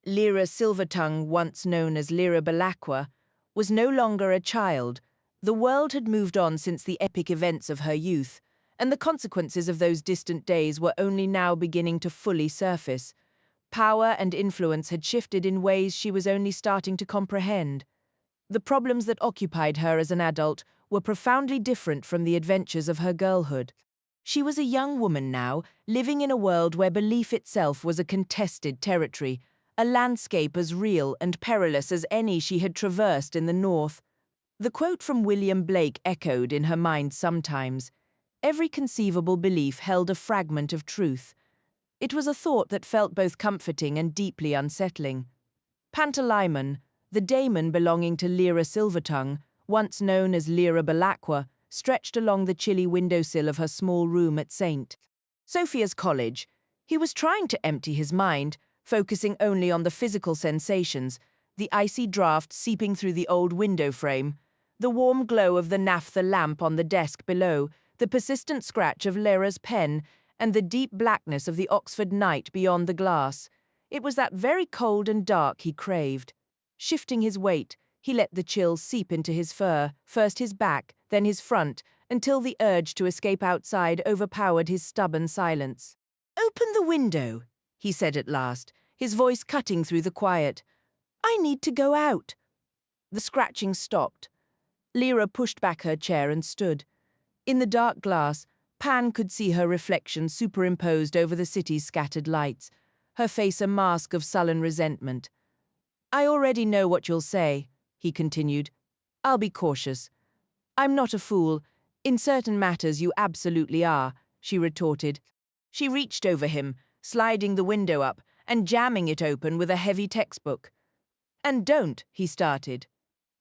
Lyra Silvertongue, once known as Lyra Belacqua, was no longer a child. The world had moved on since the epic events of her youth, and the consequences of those distant days were only now beginning to fully surface. Power and influence had shifted in ways she was only starting to comprehend. The problems that occupied her as an adult were profoundly different from the adventures of her girlhood. She was a young woman now, living in a world where belief itself was a contested territory, a landscape as real and perilous as any she had traversed in the north. The quote from William Blake echoed in her mind sometimes. Every conceivable belief held a fragment of truth. It was a thought that felt both comforting and deeply unsettling. Pantalaimon, the daemon belonging to Lyra Silvertongue, once known as Lyra Belacqua, stretched along the chilly windowsill of her small room at St. Sophia's College. He was trying to empty his mind, focusing only on the physical sensations, the icy draft seeping through the old window frame, the warm glow of the naphtha lamp on the desk below, the persistent scratch of Lyra's pen, and the deep blackness of the Oxford night beyond the glass. It was that very cold and dark he craved. Shifting his weight, he let the chill seep into his fur, first his back, then his front, until the urge to escape outside overpowered his stubborn silence. "Open the window," he said at last, his voice cutting through the quiet. "I need to go out." The scratching stopped. Lyra pushed back her chair and stood. In the dark glass, Pan could see her reflection superimposed over the city's scattered lights, her face a mask of sullen resentment. "I already know what you'll say," he continued. "I'll be cautious." "I'm not a fool. In certain matters you absolutely are," she retorted. She reached over him, sliding the window up and jamming it open with a heavy textbook. "And don't," he started.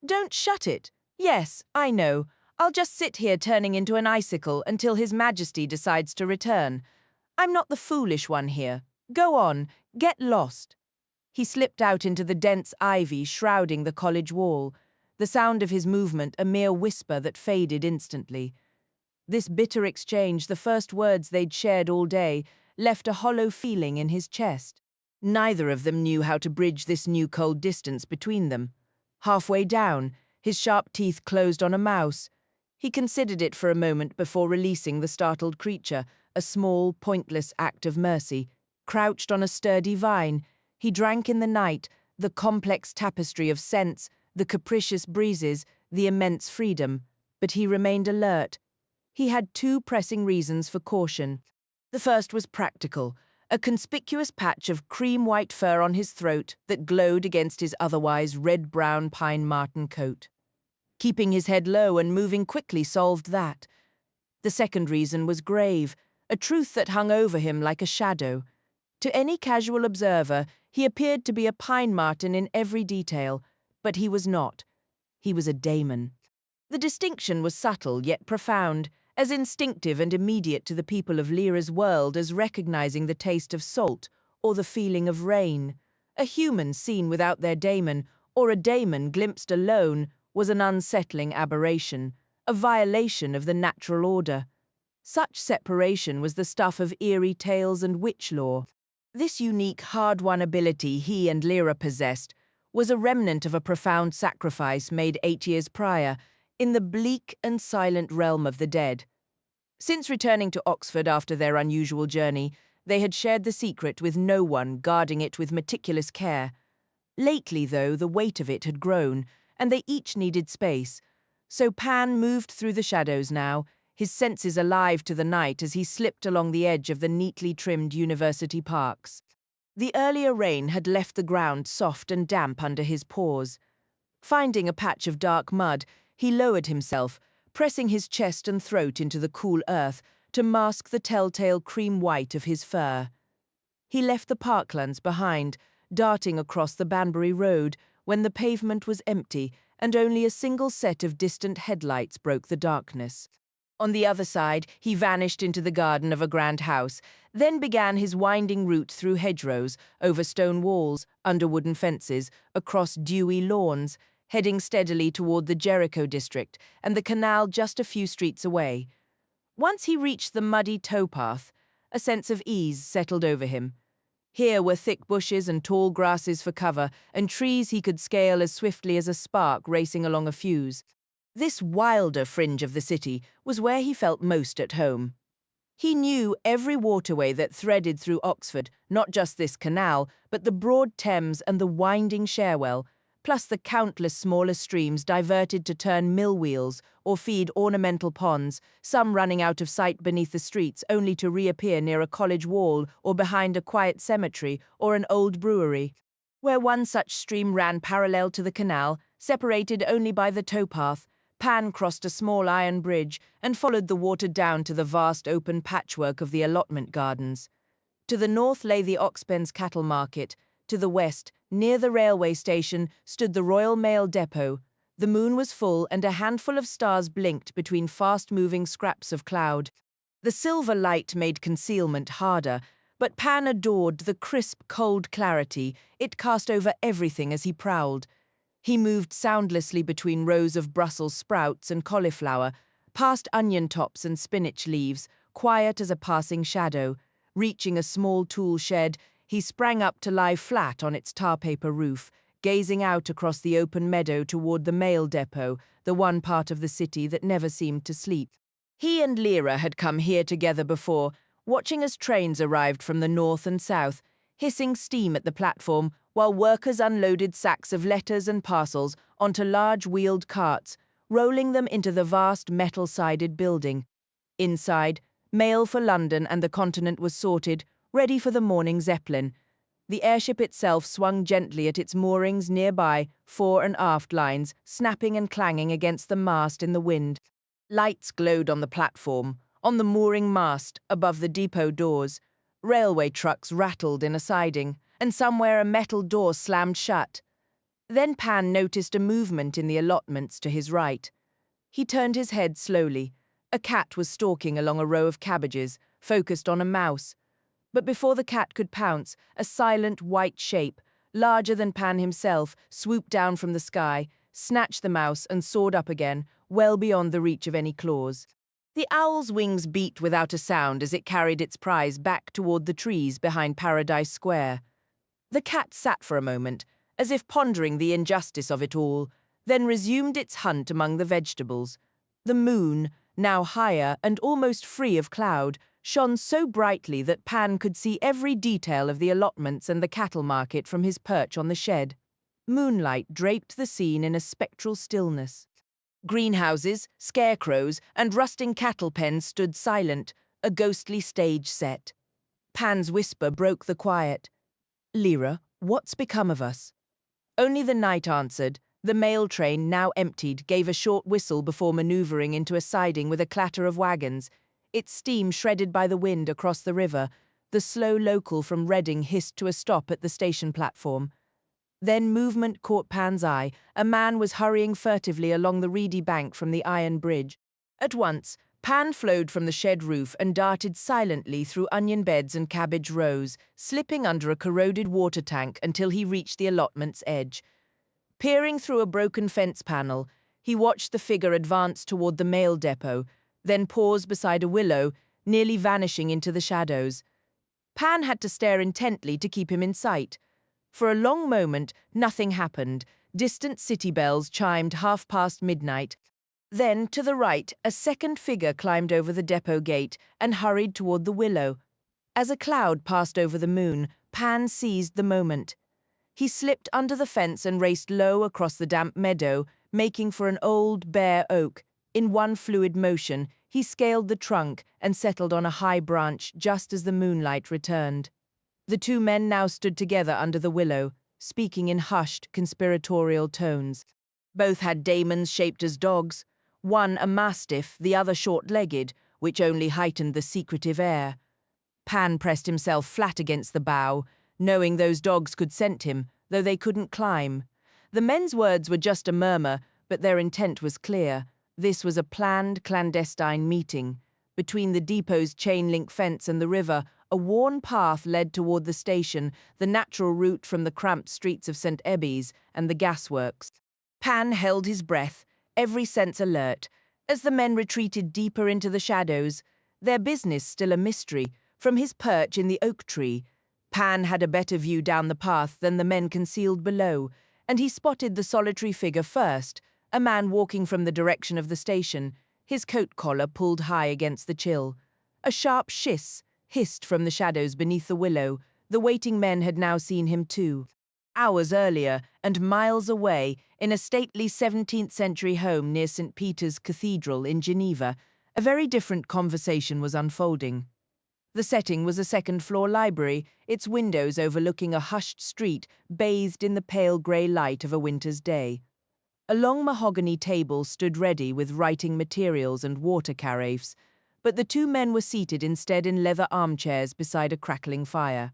"Don't shut it. Yes, I know. I'll just sit here turning into an icicle until His Majesty decides to return. I'm not the foolish one here. Go on, get lost." He slipped out into the dense ivy shrouding the college wall, the sound of his movement a mere whisper that faded instantly. This bitter exchange, the first words they'd shared all day, left a hollow feeling in his chest. Neither of them knew how to bridge this new cold distance between them. Halfway down, his sharp teeth closed on a mouse. He considered it for a moment before releasing the startled creature, a small, pointless act of mercy. Crouched on a sturdy vine, he drank in the night, the complex tapestry of scents, the capricious breezes, the immense freedom. But he remained alert. He had two pressing reasons for caution. The first was practical, a conspicuous patch of cream-white fur on his throat that glowed against his otherwise red-brown pine marten coat. Keeping his head low and moving quickly solved that. The second reason was grave, a truth that hung over him like a shadow. To any casual observer, he appeared to be a pine marten in every detail, but he was not. He was a daemon. The distinction was subtle yet profound, as instinctive and immediate to the people of Lyra's world as recognizing the taste of salt or the feeling of rain. A human seen without their daemon, or a daemon glimpsed alone, was an unsettling aberration, a violation of the natural order. Such separation was the stuff of eerie tales and witch lore. This unique, hard-won ability he and Lyra possessed was a remnant of a profound sacrifice made 8 years prior, in the bleak and silent realm of the dead. Since returning to Oxford after their unusual journey, they had shared the secret with no one, guarding it with meticulous care. Lately, though, the weight of it had grown, and they each needed space. So Pan moved through the shadows now, his senses alive to the night as he slipped along the edge of the neatly trimmed university parks. The earlier rain had left the ground soft and damp under his paws. Finding a patch of dark mud, he lowered himself, pressing his chest and throat into the cool earth to mask the telltale cream white of his fur. He left the parklands behind, darting across the Banbury Road when the pavement was empty and only a single set of distant headlights broke the darkness. On the other side, he vanished into the garden of a grand house, then began his winding route through hedgerows, over stone walls, under wooden fences, across dewy lawns, heading steadily toward the Jericho district and the canal just a few streets away. Once he reached the muddy towpath, a sense of ease settled over him. Here were thick bushes and tall grasses for cover, and trees he could scale as swiftly as a spark racing along a fuse. This wilder fringe of the city was where he felt most at home. He knew every waterway that threaded through Oxford, not just this canal, but the broad Thames and the winding Cherwell, plus the countless smaller streams diverted to turn mill wheels or feed ornamental ponds, some running out of sight beneath the streets only to reappear near a college wall or behind a quiet cemetery or an old brewery. Where one such stream ran parallel to the canal, separated only by the towpath, Pan crossed a small iron bridge and followed the water down to the vast open patchwork of the allotment gardens. To the north lay the Oxpen's cattle market. To the west, near the railway station, stood the Royal Mail Depot. The moon was full and a handful of stars blinked between fast-moving scraps of cloud. The silver light made concealment harder, but Pan adored the crisp, cold clarity it cast over everything as he prowled. He moved soundlessly between rows of Brussels sprouts and cauliflower, past onion tops and spinach leaves, quiet as a passing shadow. Reaching a small tool shed, he sprang up to lie flat on its tar-paper roof, gazing out across the open meadow toward the mail depot, the one part of the city that never seemed to sleep. He and Lyra had come here together before, watching as trains arrived from the north and south, hissing steam at the platform while workers unloaded sacks of letters and parcels onto large wheeled carts, rolling them into the vast metal-sided building. Inside, mail for London and the continent was sorted, ready for the morning Zeppelin. The airship itself swung gently at its moorings nearby, fore and aft lines snapping and clanging against the mast in the wind. Lights glowed on the platform, on the mooring mast, above the depot doors. Railway trucks rattled in a siding, and somewhere a metal door slammed shut. Then Pan noticed a movement in the allotments to his right. He turned his head slowly. A cat was stalking along a row of cabbages, focused on a mouse. But before the cat could pounce, a silent white shape, larger than Pan himself, swooped down from the sky, snatched the mouse and soared up again, well beyond the reach of any claws. The owl's wings beat without a sound as it carried its prize back toward the trees behind Paradise Square. The cat sat for a moment, as if pondering the injustice of it all, then resumed its hunt among the vegetables. The moon, now higher and almost free of cloud, shone so brightly that Pan could see every detail of the allotments and the cattle market from his perch on the shed. Moonlight draped the scene in a spectral stillness. Greenhouses, scarecrows, and rusting cattle pens stood silent, a ghostly stage set. Pan's whisper broke the quiet. "Lyra, what's become of us?" Only the night answered. The mail train, now emptied, gave a short whistle before maneuvering into a siding with a clatter of wagons, its steam shredded by the wind across the river. The slow local from Reading hissed to a stop at the station platform. Then movement caught Pan's eye. A man was hurrying furtively along the reedy bank from the iron bridge. At once, Pan flowed from the shed roof and darted silently through onion beds and cabbage rows, slipping under a corroded water tank until he reached the allotment's edge. Peering through a broken fence panel, he watched the figure advance toward the mail depot, then pause beside a willow, nearly vanishing into the shadows. Pan had to stare intently to keep him in sight. For a long moment, nothing happened. Distant city bells chimed midnight. Then, to the right, a second figure climbed over the depot gate and hurried toward the willow. As a cloud passed over the moon, Pan seized the moment. He slipped under the fence and raced low across the damp meadow, making for an old, bare oak. In one fluid motion, he scaled the trunk and settled on a high branch just as the moonlight returned. The two men now stood together under the willow, speaking in hushed, conspiratorial tones. Both had daemons shaped as dogs, one a mastiff, the other short-legged, which only heightened the secretive air. Pan pressed himself flat against the bough, knowing those dogs could scent him, though they couldn't climb. The men's words were just a murmur, but their intent was clear. This was a planned, clandestine meeting. Between the depot's chain-link fence and the river, a worn path led toward the station, the natural route from the cramped streets of St. Ebbe's and the gasworks. Pan held his breath, every sense alert, as the men retreated deeper into the shadows, their business still a mystery. From his perch in the oak tree, Pan had a better view down the path than the men concealed below, and he spotted the solitary figure first, a man walking from the direction of the station, his coat collar pulled high against the chill. A sharp hissed from the shadows beneath the willow. The waiting men had now seen him too. Hours earlier, and miles away, in a stately 17th-century home near St. Peter's Cathedral in Geneva, a very different conversation was unfolding. The setting was a second-floor library, its windows overlooking a hushed street bathed in the pale grey light of a winter's day. A long mahogany table stood ready with writing materials and water carafes, but the two men were seated instead in leather armchairs beside a crackling fire.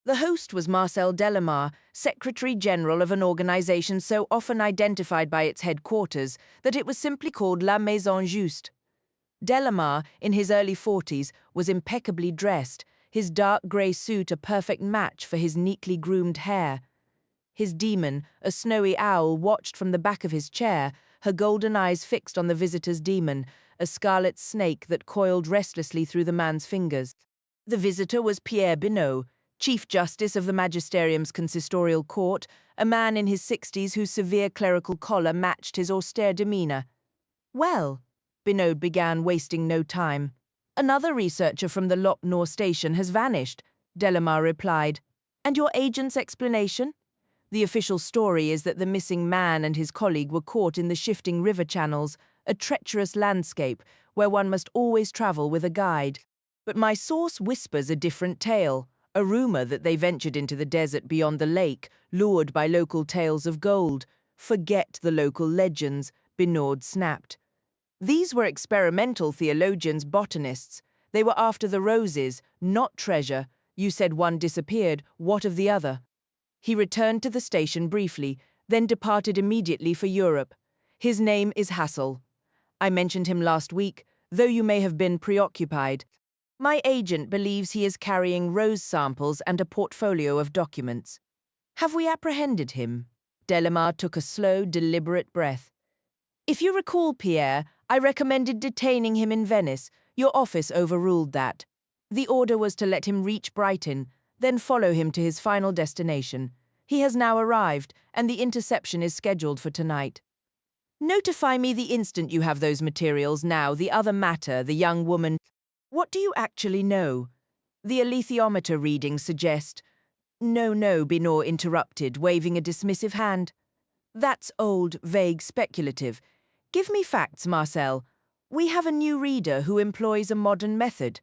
The host was Marcel Delamare, Secretary General of an organization so often identified by its headquarters that it was simply called La Maison Juste. Delamare, in his early 40s, was impeccably dressed, his dark grey suit a perfect match for his neatly groomed hair. His demon, a snowy owl, watched from the back of his chair, her golden eyes fixed on the visitor's demon, a scarlet snake that coiled restlessly through the man's fingers. The visitor was Pierre Binot, Chief Justice of the Magisterium's consistorial court, a man in his 60s whose severe clerical collar matched his austere demeanor. "Well," Binot began, wasting no time. "Another researcher from the Lop Nord station has vanished," Delamare replied. "And your agent's explanation?" "The official story is that the missing man and his colleague were caught in the shifting river channels, a treacherous landscape where one must always travel with a guide. But my source whispers a different tale. A rumor that they ventured into the desert beyond the lake, lured by local tales of gold. Forget the local legends," Binot snapped. "These were experimental theologians, botanists. They were after the roses, not treasure. You said one disappeared. What of the other?" He returned to the station briefly, then departed immediately for Europe. "His name is Hassel. I mentioned him last week, though you may have been preoccupied. My agent believes he is carrying rose samples and a portfolio of documents." "Have we apprehended him?" Delamare took a slow, deliberate breath. "If you recall, Pierre, I recommended detaining him in Venice. Your office overruled that. The order was to let him reach Brighton, then follow him to his final destination. He has now arrived, and the interception is scheduled for tonight. Notify me the instant you have those materials. Now, the other matter, the young woman. What do you actually know? The alethiometer readings suggest—" No, Binot interrupted, waving a dismissive hand. "That's old, vague, speculative. Give me facts, Marcel. We have a new reader who employs a modern method."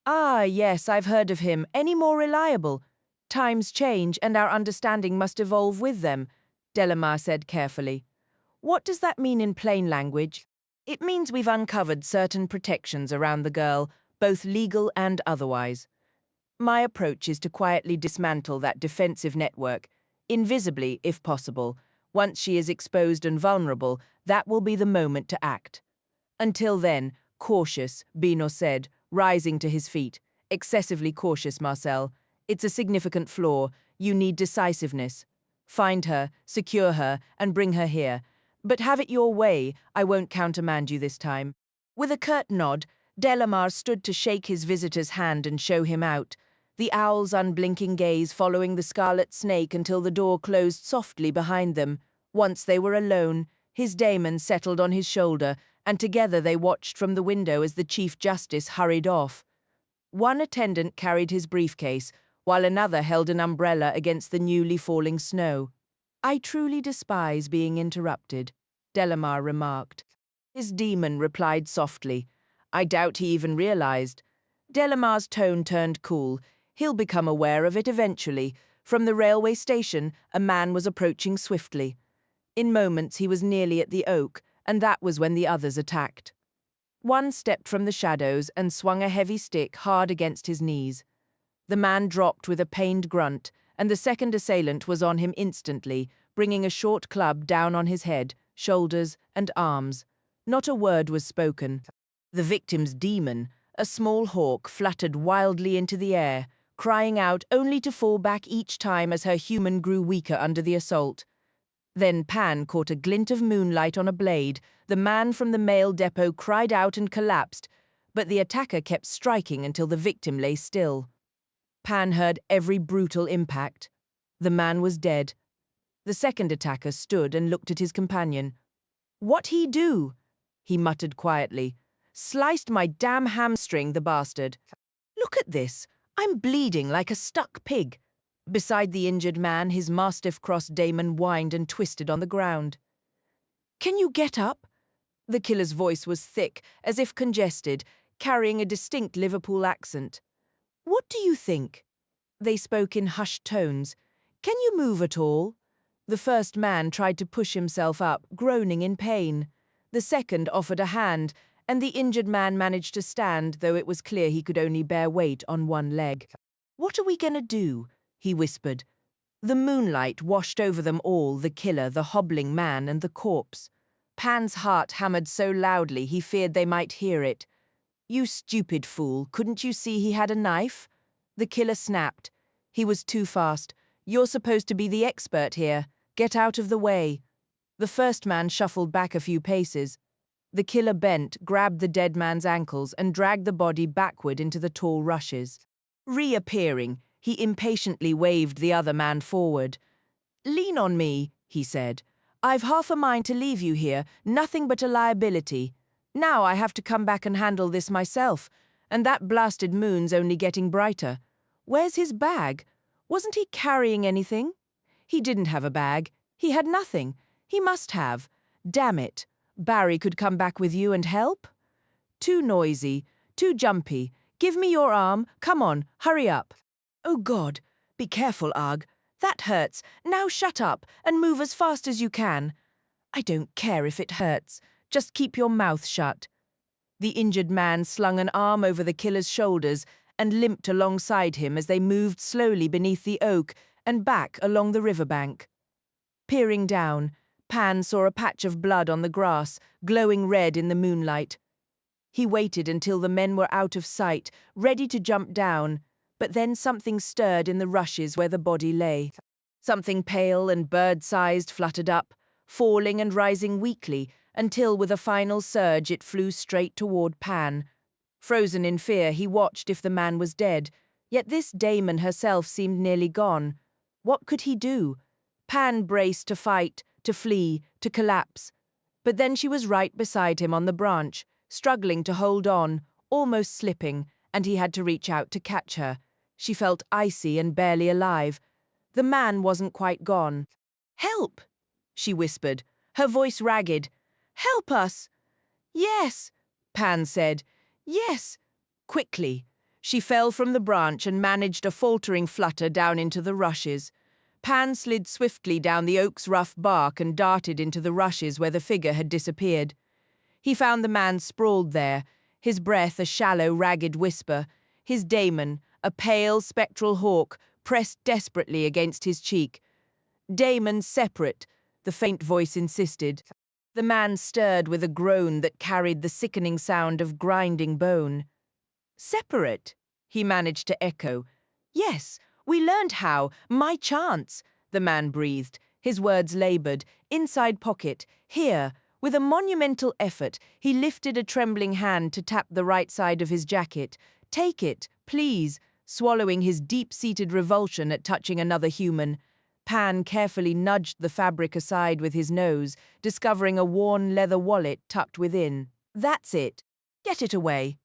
"Ah, yes, I've heard of him. Any more reliable?" "Times change, and our understanding must evolve with them," Delamare said carefully. "What does that mean in plain language?" "It means we've uncovered certain protections around the girl, both legal and otherwise. My approach is to quietly dismantle that defensive network, invisibly if possible. Once she is exposed and vulnerable, that will be the moment to act. Until then, cautious," Binot said, rising to his feet. "Excessively cautious, Marcel. It's a significant flaw. You need decisiveness. Find her, secure her, and bring her here. But have it your way, I won't countermand you this time." With a curt nod, Delamare stood to shake his visitor's hand and show him out, the owl's unblinking gaze following the scarlet snake until the door closed softly behind them. Once they were alone, his daemon settled on his shoulder, and together they watched from the window as the Chief Justice hurried off. One attendant carried his briefcase, while another held an umbrella against the newly falling snow. "I truly despise being interrupted," Delamare remarked. His demon replied softly. "I doubt he even realized." Delamare's tone turned cool. "He'll become aware of it eventually." From the railway station, a man was approaching swiftly. In moments he was nearly at the oak, and that was when the others attacked. One stepped from the shadows and swung a heavy stick hard against his knees. The man dropped with a pained grunt, and the second assailant was on him instantly, bringing a short club down on his head, shoulders, and arms. Not a word was spoken. The victim's demon, a small hawk, fluttered wildly into the air, crying out only to fall back each time as her human grew weaker under the assault. Then Pan caught a glint of moonlight on a blade. The man from the mail depot cried out and collapsed, but the attacker kept striking until the victim lay still. Pan heard every brutal impact. The man was dead. The second attacker stood and looked at his companion. "What he do?" he muttered quietly. "Sliced my damn hamstring, the bastard. Look at this. I'm bleeding like a stuck pig." Beside the injured man, his mastiff-crossed Damon whined and twisted on the ground. "Can you get up?" The killer's voice was thick, as if congested, carrying a distinct Liverpool accent. "What do you think?" They spoke in hushed tones. "Can you move at all?" The first man tried to push himself up, groaning in pain. The second offered a hand, and the injured man managed to stand, though it was clear he could only bear weight on one leg. "What are we going to do?" he whispered. The moonlight washed over them all, the killer, the hobbling man, and the corpse. Pan's heart hammered so loudly he feared they might hear it. "You stupid fool, couldn't you see he had a knife?" The killer snapped. "He was too fast. You're supposed to be the expert here. Get out of the way." The first man shuffled back a few paces. The killer bent, grabbed the dead man's ankles, and dragged the body backward into the tall rushes. Reappearing, he impatiently waved the other man forward. "Lean on me," he said. "I've half a mind to leave you here, nothing but a liability. Now I have to come back and handle this myself, and that blasted moon's only getting brighter. Where's his bag? Wasn't he carrying anything?" He didn't have a bag. He had nothing. He must have. Damn it. Barry could come back with you and help? Too noisy, too jumpy. Give me your arm. Come on, hurry up. Oh God, be careful, Arg. That hurts. Now shut up and move as fast as you can. I don't care if it hurts. Just keep your mouth shut. The injured man slung an arm over the killer's shoulders and limped alongside him as they moved slowly beneath the oak and back along the riverbank. Peering down, Pan saw a patch of blood on the grass, glowing red in the moonlight. He waited until the men were out of sight, ready to jump down, but then something stirred in the rushes where the body lay. Something pale and bird-sized fluttered up, falling and rising weakly, until with a final surge it flew straight toward Pan. Frozen in fear, he watched if the man was dead, yet this Damon herself seemed nearly gone. What could he do? Pan braced to fight, to flee, to collapse. But then she was right beside him on the branch, struggling to hold on, almost slipping, and he had to reach out to catch her. She felt icy and barely alive. The man wasn't quite gone. "Help!" she whispered, her voice ragged. "Help us!" "Yes," Pan said. "Yes." Quickly, she fell from the branch and managed a faltering flutter down into the rushes. Pan slid swiftly down the oak's rough bark and darted into the rushes where the figure had disappeared. He found the man sprawled there, his breath a shallow, ragged whisper, his Damon, a pale, spectral hawk, pressed desperately against his cheek. "Damon separate," the faint voice insisted. The man stirred with a groan that carried the sickening sound of grinding bone. "Separate?" he managed to echo. "Yes, we learned how. My chance," the man breathed, his words labored, inside pocket, here. With a monumental effort, he lifted a trembling hand to tap the right side of his jacket. "Take it, please," swallowing his deep-seated revulsion at touching another human. Pan carefully nudged the fabric aside with his nose, discovering a worn leather wallet tucked within. "That's it. Get it away.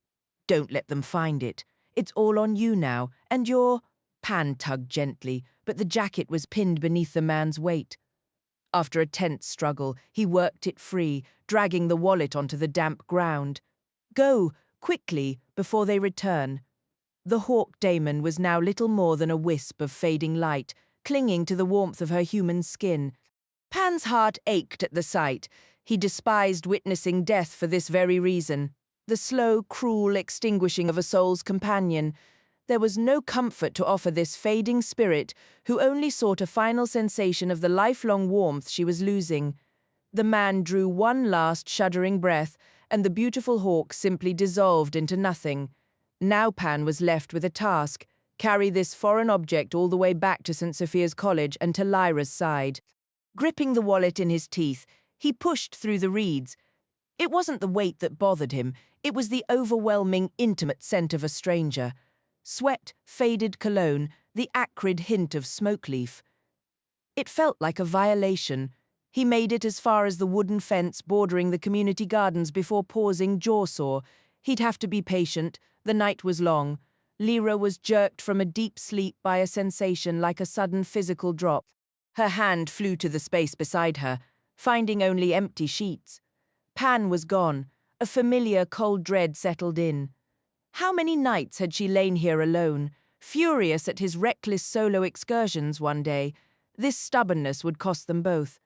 Don't let them find it. It's all on you now, and you're—" Pan tugged gently, but the jacket was pinned beneath the man's weight. After a tense struggle, he worked it free, dragging the wallet onto the damp ground. "Go, quickly, before they return." The hawk Damon was now little more than a wisp of fading light, clinging to the warmth of her human skin. Pan's heart ached at the sight. He despised witnessing death for this very reason. The slow, cruel extinguishing of a soul's companion. There was no comfort to offer this fading spirit, who only sought a final sensation of the lifelong warmth she was losing. The man drew one last shuddering breath, and the beautiful hawk simply dissolved into nothing. Now Pan was left with a task: carry this foreign object all the way back to St. Sophia's College and to Lyra's side. Gripping the wallet in his teeth, he pushed through the reeds. It wasn't the weight that bothered him, it was the overwhelming, intimate scent of a stranger. Sweat, faded cologne, the acrid hint of smoke leaf. It felt like a violation. He made it as far as the wooden fence bordering the community gardens before pausing, jaw-sore. He'd have to be patient. The night was long. Lyra was jerked from a deep sleep by a sensation like a sudden physical drop. Her hand flew to the space beside her, finding only empty sheets. Pan was gone. A familiar cold dread settled in. How many nights had she lain here alone, furious at his reckless solo excursions one day? This stubbornness would cost them both.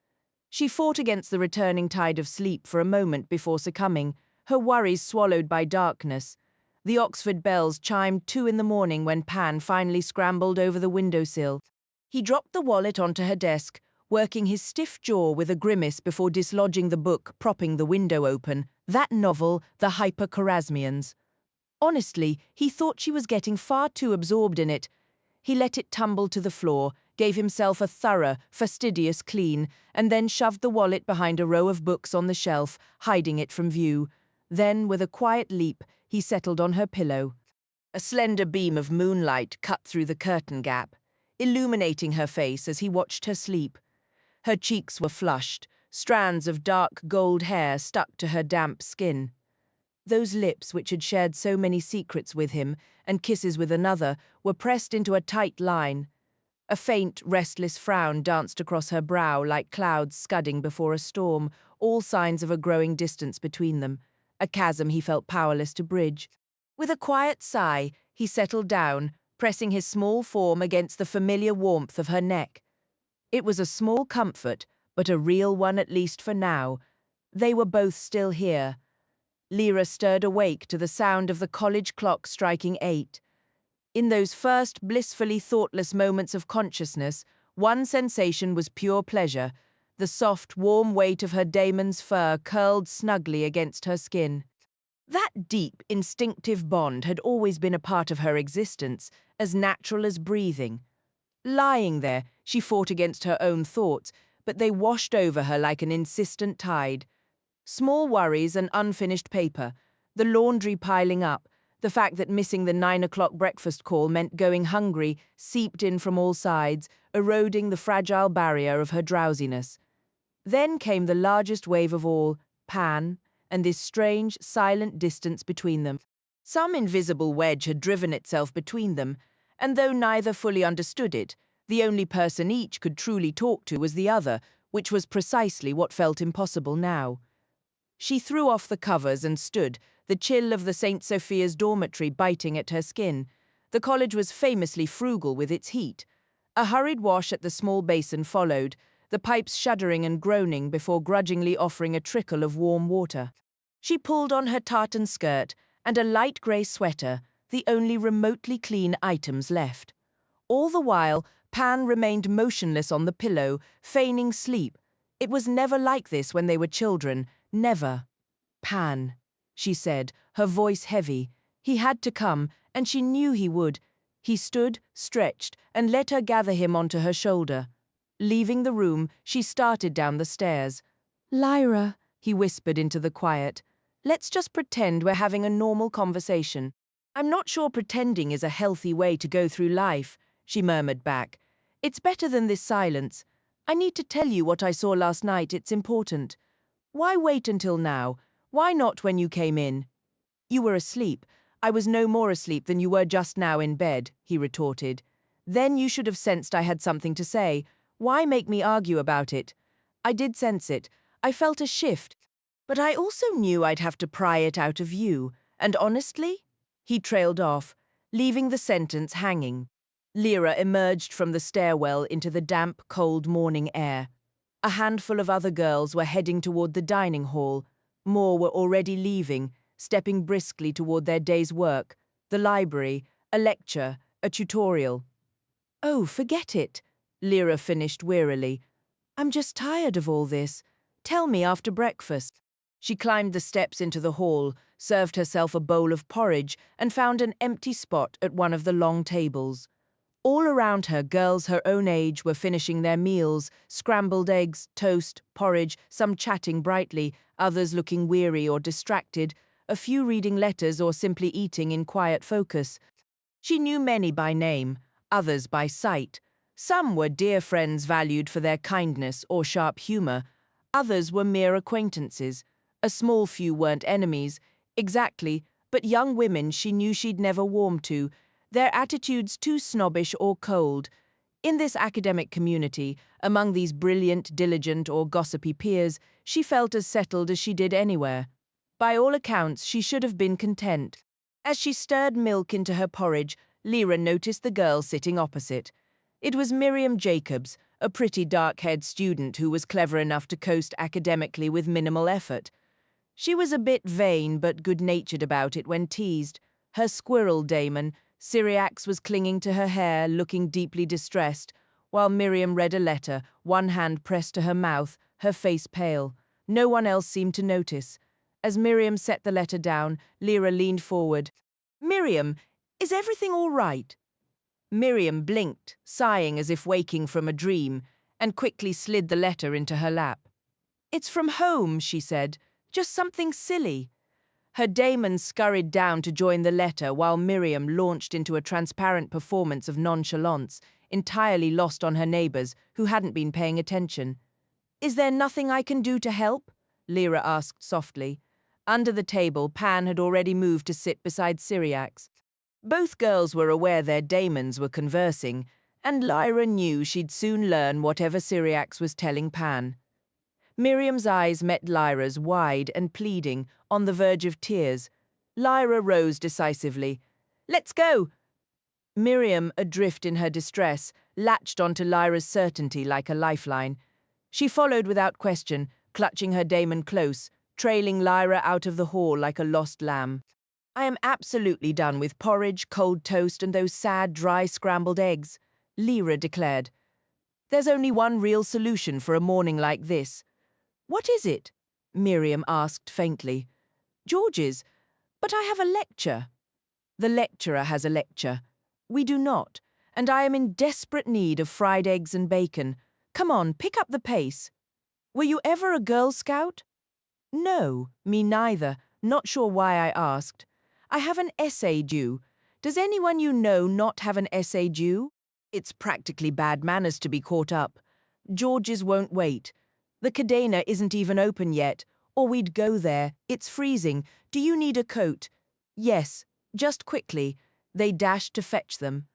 She fought against the returning tide of sleep for a moment before succumbing, her worries swallowed by darkness. The Oxford bells chimed 2 in the morning when Pan finally scrambled over the windowsill. He dropped the wallet onto her desk, working his stiff jaw with a grimace before dislodging the book propping the window open, that novel, The Hyperchorasmians. Honestly, he thought she was getting far too absorbed in it. He let it tumble to the floor, gave himself a thorough, fastidious clean, and then shoved the wallet behind a row of books on the shelf, hiding it from view. Then, with a quiet leap, he settled on her pillow. A slender beam of moonlight cut through the curtain gap, illuminating her face as he watched her sleep. Her cheeks were flushed, strands of dark gold hair stuck to her damp skin. Those lips which had shared so many secrets with him, and kisses with another, were pressed into a tight line. A faint, restless frown danced across her brow like clouds scudding before a storm, all signs of a growing distance between them, a chasm he felt powerless to bridge. With a quiet sigh, he settled down, pressing his small form against the familiar warmth of her neck. It was a small comfort, but a real one at least for now. They were both still here. Lyra stirred awake to the sound of the college clock striking 8. In those first blissfully thoughtless moments of consciousness, one sensation was pure pleasure. The soft, warm weight of her daemon's fur curled snugly against her skin. That deep, instinctive bond had always been a part of her existence, as natural as breathing. Lying there, she fought against her own thoughts, but they washed over her like an insistent tide. Small worries and unfinished paper, the laundry piling up, the fact that missing the 9 o'clock breakfast call meant going hungry, seeped in from all sides, eroding the fragile barrier of her drowsiness. Then came the largest wave of all, Pan, and this strange, silent distance between them. Some invisible wedge had driven itself between them, and though neither fully understood it, the only person each could truly talk to was the other, which was precisely what felt impossible now. She threw off the covers and stood, the chill of the St. Sophia's dormitory biting at her skin. The college was famously frugal with its heat. A hurried wash at the small basin followed, the pipes shuddering and groaning before grudgingly offering a trickle of warm water. She pulled on her tartan skirt and a light grey sweater, the only remotely clean items left. All the while, Pan remained motionless on the pillow, feigning sleep. It was never like this when they were children, never. Pan, she said, her voice heavy. He had to come, and she knew he would. He stood, stretched, and let her gather him onto her shoulder. Leaving the room, she started down the stairs. Lyra, he whispered into the quiet, let's just pretend we're having a normal conversation. I'm not sure pretending is a healthy way to go through life, she murmured back. It's better than this silence. I need to tell you what I saw last night, it's important. Why wait until now? Why not when you came in? You were asleep. I was no more asleep than you were just now in bed, he retorted. Then you should have sensed I had something to say. Why make me argue about it? I did sense it. I felt a shift. But I also knew I'd have to pry it out of you. And honestly? He trailed off, leaving the sentence hanging. Lyra emerged from the stairwell into the damp, cold morning air. A handful of other girls were heading toward the dining hall. More were already leaving, stepping briskly toward their day's work, the library, a lecture, a tutorial. Oh, forget it, Lyra finished wearily. I'm just tired of all this. Tell me after breakfast. She climbed the steps into the hall, served herself a bowl of porridge, and found an empty spot at one of the long tables. All around her, girls her own age were finishing their meals, scrambled eggs, toast, porridge, some chatting brightly, others looking weary or distracted, a few reading letters or simply eating in quiet focus. She knew many by name, others by sight. Some were dear friends valued for their kindness or sharp humor. Others were mere acquaintances. A small few weren't enemies, exactly, but young women she knew she'd never warm to, their attitudes too snobbish or cold. In this academic community, among these brilliant, diligent, or gossipy peers, she felt as settled as she did anywhere. By all accounts, she should have been content. As she stirred milk into her porridge, Lyra noticed the girl sitting opposite. It was Miriam Jacobs, a pretty dark-haired student who was clever enough to coast academically with minimal effort. She was a bit vain but good-natured about it when teased. Her squirrel daemon, Syriax, was clinging to her hair, looking deeply distressed, while Miriam read a letter, one hand pressed to her mouth, her face pale. No one else seemed to notice. As Miriam set the letter down, Lyra leaned forward. "Miriam, is everything all right?" Miriam blinked, sighing as if waking from a dream, and quickly slid the letter into her lap. "It's from home," she said. "Just something silly." Her daemon scurried down to join the letter while Miriam launched into a transparent performance of nonchalance, entirely lost on her neighbors, who hadn't been paying attention. "Is there nothing I can do to help?" Lyra asked softly. Under the table, Pan had already moved to sit beside Syriax. Both girls were aware their daemons were conversing, and Lyra knew she'd soon learn whatever Syriax was telling Pan. Miriam's eyes met Lyra's, wide and pleading, on the verge of tears. Lyra rose decisively. "Let's go!" Miriam, adrift in her distress, latched onto Lyra's certainty like a lifeline. She followed without question, clutching her daemon close, trailing Lyra out of the hall like a lost lamb. "I am absolutely done with porridge, cold toast, and those sad, dry scrambled eggs," Lyra declared. "There's only one real solution for a morning like this." "What is it?" Miriam asked faintly. "George's. But I have a lecture." "The lecturer has a lecture. We do not, and I am in desperate need of fried eggs and bacon. Come on, pick up the pace." "Were you ever a Girl Scout?" "No, me neither. Not sure why I asked. I have an essay due. Does anyone you know not have an essay due? It's practically bad manners to be caught up. George's won't wait. The Cadena isn't even open yet, or we'd go there. It's freezing. Do you need a coat?" "Yes, just quickly." They dashed to fetch them.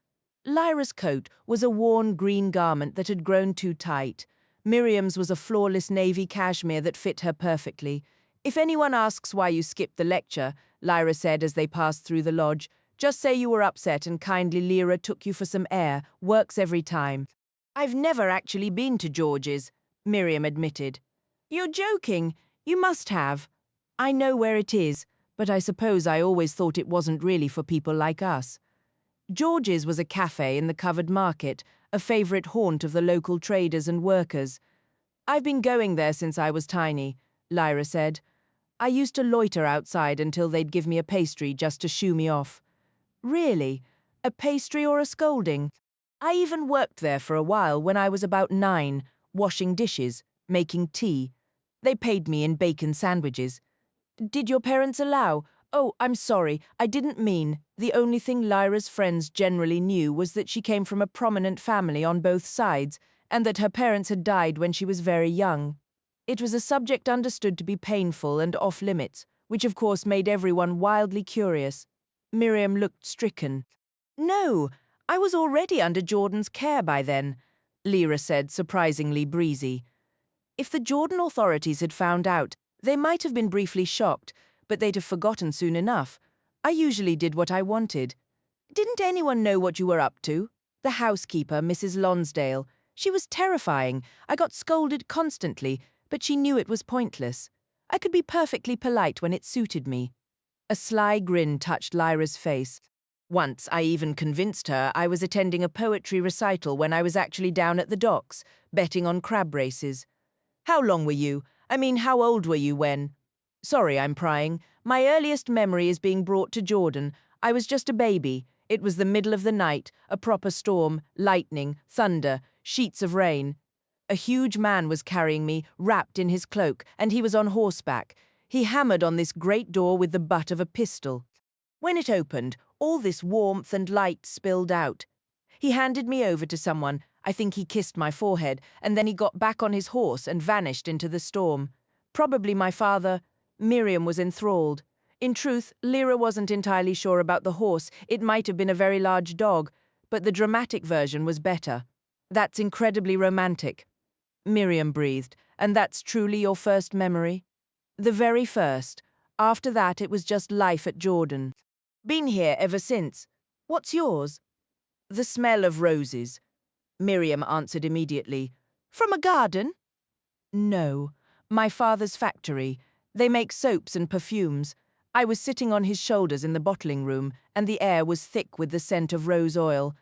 Lyra's coat was a worn green garment that had grown too tight. Miriam's was a flawless navy cashmere that fit her perfectly. "If anyone asks why you skipped the lecture," Lyra said as they passed through the lodge, "just say you were upset and kindly Lyra took you for some air. Works every time." "I've never actually been to George's," Miriam admitted. "You're joking. You must have." "I know where it is, but I suppose I always thought it wasn't really for people like us." George's was a cafe in the covered market, a favorite haunt of the local traders and workers. "I've been going there since I was tiny," Lyra said. "I used to loiter outside until they'd give me a pastry just to shoo me off." "Really? A pastry or a scolding?" "I even worked there for a while when I was about 9, washing dishes, making tea. They paid me in bacon sandwiches." "Did your parents allow?" "Oh, I'm sorry, I didn't mean." The only thing Lyra's friends generally knew was that she came from a prominent family on both sides, and that her parents had died when she was very young. It was a subject understood to be painful and off-limits, which of course made everyone wildly curious. Miriam looked stricken. "No, I was already under Jordan's care by then," Lyra said, surprisingly breezy. If the Jordan authorities had found out, they might have been briefly shocked, but they'd have forgotten soon enough. "I usually did what I wanted." "Didn't anyone know what you were up to?" "The housekeeper, Mrs. Lonsdale. She was terrifying. I got scolded constantly, but she knew it was pointless. I could be perfectly polite when it suited me." A sly grin touched Lyra's face. "Once I even convinced her I was attending a poetry recital when I was actually down at the docks, betting on crab races." "How long were you? I mean, how old were you when—" "Sorry, I'm prying. My earliest memory is being brought to Jordan. I was just a baby. It was the middle of the night, a proper storm, lightning, thunder, sheets of rain. A huge man was carrying me, wrapped in his cloak, and he was on horseback. He hammered on this great door with the butt of a pistol." When it opened, all this warmth and light spilled out. He handed me over to someone. I think he kissed my forehead, and then he got back on his horse and vanished into the storm. Probably my father. Miriam was enthralled. In truth, Lyra wasn't entirely sure about the horse. It might have been a very large dog, but the dramatic version was better. That's incredibly romantic. Miriam breathed. And that's truly your first memory? The very first. After that, it was just life at Jordan. Been here ever since. What's yours? The smell of roses. Miriam answered immediately. From a garden? No. My father's factory. They make soaps and perfumes. I was sitting on his shoulders in the bottling room, and the air was thick with the scent of rose oil.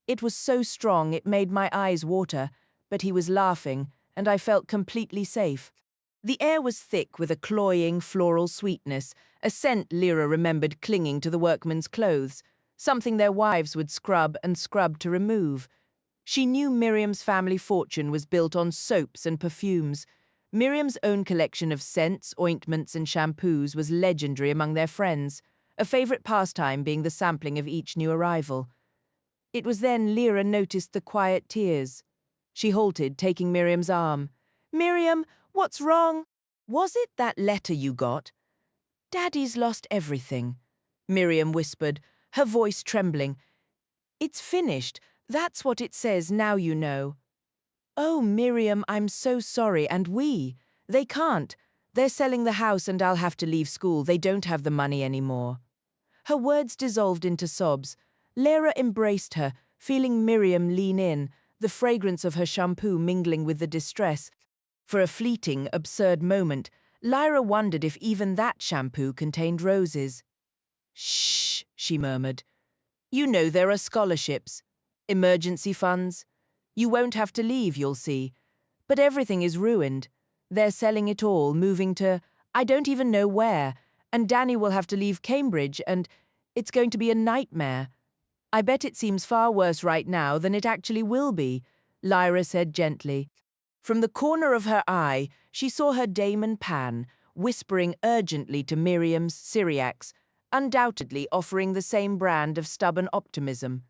It was so strong it made my eyes water, but he was laughing, and I felt completely safe. The air was thick with a cloying, floral sweetness, a scent Lyra remembered clinging to the workmen's clothes, something their wives would scrub and scrub to remove. She knew Miriam's family fortune was built on soaps and perfumes. Miriam's own collection of scents, ointments, and shampoos was legendary among their friends, a favorite pastime being the sampling of each new arrival. It was then Lyra noticed the quiet tears. She halted, taking Miriam's arm. Miriam, what's wrong? Was it that letter you got? Daddy's lost everything, Miriam whispered, her voice trembling. It's finished. That's what it says, now you know. Oh, Miriam, I'm so sorry, and they can't. They're selling the house and I'll have to leave school. They don't have the money anymore. Her words dissolved into sobs. Lyra embraced her, feeling Miriam lean in, the fragrance of her shampoo mingling with the distress. For a fleeting, absurd moment, Lyra wondered if even that shampoo contained roses. Shh, she murmured. You know there are scholarships, emergency funds. You won't have to leave, you'll see. But everything is ruined. They're selling it all, moving to, I don't even know where, and Danny will have to leave Cambridge, and it's going to be a nightmare. I bet it seems far worse right now than it actually will be, Lyra said gently. From the corner of her eye, she saw her daemon Pan, whispering urgently to Miriam's Syriacs, undoubtedly offering the same brand of stubborn optimism.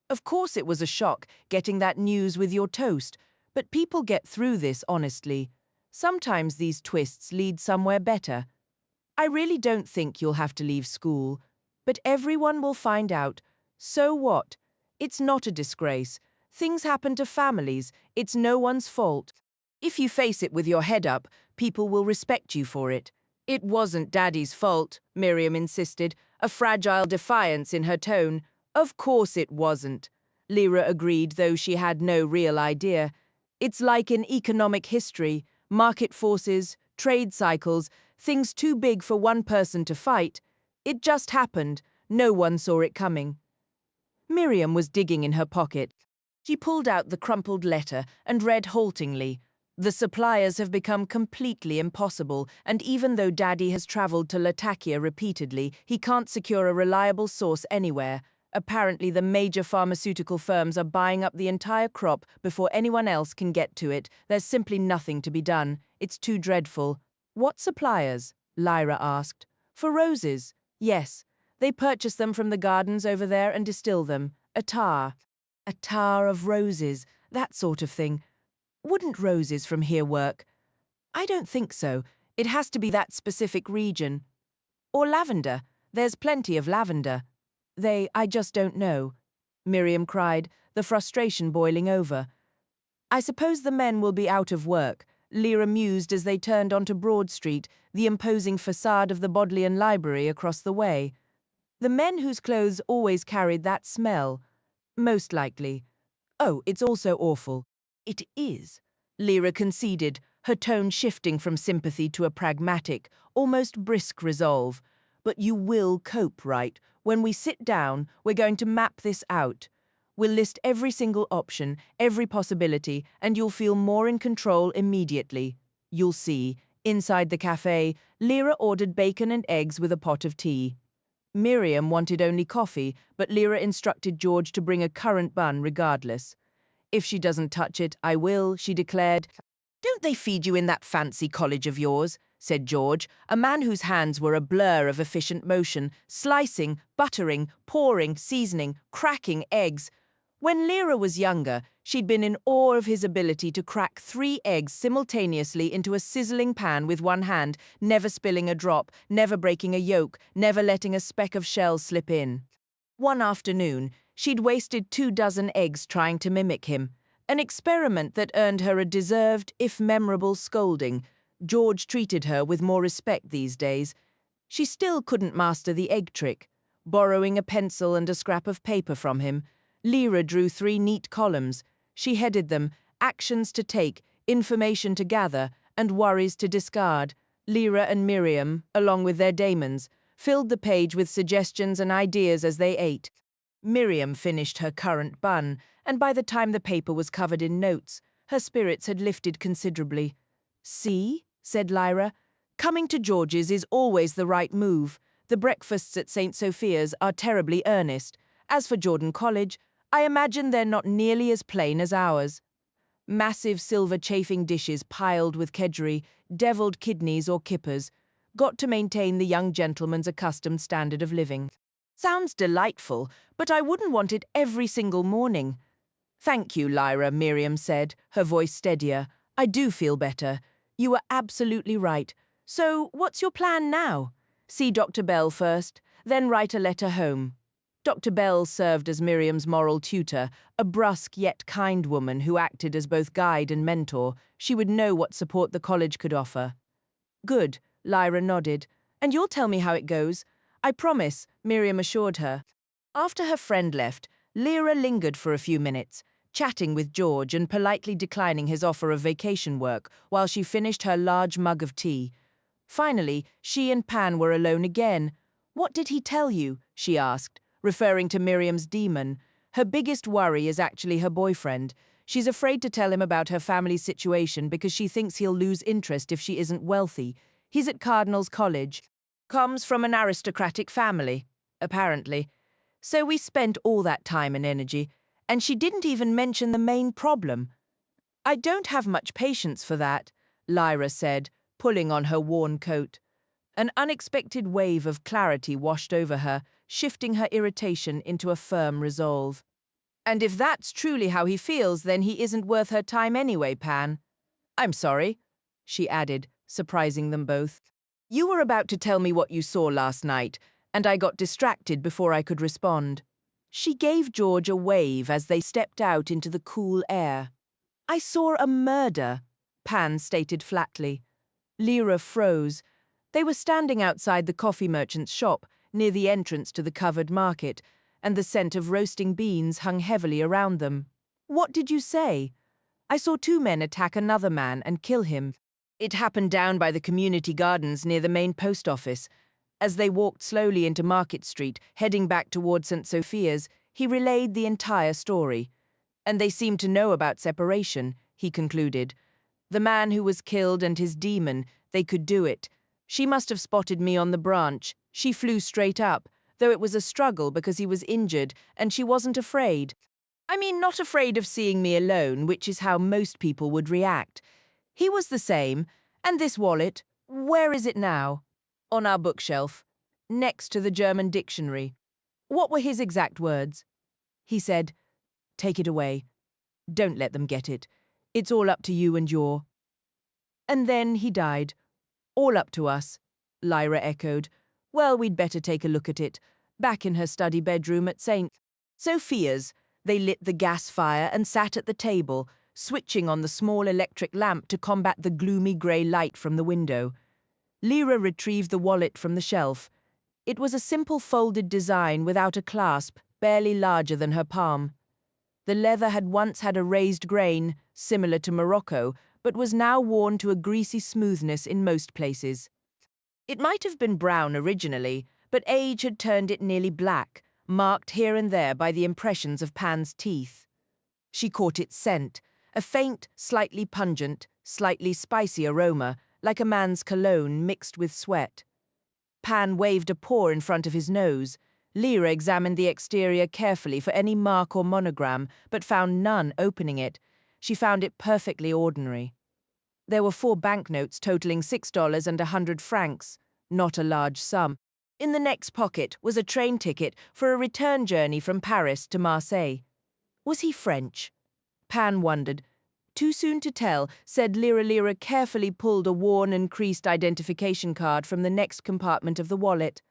Of course it was a shock, getting that news with your toast, but people get through this honestly. Sometimes these twists lead somewhere better. I really don't think you'll have to leave school, but everyone will find out. So what? It's not a disgrace. Things happen to families. It's no one's fault. If you face it with your head up, people will respect you for it. It wasn't Daddy's fault, Miriam insisted, a fragile defiance in her tone. Of course it wasn't, Lyra agreed, though she had no real idea. It's like in economic history, market forces, trade cycles, things too big for one person to fight. It just happened. No one saw it coming. Miriam was digging in her pocket. She pulled out the crumpled letter and read haltingly. The suppliers have become completely impossible, and even though Daddy has traveled to Latakia repeatedly, he can't secure a reliable source anywhere. Apparently, the major pharmaceutical firms are buying up the entire crop before anyone else can get to it. There's simply nothing to be done. It's too dreadful. What suppliers? Lyra asked. For roses. Yes. They purchase them from the gardens over there and distill them. Attar. Attar of roses. That sort of thing. Wouldn't roses from here work? I don't think so. It has to be that specific region. Or lavender. There's plenty of lavender. I just don't know. Miriam cried, the frustration boiling over. I suppose the men will be out of work, Lyra mused as they turned onto Broad Street, the imposing facade of the Bodleian Library across the way. The men whose clothes always carried that smell. Most likely. Oh, it's also awful. It is, Lyra conceded, her tone shifting from sympathy to a pragmatic, almost brisk resolve. But you will cope, right? When we sit down, we're going to map this out. We'll list every single option, every possibility, and you'll feel more in control immediately. You'll see. Inside the cafe, Lyra ordered bacon and eggs with a pot of tea. Miriam wanted only coffee, but Lyra instructed George to bring a currant bun regardless. If she doesn't touch it, I will, she declared. Don't they feed you in that fancy college of yours? said George, a man whose hands were a blur of efficient motion, slicing, buttering, pouring, seasoning, cracking eggs. When Lyra was younger, she'd been in awe of his ability to crack 3 eggs simultaneously into a sizzling pan with one hand, never spilling a drop, never breaking a yolk, never letting a speck of shell slip in. One afternoon, she'd wasted 24 eggs trying to mimic him, an experiment that earned her a deserved, if memorable, scolding. George treated her with more respect these days. She still couldn't master the egg trick. Borrowing a pencil and a scrap of paper from him, Lyra drew 3 neat columns. She headed them, actions to take, information to gather, and worries to discard. Lyra and Miriam, along with their daemons, filled the page with suggestions and ideas as they ate. Miriam finished her currant bun, and by the time the paper was covered in notes, her spirits had lifted considerably. "See?" said Lyra. "Coming to George's is always the right move. The breakfasts at St. Sophia's are terribly earnest. As for Jordan College, I imagine they're not nearly as plain as ours. Massive silver chafing dishes piled with kedgeree, devilled kidneys or kippers, got to maintain the young gentleman's accustomed standard of living. Sounds delightful, but I wouldn't want it every single morning." "Thank you, Lyra," Miriam said, her voice steadier. "I do feel better. You were absolutely right. So, what's your plan now? See Dr. Bell first, then write a letter home." Dr. Bell served as Miriam's moral tutor, a brusque yet kind woman who acted as both guide and mentor. She would know what support the college could offer. "Good," Lyra nodded. "And you'll tell me how it goes." "I promise," Miriam assured her. After her friend left, Lyra lingered for a few minutes, chatting with George and politely declining his offer of vacation work while she finished her large mug of tea. Finally, she and Pan were alone again. "What did he tell you?" she asked, referring to Miriam's demon. Her biggest worry is actually her boyfriend. She's afraid to tell him about her family's situation because she thinks he'll lose interest if she isn't wealthy. He's at Cardinal's College. Comes from an aristocratic family, apparently. So we spent all that time and energy, and she didn't even mention the main problem. "I don't have much patience for that," Lyra said, pulling on her worn coat. An unexpected wave of clarity washed over her, shifting her irritation into a firm resolve. "And if that's truly how he feels, then he isn't worth her time anyway, Pan." "I'm sorry," she added, surprising them both. "You were about to tell me what you saw last night, and I got distracted before I could respond." She gave George a wave as they stepped out into the cool air. "I saw a murder," Pan stated flatly. Lyra froze. They were standing outside the coffee merchant's shop, near the entrance to the covered market, and the scent of roasting beans hung heavily around them. "What did you say?" "I saw 2 men attack another man and kill him. It happened down by the community gardens near the main post office." As they walked slowly into Market Street, heading back toward St. Sophia's, he relayed the entire story. "And they seemed to know about separation," he concluded. "The man who was killed and his demon, they could do it. She must have spotted me on the branch. She flew straight up, though it was a struggle because he was injured, and she wasn't afraid. I mean, not afraid of seeing me alone, which is how most people would react. He was the same, and this wallet, where is it now?" "On our bookshelf, next to the German dictionary." "What were his exact words?" He said, "Take it away. Don't let them get it. It's all up to you and your—" "And then he died. All up to us," Lyra echoed. "Well, we'd better take a look at it." Back in her study bedroom at St. Sophia's, they lit the gas fire and sat at the table, switching on the small electric lamp to combat the gloomy grey light from the window. Lyra retrieved the wallet from the shelf. It was a simple folded design without a clasp, barely larger than her palm. The leather had once had a raised grain, similar to Morocco, but was now worn to a greasy smoothness in most places. It might have been brown originally, but age had turned it nearly black, marked here and there by the impressions of Pan's teeth. She caught its scent, a faint, slightly pungent, slightly spicy aroma, like a man's cologne mixed with sweat. Pan waved a paw in front of his nose. Lyra examined the exterior carefully for any mark or monogram, but found none opening it. She found it perfectly ordinary. There were 4 banknotes totaling $6 and 100 francs, not a large sum. In the next pocket was a train ticket for a return journey from Paris to Marseille. Was he French? Pan wondered. Too soon to tell, said Lyra carefully pulled a worn and creased identification card from the next compartment of the wallet.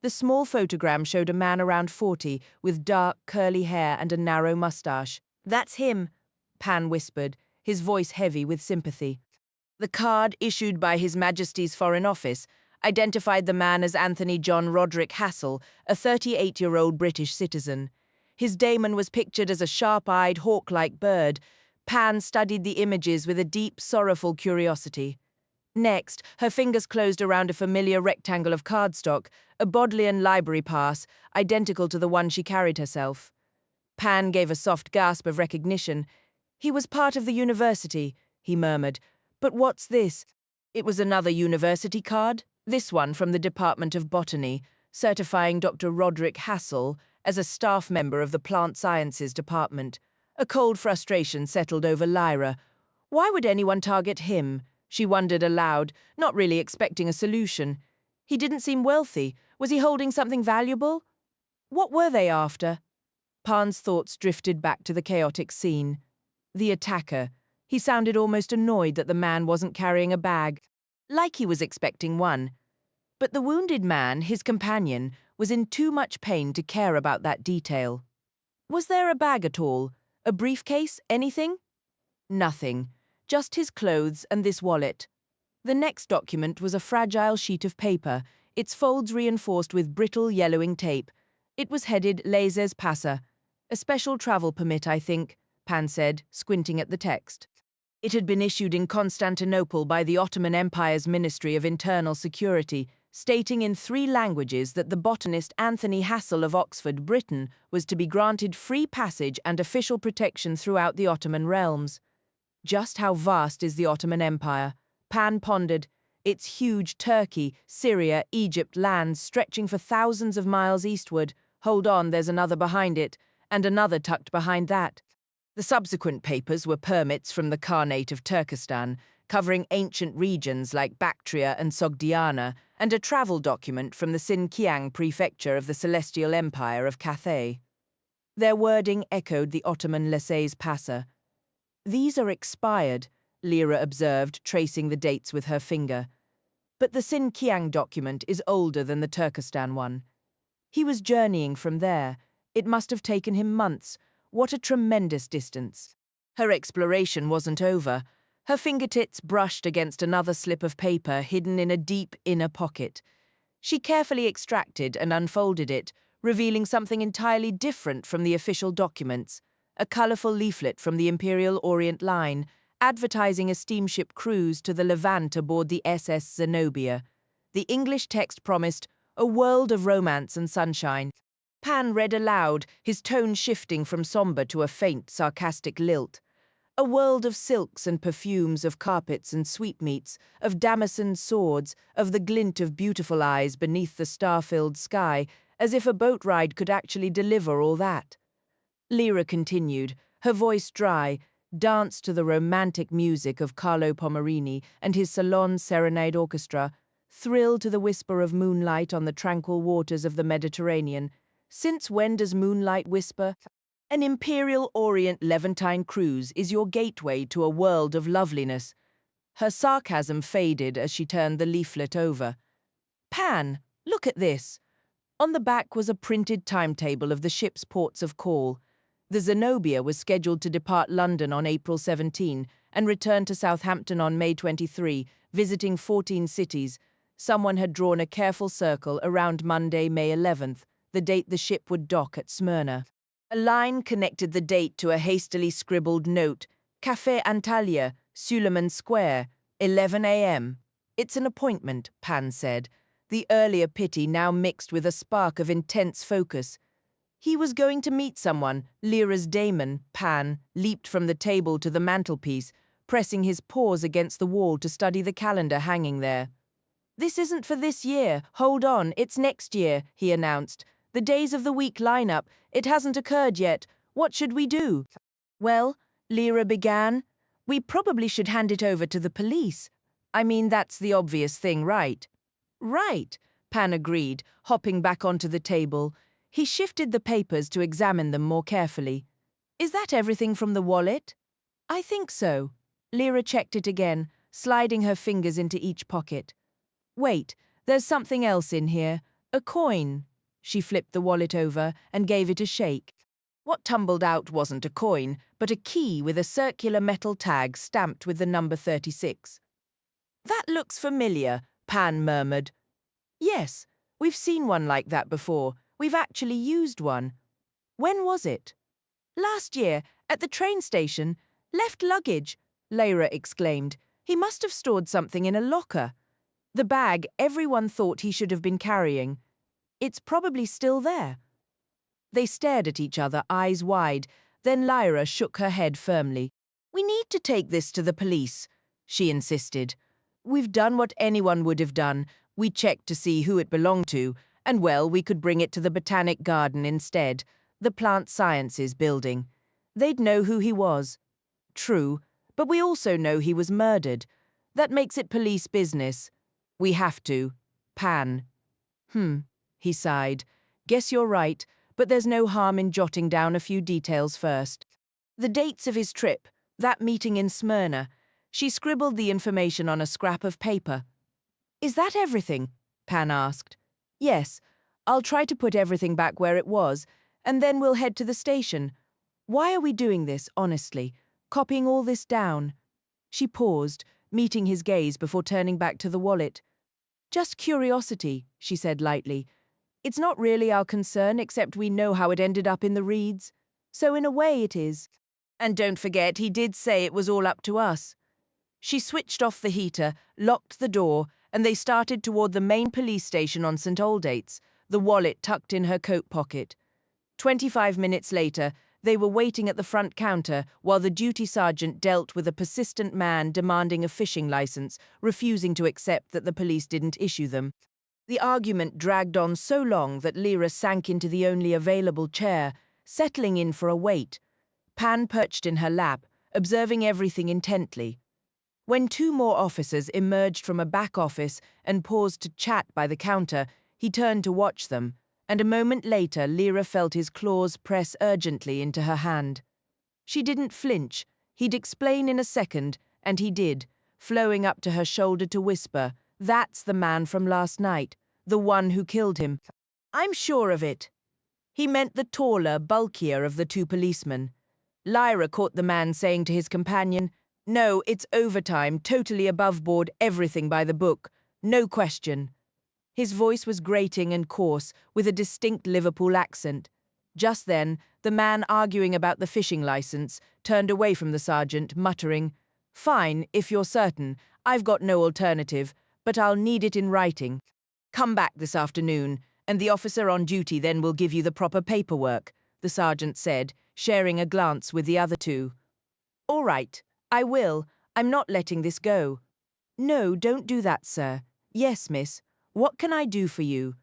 The small photogram showed a man around 40, with dark, curly hair and a narrow mustache. That's him, Pan whispered, his voice heavy with sympathy. The card, issued by His Majesty's Foreign Office, identified the man as Anthony John Roderick Hassel, a 38-year-old British citizen. His daemon was pictured as a sharp-eyed, hawk-like bird. Pan studied the images with a deep, sorrowful curiosity. Next, her fingers closed around a familiar rectangle of cardstock, a Bodleian library pass, identical to the one she carried herself. Pan gave a soft gasp of recognition. He was part of the university, he murmured. But what's this? It was another university card, this one from the Department of Botany, certifying Dr. Roderick Hassel as a staff member of the Plant Sciences Department. A cold frustration settled over Lyra. Why would anyone target him? She wondered aloud, not really expecting a solution. He didn't seem wealthy. Was he holding something valuable? What were they after? Pan's thoughts drifted back to the chaotic scene. The attacker. He sounded almost annoyed that the man wasn't carrying a bag, like he was expecting one. But the wounded man, his companion, was in too much pain to care about that detail. Was there a bag at all? A briefcase? Anything? Nothing. Just his clothes and this wallet. The next document was a fragile sheet of paper, its folds reinforced with brittle yellowing tape. It was headed Laissez Passer. A special travel permit, I think, Pan said, squinting at the text. It had been issued in Constantinople by the Ottoman Empire's Ministry of Internal Security, stating in 3 languages that the botanist Anthony Hassel of Oxford, Britain, was to be granted free passage and official protection throughout the Ottoman realms. Just how vast is the Ottoman Empire? Pan pondered. Its huge Turkey, Syria, Egypt lands stretching for thousands of miles eastward. Hold on, there's another behind it, and another tucked behind that. The subsequent papers were permits from the Khanate of Turkestan, covering ancient regions like Bactria and Sogdiana, and a travel document from the Sinkiang prefecture of the Celestial Empire of Cathay. Their wording echoed the Ottoman laissez-passer. These are expired, Lyra observed, tracing the dates with her finger. But the Sinkiang document is older than the Turkestan one. He was journeying from there. It must have taken him months. What a tremendous distance. Her exploration wasn't over. Her fingertips brushed against another slip of paper hidden in a deep inner pocket. She carefully extracted and unfolded it, revealing something entirely different from the official documents. A colourful leaflet from the Imperial Orient Line, advertising a steamship cruise to the Levant aboard the SS Zenobia. The English text promised a world of romance and sunshine. Pan read aloud, his tone shifting from sombre to a faint, sarcastic lilt. A world of silks and perfumes, of carpets and sweetmeats, of damascened swords, of the glint of beautiful eyes beneath the star-filled sky, as if a boat ride could actually deliver all that. Lyra continued, her voice dry, danced to the romantic music of Carlo Pommerini and his Salon Serenade Orchestra, thrilled to the whisper of moonlight on the tranquil waters of the Mediterranean. Since when does moonlight whisper? An Imperial Orient Levantine cruise is your gateway to a world of loveliness. Her sarcasm faded as she turned the leaflet over. Pan, look at this. On the back was a printed timetable of the ship's ports of call. The Zenobia was scheduled to depart London on April 17 and return to Southampton on May 23, visiting 14 cities. Someone had drawn a careful circle around Monday, May 11th, the date the ship would dock at Smyrna. A line connected the date to a hastily scribbled note, Café Antalya, Suleiman Square, 11 a.m. It's an appointment, Pan said, the earlier pity now mixed with a spark of intense focus. He was going to meet someone. Lyra's daemon, Pan, leaped from the table to the mantelpiece, pressing his paws against the wall to study the calendar hanging there. This isn't for this year. Hold on, it's next year, he announced. The days of the week line up. It hasn't occurred yet. What should we do? Well, Lyra began. We probably should hand it over to the police. I mean, that's the obvious thing, right? Right, Pan agreed, hopping back onto the table. He shifted the papers to examine them more carefully. Is that everything from the wallet? I think so. Lyra checked it again, sliding her fingers into each pocket. Wait, there's something else in here. A coin. She flipped the wallet over and gave it a shake. What tumbled out wasn't a coin, but a key with a circular metal tag stamped with the number 36. That looks familiar, Pan murmured. Yes, we've seen one like that before. We've actually used one. When was it? Last year, at the train station. Left luggage, Lyra exclaimed. He must have stored something in a locker. The bag everyone thought he should have been carrying. It's probably still there. They stared at each other, eyes wide. Then Lyra shook her head firmly. We need to take this to the police, she insisted. We've done what anyone would have done. We checked to see who it belonged to, and well, we could bring it to the Botanic Garden instead, the Plant Sciences building. They'd know who he was. True, but we also know he was murdered. That makes it police business. We have to. Pan. He sighed. Guess you're right, but there's no harm in jotting down a few details first. The dates of his trip, that meeting in Smyrna. She scribbled the information on a scrap of paper. Is that everything? Pan asked. Yes, I'll try to put everything back where it was, and then we'll head to the station. Why are we doing this, honestly? Copying all this down? She paused, meeting his gaze before turning back to the wallet. Just curiosity, she said lightly. It's not really our concern, except we know how it ended up in the reeds. So in a way it is. And don't forget, he did say it was all up to us. She switched off the heater, locked the door, and they started toward the main police station on St. Aldate's, the wallet tucked in her coat pocket. 25 minutes later, they were waiting at the front counter while the duty sergeant dealt with a persistent man demanding a fishing license, refusing to accept that the police didn't issue them. The argument dragged on so long that Lyra sank into the only available chair, settling in for a wait. Pan perched in her lap, observing everything intently. When two more officers emerged from a back office and paused to chat by the counter, he turned to watch them, and a moment later Lyra felt his claws press urgently into her hand. She didn't flinch. He'd explain in a second, and he did, flowing up to her shoulder to whisper, "That's the man from last night, the one who killed him." "I'm sure of it." He meant the taller, bulkier of the two policemen. Lyra caught the man saying to his companion, "No, it's overtime, totally above board, everything by the book. No question." His voice was grating and coarse, with a distinct Liverpool accent. Just then, the man arguing about the fishing license turned away from the sergeant, muttering, "Fine, if you're certain. I've got no alternative, but I'll need it in writing. Come back this afternoon, and the officer on duty then will give you the proper paperwork," the sergeant said, sharing a glance with the other two. "All right, I will. I'm not letting this go." "No, don't do that, sir." "Yes, miss. What can I do for you?"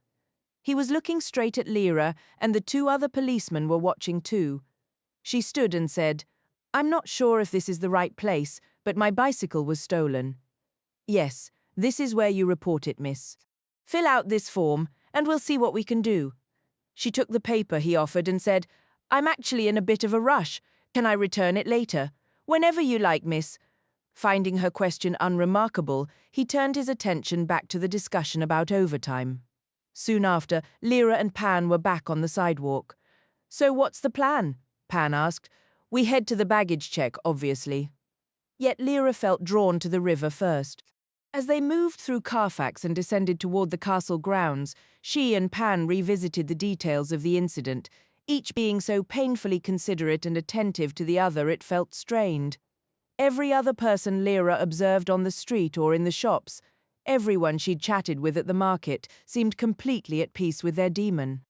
He was looking straight at Lyra, and the two other policemen were watching too. She stood and said, "I'm not sure if this is the right place, but my bicycle was stolen." "Yes, this is where you report it, miss. Fill out this form, and we'll see what we can do." She took the paper he offered and said, "I'm actually in a bit of a rush. Can I return it later?" "Whenever you like, miss." Finding her question unremarkable, he turned his attention back to the discussion about overtime. Soon after, Lyra and Pan were back on the sidewalk. "So what's the plan?" Pan asked. "We head to the baggage check, obviously." Yet Lyra felt drawn to the river first. As they moved through Carfax and descended toward the castle grounds, she and Pan revisited the details of the incident, each being so painfully considerate and attentive to the other it felt strained. Every other person Lyra observed on the street or in the shops, everyone she'd chatted with at the market, seemed completely at peace with their demon.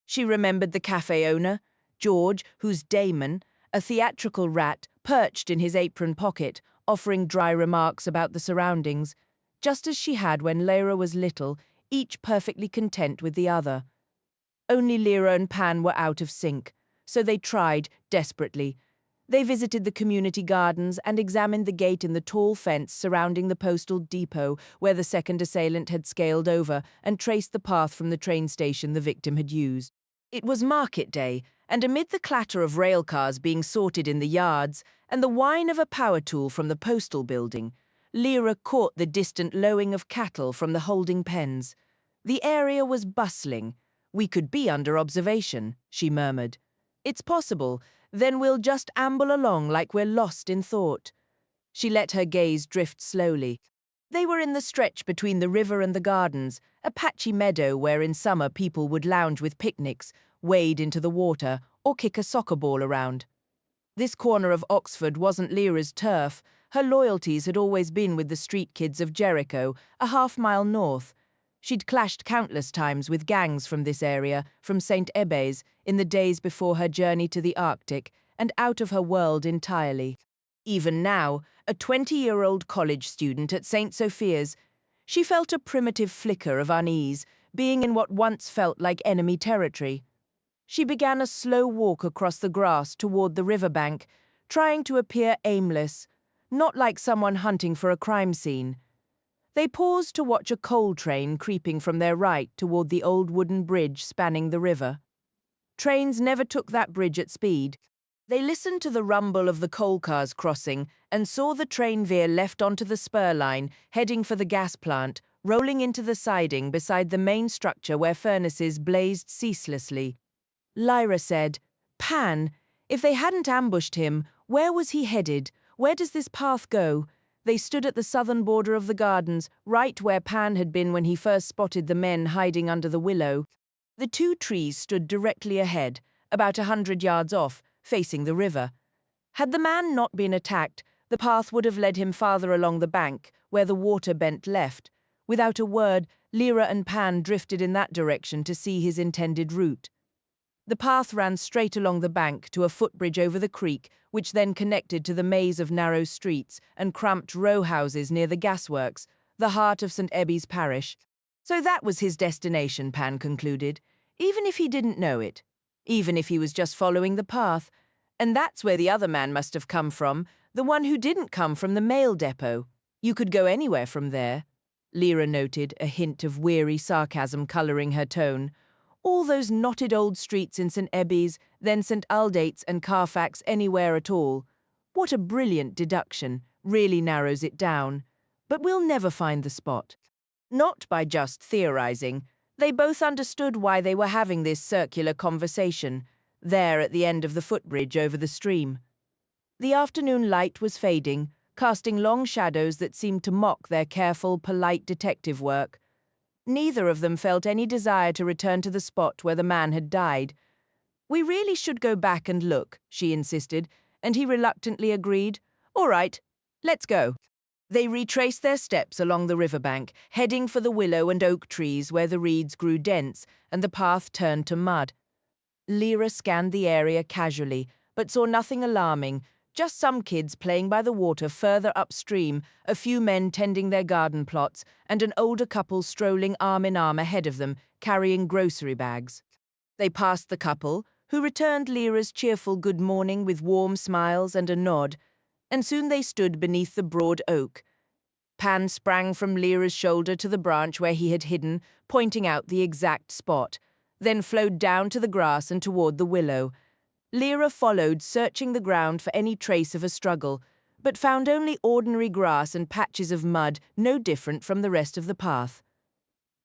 She remembered the cafe owner, George, whose daemon, a theatrical rat, perched in his apron pocket, offering dry remarks about the surroundings, just as she had when Lyra was little, each perfectly content with the other. Only Lyra and Pan were out of sync, so they tried, desperately. They visited the community gardens and examined the gate in the tall fence surrounding the postal depot where the second assailant had scaled over and traced the path from the train station the victim had used. It was market day, and amid the clatter of rail cars being sorted in the yards and the whine of a power tool from the postal building, Lyra caught the distant lowing of cattle from the holding pens. The area was bustling. "We could be under observation," she murmured. "It's possible. Then we'll just amble along like we're lost in thought." She let her gaze drift slowly. They were in the stretch between the river and the gardens, a patchy meadow where in summer people would lounge with picnics, wade into the water, or kick a soccer ball around. This corner of Oxford wasn't Lyra's turf. Her loyalties had always been with the street kids of Jericho, a half-mile north. She'd clashed countless times with gangs from this area, from St. Ebes, in the days before her journey to the Arctic, and out of her world entirely. Even now, a 20-year-old college student at St. Sophia's, she felt a primitive flicker of unease, being in what once felt like enemy territory. She began a slow walk across the grass toward the riverbank, trying to appear aimless, not like someone hunting for a crime scene. They paused to watch a coal train creeping from their right toward the old wooden bridge spanning the river. Trains never took that bridge at speed. They listened to the rumble of the coal cars crossing and saw the train veer left onto the spur line, heading for the gas plant, rolling into the siding beside the main structure where furnaces blazed ceaselessly. Lyra said, "Pan, if they hadn't ambushed him, where was he headed? Where does this path go?" They stood at the southern border of the gardens, right where Pan had been when he first spotted the men hiding under the willow. The two trees stood directly ahead, about 100 yards off, facing the river. Had the man not been attacked, the path would have led him farther along the bank, where the water bent left. Without a word, Lyra and Pan drifted in that direction to see his intended route. The path ran straight along the bank to a footbridge over the creek, which then connected to the maze of narrow streets and cramped row houses near the gasworks, the heart of St. Ebbe's parish. So that was his destination, Pan concluded, even if he didn't know it, even if he was just following the path. And that's where the other man must have come from, the one who didn't come from the mail depot. You could go anywhere from there, Lyra noted, a hint of weary sarcasm colouring her tone. All those knotted old streets in St. Ebbe's, then St. Aldate's and Carfax, anywhere at all. What a brilliant deduction, really narrows it down. But we'll never find the spot. Not by just theorizing. They both understood why they were having this circular conversation, there at the end of the footbridge over the stream. The afternoon light was fading, casting long shadows that seemed to mock their careful, polite detective work. Neither of them felt any desire to return to the spot where the man had died. "We really should go back and look," she insisted, and he reluctantly agreed. "All right, let's go." They retraced their steps along the riverbank, heading for the willow and oak trees where the reeds grew dense and the path turned to mud. Lyra scanned the area casually, but saw nothing alarming, just some kids playing by the water further upstream, a few men tending their garden plots, and an older couple strolling arm in arm ahead of them, carrying grocery bags. They passed the couple, who returned Lyra's cheerful good morning with warm smiles and a nod, and soon they stood beneath the broad oak. Pan sprang from Lyra's shoulder to the branch where he had hidden, pointing out the exact spot, then flowed down to the grass and toward the willow. Lyra followed, searching the ground for any trace of a struggle, but found only ordinary grass and patches of mud no different from the rest of the path.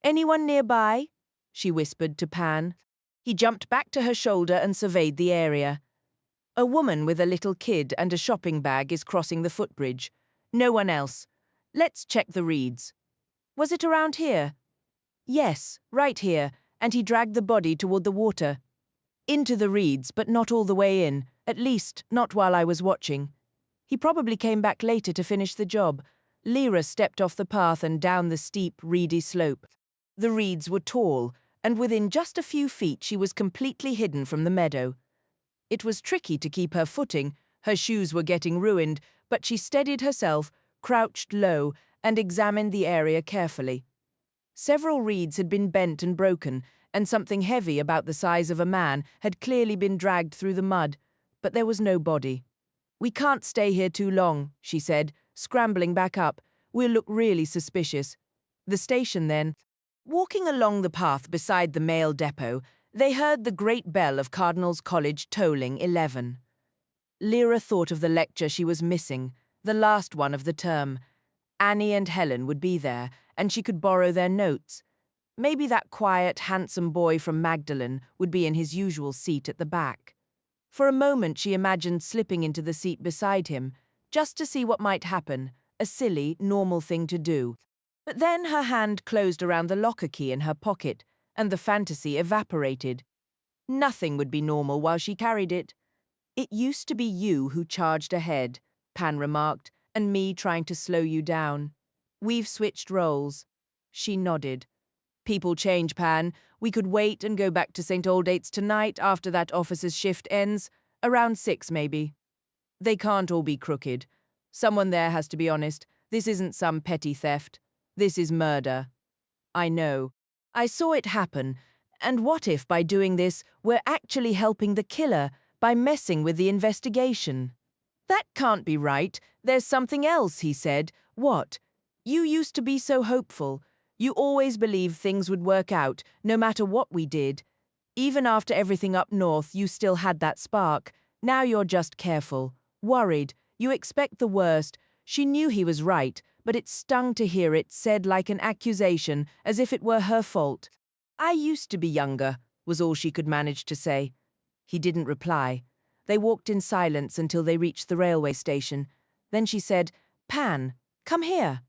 "Anyone nearby?" she whispered to Pan. He jumped back to her shoulder and surveyed the area. "A woman with a little kid and a shopping bag is crossing the footbridge. No one else. Let's check the reeds." "Was it around here?" "Yes, right here," and he dragged the body toward the water. "Into the reeds, but not all the way in, at least not while I was watching. He probably came back later to finish the job." Lyra stepped off the path and down the steep, reedy slope. The reeds were tall, and within just a few feet she was completely hidden from the meadow. It was tricky to keep her footing, her shoes were getting ruined, but she steadied herself, crouched low, and examined the area carefully. Several reeds had been bent and broken, and something heavy about the size of a man had clearly been dragged through the mud, but there was no body. We can't stay here too long, she said, scrambling back up. We'll look really suspicious. The station then. Walking along the path beside the mail depot, they heard the great bell of Cardinal's College tolling 11. Lyra thought of the lecture she was missing, the last one of the term. Annie and Helen would be there, and she could borrow their notes. Maybe that quiet, handsome boy from Magdalen would be in his usual seat at the back. For a moment she imagined slipping into the seat beside him, just to see what might happen, a silly, normal thing to do. But then her hand closed around the locker key in her pocket, and the fantasy evaporated. Nothing would be normal while she carried it. It used to be you who charged ahead, Pan remarked, and me trying to slow you down. We've switched roles. She nodded. People change, Pan. We could wait and go back to St. Aldate's tonight after that officer's shift ends. Around 6, maybe. They can't all be crooked. Someone there has to be honest. This isn't some petty theft. This is murder. I know. I saw it happen. And what if by doing this, we're actually helping the killer by messing with the investigation? That can't be right. There's something else, he said. What? You used to be so hopeful. You always believed things would work out, no matter what we did. Even after everything up north, you still had that spark. Now you're just careful, worried. You expect the worst. She knew he was right, but it stung to hear it said like an accusation, as if it were her fault. I used to be younger, was all she could manage to say. He didn't reply. They walked in silence until they reached the railway station. Then she said, Pan, come here.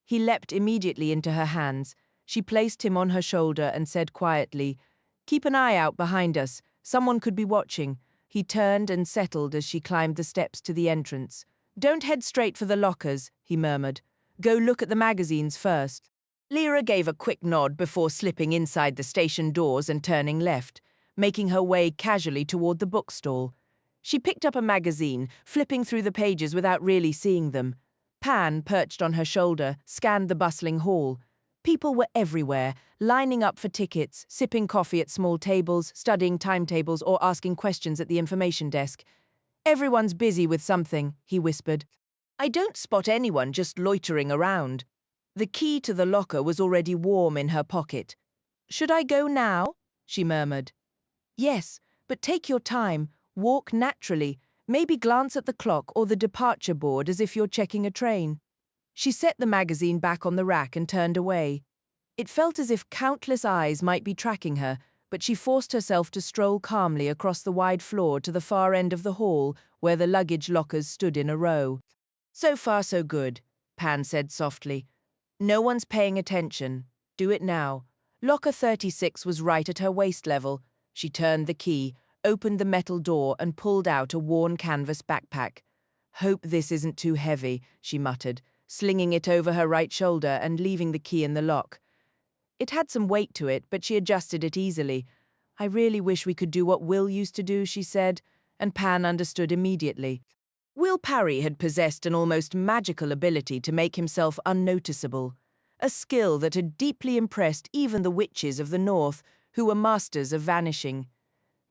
He leapt immediately into her hands. She placed him on her shoulder and said quietly, Keep an eye out behind us. Someone could be watching. He turned and settled as she climbed the steps to the entrance. Don't head straight for the lockers, he murmured. Go look at the magazines first. Lyra gave a quick nod before slipping inside the station doors and turning left, making her way casually toward the bookstall. She picked up a magazine, flipping through the pages without really seeing them. Pan, perched on her shoulder, scanned the bustling hall. People were everywhere, lining up for tickets, sipping coffee at small tables, studying timetables, or asking questions at the information desk. Everyone's busy with something, he whispered. I don't spot anyone just loitering around. The key to the locker was already warm in her pocket. Should I go now? She murmured. Yes, but take your time, walk naturally. Maybe glance at the clock or the departure board as if you're checking a train. She set the magazine back on the rack and turned away. It felt as if countless eyes might be tracking her, but she forced herself to stroll calmly across the wide floor to the far end of the hall where the luggage lockers stood in a row. So far so good, Pan said softly. No one's paying attention. Do it now. Locker 36 was right at her waist level. She turned the key, opened the metal door and pulled out a worn canvas backpack. Hope this isn't too heavy, she muttered, slinging it over her right shoulder and leaving the key in the lock. It had some weight to it, but she adjusted it easily. I really wish we could do what Will used to do, she said, and Pan understood immediately. Will Parry had possessed an almost magical ability to make himself unnoticeable, a skill that had deeply impressed even the witches of the north, who were masters of vanishing.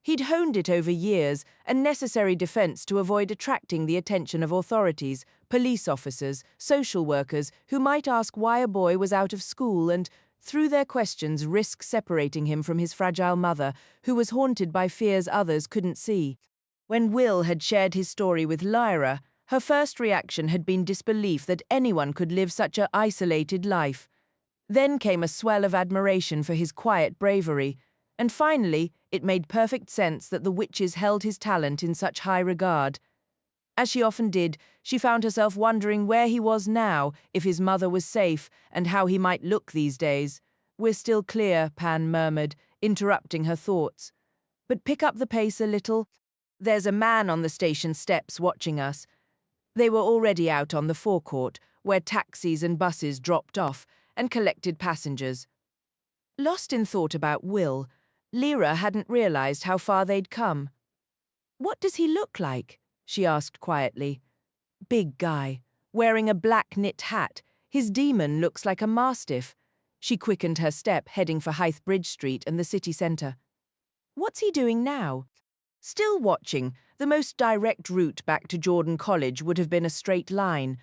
He'd honed it over years, a necessary defense to avoid attracting the attention of authorities, police officers, social workers, who might ask why a boy was out of school and, through their questions, risk separating him from his fragile mother, who was haunted by fears others couldn't see. When Will had shared his story with Lyra, her first reaction had been disbelief that anyone could live such an isolated life. Then came a swell of admiration for his quiet bravery, and finally, it made perfect sense that the witches held his talent in such high regard. As she often did, she found herself wondering where he was now, if his mother was safe, and how he might look these days. We're still clear, Pan murmured, interrupting her thoughts. But pick up the pace a little. There's a man on the station steps watching us. They were already out on the forecourt, where taxis and buses dropped off and collected passengers. Lost in thought about Will, Lyra hadn't realized how far they'd come. What does he look like? She asked quietly. Big guy, wearing a black knit hat. His demon looks like a mastiff. She quickened her step, heading for Hythe Bridge Street and the city centre. What's he doing now? Still watching, the most direct route back to Jordan College would have been a straight line.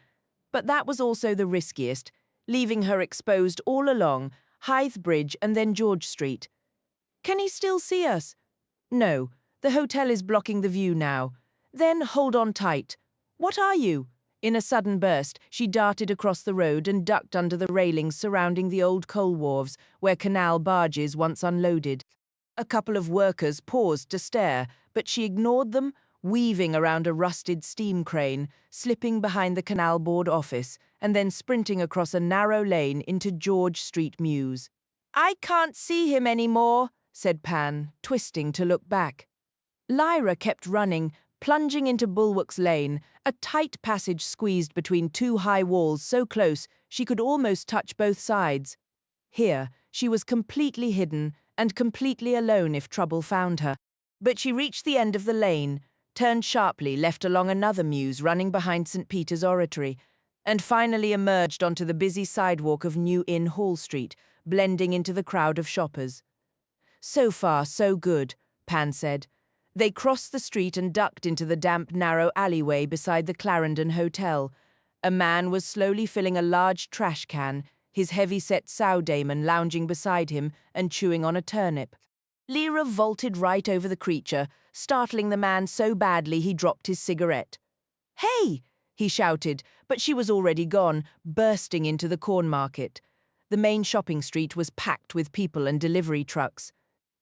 But that was also the riskiest, leaving her exposed all along Hythe Bridge and then George Street. Can he still see us? No, the hotel is blocking the view now. Then hold on tight. What are you? In a sudden burst, she darted across the road and ducked under the railings surrounding the old coal wharves where canal barges once unloaded. A couple of workers paused to stare, but she ignored them, weaving around a rusted steam crane, slipping behind the canal board office, and then sprinting across a narrow lane into George Street Mews. "I can't see him anymore," said Pan, twisting to look back. Lyra kept running, plunging into Bulwark's Lane, a tight passage squeezed between two high walls so close she could almost touch both sides. Here, she was completely hidden and completely alone if trouble found her. But she reached the end of the lane, turned sharply left along another mews running behind St. Peter's Oratory, and finally emerged onto the busy sidewalk of New Inn Hall Street, blending into the crowd of shoppers. "So far, so good," Pan said. They crossed the street and ducked into the damp, narrow alleyway beside the Clarendon Hotel. A man was slowly filling a large trash can, his heavy-set sow daemon lounging beside him and chewing on a turnip. Lyra vaulted right over the creature, startling the man so badly he dropped his cigarette. "Hey!" he shouted, but she was already gone, bursting into the Corn Market. The main shopping street was packed with people and delivery trucks.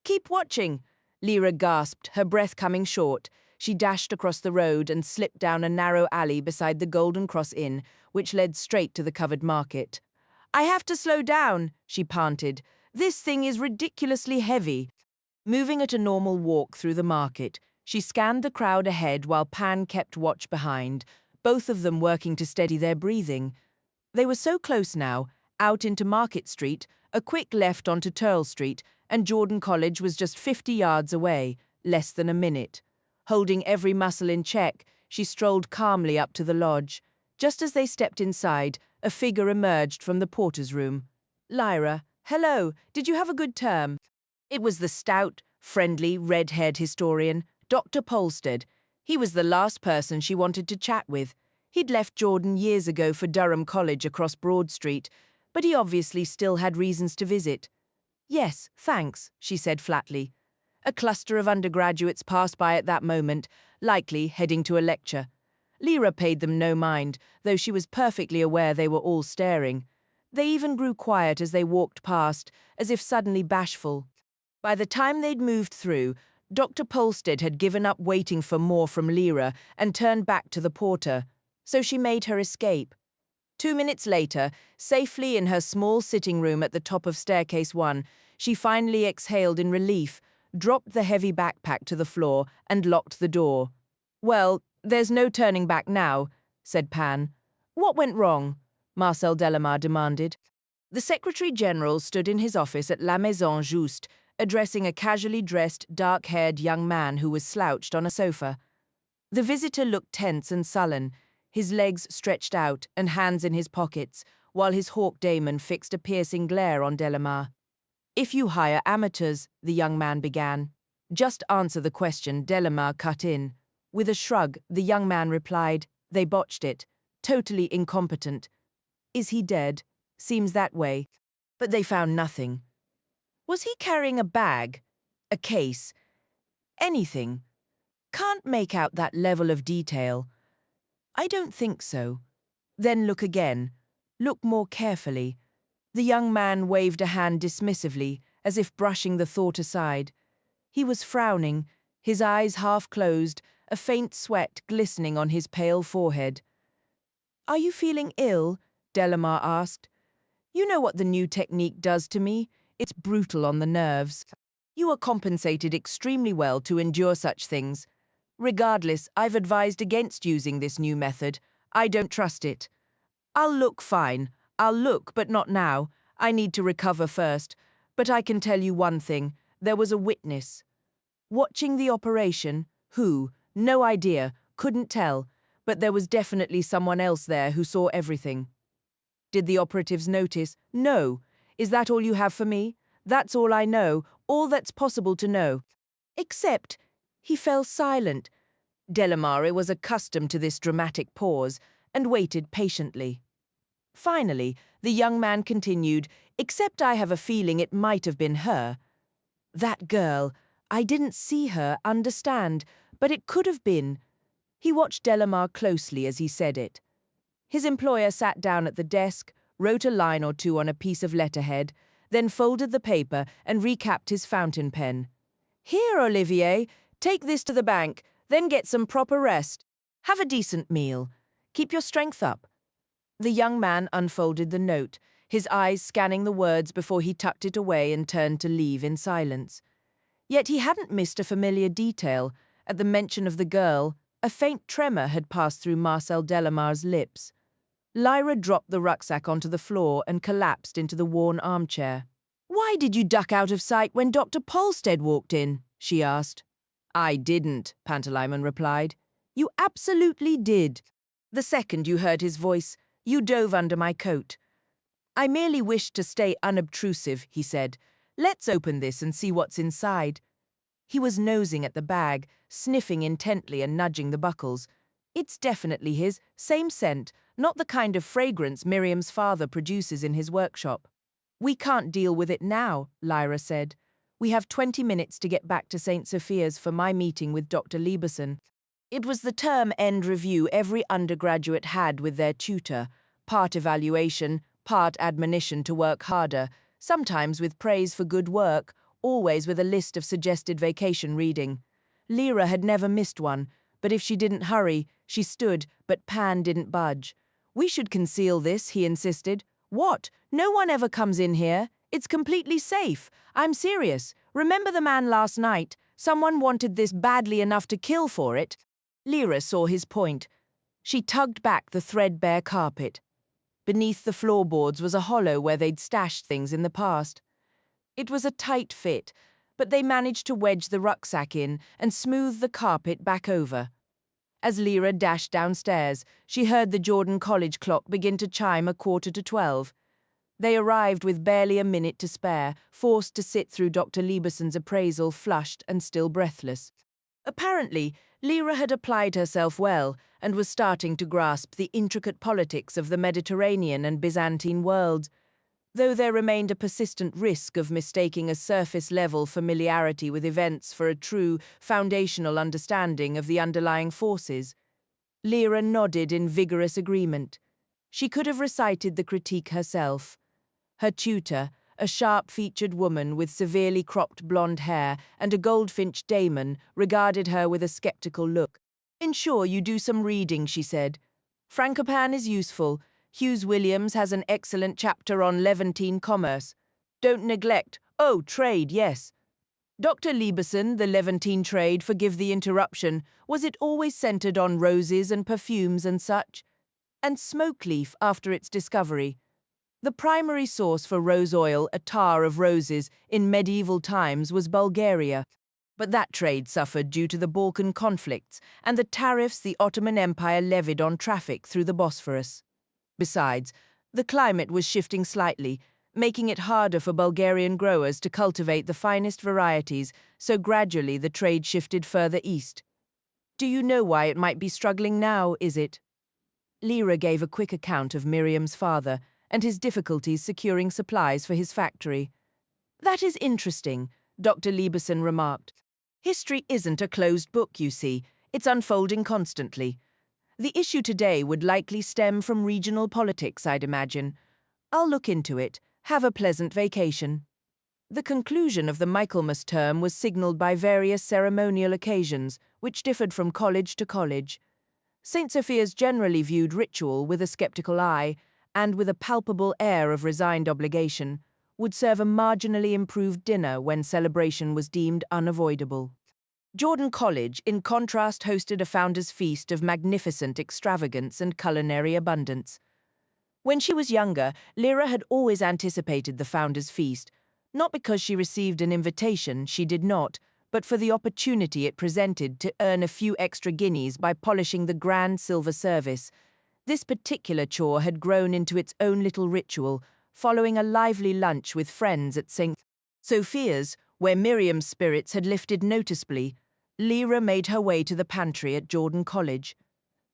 "Keep watching!" Lyra gasped, her breath coming short. She dashed across the road and slipped down a narrow alley beside the Golden Cross Inn, which led straight to the covered market. "I have to slow down," she panted. "This thing is ridiculously heavy." Moving at a normal walk through the market, she scanned the crowd ahead while Pan kept watch behind, both of them working to steady their breathing. They were so close now, out into Market Street, a quick left onto Turl Street, and Jordan College was just 50 yards away, less than a minute. Holding every muscle in check, she strolled calmly up to the lodge. Just as they stepped inside, a figure emerged from the porter's room. "Lyra, hello, did you have a good term?" It was the stout, friendly, red-haired historian, Dr. Polstead. He was the last person she wanted to chat with. He'd left Jordan years ago for Durham College across Broad Street, but he obviously still had reasons to visit. "Yes, thanks," she said flatly. A cluster of undergraduates passed by at that moment, likely heading to a lecture. Lyra paid them no mind, though she was perfectly aware they were all staring. They even grew quiet as they walked past, as if suddenly bashful. By the time they'd moved through, Dr. Polstead had given up waiting for more from Lyra and turned back to the porter, so she made her escape. 2 minutes later, safely in her small sitting room at the top of staircase 1, she finally exhaled in relief, dropped the heavy backpack to the floor, and locked the door. "Well, there's no turning back now," said Pan. "What went wrong?" Marcel Delamar demanded. The Secretary-General stood in his office at La Maison Juste, addressing a casually dressed, dark-haired young man who was slouched on a sofa. The visitor looked tense and sullen, his legs stretched out and hands in his pockets, while his hawk daemon fixed a piercing glare on Delamar. "If you hire amateurs," the young man began. "Just answer the question," Delamar cut in. With a shrug, the young man replied, "They botched it. Totally incompetent. Is he dead? Seems that way. But they found nothing." "Was he carrying a bag? A case? Anything? Can't make out that level of detail." "I don't think so." "Then look again. Look more carefully." The young man waved a hand dismissively, as if brushing the thought aside. He was frowning, his eyes half closed, a faint sweat glistening on his pale forehead. "Are you feeling ill?" Delamar asked. "You know what the new technique does to me? It's brutal on the nerves. You are compensated extremely well to endure such things. Regardless, I've advised against using this new method. I don't trust it. I'll look fine. I'll look, but not now. I need to recover first. But I can tell you one thing. There was a witness. Watching the operation. Who? No idea. Couldn't tell. But there was definitely someone else there who saw everything." "Did the operatives notice?" "No. Is that all you have for me?" "That's all I know. All that's possible to know. Except, He fell silent. Delamare was accustomed to this dramatic pause and waited patiently. Finally, the young man continued, "Except I have a feeling it might have been her. That girl, I didn't see her, understand, but it could have been." He watched Delamare closely as he said it. His employer sat down at the desk, wrote a line or two on a piece of letterhead, then folded the paper and recapped his fountain pen. "Here, Olivier, take this to the bank, then get some proper rest. Have a decent meal. Keep your strength up." The young man unfolded the note, his eyes scanning the words before he tucked it away and turned to leave in silence. Yet he hadn't missed a familiar detail. At the mention of the girl, a faint tremor had passed through Marcel Delamare's lips. Lyra dropped the rucksack onto the floor and collapsed into the worn armchair. "Why did you duck out of sight when Dr. Polstead walked in?" she asked. "I didn't," Pantalaimon replied. "You absolutely did. The second you heard his voice, you dove under my coat." "I merely wished to stay unobtrusive," he said. "Let's open this and see what's inside." He was nosing at the bag, sniffing intently and nudging the buckles. "It's definitely his, same scent, not the kind of fragrance Miriam's father produces in his workshop." "We can't deal with it now," Lyra said. "We have 20 minutes to get back to St. Sophia's for my meeting with Dr. Lieberson." It was the term-end review every undergraduate had with their tutor, part evaluation, part admonition to work harder, sometimes with praise for good work, always with a list of suggested vacation reading. Lyra had never missed one, but if she didn't hurry, she stood, but Pan didn't budge. "We should conceal this," he insisted. "What? No one ever comes in here. It's completely safe. I'm serious. Remember the man last night? Someone wanted this badly enough to kill for it." Lyra saw his point. She tugged back the threadbare carpet. Beneath the floorboards was a hollow where they'd stashed things in the past. It was a tight fit, but they managed to wedge the rucksack in and smooth the carpet back over. As Lyra dashed downstairs, she heard the Jordan College clock begin to chime 11:45. They arrived with barely a minute to spare, forced to sit through Dr. Lieberson's appraisal flushed and still breathless. Apparently, Lyra had applied herself well and was starting to grasp the intricate politics of the Mediterranean and Byzantine worlds, though there remained a persistent risk of mistaking a surface-level familiarity with events for a true, foundational understanding of the underlying forces. Lyra nodded in vigorous agreement. She could have recited the critique herself. Her tutor, a sharp-featured woman with severely cropped blonde hair and a goldfinch daemon, regarded her with a skeptical look. "Ensure you do some reading," she said. "Frankopan is useful. Hughes Williams has an excellent chapter on Levantine commerce. Don't neglect, trade, yes. Dr. Lieberson, the Levantine trade, forgive the interruption, was it always centered on roses and perfumes and such? And smoke leaf after its discovery. The primary source for rose oil, attar of roses, in medieval times was Bulgaria. But that trade suffered due to the Balkan conflicts and the tariffs the Ottoman Empire levied on traffic through the Bosphorus. Besides, the climate was shifting slightly, making it harder for Bulgarian growers to cultivate the finest varieties, so gradually the trade shifted further east. Do you know why it might be struggling now, is it?" Lyra gave a quick account of Miriam's father and his difficulties securing supplies for his factory. "That is interesting," Dr. Lieberson remarked. "History isn't a closed book, you see. It's unfolding constantly. The issue today would likely stem from regional politics, I'd imagine. I'll look into it. Have a pleasant vacation." The conclusion of the Michaelmas term was signaled by various ceremonial occasions, which differed from college to college. St. Sophia's generally viewed ritual with a skeptical eye, and with a palpable air of resigned obligation, would serve a marginally improved dinner when celebration was deemed unavoidable. Jordan College, in contrast, hosted a founder's feast of magnificent extravagance and culinary abundance. When she was younger, Lyra had always anticipated the founder's feast, not because she received an invitation, she did not, but for the opportunity it presented to earn a few extra guineas by polishing the grand silver service. This particular chore had grown into its own little ritual, following a lively lunch with friends at St. Sophia's, where Miriam's spirits had lifted noticeably. Lyra made her way to the pantry at Jordan College.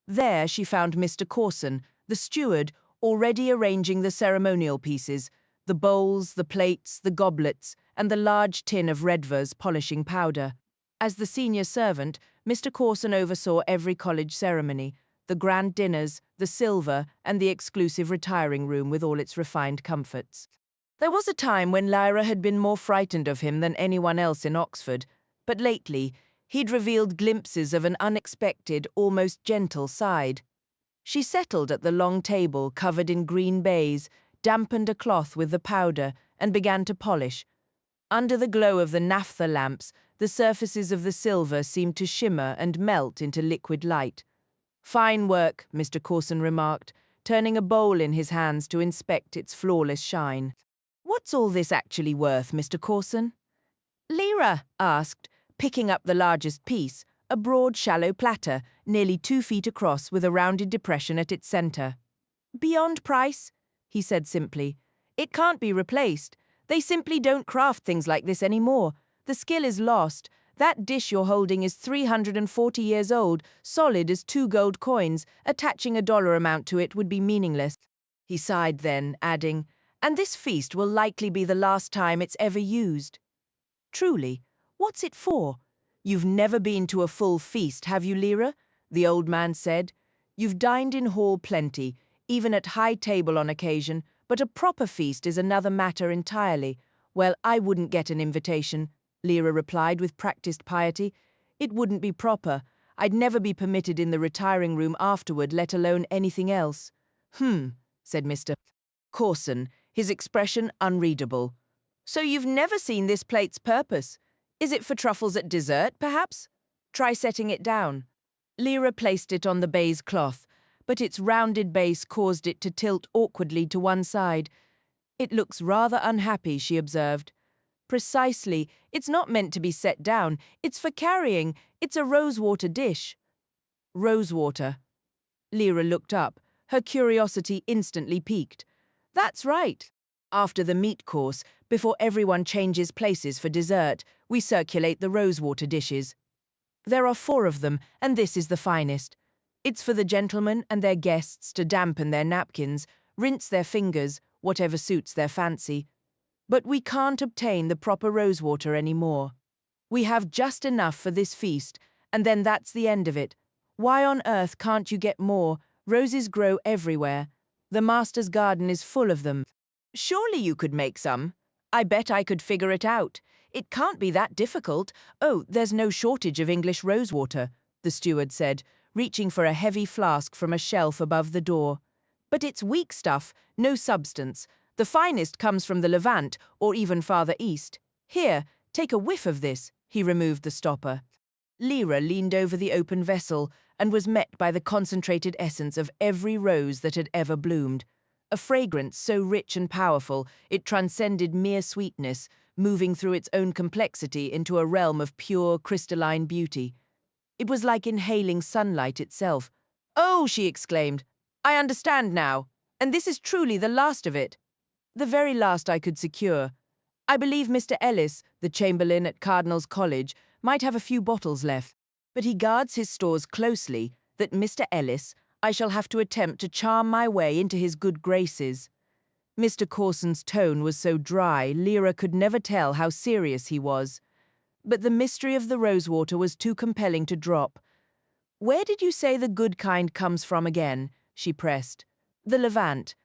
There she found Mr. Corson, the steward, already arranging the ceremonial pieces, the bowls, the plates, the goblets, and the large tin of Redvers polishing powder. As the senior servant, Mr. Corson oversaw every college ceremony, the grand dinners, the silver, and the exclusive retiring room with all its refined comforts. There was a time when Lyra had been more frightened of him than anyone else in Oxford, but lately he'd revealed glimpses of an unexpected, almost gentle side. She settled at the long table covered in green baize, dampened a cloth with the powder, and began to polish. Under the glow of the naphtha lamps, the surfaces of the silver seemed to shimmer and melt into liquid light. "Fine work," Mr. Corson remarked, turning a bowl in his hands to inspect its flawless shine. "What's all this actually worth, Mr. Corson?" Lyra asked, picking up the largest piece, a broad, shallow platter, nearly 2 feet across with a rounded depression at its center. "Beyond price," he said simply. "It can't be replaced. They simply don't craft things like this anymore. The skill is lost. That dish you're holding is 340 years old, solid as 2 gold coins. Attaching a dollar amount to it would be meaningless." He sighed then, adding, "And this feast will likely be the last time it's ever used." "Truly, what's it for?" "You've never been to a full feast, have you, Lyra?" the old man said. "You've dined in hall plenty, even at high table on occasion, but a proper feast is another matter entirely." "Well, I wouldn't get an invitation," Lyra replied with practiced piety. "It wouldn't be proper. I'd never be permitted in the retiring room afterward, let alone anything else." Said Mr. Corson, his expression unreadable. "So you've never seen this plate's purpose? Is it for truffles at dessert, perhaps? Try setting it down." Lyra placed it on the baize cloth, but its rounded base caused it to tilt awkwardly to one side. "It looks rather unhappy," she observed. "Precisely. It's not meant to be set down. It's for carrying. It's a rosewater dish." "Rosewater." Lyra looked up, her curiosity instantly piqued. "That's right. After the meat course, before everyone changes places for dessert, we circulate the rosewater dishes. There are 4 of them, and this is the finest. It's for the gentlemen and their guests to dampen their napkins, rinse their fingers, whatever suits their fancy. But we can't obtain the proper rosewater anymore. We have just enough for this feast, and then that's the end of it. Why on earth can't you get more? Roses grow everywhere. The master's garden is full of them. Surely you could make some. I bet I could figure it out. It can't be that difficult. Oh, there's no shortage of English rosewater," the steward said, reaching for a heavy flask from a shelf above the door. "But it's weak stuff, no substance. The finest comes from the Levant, or even farther east. Here, take a whiff of this." He removed the stopper. Lyra leaned over the open vessel and was met by the concentrated essence of every rose that had ever bloomed. A fragrance so rich and powerful it transcended mere sweetness, moving through its own complexity into a realm of pure, crystalline beauty. It was like inhaling sunlight itself. "Oh!" she exclaimed. "I understand now. And this is truly the last of it." "The very last I could secure. I believe Mr. Ellis, the chamberlain at Cardinal's College, might have a few bottles left. But he guards his stores closely, that Mr. Ellis, I shall have to attempt to charm my way into his good graces." Mr. Corson's tone was so dry, Lyra could never tell how serious he was. But the mystery of the rosewater was too compelling to drop. "Where did you say the good kind comes from again?" she pressed. "The Levant.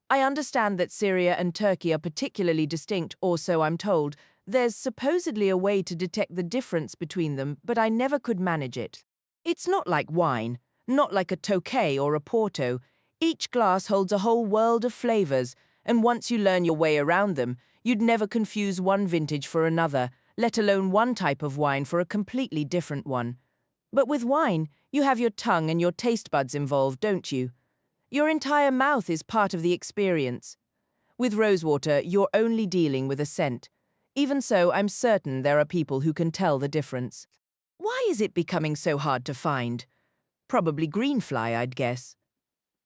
I understand that Syria and Turkey are particularly distinct, or so I'm told. There's supposedly a way to detect the difference between them, but I never could manage it. It's not like wine, not like a Tokay or a Porto. Each glass holds a whole world of flavors, and once you learn your way around them, you'd never confuse one vintage for another, let alone one type of wine for a completely different one. But with wine, you have your tongue and your taste buds involved, don't you? Your entire mouth is part of the experience. With rosewater, you're only dealing with a scent. Even so, I'm certain there are people who can tell the difference. Why is it becoming so hard to find? Probably greenfly, I'd guess."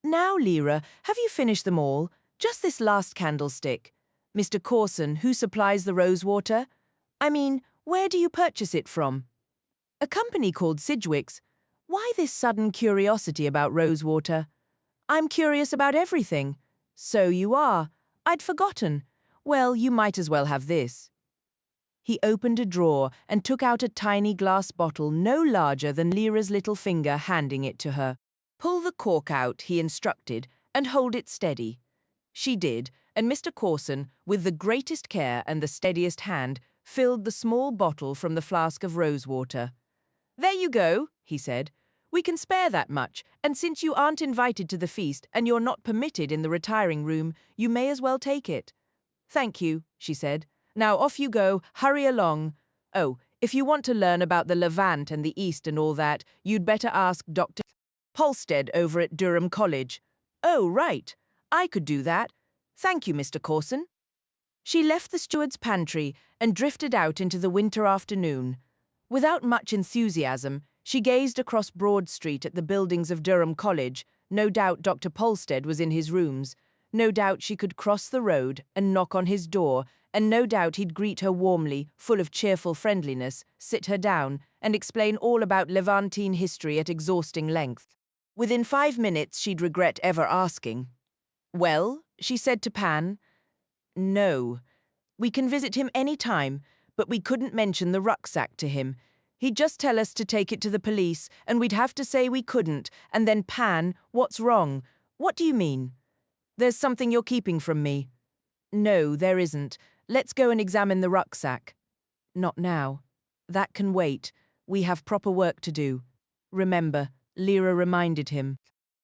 "Now, Lyra, have you finished them all? Just this last candlestick. Mr. Corson, who supplies the rosewater? I mean, where do you purchase it from?" A company called Sidgwick's. Why this sudden curiosity about Rosewater? I'm curious about everything. So you are. I'd forgotten. Well, you might as well have this. He opened a drawer and took out a tiny glass bottle no larger than Lyra's little finger, handing it to her. Pull the cork out, he instructed, and hold it steady. She did, and Mr. Corson, with the greatest care and the steadiest hand, filled the small bottle from the flask of rosewater. There you go, he said. We can spare that much, and since you aren't invited to the feast and you're not permitted in the retiring room, you may as well take it. Thank you, she said. Now off you go, hurry along. Oh, if you want to learn about the Levant and the East and all that, you'd better ask Dr. Polstead over at Durham College. Oh, right. I could do that. Thank you, Mr. Corson. She left the steward's pantry and drifted out into the winter afternoon. Without much enthusiasm, she gazed across Broad Street at the buildings of Durham College. No doubt Dr. Polstead was in his rooms. No doubt she could cross the road and knock on his door, and no doubt he'd greet her warmly, full of cheerful friendliness, sit her down, and explain all about Levantine history at exhausting length. Within 5 minutes she'd regret ever asking. Well, she said to Pan. No. We can visit him any time, but we couldn't mention the rucksack to him. He'd just tell us to take it to the police, and we'd have to say we couldn't, and then Pan, what's wrong? What do you mean? There's something you're keeping from me. No, there isn't. Let's go and examine the rucksack. Not now. That can wait. We have proper work to do. Remember, Lyra reminded him.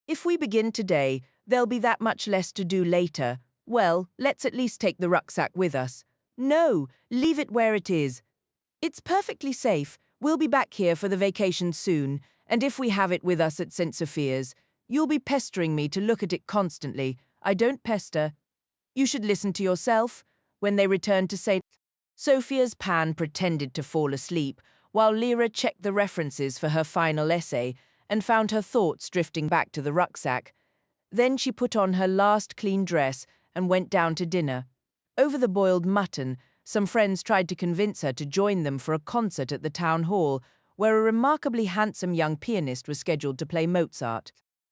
If we begin today, there'll be that much less to do later. Well, let's at least take the rucksack with us. No, leave it where it is. It's perfectly safe. We'll be back here for the vacation soon, and if we have it with us at St. Sophia's, you'll be pestering me to look at it constantly. I don't pester. You should listen to yourself. When they returned to St. Sophia's, Pan pretended to fall asleep, while Lyra checked the references for her final essay and found her thoughts drifting back to the rucksack. Then she put on her last clean dress and went down to dinner. Over the boiled mutton, some friends tried to convince her to join them for a concert at the town hall, where a remarkably handsome young pianist was scheduled to play Mozart.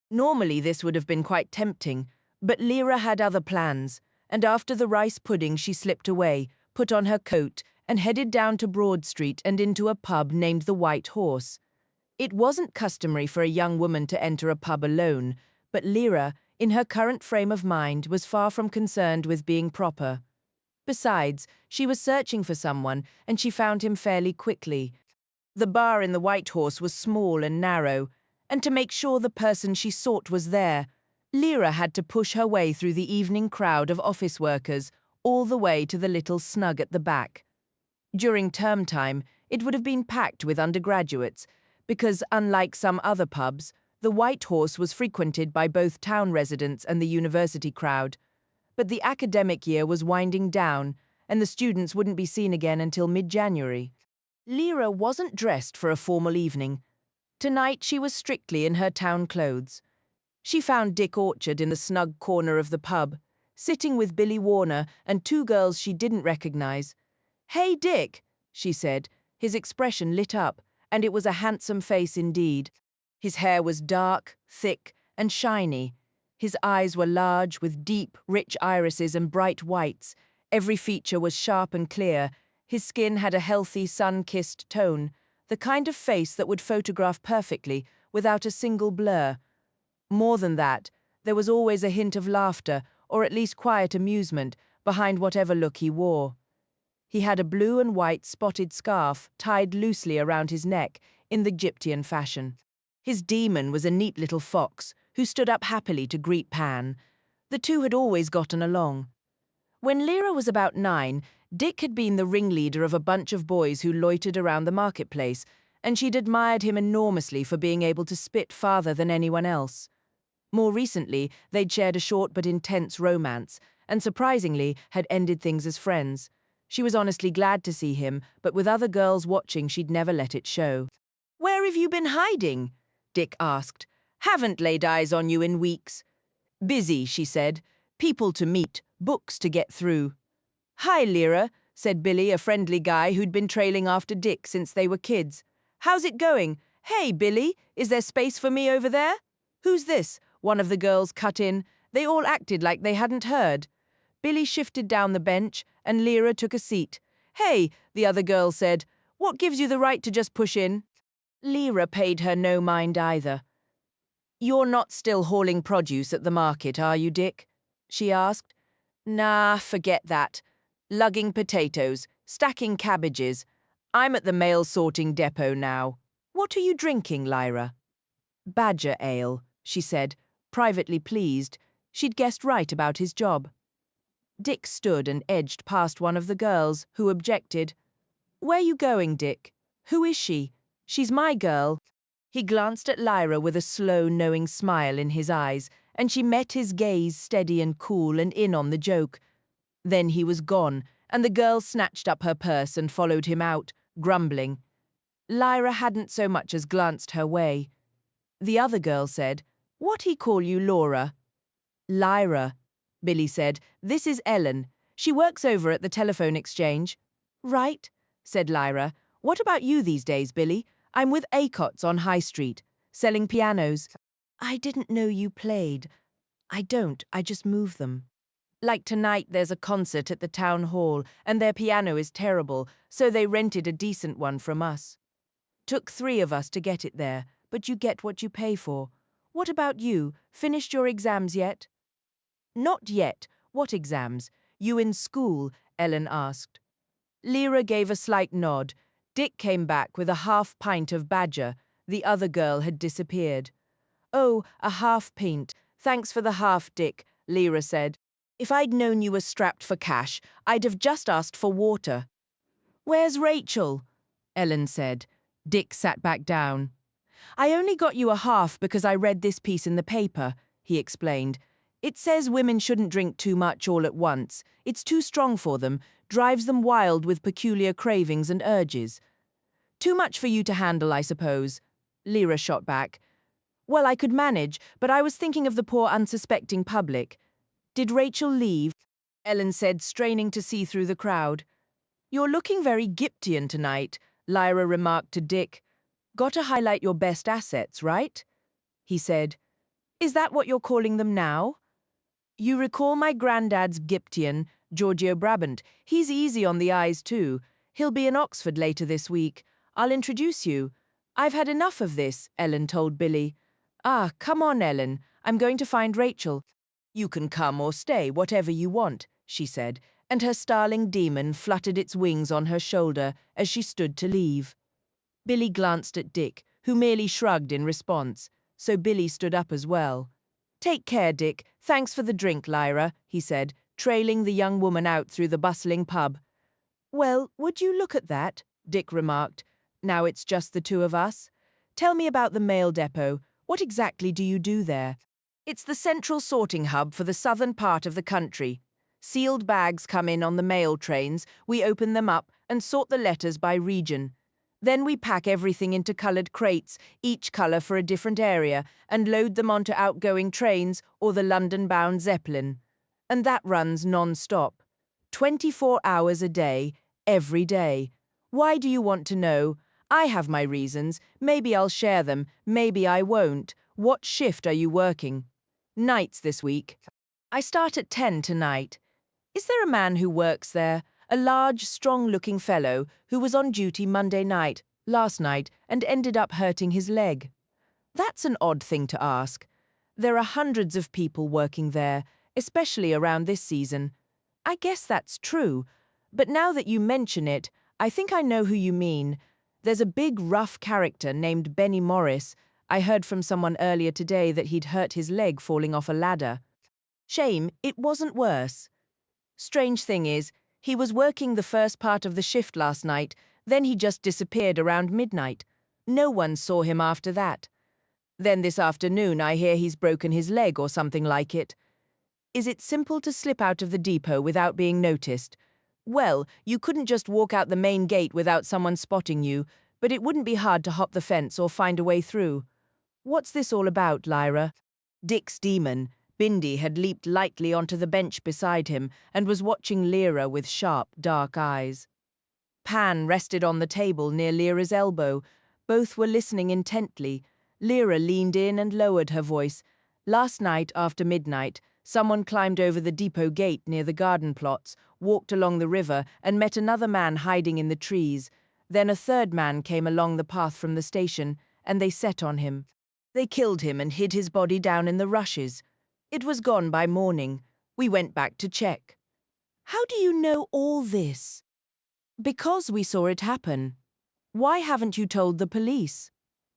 Normally this would have been quite tempting, but Lyra had other plans, and after the rice pudding she slipped away, put on her coat, and headed down to Broad Street and into a pub named the White Horse. It wasn't customary for a young woman to enter a pub alone, but Lyra, in her current frame of mind, was far from concerned with being proper. Besides, she was searching for someone, and she found him fairly quickly. The bar in the White Horse was small and narrow, and to make sure the person she sought was there, Lyra had to push her way through the evening crowd of office workers all the way to the little snug at the back. During term time, it would have been packed with undergraduates, because unlike some other pubs, the White Horse was frequented by both town residents and the university crowd. But the academic year was winding down, and the students wouldn't be seen again until mid-January. Lyra wasn't dressed for a formal evening. Tonight she was strictly in her town clothes. She found Dick Orchard in the snug corner of the pub, sitting with Billy Warner and 2 girls she didn't recognize. "Hey, Dick," she said. His expression lit up, and it was a handsome face indeed. His hair was dark, thick, and shiny. His eyes were large, with deep, rich irises and bright whites. Every feature was sharp and clear. His skin had a healthy, sun-kissed tone, the kind of face that would photograph perfectly, without a single blur. More than that, there was always a hint of laughter, or at least quiet amusement, behind whatever look he wore. He had a blue and white spotted scarf tied loosely around his neck in the Egyptian fashion. His demon was a neat little fox who stood up happily to greet Pan. The two had always gotten along. When Lyra was about 9, Dick had been the ringleader of a bunch of boys who loitered around the marketplace, and she'd admired him enormously for being able to spit farther than anyone else. More recently, they'd shared a short but intense romance, and surprisingly had ended things as friends. She was honestly glad to see him, but with other girls watching, she'd never let it show. "Where have you been hiding?" Dick asked. "Haven't laid eyes on you in weeks." "Busy," she said. "People to meet, books to get through." "Hi, Lyra," said Billy, a friendly guy who'd been trailing after Dick since they were kids. How's it going? Hey, Billy, is there space for me over there? Who's this? One of the girls cut in. They all acted like they hadn't heard. Billy shifted down the bench, and Lyra took a seat. Hey, the other girl said, what gives you the right to just push in? Lyra paid her no mind either. You're not still hauling produce at the market, are you, Dick? She asked. Nah, forget that. Lugging potatoes, stacking cabbages. I'm at the mail sorting depot now. What are you drinking, Lyra? Badger ale, she said, privately pleased. She'd guessed right about his job. Dick stood and edged past one of the girls, who objected. Where you going, Dick? Who is she? She's my girl. He glanced at Lyra with a slow, knowing smile in his eyes, and she met his gaze steady and cool and in on the joke. Then he was gone, and the girl snatched up her purse and followed him out, grumbling. Lyra hadn't so much as glanced her way. The other girl said, What he call you, Laura? Lyra, Billy said. This is Ellen. She works over at the telephone exchange. Right, said Lyra. What about you these days, Billy? I'm with Acott's on High Street, selling pianos. I didn't know you played. I don't, I just move them. Like tonight there's a concert at the town hall, and their piano is terrible, so they rented a decent one from us. Took 3 of us to get it there, but you get what you pay for. What about you? Finished your exams yet? Not yet. What exams? You in school? Ellen asked. Lyra gave a slight nod. Dick came back with a half pint of Badger. The other girl had disappeared. Oh, a half pint. Thanks for the half, Dick, Lyra said. If I'd known you were strapped for cash, I'd have just asked for water. Where's Rachel? Ellen said. Dick sat back down. I only got you a half because I read this piece in the paper, he explained. It says women shouldn't drink too much all at once. It's too strong for them, drives them wild with peculiar cravings and urges. Too much for you to handle, I suppose. Lyra shot back. Well, I could manage, but I was thinking of the poor unsuspecting public. Did Rachel leave? Ellen said, straining to see through the crowd. You're looking very Giptian tonight, Lyra remarked to Dick. Got to highlight your best assets, right? He said. Is that what you're calling them now? You recall my granddad's Giptian, Giorgio Brabant. He's easy on the eyes, too. He'll be in Oxford later this week. I'll introduce you. I've had enough of this, Ellen told Billy. Ah, come on, Ellen. I'm going to find Rachel. You can come or stay, whatever you want, she said, and her starling demon fluttered its wings on her shoulder as she stood to leave. Billy glanced at Dick, who merely shrugged in response, so Billy stood up as well. Take care, Dick. Thanks for the drink, Lyra, he said, trailing the young woman out through the bustling pub. Well, would you look at that? Dick remarked. Now it's just the 2 of us. Tell me about the mail depot. What exactly do you do there? It's the central sorting hub for the southern part of the country. Sealed bags come in on the mail trains, we open them up and sort the letters by region. Then we pack everything into coloured crates, each colour for a different area, and load them onto outgoing trains or the London-bound Zeppelin. And that runs non-stop. 24 hours a day, every day. Why do you want to know? I have my reasons. Maybe I'll share them, maybe I won't. What shift are you working? Nights this week. I start at 10 tonight. Is there a man who works there? A large, strong-looking fellow who was on duty Monday night, last night, and ended up hurting his leg. That's an odd thing to ask. There are hundreds of people working there, especially around this season. I guess that's true, but now that you mention it, I think I know who you mean. There's a big, rough character named Benny Morris. I heard from someone earlier today that he'd hurt his leg falling off a ladder. Shame it wasn't worse. Strange thing is, he was working the first part of the shift last night, then he just disappeared around midnight. No one saw him after that. Then this afternoon I hear he's broken his leg or something like it. Is it simple to slip out of the depot without being noticed? Well, you couldn't just walk out the main gate without someone spotting you, but it wouldn't be hard to hop the fence or find a way through. What's this all about, Lyra? Dick's demon, Bindi, had leaped lightly onto the bench beside him and was watching Lyra with sharp, dark eyes. Pan rested on the table near Lyra's elbow. Both were listening intently. Lyra leaned in and lowered her voice. Last night, after midnight, someone climbed over the depot gate near the garden plots, walked along the river, and met another man hiding in the trees. Then a third man came along the path from the station, and they set on him. They killed him and hid his body down in the rushes. It was gone by morning. We went back to check. How do you know all this? Because we saw it happen. Why haven't you told the police?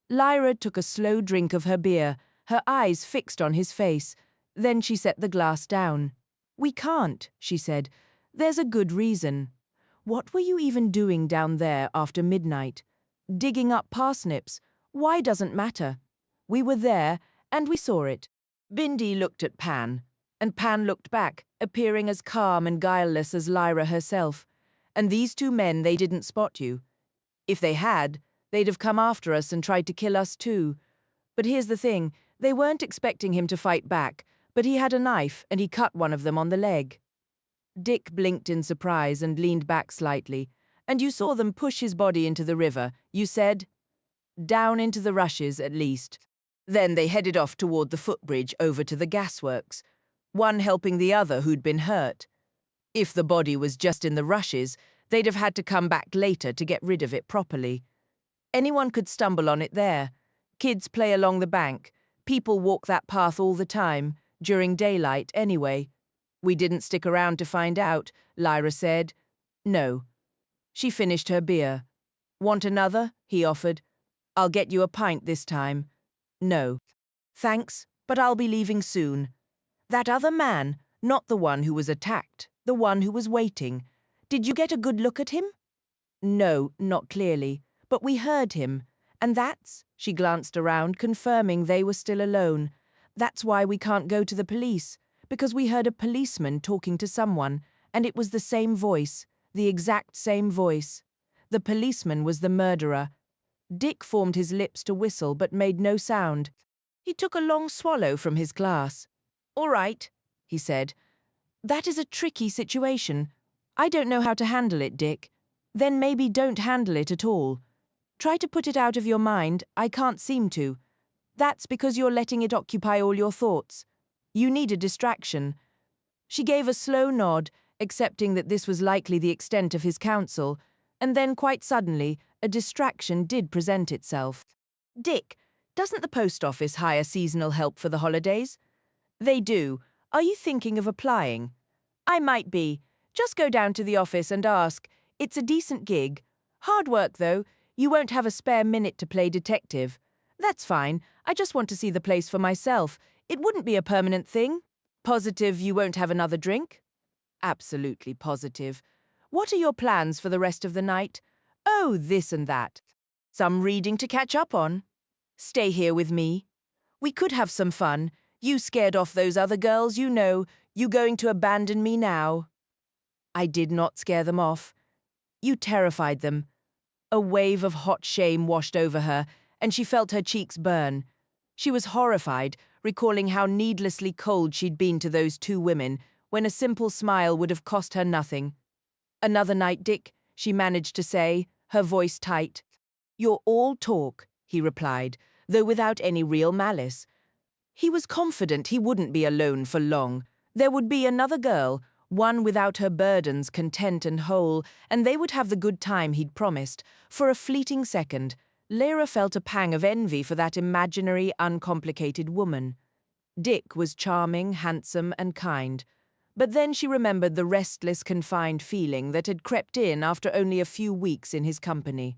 Lyra took a slow drink of her beer, her eyes fixed on his face. Then she set the glass down. We can't, she said. There's a good reason. What were you even doing down there after midnight? Digging up parsnips? Why doesn't matter. We were there, and we saw it. Bindi looked at Pan, and Pan looked back, appearing as calm and guileless as Lyra herself. And these two men, they didn't spot you. If they had, they'd have come after us and tried to kill us too. But here's the thing, they weren't expecting him to fight back, but he had a knife and he cut one of them on the leg. Dick blinked in surprise and leaned back slightly. And you saw them push his body into the river, you said? Down into the rushes, at least. Then they headed off toward the footbridge over to the gasworks, one helping the other who'd been hurt. If the body was just in the rushes, they'd have had to come back later to get rid of it properly. Anyone could stumble on it there. Kids play along the bank. People walk that path all the time, during daylight anyway. We didn't stick around to find out, Lyra said. No. She finished her beer. Want another? He offered. I'll get you a pint this time. No. Thanks, but I'll be leaving soon. That other man, not the one who was attacked, the one who was waiting. Did you get a good look at him? No, not clearly, but we heard him. And that's, she glanced around, confirming they were still alone. That's why we can't go to the police, because we heard a policeman talking to someone, and it was the same voice, the exact same voice. The policeman was the murderer. Dick formed his lips to whistle but made no sound. He took a long swallow from his glass. All right, he said. That is a tricky situation. I don't know how to handle it, Dick. Then maybe don't handle it at all. Try to put it out of your mind. I can't seem to. That's because you're letting it occupy all your thoughts. You need a distraction. She gave a slow nod, accepting that this was likely the extent of his counsel, and then quite suddenly, a distraction did present itself. Dick, doesn't the post office hire seasonal help for the holidays? They do. Are you thinking of applying? I might be. Just go down to the office and ask. It's a decent gig. Hard work, though. You won't have a spare minute to play detective. That's fine. I just want to see the place for myself. It wouldn't be a permanent thing. Positive you won't have another drink? Absolutely positive. What are your plans for the rest of the night? Oh, this and that. Some reading to catch up on. Stay here with me. We could have some fun. You scared off those other girls, you know. You going to abandon me now? I did not scare them off. You terrified them. A wave of hot shame washed over her, and she felt her cheeks burn. She was horrified, recalling how needlessly cold she'd been to those two women, when a simple smile would have cost her nothing. Another night, Dick, she managed to say, her voice tight. You're all talk, he replied, though without any real malice. He was confident he wouldn't be alone for long. There would be another girl, one without her burdens, content and whole, and they would have the good time he'd promised. For a fleeting second, Lyra felt a pang of envy for that imaginary, uncomplicated woman. Dick was charming, handsome, and kind. But then she remembered the restless, confined feeling that had crept in after only a few weeks in his company.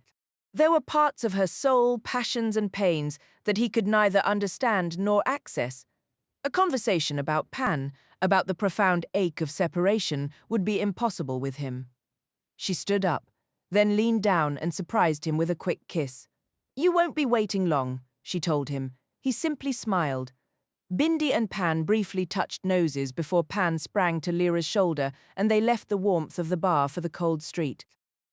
There were parts of her soul, passions, and pains that he could neither understand nor access. A conversation about Pan, about the profound ache of separation, would be impossible with him. She stood up, then leaned down and surprised him with a quick kiss. You won't be waiting long, she told him. He simply smiled. Bindi and Pan briefly touched noses before Pan sprang to Lyra's shoulder and they left the warmth of the bar for the cold street.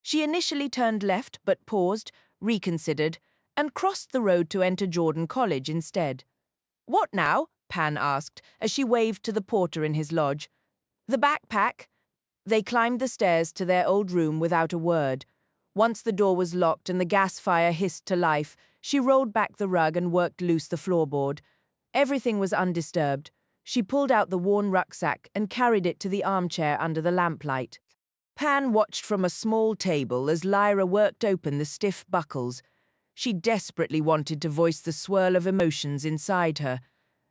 She initially turned left but paused, reconsidered, and crossed the road to enter Jordan College instead. What now? Pan asked as she waved to the porter in his lodge. The backpack. They climbed the stairs to their old room without a word. Once the door was locked and the gas fire hissed to life, she rolled back the rug and worked loose the floorboard. Everything was undisturbed. She pulled out the worn rucksack and carried it to the armchair under the lamplight. Pan watched from a small table as Lyra worked open the stiff buckles. She desperately wanted to voice the swirl of emotions inside her.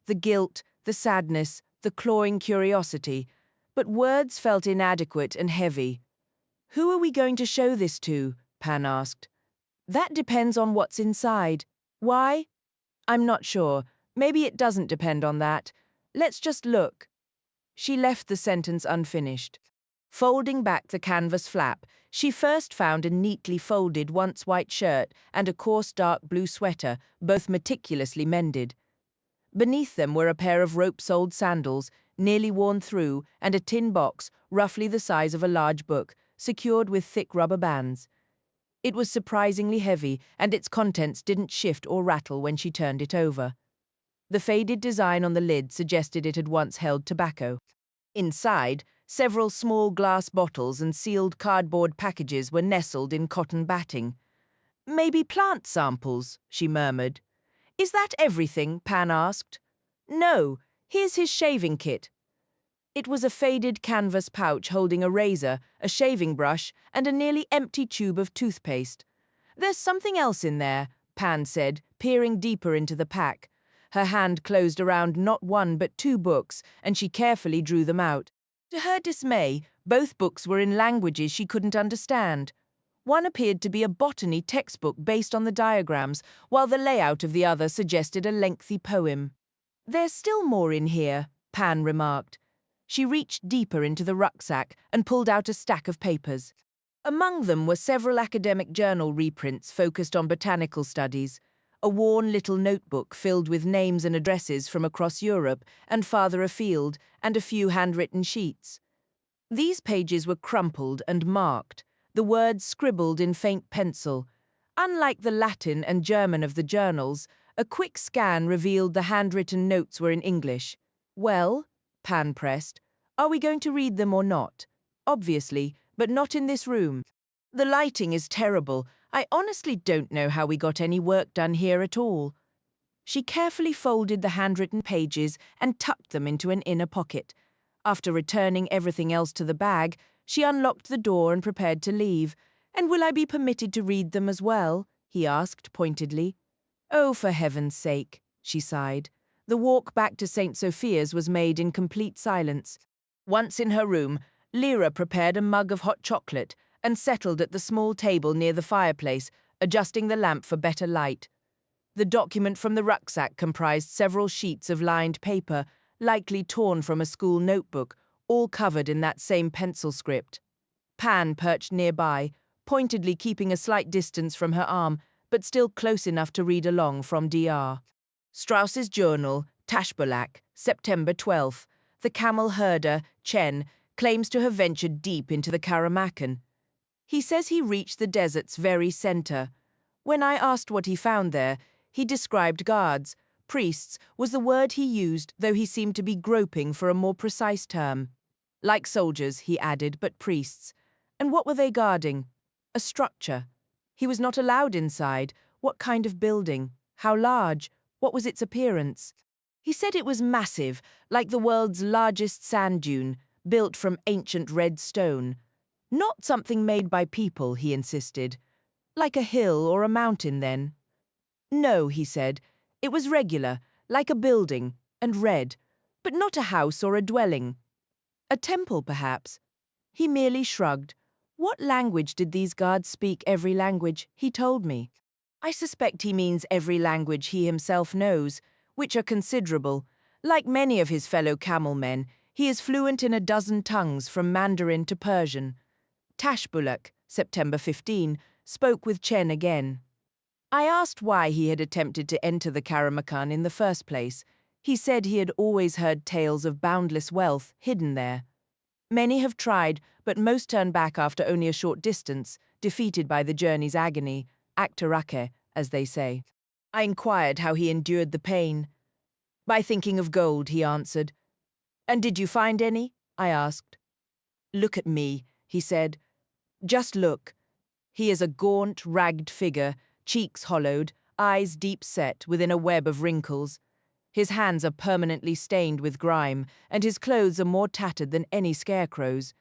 The guilt, the sadness, the clawing curiosity. But words felt inadequate and heavy. "Who are we going to show this to?" Pan asked. "That depends on what's inside." "Why?" "I'm not sure. Maybe it doesn't depend on that. Let's just look." She left the sentence unfinished. Folding back the canvas flap, she first found a neatly folded once white shirt and a coarse dark blue sweater, both meticulously mended. Beneath them were a pair of rope-soled sandals, nearly worn through, and a tin box, roughly the size of a large book, secured with thick rubber bands. It was surprisingly heavy, and its contents didn't shift or rattle when she turned it over. The faded design on the lid suggested it had once held tobacco. Inside, several small glass bottles and sealed cardboard packages were nestled in cotton batting. "Maybe plant samples," she murmured. "Is that everything?" Pan asked. "No, here's his shaving kit." It was a faded canvas pouch holding a razor, a shaving brush, and a nearly empty tube of toothpaste. "There's something else in there," Pan said, peering deeper into the pack. Her hand closed around not one but two books, and she carefully drew them out. To her dismay, both books were in languages she couldn't understand. One appeared to be a botany textbook based on the diagrams, while the layout of the other suggested a lengthy poem. "There's still more in here," Pan remarked. She reached deeper into the rucksack and pulled out a stack of papers. Among them were several academic journal reprints focused on botanical studies, a worn little notebook filled with names and addresses from across Europe and farther afield, and a few handwritten sheets. These pages were crumpled and marked, the words scribbled in faint pencil. Unlike the Latin and German of the journals, a quick scan revealed the handwritten notes were in English. "Well," Pan pressed, "are we going to read them or not?" "Obviously, but not in this room. The lighting is terrible. I honestly don't know how we got any work done here at all." She carefully folded the handwritten pages and tucked them into an inner pocket. After returning everything else to the bag, she unlocked the door and prepared to leave. "And will I be permitted to read them as well?" he asked pointedly. "Oh, for heaven's sake," she sighed. The walk back to St. Sophia's was made in complete silence. Once in her room, Lyra prepared a mug of hot chocolate and settled at the small table near the fireplace, adjusting the lamp for better light. The document from the rucksack comprised several sheets of lined paper, likely torn from a school notebook, all covered in that same pencil script. Pan perched nearby, pointedly keeping a slight distance from her arm, but still close enough to read along from Dr. Strauss's journal, Tashbulak, September 12th. The camel herder, Chen, claims to have ventured deep into the Karamakhan. He says he reached the desert's very center. When I asked what he found there, he described guards. Priests was the word he used, though he seemed to be groping for a more precise term. Like soldiers, he added, but priests. And what were they guarding? A structure. He was not allowed inside. What kind of building? How large? What was its appearance? He said it was massive, like the world's largest sand dune, built from ancient red stone. Not something made by people, he insisted. Like a hill or a mountain, then? No, he said. It was regular, like a building, and red, but not a house or a dwelling. A temple, perhaps. He merely shrugged. What language did these guards speak? Every language, he told me. I suspect he means every language he himself knows, which are considerable. Like many of his fellow camel men, he is fluent in a dozen tongues from Mandarin to Persian. Tashbulak, September 15, spoke with Chen again. I asked why he had attempted to enter the Karamakhan in the first place. He said he had always heard tales of boundless wealth hidden there. Many have tried, but most turn back after only a short distance, defeated by the journey's agony, aktarake, as they say. I inquired how he endured the pain. By thinking of gold, he answered. And did you find any? I asked. Look at me, he said. Just look. He is a gaunt, ragged figure, cheeks hollowed, eyes deep-set within a web of wrinkles. His hands are permanently stained with grime, and his clothes are more tattered than any scarecrow's.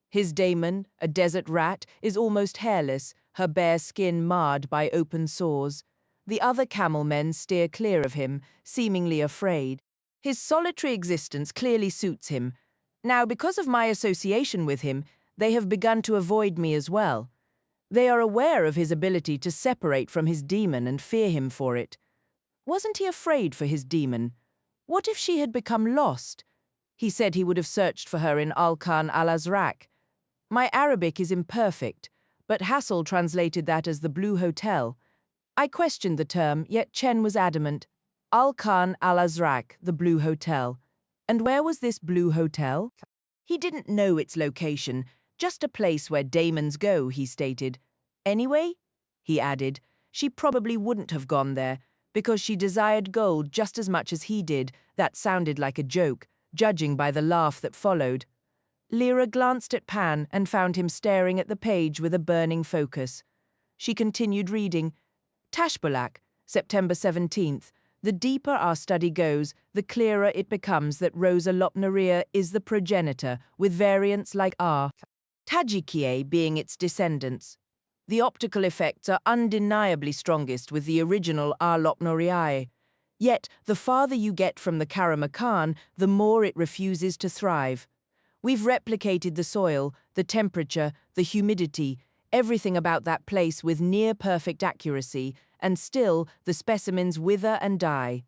His daemon, a desert rat, is almost hairless, her bare skin marred by open sores. The other camel men steer clear of him, seemingly afraid. His solitary existence clearly suits him. Now, because of my association with him, they have begun to avoid me as well. They are aware of his ability to separate from his demon and fear him for it. Wasn't he afraid for his demon? What if she had become lost? He said he would have searched for her in Al-Khan al-Azraq. My Arabic is imperfect, but Hassel translated that as the Blue Hotel. I questioned the term, yet Chen was adamant. Al-Khan al-Azraq, the Blue Hotel. And where was this Blue Hotel? He didn't know its location, just a place where daemons go, he stated. Anyway, he added, she probably wouldn't have gone there, because she desired gold just as much as he did. That sounded like a joke, judging by the laugh that followed. Lyra glanced at Pan and found him staring at the page with a burning focus. She continued reading. Tashbulak, September 17th. The deeper our study goes, the clearer it becomes that Rosa Lopnaria is the progenitor, with variants like R. Tajikie being its descendants. The optical effects are undeniably strongest with the original R. Lopnariae. Yet, the farther you get from the Karamakan, the more it refuses to thrive. We've replicated the soil, the temperature, the humidity, everything about that place with near-perfect accuracy, and still the specimens wither and die.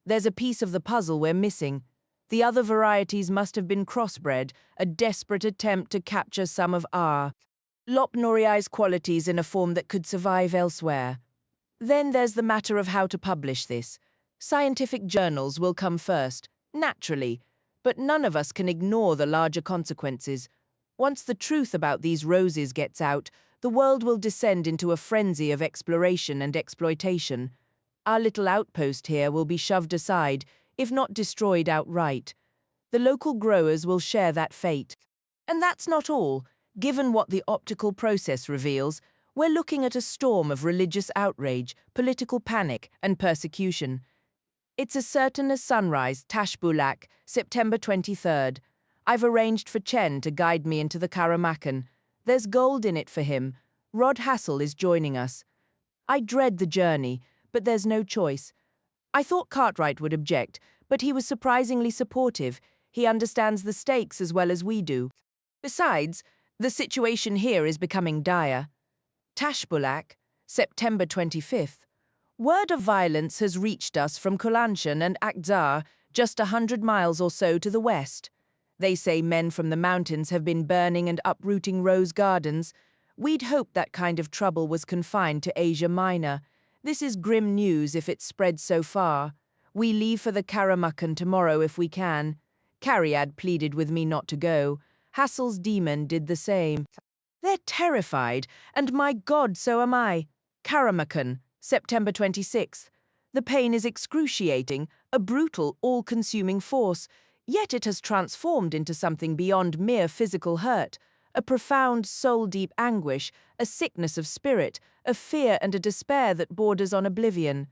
There's a piece of the puzzle we're missing. The other varieties must have been crossbred, a desperate attempt to capture some of R. Lopnariae's qualities in a form that could survive elsewhere. Then there's the matter of how to publish this. Scientific journals will come first, naturally, but none of us can ignore the larger consequences. Once the truth about these roses gets out, the world will descend into a frenzy of exploration and exploitation. Our little outpost here will be shoved aside, if not destroyed outright. The local growers will share that fate. And that's not all. Given what the optical process reveals, we're looking at a storm of religious outrage, political panic, and persecution. It's as certain as sunrise, Tashbulak, September 23rd. I've arranged for Chen to guide me into the Karamakan. There's gold in it for him. Rod Hassel is joining us. I dread the journey, but there's no choice. I thought Cartwright would object, but he was surprisingly supportive. He understands the stakes as well as we do. Besides, the situation here is becoming dire. Tashbulak, September 25th. Word of violence has reached us from Kulanshan and Akzar, just 100 miles or so to the west. They say men from the mountains have been burning and uprooting rose gardens. We'd hoped that kind of trouble was confined to Asia Minor. This is grim news if it spreads so far. We leave for the Karamakan tomorrow if we can. Cariad pleaded with me not to go. Hassel's demon did the same. They're terrified, and my God, so am I. Karamakan, September 26th. The pain is excruciating, a brutal, all-consuming force, yet it has transformed into something beyond mere physical hurt, a profound soul-deep anguish, a sickness of spirit, a fear and a despair that borders on oblivion.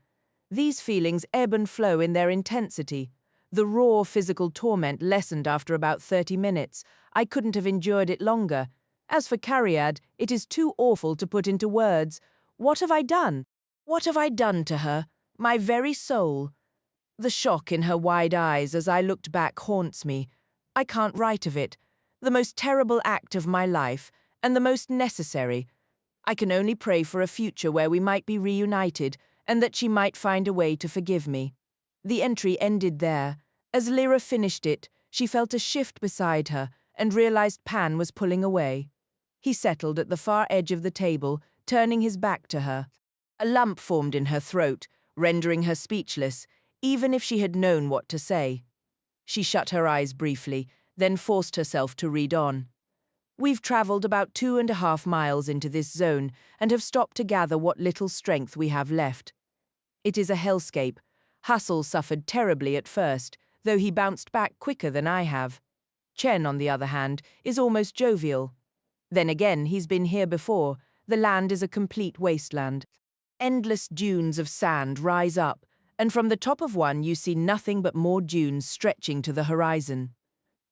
These feelings ebb and flow in their intensity. The raw physical torment lessened after about 30 minutes. I couldn't have endured it longer. As for Cariad, it is too awful to put into words. What have I done? What have I done to her? My very soul. The shock in her wide eyes as I looked back haunts me. I can't write of it. The most terrible act of my life, and the most necessary. I can only pray for a future where we might be reunited, and that she might find a way to forgive me. The entry ended there. As Lyra finished it, she felt a shift beside her and realized Pan was pulling away. He settled at the far edge of the table, turning his back to her. A lump formed in her throat, rendering her speechless, even if she had known what to say. She shut her eyes briefly, then forced herself to read on. We've travelled about 2.5 miles into this zone and have stopped to gather what little strength we have left. It is a hellscape. Hassel suffered terribly at first, though he bounced back quicker than I have. Chen, on the other hand, is almost jovial. Then again, he's been here before. the land is a complete wasteland. Endless dunes of sand rise up, and from the top of one you see nothing but more dunes stretching to the horizon.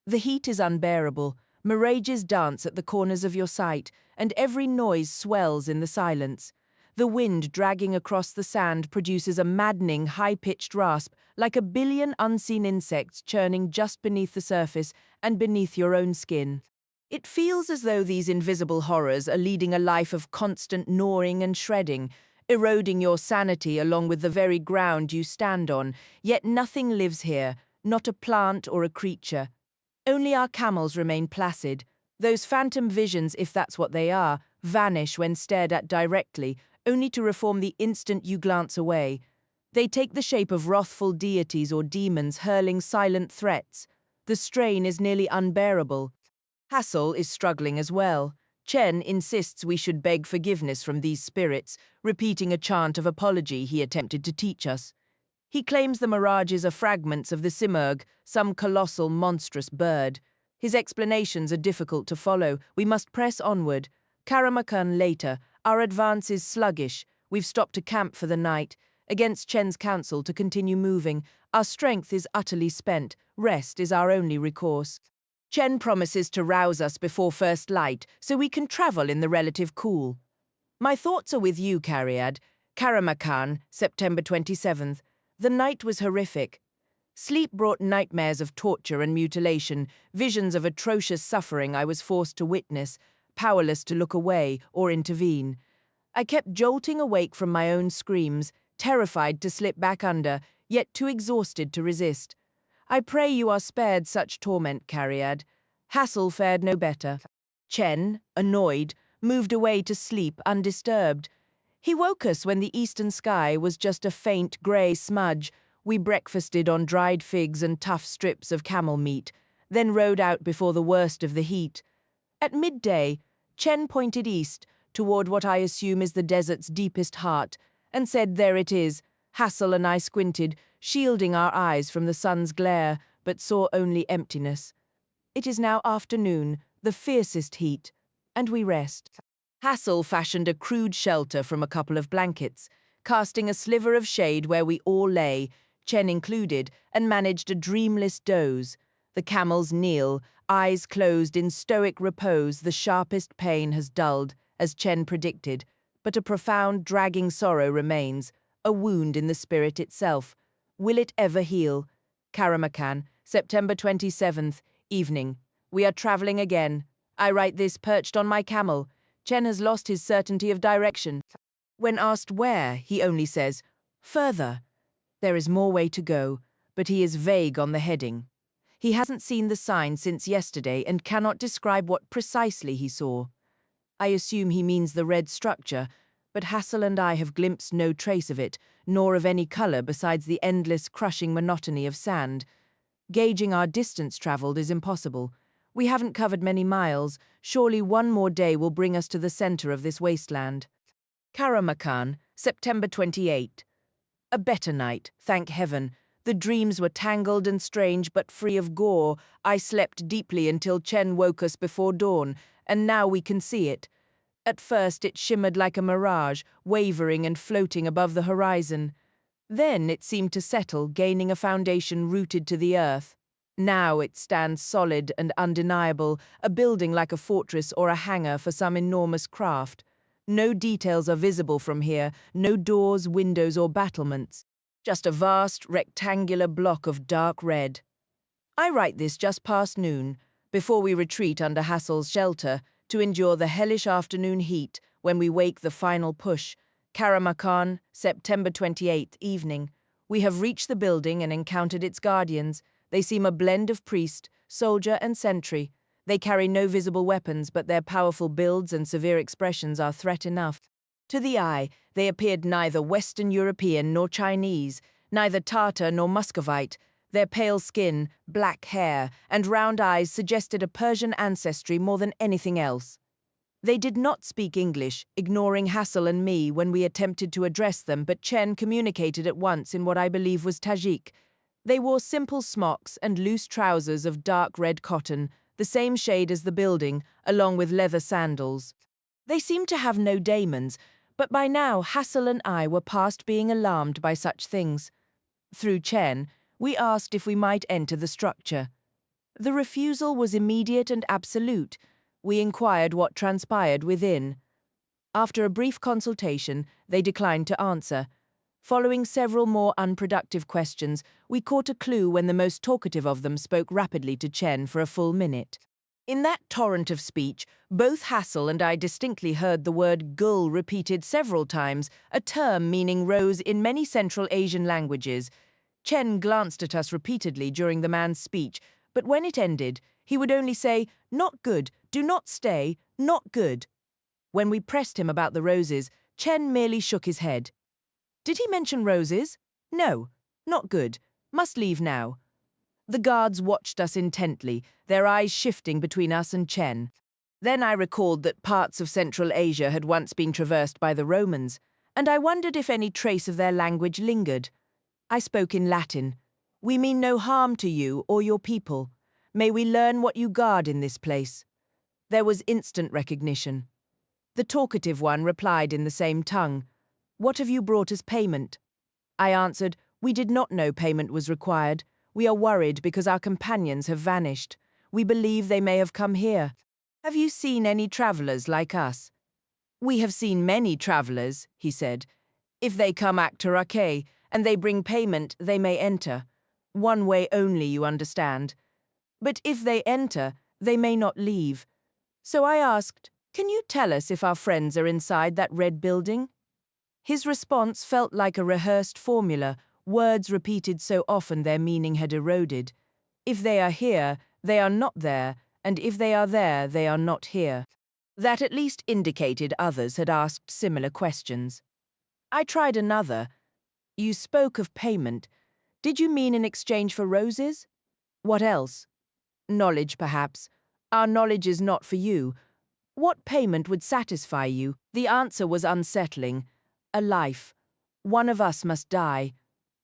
The heat is unbearable, mirages dance at the corners of your sight, and every noise swells in the silence. The wind dragging across the sand produces a maddening, high-pitched rasp, like a billion unseen insects churning just beneath the surface and beneath your own skin. It feels as though these invisible horrors are leading a life of constant gnawing and shredding, eroding your sanity along with the very ground you stand on, yet nothing lives here, not a plant or a creature. Only our camels remain placid. Those phantom visions, if that's what they are, vanish when stared at directly, only to reform the instant you glance away. They take the shape of wrathful deities or demons hurling silent threats. The strain is nearly unbearable. Hassel is struggling as well. Chen insists we should beg forgiveness from these spirits, repeating a chant of apology he attempted to teach us. He claims the mirages are fragments of the simurgh, some colossal, monstrous bird. His explanations are difficult to follow. We must press onward. Karamakan later. Our advance is sluggish. We've stopped to camp for the night. Against Chen's counsel to continue moving. Our strength is utterly spent. Rest is our only recourse. Chen promises to rouse us before first light, so we can travel in the relative cool. My thoughts are with you, Cariad. Karamakan, September 27th. The night was horrific. Sleep brought nightmares of torture and mutilation, visions of atrocious suffering I was forced to witness, powerless to look away or intervene. I kept jolting awake from my own screams, terrified to slip back under, yet too exhausted to resist. I pray you are spared such torment, Cariad. Hassel fared no better. Chen, annoyed, moved away to sleep undisturbed. He woke us when the eastern sky was just a faint grey smudge. We breakfasted on dried figs and tough strips of camel meat, then rode out before the worst of the heat. At midday, Chen pointed east, toward what I assume is the desert's deepest heart, and said there it is. Hassel and I squinted, shielding our eyes from the sun's glare, but saw only emptiness. It is now afternoon, the fiercest heat, and we rest. Hassel fashioned a crude shelter from a couple of blankets, casting a sliver of shade where we all lay, Chen included, and managed a dreamless doze. The camels kneel, eyes closed in stoic repose. The sharpest pain has dulled, as Chen predicted, but a profound, dragging sorrow remains, a wound in the spirit itself. Will it ever heal? Karamakan, September 27th, evening. We are traveling again. I write this perched on my camel. Chen has lost his certainty of direction. When asked where, he only says, further. There is more way to go, but he is vague on the heading. He hasn't seen the sign since yesterday and cannot describe what precisely he saw. I assume he means the red structure, but Hassel and I have glimpsed no trace of it, nor of any color besides the endless, crushing monotony of sand. Gauging our distance traveled is impossible. We haven't covered many miles. Surely one more day will bring us to the center of this wasteland. Karamakan, September 28. A better night, thank heaven. The dreams were tangled and strange, but free of gore. I slept deeply until Chen woke us before dawn, and now we can see it. At first it shimmered like a mirage, wavering and floating above the horizon. Then it seemed to settle, gaining a foundation rooted to the earth. Now it stands solid and undeniable, a building like a fortress or a hangar for some enormous craft. No details are visible from here, no doors, windows, or battlements. Just a vast, rectangular block of dark red. I write this just past noon, before we retreat under Hassel's shelter, to endure the hellish afternoon heat when we wake the final push. Karamakan, September 28th, evening. We have reached the building and encountered its guardians. They seem a blend of priest, soldier, and sentry. They carry no visible weapons, but their powerful builds and severe expressions are threat enough. To the eye, they appeared neither Western European nor Chinese, neither Tartar nor Muscovite. Their pale skin, black hair, and round eyes suggested a Persian ancestry more than anything else. They did not speak English, ignoring Hassel and me when we attempted to address them, but Chen communicated at once in what I believe was Tajik. They wore simple smocks and loose trousers of dark red cotton, the same shade as the building, along with leather sandals. They seemed to have no daemons, but by now Hassel and I were past being alarmed by such things. Through Chen, we asked if we might enter the structure. The refusal was immediate and absolute. We inquired what transpired within. After a brief consultation, they declined to answer. Following several more unproductive questions, we caught a clue when the most talkative of them spoke rapidly to Chen for a full minute. In that torrent of speech, both Hassel and I distinctly heard the word gul repeated several times, a term meaning rose in many Central Asian languages. Chen glanced at us repeatedly during the man's speech, but when it ended, he would only say, "Not good, do not stay, not good." When we pressed him about the roses, Chen merely shook his head. Did he mention roses? No, not good, must leave now. The guards watched us intently, their eyes shifting between us and Chen. Then I recalled that parts of Central Asia had once been traversed by the Romans, and I wondered if any trace of their language lingered. I spoke in Latin. "We mean no harm to you or your people. May we learn what you guard in this place." There was instant recognition. The talkative one replied in the same tongue. "What have you brought as payment?" I answered, "We did not know payment was required. We are worried because our companions have vanished. We believe they may have come here. Have you seen any travelers like us?" "We have seen many travelers," he said. "If they come Aktarake and they bring payment, they may enter. One way only, you understand. But if they enter, they may not leave." So I asked, "Can you tell us if our friends are inside that red building?" His response felt like a rehearsed formula, words repeated so often their meaning had eroded. "If they are here, they are not there, and if they are there, they are not here." That at least indicated others had asked similar questions. I tried another. "You spoke of payment. Did you mean in exchange for roses? What else?" "Knowledge, perhaps. Our knowledge is not for you. What payment would satisfy you?" The answer was unsettling. "A life. One of us must die.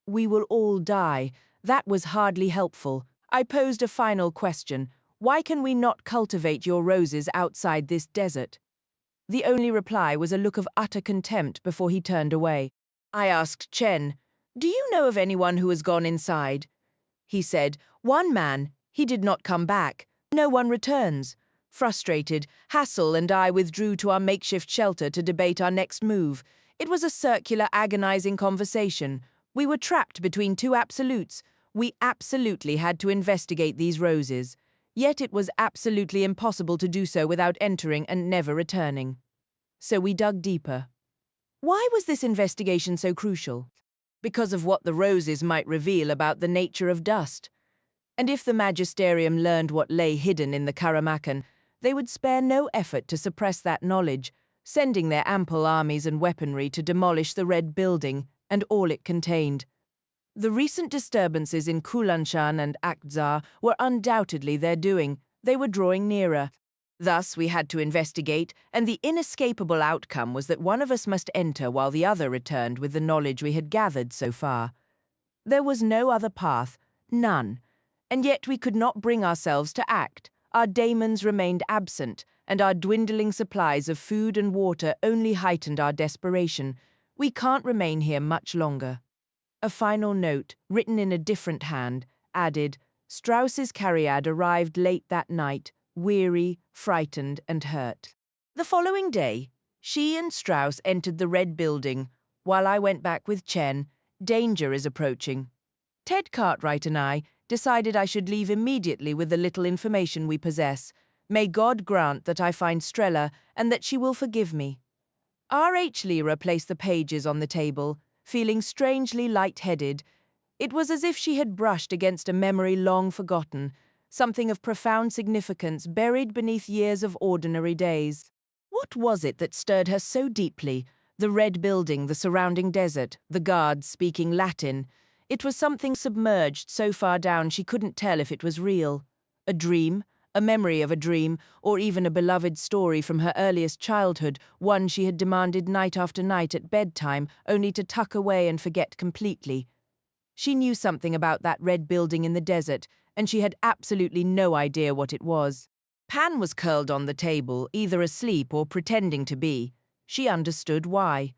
We will all die." That was hardly helpful. I posed a final question. "Why can we not cultivate your roses outside this desert?" The only reply was a look of utter contempt before he turned away. I asked Chen, "Do you know of anyone who has gone inside?" He said, "One man. He did not come back. No one returns." Frustrated, Hassel and I withdrew to our makeshift shelter to debate our next move. It was a circular, agonizing conversation. We were trapped between two absolutes. We absolutely had to investigate these roses. Yet it was absolutely impossible to do so without entering and never returning. So we dug deeper. Why was this investigation so crucial? Because of what the roses might reveal about the nature of dust. And if the magisterium learned what lay hidden in the Karamakan, they would spare no effort to suppress that knowledge, sending their ample armies and weaponry to demolish the Red Building and all it contained. The recent disturbances in Kulanshan and Akdzar were undoubtedly their doing. They were drawing nearer. Thus, we had to investigate, and the inescapable outcome was that one of us must enter while the other returned with the knowledge we had gathered so far. There was no other path, none, and yet we could not bring ourselves to act. Our daemons remained absent, and our dwindling supplies of food and water only heightened our desperation. We can't remain here much longer. A final note, written in a different hand, added, "Strauss's Cariad arrived late that night, weary, frightened, and hurt." The following day, she and Strauss entered the Red Building, while I went back with Chen. Danger is approaching. Ted Cartwright and I decided I should leave immediately with the little information we possess. May God grant that I find Strella and that she will forgive me. R.H. Lyra placed the pages on the table, feeling strangely light-headed. It was as if she had brushed against a memory long forgotten, something of profound significance buried beneath years of ordinary days. What was it that stirred her so deeply? The Red Building, the surrounding desert, the guards speaking Latin. It was something submerged so far down she couldn't tell if it was real. A dream, a memory of a dream, or even a beloved story from her earliest childhood, one she had demanded night after night at bedtime, only to tuck away and forget completely. She knew something about that Red Building in the desert, and she had absolutely no idea what it was. Pan was curled on the table, either asleep or pretending to be. She understood why.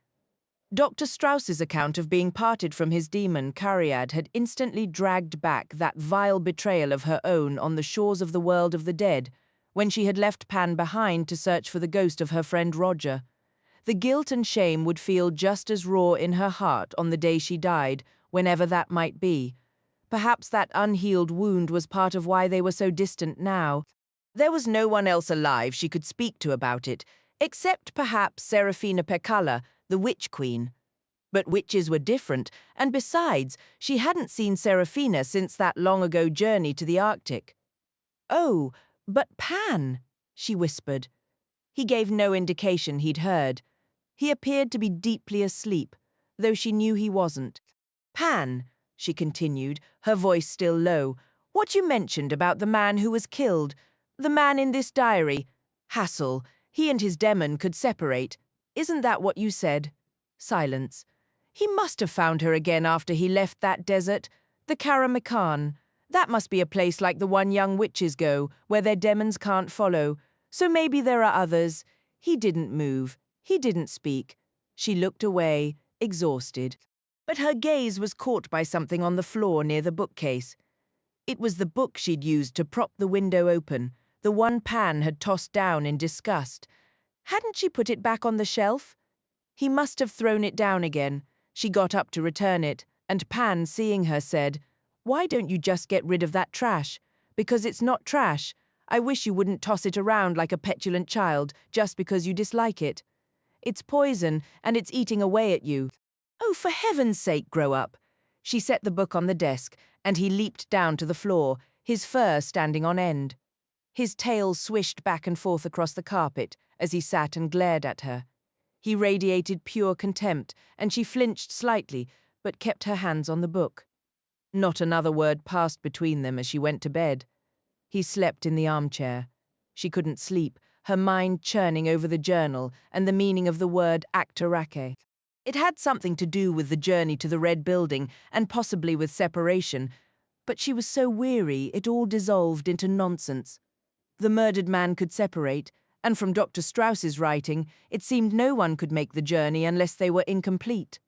Dr. Strauss's account of being parted from his demon, Cariad, had instantly dragged back that vile betrayal of her own on the shores of the world of the dead, when she had left Pan behind to search for the ghost of her friend Roger. The guilt and shame would feel just as raw in her heart on the day she died, whenever that might be. Perhaps that unhealed wound was part of why they were so distant now. There was no one else alive she could speak to about it, except perhaps Serafina Pekkala, the Witch Queen. But witches were different, and besides, she hadn't seen Serafina since that long-ago journey to the Arctic. "Oh, but Pan," she whispered. He gave no indication he'd heard. He appeared to be deeply asleep, though she knew he wasn't. "Pan," she continued, her voice still low, "what you mentioned about the man who was killed, the man in this diary, Hassel, he and his demon could separate. Isn't that what you said?" Silence. "He must have found her again after he left that desert, the Karamikan. That must be a place like the one young witches go, where their demons can't follow. So maybe there are others. He didn't move. He didn't speak." She looked away, exhausted. But her gaze was caught by something on the floor near the bookcase. It was the book she'd used to prop the window open, the one Pan had tossed down in disgust. Hadn't she put it back on the shelf? He must have thrown it down again. She got up to return it, and Pan, seeing her, said, "Why don't you just get rid of that trash? Because it's not trash. I wish you wouldn't toss it around like a petulant child just because you dislike it. It's poison, and it's eating away at you. Oh, for heaven's sake, grow up." She set the book on the desk, and he leaped down to the floor, his fur standing on end. His tail swished back and forth across the carpet as he sat and glared at her. He radiated pure contempt, and she flinched slightly, but kept her hands on the book. Not another word passed between them as she went to bed. He slept in the armchair. She couldn't sleep, her mind churning over the journal and the meaning of the word actorake. It had something to do with the journey to the Red Building and possibly with separation, but she was so weary it all dissolved into nonsense. The murdered man could separate, and from Dr. Strauss's writing, it seemed no one could make the journey unless they were incomplete.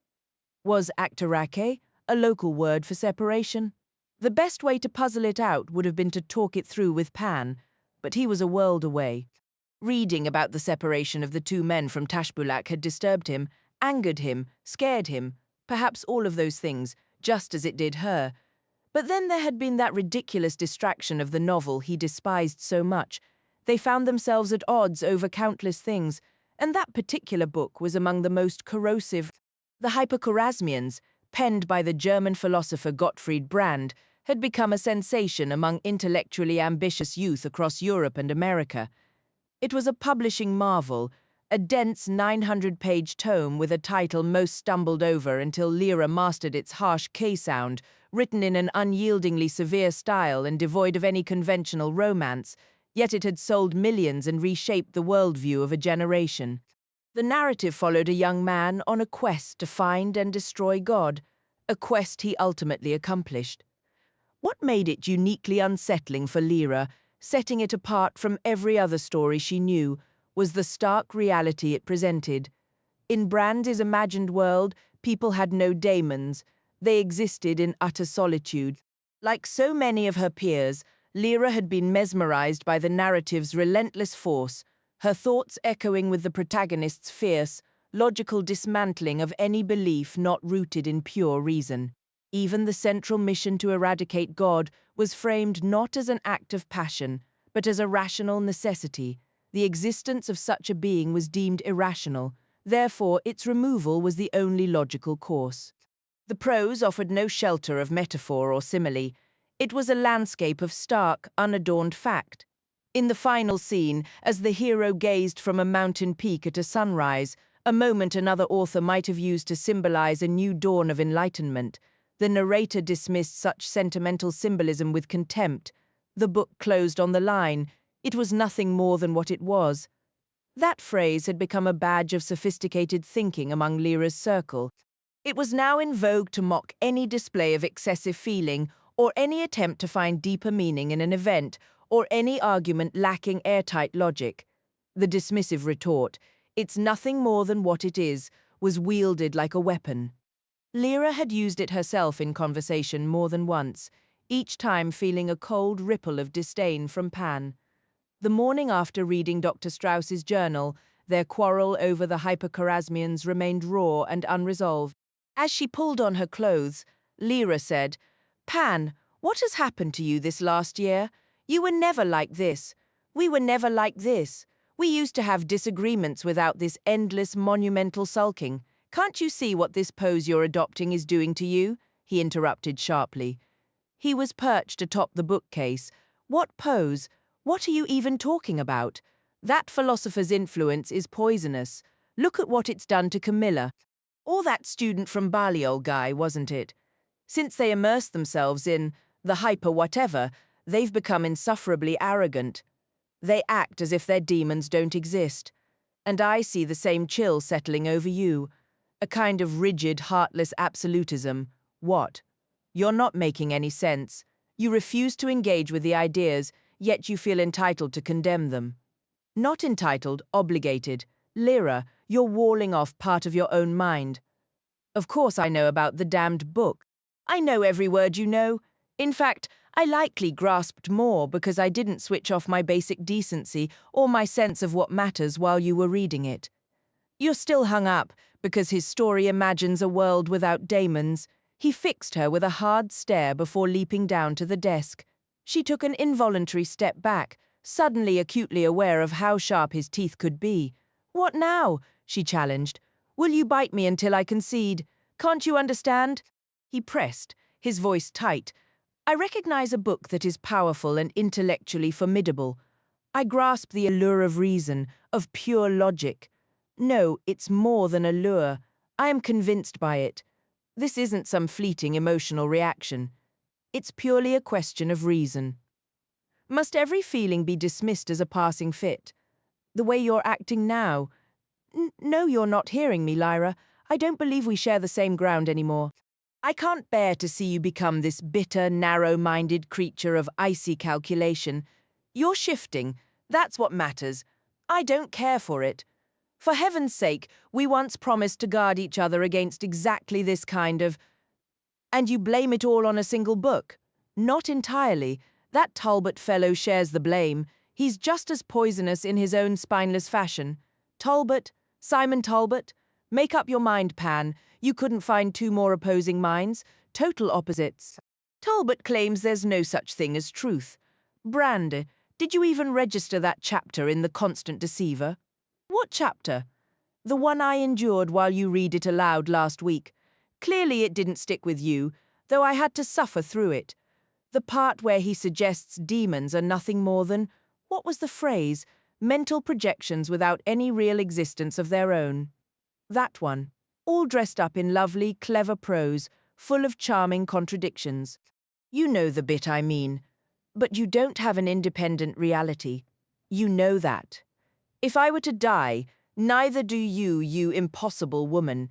Was actorake a local word for separation? The best way to puzzle it out would have been to talk it through with Pan, but he was a world away. Reading about the separation of the two men from Tashbulak had disturbed him, angered him, scared him, perhaps all of those things, just as it did her. But then there had been that ridiculous distraction of the novel he despised so much. They found themselves at odds over countless things, and that particular book was among the most corrosive. The Hyperchorasmians, penned by the German philosopher Gottfried Brand, had become a sensation among intellectually ambitious youth across Europe and America. It was a publishing marvel, a dense 900-page tome with a title most stumbled over until Lyra mastered its harsh K-sound, written in an unyieldingly severe style and devoid of any conventional romance, yet it had sold millions and reshaped the worldview of a generation. The narrative followed a young man on a quest to find and destroy God, a quest he ultimately accomplished. What made it uniquely unsettling for Lyra, setting it apart from every other story she knew, was the stark reality it presented. In Brand's imagined world, people had no daemons. They existed in utter solitude. Like so many of her peers, Lyra had been mesmerized by the narrative's relentless force, her thoughts echoing with the protagonist's fierce, logical dismantling of any belief not rooted in pure reason. Even the central mission to eradicate God was framed not as an act of passion, but as a rational necessity. The existence of such a being was deemed irrational, therefore its removal was the only logical course. The prose offered no shelter of metaphor or simile. It was a landscape of stark, unadorned fact. In the final scene, as the hero gazed from a mountain peak at a sunrise, a moment another author might have used to symbolize a new dawn of enlightenment, the narrator dismissed such sentimental symbolism with contempt. The book closed on the line, "It was nothing more than what it was." That phrase had become a badge of sophisticated thinking among Lyra's circle. It was now in vogue to mock any display of excessive feeling or any attempt to find deeper meaning in an event, or any argument lacking airtight logic. The dismissive retort, "It's nothing more than what it is," was wielded like a weapon. Lyra had used it herself in conversation more than once, each time feeling a cold ripple of disdain from Pan. The morning after reading Dr. Strauss's journal, their quarrel over the hyperchorasmians remained raw and unresolved. As she pulled on her clothes, Lyra said, "Pan, what has happened to you this last year? You were never like this. We were never like this. We used to have disagreements without this endless monumental sulking. Can't you see what this pose you're adopting is doing to you?" he interrupted sharply. He was perched atop the bookcase. "What pose? What are you even talking about? That philosopher's influence is poisonous. Look at what it's done to Camilla. Or that student from Balliol guy, wasn't it? Since they immersed themselves in the hyper-whatever, they've become insufferably arrogant. They act as if their demons don't exist. And I see the same chill settling over you. A kind of rigid, heartless absolutism. What? You're not making any sense. You refuse to engage with the ideas, yet you feel entitled to condemn them. Not entitled, obligated. Lyra, you're walling off part of your own mind. Of course I know about the damned book. I know every word you know. In fact, I likely grasped more because I didn't switch off my basic decency or my sense of what matters while you were reading it. You're still hung up because his story imagines a world without daemons. He fixed her with a hard stare before leaping down to the desk. She took an involuntary step back, suddenly acutely aware of how sharp his teeth could be. "What now?" she challenged. "Will you bite me until I concede? Can't you understand?" He pressed, his voice tight. "I recognize a book that is powerful and intellectually formidable. I grasp the allure of reason, of pure logic. No, it's more than allure. I am convinced by it. This isn't some fleeting emotional reaction. It's purely a question of reason. Must every feeling be dismissed as a passing fit? The way you're acting now. No, you're not hearing me, Lyra. I don't believe we share the same ground anymore. I can't bear to see you become this bitter, narrow-minded creature of icy calculation. You're shifting. That's what matters. I don't care for it. For heaven's sake, we once promised to guard each other against exactly this kind of... And you blame it all on a single book? Not entirely. That Talbot fellow shares the blame. He's just as poisonous in his own spineless fashion. Talbot, Simon Talbot, make up your mind, Pan. You couldn't find two more opposing minds, total opposites. Talbot claims there's no such thing as truth. Brand, did you even register that chapter in The Constant Deceiver? What chapter? The one I endured while you read it aloud last week. Clearly it didn't stick with you, though I had to suffer through it. The part where he suggests demons are nothing more than, what was the phrase? Mental projections without any real existence of their own. That one. All dressed up in lovely, clever prose, full of charming contradictions. You know the bit I mean. But you don't have an independent reality. You know that. If I were to die, neither do you, you impossible woman.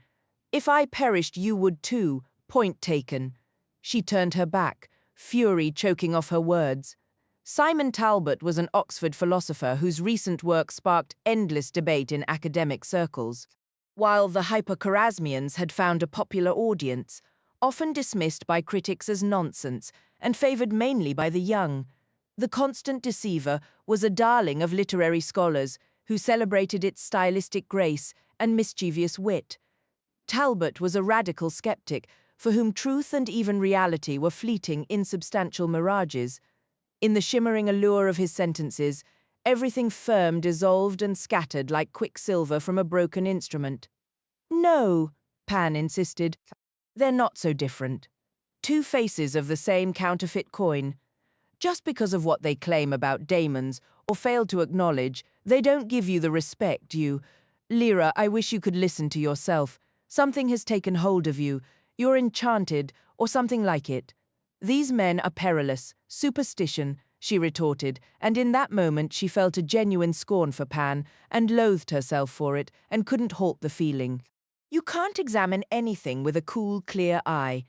If I perished, you would too. Point taken. She turned her back, fury choking off her words. Simon Talbot was an Oxford philosopher whose recent work sparked endless debate in academic circles. While the hyperchorasmians had found a popular audience, often dismissed by critics as nonsense and favoured mainly by the young, The Constant Deceiver was a darling of literary scholars who celebrated its stylistic grace and mischievous wit. Talbot was a radical skeptic for whom truth and even reality were fleeting, insubstantial mirages. In the shimmering allure of his sentences, everything firm dissolved and scattered like quicksilver from a broken instrument. No, Pan insisted. They're not so different. Two faces of the same counterfeit coin. Just because of what they claim about daemons or fail to acknowledge, they don't give you the respect you... Lyra, I wish you could listen to yourself. Something has taken hold of you. You're enchanted, or something like it. These men are perilous. Superstition, she retorted, and in that moment she felt a genuine scorn for Pan and loathed herself for it and couldn't halt the feeling. You can't examine anything with a cool, clear eye.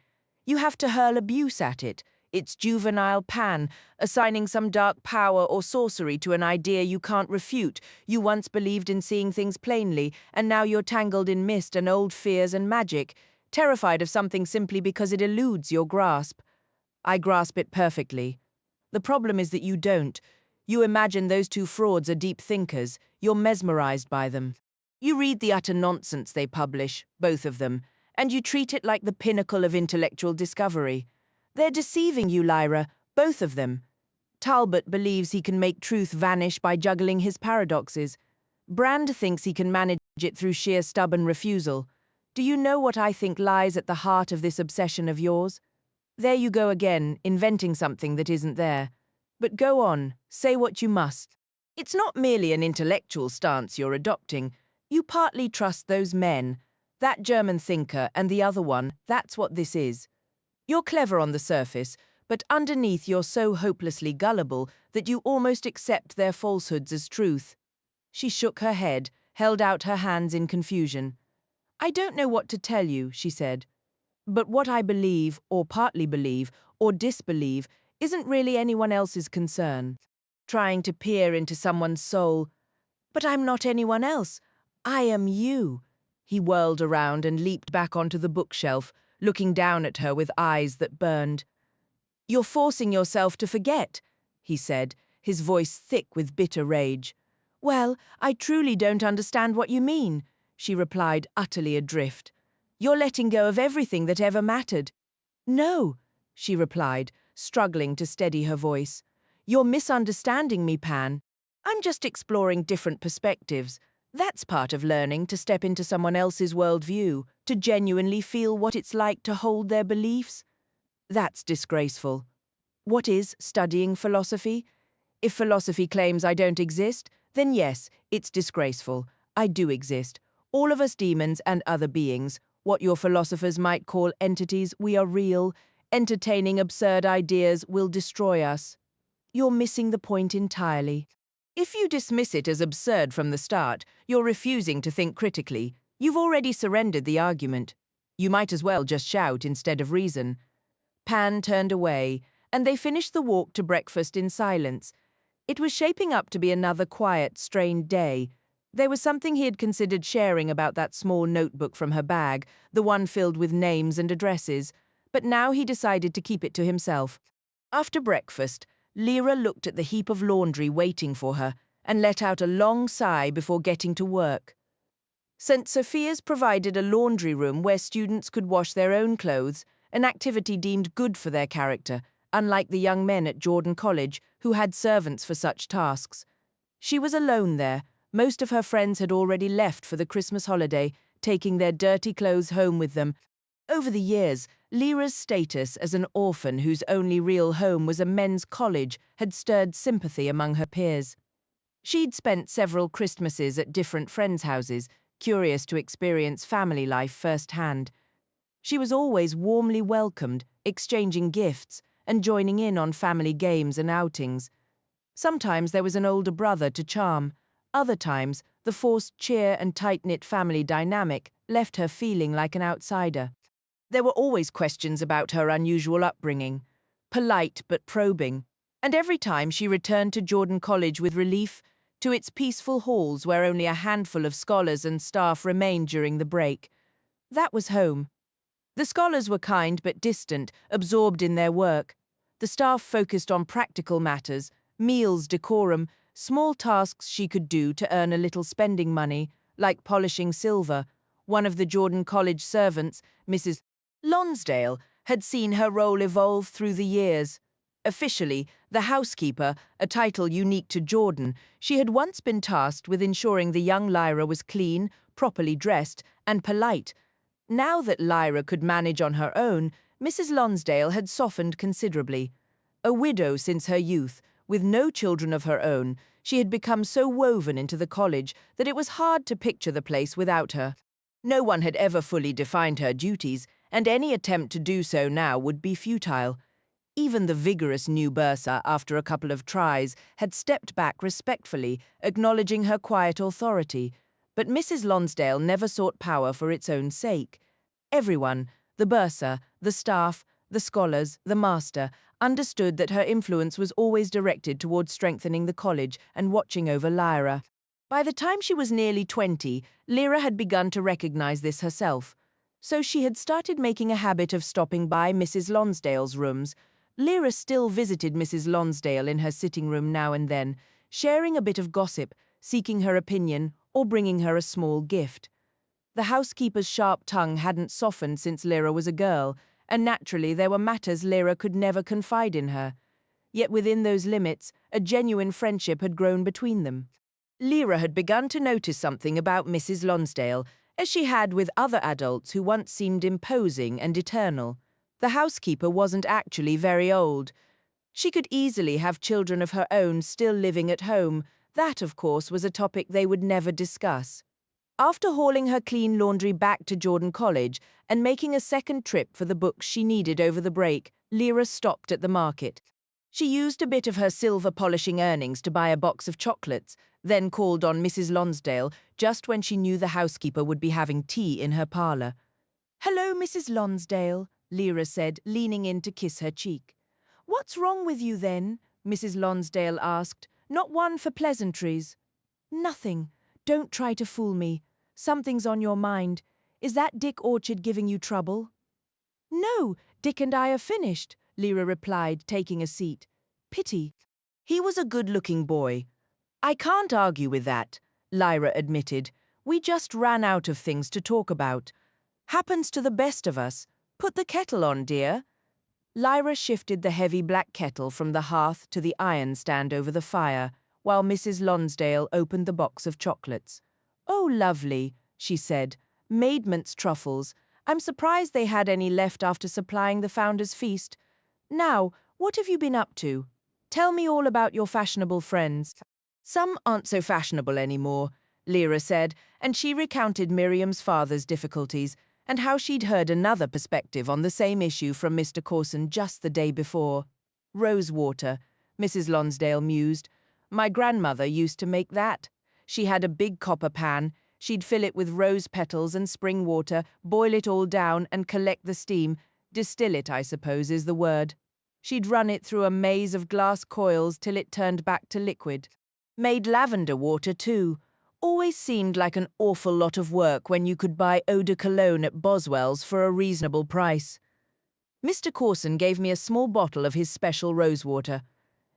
You have to hurl abuse at it, It's juvenile Pan, assigning some dark power or sorcery to an idea you can't refute. You once believed in seeing things plainly, and now you're tangled in mist and old fears and magic, terrified of something simply because it eludes your grasp. I grasp it perfectly. The problem is that you don't. You imagine those two frauds are deep thinkers. You're mesmerized by them. You read the utter nonsense they publish, both of them, and you treat it like the pinnacle of intellectual discovery. They're deceiving you, Lyra, both of them. Talbot believes he can make truth vanish by juggling his paradoxes. Brand thinks he can manage it through sheer stubborn refusal. Do you know what I think lies at the heart of this obsession of yours? There you go again, inventing something that isn't there. But go on, say what you must. It's not merely an intellectual stance you're adopting. You partly trust those men. That German thinker and the other one, that's what this is. You're clever on the surface, but underneath you're so hopelessly gullible that you almost accept their falsehoods as truth. She shook her head, held out her hands in confusion. I don't know what to tell you, she said. But what I believe, or partly believe, or disbelieve, isn't really anyone else's concern. Trying to peer into someone's soul. But I'm not anyone else. I am you. He whirled around and leaped back onto the bookshelf, looking down at her with eyes that burned. You're forcing yourself to forget, he said, his voice thick with bitter rage. Well, I truly don't understand what you mean, she replied, utterly adrift. You're letting go of everything that ever mattered. No, she replied, struggling to steady her voice. You're misunderstanding me, Pan. I'm just exploring different perspectives. That's part of learning to step into someone else's worldview, to genuinely feel what it's like to hold their beliefs. That's disgraceful. What is studying philosophy? If philosophy claims I don't exist, then yes, it's disgraceful. I do exist. All of us demons and other beings, what your philosophers might call entities, we are real. Entertaining absurd ideas will destroy us. You're missing the point entirely. If you dismiss it as absurd from the start, you're refusing to think critically. You've already surrendered the argument. You might as well just shout instead of reason. Pan turned away, and they finished the walk to breakfast in silence. It was shaping up to be another quiet, strained day. There was something he had considered sharing about that small notebook from her bag, the one filled with names and addresses, but now he decided to keep it to himself. After breakfast, Lyra looked at the heap of laundry waiting for her and let out a long sigh before getting to work. St. Sophia's provided a laundry room where students could wash their own clothes, an activity deemed good for their character, unlike the young men at Jordan College who had servants for such tasks. She was alone there. Most of her friends had already left for the Christmas holiday, taking their dirty clothes home with them. Over the years, Lyra's status as an orphan whose only real home was a men's college had stirred sympathy among her peers. She'd spent several Christmases at different friends' houses, curious to experience family life firsthand. She was always warmly welcomed, exchanging gifts, and joining in on family games and outings. Sometimes there was an older brother to charm. Other times, the forced cheer and tight-knit family dynamic left her feeling like an outsider. There were always questions about her unusual upbringing, polite but probing, and every time she returned to Jordan College with relief, to its peaceful halls where only a handful of scholars and staff remained during the break. That was home. The scholars were kind but distant, absorbed in their work. The staff focused on practical matters, meals, decorum, small tasks she could do to earn a little spending money, like polishing silver. One of the Jordan College servants, Mrs. Lonsdale, had seen her role evolve through the years. Officially, the housekeeper, a title unique to Jordan, she had once been tasked with ensuring the young Lyra was clean, properly dressed, and polite. Now that Lyra could manage on her own, Mrs. Lonsdale had softened considerably. A widow since her youth, with no children of her own, she had become so woven into the college that it was hard to picture the place without her. No one had ever fully defined her duties, and any attempt to do so now would be futile. Even the vigorous new bursar, after a couple of tries, had stepped back respectfully, acknowledging her quiet authority. But Mrs. Lonsdale never sought power for its own sake. Everyone, the bursar, the staff, the scholars, the master, understood that her influence was always directed towards strengthening the college and watching over Lyra. By the time she was nearly 20, Lyra had begun to recognize this herself. So she had started making a habit of stopping by Mrs. Lonsdale's rooms. Lyra still visited Mrs. Lonsdale in her sitting room now and then, sharing a bit of gossip, seeking her opinion, or bringing her a small gift. The housekeeper's sharp tongue hadn't softened since Lyra was a girl, and naturally there were matters Lyra could never confide in her. Yet within those limits, a genuine friendship had grown between them. Lyra had begun to notice something about Mrs. Lonsdale, as she had with other adults who once seemed imposing and eternal. The housekeeper wasn't actually very old. She could easily have children of her own still living at home. That, of course, was a topic they would never discuss. After hauling her clean laundry back to Jordan College and making a second trip for the books she needed over the break, Lyra stopped at the market. She used a bit of her silver polishing earnings to buy a box of chocolates, then called on Mrs. Lonsdale just when she knew the housekeeper would be having tea in her parlour. "Hello, Mrs. Lonsdale," Lyra said, leaning in to kiss her cheek. "What's wrong with you, then?" Mrs. Lonsdale asked, not one for pleasantries. "Nothing. Don't try to fool me. Something's on your mind. Is that Dick Orchard giving you trouble?" "No, Dick and I are finished," Lyra replied, taking a seat. "Pity. He was a good-looking boy." "I can't argue with that," Lyra admitted. "We just ran out of things to talk about. Happens to the best of us. Put the kettle on, dear." Lyra shifted the heavy black kettle from the hearth to the iron stand over the fire, while Mrs. Lonsdale opened the box of chocolates. "Oh, lovely," she said. "Maidment's truffles. I'm surprised they had any left after supplying the founder's feast. Now, what have you been up to? Tell me all about your fashionable friends." "Some aren't so fashionable anymore," Lyra said, and she recounted Miriam's father's difficulties and how she'd heard another perspective on the same issue from Mr. Corson just the day before. "Rosewater," Mrs. Lonsdale mused. "My grandmother used to make that. She had a big copper pan. She'd fill it with rose petals and spring water, boil it all down and collect the steam. Distill it, I suppose, is the word. She'd run it through a maze of glass coils till it turned back to liquid. Made lavender water, too. Always seemed like an awful lot of work when you could buy eau de cologne at Boswell's for a reasonable price." Mr. Corson gave me a small bottle of his special rosewater.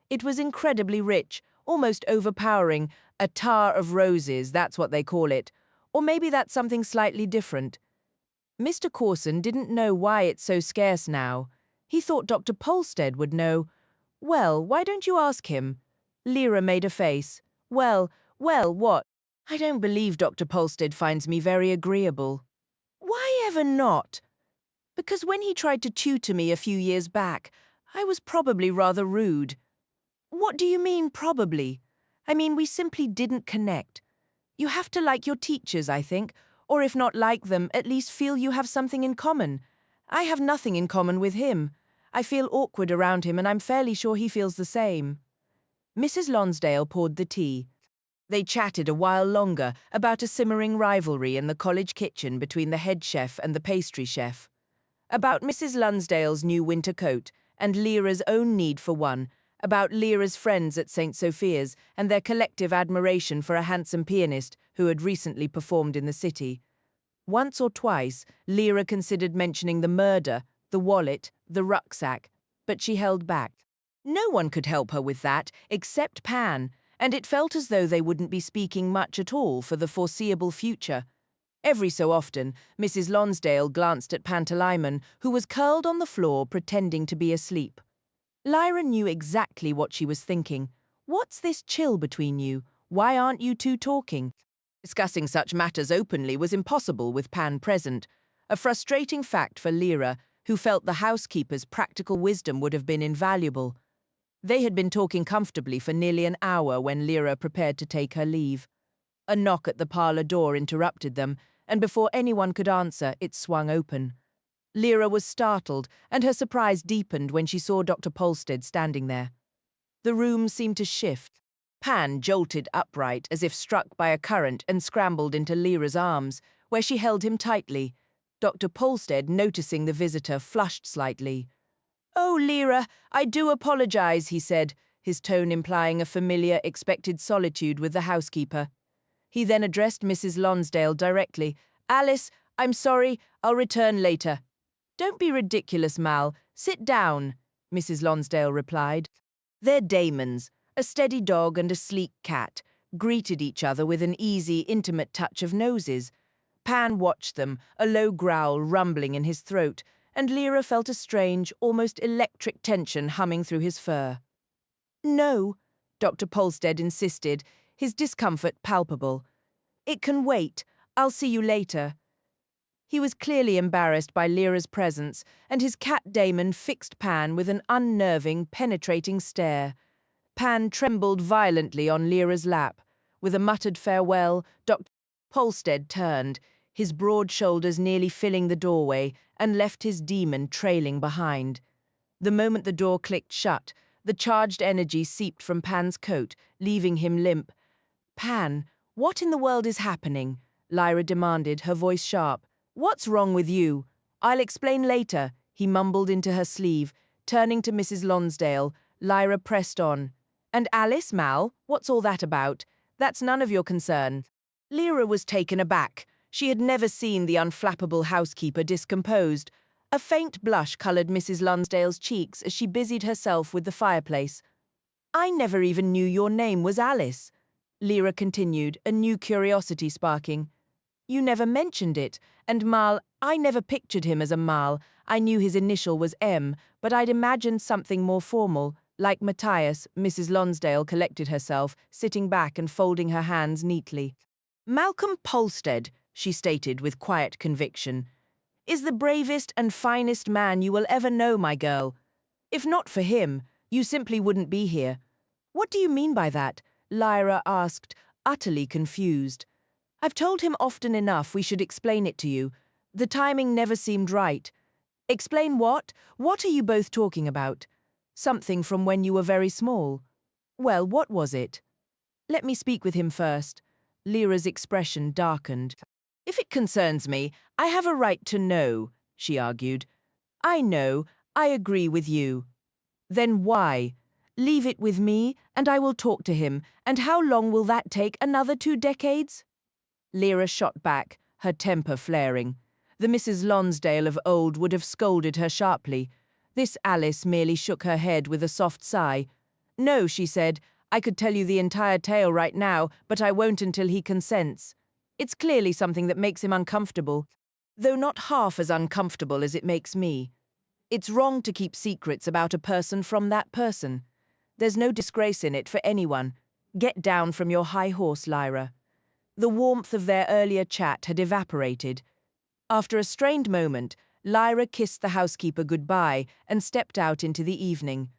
It was incredibly rich, almost overpowering, a tar of roses, that's what they call it. Or maybe that's something slightly different. Mr. Corson didn't know why it's so scarce now. He thought Dr. Polstead would know. "Well, why don't you ask him?" Lyra made a face. Well, what? I don't believe Dr. Polstead finds me very agreeable." "Why ever not?" "Because when he tried to tutor me a few years back, I was probably rather rude." "What do you mean, probably?" "I mean, we simply didn't connect. You have to like your teachers, I think, or if not like them, at least feel you have something in common. I have nothing in common with him. I feel awkward around him, and I'm fairly sure he feels the same." Mrs. Lonsdale poured the tea. They chatted a while longer about a simmering rivalry in the college kitchen between the head chef and the pastry chef. About Mrs. Lonsdale's new winter coat and Lyra's own need for one, about Lyra's friends at St. Sophia's and their collective admiration for a handsome pianist who had recently performed in the city. Once or twice, Lyra considered mentioning the murder, the wallet, the rucksack, but she held back. No one could help her with that except Pan, and it felt as though they wouldn't be speaking much at all for the foreseeable future. Every so often, Mrs. Lonsdale glanced at Pantalaimon, who was curled on the floor pretending to be asleep. Lyra knew exactly what she was thinking. What's this chill between you? Why aren't you two talking? Discussing such matters openly was impossible with Pan present, a frustrating fact for Lyra, who felt the housekeeper's practical wisdom would have been invaluable. They had been talking comfortably for nearly an hour when Lyra prepared to take her leave. A knock at the parlour door interrupted them, and before anyone could answer, it swung open. Lyra was startled, and her surprise deepened when she saw Dr. Polstead standing there. The room seemed to shift. Pan jolted upright as if struck by a current and scrambled into Lyra's arms, where she held him tightly. Dr. Polstead, noticing the visitor, flushed slightly. "Oh, Lyra, I do apologize," he said, his tone implying a familiar, expected solitude with the housekeeper. He then addressed Mrs. Lonsdale directly. "Alice, I'm sorry, I'll return later." "Don't be ridiculous, Mal. Sit down," Mrs. Lonsdale replied. Their daemons, a steady dog and a sleek cat, greeted each other with an easy, intimate touch of noses. Pan watched them, a low growl rumbling in his throat, and Lyra felt a strange, almost electric tension humming through his fur. "No," Dr. Polstead insisted, his discomfort palpable. "It can wait. I'll see you later." He was clearly embarrassed by Lyra's presence, and his cat daemon fixed Pan with an unnerving, penetrating stare. Pan trembled violently on Lyra's lap. With a muttered farewell, Dr. Polstead turned, his broad shoulders nearly filling the doorway, and left his demon trailing behind. The moment the door clicked shut, the charged energy seeped from Pan's coat, leaving him limp. "Pan, what in the world is happening?" Lyra demanded, her voice sharp. "What's wrong with you?" "I'll explain later," he mumbled into her sleeve. Turning to Mrs. Lonsdale, Lyra pressed on. "And Alice, Mal, what's all that about? That's none of your concern." Lyra was taken aback. She had never seen the unflappable housekeeper discomposed. A faint blush coloured Mrs. Lonsdale's cheeks as she busied herself with the fireplace. "I never even knew your name was Alice," Lyra continued, a new curiosity sparking. "You never mentioned it, and Mal, I never pictured him as a Mal. I knew his initial was M, but I'd imagined something more formal. Like Matthias." Mrs. Lonsdale collected herself, sitting back and folding her hands neatly. "Malcolm Polstead," she stated with quiet conviction, "is the bravest and finest man you will ever know, my girl. If not for him, you simply wouldn't be here." "What do you mean by that?" Lyra asked, utterly confused. "I've told him often enough we should explain it to you. The timing never seemed right." "Explain what? What are you both talking about?" "Something from when you were very small." "Well, what was it?" "Let me speak with him first." Lyra's expression darkened. "If it concerns me, I have a right to know," she argued. "I know. I agree with you." "Then why?" "Leave it with me, and I will talk to him. And how long will that take? Another 2 decades?" Lyra shot back, her temper flaring. The Mrs. Lonsdale of old would have scolded her sharply. This Alice merely shook her head with a soft sigh. "No," she said, "I could tell you the entire tale right now, but I won't until he consents. It's clearly something that makes him uncomfortable, though not half as uncomfortable as it makes me. It's wrong to keep secrets about a person from that person. There's no disgrace in it for anyone. Get down from your high horse, Lyra." The warmth of their earlier chat had evaporated. After a strained moment, Lyra kissed the housekeeper goodbye and stepped out into the evening.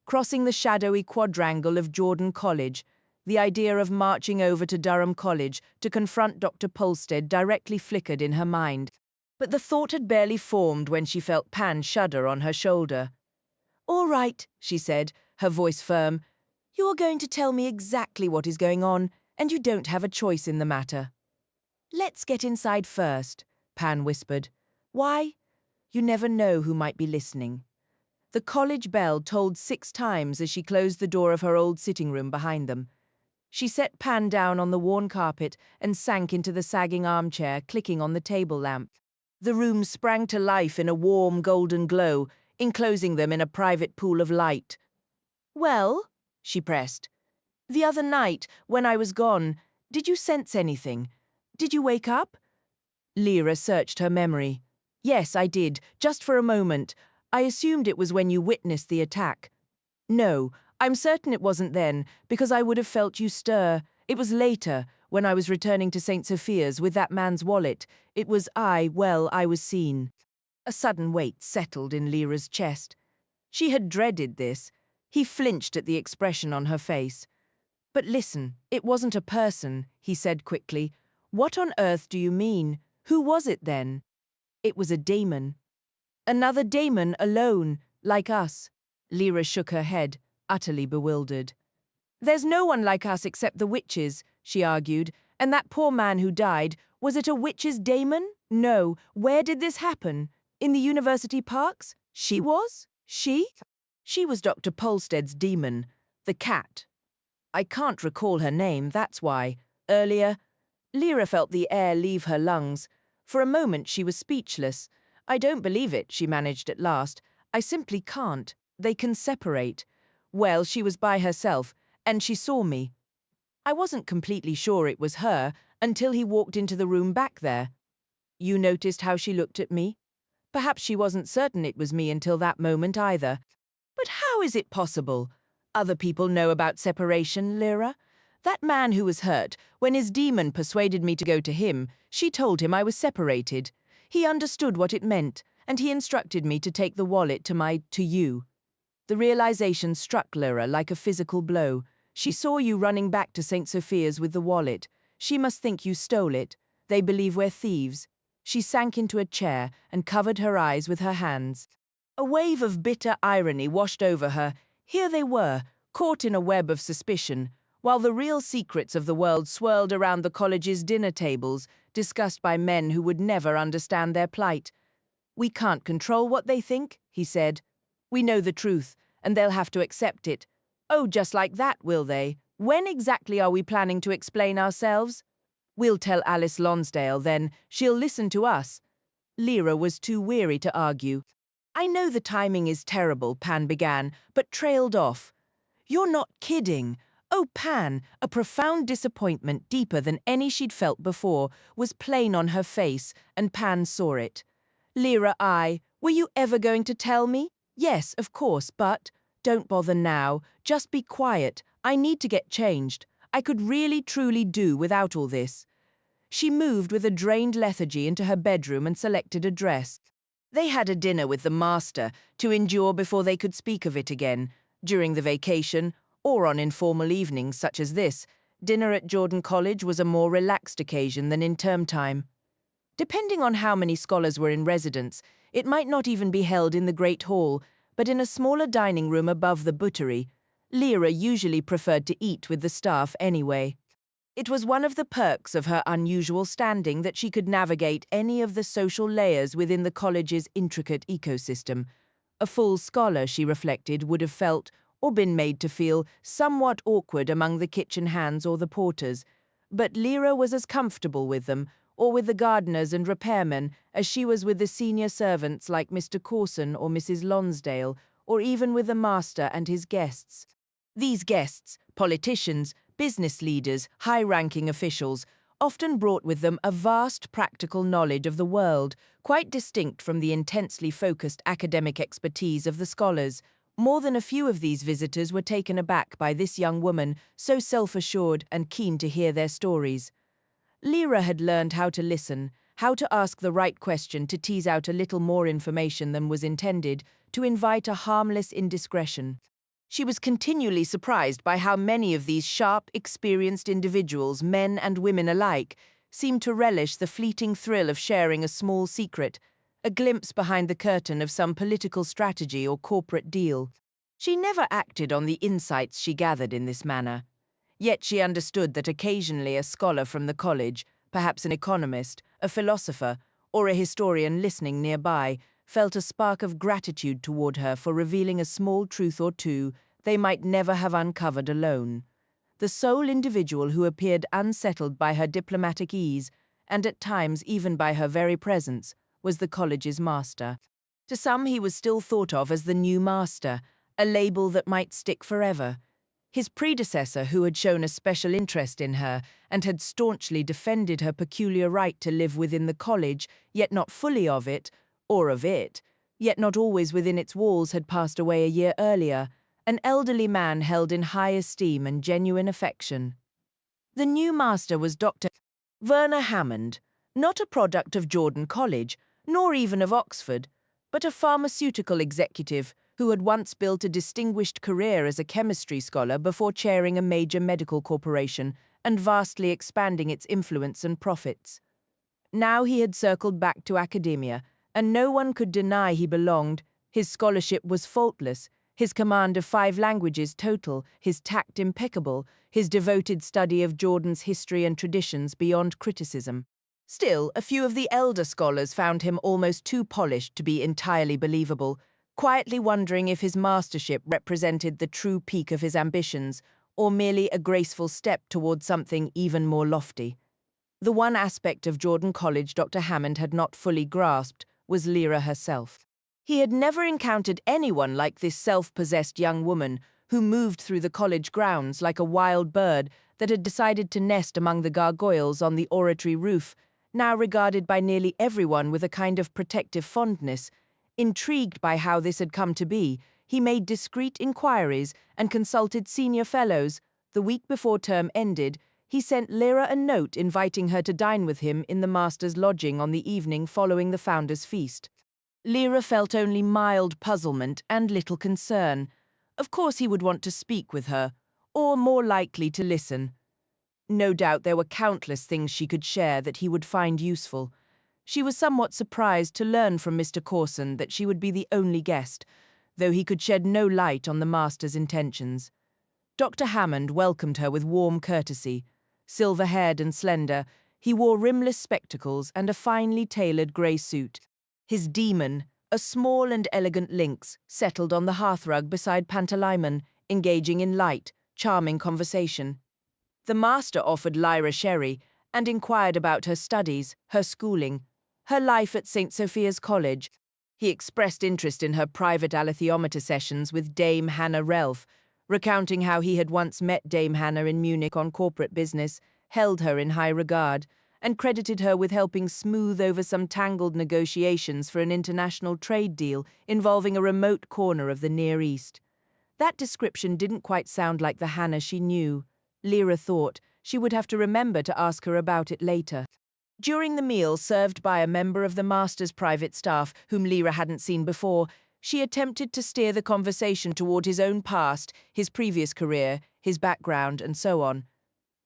Crossing the shadowy quadrangle of Jordan College, the idea of marching over to Durham College to confront Dr. Polstead directly flickered in her mind. But the thought had barely formed when she felt Pan shudder on her shoulder. "All right," she said, her voice firm. "You are going to tell me exactly what is going on, and you don't have a choice in the matter." "Let's get inside first," Pan whispered. "Why? You never know who might be listening." The college bell tolled 6 times as she closed the door of her old sitting room behind them. She set Pan down on the worn carpet and sank into the sagging armchair, clicking on the table lamp. The room sprang to life in a warm golden glow, enclosing them in a private pool of light. "Well," she pressed, "the other night, when I was gone, did you sense anything? Did you wake up?" Lyra searched her memory. "Yes, I did, just for a moment. I assumed it was when you witnessed the attack." "No, I'm certain it wasn't then, because I would have felt you stir. It was later, when I was returning to St. Sophia's with that man's wallet. It was I was seen." A sudden weight settled in Lyra's chest. She had dreaded this. He flinched at the expression on her face. "But listen, it wasn't a person," he said quickly. "What on earth do you mean? Who was it then?" "It was a daemon." "Another daemon alone, like us?" Lyra shook her head, utterly bewildered. "There's no one like us except the witches," she argued. "And that poor man who died, was it a witch's daemon? No. Where did this happen? In the university parks? She was?" She? She was Dr. Polstead's demon, the cat. I can't recall her name, that's why. Earlier, Lyra felt the air leave her lungs. For a moment she was speechless. I don't believe it, she managed at last. I simply can't. They can separate. Well, she was by herself, and she saw me. I wasn't completely sure it was her until he walked into the room back there. You noticed how she looked at me? Perhaps she wasn't certain it was me until that moment either. But how is it possible? Other people know about separation, Lyra. That man who was hurt, when his demon persuaded me to go to him, she told him I was separated. He understood what it meant, and he instructed me to take the wallet to you. The realization struck Lyra like a physical blow. She saw you running back to St. Sophia's with the wallet. She must think you stole it. They believe we're thieves. She sank into a chair and covered her eyes with her hands. A wave of bitter irony washed over her. Here they were, caught in a web of suspicion, while the real secrets of the world swirled around the college's dinner tables, discussed by men who would never understand their plight. We can't control what they think, he said. We know the truth, and they'll have to accept it. Oh, just like that, will they? When exactly are we planning to explain ourselves? We'll tell Alice Lonsdale, then. She'll listen to us. Lyra was too weary to argue. I know the timing is terrible, Pan began, but trailed off. You're not kidding. Oh, Pan, a profound disappointment deeper than any she'd felt before was plain on her face, and Pan saw it. Lyra, were you ever going to tell me? Yes, of course, but don't bother now. Just be quiet. I need to get changed. I could really, truly do without all this. She moved with a drained lethargy into her bedroom and selected a dress. They had a dinner with the master to endure before they could speak of it again. During the vacation, or on informal evenings such as this, dinner at Jordan College was a more relaxed occasion than in term time. Depending on how many scholars were in residence, it might not even be held in the Great Hall, but in a smaller dining room above the buttery. Lyra usually preferred to eat with the staff anyway. It was one of the perks of her unusual standing that she could navigate any of the social layers within the college's intricate ecosystem. A full scholar, she reflected, would have felt, or been made to feel, somewhat awkward among the kitchen hands or the porters. But Lyra was as comfortable with them, or with the gardeners and repairmen, as she was with the senior servants like Mr. Corson or Mrs. Lonsdale, or even with the master and his guests. These guests, politicians, business leaders, high-ranking officials, often brought with them a vast practical knowledge of the world, quite distinct from the intensely focused academic expertise of the scholars. More than a few of these visitors were taken aback by this young woman, so self-assured and keen to hear their stories. Lyra had learned how to listen, how to ask the right question to tease out a little more information than was intended, to invite a harmless indiscretion. She was continually surprised by how many of these sharp, experienced individuals, men and women alike, seemed to relish the fleeting thrill of sharing a small secret, a glimpse behind the curtain of some political strategy or corporate deal. She never acted on the insights she gathered in this manner. Yet she understood that occasionally a scholar from the college, perhaps an economist, a philosopher, or a historian listening nearby, felt a spark of gratitude toward her for revealing a small truth or two they might never have uncovered alone. The sole individual who appeared unsettled by her diplomatic ease, and at times even by her very presence, was the college's master. To some he was still thought of as the new master, a label that might stick forever. His predecessor, who had shown a special interest in her and had staunchly defended her peculiar right to live within the college, yet not fully of it, or of it, yet not always within its walls, had passed away a year earlier, an elderly man held in high esteem and genuine affection. The new master was Dr. Werner Hammond, not a product of Jordan College, nor even of Oxford, but a pharmaceutical executive who had once built a distinguished career as a chemistry scholar before chairing a major medical corporation and vastly expanding its influence and profits. Now he had circled back to academia, and no one could deny he belonged. His scholarship was faultless, his command of 5 languages total, his tact impeccable, his devoted study of Jordan's history and traditions beyond criticism. Still, a few of the elder scholars found him almost too polished to be entirely believable. quietly wondering if his mastership represented the true peak of his ambitions or merely a graceful step toward something even more lofty. The one aspect of Jordan College Dr. Hammond had not fully grasped was Lyra herself. He had never encountered anyone like this self-possessed young woman who moved through the college grounds like a wild bird that had decided to nest among the gargoyles on the oratory roof, now regarded by nearly everyone with a kind of protective fondness. Intrigued by how this had come to be, he made discreet inquiries and consulted senior fellows. The week before term ended, he sent Lyra a note inviting her to dine with him in the master's lodging on the evening following the founder's feast. Lyra felt only mild puzzlement and little concern. Of course he would want to speak with her, or more likely to listen. No doubt there were countless things she could share that he would find useful. She was somewhat surprised to learn from Mr. Corson that she would be the only guest, though he could shed no light on the master's intentions. Dr. Hammond welcomed her with warm courtesy. Silver-haired and slender, he wore rimless spectacles and a finely tailored grey suit. His demon, a small and elegant lynx, settled on the hearthrug beside Pantalaimon, engaging in light, charming conversation. The master offered Lyra sherry and inquired about her studies, her schooling, her life at St. Sophia's College. He expressed interest in her private alethiometer sessions with Dame Hannah Relf, recounting how he had once met Dame Hannah in Munich on corporate business, held her in high regard, and credited her with helping smooth over some tangled negotiations for an international trade deal involving a remote corner of the Near East. That description didn't quite sound like the Hannah she knew. Lyra thought she would have to remember to ask her about it later. During the meal served by a member of the master's private staff, whom Lyra hadn't seen before, she attempted to steer the conversation toward his own past, his previous career, his background, and so on.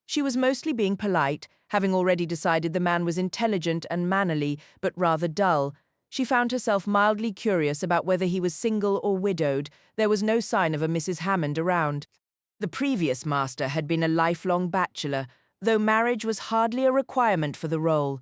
She was mostly being polite, having already decided the man was intelligent and mannerly, but rather dull. She found herself mildly curious about whether he was single or widowed. There was no sign of a Mrs. Hammond around. The previous master had been a lifelong bachelor, though marriage was hardly a requirement for the role.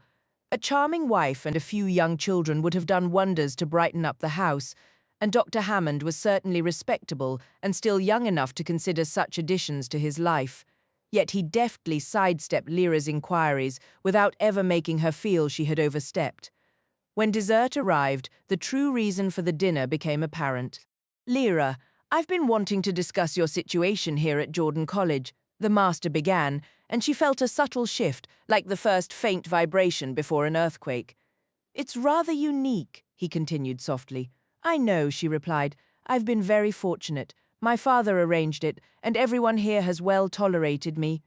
A charming wife and a few young children would have done wonders to brighten up the house, and Dr. Hammond was certainly respectable and still young enough to consider such additions to his life. Yet he deftly sidestepped Lyra's inquiries without ever making her feel she had overstepped. When dessert arrived, the true reason for the dinner became apparent. "Lyra, I've been wanting to discuss your situation here at Jordan College," the master began, and she felt a subtle shift, like the first faint vibration before an earthquake. "It's rather unique," he continued softly. "I know," she replied. "I've been very fortunate. My father arranged it, and everyone here has well tolerated me."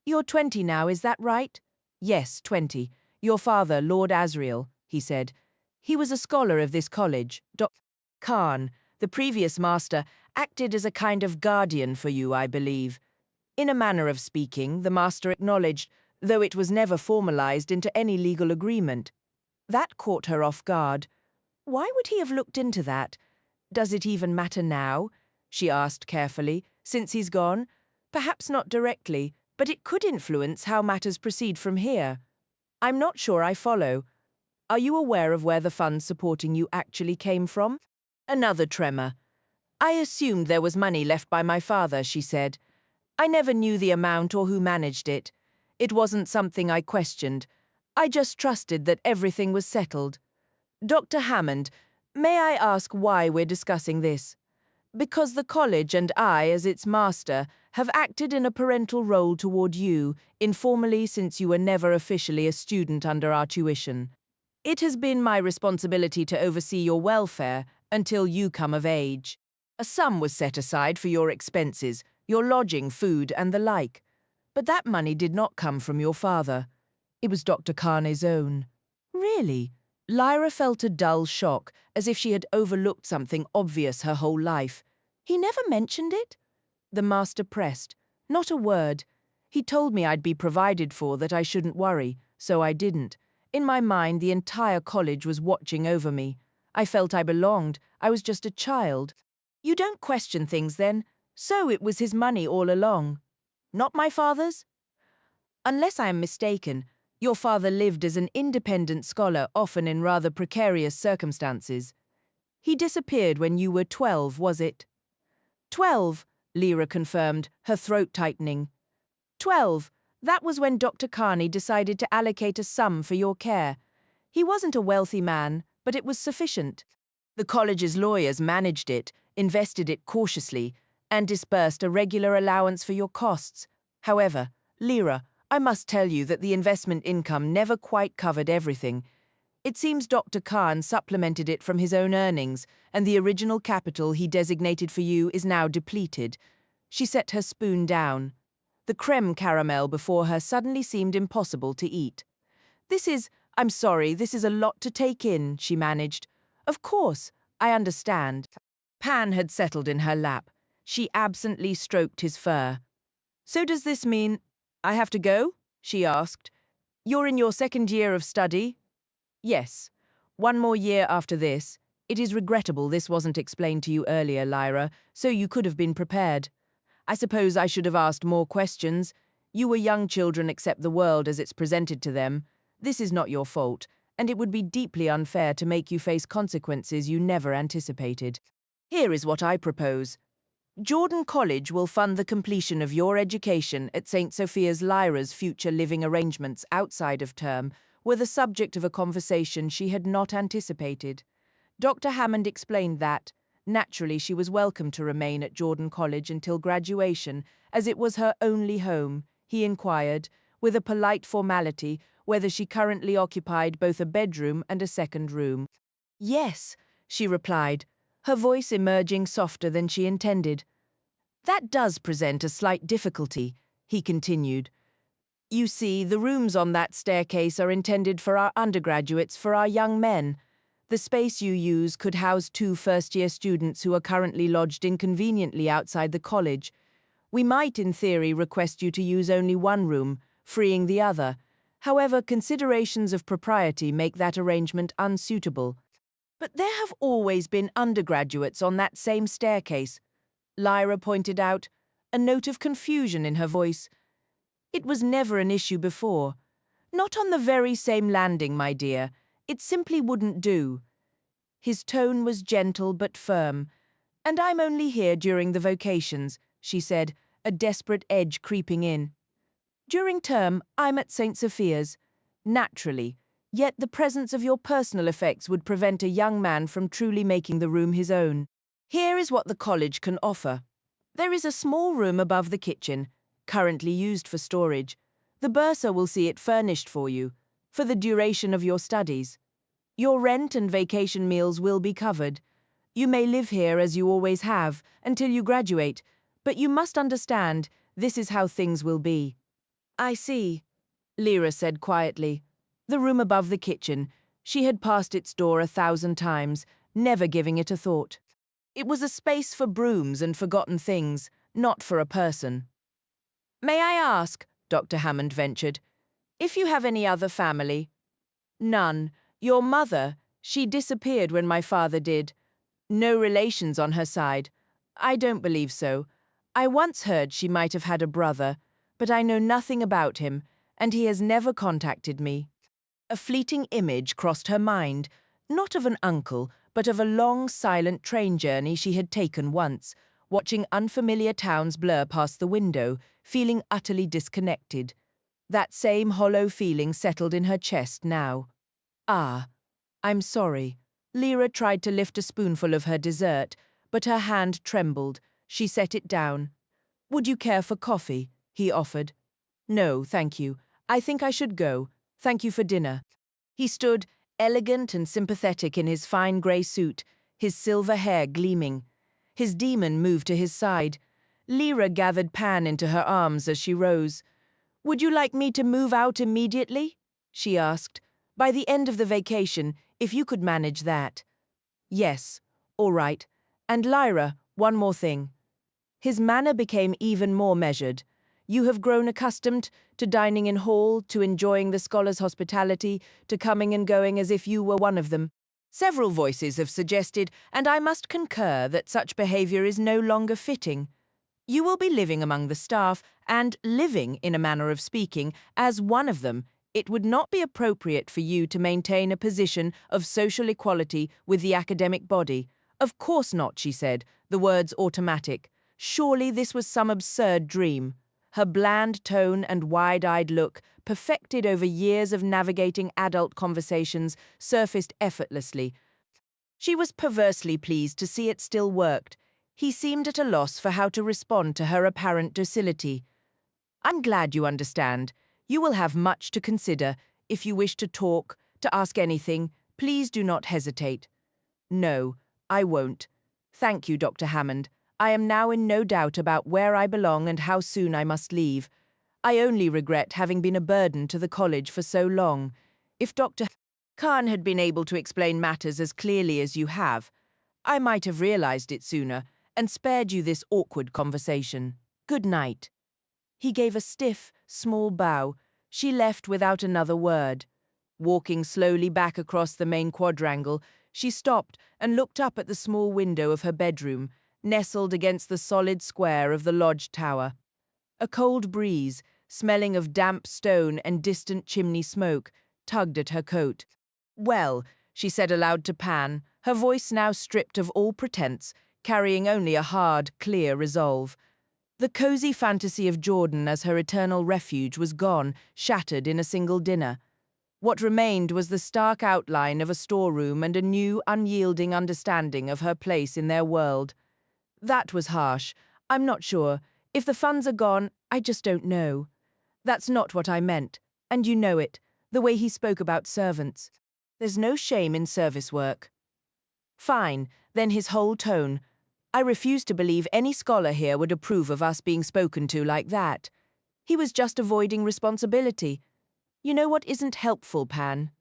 "You're 20 now, is that right?" "Yes, 20. Your father, Lord Asriel," he said. "He was a scholar of this college. Dr. Khan, the previous master, acted as a kind of guardian for you, I believe." In a manner of speaking, the master acknowledged, though it was never formalized into any legal agreement. That caught her off guard. Why would he have looked into that? "Does it even matter now?" she asked carefully. "Since he's gone? Perhaps not directly, but it could influence how matters proceed from here. I'm not sure I follow. Are you aware of where the funds supporting you actually came from?" Another tremor. "I assumed there was money left by my father," she said. "I never knew the amount or who managed it. It wasn't something I questioned. I just trusted that everything was settled. Dr. Hammond, may I ask why we're discussing this?" "Because the college and I, as its master, have acted in a parental role toward you, informally since you were never officially a student under our tuition. It has been my responsibility to oversee your welfare until you come of age. A sum was set aside for your expenses, your lodging, food, and the like. But that money did not come from your father. It was Dr. Kane's own." "Really?" Lyra felt a dull shock, as if she had overlooked something obvious her whole life. "He never mentioned it?" The master pressed. "Not a word. He told me I'd be provided for, that I shouldn't worry, so I didn't. In my mind, the entire college was watching over me. I felt I belonged. I was just a child." "You don't question things, then? So it was his money all along? Not my father's?" "Unless I am mistaken, your father lived as an independent scholar, often in rather precarious circumstances." He disappeared when you were 12, was it? 12, Lyra confirmed, her throat tightening. 12. That was when Dr. Carney decided to allocate a sum for your care. He wasn't a wealthy man, but it was sufficient. The college's lawyers managed it, invested it cautiously, and disbursed a regular allowance for your costs. However, Lyra, I must tell you that the investment income never quite covered everything. It seems Dr. Khan supplemented it from his own earnings, and the original capital he designated for you is now depleted. She set her spoon down. The creme caramel before her suddenly seemed impossible to eat. I'm sorry, this is a lot to take in, she managed. Of course, I understand. Pan had settled in her lap. She absently stroked his fur. So does this mean I have to go? She asked. You're in your second year of study? Yes. One more year after this. It is regrettable this wasn't explained to you earlier, Lyra, so you could have been prepared. I suppose I should have asked more questions. You were young children accept the world as it's presented to them. This is not your fault, and it would be deeply unfair to make you face consequences you never anticipated. Here is what I propose. Jordan College will fund the completion of your education at St. Sophia's. Lyra's future living arrangements outside of term were the subject of a conversation she had not anticipated. Dr. Hammond explained that, naturally, she was welcome to remain at Jordan College until graduation, as it was her only home. He inquired, with a polite formality, whether she currently occupied both a bedroom and a second room. Yes, she replied, her voice emerging softer than she intended. That does present a slight difficulty, he continued. You see, the rooms on that staircase are intended for our undergraduates, for our young men. The space you use could house 2 first-year students who are currently lodged inconveniently outside the college. We might, in theory, request you to use only one room, freeing the other. However, considerations of propriety make that arrangement unsuitable. But there have always been undergraduates on that same staircase, Lyra pointed out, a note of confusion in her voice. It was never an issue before. Not on the very same landing, my dear. It simply wouldn't do. His tone was gentle but firm. And I'm only here during the vacations, she said, a desperate edge creeping in. During term, I'm at St. Sophia's. Naturally. Yet the presence of your personal effects would prevent a young man from truly making the room his own. Here is what the college can offer. There is a small room above the kitchen, currently used for storage. The bursar will see it furnished for you, for the duration of your studies. Your rent and vacation meals will be covered. You may live here as you always have, until you graduate, but you must understand, this is how things will be. I see, Lyra said quietly. The room above the kitchen. She had passed its door 1,000 times, never giving it a thought. It was a space for brooms and forgotten things, not for a person. May I ask, Dr. Hammond ventured, if you have any other family? None. Your mother, she disappeared when my father did. No relations on her side. I don't believe so. I once heard she might have had a brother, but I know nothing about him, and he has never contacted me. A fleeting image crossed her mind, not of an uncle, but of a long, silent train journey she had taken once, watching unfamiliar towns blur past the window, feeling utterly disconnected. That same hollow feeling settled in her chest now. Ah, I'm sorry. Lyra tried to lift a spoonful of her dessert, but her hand trembled. She set it down. Would you care for coffee? He offered. No, thank you. I think I should go. Thank you for dinner. He stood, elegant and sympathetic in his fine grey suit, his silver hair gleaming. His demon moved to his side. Lyra gathered Pan into her arms as she rose. Would you like me to move out immediately? She asked. By the end of the vacation, if you could manage that. Yes, all right. And Lyra, one more thing. His manner became even more measured. You have grown accustomed to dining in hall, to enjoying the scholars' hospitality, to coming and going as if you were one of them. Several voices have suggested, and I must concur, that such behaviour is no longer fitting. You will be living among the staff, and living, in a manner of speaking, as one of them, It would not be appropriate for you to maintain a position of social equality with the academic body. Of course not, she said, the words automatic. Surely this was some absurd dream. Her bland tone and wide-eyed look, perfected over years of navigating adult conversations, surfaced effortlessly. She was perversely pleased to see it still worked. He seemed at a loss for how to respond to her apparent docility. I'm glad you understand. You will have much to consider. If you wish to talk, to ask anything, please do not hesitate. No, I won't. Thank you, Dr. Hammond. I am now in no doubt about where I belong and how soon I must leave. I only regret having been a burden to the college for so long. If Dr. Khan had been able to explain matters as clearly as you have, I might have realized it sooner and spared you this awkward conversation. Good night. He gave a stiff, small bow. She left without another word. Walking slowly back across the main quadrangle, she stopped and looked up at the small window of her bedroom, nestled against the solid square of the lodge tower. A cold breeze, smelling of damp stone and distant chimney smoke, tugged at her coat. Well, she said aloud to Pan, her voice now stripped of all pretense, carrying only a hard, clear resolve. The cozy fantasy of Jordan as her eternal refuge was gone, shattered in a single dinner. What remained was the stark outline of a storeroom and a new, unyielding understanding of her place in their world. That was harsh. I'm not sure. If the funds are gone, I just don't know. That's not what I meant, and you know it, the way he spoke about servants. There's no shame in service work. Fine, then his whole tone. I refuse to believe any scholar here would approve of us being spoken to like that. He was just avoiding responsibility. You know what isn't helpful, Pan?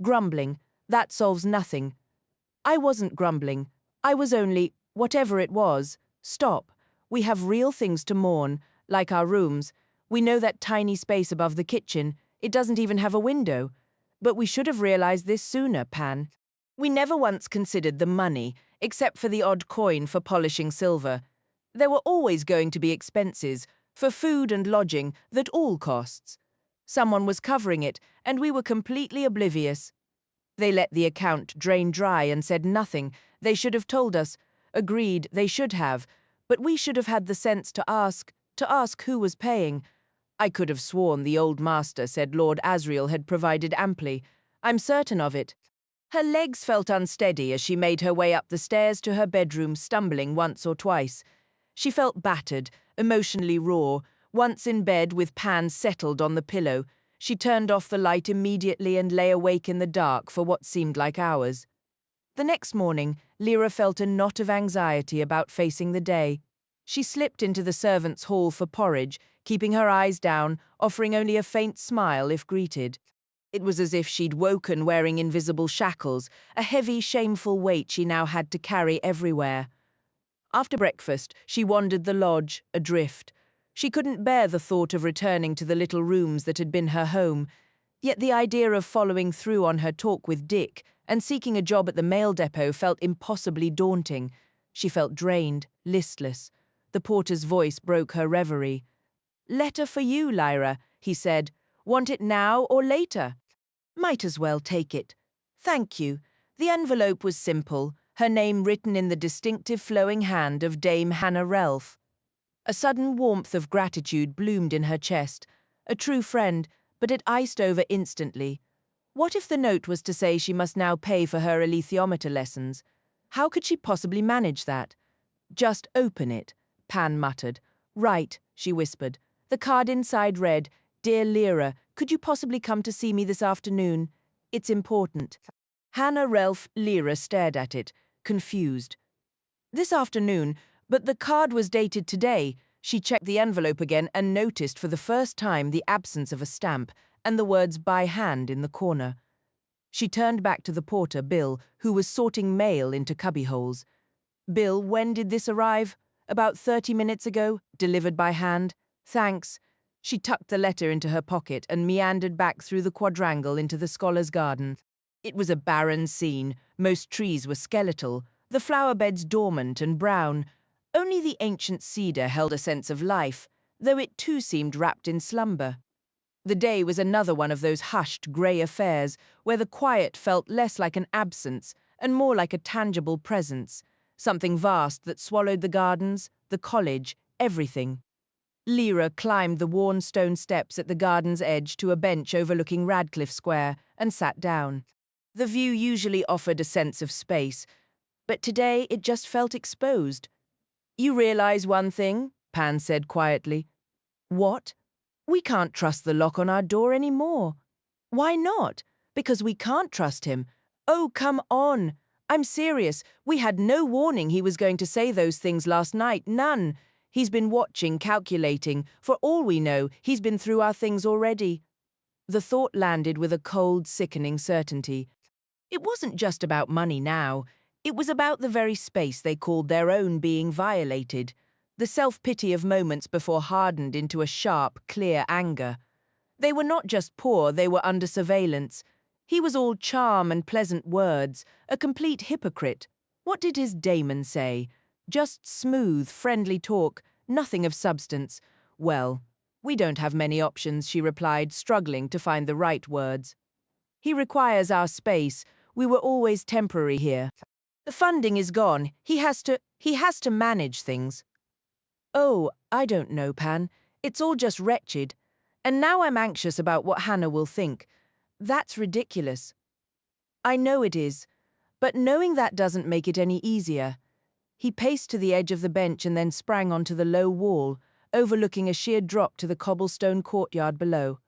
Grumbling. That solves nothing. I wasn't grumbling. I was only, whatever it was, stop. We have real things to mourn, like our rooms. We know that tiny space above the kitchen. It doesn't even have a window. But we should have realized this sooner, Pan. We never once considered the money, except for the odd coin for polishing silver. There were always going to be expenses, for food and lodging, that all costs. Someone was covering it, and we were completely oblivious. They let the account drain dry and said nothing. They should have told us. Agreed, they should have. But we should have had the sense to ask who was paying. I could have sworn the old master said Lord Asriel had provided amply. I'm certain of it. Her legs felt unsteady as she made her way up the stairs to her bedroom, stumbling once or twice. She felt battered, emotionally raw. Once in bed with Pan settled on the pillow, she turned off the light immediately and lay awake in the dark for what seemed like hours. The next morning, Lyra felt a knot of anxiety about facing the day. She slipped into the servants' hall for porridge, keeping her eyes down, offering only a faint smile if greeted. It was as if she'd woken wearing invisible shackles, a heavy, shameful weight she now had to carry everywhere. After breakfast, she wandered the lodge, adrift. She couldn't bear the thought of returning to the little rooms that had been her home, yet the idea of following through on her talk with Dick and seeking a job at the mail depot felt impossibly daunting. She felt drained, listless. The porter's voice broke her reverie. "Letter for you, Lyra," he said. "Want it now or later?" "Might as well take it. Thank you." The envelope was simple, her name written in the distinctive flowing hand of Dame Hannah Relf. A sudden warmth of gratitude bloomed in her chest. A true friend, but it iced over instantly. What if the note was to say she must now pay for her alethiometer lessons? How could she possibly manage that? "Just open it," Pan muttered. "Right," she whispered. The card inside read, "Dear Lyra, could you possibly come to see me this afternoon? It's important." Hannah Relf Lyra stared at it, confused. This afternoon, but the card was dated today. She checked the envelope again and noticed for the first time the absence of a stamp and the words "by hand" in the corner. She turned back to the porter, Bill, who was sorting mail into cubbyholes. "Bill, when did this arrive?" "About 30 minutes ago, delivered by hand." "Thanks." She tucked the letter into her pocket and meandered back through the quadrangle into the scholar's garden. It was a barren scene. Most trees were skeletal, the flower beds dormant and brown. Only the ancient cedar held a sense of life, though it too seemed wrapped in slumber. The day was another one of those hushed, grey affairs where the quiet felt less like an absence and more like a tangible presence, something vast that swallowed the gardens, the college, everything. Lyra climbed the worn stone steps at the garden's edge to a bench overlooking Radcliffe Square and sat down. The view usually offered a sense of space, but today it just felt exposed. "You realize one thing?" Pan said quietly. "What?" "We can't trust the lock on our door anymore." "Why not?" "Because we can't trust him." "Oh, come on. I'm serious. We had no warning he was going to say those things last night, none. He's been watching, calculating. For all we know, he's been through our things already." The thought landed with a cold, sickening certainty. It wasn't just about money now. It was about the very space they called their own being violated. The self-pity of moments before hardened into a sharp, clear anger. They were not just poor, they were under surveillance. He was all charm and pleasant words, a complete hypocrite. What did his daemon say? Just smooth, friendly talk, nothing of substance. "Well, we don't have many options," she replied, struggling to find the right words. "He requires our space. We were always temporary here. The funding is gone. He has to manage things." "Oh, I don't know, Pan. It's all just wretched. And now I'm anxious about what Hannah will think. That's ridiculous." "I know it is. But knowing that doesn't make it any easier." He paced to the edge of the bench and then sprang onto the low wall, overlooking a sheer drop to the cobblestone courtyard below.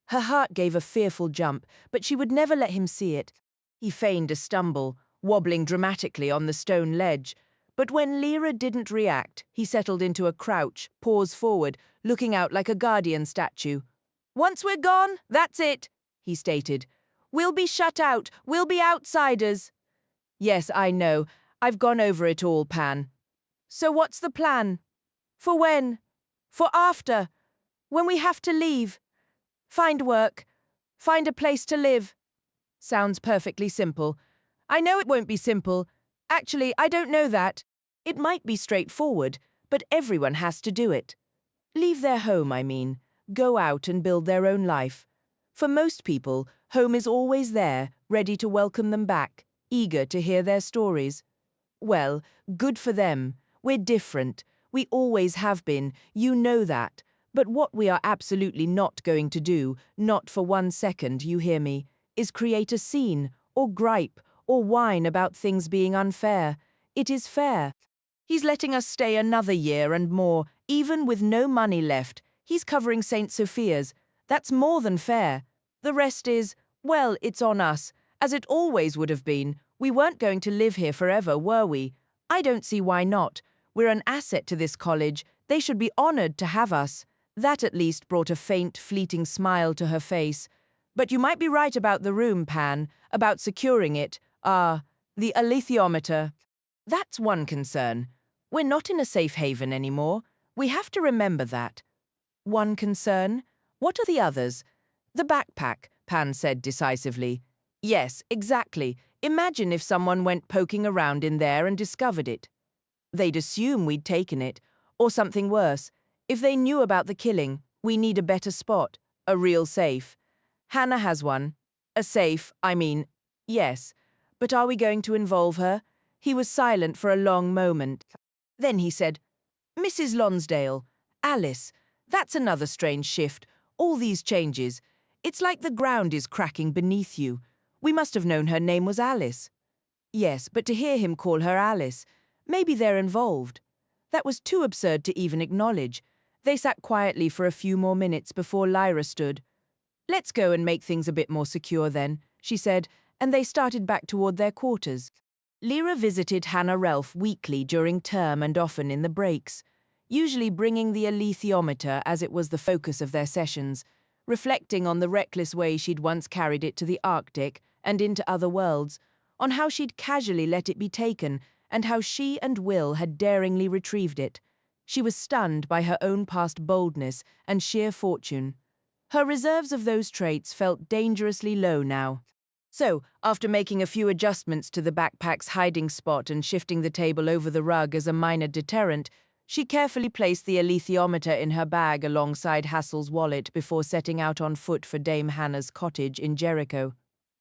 Her heart gave a fearful jump, but she would never let him see it. He feigned a stumble, wobbling dramatically on the stone ledge. But when Lyra didn't react, he settled into a crouch, paws forward, looking out like a guardian statue. "Once we're gone, that's it," he stated. "We'll be shut out. We'll be outsiders." "Yes, I know. I've gone over it all, Pan." "So what's the plan? For when? For after? When we have to leave? Find work. Find a place to live." Sounds perfectly simple. I know it won't be simple. Actually, I don't know that. It might be straightforward, but everyone has to do it. Leave their home, I mean. Go out and build their own life. For most people, home is always there, ready to welcome them back, eager to hear their stories. Well, good for them. We're different. We always have been. You know that. But what we are absolutely not going to do, not for 1 second, you hear me, is create a scene, or gripe, or whine about things being unfair. It is fair. He's letting us stay another year and more, even with no money left. He's covering St. Sophia's. That's more than fair. The rest is, well, it's on us, as it always would have been. We weren't going to live here forever, were we? I don't see why not. We're an asset to this college. They should be honored to have us. That at least brought a faint, fleeting smile to her face. But you might be right about the room, Pan, about securing it. The alethiometer. That's one concern. We're not in a safe haven anymore. We have to remember that. One concern? What are the others? The backpack, Pan said decisively. Yes, exactly. Imagine if someone went poking around in there and discovered it. They'd assume we'd taken it, or something worse. If they knew about the killing, we need a better spot, a real safe. Hannah has one. A safe, I mean, yes. But are we going to involve her? He was silent for a long moment. Then he said, "Mrs. Lonsdale, Alice, that's another strange shift. All these changes. It's like the ground is cracking beneath you. We must have known her name was Alice." Yes, but to hear him call her Alice, maybe they're involved. That was too absurd to even acknowledge. They sat quietly for a few more minutes before Lyra stood. "Let's go and make things a bit more secure then," she said, and they started back toward their quarters. Lyra visited Hannah Relf weekly during term and often in the breaks, usually bringing the alethiometer as it was the focus of their sessions, reflecting on the reckless way she'd once carried it to the Arctic and into other worlds, on how she'd casually let it be taken and how she and Will had daringly retrieved it. She was stunned by her own past boldness and sheer fortune. Her reserves of those traits felt dangerously low now. So, after making a few adjustments to the backpack's hiding spot and shifting the table over the rug as a minor deterrent, She carefully placed the alethiometer in her bag alongside Hassel's wallet before setting out on foot for Dame Hannah's cottage in Jericho.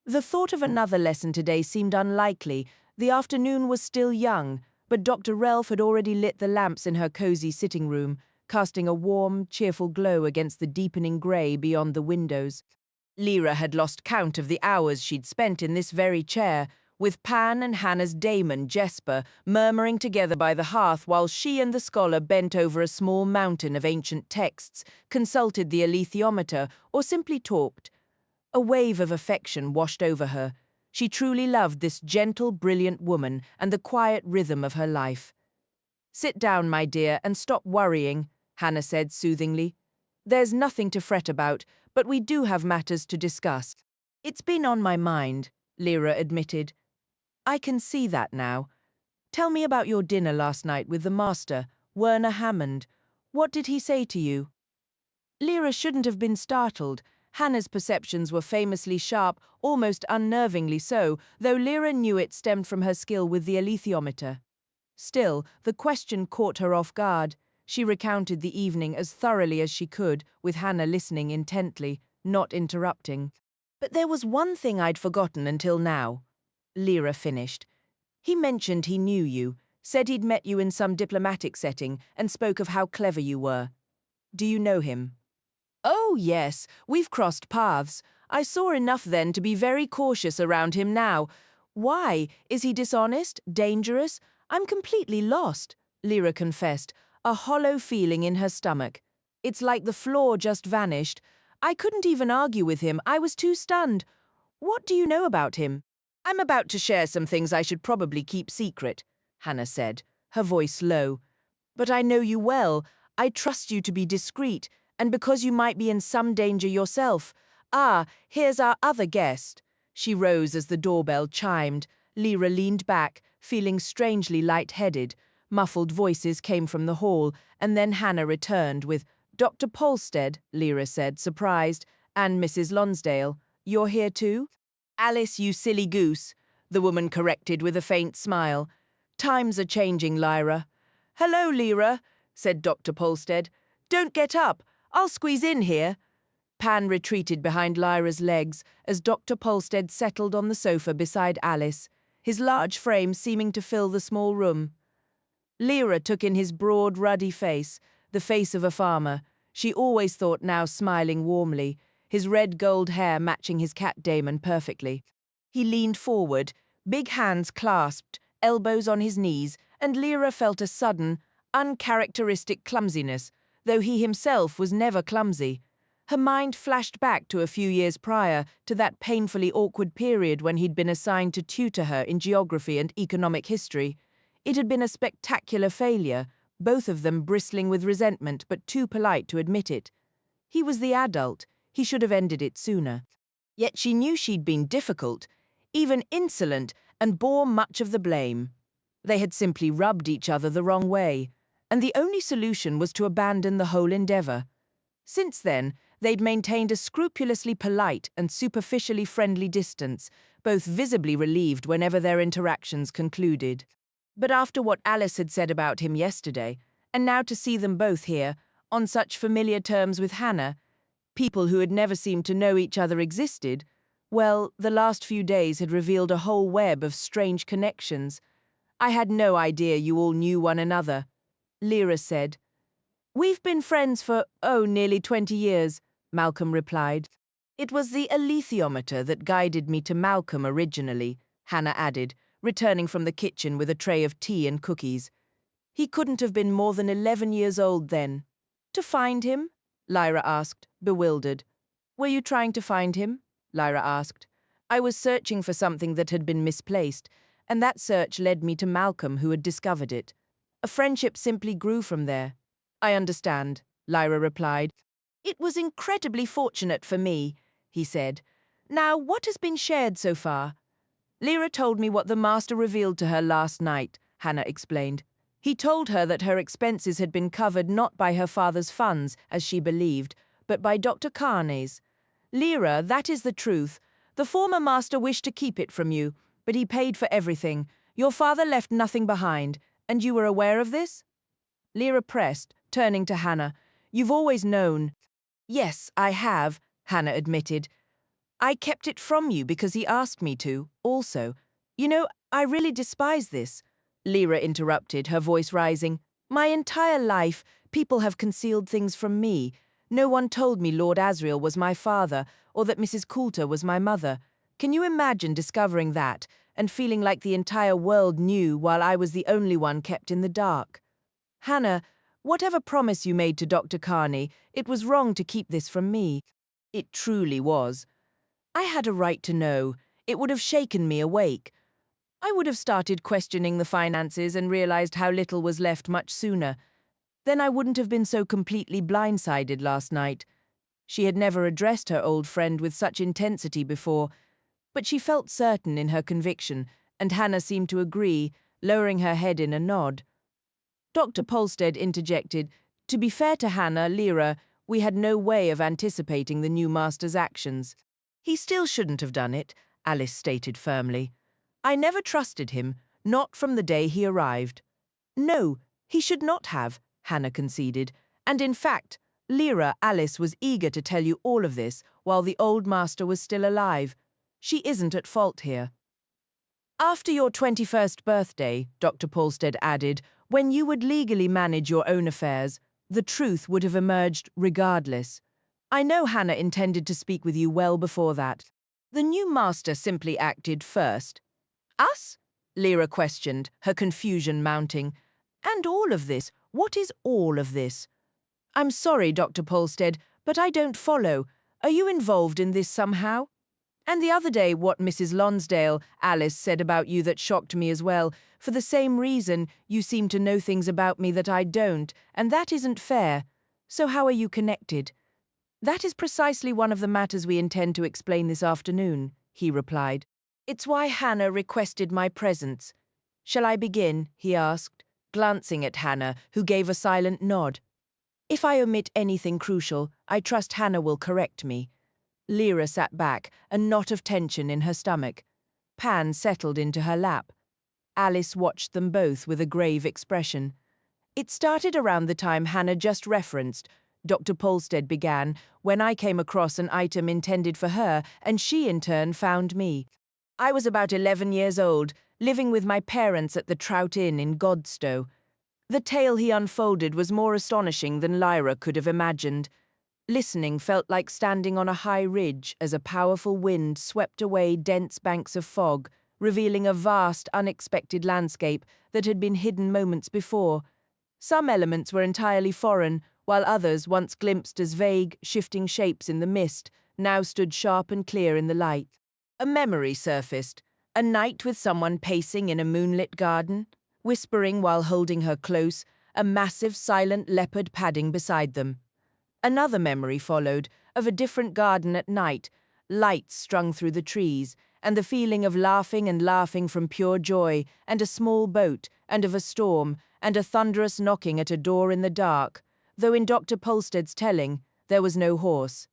The thought of another lesson today seemed unlikely. The afternoon was still young, but Dr. Relf had already lit the lamps in her cozy sitting room, casting a warm, cheerful glow against the deepening grey beyond the windows. Lyra had lost count of the hours she'd spent in this very chair, with Pan and Hannah's daemon, Jesper, murmuring together by the hearth while she and the scholar bent over a small mountain of ancient texts, consulted the alethiometer, or simply talked. A wave of affection washed over her. She truly loved this gentle, brilliant woman and the quiet rhythm of her life. "Sit down, my dear, and stop worrying," Hannah said soothingly. "There's nothing to fret about, but we do have matters to discuss." "It's been on my mind," Lyra admitted. "I can see that now. Tell me about your dinner last night with the master, Werner Hammond. What did he say to you?" Lyra shouldn't have been startled. Hannah's perceptions were famously sharp, almost unnervingly so, though Lyra knew it stemmed from her skill with the alethiometer. Still, the question caught her off guard. She recounted the evening as thoroughly as she could, with Hannah listening intently, not interrupting. "But there was one thing I'd forgotten until now," Lyra finished. "He mentioned he knew you, said he'd met you in some diplomatic setting, and spoke of how clever you were. Do you know him?" "Oh, yes, we've crossed paths. I saw enough then to be very cautious around him now. Why? Is he dishonest? Dangerous? I'm completely lost," Lyra confessed, a hollow feeling in her stomach. "It's like the floor just vanished. I couldn't even argue with him. I was too stunned. What do you know about him?" "I'm about to share some things I should probably keep secret," Hannah said, her voice low. "But I know you well. I trust you to be discreet, and because you might be in some danger yourself. Ah, here's our other guest." She rose as the doorbell chimed. Lyra leaned back, feeling strangely light-headed. Muffled voices came from the hall, and then Hannah returned with, "Dr. Polstead," Lyra said, surprised, "and Mrs. Lonsdale. You're here too?" "Alice, you silly goose," the woman corrected with a faint smile. "Times are changing, Lyra." "Hello, Lyra," said Dr. Polstead. "Don't get up. I'll squeeze in here." Pan retreated behind Lyra's legs as Dr. Polstead settled on the sofa beside Alice, his large frame seeming to fill the small room. Lyra took in his broad, ruddy face, the face of a farmer. She always thought now smiling warmly, his red gold hair matching his cat Damon perfectly. He leaned forward, big hands clasped, elbows on his knees, and Lyra felt a sudden, uncharacteristic clumsiness, though he himself was never clumsy. Her mind flashed back to a few years prior, to that painfully awkward period when he'd been assigned to tutor her in geography and economic history. It had been a spectacular failure, both of them bristling with resentment but too polite to admit it. He was the adult. He should have ended it sooner. Yet she knew she'd been difficult, even insolent, and bore much of the blame. They had simply rubbed each other the wrong way, and the only solution was to abandon the whole endeavour. Since then, they'd maintained a scrupulously polite and superficially friendly distance, both visibly relieved whenever their interactions concluded. But after what Alice had said about him yesterday, and now to see them both here, on such familiar terms with Hannah, people who had never seemed to know each other existed, well, the last few days had revealed a whole web of strange connections. "I had no idea you all knew one another," Lyra said. "We've been friends for, nearly 20 years, Malcolm replied. "It was the alethiometer that guided me to Malcolm originally," Hannah added, returning from the kitchen with a tray of tea and cookies. "He couldn't have been more than 11 years old then." "To find him?" Lyra asked, bewildered. "Were you trying to find him?" Lyra asked. "I was searching for something that had been misplaced, and that search led me to Malcolm, who had discovered it. A friendship simply grew from there." "I understand," Lyra replied. "It was incredibly fortunate for me," he said. "Now, what has been shared so far?" "Lyra told me what the master revealed to her last night," Hannah explained. "He told her that her expenses had been covered not by her father's funds, as she believed, but by Dr. Carney's. Lyra, that is the truth. The former master wished to keep it from you, but he paid for everything. Your father left nothing behind, and you were aware of this?" Lyra pressed, turning to Hannah. You've always known. Yes, I have, Hannah admitted. I kept it from you because he asked me to, also. You know, I really despise this. Lyra interrupted, her voice rising. My entire life, people have concealed things from me. No one told me Lord Asriel was my father, or that Mrs. Coulter was my mother. Can you imagine discovering that, and feeling like the entire world knew while I was the only one kept in the dark? Hannah, whatever promise you made to Dr. Carney, it was wrong to keep this from me. It truly was. I had a right to know. It would have shaken me awake. I would have started questioning the finances and realized how little was left much sooner. Then I wouldn't have been so completely blindsided last night. She had never addressed her old friend with such intensity before, but she felt certain in her conviction, and Hannah seemed to agree, lowering her head in a nod. Dr. Polstead interjected, To be fair to Hannah, Lyra, we had no way of anticipating the new master's actions. He still shouldn't have done it, Alice stated firmly. I never trusted him, not from the day he arrived. No, he should not have, Hannah conceded, and in fact, Lyra, Alice was eager to tell you all of this while the old master was still alive. She isn't at fault here. After your 21st birthday, Dr. Polstead added, when you would legally manage your own affairs, the truth would have emerged regardless. I know Hannah intended to speak with you well before that. The new master simply acted first. Us? Lyra questioned, her confusion mounting. And all of this? What is all of this? I'm sorry, Dr. Polstead, but I don't follow. Are you involved in this somehow? And the other day, what Mrs. Lonsdale, Alice, said about you that shocked me as well. For the same reason, you seem to know things about me that I don't, and that isn't fair. So how are you connected? That is precisely one of the matters we intend to explain this afternoon, he replied. It's why Hannah requested my presence. Shall I begin? He asked, glancing at Hannah, who gave a silent nod. If I omit anything crucial, I trust Hannah will correct me. Lyra sat back, a knot of tension in her stomach. Pan settled into her lap. Alice watched them both with a grave expression. It started around the time Hannah just referenced, Dr. Polstead began, when I came across an item intended for her, and she in turn found me. I was about 11 years old, living with my parents at the Trout Inn in Godstow. The tale he unfolded was more astonishing than Lyra could have imagined. Listening felt like standing on a high ridge as a powerful wind swept away dense banks of fog, revealing a vast, unexpected landscape that had been hidden moments before. Some elements were entirely foreign, while others, once glimpsed as vague, shifting shapes in the mist, now stood sharp and clear in the light. A memory surfaced, a night with someone pacing in a moonlit garden, whispering while holding her close, a massive, silent leopard padding beside them. Another memory followed, of a different garden at night, lights strung through the trees, and the feeling of laughing and laughing from pure joy, and a small boat, and of a storm, and a thunderous knocking at a door in the dark, though in Dr. Polstead's telling, there was no horse.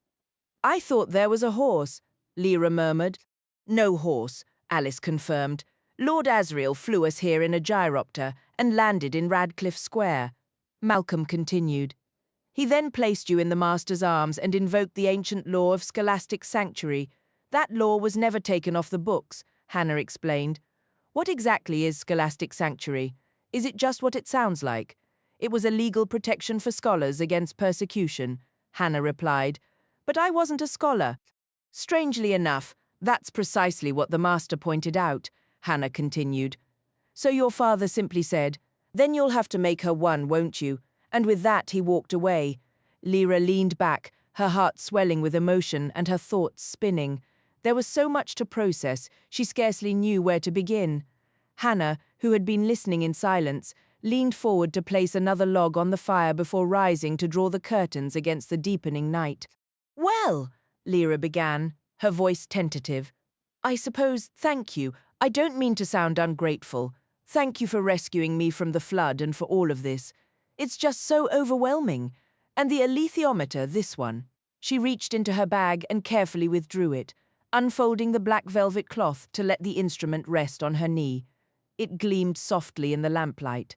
I thought there was a horse, Lyra murmured. No horse, Alice confirmed. Lord Asriel flew us here in a gyropter and landed in Radcliffe Square. Malcolm continued. He then placed you in the master's arms and invoked the ancient law of scholastic sanctuary. That law was never taken off the books, Hannah explained. What exactly is scholastic sanctuary? Is it just what it sounds like? It was a legal protection for scholars against persecution, Hannah replied. But I wasn't a scholar. Strangely enough, that's precisely what the master pointed out, Hannah continued. So your father simply said, then you'll have to make her one, won't you? And with that he walked away. Lyra leaned back, her heart swelling with emotion and her thoughts spinning. There was so much to process, she scarcely knew where to begin. Hannah, who had been listening in silence, leaned forward to place another log on the fire before rising to draw the curtains against the deepening night. Well, Lyra began, her voice tentative. I suppose, thank you. I don't mean to sound ungrateful. Thank you for rescuing me from the flood and for all of this. It's just so overwhelming. And the alethiometer, this one. She reached into her bag and carefully withdrew it, unfolding the black velvet cloth to let the instrument rest on her knee. It gleamed softly in the lamplight.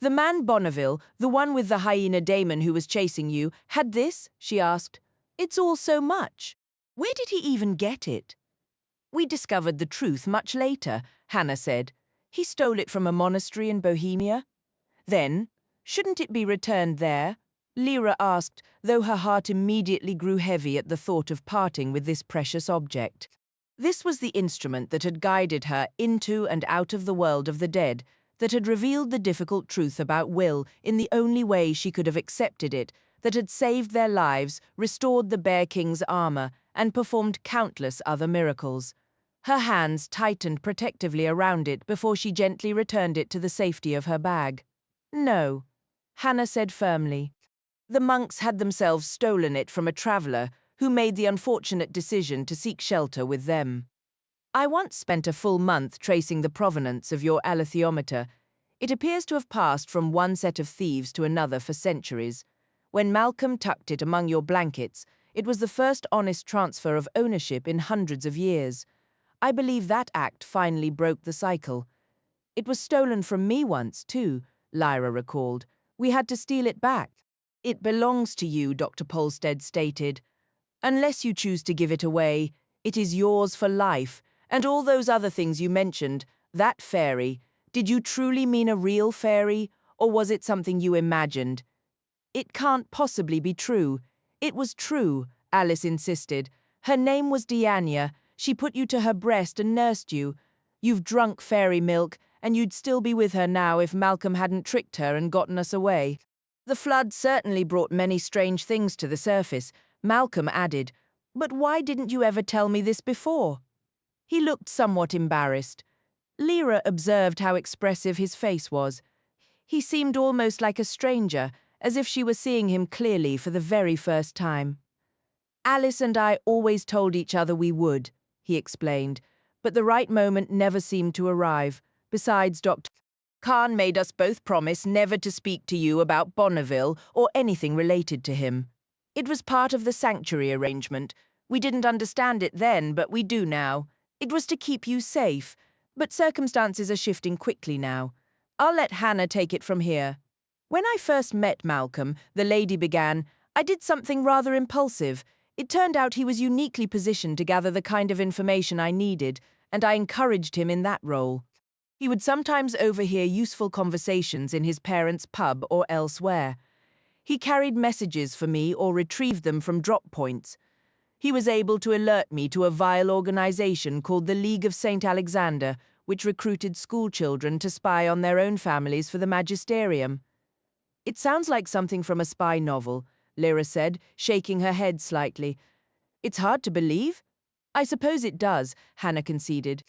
The man Bonneville, the one with the hyena Damon who was chasing you, had this?" she asked. "It's all so much. Where did he even get it?" "We discovered the truth much later," Hannah said. "He stole it from a monastery in Bohemia." "Then, shouldn't it be returned there?" Lyra asked, though her heart immediately grew heavy at the thought of parting with this precious object. This was the instrument that had guided her into and out of the world of the dead, that had revealed the difficult truth about Will in the only way she could have accepted it, that had saved their lives, restored the Bear King's armor, and performed countless other miracles. Her hands tightened protectively around it before she gently returned it to the safety of her bag. "No," Hannah said firmly. "The monks had themselves stolen it from a traveler who made the unfortunate decision to seek shelter with them. I once spent a full month tracing the provenance of your alethiometer. It appears to have passed from one set of thieves to another for centuries. When Malcolm tucked it among your blankets, it was the first honest transfer of ownership in hundreds of years. I believe that act finally broke the cycle. It was stolen from me once, too," Lyra recalled. "We had to steal it back." "It belongs to you," Dr. Polstead stated. "Unless you choose to give it away, it is yours for life. And all those other things you mentioned, that fairy, did you truly mean a real fairy, or was it something you imagined?" "It can't possibly be true." "It was true," Alice insisted. "Her name was Diania. She put you to her breast and nursed you. You've drunk fairy milk, and you'd still be with her now if Malcolm hadn't tricked her and gotten us away." "The flood certainly brought many strange things to the surface," Malcolm added. "But why didn't you ever tell me this before?" He looked somewhat embarrassed. Lyra observed how expressive his face was. He seemed almost like a stranger, as if she were seeing him clearly for the very first time. "Alice and I always told each other we would," he explained, "but the right moment never seemed to arrive. Besides, Dr. Khan made us both promise never to speak to you about Bonneville or anything related to him. It was part of the sanctuary arrangement. We didn't understand it then, but we do now. It was to keep you safe, but circumstances are shifting quickly now. I'll let Hannah take it from here. When I first met Malcolm," the lady began, "I did something rather impulsive. It turned out he was uniquely positioned to gather the kind of information I needed, and I encouraged him in that role. He would sometimes overhear useful conversations in his parents' pub or elsewhere. He carried messages for me or retrieved them from drop points. He was able to alert me to a vile organization called the League of St. Alexander, which recruited schoolchildren to spy on their own families for the magisterium." "It sounds like something from a spy novel," Lyra said, shaking her head slightly. "It's hard to believe?" "I suppose it does," Hannah conceded.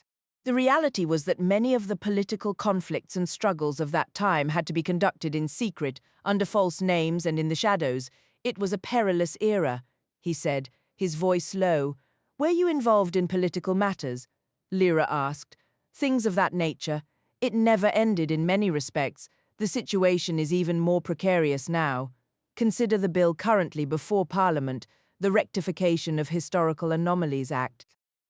"The reality was that many of the political conflicts and struggles of that time had to be conducted in secret, under false names and in the shadows. It was a perilous era," he said, his voice low. "Were you involved in political matters?" Lyra asked. "Things of that nature. It never ended in many respects. The situation is even more precarious now. Consider the bill currently before Parliament, the Rectification of Historical Anomalies Act.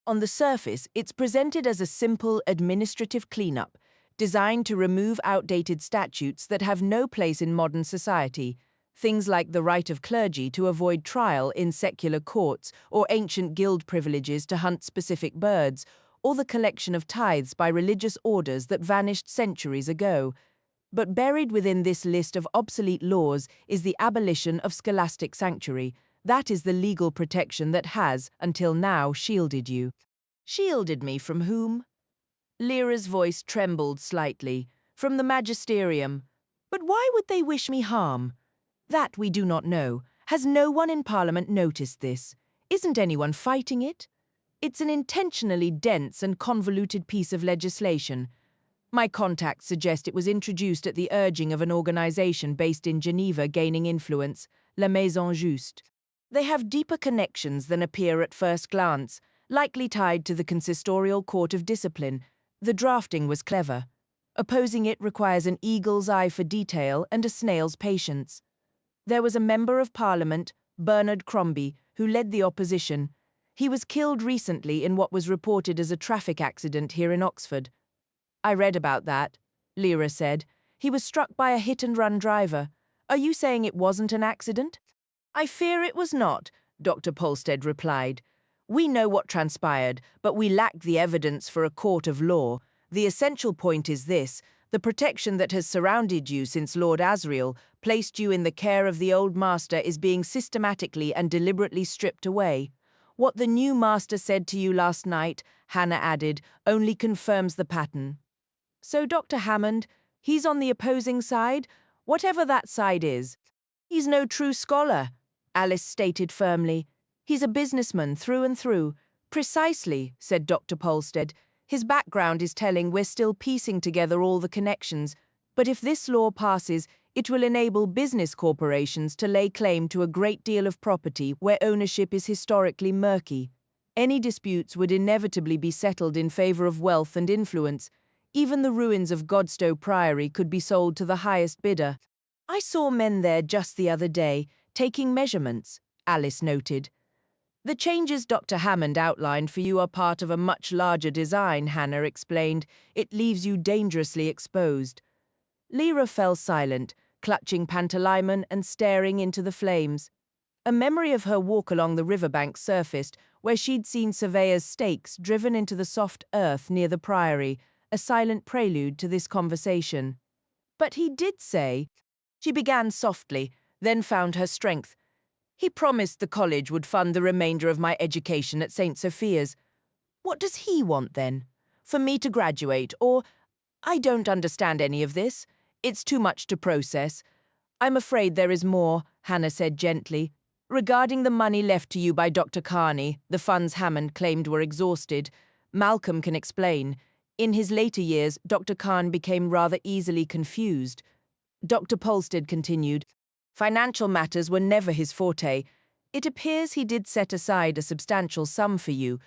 On the surface, it's presented as a simple administrative cleanup, designed to remove outdated statutes that have no place in modern society, things like the right of clergy to avoid trial in secular courts, or ancient guild privileges to hunt specific birds, or the collection of tithes by religious orders that vanished centuries ago. But buried within this list of obsolete laws is the abolition of scholastic sanctuary. That is the legal protection that has, until now, shielded you." "Shielded me from whom?" Lyra's voice trembled slightly. "From the magisterium. But why would they wish me harm?" "That we do not know. Has no one in Parliament noticed this? Isn't anyone fighting it? It's an intentionally dense and convoluted piece of legislation. My contacts suggest it was introduced at the urging of an organization based in Geneva gaining influence, La Maison Juste. They have deeper connections than appear at first glance, likely tied to the consistorial court of discipline. The drafting was clever. Opposing it requires an eagle's eye for detail and a snail's patience. There was a member of Parliament, Bernard Crombie, who led the opposition. He was killed recently in what was reported as a traffic accident here in Oxford." "I read about that," Lyra said. He was struck by a hit-and-run driver. Are you saying it wasn't an accident? I fear it was not, Dr. Polstead replied. We know what transpired, but we lack the evidence for a court of law. The essential point is this: the protection that has surrounded you since Lord Asriel placed you in the care of the old master is being systematically and deliberately stripped away. What the new master said to you last night, Hannah added, only confirms the pattern. So Dr. Hammond, he's on the opposing side, whatever that side is. He's no true scholar, Alice stated firmly. He's a businessman through and through. Precisely, said Dr. Polstead. His background is telling. We're still piecing together all the connections. But if this law passes, it will enable business corporations to lay claim to a great deal of property where ownership is historically murky. Any disputes would inevitably be settled in favor of wealth and influence. Even the ruins of Godstow Priory could be sold to the highest bidder. I saw men there just the other day, taking measurements, Alice noted. The changes Dr. Hammond outlined for you are part of a much larger design, Hannah explained. It leaves you dangerously exposed. Lyra fell silent, clutching Pantalaimon and staring into the flames. A memory of her walk along the riverbank surfaced, where she'd seen surveyors' stakes driven into the soft earth near the priory, a silent prelude to this conversation. But he did say, she began softly, then found her strength. He promised the college would fund the remainder of my education at St. Sophia's. What does he want then? For me to graduate, or... I don't understand any of this. It's too much to process. I'm afraid there is more, Hannah said gently. Regarding the money left to you by Dr. Carney, the funds Hammond claimed were exhausted. Malcolm can explain. In his later years, Dr. Khan became rather easily confused. Dr. Polstead continued, financial matters were never his forte. It appears he did set aside a substantial sum for you.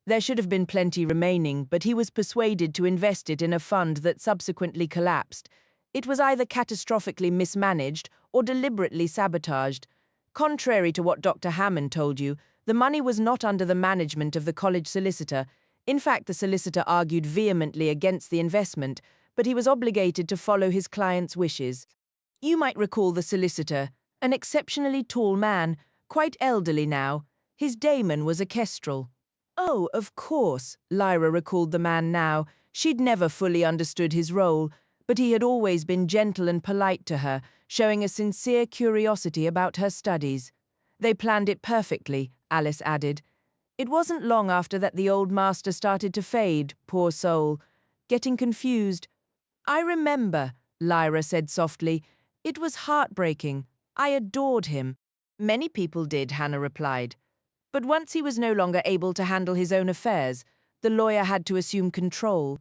There should have been plenty remaining, but he was persuaded to invest it in a fund that subsequently collapsed. It was either catastrophically mismanaged or deliberately sabotaged. Contrary to what Dr. Hammond told you, the money was not under the management of the college solicitor. In fact, the solicitor argued vehemently against the investment, but he was obligated to follow his client's wishes. You might recall the solicitor, an exceptionally tall man, quite elderly now. His daemon was a kestrel. Oh, of course, Lyra recalled the man now. She'd never fully understood his role, but he had always been gentle and polite to her, showing a sincere curiosity about her studies. They planned it perfectly, Alice added. It wasn't long after that the old master started to fade, poor soul, getting confused. I remember, Lyra said softly. It was heartbreaking. I adored him. Many people did, Hannah replied. But once he was no longer able to handle his own affairs, the lawyer had to assume control.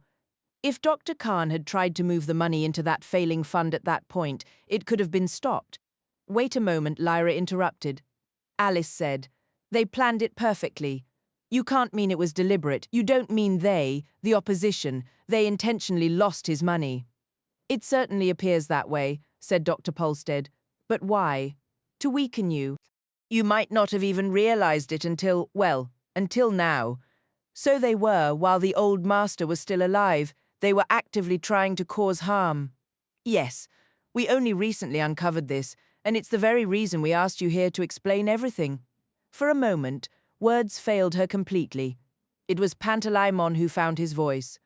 If Dr. Khan had tried to move the money into that failing fund at that point, it could have been stopped. Wait a moment, Lyra interrupted. Alice said, they planned it perfectly. You can't mean it was deliberate. You don't mean they, the opposition, they intentionally lost his money. It certainly appears that way, said Dr. Polstead. But why? To weaken you. You might not have even realized it until now. So they were, while the old master was still alive. They were actively trying to cause harm. Yes, we only recently uncovered this, and it's the very reason we asked you here to explain everything. For a moment, words failed her completely. It was Pantalaimon who found his voice.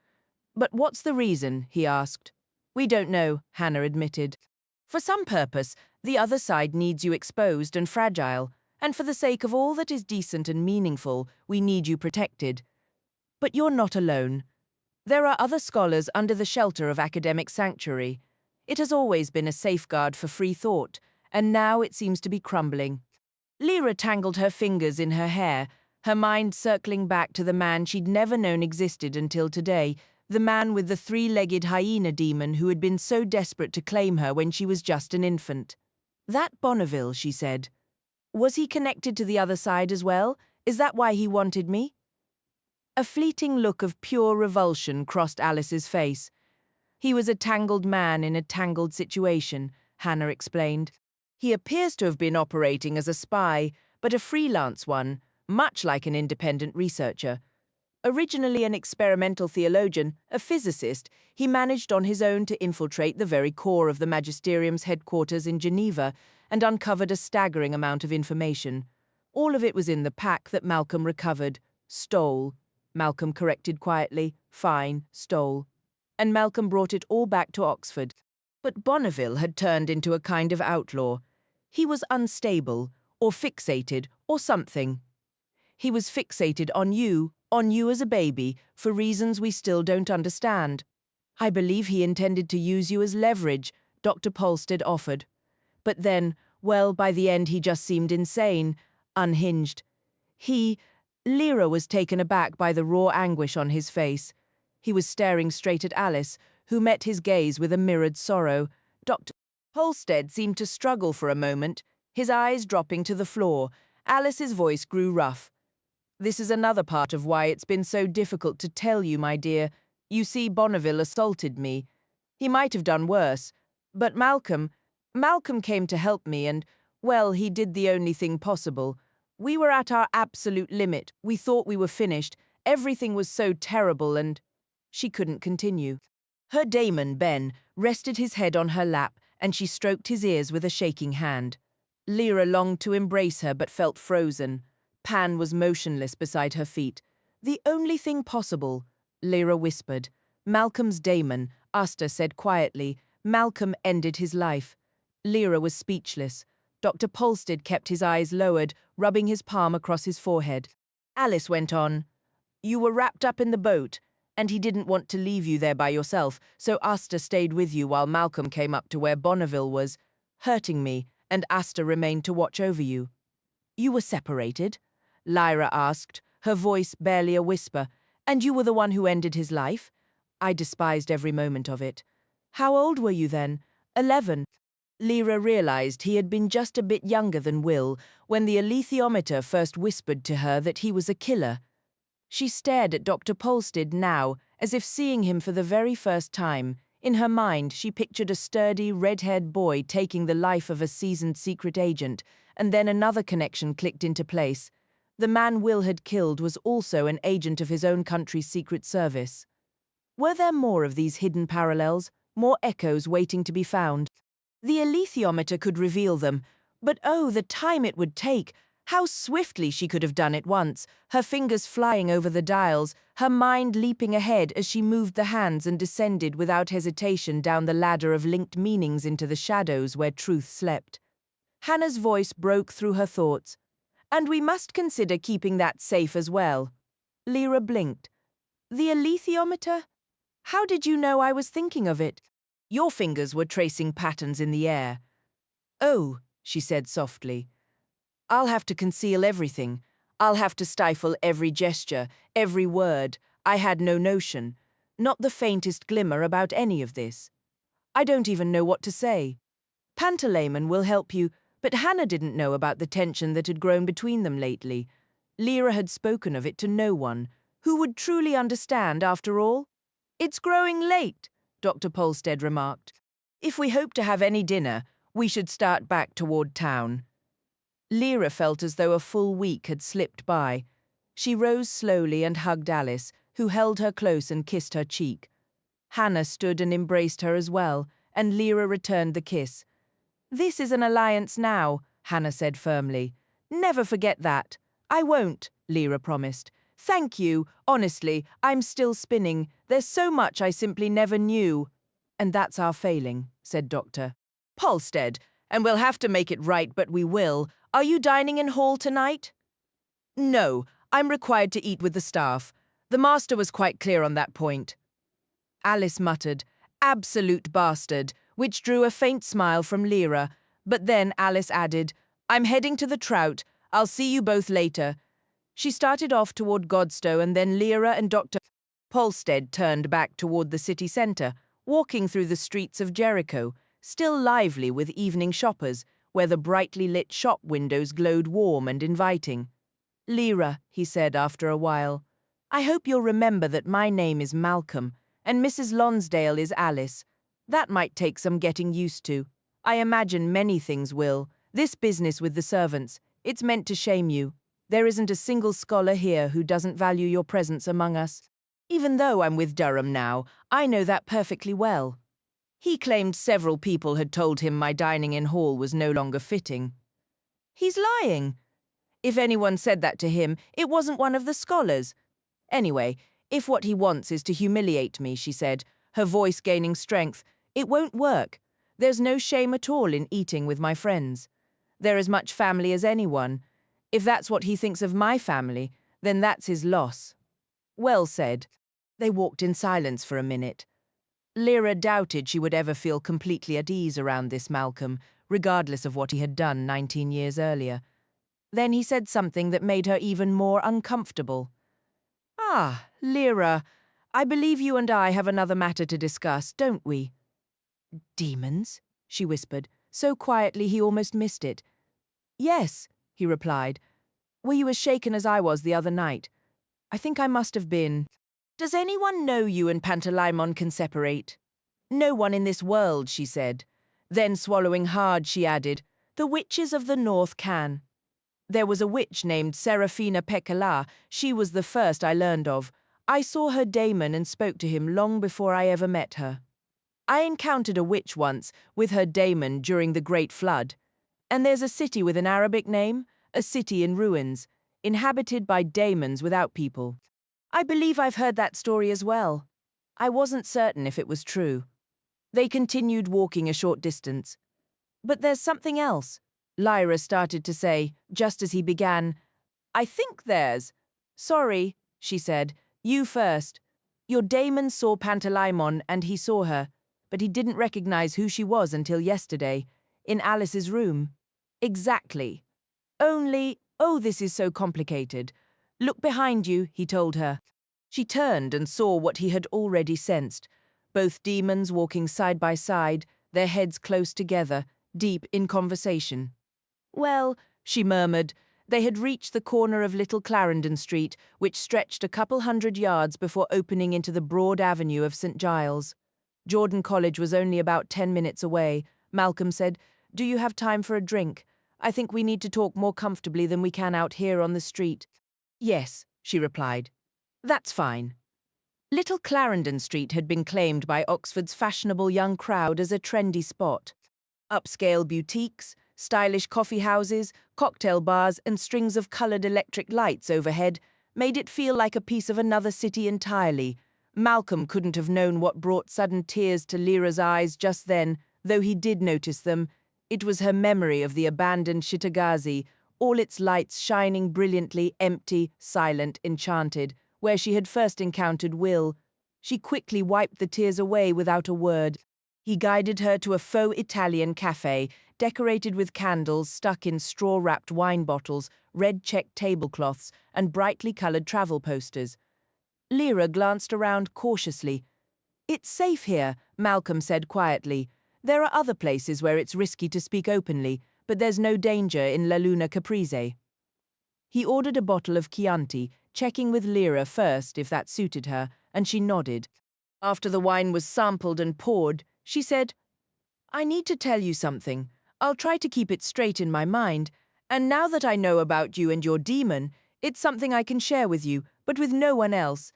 But what's the reason? He asked. We don't know, Hannah admitted. For some purpose, the other side needs you exposed and fragile, and for the sake of all that is decent and meaningful, we need you protected. But you're not alone. There are other scholars under the shelter of academic sanctuary. It has always been a safeguard for free thought, and now it seems to be crumbling. Lyra tangled her fingers in her hair, her mind circling back to the man she'd never known existed until today, the man with the three-legged hyena demon who had been so desperate to claim her when she was just an infant. That Bonneville, she said. Was he connected to the other side as well? Is that why he wanted me? A fleeting look of pure revulsion crossed Alice's face. He was a tangled man in a tangled situation, Hannah explained. He appears to have been operating as a spy, but a freelance one, much like an independent researcher. Originally an experimental theologian, a physicist, he managed on his own to infiltrate the very core of the magisterium's headquarters in Geneva and uncovered a staggering amount of information. All of it was in the pack that Malcolm recovered. Stole. Malcolm corrected quietly. Fine, stole. And Malcolm brought it all back to Oxford. But Bonneville had turned into a kind of outlaw. He was unstable, or fixated, or something. He was fixated on you as a baby, for reasons we still don't understand. I believe he intended to use you as leverage, Dr. Polstead offered. But then, well, by the end he just seemed insane, unhinged. Lyra was taken aback by the raw anguish on his face. He was staring straight at Alice, who met his gaze with a mirrored sorrow. Dr. Polstead seemed to struggle for a moment, his eyes dropping to the floor. Alice's voice grew rough. This is another part of why it's been so difficult to tell you, my dear. You see, Bonneville assaulted me. He might have done worse. But Malcolm came to help me and, well, he did the only thing possible. We were at our absolute limit. We thought we were finished. Everything was so terrible and... She couldn't continue. Her daemon, Ben, rested his head on her lap and she stroked his ears with a shaking hand. Lyra longed to embrace her but felt frozen. Pan was motionless beside her feet. The only thing possible, Lyra whispered. Malcolm's daemon, Asta said quietly. Malcolm ended his life. Lyra was speechless. Dr. Polstead kept his eyes lowered, rubbing his palm across his forehead. Alice went on. You were wrapped up in the boat, and he didn't want to leave you there by yourself, so Asta stayed with you while Malcolm came up to where Bonneville was, hurting me, and Asta remained to watch over you. You were separated? Lyra asked, her voice barely a whisper. And you were the one who ended his life? I despised every moment of it. How old were you then? 11. Lyra realized he had been just a bit younger than Will when the alethiometer first whispered to her that he was a killer. She stared at Dr. Polstead now, as if seeing him for the very first time. In her mind, she pictured a sturdy, red-haired boy taking the life of a seasoned secret agent, and then another connection clicked into place. The man Will had killed was also an agent of his own country's secret service. Were there more of these hidden parallels, more echoes waiting to be found? The alethiometer could reveal them, but oh, the time it would take! How swiftly she could have done it once, her fingers flying over the dials, her mind leaping ahead as she moved the hands and descended without hesitation down the ladder of linked meanings into the shadows where truth slept. Hannah's voice broke through her thoughts. And we must consider keeping that safe as well. Lyra blinked. The alethiometer? How did you know I was thinking of it? Your fingers were tracing patterns in the air. Oh, she said softly. I'll have to conceal everything. I'll have to stifle every gesture, every word. I had no notion, not the faintest glimmer about any of this. I don't even know what to say. Pantalaimon will help you, but Hannah didn't know about the tension that had grown between them lately. Lyra had spoken of it to no one. Who would truly understand, after all? It's growing late, Dr. Polstead remarked. If we hope to have any dinner, we should start back toward town. Lyra felt as though a full week had slipped by. She rose slowly and hugged Alice, who held her close and kissed her cheek. Hannah stood and embraced her as well, and Lyra returned the kiss. This is an alliance now, Hannah said firmly. Never forget that. I won't, Lyra promised. Thank you. Honestly, I'm still spinning. There's so much I simply never knew. And that's our failing, said Dr. Polstead. And we'll have to make it right, but we will. Are you dining in hall tonight? No, I'm required to eat with the staff. The master was quite clear on that point. Alice muttered, absolute bastard, which drew a faint smile from Lyra, but then Alice added, I'm heading to the Trout. I'll see you both later. She started off toward Godstow, and then Lyra and Dr. Polstead turned back toward the city centre, walking through the streets of Jericho, still lively with evening shoppers, where the brightly lit shop windows glowed warm and inviting. Lyra, he said after a while, I hope you'll remember that my name is Malcolm, and Mrs. Lonsdale is Alice. That might take some getting used to. I imagine many things will. This business with the servants, it's meant to shame you. There isn't a single scholar here who doesn't value your presence among us. Even though I'm with Durham now, I know that perfectly well. He claimed several people had told him my dining in hall was no longer fitting. He's lying. If anyone said that to him, it wasn't one of the scholars. Anyway, if what he wants is to humiliate me, she said, her voice gaining strength, it won't work. There's no shame at all in eating with my friends. They're as much family as anyone. If that's what he thinks of my family, then that's his loss. Well said. They walked in silence for a minute. Lyra doubted she would ever feel completely at ease around this Malcolm, regardless of what he had done 19 years earlier. Then he said something that made her even more uncomfortable. Ah, Lyra, I believe you and I have another matter to discuss, don't we? Demons? She whispered, so quietly he almost missed it. Yes, he replied. Were you as shaken as I was the other night? I think I must have been. Does anyone know you and Pantalaimon can separate? No one in this world, she said. Then, swallowing hard, she added, the witches of the north can. There was a witch named Serafina Pekala. She was the first I learned of. I saw her daemon and spoke to him long before I ever met her. I encountered a witch once with her daemon during the Great Flood. And there's a city with an Arabic name, a city in ruins, inhabited by daemons without people. I believe I've heard that story as well. I wasn't certain if it was true. They continued walking a short distance. But there's something else, Lyra started to say, just as he began. I think there's. Sorry, she said. You first. Your daemon saw Pantalaimon and he saw her, but he didn't recognize who she was until yesterday, in Alice's room. Exactly. Only, oh, this is so complicated. Look behind you, he told her. She turned and saw what he had already sensed. Both demons walking side by side, their heads close together, deep in conversation. Well, she murmured, they had reached the corner of Little Clarendon Street, which stretched a couple 100 yards before opening into the broad avenue of St. Giles. Jordan College was only about 10 minutes away. Malcolm said, Do you have time for a drink? I think we need to talk more comfortably than we can out here on the street. Yes, she replied. That's fine. Little Clarendon Street had been claimed by Oxford's fashionable young crowd as a trendy spot. Upscale boutiques, stylish coffee houses, cocktail bars, and strings of coloured electric lights overhead made it feel like a piece of another city entirely. Malcolm couldn't have known what brought sudden tears to Lyra's eyes just then, though he did notice them. It was her memory of the abandoned Shitagazi, all its lights shining brilliantly, empty, silent, enchanted, where she had first encountered Will. She quickly wiped the tears away without a word. He guided her to a faux Italian cafe, decorated with candles stuck in straw-wrapped wine bottles, red-checked tablecloths, and brightly coloured travel posters. Lyra glanced around cautiously. It's safe here, Malcolm said quietly. There are other places where it's risky to speak openly, but there's no danger in La Luna Caprese. He ordered a bottle of Chianti, checking with Lyra first if that suited her, and she nodded. After the wine was sampled and poured, she said, I need to tell you something. I'll try to keep it straight in my mind, and now that I know about you and your demon, it's something I can share with you, but with no one else.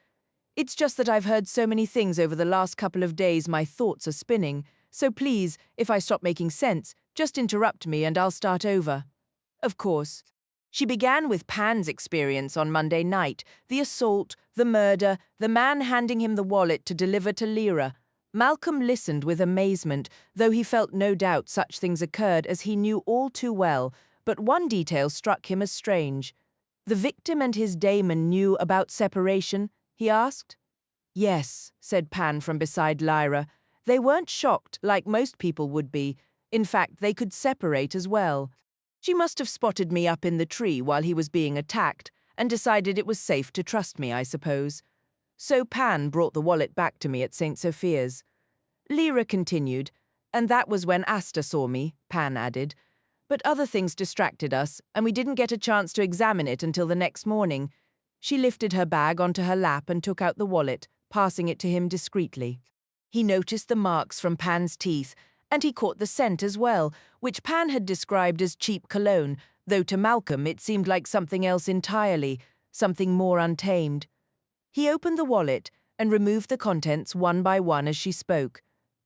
It's just that I've heard so many things over the last couple of days my thoughts are spinning, so please, if I stop making sense, just interrupt me and I'll start over. Of course. She began with Pan's experience on Monday night, the assault, the murder, the man handing him the wallet to deliver to Lyra. Malcolm listened with amazement, though he felt no doubt such things occurred as he knew all too well, but one detail struck him as strange. The victim and his daemon knew about separation, he asked. Yes, said Pan from beside Lyra. They weren't shocked like most people would be. In fact, they could separate as well. She must have spotted me up in the tree while he was being attacked and decided it was safe to trust me, I suppose. So Pan brought the wallet back to me at St. Sophia's. Lyra continued, and that was when Asta saw me, Pan added. But other things distracted us, and we didn't get a chance to examine it until the next morning. She lifted her bag onto her lap and took out the wallet, passing it to him discreetly. He noticed the marks from Pan's teeth, and he caught the scent as well, which Pan had described as cheap cologne, though to Malcolm it seemed like something else entirely, something more untamed. He opened the wallet and removed the contents one by one as she spoke.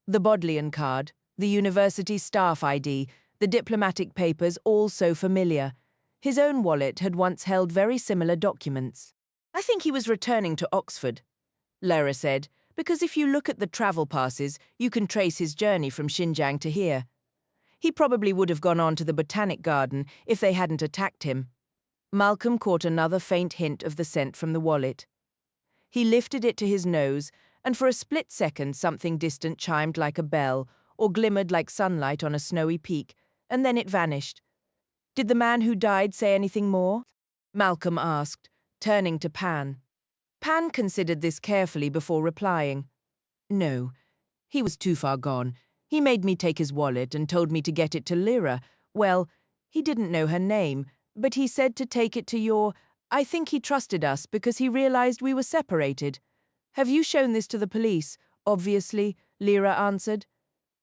The Bodleian card, the university staff ID, the diplomatic papers, all so familiar. His own wallet had once held very similar documents. "I think he was returning to Oxford," Lyra said, "because if you look at the travel passes, you can trace his journey from Xinjiang to here. He probably would have gone on to the Botanic Garden if they hadn't attacked him." Malcolm caught another faint hint of the scent from the wallet. He lifted it to his nose, and for a split second something distant chimed like a bell or glimmered like sunlight on a snowy peak, and then it vanished. "Did the man who died say anything more?" Malcolm asked, turning to Pan. Pan considered this carefully before replying. "No, he was too far gone. He made me take his wallet and told me to get it to Lyra. Well, he didn't know her name, but he said to take it to your... I think he trusted us because he realized we were separated. Have you shown this to the police?" "Obviously," Lyra answered.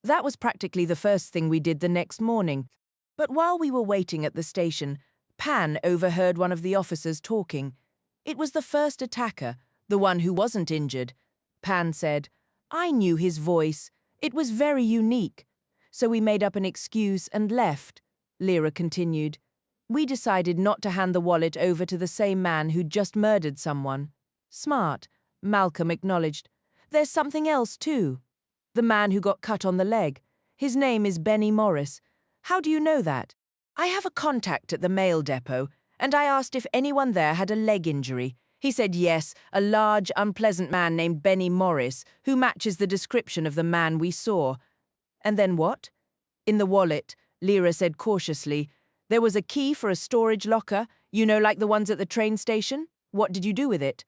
"That was practically the first thing we did the next morning. But while we were waiting at the station, Pan overheard one of the officers talking. It was the first attacker, the one who wasn't injured. Pan said, 'I knew his voice. It was very unique. So we made up an excuse and left.'" Lyra continued. "We decided not to hand the wallet over to the same man who'd just murdered someone." "Smart," Malcolm acknowledged. "There's something else, too. The man who got cut on the leg. His name is Benny Morris. How do you know that?" "I have a contact at the mail depot, and I asked if anyone there had a leg injury. He said yes, a large, unpleasant man named Benny Morris, who matches the description of the man we saw." "And then what?" "In the wallet," Lyra said cautiously, "there was a key for a storage locker, you know, like the ones at the train station. What did you do with it?"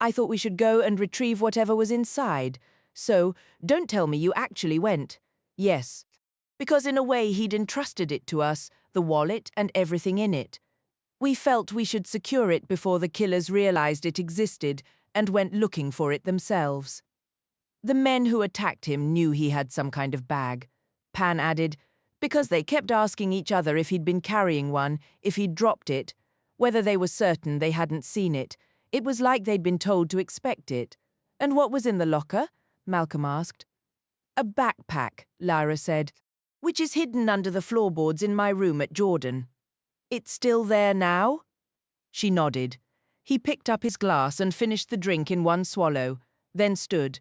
"I thought we should go and retrieve whatever was inside. So, don't tell me you actually went." "Yes. Because in a way he'd entrusted it to us, the wallet and everything in it. We felt we should secure it before the killers realized it existed and went looking for it themselves." "The men who attacked him knew he had some kind of bag," Pan added, "because they kept asking each other if he'd been carrying one, if he'd dropped it. Whether they were certain they hadn't seen it. It was like they'd been told to expect it." "And what was in the locker?" Malcolm asked. "A backpack," Lyra said, "which is hidden under the floorboards in my room at Jordan." "It's still there now?" She nodded. He picked up his glass and finished the drink in one swallow, then stood.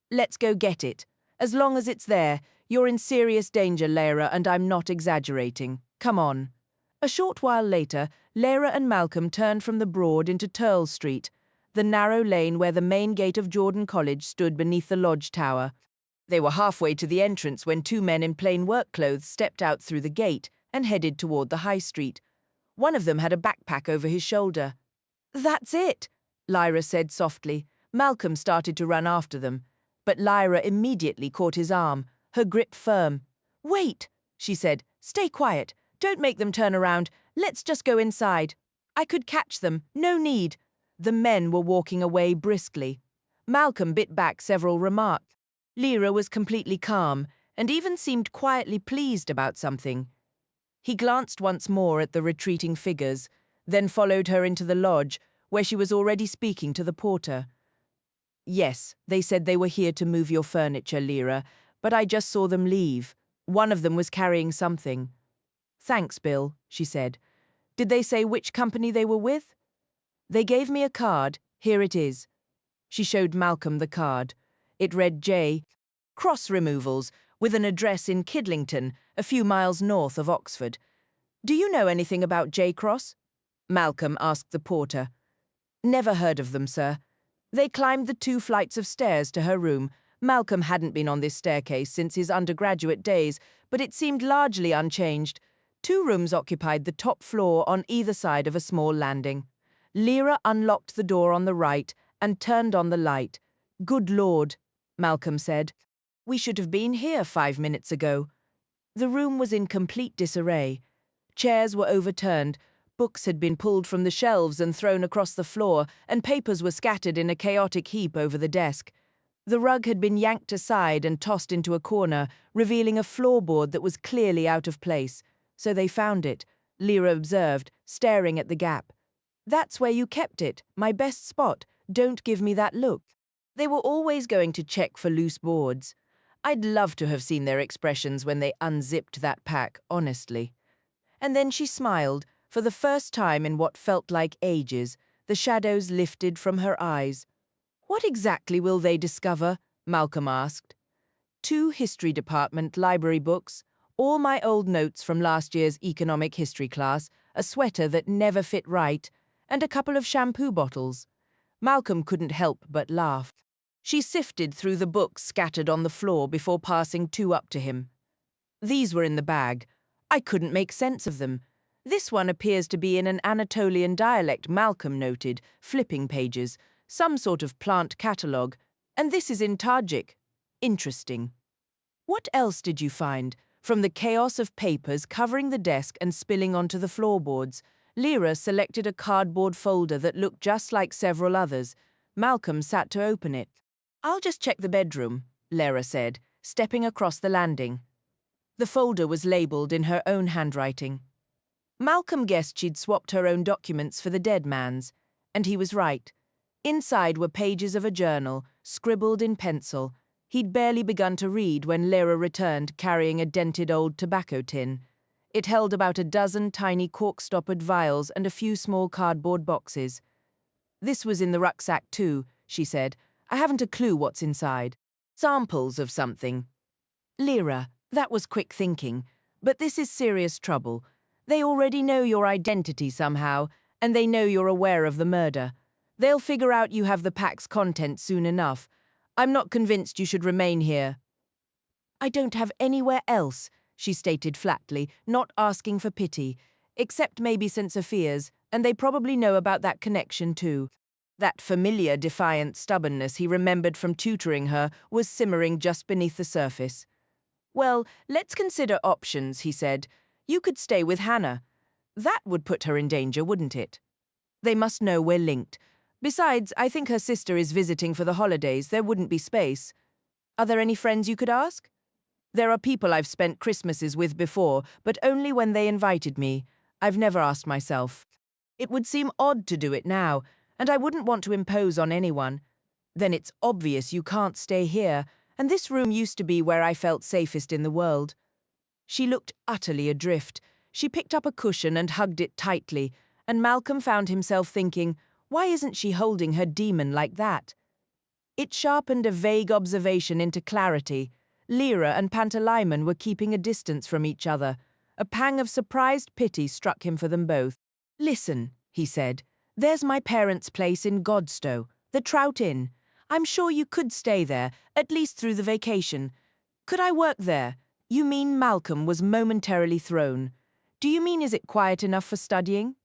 "Let's go get it. As long as it's there, you're in serious danger, Lyra, and I'm not exaggerating. Come on." A short while later, Lyra and Malcolm turned from the Broad into Turl Street, the narrow lane where the main gate of Jordan College stood beneath the lodge tower. They were halfway to the entrance when two men in plain work clothes stepped out through the gate and headed toward the high street. One of them had a backpack over his shoulder. "That's it," Lyra said softly. Malcolm started to run after them, but Lyra immediately caught his arm, her grip firm. "Wait," she said. "Stay quiet. Don't make them turn around. Let's just go inside. I could catch them. No need." The men were walking away briskly. Malcolm bit back several remarks. Lyra was completely calm and even seemed quietly pleased about something. He glanced once more at the retreating figures, then followed her into the lodge, where she was already speaking to the porter. "Yes, they said they were here to move your furniture, Lyra, but I just saw them leave. One of them was carrying something." "Thanks, Bill," she said. "Did they say which company they were with?" "They gave me a card. Here it is." She showed Malcolm the card. It read J. Cross Removals, with an address in Kidlington, a few miles north of Oxford. "Do you know anything about J. Cross?" Malcolm asked the porter. "Never heard of them, sir." They climbed the 2 flights of stairs to her room. Malcolm hadn't been on this staircase since his undergraduate days, but it seemed largely unchanged. 2 rooms occupied the top floor on either side of a small landing. Lyra unlocked the door on the right and turned on the light. "Good Lord," Malcolm said. "We should have been here 5 minutes ago." The room was in complete disarray. Chairs were overturned, books had been pulled from the shelves and thrown across the floor, and papers were scattered in a chaotic heap over the desk. The rug had been yanked aside and tossed into a corner, revealing a floorboard that was clearly out of place. So they found it. Lyra observed, staring at the gap. "That's where you kept it, my best spot. Don't give me that look." They were always going to check for loose boards. I'd love to have seen their expressions when they unzipped that pack, honestly. And then she smiled, for the first time in what felt like ages. The shadows lifted from her eyes. "What exactly will they discover?" Malcolm asked. "Two history department library books, all my old notes from last year's economic history class, a sweater that never fit right, and a couple of shampoo bottles." Malcolm couldn't help but laugh. She sifted through the books scattered on the floor before passing two up to him. "These were in the bag. I couldn't make sense of them. This one appears to be in an Anatolian dialect," Malcolm noted, flipping pages, "some sort of plant catalogue. And this is in Tajik. Interesting." "What else did you find?" From the chaos of papers covering the desk and spilling onto the floorboards, Lyra selected a cardboard folder that looked just like several others. Malcolm sat to open it. "I'll just check the bedroom," Lyra said, stepping across the landing. The folder was labelled in her own handwriting. Malcolm guessed she'd swapped her own documents for the dead man's, and he was right. Inside were pages of a journal, scribbled in pencil. He'd barely begun to read when Lyra returned, carrying a dented old tobacco tin. It held about a dozen tiny cork-stoppered vials and a few small cardboard boxes. "This was in the rucksack too," she said. "I haven't a clue what's inside." "Samples of something." "Lyra, that was quick thinking. But this is serious trouble. They already know your identity somehow, and they know you're aware of the murder. They'll figure out you have the pack's contents soon enough. I'm not convinced you should remain here." "I don't have anywhere else," she stated flatly, not asking for pity, "except maybe St. Sophia's, and they probably know about that connection too." That familiar defiant stubbornness he remembered from tutoring her was simmering just beneath the surface. "Well, let's consider options," he said. "You could stay with Hannah. That would put her in danger, wouldn't it? They must know we're linked. Besides, I think her sister is visiting for the holidays. There wouldn't be space. Are there any friends you could ask?" "There are people I've spent Christmases with before, but only when they invited me. I've never asked myself. It would seem odd to do it now, and I wouldn't want to impose on anyone. Then it's obvious you can't stay here, and this room used to be where I felt safest in the world." She looked utterly adrift. She picked up a cushion and hugged it tightly, and Malcolm found himself thinking, why isn't she holding her demon like that? It sharpened a vague observation into clarity. Lyra and Pantalaimon were keeping a distance from each other. A pang of surprised pity struck him for them both. "Listen," he said, "there's my parents' place in Godstow, the Trout Inn. I'm sure you could stay there, at least through the vacation. Could I work there?" "You mean?" Malcolm was momentarily thrown. "Do you mean is it quiet enough for studying?"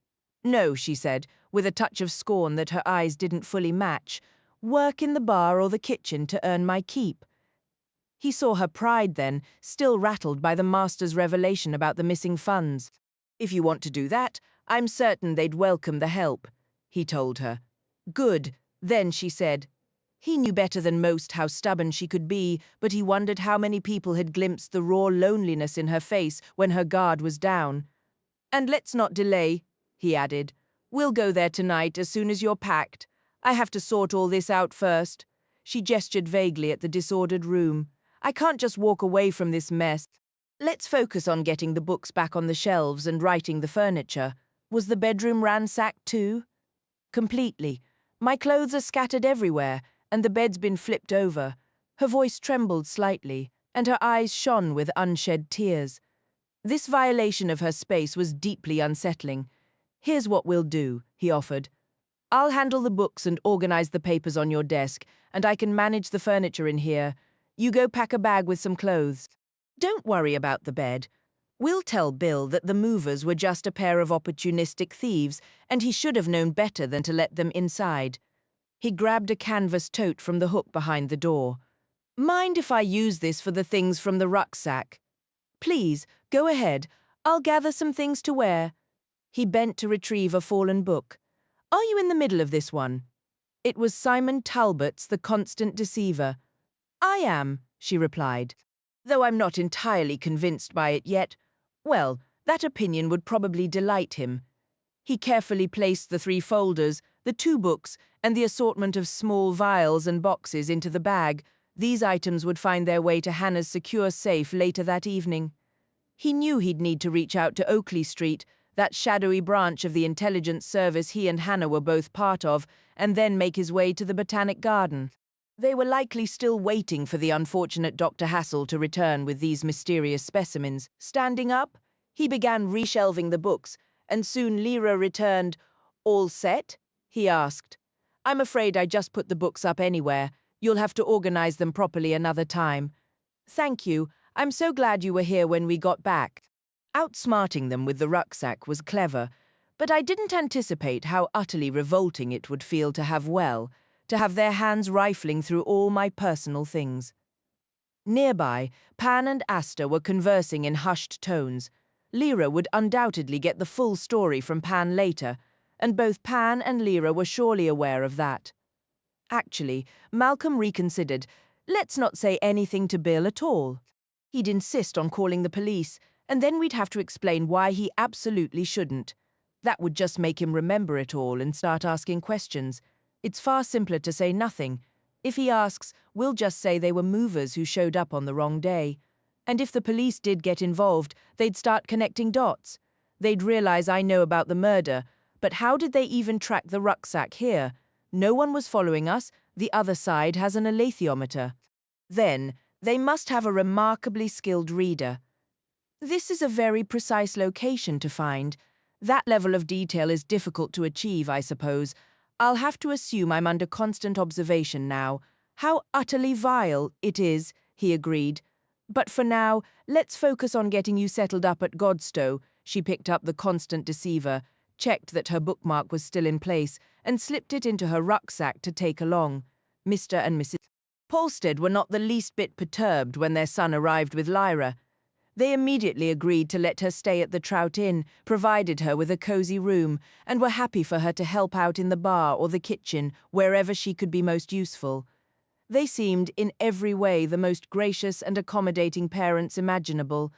"No," she said, with a touch of scorn that her eyes didn't fully match. "Work in the bar or the kitchen to earn my keep." He saw her pride then, still rattled by the master's revelation about the missing funds. "If you want to do that, I'm certain they'd welcome the help," he told her. "Good," then she said. He knew better than most how stubborn she could be, but he wondered how many people had glimpsed the raw loneliness in her face when her guard was down. "And let's not delay," he added. "We'll go there tonight as soon as you're packed. I have to sort all this out first." She gestured vaguely at the disordered room. "I can't just walk away from this mess. Let's focus on getting the books back on the shelves and righting the furniture. Was the bedroom ransacked too?" "Completely. My clothes are scattered everywhere, and the bed's been flipped over." Her voice trembled slightly, and her eyes shone with unshed tears. This violation of her space was deeply unsettling. "Here's what we'll do," he offered. "I'll handle the books and organize the papers on your desk, and I can manage the furniture in here. You go pack a bag with some clothes. Don't worry about the bed. We'll tell Bill that the movers were just a pair of opportunistic thieves, and he should have known better than to let them inside." He grabbed a canvas tote from the hook behind the door. "Mind if I use this for the things from the rucksack?" "Please, go ahead. I'll gather some things to wear." He bent to retrieve a fallen book. "Are you in the middle of this one?" It was Simon Talbot's The Constant Deceiver. "I am," she replied, "though I'm not entirely convinced by it yet. Well, That opinion would probably delight him. He carefully placed the 3 folders, the 2 books, and the assortment of small vials and boxes into the bag. These items would find their way to Hannah's secure safe later that evening. He knew he'd need to reach out to Oakley Street, that shadowy branch of the intelligence service he and Hannah were both part of, and then make his way to the Botanic Garden. They were likely still waiting for the unfortunate Dr. Hassel to return with these mysterious specimens. Standing up, he began reshelving the books, and soon Lyra returned. "All set?" he asked. "I'm afraid I just put the books up anywhere. You'll have to organize them properly another time." "Thank you. I'm so glad you were here when we got back." Outsmarting them with the rucksack was clever, but I didn't anticipate how utterly revolting it would feel to have their hands rifling through all my personal things. Nearby, Pan and Asta were conversing in hushed tones. Lyra would undoubtedly get the full story from Pan later, and both Pan and Lyra were surely aware of that. Actually, Malcolm reconsidered. Let's not say anything to Bill at all. He'd insist on calling the police, and then we'd have to explain why he absolutely shouldn't. That would just make him remember it all and start asking questions. It's far simpler to say nothing. If he asks, we'll just say they were movers who showed up on the wrong day. And if the police did get involved, they'd start connecting dots. They'd realize I know about the murder, but how did they even track the rucksack here? No one was following us. The other side has an alethiometer. Then, they must have a remarkably skilled reader. This is a very precise location to find. That level of detail is difficult to achieve, I suppose. I'll have to assume I'm under constant observation now. How utterly vile it is, he agreed. But for now, let's focus on getting you settled up at Godstow. She picked up the constant deceiver, checked that her bookmark was still in place, and slipped it into her rucksack to take along. Mr. and Mrs. Polstead were not the least bit perturbed when their son arrived with Lyra. They immediately agreed to let her stay at the Trout Inn, provided her with a cozy room, and were happy for her to help out in the bar or the kitchen, wherever she could be most useful. They seemed, in every way, the most gracious and accommodating parents imaginable.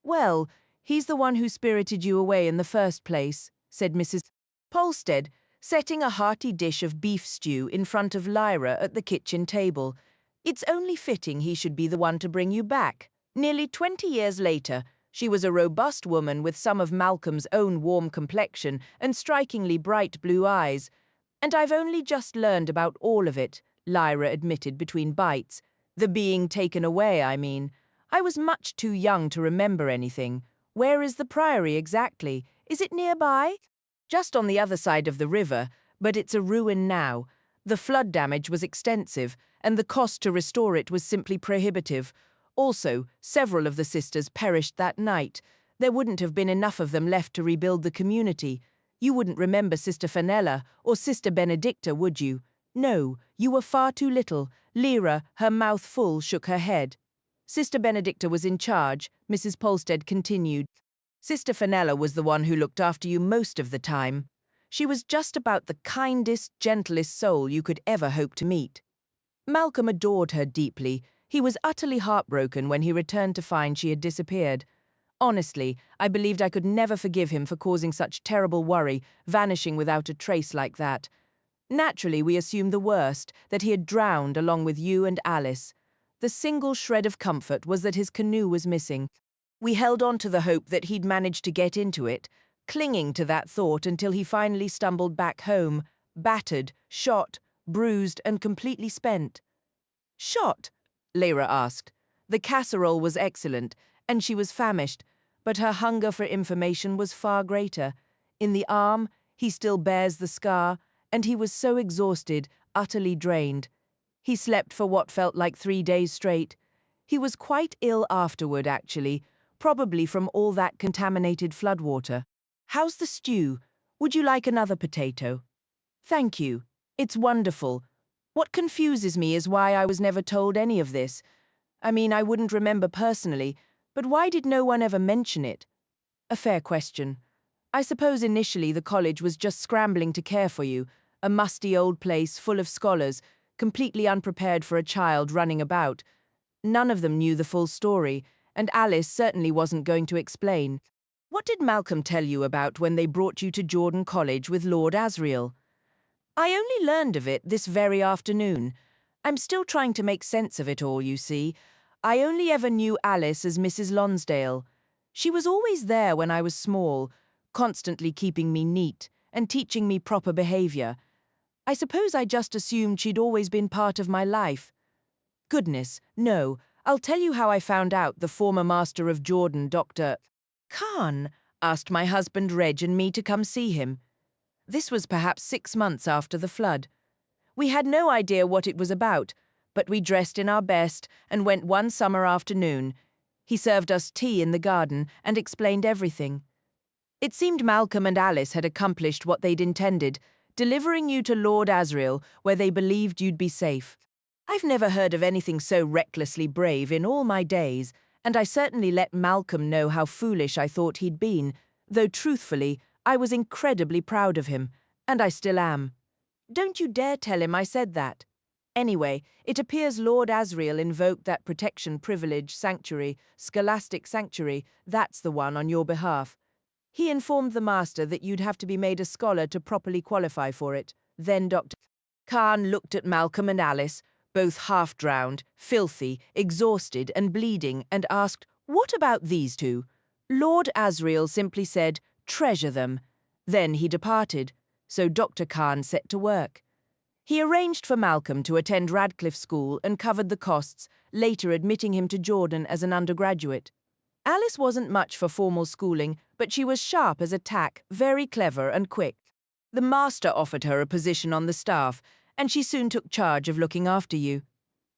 "Well, he's the one who spirited you away in the first place," said Mrs. Polstead, setting a hearty dish of beef stew in front of Lyra at the kitchen table. "It's only fitting he should be the one to bring you back." Nearly 20 years later, she was a robust woman with some of Malcolm's own warm complexion and strikingly bright blue eyes. "And I've only just learned about all of it," Lyra admitted between bites. "The being taken away, I mean. I was much too young to remember anything. Where is the priory exactly? Is it nearby?" "Just on the other side of the river, but it's a ruin now. The flood damage was extensive, and the cost to restore it was simply prohibitive. Also, several of the sisters perished that night. There wouldn't have been enough of them left to rebuild the community. You wouldn't remember Sister Fenella or Sister Benedicta, would you? No, you were far too little." Lyra, her mouth full, shook her head. "Sister Benedicta was in charge," Mrs. Polstead continued. "Sister Fenella was the one who looked after you most of the time. She was just about the kindest, gentlest soul you could ever hope to meet." Malcolm adored her deeply. He was utterly heartbroken when he returned to find she had disappeared. Honestly, I believed I could never forgive him for causing such terrible worry, vanishing without a trace like that. Naturally, we assumed the worst, that he had drowned along with you and Alice. The single shred of comfort was that his canoe was missing. We held on to the hope that he'd managed to get into it, clinging to that thought until he finally stumbled back home, battered, shot, bruised, and completely spent. "Shot?" Lyra asked. The casserole was excellent, and she was famished, but her hunger for information was far greater. In the arm, he still bears the scar, and he was so exhausted, utterly drained. He slept for what felt like 3 days straight. He was quite ill afterward, actually, probably from all that contaminated floodwater. "How's the stew? Would you like another potato?" "Thank you. It's wonderful. What confuses me is why I was never told any of this. I mean, I wouldn't remember personally, but why did no one ever mention it?" "A fair question. I suppose initially the college was just scrambling to care for you, a musty old place full of scholars, completely unprepared for a child running about. None of them knew the full story, and Alice certainly wasn't going to explain. What did Malcolm tell you about when they brought you to Jordan College with Lord Asriel? I only learned of it this very afternoon. I'm still trying to make sense of it all, you see. I only ever knew Alice as Mrs. Lonsdale. She was always there when I was small, constantly keeping me neat and teaching me proper behavior. I suppose I just assumed she'd always been part of my life. Goodness, no. I'll tell you how I found out the former master of Jordan, Dr. Khan, asked my husband Reg and me to come see him. This was perhaps 6 months after the flood. We had no idea what it was about, but we dressed in our best and went one summer afternoon. He served us tea in the garden and explained everything. It seemed Malcolm and Alice had accomplished what they'd intended, delivering you to Lord Asriel, where they believed you'd be safe. I've never heard of anything so recklessly brave in all my days, and I certainly let Malcolm know how foolish I thought he'd been, though truthfully, I was incredibly proud of him, and I still am. Don't you dare tell him I said that. Anyway, it appears Lord Asriel invoked that protection privilege sanctuary, scholastic sanctuary, that's the one on your behalf. He informed the master that you'd have to be made a scholar to properly qualify for it. Then Dr. Khan looked at Malcolm and Alice, both half-drowned, filthy, exhausted and bleeding, and asked, "What about these two?" Lord Asriel simply said, "Treasure them." Then he departed, so Dr. Khan set to work. He arranged for Malcolm to attend Radcliffe School and covered the costs, later admitting him to Jordan as an undergraduate. Alice wasn't much for formal schooling, but she was sharp as a tack, very clever and quick. The master offered her a position on the staff, and she soon took charge of looking after you.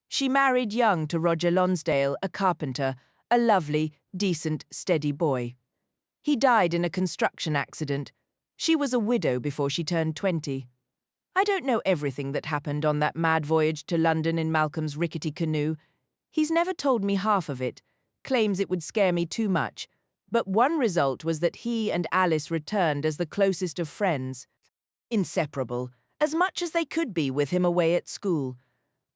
She married young to Roger Lonsdale, a carpenter, a lovely, decent, steady boy. He died in a construction accident. She was a widow before she turned 20. I don't know everything that happened on that mad voyage to London in Malcolm's rickety canoe. He's never told me half of it, claims it would scare me too much, but one result was that he and Alice returned as the closest of friends. Inseparable, as much as they could be with him away at school.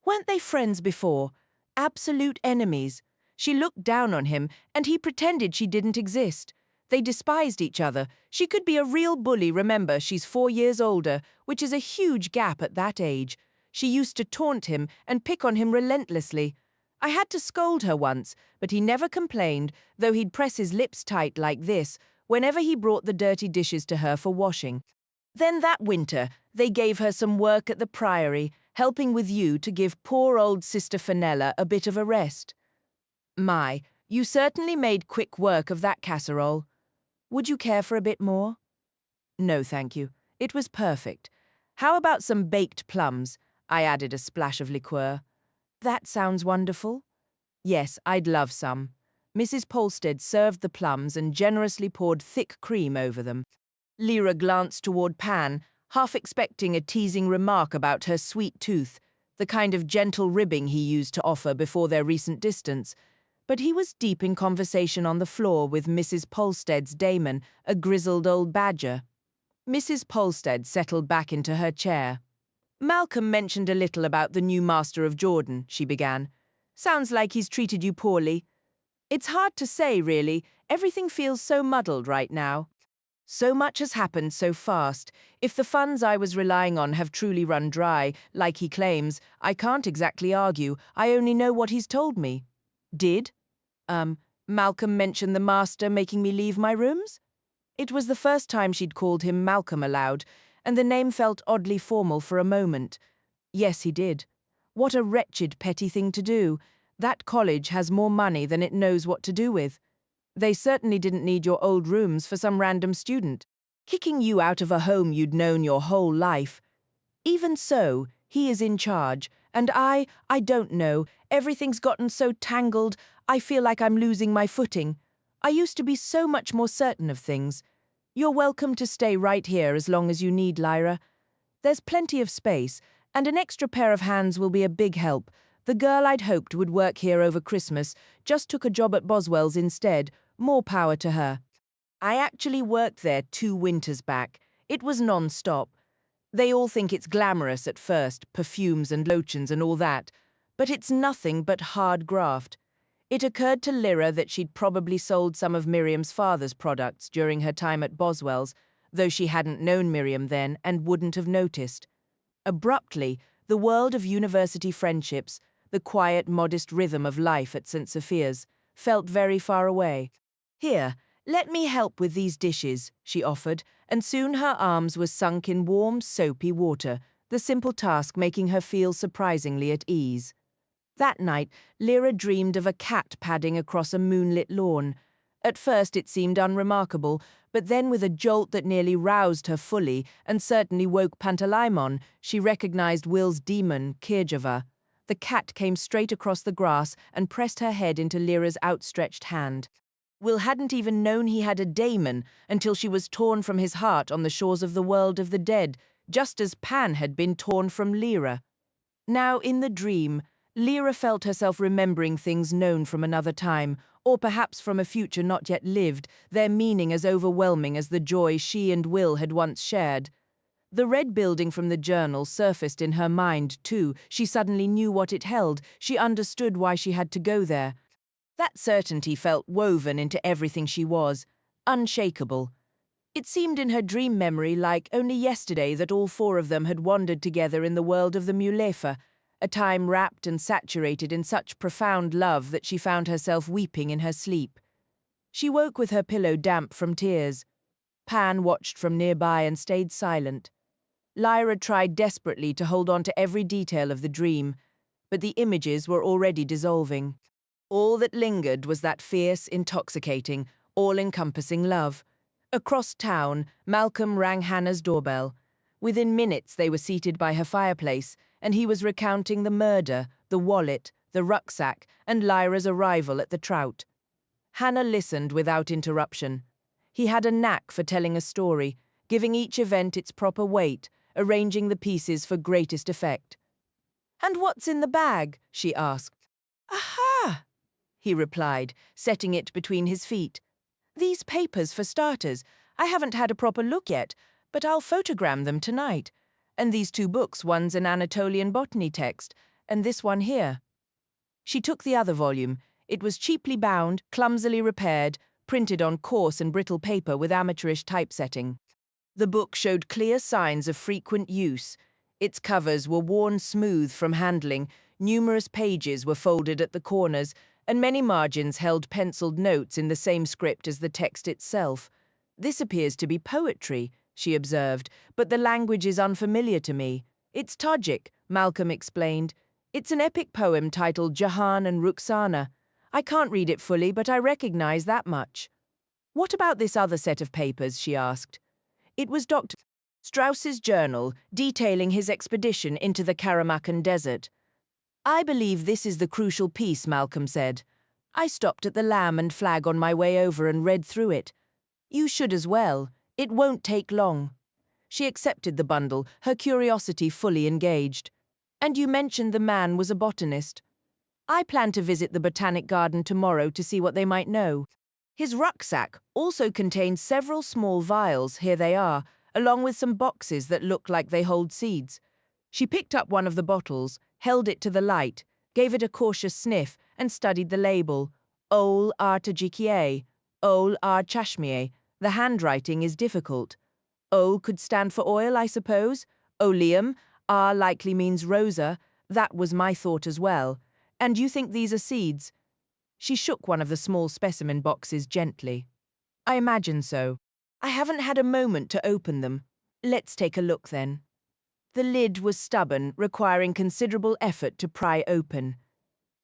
Weren't they friends before? Absolute enemies. She looked down on him, and he pretended she didn't exist. They despised each other. She could be a real bully. Remember, she's 4 years older, which is a huge gap at that age. She used to taunt him and pick on him relentlessly. I had to scold her once, but he never complained, though he'd press his lips tight like this whenever he brought the dirty dishes to her for washing. Then that winter, they gave her some work at the Priory, helping with you to give poor old Sister Fenella a bit of a rest. My, you certainly made quick work of that casserole. Would you care for a bit more? No, thank you. It was perfect. How about some baked plums? I added a splash of liqueur. That sounds wonderful. Yes, I'd love some. Mrs. Polstead served the plums and generously poured thick cream over them. Lyra glanced toward Pan, half expecting a teasing remark about her sweet tooth, the kind of gentle ribbing he used to offer before their recent distance. But he was deep in conversation on the floor with Mrs. Polstead's Damon, a grizzled old badger. Mrs. Polstead settled back into her chair. Malcolm mentioned a little about the new master of Jordan, she began. Sounds like he's treated you poorly. It's hard to say, really. Everything feels so muddled right now. So much has happened so fast. If the funds I was relying on have truly run dry, like he claims, I can't exactly argue. I only know what he's told me. Did? Malcolm mention the master making me leave my rooms? It was the first time she'd called him Malcolm aloud, and the name felt oddly formal for a moment. Yes, he did. What a wretched, petty thing to do. That college has more money than it knows what to do with. They certainly didn't need your old rooms for some random student. Kicking you out of a home you'd known your whole life. Even so, he is in charge, and I don't know. Everything's gotten so tangled, I feel like I'm losing my footing. I used to be so much more certain of things. You're welcome to stay right here as long as you need, Lyra. There's plenty of space, and an extra pair of hands will be a big help. The girl I'd hoped would work here over Christmas just took a job at Boswell's instead. More power to her. I actually worked there 2 winters back. It was non-stop. They all think it's glamorous at first, perfumes and lotions and all that, but it's nothing but hard graft. It occurred to Lyra that she'd probably sold some of Miriam's father's products during her time at Boswell's, though she hadn't known Miriam then and wouldn't have noticed. Abruptly, the world of university friendships, the quiet, modest rhythm of life at St. Sophia's, felt very far away. "Here, let me help with these dishes," she offered, and soon her arms were sunk in warm, soapy water, the simple task making her feel surprisingly at ease. That night, Lyra dreamed of a cat padding across a moonlit lawn. At first it seemed unremarkable, but then with a jolt that nearly roused her fully and certainly woke Pantalaimon, she recognized Will's demon, Kirjava. The cat came straight across the grass and pressed her head into Lyra's outstretched hand. Will hadn't even known he had a daemon until she was torn from his heart on the shores of the world of the dead, just as Pan had been torn from Lyra. Now, in the dream, Lyra felt herself remembering things known from another time, or perhaps from a future not yet lived, their meaning as overwhelming as the joy she and Will had once shared. The red building from the journal surfaced in her mind, too. She suddenly knew what it held. She understood why she had to go there. That certainty felt woven into everything she was, unshakable. It seemed in her dream memory like only yesterday that all four of them had wandered together in the world of the Mulefa, a time wrapped and saturated in such profound love that she found herself weeping in her sleep. She woke with her pillow damp from tears. Pan watched from nearby and stayed silent. Lyra tried desperately to hold on to every detail of the dream, but the images were already dissolving. All that lingered was that fierce, intoxicating, all-encompassing love. Across town, Malcolm rang Hannah's doorbell. Within minutes they were seated by her fireplace, and he was recounting the murder, the wallet, the rucksack, and Lyra's arrival at the Trout. Hannah listened without interruption. He had a knack for telling a story, giving each event its proper weight, arranging the pieces for greatest effect. "And what's in the bag?" she asked. "Aha!" he replied, setting it between his feet. "These papers for starters. I haven't had a proper look yet, but I'll photogram them tonight. And these two books, one's an Anatolian botany text, and this one here." She took the other volume. It was cheaply bound, clumsily repaired, printed on coarse and brittle paper with amateurish typesetting. The book showed clear signs of frequent use. Its covers were worn smooth from handling, numerous pages were folded at the corners, and many margins held penciled notes in the same script as the text itself. "This appears to be poetry," she observed, "but the language is unfamiliar to me." "It's Tajik," Malcolm explained. "It's an epic poem titled Jahan and Rukhsana. I can't read it fully, but I recognize that much." "What about this other set of papers?" she asked. It was Dr. Strauss's journal detailing his expedition into the Karamakan Desert. "I believe this is the crucial piece," Malcolm said. "I stopped at the Lamb and Flag on my way over and read through it. You should as well. It won't take long." She accepted the bundle, her curiosity fully engaged. "And you mentioned the man was a botanist. I plan to visit the Botanic Garden tomorrow to see what they might know." His rucksack also contained several small vials, here they are, along with some boxes that look like they hold seeds. She picked up one of the bottles, held it to the light, gave it a cautious sniff, and studied the label. Ol Artajikie, Ol Ar Chashmie. The handwriting is difficult. Ol could stand for oil, I suppose. Oleum, Ar likely means rosa. That was my thought as well. And you think these are seeds? She shook one of the small specimen boxes gently. "I imagine so. I haven't had a moment to open them. Let's take a look then." The lid was stubborn, requiring considerable effort to pry open.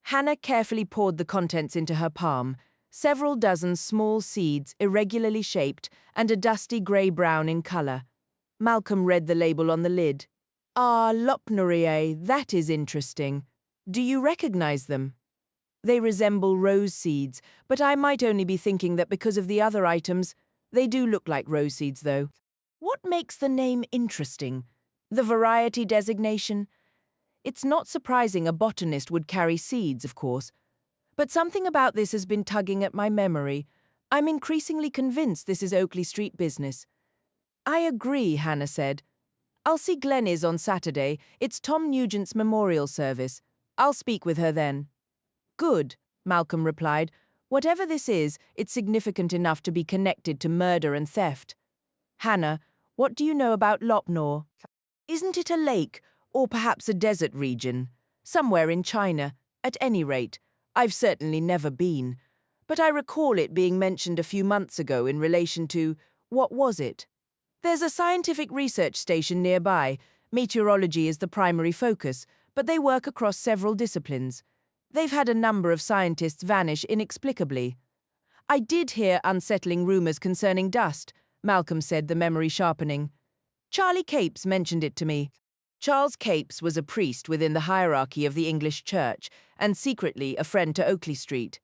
Hannah carefully poured the contents into her palm, several dozen small seeds, irregularly shaped, and a dusty grey-brown in colour. Malcolm read the label on the lid. "Ah, Lopnoriae, that is interesting. Do you recognize them?" "They resemble rose seeds, but I might only be thinking that because of the other items. They do look like rose seeds, though." "What makes the name interesting? The variety designation? It's not surprising a botanist would carry seeds, of course. But something about this has been tugging at my memory. I'm increasingly convinced this is Oakley Street business." "I agree," Hannah said. "I'll see Glenys on Saturday. It's Tom Nugent's memorial service. I'll speak with her then." "Good. Malcolm replied. Whatever this is, it's significant enough to be connected to murder and theft. Hannah, what do you know about Lopnor? Isn't it a lake, or perhaps a desert region? Somewhere in China, at any rate. I've certainly never been. But I recall it being mentioned a few months ago in relation to, what was it? There's a scientific research station nearby. Meteorology is the primary focus, but they work across several disciplines. They've had a number of scientists vanish inexplicably. I did hear unsettling rumors concerning dust, Malcolm said, the memory sharpening. Charlie Capes mentioned it to me. Charles Capes was a priest within the hierarchy of the English Church and secretly a friend to Oakley Street.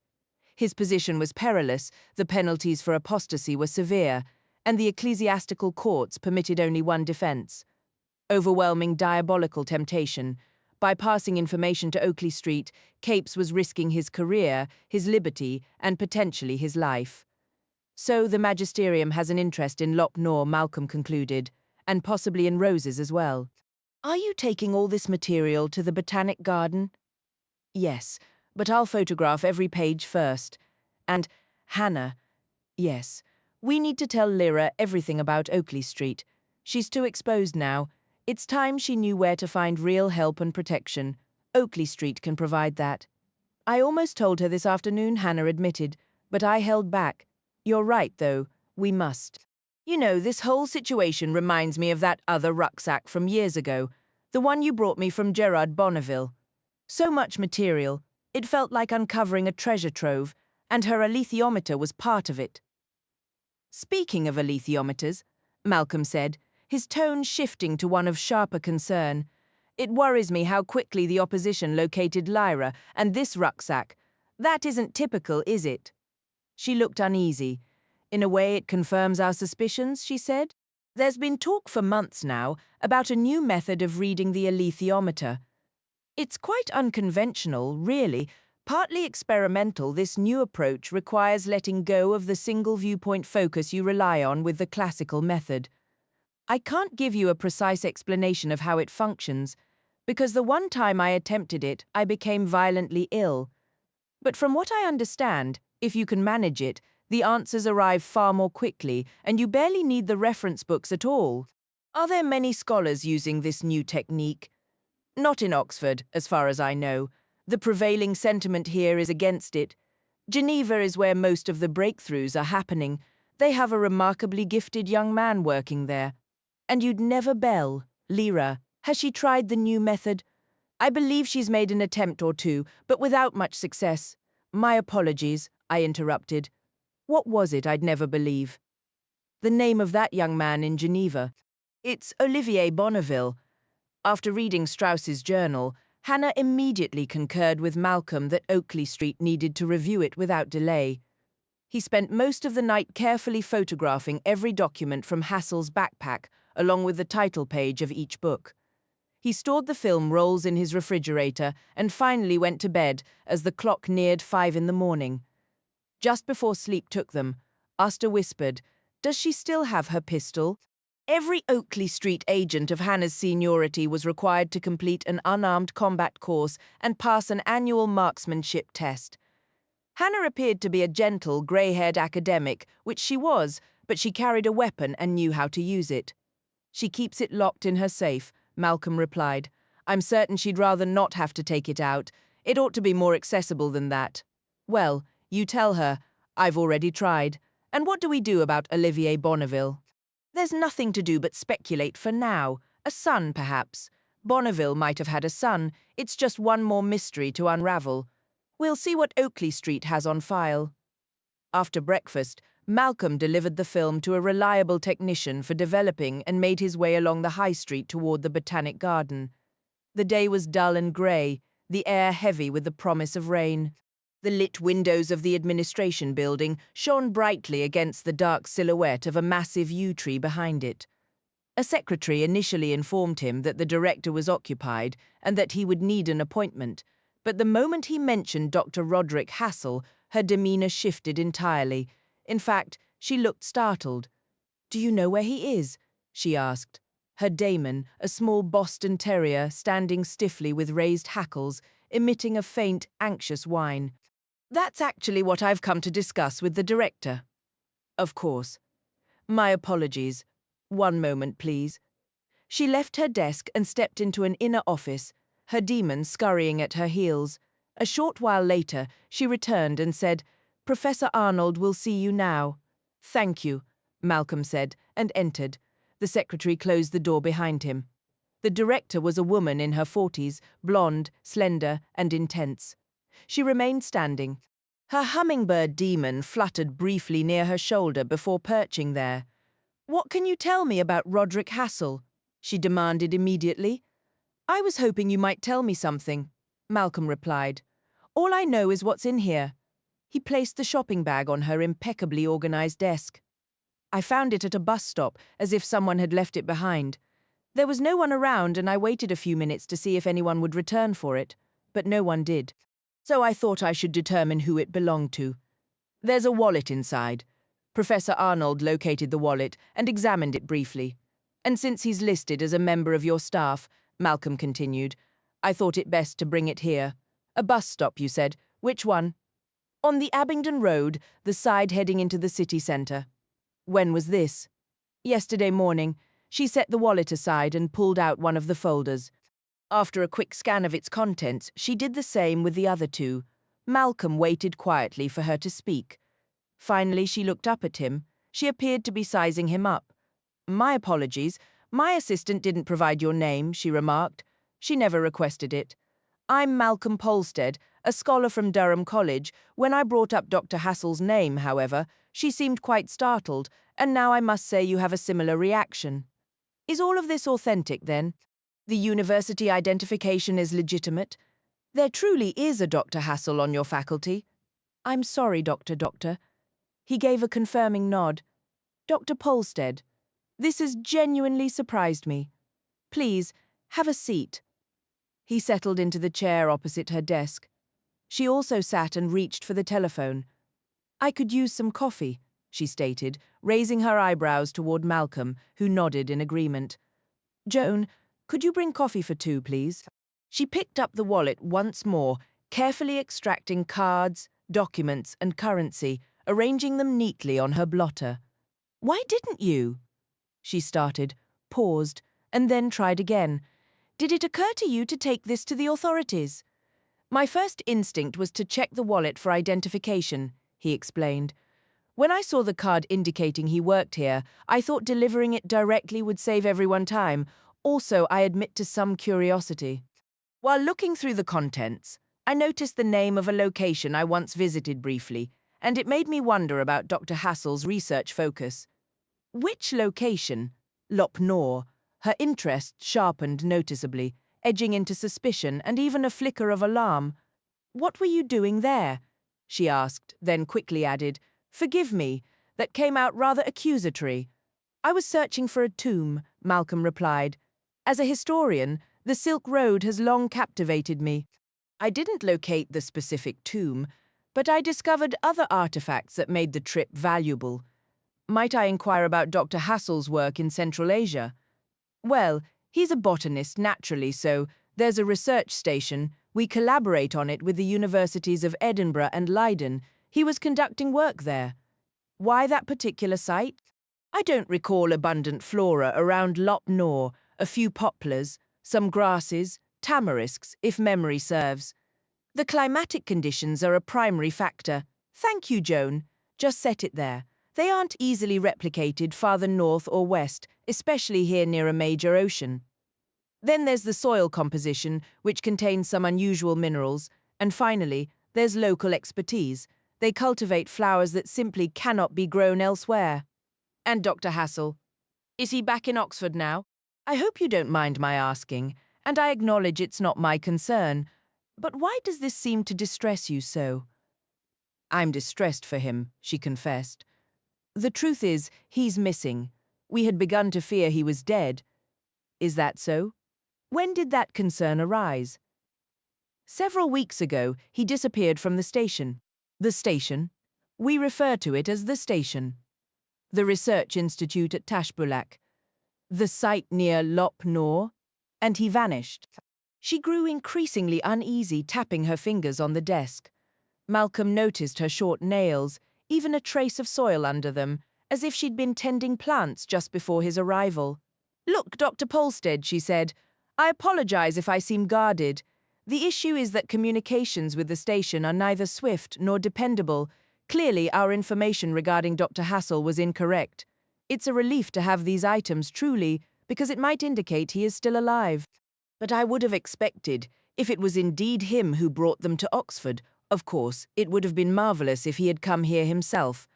His position was perilous, the penalties for apostasy were severe, and the ecclesiastical courts permitted only one defense. Overwhelming diabolical temptation. By passing information to Oakley Street, Capes was risking his career, his liberty, and potentially his life. So the magisterium has an interest in Lopnor, Malcolm concluded, and possibly in roses as well. Are you taking all this material to the Botanic Garden? Yes, but I'll photograph every page first. And, Hannah, yes, we need to tell Lyra everything about Oakley Street. She's too exposed now. It's time she knew where to find real help and protection. Oakley Street can provide that. I almost told her this afternoon, Hannah admitted, but I held back. You're right, though. We must. You know, this whole situation reminds me of that other rucksack from years ago, the one you brought me from Gerard Bonneville. So much material. It felt like uncovering a treasure trove, and her alethiometer was part of it. Speaking of alethiometers, Malcolm said, his tone shifting to one of sharper concern, it worries me how quickly the opposition located Lyra and this rucksack. That isn't typical, is it? She looked uneasy. In a way, it confirms our suspicions, she said. There's been talk for months now about a new method of reading the alethiometer. It's quite unconventional, really. Partly experimental, this new approach requires letting go of the single viewpoint focus you rely on with the classical method. I can't give you a precise explanation of how it functions, because the one time I attempted it, I became violently ill. But from what I understand, if you can manage it, the answers arrive far more quickly, and you barely need the reference books at all. Are there many scholars using this new technique? Not in Oxford, as far as I know. The prevailing sentiment here is against it. Geneva is where most of the breakthroughs are happening. They have a remarkably gifted young man working there. And you'd never bell, Lyra. Has she tried the new method? I believe she's made an attempt or two, but without much success. My apologies, I interrupted. What was it I'd never believe? The name of that young man in Geneva. It's Olivier Bonneville. After reading Strauss's journal, Hannah immediately concurred with Malcolm that Oakley Street needed to review it without delay. He spent most of the night carefully photographing every document from Hassel's backpack, along with the title page of each book. He stored the film rolls in his refrigerator and finally went to bed as the clock neared 5 in the morning. Just before sleep took them, Asta whispered, "Does she still have her pistol?" Every Oakley Street agent of Hannah's seniority was required to complete an unarmed combat course and pass an annual marksmanship test. Hannah appeared to be a gentle, grey-haired academic, which she was, but she carried a weapon and knew how to use it. She keeps it locked in her safe, Malcolm replied. I'm certain she'd rather not have to take it out. It ought to be more accessible than that. Well, you tell her. I've already tried. And what do we do about Olivier Bonneville? There's nothing to do but speculate for now. A son, perhaps. Bonneville might have had a son. It's just one more mystery to unravel. We'll see what Oakley Street has on file. After breakfast, Malcolm delivered the film to a reliable technician for developing and made his way along the high street toward the Botanic Garden. The day was dull and grey, the air heavy with the promise of rain. The lit windows of the administration building shone brightly against the dark silhouette of a massive yew tree behind it. A secretary initially informed him that the director was occupied and that he would need an appointment, but the moment he mentioned Dr. Roderick Hassel, her demeanour shifted entirely. In fact, she looked startled. "Do you know where he is?" she asked. Her daemon, a small Boston terrier, standing stiffly with raised hackles, emitting a faint, anxious whine. That's actually what I've come to discuss with the director. Of course. My apologies. One moment, please. She left her desk and stepped into an inner office, her demon scurrying at her heels. A short while later, she returned and said, "Professor Arnold will see you now." "Thank you," Malcolm said, and entered. The secretary closed the door behind him. The director was a woman in her 40s, blonde, slender, and intense. She remained standing. Her hummingbird demon fluttered briefly near her shoulder before perching there. "What can you tell me about Roderick Hassel?" she demanded immediately. "I was hoping you might tell me something," Malcolm replied. "All I know is what's in here." He placed the shopping bag on her impeccably organized desk. "I found it at a bus stop, as if someone had left it behind. There was no one around, and I waited a few minutes to see if anyone would return for it, but no one did. So I thought I should determine who it belonged to. There's a wallet inside." Professor Arnold located the wallet and examined it briefly. "And since he's listed as a member of your staff," Malcolm continued, "I thought it best to bring it here." "A bus stop, you said. Which one?" "On the Abingdon Road, the side heading into the city centre." "When was this?" "Yesterday morning." She set the wallet aside and pulled out one of the folders. After a quick scan of its contents, she did the same with the other two. Malcolm waited quietly for her to speak. Finally, she looked up at him. She appeared to be sizing him up. "My apologies. My assistant didn't provide your name," she remarked. "She never requested it. I'm Malcolm Polstead, a scholar from Durham College. When I brought up Dr. Hassel's name, however, she seemed quite startled, and now I must say you have a similar reaction." "Is all of this authentic, then? The university identification is legitimate? There truly is a Dr. Hassel on your faculty?" "I'm sorry, Doctor. He gave a confirming nod. "Dr. Polstead, this has genuinely surprised me. Please, have a seat." He settled into the chair opposite her desk. She also sat and reached for the telephone. "I could use some coffee," she stated, raising her eyebrows toward Malcolm, who nodded in agreement. "Joan, could you bring coffee for two, please?" She picked up the wallet once more, carefully extracting cards, documents, and currency, arranging them neatly on her blotter. "Why didn't you?" She started, paused, and then tried again. "Did it occur to you to take this to the authorities?" "My first instinct was to check the wallet for identification," he explained. "When I saw the card indicating he worked here, I thought delivering it directly would save everyone time. Also, I admit to some curiosity. While looking through the contents, I noticed the name of a location I once visited briefly, and it made me wonder about Dr. Hassel's research focus." "Which location?" Lop Nor. Her interest sharpened noticeably, edging into suspicion and even a flicker of alarm. "What were you doing there?" she asked, then quickly added, "Forgive me, that came out rather accusatory." "I was searching for a tomb," Malcolm replied. "As a historian, the Silk Road has long captivated me. I didn't locate the specific tomb, but I discovered other artifacts that made the trip valuable. Might I inquire about Dr. Hassel's work in Central Asia?" "Well, he's a botanist naturally, so there's a research station. We collaborate on it with the universities of Edinburgh and Leiden. He was conducting work there." "Why that particular site?" "I don't recall abundant flora around Lop Nor, a few poplars, some grasses, tamarisks, if memory serves. The climatic conditions are a primary factor." "Thank you, Joan. Just set it there. They aren't easily replicated farther north or west, especially here near a major ocean. Then there's the soil composition, which contains some unusual minerals. And finally, there's local expertise. They cultivate flowers that simply cannot be grown elsewhere." "And Dr. Hassel? Is he back in Oxford now?" "I hope you don't mind my asking, and I acknowledge it's not my concern. But why does this seem to distress you so?" "I'm distressed for him," she confessed. "The truth is, he's missing. We had begun to fear he was dead." "Is that so? When did that concern arise?" "Several weeks ago, he disappeared from the station." "The station?" "We refer to it as the station." "The Research Institute at Tashbulak." "The site near Lop Nor?" "And he vanished." She grew increasingly uneasy, tapping her fingers on the desk. Malcolm noticed her short nails, even a trace of soil under them, as if she'd been tending plants just before his arrival. "Look, Dr. Polstead," she said, "I apologize if I seem guarded. The issue is that communications with the station are neither swift nor dependable. Clearly, our information regarding Dr. Hassel was incorrect. It's a relief to have these items, truly, because it might indicate he is still alive. But I would have expected, if it was indeed him who brought them to Oxford, of course, it would have been marvelous if he had come here himself.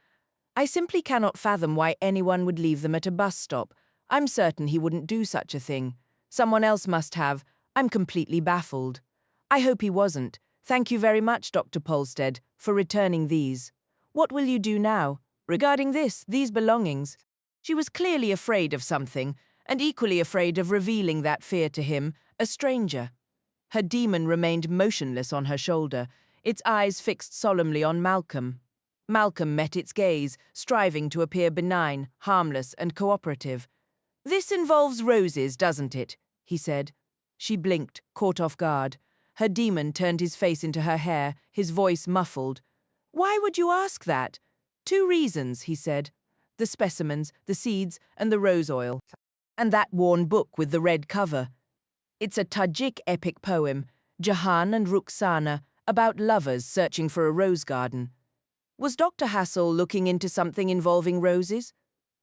I simply cannot fathom why anyone would leave them at a bus stop. I'm certain he wouldn't do such a thing. Someone else must have. I'm completely baffled. I hope he wasn't. Thank you very much, Dr. Polstead, for returning these. What will you do now? Regarding these belongings?" She was clearly afraid of something, and equally afraid of revealing that fear to him, a stranger. Her demon remained motionless on her shoulder, its eyes fixed solemnly on Malcolm. Malcolm met its gaze, striving to appear benign, harmless, and cooperative. "This involves roses, doesn't it?" he said. She blinked, caught off guard. Her demon turned his face into her hair, his voice muffled. "Why would you ask that?" "2 reasons," he said. "The specimens, the seeds, and the rose oil. And that worn book with the red cover. It's a Tajik epic poem, Jahan and Rukhsana, about lovers searching for a rose garden." Was Dr. Hassel looking into something involving roses?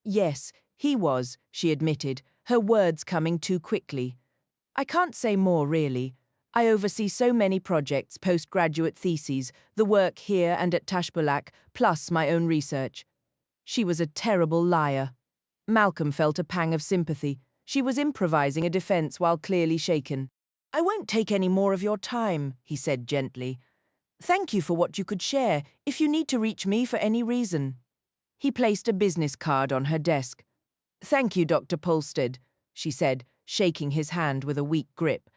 Yes, he was, she admitted, her words coming too quickly. "I can't say more, really. I oversee so many projects, postgraduate theses, the work here and at Tashbulak, plus my own research." She was a terrible liar. Malcolm felt a pang of sympathy. She was improvising a defense while clearly shaken. "I won't take any more of your time," he said gently. "Thank you for what you could share, if you need to reach me for any reason." He placed a business card on her desk. "Thank you, Dr. Polstead," she said, shaking his hand with a weak grip.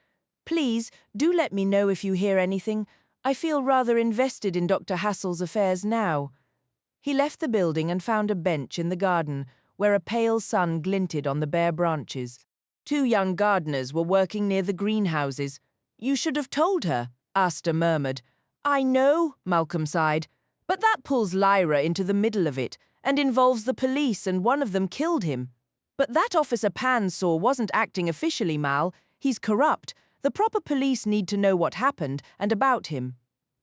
"Please, do let me know if you hear anything. I feel rather invested in Dr. Hassel's affairs now." He left the building and found a bench in the garden, where a pale sun glinted on the bare branches. 2 young gardeners were working near the greenhouses. "You should have told her," Asta murmured. "I know," Malcolm sighed, "but that pulls Lyra into the middle of it, and involves the police, and one of them killed him. But that Officer Pan saw wasn't acting officially, Mal. He's corrupt. The proper police need to know what happened, and about him."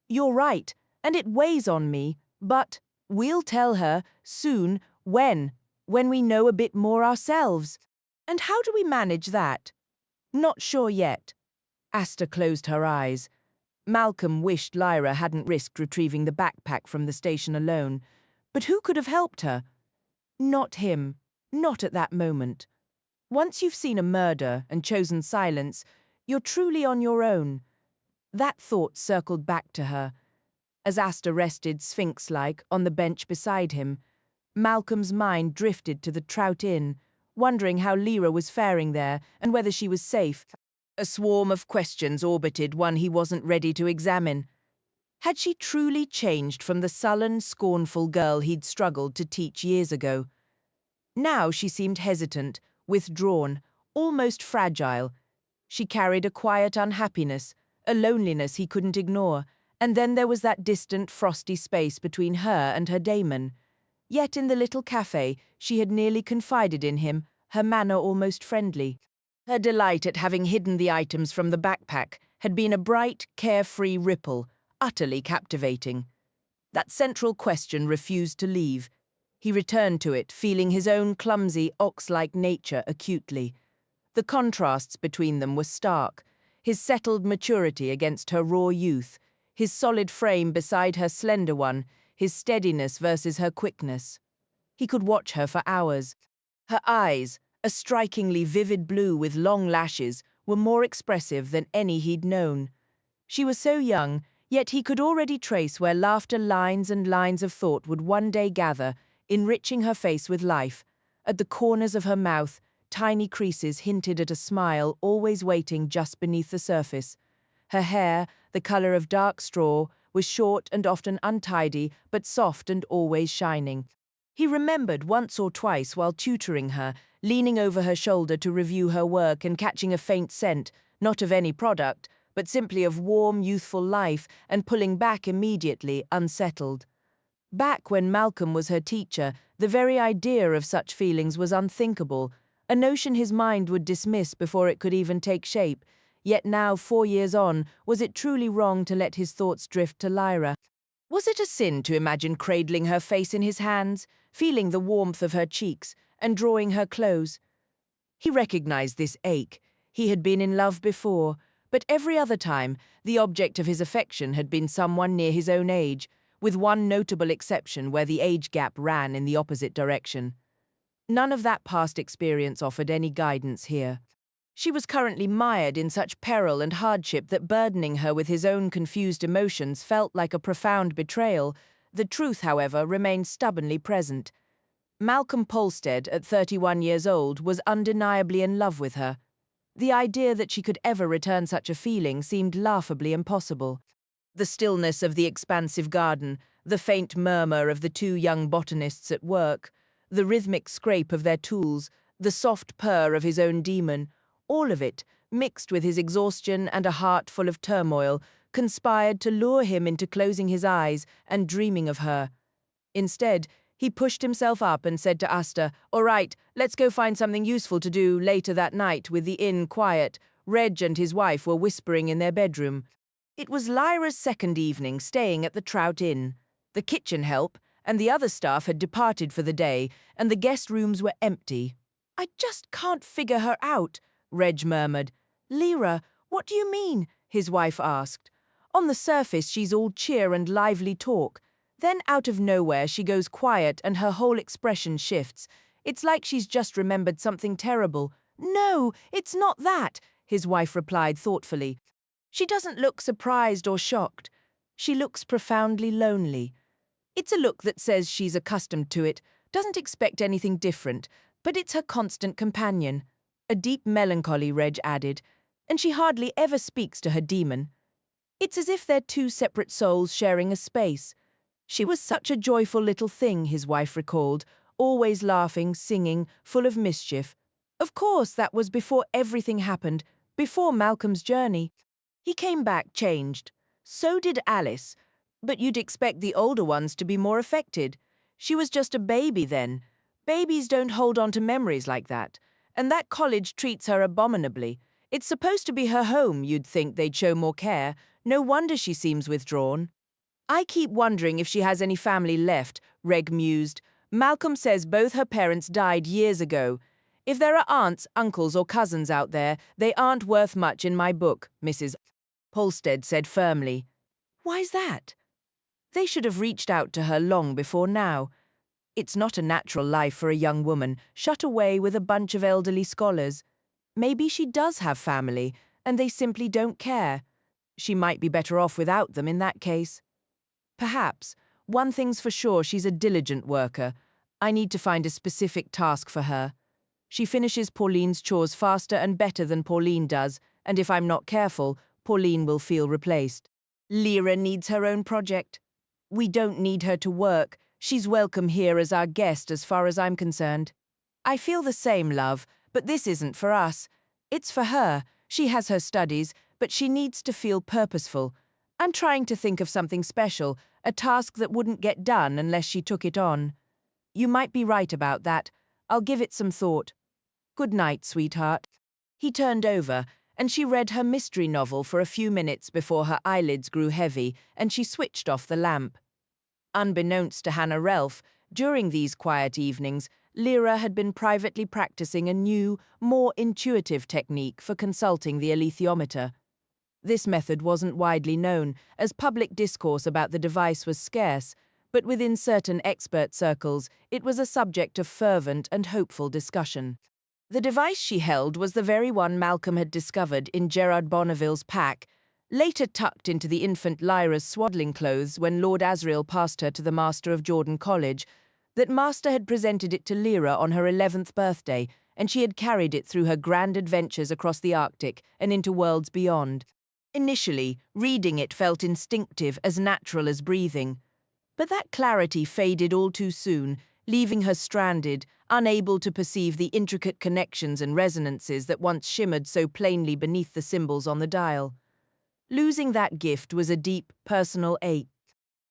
"You're right, and it weighs on me, but we'll tell her, soon, when we know a bit more ourselves." "And how do we manage that?" "Not sure yet." Asta closed her eyes. Malcolm wished Lyra hadn't risked retrieving the backpack from the station alone. But who could have helped her? Not him. Not at that moment. Once you've seen a murder and chosen silence, you're truly on your own. That thought circled back to her. As Asta rested sphinx-like on the bench beside him, Malcolm's mind drifted to the Trout Inn, wondering how Lyra was faring there and whether she was safe. A swarm of questions orbited one he wasn't ready to examine. Had she truly changed from the sullen, scornful girl he'd struggled to teach years ago? Now she seemed hesitant, withdrawn, almost fragile. She carried a quiet unhappiness, a loneliness he couldn't ignore, and then there was that distant, frosty space between her and her daemon. Yet in the little cafe, she had nearly confided in him, her manner almost friendly. Her delight at having hidden the items from the backpack had been a bright, carefree ripple, utterly captivating. That central question refused to leave. He returned to it, feeling his own clumsy, ox-like nature acutely. The contrasts between them were stark, his settled maturity against her raw youth, his solid frame beside her slender one, his steadiness versus her quickness. He could watch her for hours. Her eyes, a strikingly vivid blue with long lashes, were more expressive than any he'd known. She was so young, yet he could already trace where laughter lines and lines of thought would one day gather, enriching her face with life. At the corners of her mouth, tiny creases hinted at a smile always waiting just beneath the surface. Her hair, the color of dark straw, was short and often untidy, but soft and always shining. He remembered once or twice while tutoring her, leaning over her shoulder to review her work and catching a faint scent, not of any product, but simply of warm, youthful life and pulling back immediately, unsettled. Back when Malcolm was her teacher, the very idea of such feelings was unthinkable, a notion his mind would dismiss before it could even take shape. Yet now, 4 years on, was it truly wrong to let his thoughts drift to Lyra? Was it a sin to imagine cradling her face in his hands, feeling the warmth of her cheeks, and drawing her close? He recognized this ache. He had been in love before, but every other time, the object of his affection had been someone near his own age, with one notable exception where the age gap ran in the opposite direction. None of that past experience offered any guidance here. She was currently mired in such peril and hardship that burdening her with his own confused emotions felt like a profound betrayal. The truth, however, remained stubbornly present. Malcolm Polstead, at 31 years old, was undeniably in love with her. The idea that she could ever return such a feeling seemed laughably impossible. The stillness of the expansive garden, the faint murmur of the two young botanists at work, the rhythmic scrape of their tools, the soft purr of his own demon, all of it, mixed with his exhaustion and a heart full of turmoil, conspired to lure him into closing his eyes and dreaming of her. Instead, he pushed himself up and said to Asta, "All right, let's go find something useful to do." Later that night, with the inn quiet, Reg and his wife were whispering in their bedroom. It was Lyra's second evening staying at the Trout Inn. The kitchen help and the other staff had departed for the day, and the guest rooms were empty. "I just can't figure her out," Reg murmured. "Lyra, what do you mean?" his wife asked. "On the surface, she's all cheer and lively talk. Then out of nowhere, she goes quiet and her whole expression shifts. It's like she's just remembered something terrible." "No, it's not that," his wife replied thoughtfully. "She doesn't look surprised or shocked. She looks profoundly lonely. It's a look that says she's accustomed to it, doesn't expect anything different, but it's her constant companion." A deep melancholy, Reg added, "and she hardly ever speaks to her demon. It's as if they're two separate souls sharing a space." She was such a joyful little thing, his wife recalled, always laughing, singing, full of mischief. Of course, that was before everything happened, before Malcolm's journey. He came back changed. So did Alice. But you'd expect the older ones to be more affected. She was just a baby then. Babies don't hold on to memories like that. And that college treats her abominably. It's supposed to be her home, you'd think they'd show more care. No wonder she seems withdrawn. "I keep wondering if she has any family left," Reg mused. "Malcolm says both her parents died years ago. If there are aunts, uncles, or cousins out there, they aren't worth much in my book," Mrs. Polstead said firmly. "Why's that?" "They should have reached out to her long before now. It's not a natural life for a young woman, shut away with a bunch of elderly scholars. Maybe she does have family, and they simply don't care. She might be better off without them in that case. Perhaps. One thing's for sure, she's a diligent worker. I need to find a specific task for her. She finishes Pauline's chores faster and better than Pauline does, and if I'm not careful, Pauline will feel replaced. Lyra needs her own project. We don't need her to work. She's welcome here as our guest as far as I'm concerned. I feel the same, love, but this isn't for us. It's for her. She has her studies, but she needs to feel purposeful. I'm trying to think of something special, a task that wouldn't get done unless she took it on. You might be right about that. I'll give it some thought. Good night, sweetheart." He turned over, and she read her mystery novel for a few minutes before her eyelids grew heavy and she switched off the lamp. Unbeknownst to Hannah Relf, during these quiet evenings, Lyra had been privately practicing a new, more intuitive technique for consulting the alethiometer. This method wasn't widely known, as public discourse about the device was scarce, but within certain expert circles, it was a subject of fervent and hopeful discussion. The device she held was the very one Malcolm had discovered in Gerard Bonneville's pack, later tucked into the infant Lyra's swaddling clothes when Lord Asriel passed her to the Master of Jordan College. That Master had presented it to Lyra on her 11th birthday, and she had carried it through her grand adventures across the Arctic and into worlds beyond. Initially, reading it felt instinctive, as natural as breathing. But that clarity faded all too soon, leaving her stranded, unable to perceive the intricate connections and resonances that once shimmered so plainly beneath the symbols on the dial. Losing that gift was a deep, personal ache.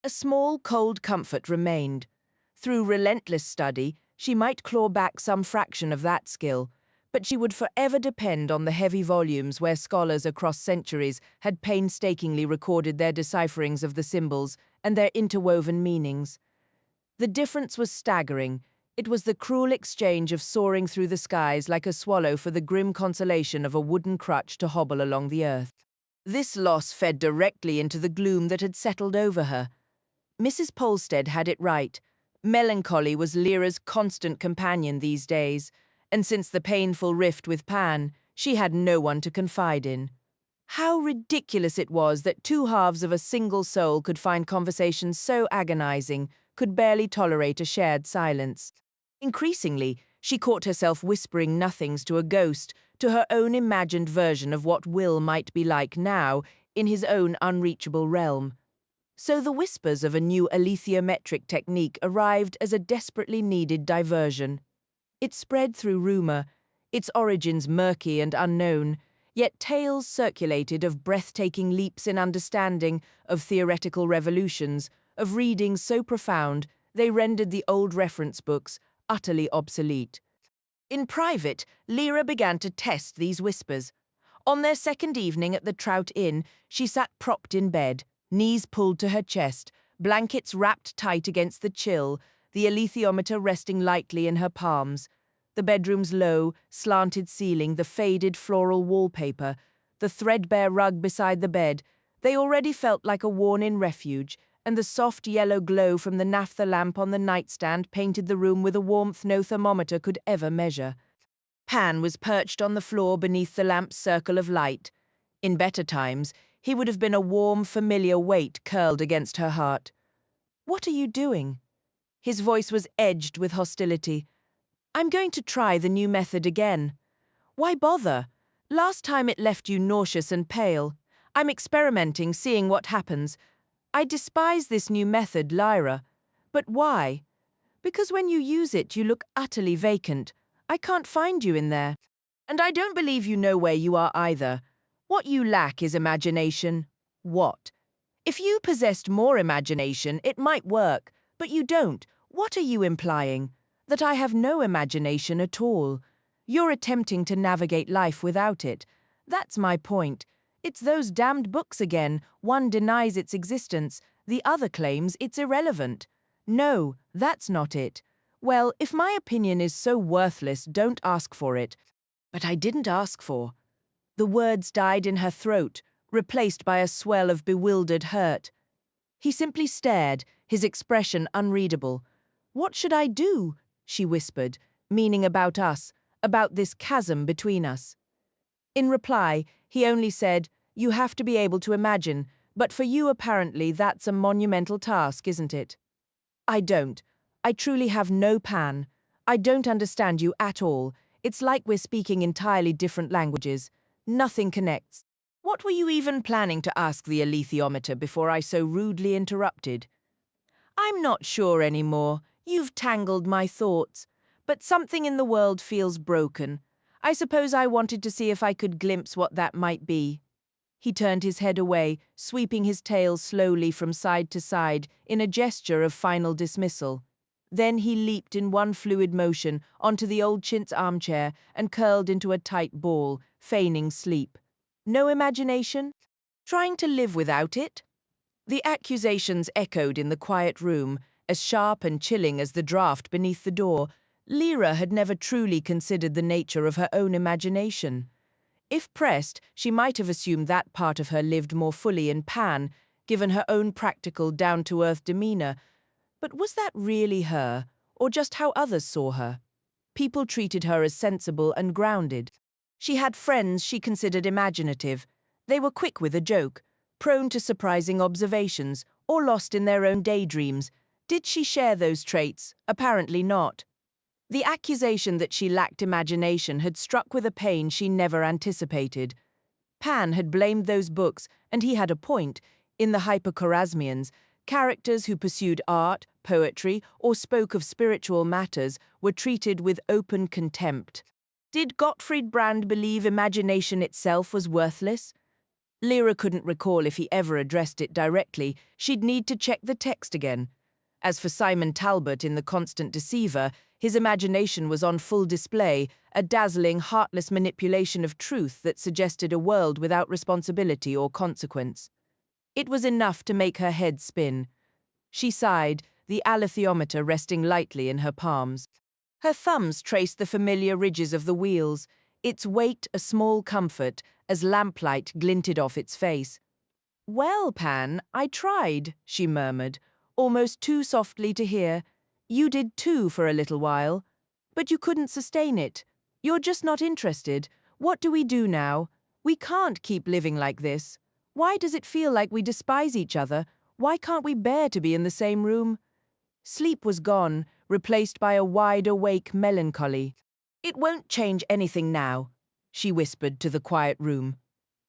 A small, cold comfort remained. Through relentless study, she might claw back some fraction of that skill, but she would forever depend on the heavy volumes where scholars across centuries had painstakingly recorded their decipherings of the symbols and their interwoven meanings. The difference was staggering. It was the cruel exchange of soaring through the skies like a swallow for the grim consolation of a wooden crutch to hobble along the earth. This loss fed directly into the gloom that had settled over her. Mrs. Polstead had it right. Melancholy was Lyra's constant companion these days, and since the painful rift with Pan, she had no one to confide in. How ridiculous it was that two halves of a single soul could find conversations so agonizing, could barely tolerate a shared silence. Increasingly, she caught herself whispering nothings to a ghost, to her own imagined version of what Will might be like now, in his own unreachable realm. So the whispers of a new alethiometric technique arrived as a desperately needed diversion. It spread through rumor, its origins murky and unknown, yet tales circulated of breathtaking leaps in understanding, of theoretical revolutions, of readings so profound they rendered the old reference books utterly obsolete. In private, Lyra began to test these whispers. On their second evening at the Trout Inn, she sat propped in bed, knees pulled to her chest, blankets wrapped tight against the chill, the alethiometer resting lightly in her palms. The bedroom's low, slanted ceiling, the faded floral wallpaper, the threadbare rug beside the bed, they already felt like a worn-in refuge, and the soft yellow glow from the naphtha lamp on the nightstand painted the room with a warmth no thermometer could ever measure. Pan was perched on the floor beneath the lamp's circle of light. In better times, he would have been a warm, familiar weight curled against her heart. "What are you doing?" His voice was edged with hostility. "I'm going to try the new method again." "Why bother? Last time it left you nauseous and pale. I'm experimenting, seeing what happens. I despise this new method, Lyra. But why? Because when you use it, you look utterly vacant. I can't find you in there. And I don't believe you know where you are either. What you lack is imagination." "What?" "If you possessed more imagination, it might work. But you don't. What are you implying? That I have no imagination at all. You're attempting to navigate life without it. That's my point. It's those damned books again. One denies its existence, the other claims it's irrelevant. No, that's not it. Well, if my opinion is so worthless, don't ask for it." "But I didn't ask for." The words died in her throat, replaced by a swell of bewildered hurt. He simply stared, his expression unreadable. "What should I do?" she whispered, meaning about us, about this chasm between us. In reply, he only said, "You have to be able to imagine, but for you apparently that's a monumental task, isn't it?" "I don't. I truly have no Pan. I don't understand you at all. It's like we're speaking entirely different languages. Nothing connects." "What were you even planning to ask the alethiometer before I so rudely interrupted?" "I'm not sure anymore. You've tangled my thoughts. But something in the world feels broken. I suppose I wanted to see if I could glimpse what that might be." He turned his head away, sweeping his tail slowly from side to side in a gesture of final dismissal. Then he leaped in one fluid motion onto the old chintz armchair and curled into a tight ball, feigning sleep. "No imagination? Trying to live without it?" The accusations echoed in the quiet room, as sharp and chilling as the draught beneath the door. Lyra had never truly considered the nature of her own imagination. If pressed, she might have assumed that part of her lived more fully in Pan, given her own practical, down-to-earth demeanor. But was that really her, or just how others saw her? People treated her as sensible and grounded. She had friends she considered imaginative. They were quick with a joke, prone to surprising observations, or lost in their own daydreams. Did she share those traits? Apparently not. The accusation that she lacked imagination had struck with a pain she never anticipated. Pan had blamed those books, and he had a point. In the Hyperchorasmians, characters who pursued art, poetry, or spoke of spiritual matters were treated with open contempt. Did Gottfried Brand believe imagination itself was worthless? Lyra couldn't recall if he ever addressed it directly. She'd need to check the text again. As for Simon Talbot in The Constant Deceiver, his imagination was on full display, a dazzling, heartless manipulation of truth that suggested a world without responsibility or consequence. It was enough to make her head spin. She sighed, the alethiometer resting lightly in her palms. Her thumbs traced the familiar ridges of the wheels, its weight a small comfort as lamplight glinted off its face. "Well, Pan, I tried," she murmured, almost too softly to hear. "You did too for a little while. But you couldn't sustain it. You're just not interested. What do we do now? We can't keep living like this. Why does it feel like we despise each other? Why can't we bear to be in the same room?" Sleep was gone, replaced by a wide-awake melancholy. "It won't change anything now," she whispered to the quiet room.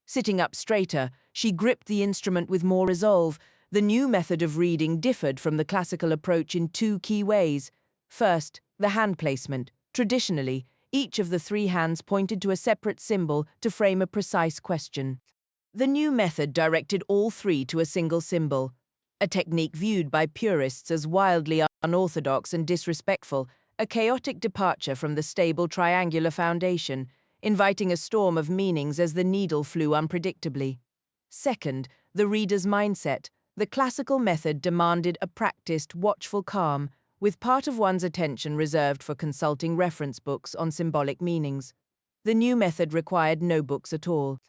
Sitting up straighter, she gripped the instrument with more resolve. The new method of reading differed from the classical approach in two key ways. First, the hand placement. Traditionally, each of the three hands pointed to a separate symbol to frame a precise question. The new method directed all three to a single symbol, a technique viewed by purists as wildly unorthodox and disrespectful, a chaotic departure from the stable triangular foundation, inviting a storm of meanings as the needle flew unpredictably. Second, the reader's mindset. The classical method demanded a practiced, watchful calm, with part of one's attention reserved for consulting reference books on symbolic meanings. The new method required no books at all.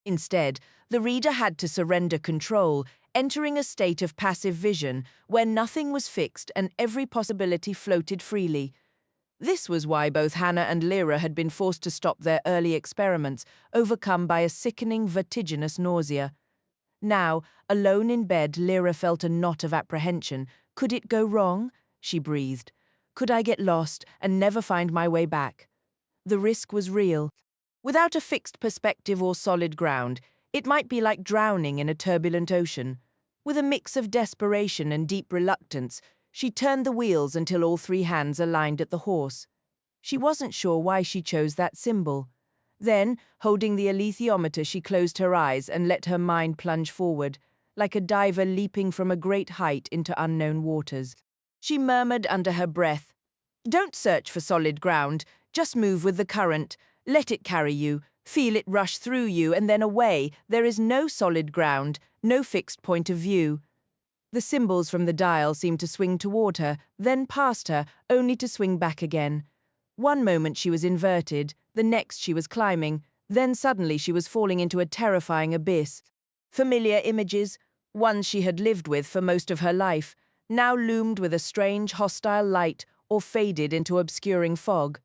Instead, the reader had to surrender control, entering a state of passive vision where nothing was fixed and every possibility floated freely. This was why both Hannah and Lyra had been forced to stop their early experiments, overcome by a sickening, vertiginous nausea. Now, alone in bed, Lyra felt a knot of apprehension. Could it go wrong? She breathed. Could I get lost and never find my way back? The risk was real. Without a fixed perspective or solid ground, it might be like drowning in a turbulent ocean. With a mix of desperation and deep reluctance, she turned the wheels until all three hands aligned at the horse. She wasn't sure why she chose that symbol. Then, holding the alethiometer, she closed her eyes and let her mind plunge forward, like a diver leaping from a great height into unknown waters. She murmured under her breath, "Don't search for solid ground, just move with the current. Let it carry you, feel it rush through you and then away. There is no solid ground, no fixed point of view." The symbols from the dial seemed to swing toward her, then past her, only to swing back again. One moment she was inverted, the next she was climbing, then suddenly she was falling into a terrifying abyss. Familiar images, ones she had lived with for most of her life, now loomed with a strange, hostile light or faded into obscuring fog.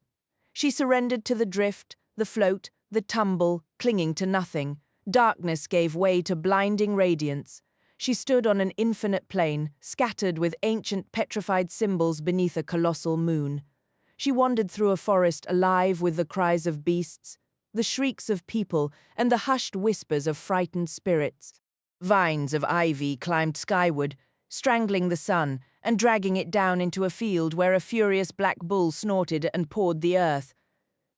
She surrendered to the drift, the float, the tumble, clinging to nothing. Darkness gave way to blinding radiance. She stood on an infinite plain, scattered with ancient petrified symbols beneath a colossal moon. She wandered through a forest alive with the cries of beasts, the shrieks of people, and the hushed whispers of frightened spirits. Vines of ivy climbed skyward, strangling the sun and dragging it down into a field where a furious black bull snorted and pawed the earth.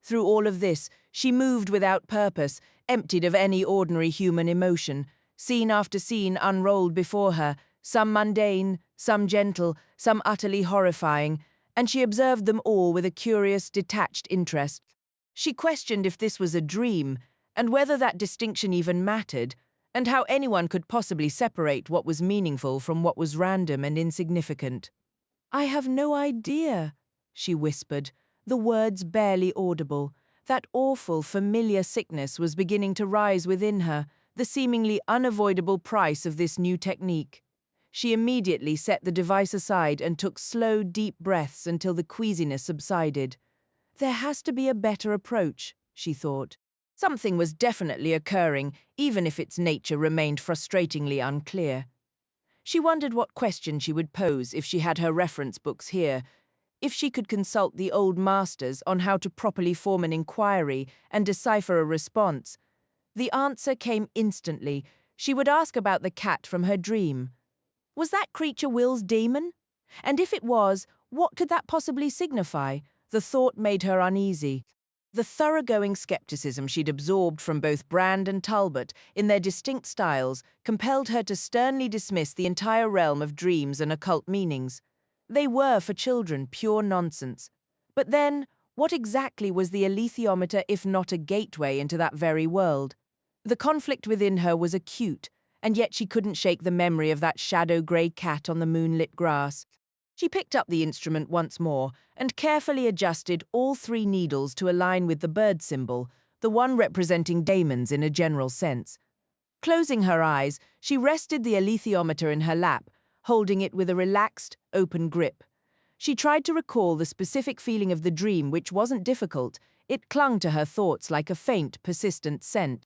Through all of this, she moved without purpose, emptied of any ordinary human emotion. Scene after scene unrolled before her, some mundane, some gentle, some utterly horrifying, and she observed them all with a curious, detached interest. She questioned if this was a dream, and whether that distinction even mattered, and how anyone could possibly separate what was meaningful from what was random and insignificant. "I have no idea," she whispered, the words barely audible. That awful, familiar sickness was beginning to rise within her, the seemingly unavoidable price of this new technique. She immediately set the device aside and took slow, deep breaths until the queasiness subsided. There has to be a better approach, she thought. Something was definitely occurring, even if its nature remained frustratingly unclear. She wondered what question she would pose if she had her reference books here, if she could consult the old masters on how to properly form an inquiry and decipher a response. The answer came instantly. She would ask about the cat from her dream. Was that creature Will's demon? And if it was, what could that possibly signify? The thought made her uneasy. The thoroughgoing skepticism she'd absorbed from both Brand and Talbot in their distinct styles compelled her to sternly dismiss the entire realm of dreams and occult meanings. They were, for children, pure nonsense. But then, what exactly was the alethiometer if not a gateway into that very world? The conflict within her was acute, and yet she couldn't shake the memory of that shadow-grey cat on the moonlit grass. She picked up the instrument once more and carefully adjusted all 3 needles to align with the bird symbol, the one representing daemons in a general sense. Closing her eyes, she rested the alethiometer in her lap, holding it with a relaxed, open grip. She tried to recall the specific feeling of the dream, which wasn't difficult. It clung to her thoughts like a faint, persistent scent.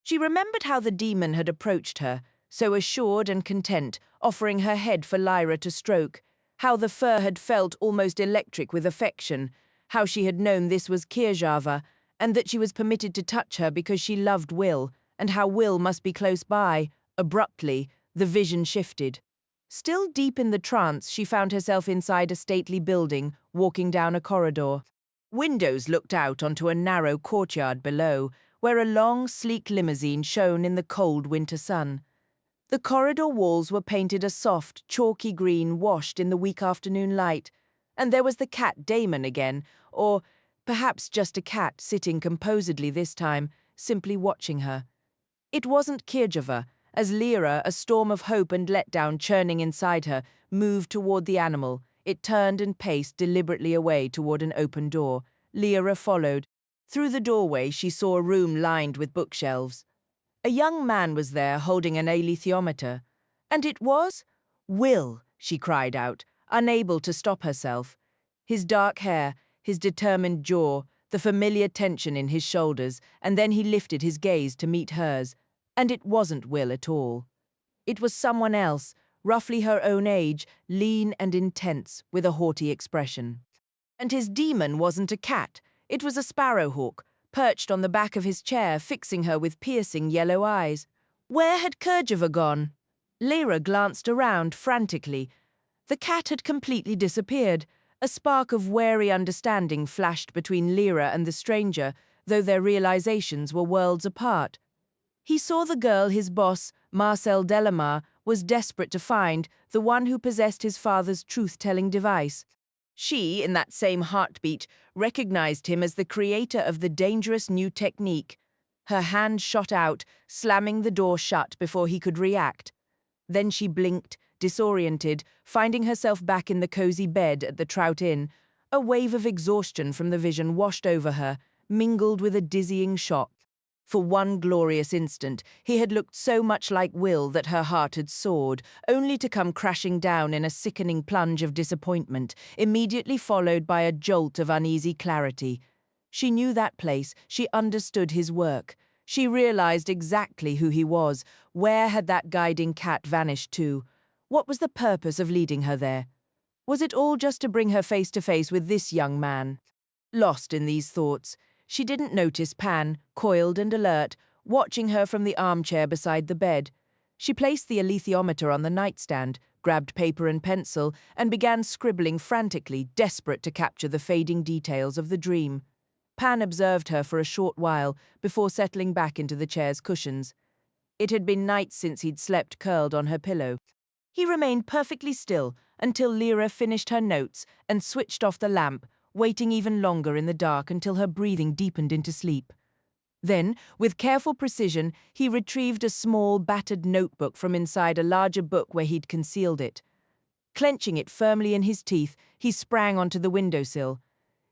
She remembered how the demon had approached her, so assured and content, offering her head for Lyra to stroke, how the fur had felt almost electric with affection, how she had known this was Kirjava, and that she was permitted to touch her because she loved Will, and how Will must be close by. Abruptly, the vision shifted. Still deep in the trance, she found herself inside a stately building, walking down a corridor. Windows looked out onto a narrow courtyard below, where a long, sleek limousine shone in the cold winter sun. The corridor walls were painted a soft, chalky green washed in the weak afternoon light, and there was the cat Damon again, or perhaps just a cat sitting composedly this time, simply watching her. It wasn't Kirjava, as Lyra, a storm of hope and letdown churning inside her, moved toward the animal. It turned and paced deliberately away toward an open door. Lyra followed. Through the doorway, she saw a room lined with bookshelves. A young man was there holding an alethiometer. And it was Will, she cried out, unable to stop herself. His dark hair, his determined jaw, the familiar tension in his shoulders, and then he lifted his gaze to meet hers. And it wasn't Will at all. It was someone else, roughly her own age, lean and intense, with a haughty expression. And his demon wasn't a cat, it was a sparrowhawk, perched on the back of his chair, fixing her with piercing yellow eyes. Where had Kirjava gone? Lyra glanced around frantically. The cat had completely disappeared. A spark of wary understanding flashed between Lyra and the stranger, though their realizations were worlds apart. He saw the girl his boss, Marcel Delamar, was desperate to find, the one who possessed his father's truth-telling device. She, in that same heartbeat, recognized him as the creator of the dangerous new technique. Her hand shot out, slamming the door shut before he could react. Then she blinked, disoriented, finding herself back in the cozy bed at the Trout Inn. A wave of exhaustion from the vision washed over her, mingled with a dizzying shock. For one glorious instant, he had looked so much like Will that her heart had soared, only to come crashing down in a sickening plunge of disappointment, immediately followed by a jolt of uneasy clarity. She knew that place, she understood his work. She realized exactly who he was. Where had that guiding cat vanished to? What was the purpose of leading her there? Was it all just to bring her face to face with this young man? Lost in these thoughts, she didn't notice Pan, coiled and alert, watching her from the armchair beside the bed. She placed the alethiometer on the nightstand, grabbed paper and pencil, and began scribbling frantically, desperate to capture the fading details of the dream. Pan observed her for a short while before settling back into the chair's cushions. It had been nights since he'd slept curled on her pillow. He remained perfectly still until Lyra finished her notes and switched off the lamp, waiting even longer in the dark until her breathing deepened into sleep. Then, with careful precision, he retrieved a small, battered notebook from inside a larger book where he'd concealed it. Clenching it firmly in his teeth, he sprang onto the windowsill.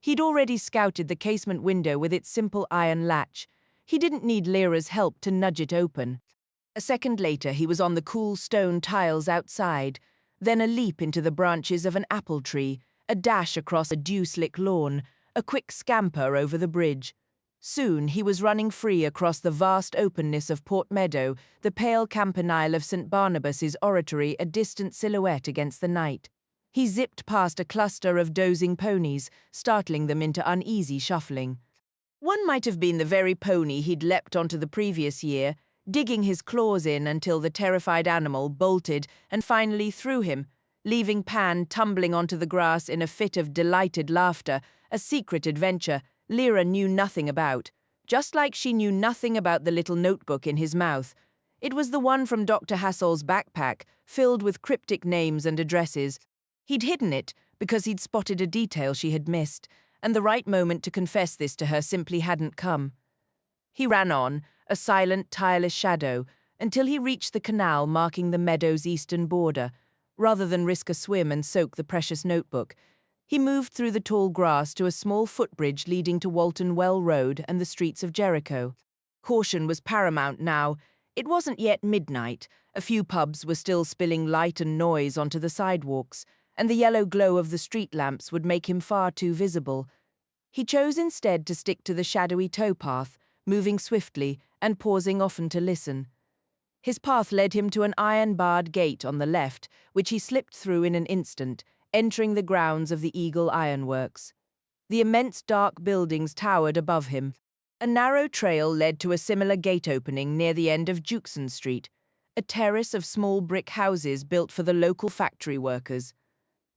He'd already scouted the casement window with its simple iron latch. He didn't need Lyra's help to nudge it open. A second later, he was on the cool stone tiles outside, then a leap into the branches of an apple tree, a dash across a dew-slick lawn, a quick scamper over the bridge. Soon he was running free across the vast openness of Port Meadow, the pale campanile of St. Barnabas's oratory a distant silhouette against the night. He zipped past a cluster of dozing ponies, startling them into uneasy shuffling. One might have been the very pony he'd leapt onto the previous year, digging his claws in until the terrified animal bolted and finally threw him, leaving Pan tumbling onto the grass in a fit of delighted laughter, a secret adventure, Lyra knew nothing about, just like she knew nothing about the little notebook in his mouth. It was the one from Dr. Hassel's backpack, filled with cryptic names and addresses. He'd hidden it because he'd spotted a detail she had missed, and the right moment to confess this to her simply hadn't come. He ran on, a silent, tireless shadow, until he reached the canal marking the meadow's eastern border. Rather than risk a swim and soak the precious notebook, he moved through the tall grass to a small footbridge leading to Walton Well Road and the streets of Jericho. Caution was paramount now. It wasn't yet midnight. A few pubs were still spilling light and noise onto the sidewalks, and the yellow glow of the street lamps would make him far too visible. He chose instead to stick to the shadowy towpath, moving swiftly and pausing often to listen. His path led him to an iron-barred gate on the left, which he slipped through in an instant, entering the grounds of the Eagle Ironworks. The immense dark buildings towered above him. A narrow trail led to a similar gate opening near the end of Jukeson Street, a terrace of small brick houses built for the local factory workers.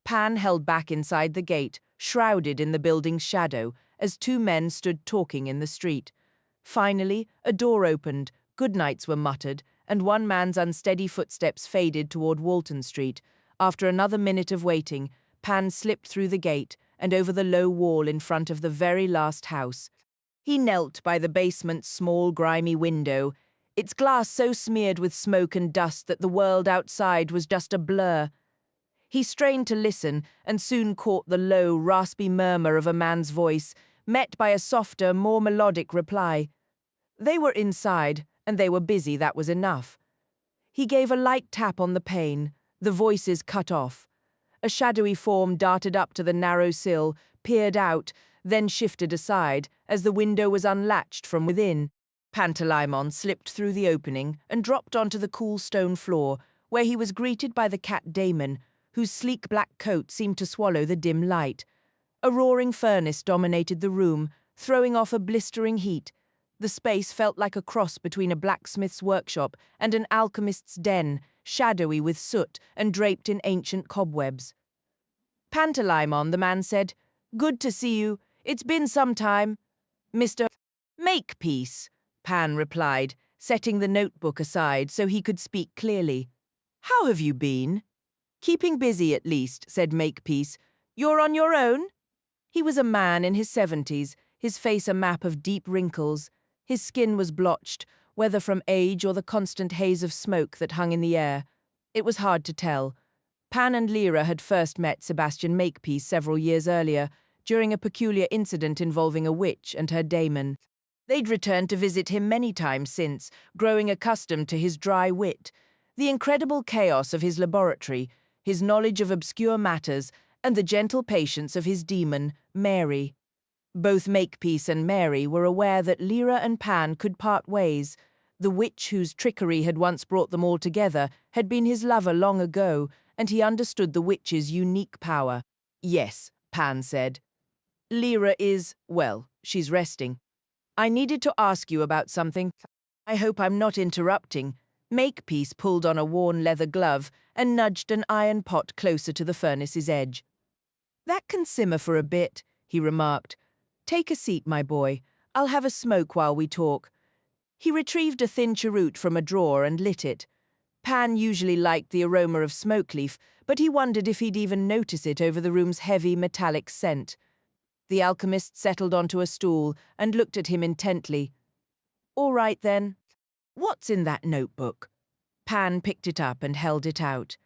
Pan held back inside the gate, shrouded in the building's shadow, as two men stood talking in the street. Finally, a door opened, goodnights were muttered, and one man's unsteady footsteps faded toward Walton Street. After another minute of waiting, Pan slipped through the gate and over the low wall in front of the very last house. He knelt by the basement's small, grimy window, its glass so smeared with smoke and dust that the world outside was just a blur. He strained to listen and soon caught the low, raspy murmur of a man's voice, met by a softer, more melodic reply. They were inside, and they were busy, that was enough. He gave a light tap on the pane, the voices cut off. A shadowy form darted up to the narrow sill, peered out, then shifted aside as the window was unlatched from within. Pantalaimon slipped through the opening and dropped onto the cool stone floor, where he was greeted by the cat Damon, whose sleek black coat seemed to swallow the dim light. A roaring furnace dominated the room, throwing off a blistering heat. The space felt like a cross between a blacksmith's workshop and an alchemist's den, shadowy with soot and draped in ancient cobwebs. Pantalaimon, the man said, "Good to see you. It's been some time." "Mr. Makepeace," Pan replied, setting the notebook aside so he could speak clearly. "How have you been?" "Keeping busy, at least," said Makepeace. "You're on your own?" He was a man in his 70s, his face a map of deep wrinkles. His skin was blotched, whether from age or the constant haze of smoke that hung in the air. It was hard to tell. Pan and Lyra had first met Sebastian Makepeace several years earlier, during a peculiar incident involving a witch and her daemon. They'd returned to visit him many times since, growing accustomed to his dry wit, the incredible chaos of his laboratory, his knowledge of obscure matters, and the gentle patience of his demon, Mary. Both Makepeace and Mary were aware that Lyra and Pan could part ways. The witch whose trickery had once brought them all together had been his lover long ago, and he understood the witch's unique power. "Yes," Pan said. "Lyra is, well, she's resting. I needed to ask you about something. I hope I'm not interrupting." Makepeace pulled on a worn leather glove and nudged an iron pot closer to the furnace's edge. "That can simmer for a bit," he remarked. "Take a seat, my boy. I'll have a smoke while we talk." He retrieved a thin cheroot from a drawer and lit it. Pan usually liked the aroma of smoke leaf, but he wondered if he'd even notice it over the room's heavy, metallic scent. The alchemist settled onto a stool and looked at him intently. "All right, then. What's in that notebook?" Pan picked it up and held it out.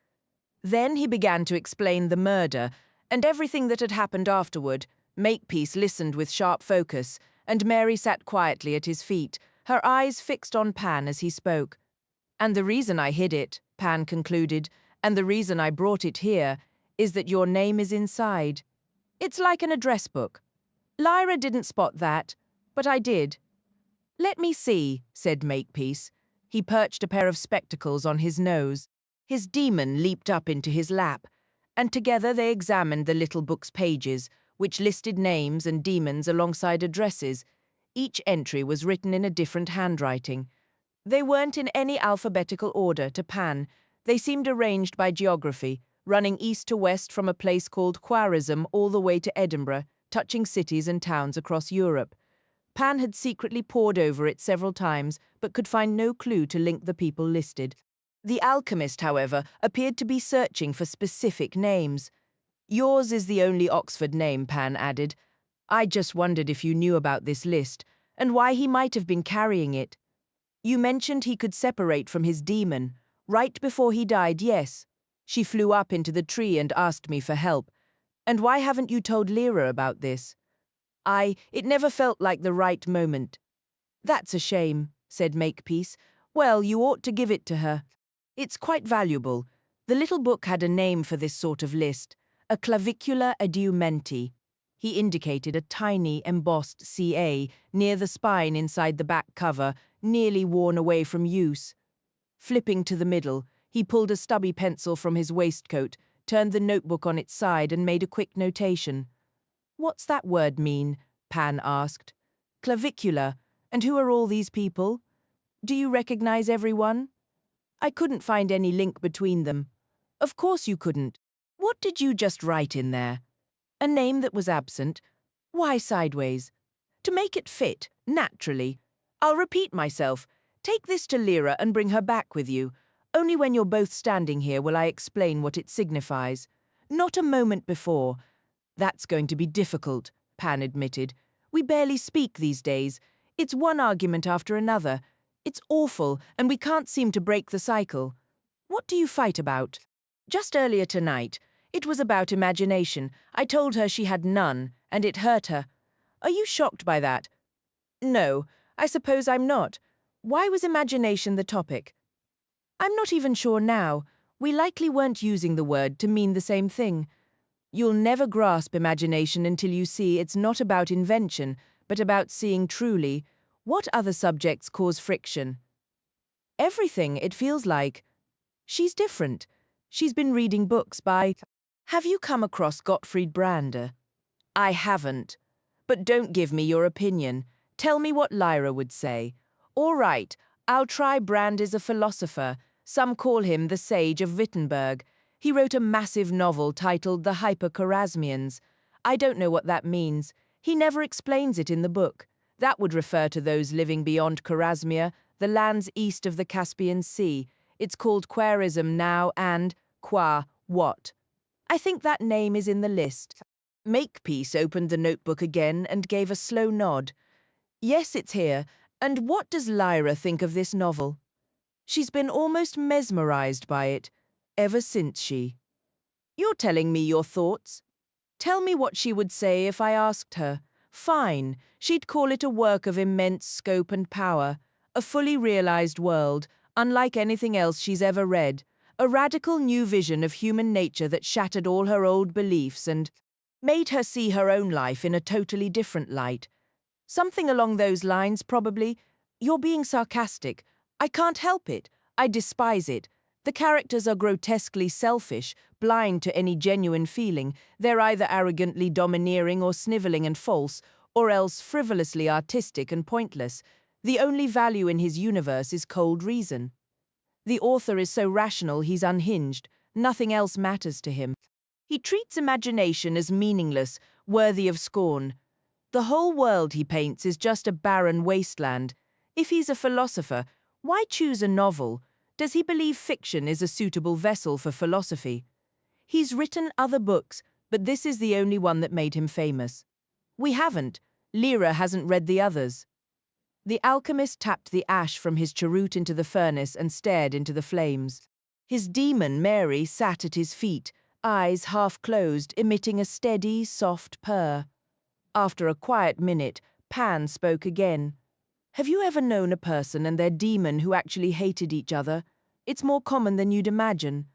Then he began to explain the murder and everything that had happened afterward. Makepeace listened with sharp focus, and Mary sat quietly at his feet, her eyes fixed on Pan as he spoke. "And the reason I hid it," Pan concluded, "and the reason I brought it here, is that your name is inside. It's like an address book. Lyra didn't spot that, but I did." "Let me see," said Makepeace. He perched a pair of spectacles on his nose. His demon leaped up into his lap, and together they examined the little book's pages, which listed names and demons alongside addresses. Each entry was written in a different handwriting. They weren't in any alphabetical order to Pan. They seemed arranged by geography, running east to west from a place called Khwarizm all the way to Edinburgh, touching cities and towns across Europe. Pan had secretly pored over it several times, but could find no clue to link the people listed. The alchemist, however, appeared to be searching for specific names. Yours is the only Oxford name, Pan added. I just wondered if you knew about this list, and why he might have been carrying it. You mentioned he could separate from his demon. Right before he died, yes. She flew up into the tree and asked me for help. And why haven't you told Lyra about this? It never felt like the right moment. That's a shame, said Makepeace. Well, you ought to give it to her. It's quite valuable. The little book had a name for this sort of list, a clavicular adumenti. He indicated a tiny embossed CA near the spine inside the back cover, nearly worn away from use. Flipping to the middle, he pulled a stubby pencil from his waistcoat, turned the notebook on its side and made a quick notation. What's that word mean? Pan asked. Clavicular. And who are all these people? Do you recognize everyone? I couldn't find any link between them. Of course you couldn't. What did you just write in there? A name that was absent. Why sideways? To make it fit, naturally. I'll repeat myself. Take this to Lyra and bring her back with you. Only when you're both standing here will I explain what it signifies. Not a moment before. That's going to be difficult, Pan admitted. We barely speak these days. It's one argument after another. It's awful, and we can't seem to break the cycle. What do you fight about? Just earlier tonight, it was about imagination. I told her she had none, and it hurt her. Are you shocked by that? No, I suppose I'm not. Why was imagination the topic? I'm not even sure now. We likely weren't using the word to mean the same thing. You'll never grasp imagination until you see it's not about invention, but about seeing truly. What other subjects cause friction? Everything, it feels like. She's different. She's been reading books by... Have you come across Gottfried Brander? I haven't. But don't give me your opinion. Tell me what Lyra would say. All right, I'll try. Brand is a philosopher. Some call him the Sage of Wittenberg. He wrote a massive novel titled The Hyperchorasmians. I don't know what that means. He never explains it in the book. That would refer to those living beyond Chorasmia, the lands east of the Caspian Sea. It's called Quarism now and Qua what? I think that name is in the list. Makepeace opened the notebook again and gave a slow nod. Yes, it's here. And what does Lyra think of this novel? She's been almost mesmerized by it, ever since she... You're telling me your thoughts? Tell me what she would say if I asked her. Fine, she'd call it a work of immense scope and power, a fully realized world, unlike anything else she's ever read, a radical new vision of human nature that shattered all her old beliefs and made her see her own life in a totally different light. Something along those lines, probably. You're being sarcastic. I can't help it. I despise it. The characters are grotesquely selfish, blind to any genuine feeling. They're either arrogantly domineering or sniveling and false, or else frivolously artistic and pointless. The only value in his universe is cold reason. The author is so rational he's unhinged. Nothing else matters to him. He treats imagination as meaningless, worthy of scorn. The whole world he paints is just a barren wasteland. If he's a philosopher, why choose a novel? Does he believe fiction is a suitable vessel for philosophy? He's written other books, but this is the only one that made him famous. We haven't. Lyra hasn't read the others. The alchemist tapped the ash from his cheroot into the furnace and stared into the flames. His demon, Mary, sat at his feet, eyes half closed, emitting a steady, soft purr. After a quiet minute, Pan spoke again. Have you ever known a person and their demon who actually hated each other? It's more common than you'd imagine.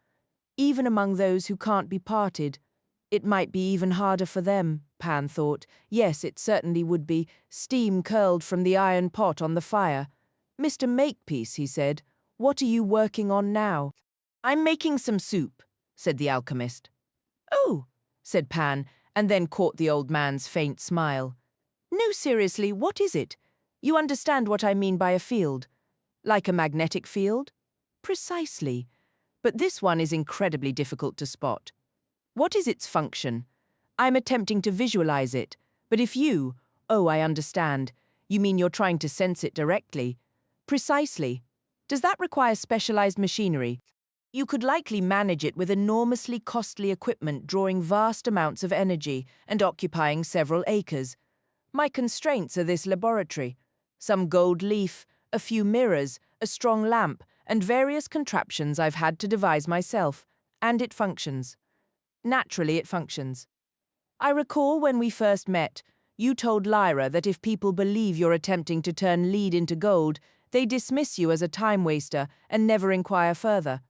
Even among those who can't be parted. It might be even harder for them, Pan thought. Yes, it certainly would be. Steam curled from the iron pot on the fire. Mr. Makepeace, he said, what are you working on now? I'm making some soup, said the alchemist. Oh, said Pan, and then caught the old man's faint smile. No, seriously, what is it? You understand what I mean by a field. Like a magnetic field? Precisely. But this one is incredibly difficult to spot. What is its function? I'm attempting to visualize it. But if you— oh, I understand. You mean you're trying to sense it directly? Precisely. Does that require specialized machinery? You could likely manage it with enormously costly equipment drawing vast amounts of energy and occupying several acres. My constraints are this laboratory: some gold leaf, a few mirrors, a strong lamp, and various contraptions I've had to devise myself. And it functions. Naturally, it functions. I recall when we first met, you told Lyra that if people believe you're attempting to turn lead into gold, they dismiss you as a time waster and never inquire further.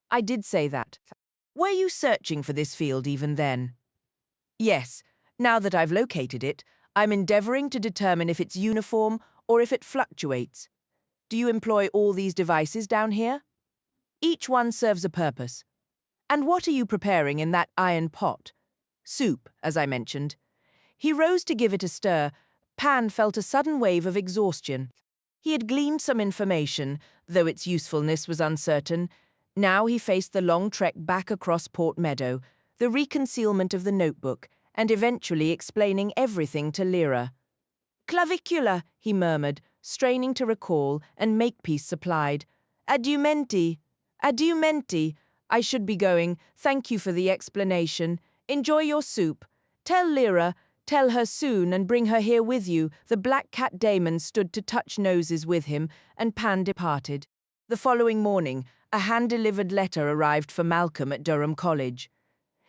I did say that. Were you searching for this field even then? Yes. Now that I've located it, I'm endeavoring to determine if it's uniform or if it fluctuates. Do you employ all these devices down here? Each one serves a purpose. And what are you preparing in that iron pot? Soup, as I mentioned. He rose to give it a stir. Pan felt a sudden wave of exhaustion. He had gleaned some information, though its usefulness was uncertain. Now he faced the long trek back across Port Meadow, the reconcealment of the notebook, and eventually explaining everything to Lyra. Clavicula, he murmured, straining to recall, and Makepeace supplied. Addumenti. Addumenti. I should be going. Thank you for the explanation. Enjoy your soup. Tell Lyra, tell her soon and bring her here with you. The black cat Damon stood to touch noses with him, and Pan departed. The following morning, a hand-delivered letter arrived for Malcolm at Durham College.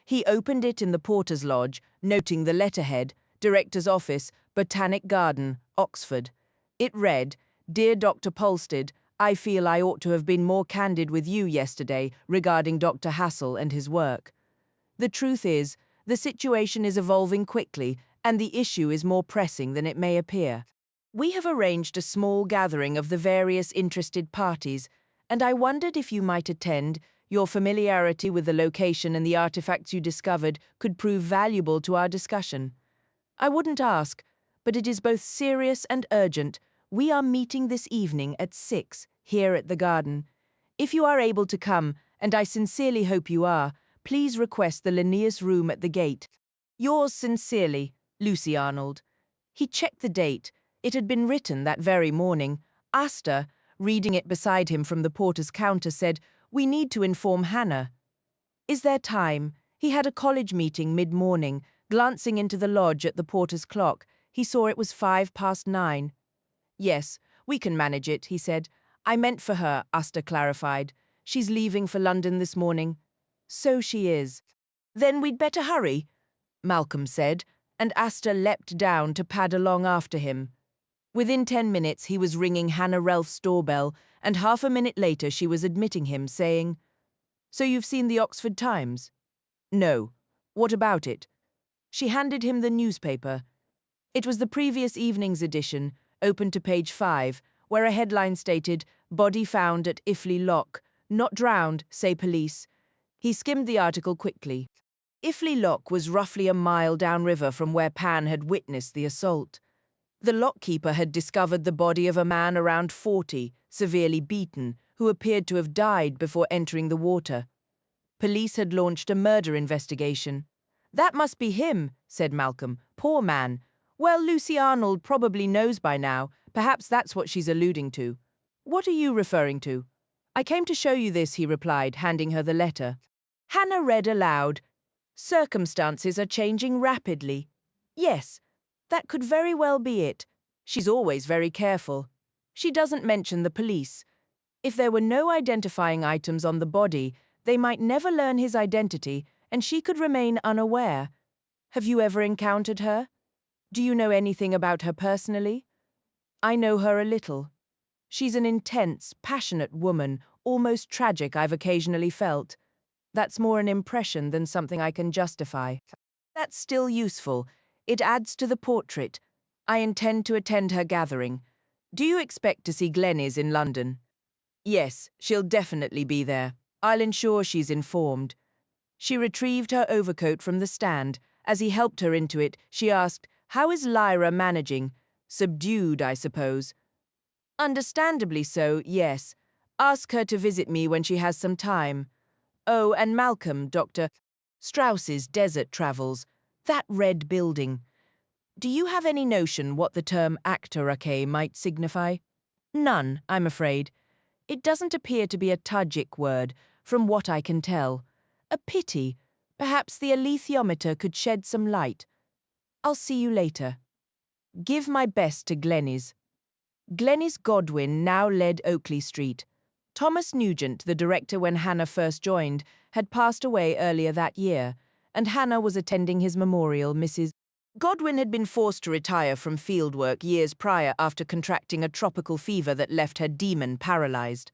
He opened it in the porter's lodge, noting the letterhead, Director's Office, Botanic Garden, Oxford. It read, Dear Dr. Polstead, I feel I ought to have been more candid with you yesterday regarding Dr. Hassel and his work. The truth is, the situation is evolving quickly, and the issue is more pressing than it may appear. We have arranged a small gathering of the various interested parties, and I wondered if you might attend. Your familiarity with the location and the artifacts you discovered could prove valuable to our discussion. I wouldn't ask, but it is both serious and urgent. We are meeting this evening at 6, here at the garden. If you are able to come, and I sincerely hope you are, please request the Linnaeus room at the gate. Yours sincerely, Lucy Arnold. He checked the date. It had been written that very morning. Asta, reading it beside him from the porter's counter, said, We need to inform Hannah. Is there time? He had a college meeting mid-morning. Glancing into the lodge at the porter's clock, he saw it was 9:05. Yes, we can manage it, he said. I meant for her, Asta clarified. She's leaving for London this morning. So she is. Then we'd better hurry, Malcolm said, and Asta leapt down to pad along after him. Within 10 minutes he was ringing Hannah Relf's doorbell, and half a minute later she was admitting him, saying, So you've seen the Oxford Times? No. What about it? She handed him the newspaper. It was the previous evening's edition, open to page 5, where a headline stated, Body found at Iffley Lock. Not drowned, say police. He skimmed the article quickly. Iffley Lock was roughly a mile downriver from where Pan had witnessed the assault. The lockkeeper had discovered the body of a man around 40, severely beaten, who appeared to have died before entering the water. Police had launched a murder investigation. That must be him, said Malcolm. Poor man. Well, Lucy Arnold probably knows by now. Perhaps that's what she's alluding to. What are you referring to? I came to show you this, he replied, handing her the letter. Hannah read aloud. Circumstances are changing rapidly. Yes, that could very well be it. She's always very careful. She doesn't mention the police. If there were no identifying items on the body, they might never learn his identity, and she could remain unaware. Have you ever encountered her? Do you know anything about her personally? I know her a little. She's an intense, passionate woman, almost tragic, I've occasionally felt. That's more an impression than something I can justify. That's still useful. It adds to the portrait. I intend to attend her gathering. Do you expect to see Glenys in London? Yes, she'll definitely be there. I'll ensure she's informed. She retrieved her overcoat from the stand. As he helped her into it, she asked, How is Lyra managing? Subdued, I suppose. Understandably so, yes. Ask her to visit me when she has some time. Oh, and Malcolm, Dr. Strauss's Desert Travels. That red building. Do you have any notion what the term actorake might signify? None, I'm afraid. It doesn't appear to be a Tajik word, from what I can tell. A pity. Perhaps the alethiometer could shed some light. I'll see you later. Give my best to Glenys. Glenys Godwin now led Oakley Street. Thomas Nugent, the director when Hannah first joined, had passed away earlier that year, and Hannah was attending his memorial. Mrs. Godwin had been forced to retire from fieldwork years prior after contracting a tropical fever that left her demon paralyzed.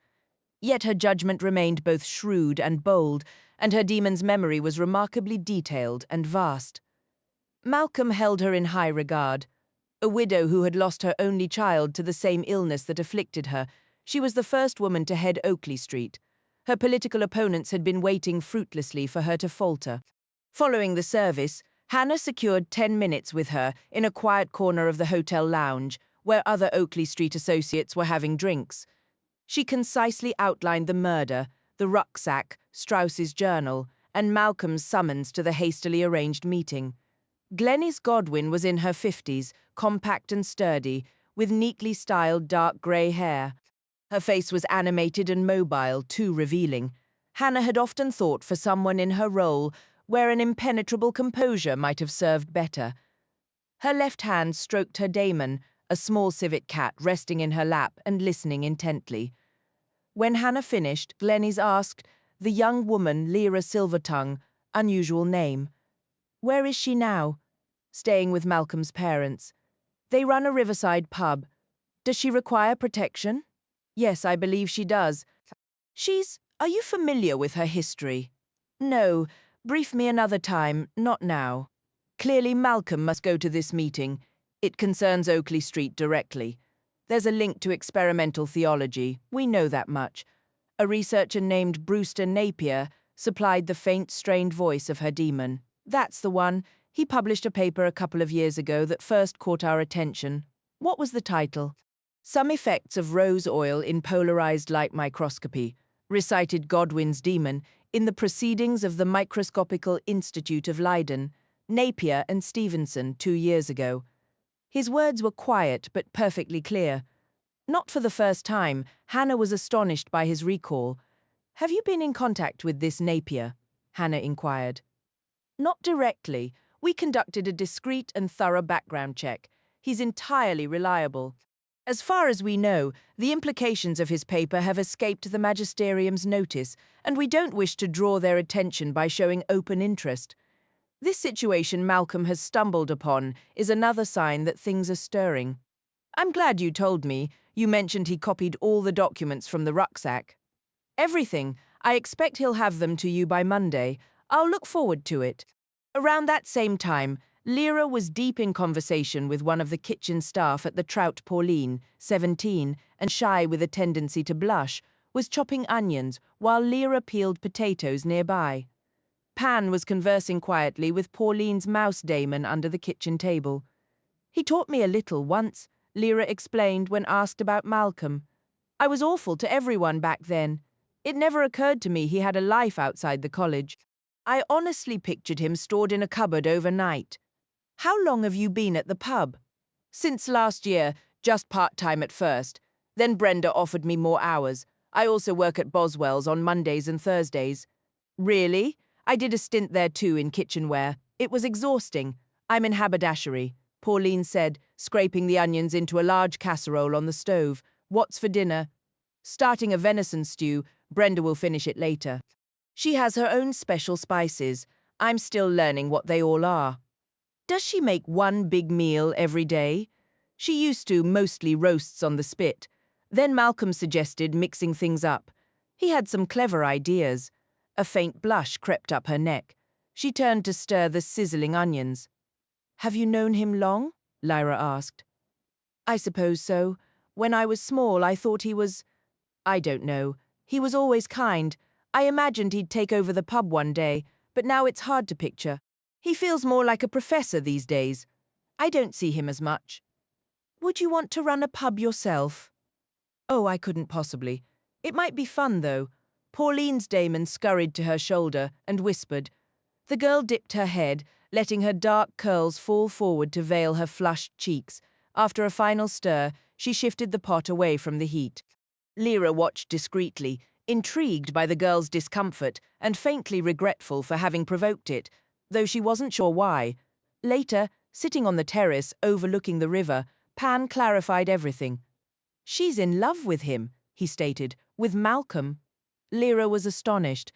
Yet her judgment remained both shrewd and bold, and her demon's memory was remarkably detailed and vast. Malcolm held her in high regard. A widow who had lost her only child to the same illness that afflicted her, she was the first woman to head Oakley Street. Her political opponents had been waiting fruitlessly for her to falter. Following the service, Hannah secured 10 minutes with her in a quiet corner of the hotel lounge, where other Oakley Street associates were having drinks. She concisely outlined the murder, the rucksack, Strauss's journal, and Malcolm's summons to the hastily arranged meeting. Glenys Godwin was in her 50s, compact and sturdy, with neatly styled dark grey hair. Her face was animated and mobile, too revealing. Hannah had often thought for someone in her role where an impenetrable composure might have served better. Her left hand stroked her daemon, a small civet cat resting in her lap and listening intently. When Hannah finished, Glenys asked, the young woman Lyra Silvertongue, unusual name. Where is she now? Staying with Malcolm's parents. They run a riverside pub. Does she require protection? Yes, I believe she does. Are you familiar with her history? No. Brief me another time, not now. Clearly Malcolm must go to this meeting. It concerns Oakley Street directly. There's a link to experimental theology, we know that much. A researcher named Brewster Napier supplied the faint, strained voice of her demon. That's the one. He published a paper a couple of years ago that first caught our attention. What was the title? Some Effects of Rose Oil in Polarized Light Microscopy, recited Godwin's demon in the Proceedings of the Microscopical Institute of Leiden, Napier and Stevenson 2 years ago. His words were quiet but perfectly clear. Not for the first time, Hannah was astonished by his recall. Have you been in contact with this Napier? Hannah inquired. Not directly. We conducted a discreet and thorough background check. He's entirely reliable. As far as we know, the implications of his paper have escaped the magisterium's notice, and we don't wish to draw their attention by showing open interest. This situation Malcolm has stumbled upon is another sign that things are stirring. I'm glad you told me. You mentioned he copied all the documents from the rucksack. Everything. I expect he'll have them to you by Monday. I'll look forward to it. Around that same time, Lyra was deep in conversation with one of the kitchen staff at the Trout. Pauline, 17, and shy with a tendency to blush, was chopping onions while Lyra peeled potatoes nearby. Pan was conversing quietly with Pauline's mouse daemon under the kitchen table. He taught me a little once, Lyra explained when asked about Malcolm. I was awful to everyone back then. It never occurred to me he had a life outside the college. I honestly pictured him stored in a cupboard overnight. How long have you been at the pub? Since last year, just part-time at first. Then Brenda offered me more hours. I also work at Boswell's on Mondays and Thursdays. Really? I did a stint there too in kitchenware. It was exhausting. I'm in haberdashery, Pauline said, scraping the onions into a large casserole on the stove. What's for dinner? Starting a venison stew. Brenda will finish it later. She has her own special spices. I'm still learning what they all are. Does she make one big meal every day? She used to, mostly roasts on the spit. Then Malcolm suggested mixing things up. He had some clever ideas. A faint blush crept up her neck. She turned to stir the sizzling onions. Have you known him long? Lyra asked. I suppose so. When I was small, I thought he was... I don't know. He was always kind. I imagined he'd take over the pub one day, but now it's hard to picture. He feels more like a professor these days. I don't see him as much. Would you want to run a pub yourself? Oh, I couldn't possibly. It might be fun, though. Pauline's daemon scurried to her shoulder and whispered. The girl dipped her head, letting her dark curls fall forward to veil her flushed cheeks. After a final stir, she shifted the pot away from the heat. Lyra watched discreetly, intrigued by the girl's discomfort and faintly regretful for having provoked it, though she wasn't sure why. Later, sitting on the terrace overlooking the river, Pan clarified everything. "She's in love with him," he stated, "with Malcolm." Lyra was astonished.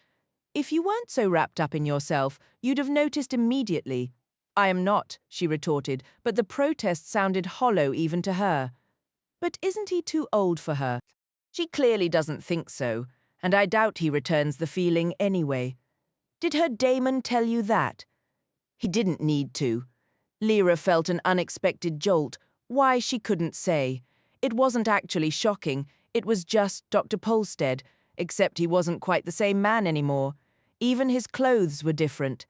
"If you weren't so wrapped up in yourself, you'd have noticed immediately." "I am not," she retorted, but the protest sounded hollow even to her. "But isn't he too old for her?" "She clearly doesn't think so, and I doubt he returns the feeling anyway." "Did her Damon tell you that?" "He didn't need to." Lyra felt an unexpected jolt. Why, she couldn't say. It wasn't actually shocking, it was just Dr. Polstead, except he wasn't quite the same man anymore. Even his clothes were different.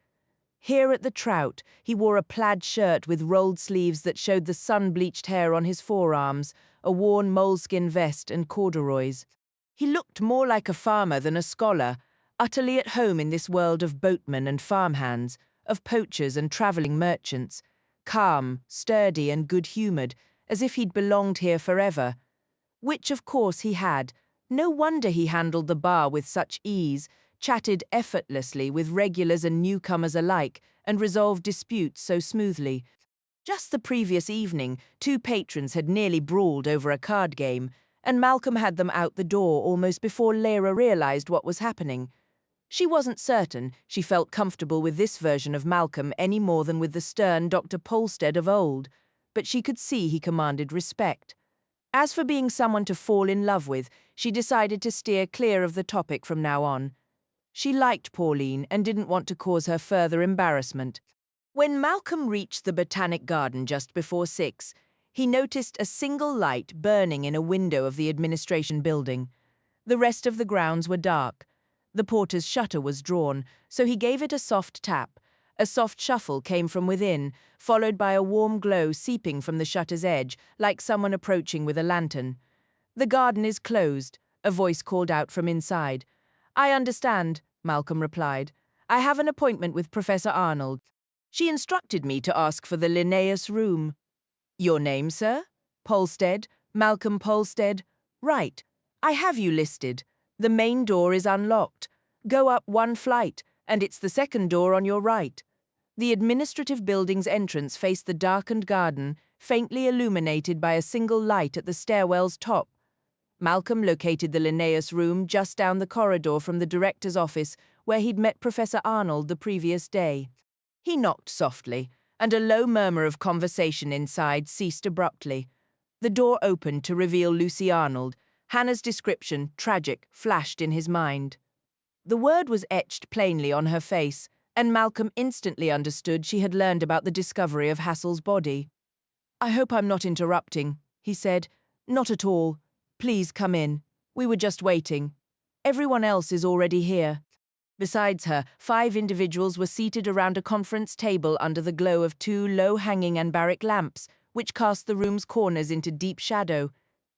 Here at the Trout, he wore a plaid shirt with rolled sleeves that showed the sun-bleached hair on his forearms, a worn moleskin vest and corduroys. He looked more like a farmer than a scholar, utterly at home in this world of boatmen and farmhands, of poachers and travelling merchants, calm, sturdy and good-humoured, as if he'd belonged here forever. Which, of course, he had. No wonder he handled the bar with such ease, chatted effortlessly with regulars and newcomers alike, and resolved disputes so smoothly. Just the previous evening, two patrons had nearly brawled over a card game, and Malcolm had them out the door almost before Lyra realized what was happening. She wasn't certain she felt comfortable with this version of Malcolm any more than with the stern Dr. Polstead of old, but she could see he commanded respect. As for being someone to fall in love with, she decided to steer clear of the topic from now on. She liked Pauline and didn't want to cause her further embarrassment. When Malcolm reached the Botanic Garden just before 6, he noticed a single light burning in a window of the administration building. The rest of the grounds were dark. The porter's shutter was drawn, so he gave it a soft tap. A soft shuffle came from within, followed by a warm glow seeping from the shutter's edge, like someone approaching with a lantern. "The garden is closed," a voice called out from inside. "I understand," Malcolm replied. "I have an appointment with Professor Arnold. She instructed me to ask for the Linnaeus room." "Your name, sir?" "Polstead, Malcolm Polstead." "Right. I have you listed. The main door is unlocked. Go up one flight, and it's the second door on your right." The administrative building's entrance faced the darkened garden, faintly illuminated by a single light at the stairwell's top. Malcolm located the Linnaeus room just down the corridor from the director's office, where he'd met Professor Arnold the previous day. He knocked softly, and a low murmur of conversation inside ceased abruptly. The door opened to reveal Lucy Arnold. Hannah's description, tragic, flashed in his mind. The word was etched plainly on her face, and Malcolm instantly understood she had learned about the discovery of Hassel's body. "I hope I'm not interrupting," he said. "Not at all. Please come in. We were just waiting. Everyone else is already here." Besides her, 5 individuals were seated around a conference table under the glow of 2 low-hanging anbaric lamps, which cast the room's corners into deep shadow.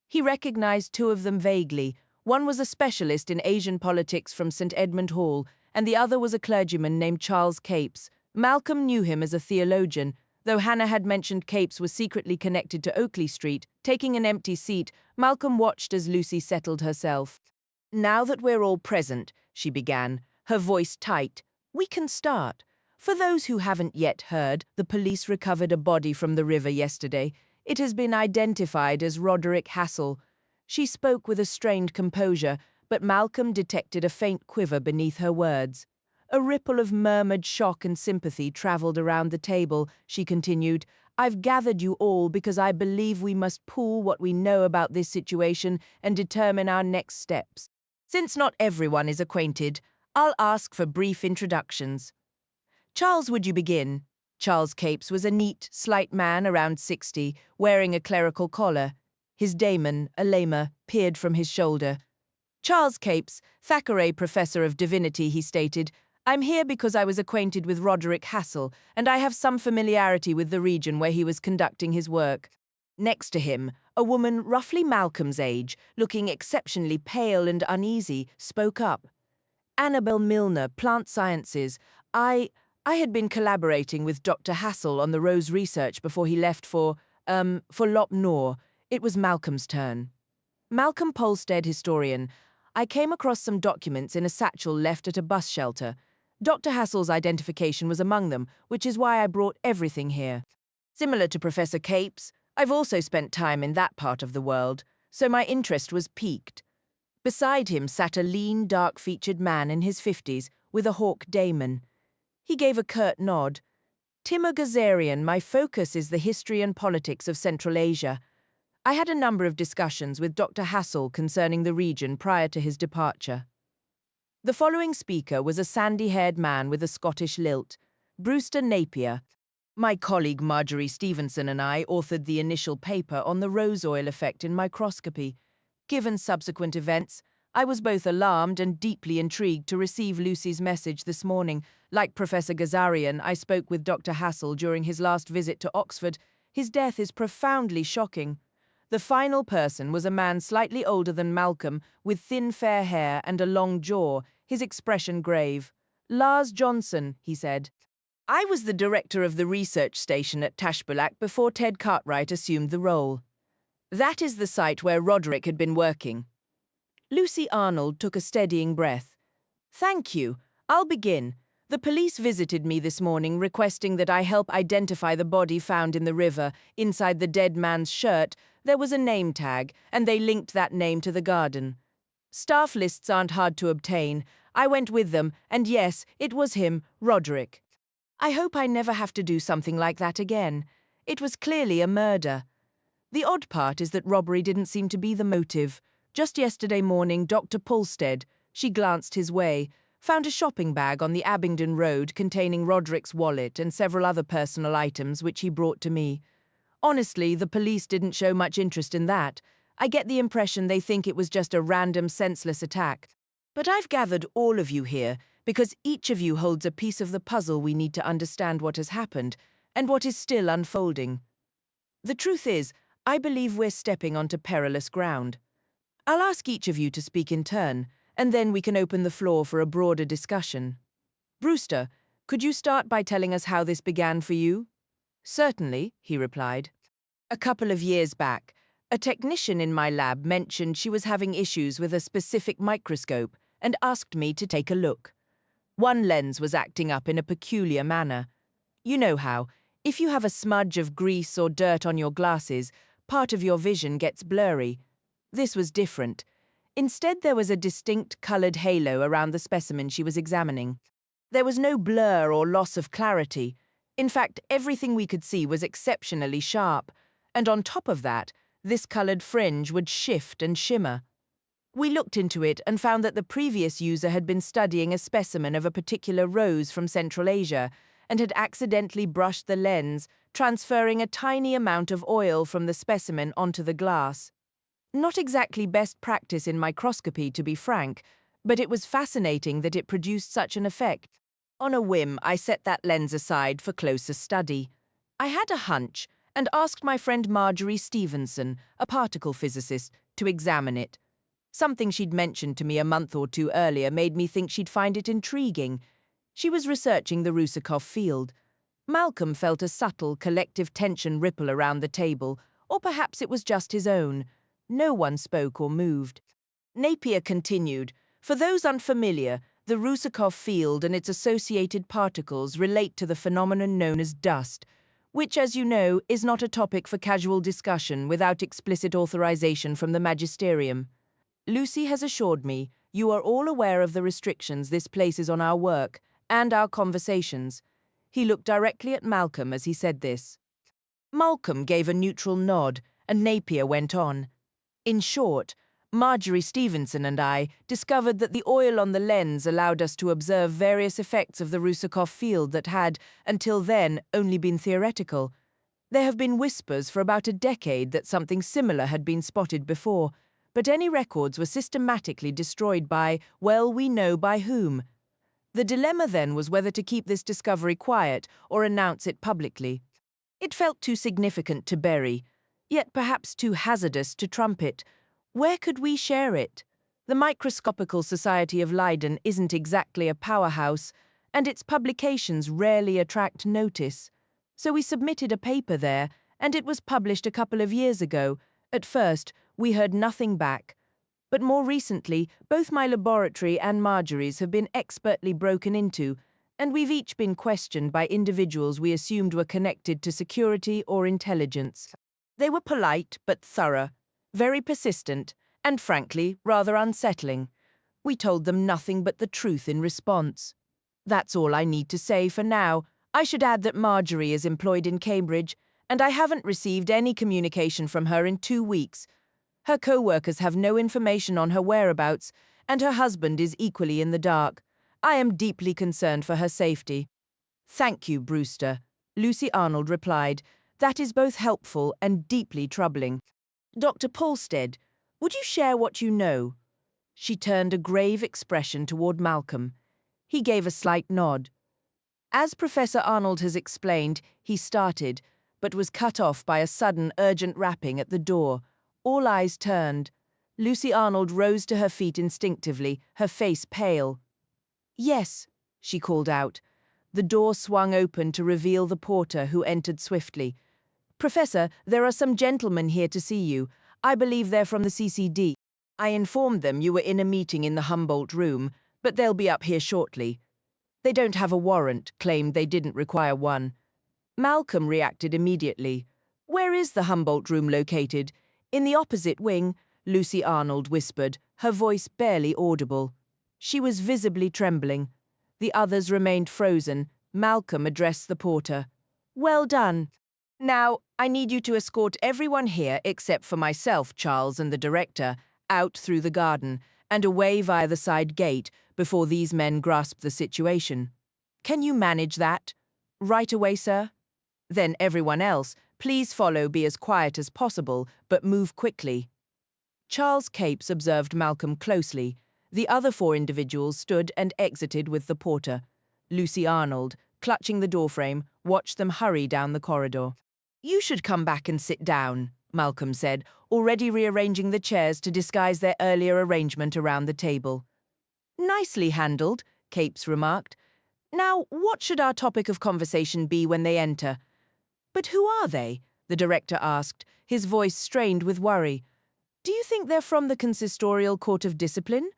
He recognized 2 of them vaguely. One was a specialist in Asian politics from St. Edmund Hall, and the other was a clergyman named Charles Capes. Malcolm knew him as a theologian, though Hannah had mentioned Capes was secretly connected to Oakley Street. Taking an empty seat, Malcolm watched as Lucy settled herself. "Now that we're all present," she began, her voice tight, "we can start. For those who haven't yet heard, the police recovered a body from the river yesterday. It has been identified as Roderick Hassel." She spoke with a strained composure, but Malcolm detected a faint quiver beneath her words. A ripple of murmured shock and sympathy travelled around the table. She continued, "I've gathered you all because I believe we must pool what we know about this situation and determine our next steps. Since not everyone is acquainted, I'll ask for brief introductions. Charles, would you begin?" Charles Capes was a neat, slight man around 60, wearing a clerical collar. His daemon, a lemur, peered from his shoulder. "Charles Capes, Thackeray Professor of Divinity," he stated. "I'm here because I was acquainted with Roderick Hassel, and I have some familiarity with the region where he was conducting his work." Next to him, a woman roughly Malcolm's age, looking exceptionally pale and uneasy, spoke up. "Annabel Milner, Plant Sciences. I had been collaborating with Dr. Hassel on the Rose research before he left for Lop Nor. It was Malcolm's turn. Malcolm Polstead, historian. I came across some documents in a satchel left at a bus shelter. Dr. Hassel's identification was among them, which is why I brought everything here. Similar to Professor Capes, I've also spent time in that part of the world, so my interest was piqued. Beside him sat a lean, dark-featured man in his 50s with a hawk daemon. He gave a curt nod. Timur Gazarian, my focus is the history and politics of Central Asia. I had a number of discussions with Dr. Hassel concerning the region prior to his departure. The following speaker was a sandy-haired man with a Scottish lilt, Brewster Napier. My colleague Marjorie Stevenson and I authored the initial paper on the rose oil effect in microscopy. Given subsequent events, I was both alarmed and deeply intrigued to receive Lucy's message this morning. Like Professor Gazarian, I spoke with Dr. Hassel during his last visit to Oxford. His death is profoundly shocking. The final person was a man slightly older than Malcolm, with thin fair hair and a long jaw, his expression grave. Lars Johnson, he said. I was the director of the research station at Tashbulak before Ted Cartwright assumed the role. That is the site where Roderick had been working. Lucy Arnold took a steadying breath. Thank you. I'll begin. The police visited me this morning requesting that I help identify the body found in the river. Inside the dead man's shirt, there was a name tag, and they linked that name to the garden. Staff lists aren't hard to obtain. I went with them, and yes, it was him, Roderick. I hope I never have to do something like that again. It was clearly a murder. The odd part is that robbery didn't seem to be the motive. Just yesterday morning, Dr. Polstead, she glanced his way, found a shopping bag on the Abingdon Road containing Roderick's wallet and several other personal items which he brought to me. Honestly, the police didn't show much interest in that. I get the impression they think it was just a random, senseless attack. But I've gathered all of you here because each of you holds a piece of the puzzle we need to understand what has happened and what is still unfolding. The truth is, I believe we're stepping onto perilous ground. I'll ask each of you to speak in turn, and then we can open the floor for a broader discussion. Brewster, could you start by telling us how this began for you? Certainly, he replied. A couple of years back, a technician in my lab mentioned she was having issues with a specific microscope and asked me to take a look. One lens was acting up in a peculiar manner. You know how, if you have a smudge of grease or dirt on your glasses, part of your vision gets blurry. This was different. Instead, there was a distinct colored halo around the specimen she was examining. There was no blur or loss of clarity. In fact, everything we could see was exceptionally sharp, and on top of that, this colored fringe would shift and shimmer. We looked into it and found that the previous user had been studying a specimen of a particular rose from Central Asia and had accidentally brushed the lens, transferring a tiny amount of oil from the specimen onto the glass. Not exactly best practice in microscopy, to be frank, but it was fascinating that it produced such an effect. On a whim, I set that lens aside for closer study. I had a hunch and asked my friend Marjorie Stevenson, a particle physicist, to examine it. Something she'd mentioned to me a month or two earlier made me think she'd find it intriguing. She was researching the Rusakov field. Malcolm felt a subtle collective tension ripple around the table, or perhaps it was just his own. No one spoke or moved. Napier continued, for those unfamiliar, the Rusakov field and its associated particles relate to the phenomenon known as dust, which, as you know, is not a topic for casual discussion without explicit authorization from the magisterium. Lucy has assured me you are all aware of the restrictions this places on our work and our conversations. He looked directly at Malcolm as he said this. Malcolm gave a neutral nod, and Napier went on. In short, Marjorie Stevenson and I discovered that the oil on the lens allowed us to observe various effects of the Rusakov field that had, until then, only been theoretical. There have been whispers for about a decade that something similar had been spotted before, but any records were systematically destroyed by, well, we know by whom. The dilemma then was whether to keep this discovery quiet or announce it publicly. It felt too significant to bury, yet perhaps too hazardous to trumpet. Where could we share it? The Microscopical Society of Leiden isn't exactly a powerhouse, and its publications rarely attract notice. So we submitted a paper there, and it was published a couple of years ago. At first, we heard nothing back. But more recently, both my laboratory and Marjorie's have been expertly broken into, and we've each been questioned by individuals we assumed were connected to security or intelligence. They were polite but thorough, very persistent, and frankly, rather unsettling. We told them nothing but the truth in response. That's all I need to say for now. I should add that Marjorie is employed in Cambridge, and I haven't received any communication from her in 2 weeks. Her co-workers have no information on her whereabouts, and her husband is equally in the dark. I am deeply concerned for her safety. Thank you, Brewster, Lucy Arnold replied. That is both helpful and deeply troubling. Dr. Polstead, would you share what you know? She turned a grave expression toward Malcolm. He gave a slight nod. As Professor Arnold has explained, he started, but was cut off by a sudden, urgent rapping at the door. All eyes turned. Lucy Arnold rose to her feet instinctively, her face pale. Yes, she called out. The door swung open to reveal the porter, who entered swiftly. Professor, there are some gentlemen here to see you. I believe they're from the CCD. I informed them you were in a meeting in the Humboldt room, but they'll be up here shortly. They don't have a warrant, claimed they didn't require one. Malcolm reacted immediately. Where is the Humboldt room located? In the opposite wing, Lucy Arnold whispered, her voice barely audible. She was visibly trembling. The others remained frozen. Malcolm addressed the porter. Well done. Now, I need you to escort everyone here except for myself, Charles, and the director, out through the garden and away via the side gate before these men grasp the situation. Can you manage that? Right away, sir? Then everyone else, please follow, be as quiet as possible, but move quickly. Charles Capes observed Malcolm closely. The other 4 individuals stood and exited with the porter. Lucy Arnold, clutching the doorframe, watched them hurry down the corridor. You should come back and sit down, Malcolm said, already rearranging the chairs to disguise their earlier arrangement around the table. Nicely handled, Capes remarked. Now, what should our topic of conversation be when they enter? But who are they? The director asked, his voice strained with worry. Do you think they're from the Consistorial Court of Discipline?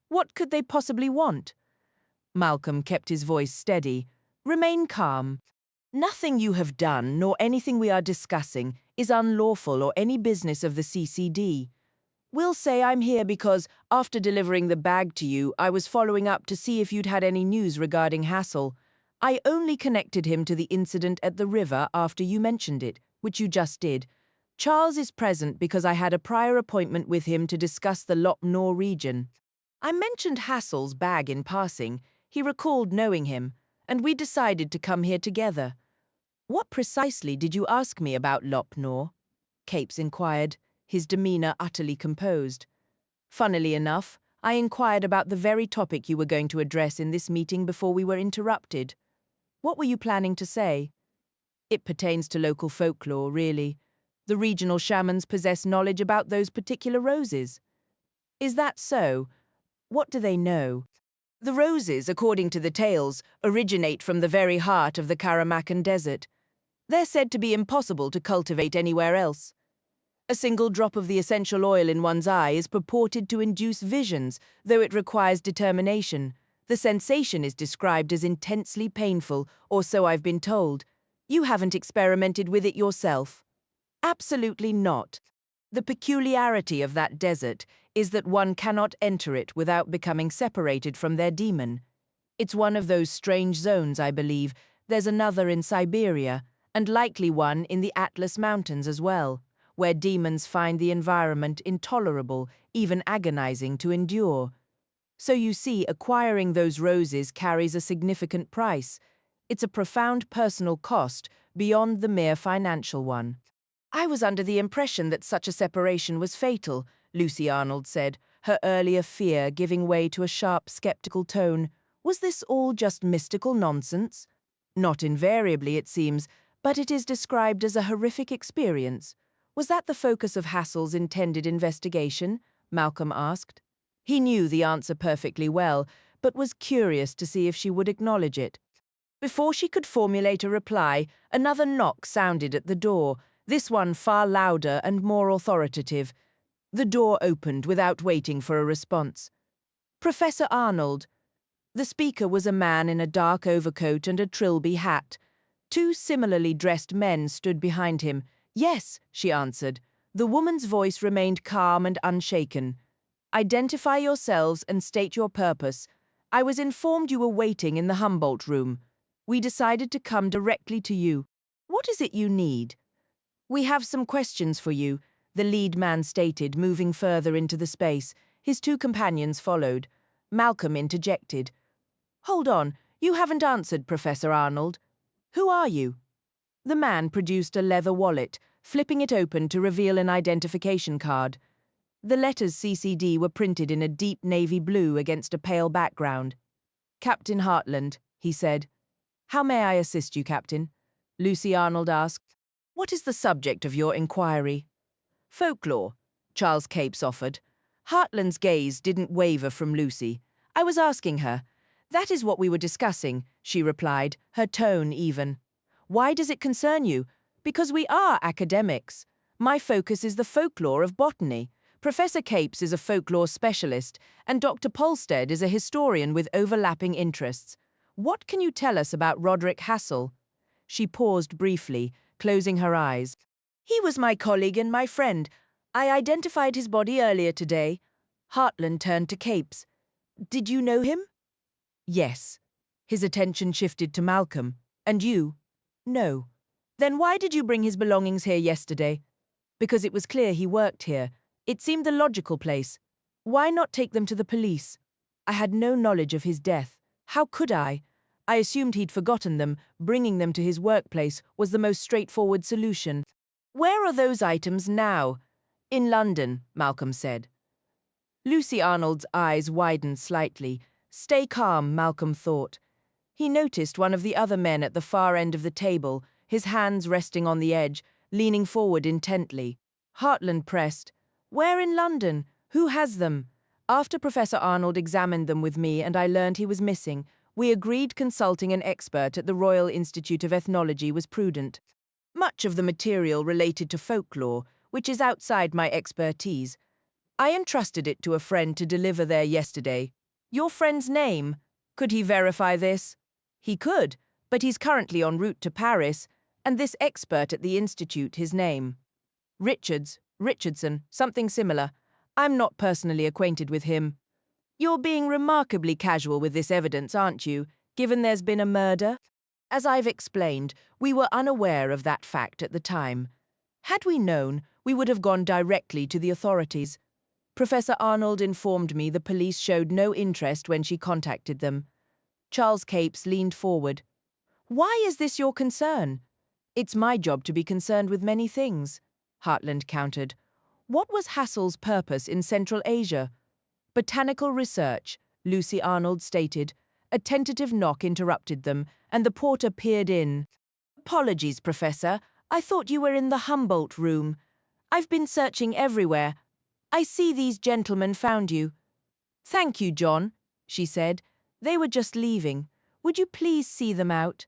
What could they possibly want? Malcolm kept his voice steady. Remain calm. Nothing you have done, nor anything we are discussing, is unlawful or any business of the CCD. We'll say I'm here because, after delivering the bag to you, I was following up to see if you'd had any news regarding Hassel. I only connected him to the incident at the river after you mentioned it, which you just did. Charles is present because I had a prior appointment with him to discuss the Lop Nor region. I mentioned Hassel's bag in passing. He recalled knowing him, and we decided to come here together. What precisely did you ask me about Lop Nor? Capes inquired, his demeanor utterly composed. Funnily enough, I inquired about the very topic you were going to address in this meeting before we were interrupted. What were you planning to say? It pertains to local folklore, really. The regional shamans possess knowledge about those particular roses. Is that so? What do they know? The roses, according to the tales, originate from the very heart of the Karamakan Desert. They're said to be impossible to cultivate anywhere else. A single drop of the essential oil in one's eye is purported to induce visions, though it requires determination. The sensation is described as intensely painful, or so I've been told. You haven't experimented with it yourself. Absolutely not. The peculiarity of that desert is that one cannot enter it without becoming separated from their demon. It's one of those strange zones, I believe. There's another in Siberia, and likely one in the Atlas Mountains as well, where demons find the environment intolerable, even agonizing to endure. So you see, acquiring those roses carries a significant price. It's a profound personal cost beyond the mere financial one. I was under the impression that such a separation was fatal, Lucy Arnold said, her earlier fear giving way to a sharp, skeptical tone. Was this all just mystical nonsense? Not invariably, it seems, but it is described as a horrific experience. Was that the focus of Hassel's intended investigation? Malcolm asked. He knew the answer perfectly well, but was curious to see if she would acknowledge it. Before she could formulate a reply, another knock sounded at the door, this one far louder and more authoritative. The door opened without waiting for a response. "Professor Arnold." The speaker was a man in a dark overcoat and a trilby hat. Two similarly dressed men stood behind him. "Yes," she answered. The woman's voice remained calm and unshaken. "Identify yourselves and state your purpose. I was informed you were waiting in the Humboldt room. We decided to come directly to you. What is it you need?" "We have some questions for you," the lead man stated, moving further into the space. His two companions followed. Malcolm interjected. "Hold on, you haven't answered, Professor Arnold. Who are you?" The man produced a leather wallet, flipping it open to reveal an identification card. The letters CCD were printed in a deep navy blue against a pale background. "Captain Hartland," he said. "How may I assist you, Captain?" Lucy Arnold asked. "What is the subject of your inquiry?" "Folklore," Charles Capes offered. Hartland's gaze didn't waver from Lucy. "I was asking her." "That is what we were discussing," she replied, her tone even. "Why does it concern you?" "Because we are academics. My focus is the folklore of botany. Professor Capes is a folklore specialist, and Dr. Polstead is a historian with overlapping interests. What can you tell us about Roderick Hassel?" She paused briefly, closing her eyes. "He was my colleague and my friend. I identified his body earlier today." Hartland turned to Capes. "Did you know him?" "Yes." His attention shifted to Malcolm. "And you?" "No." "Then why did you bring his belongings here yesterday?" "Because it was clear he worked here. It seemed the logical place. Why not take them to the police?" "I had no knowledge of his death. How could I? I assumed he'd forgotten them. Bringing them to his workplace was the most straightforward solution." "Where are those items now?" "In London," Malcolm said. Lucy Arnold's eyes widened slightly. Stay calm, Malcolm thought. He noticed one of the other men at the far end of the table, his hands resting on the edge, leaning forward intently. Hartland pressed. "Where in London? Who has them?" "After Professor Arnold examined them with me and I learned he was missing, we agreed consulting an expert at the Royal Institute of Ethnology was prudent. Much of the material related to folklore, which is outside my expertise. I entrusted it to a friend to deliver there yesterday." "Your friend's name? Could he verify this?" "He could, but he's currently en route to Paris, and this expert at the Institute, his name. Richardson, something similar. I'm not personally acquainted with him." "You're being remarkably casual with this evidence, aren't you, given there's been a murder?" "As I've explained, we were unaware of that fact at the time. Had we known, we would have gone directly to the authorities. Professor Arnold informed me the police showed no interest when she contacted them." Charles Capes leaned forward. "Why is this your concern?" "It's my job to be concerned with many things," Hartland countered. "What was Hassel's purpose in Central Asia?" "Botanical research," Lucy Arnold stated. A tentative knock interrupted them, and the porter peered in. "Apologies, Professor. I thought you were in the Humboldt room. I've been searching everywhere. I see these gentlemen found you." "Thank you, John," she said. "They were just leaving. Would you please see them out?"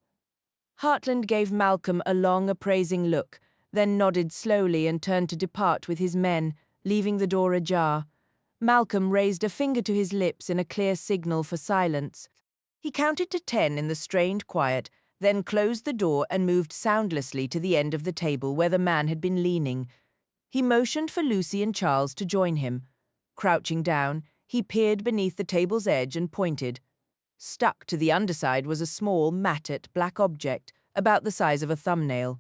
Hartland gave Malcolm a long, appraising look, then nodded slowly and turned to depart with his men, leaving the door ajar. Malcolm raised a finger to his lips in a clear signal for silence. He counted to 10 in the strained quiet, then closed the door and moved soundlessly to the end of the table where the man had been leaning. He motioned for Lucy and Charles to join him. Crouching down, he peered beneath the table's edge and pointed. Stuck to the underside was a small, matted, black object, about the size of a thumbnail.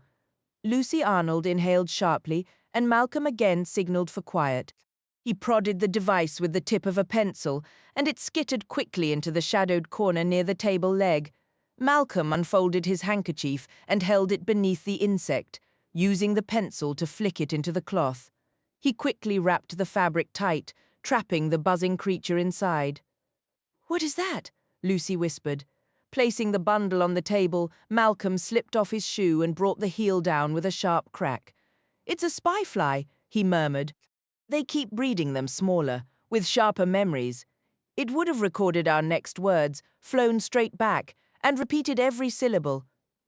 Lucy Arnold inhaled sharply, and Malcolm again signaled for quiet. He prodded the device with the tip of a pencil, and it skittered quickly into the shadowed corner near the table leg. Malcolm unfolded his handkerchief and held it beneath the insect, using the pencil to flick it into the cloth. He quickly wrapped the fabric tight, trapping the buzzing creature inside. "What is that?" Lucy whispered. Placing the bundle on the table, Malcolm slipped off his shoe and brought the heel down with a sharp crack. "It's a spy fly," he murmured. "They keep breeding them smaller, with sharper memories." It would have recorded our next words, flown straight back, and repeated every syllable.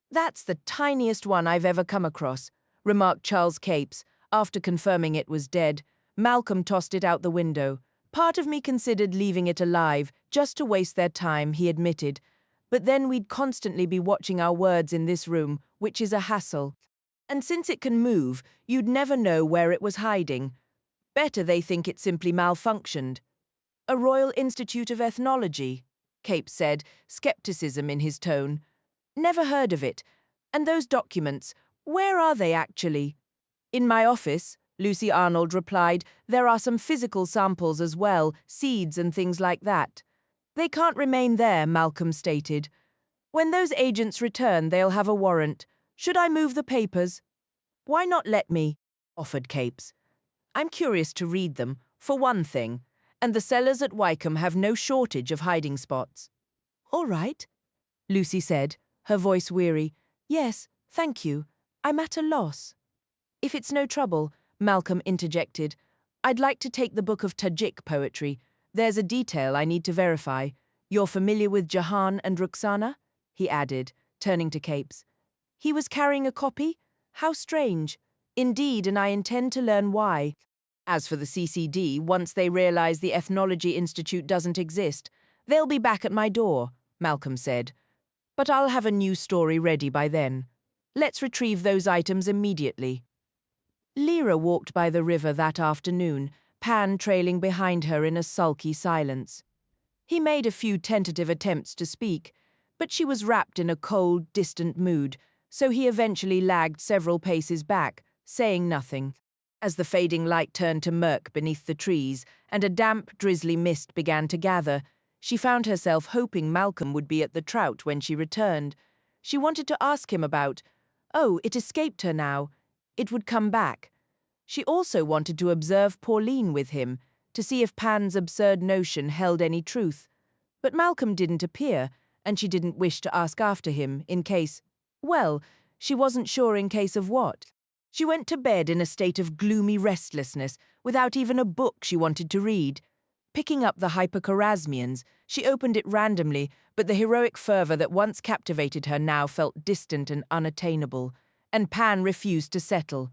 "That's the tiniest one I've ever come across," remarked Charles Capes, after confirming it was dead. Malcolm tossed it out the window. "Part of me considered leaving it alive, just to waste their time," he admitted. "But then we'd constantly be watching our words in this room, which is a hassle. And since it can move, you'd never know where it was hiding. Better they think it simply malfunctioned." "A Royal Institute of Ethnology," Capes said, skepticism in his tone. "Never heard of it. And those documents, where are they actually?" "In my office," Lucy Arnold replied. "There are some physical samples as well, seeds and things like that." "They can't remain there," Malcolm stated. "When those agents return, they'll have a warrant. Should I move the papers?" "Why not let me?" offered Capes. "I'm curious to read them, for one thing, and the cellars at Wycombe have no shortage of hiding spots." "All right," Lucy said, her voice weary. "Yes, thank you. I'm at a loss." "If it's no trouble," Malcolm interjected, "I'd like to take the book of Tajik poetry. There's a detail I need to verify. You're familiar with Jahan and Ruxana?" he added, turning to Capes. "He was carrying a copy? How strange. Indeed, and I intend to learn why. As for the CCD, once they realize the Ethnology Institute doesn't exist, they'll be back at my door," Malcolm said. "But I'll have a new story ready by then. Let's retrieve those items immediately." Lyra walked by the river that afternoon, Pan trailing behind her in a sulky silence. He made a few tentative attempts to speak, but she was wrapped in a cold, distant mood, so he eventually lagged several paces back, saying nothing. As the fading light turned to murk beneath the trees and a damp, drizzly mist began to gather, she found herself hoping Malcolm would be at the Trout when she returned. She wanted to ask him about— oh, it escaped her now. It would come back. She also wanted to observe Pauline with him, to see if Pan's absurd notion held any truth. But Malcolm didn't appear, and she didn't wish to ask after him, in case— well, she wasn't sure in case of what. She went to bed in a state of gloomy restlessness, without even a book she wanted to read. Picking up the Hyperchorasmians, she opened it randomly, but the heroic fervor that once captivated her now felt distant and unattainable, and Pan refused to settle.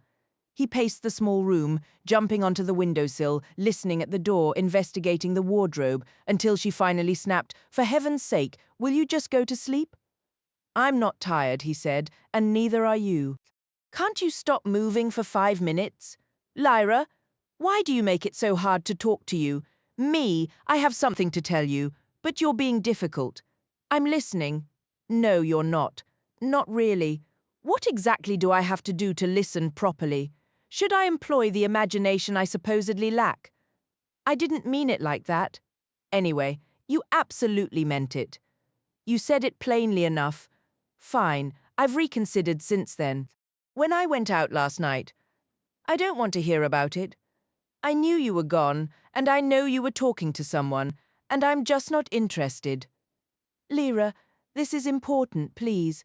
He paced the small room, jumping onto the windowsill, listening at the door, investigating the wardrobe, until she finally snapped, "For heaven's sake, will you just go to sleep?" "I'm not tired," he said, "and neither are you. Can't you stop moving for 5 minutes? Lyra, why do you make it so hard to talk to you? Me, I have something to tell you, but you're being difficult." "I'm listening." "No, you're not. Not really. What exactly do I have to do to listen properly? Should I employ the imagination I supposedly lack?" "I didn't mean it like that." "Anyway, you absolutely meant it. You said it plainly enough. Fine, I've reconsidered since then. When I went out last night— I don't want to hear about it. I knew you were gone, and I know you were talking to someone, and I'm just not interested." "Lyra, this is important, please."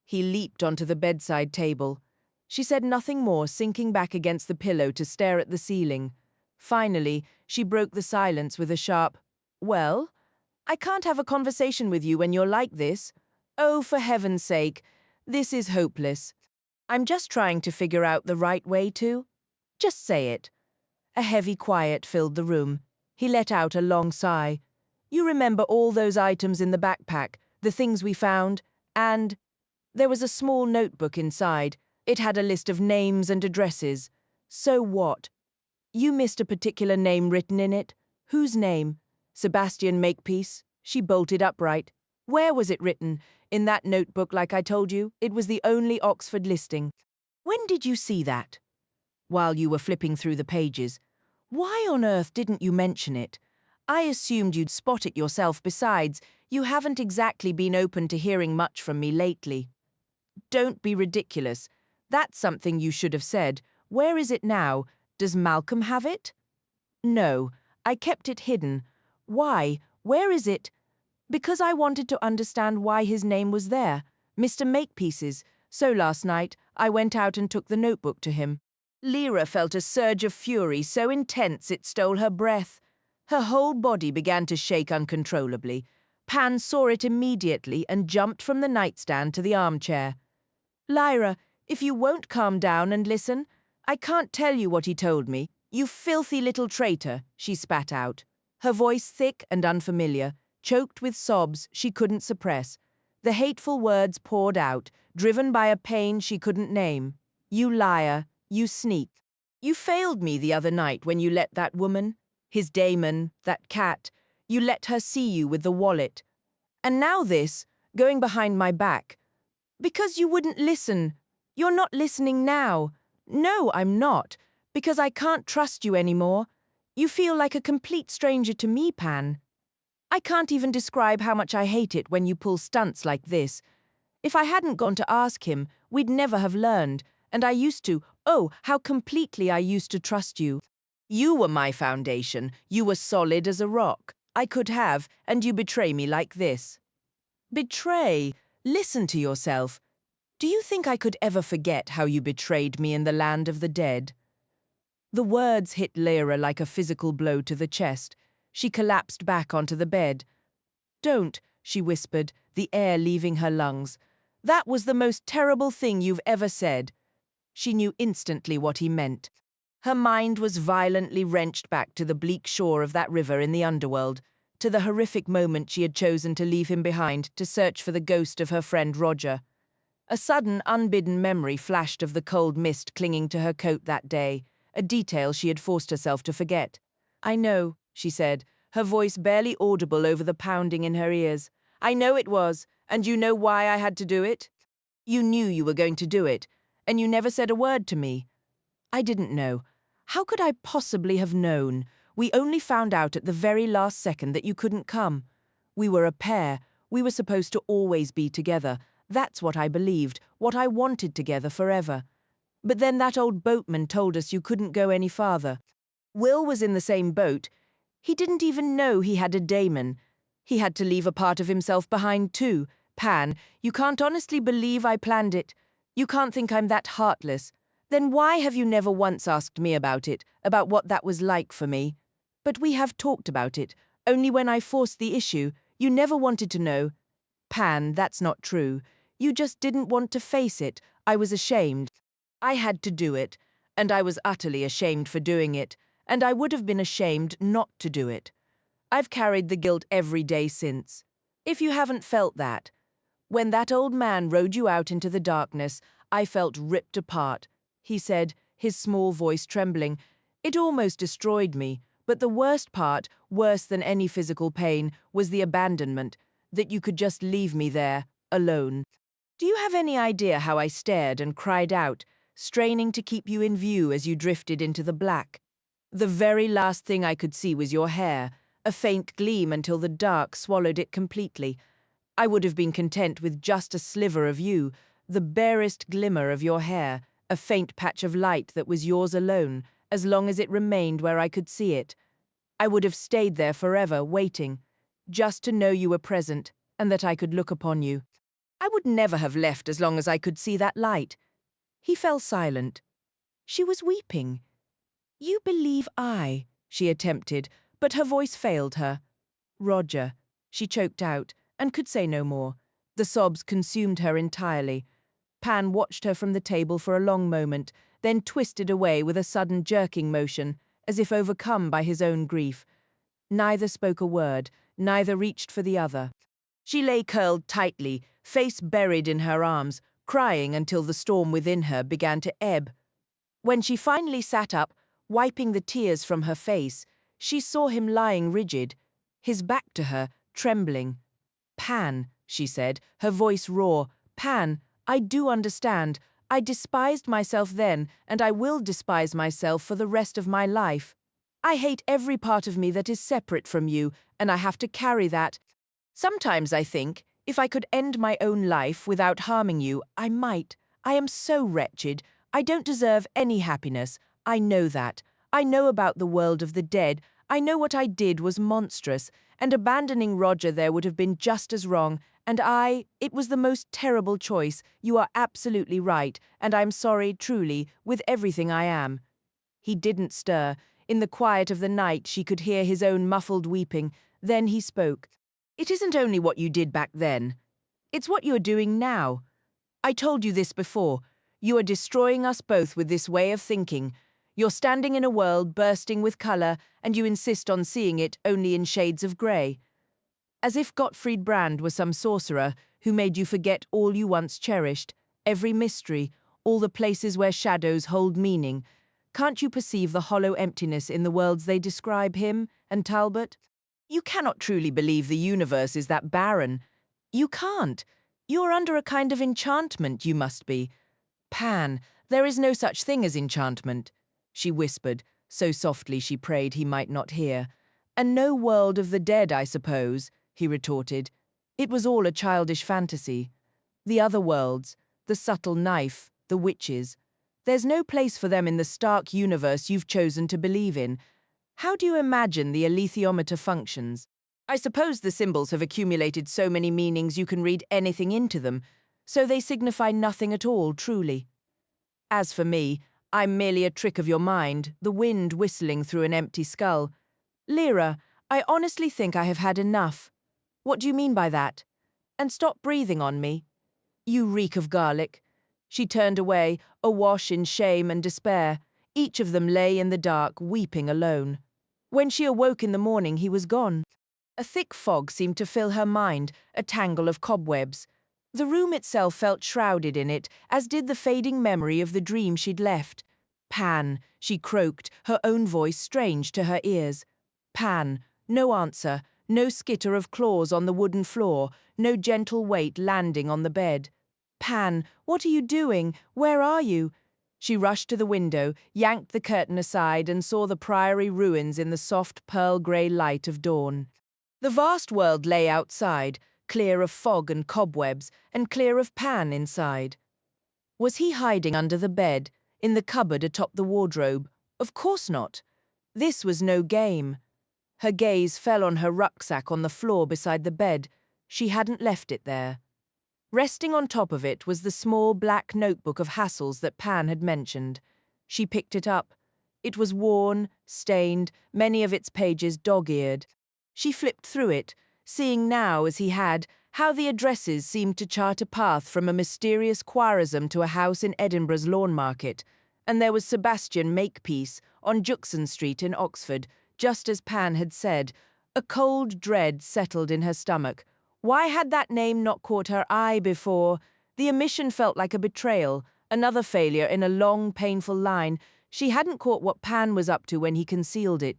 He leaped onto the bedside table. She said nothing more, sinking back against the pillow to stare at the ceiling. Finally, she broke the silence with a sharp, "Well, I can't have a conversation with you when you're like this. Oh, for heaven's sake, this is hopeless. I'm just trying to figure out the right way to— just say it." A heavy quiet filled the room. He let out a long sigh. "You remember all those items in the backpack, the things we found, and— there was a small notebook inside. It had a list of names and addresses. So what? You missed a particular name written in it. Whose name? Sebastian Makepeace." She bolted upright. "Where was it written? In that notebook, like I told you. It was the only Oxford listing." "When did you see that?" "While you were flipping through the pages." "Why on earth didn't you mention it? I assumed you'd spot it yourself. Besides, you haven't exactly been open to hearing much from me lately." "Don't be ridiculous. That's something you should have said. Where is it now? Does Malcolm have it?" "No, I kept it hidden." "Why? Where is it?" "Because I wanted to understand why his name was there. Mr. Makepeace's. So last night, I went out and took the notebook to him." Lyra felt a surge of fury so intense it stole her breath. Her whole body began to shake uncontrollably. Pan saw it immediately and jumped from the nightstand to the armchair. "Lyra, if you won't calm down and listen, I can't tell you what he told me. You filthy little traitor," she spat out, her voice thick and unfamiliar, choked with sobs she couldn't suppress. The hateful words poured out, driven by a pain she couldn't name. "You liar, you sneak. You failed me the other night when you let that woman, his daemon, that cat, you let her see you with the wallet. And now this, going behind my back. Because you wouldn't listen. You're not listening now. No, I'm not. Because I can't trust you anymore. You feel like a complete stranger to me, Pan. I can't even describe how much I hate it when you pull stunts like this. If I hadn't gone to ask him, we'd never have learned. And I used to, oh, how completely I used to trust you. You were my foundation. You were solid as a rock. I could have, and you betray me like this." "Betray? Listen to yourself. Do you think I could ever forget how you betrayed me in the land of the dead?" The words hit Lyra like a physical blow to the chest. She collapsed back onto the bed. "Don't," she whispered, the air leaving her lungs. "That was the most terrible thing you've ever said." She knew instantly what he meant. Her mind was violently wrenched back to the bleak shore of that river in the underworld, to the horrific moment she had chosen to leave him behind to search for the ghost of her friend Roger. A sudden, unbidden memory flashed of the cold mist clinging to her coat that day, a detail she had forced herself to forget. "I know," she said, her voice barely audible over the pounding in her ears. "I know it was, and you know why I had to do it? You knew you were going to do it, and you never said a word to me." "I didn't know. How could I possibly have known? We only found out at the very last second that you couldn't come. We were a pair. We were supposed to always be together. That's what I believed, what I wanted together forever. But then that old boatman told us you couldn't go any farther. Will was in the same boat. He didn't even know he had a daemon. He had to leave a part of himself behind too. Pan, you can't honestly believe I planned it. You can't think I'm that heartless. Then why have you never once asked me about it, about what that was like for me? But we have talked about it, only when I forced the issue. You never wanted to know. Pan, that's not true. You just didn't want to face it. I was ashamed. I had to do it, and I was utterly ashamed for doing it, and I would have been ashamed not to do it. I've carried the guilt every day since. If you haven't felt that. When that old man rode you out into the darkness, I felt ripped apart," he said, his small voice trembling. "It almost destroyed me, but the worst part, worse than any physical pain, was the abandonment, that you could just leave me there, alone. Do you have any idea how I stared and cried out, straining to keep you in view as you drifted into the black? The very last thing I could see was your hair, a faint gleam until the dark swallowed it completely. I would have been content with just a sliver of you, the barest glimmer of your hair, a faint patch of light that was yours alone, as long as it remained where I could see it. I would have stayed there forever, waiting, just to know you were present, and that I could look upon you. I would never have left as long as I could see that light." He fell silent. She was weeping. "You believe she attempted, but her voice failed her. "Roger," she choked out, and could say no more. The sobs consumed her entirely. Pan watched her from the table for a long moment, then twisted away with a sudden jerking motion, as if overcome by his own grief. Neither spoke a word, neither reached for the other. She lay curled tightly, face buried in her arms, crying until the storm within her began to ebb. When she finally sat up, wiping the tears from her face, she saw him lying rigid, his back to her, trembling. "Pan," she said, her voice raw, "Pan, I do understand. I despised myself then, and I will despise myself for the rest of my life. I hate every part of me that is separate from you, and I have to carry that. Sometimes I think, if I could end my own life without harming you, I might. I am so wretched. I don't deserve any happiness. I know that. I know about the world of the dead. I know what I did was monstrous, and abandoning Roger there would have been just as wrong, and it was the most terrible choice. You are absolutely right, and I'm sorry, truly, with everything I am." He didn't stir. In the quiet of the night, she could hear his own muffled weeping. Then he spoke. "It isn't only what you did back then. It's what you are doing now. I told you this before. You are destroying us both with this way of thinking. You're standing in a world bursting with color, and you insist on seeing it only in shades of grey. As if Gottfried Brand was some sorcerer who made you forget all you once cherished, every mystery, all the places where shadows hold meaning. Can't you perceive the hollow emptiness in the worlds they describe, him and Talbot? You cannot truly believe the universe is that barren. You can't. You are under a kind of enchantment, you must be. Pan, there is no such thing as enchantment," she whispered, so softly she prayed he might not hear. "And no world of the dead, I suppose," he retorted. "It was all a childish fantasy. The other worlds, the subtle knife, the witches. There's no place for them in the stark universe you've chosen to believe in. How do you imagine the alethiometer functions? I suppose the symbols have accumulated so many meanings you can read anything into them, so they signify nothing at all, truly. As for me, I'm merely a trick of your mind, the wind whistling through an empty skull. Lyra, I honestly think I have had enough. What do you mean by that? And stop breathing on me. You reek of garlic." She turned away, awash in shame and despair. Each of them lay in the dark, weeping alone. When she awoke in the morning, he was gone. A thick fog seemed to fill her mind, a tangle of cobwebs. The room itself felt shrouded in it, as did the fading memory of the dream she'd left. "Pan," she croaked, her own voice strange to her ears. "Pan," no answer, no skitter of claws on the wooden floor, no gentle weight landing on the bed. "Pan, what are you doing? Where are you?" She rushed to the window, yanked the curtain aside, and saw the priory ruins in the soft pearl-grey light of dawn. The vast world lay outside, clear of fog and cobwebs, and clear of Pan inside. Was he hiding under the bed, in the cupboard atop the wardrobe? Of course not. This was no game. Her gaze fell on her rucksack on the floor beside the bed. She hadn't left it there. Resting on top of it was the small black notebook of hassles that Pan had mentioned. She picked it up. It was worn, stained, many of its pages dog-eared. She flipped through it, seeing now, as he had, how the addresses seemed to chart a path from a mysterious quarrism to a house in Edinburgh's Lawn Market, and there was Sebastian Makepeace on Juxon Street in Oxford, just as Pan had said. A cold dread settled in her stomach. Why had that name not caught her eye before? The omission felt like a betrayal, another failure in a long, painful line. She hadn't caught what Pan was up to when he concealed it.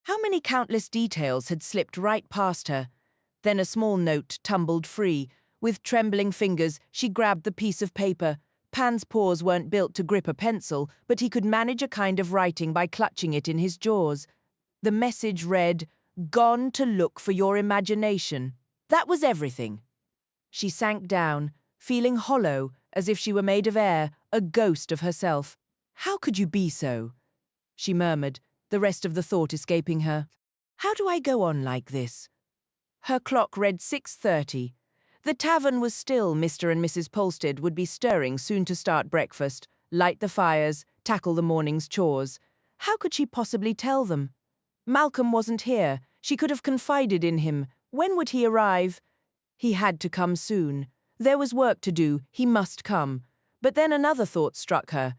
How many countless details had slipped right past her? Then a small note tumbled free. With trembling fingers, she grabbed the piece of paper. Pan's paws weren't built to grip a pencil, but he could manage a kind of writing by clutching it in his jaws. The message read, "Gone to look for your imagination." That was everything. She sank down, feeling hollow, as if she were made of air, a ghost of herself. "How could you be so?" she murmured, the rest of the thought escaping her. "How do I go on like this?" Her clock read 6:30. The tavern was still. Mr. and Mrs. Polstead would be stirring soon to start breakfast, light the fires, tackle the morning's chores. How could she possibly tell them? Malcolm wasn't here. She could have confided in him. When would he arrive? He had to come soon. There was work to do. He must come. But then another thought struck her.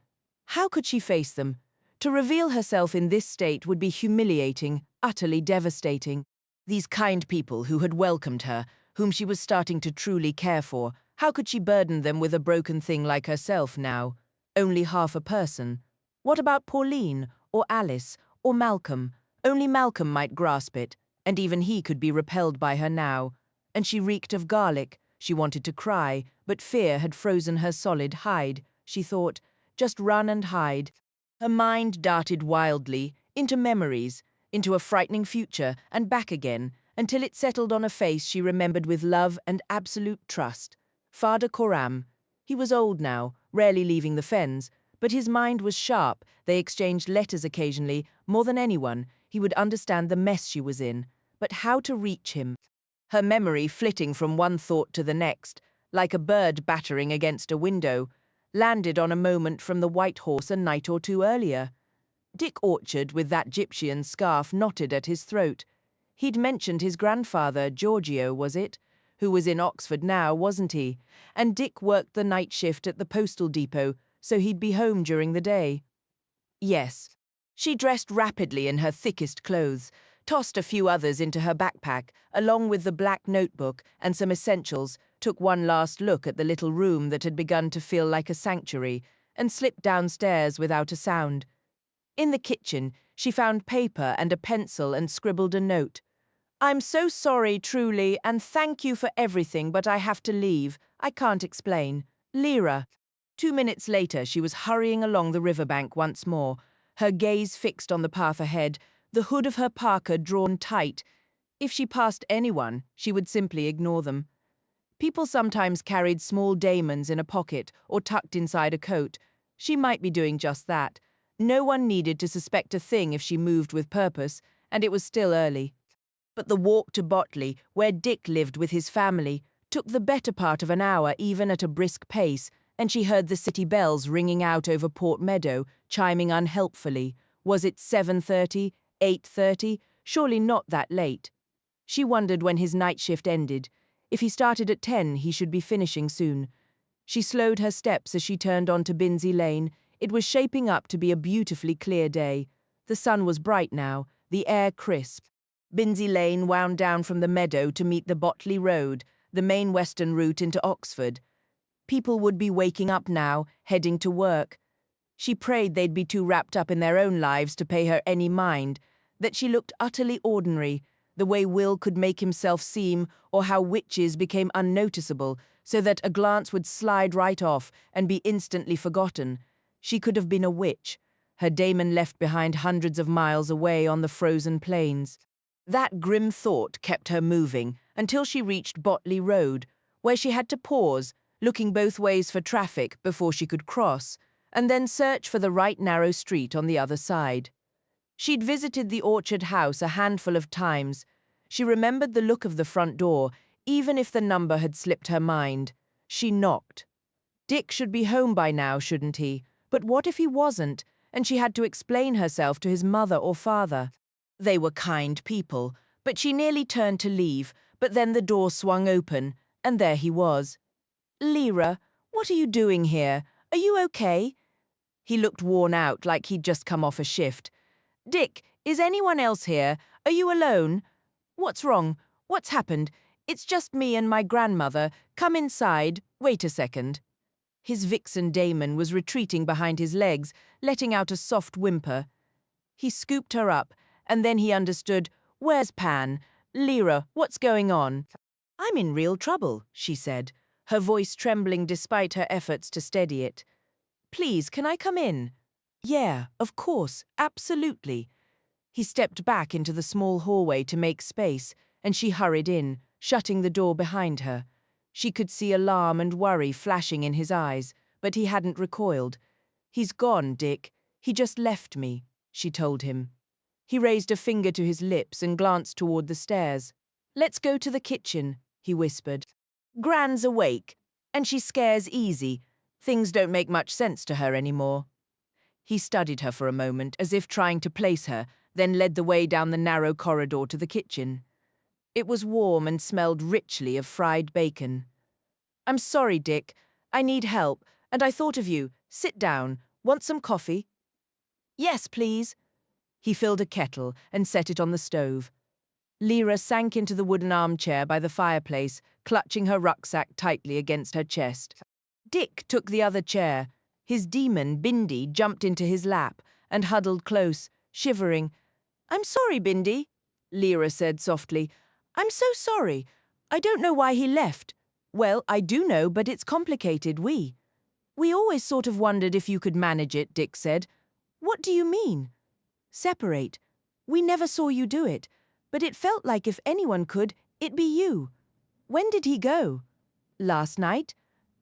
How could she face them? To reveal herself in this state would be humiliating, utterly devastating. These kind people who had welcomed her, whom she was starting to truly care for, how could she burden them with a broken thing like herself now? Only half a person. What about Pauline, or Alice, or Malcolm? Only Malcolm might grasp it, and even he could be repelled by her now. And she reeked of garlic. She wanted to cry, but fear had frozen her solid. Hide, she thought. Just run and hide. Her mind darted wildly, into memories, into a frightening future, and back again, until it settled on a face she remembered with love and absolute trust. Father Coram. He was old now, rarely leaving the fens, but his mind was sharp. They exchanged letters occasionally. More than anyone, he would understand the mess she was in. But how to reach him? Her memory, flitting from one thought to the next, like a bird battering against a window, landed on a moment from the White Horse a night or two earlier. Dick Orchard, with that Gyptian scarf knotted at his throat. He'd mentioned his grandfather, Giorgio, was it? Who was in Oxford now, wasn't he? And Dick worked the night shift at the postal depot, so he'd be home during the day. Yes. She dressed rapidly in her thickest clothes, tossed a few others into her backpack, along with the black notebook and some essentials, took one last look at the little room that had begun to feel like a sanctuary, and slipped downstairs without a sound. In the kitchen, she found paper and a pencil and scribbled a note. "I'm so sorry, truly, and thank you for everything, but I have to leave. I can't explain. Lyra." 2 minutes later, she was hurrying along the riverbank once more, her gaze fixed on the path ahead, the hood of her parka drawn tight. If she passed anyone, she would simply ignore them. People sometimes carried small daemons in a pocket or tucked inside a coat. She might be doing just that. No one needed to suspect a thing if she moved with purpose, and it was still early. But the walk to Botley, where Dick lived with his family, took the better part of an hour even at a brisk pace, and she heard the city bells ringing out over Port Meadow, chiming unhelpfully. Was it 7:30, 8:30? Surely not that late. She wondered when his night shift ended. If he started at 10, he should be finishing soon. She slowed her steps as she turned onto Binsey Lane. It was shaping up to be a beautifully clear day. The sun was bright now, the air crisp. Binsey Lane wound down from the meadow to meet the Botley Road, the main western route into Oxford. People would be waking up now, heading to work. She prayed they'd be too wrapped up in their own lives to pay her any mind, that she looked utterly ordinary, the way Will could make himself seem, or how witches became unnoticeable, so that a glance would slide right off and be instantly forgotten. She could have been a witch, her daemon left behind hundreds of miles away on the frozen plains. That grim thought kept her moving until she reached Botley Road, where she had to pause, looking both ways for traffic before she could cross, and then search for the right narrow street on the other side. She'd visited the Orchard House a handful of times. She remembered the look of the front door, even if the number had slipped her mind. She knocked. Dick should be home by now, shouldn't he? But what if he wasn't, and she had to explain herself to his mother or father? They were kind people, but she nearly turned to leave, but then the door swung open, and there he was. "Lyra, what are you doing here? Are you okay?" He looked worn out, like he'd just come off a shift. "Dick, is anyone else here? Are you alone?" "What's wrong? What's happened? It's just me and my grandmother. Come inside. Wait a second." His vixen daemon was retreating behind his legs, letting out a soft whimper. He scooped her up, and then he understood. "Where's Pan? Lyra, what's going on?" "I'm in real trouble," she said, her voice trembling despite her efforts to steady it. "Please, can I come in?" "Yeah, of course, absolutely." He stepped back into the small hallway to make space, and she hurried in, shutting the door behind her. She could see alarm and worry flashing in his eyes, but he hadn't recoiled. "He's gone, Dick. He just left me," she told him. He raised a finger to his lips and glanced toward the stairs. "Let's go to the kitchen," he whispered. "Gran's awake, and she scares easy. Things don't make much sense to her anymore." He studied her for a moment, as if trying to place her, then led the way down the narrow corridor to the kitchen. It was warm and smelled richly of fried bacon. "I'm sorry, Dick. I need help, and I thought of you. Sit down. Want some coffee?" "Yes, please." He filled a kettle and set it on the stove. Lyra sank into the wooden armchair by the fireplace, clutching her rucksack tightly against her chest. Dick took the other chair. His demon, Bindi, jumped into his lap and huddled close, shivering. "I'm sorry, Bindi," Lyra said softly. "I'm so sorry. I don't know why he left." "Well, I do know, but it's complicated. We always sort of wondered if you could manage it," Dick said. "What do you mean?" "Separate. We never saw you do it, but it felt like if anyone could, it'd be you." "When did he go?" "Last night."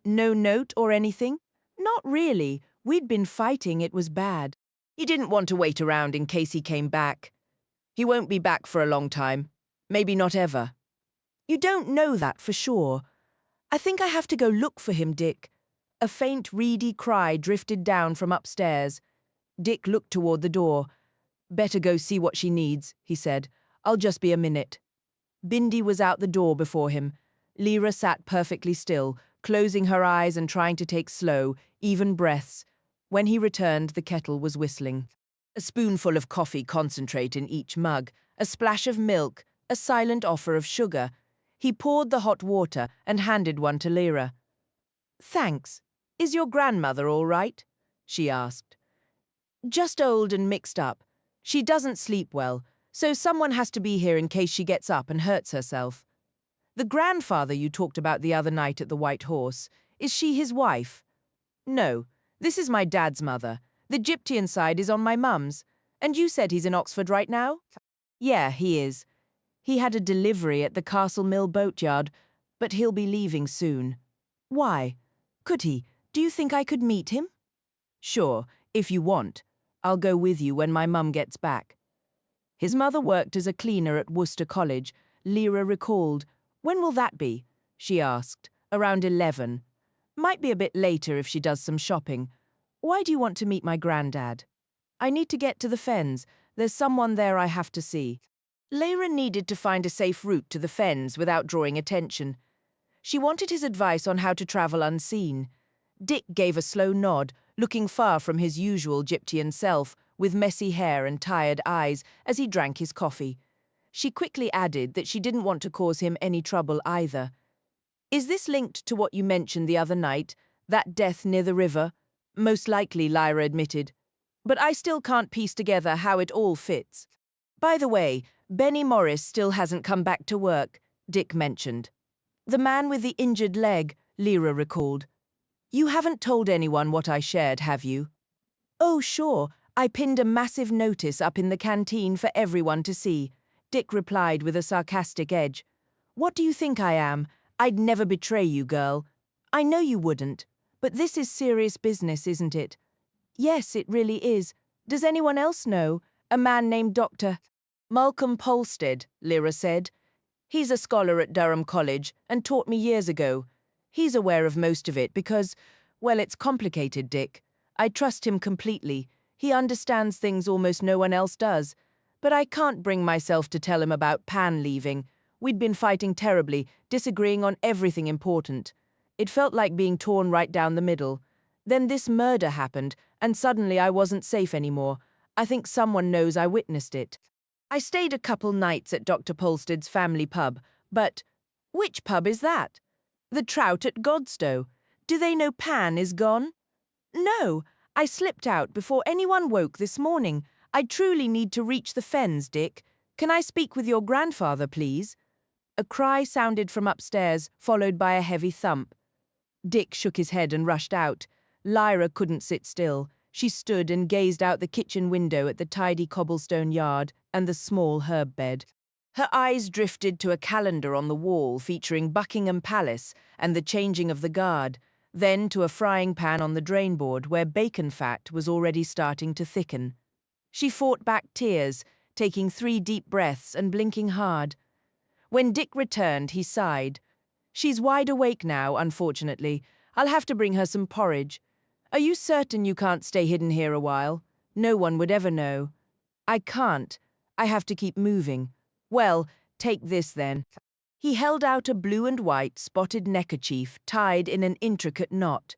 "No note or anything?" "Not really. We'd been fighting. It was bad. He didn't want to wait around in case he came back. He won't be back for a long time. Maybe not ever." "You don't know that for sure." "I think I have to go look for him, Dick." A faint, reedy cry drifted down from upstairs. Dick looked toward the door. "Better go see what she needs," he said. "I'll just be a minute." Bindi was out the door before him. Lyra sat perfectly still, closing her eyes and trying to take slow, even breaths. When he returned, the kettle was whistling. A spoonful of coffee concentrate in each mug, a splash of milk, a silent offer of sugar. He poured the hot water and handed one to Lyra. "Thanks. Is your grandmother all right?" she asked. "Just old and mixed up. She doesn't sleep well, so someone has to be here in case she gets up and hurts herself. The grandfather you talked about the other night at the White Horse, is she his wife?" "No, this is my dad's mother. The Gyptian side is on my mum's. And you said he's in Oxford right now?" "Yeah, he is. He had a delivery at the Castle Mill boatyard, but he'll be leaving soon." "Why? Could he? Do you think I could meet him?" "Sure, if you want. I'll go with you when my mum gets back." His mother worked as a cleaner at Worcester College, Lyra recalled. "When will that be?" she asked. "Around 11. Might be a bit later if she does some shopping. Why do you want to meet my granddad?" "I need to get to the Fens. There's someone there I have to see." Lyra needed to find a safe route to the Fens without drawing attention. She wanted his advice on how to travel unseen. Dick gave a slow nod, looking far from his usual Gyptian self, with messy hair and tired eyes, as he drank his coffee. She quickly added that she didn't want to cause him any trouble either. "Is this linked to what you mentioned the other night, that death near the river?" "Most likely," Lyra admitted. "But I still can't piece together how it all fits." "By the way, Benny Morris still hasn't come back to work," Dick mentioned. "The man with the injured leg," Lyra recalled. "You haven't told anyone what I shared, have you?" "Oh, sure. I pinned a massive notice up in the canteen for everyone to see," Dick replied with a sarcastic edge. "What do you think I am? I'd never betray you, girl." "I know you wouldn't. But this is serious business, isn't it?" "Yes, it really is. Does anyone else know? A man named Dr. Malcolm Polstead," Lyra said. "He's a scholar at Durham College and taught me years ago. He's aware of most of it because, well, it's complicated, Dick. I trust him completely. He understands things almost no one else does. But I can't bring myself to tell him about Pan leaving. We'd been fighting terribly, disagreeing on everything important. It felt like being torn right down the middle. Then this murder happened, and suddenly I wasn't safe anymore. I think someone knows I witnessed it. I stayed a couple nights at Dr. Polstead's family pub, but—" "Which pub is that?" "The Trout at Godstow. Do they know Pan is gone?" "No, I slipped out before anyone woke this morning. I truly need to reach the Fens, Dick. Can I speak with your grandfather, please?" A cry sounded from upstairs, followed by a heavy thump. Dick shook his head and rushed out. Lyra couldn't sit still. She stood and gazed out the kitchen window at the tidy cobblestone yard and the small herb bed. Her eyes drifted to a calendar on the wall featuring Buckingham Palace and the changing of the guard, then to a frying pan on the drainboard where bacon fat was already starting to thicken. She fought back tears, taking 3 deep breaths and blinking hard. When Dick returned, he sighed. "She's wide awake now, unfortunately. I'll have to bring her some porridge. Are you certain you can't stay hidden here a while? No one would ever know." "I can't. I have to keep moving." "Well, take this then." He held out a blue and white spotted neckerchief tied in an intricate knot.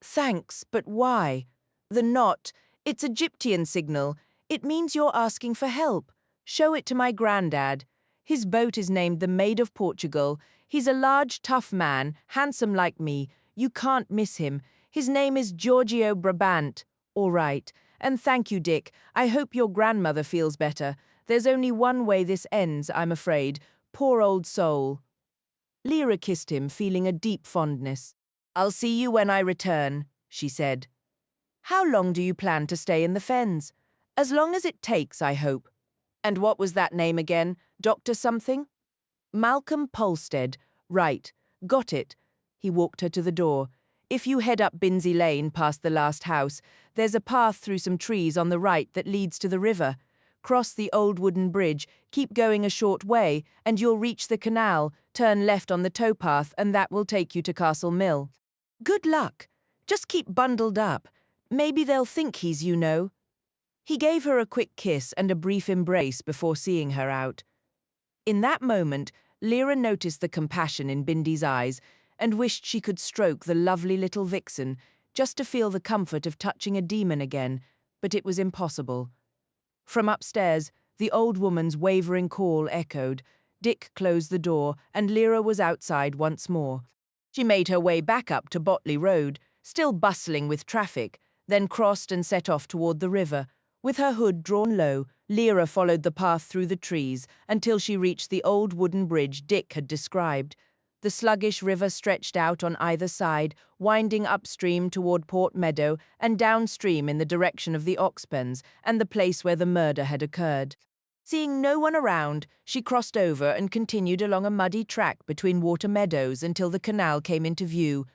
"Thanks, but why?" "The knot. It's a Gyptian signal. It means you're asking for help. Show it to my granddad. His boat is named the Maid of Portugal. He's a large, tough man, handsome like me. You can't miss him. His name is Giorgio Brabant." "All right. And thank you, Dick. I hope your grandmother feels better. There's only one way this ends, I'm afraid. Poor old soul." Lyra kissed him, feeling a deep fondness. "I'll see you when I return," she said. "How long do you plan to stay in the Fens?" "As long as it takes, I hope." "And what was that name again? Dr. something?" "Malcolm Polstead. Right. Got it." He walked her to the door. "If you head up Binsey Lane past the last house, there's a path through some trees on the right that leads to the river. Cross the old wooden bridge, keep going a short way, and you'll reach the canal. Turn left on the towpath, and that will take you to Castle Mill." "Good luck. Just keep bundled up. Maybe they'll think he's, you know." He gave her a quick kiss and a brief embrace before seeing her out. In that moment, Lyra noticed the compassion in Bindi's eyes and wished she could stroke the lovely little vixen just to feel the comfort of touching a demon again, but it was impossible. From upstairs, the old woman's wavering call echoed. Dick closed the door, and Lyra was outside once more. She made her way back up to Botley Road, still bustling with traffic, then crossed and set off toward the river. With her hood drawn low, Lyra followed the path through the trees until she reached the old wooden bridge Dick had described. The sluggish river stretched out on either side, winding upstream toward Port Meadow and downstream in the direction of the Oxpens and the place where the murder had occurred. Seeing no one around, she crossed over and continued along a muddy track between water meadows until the canal came into view.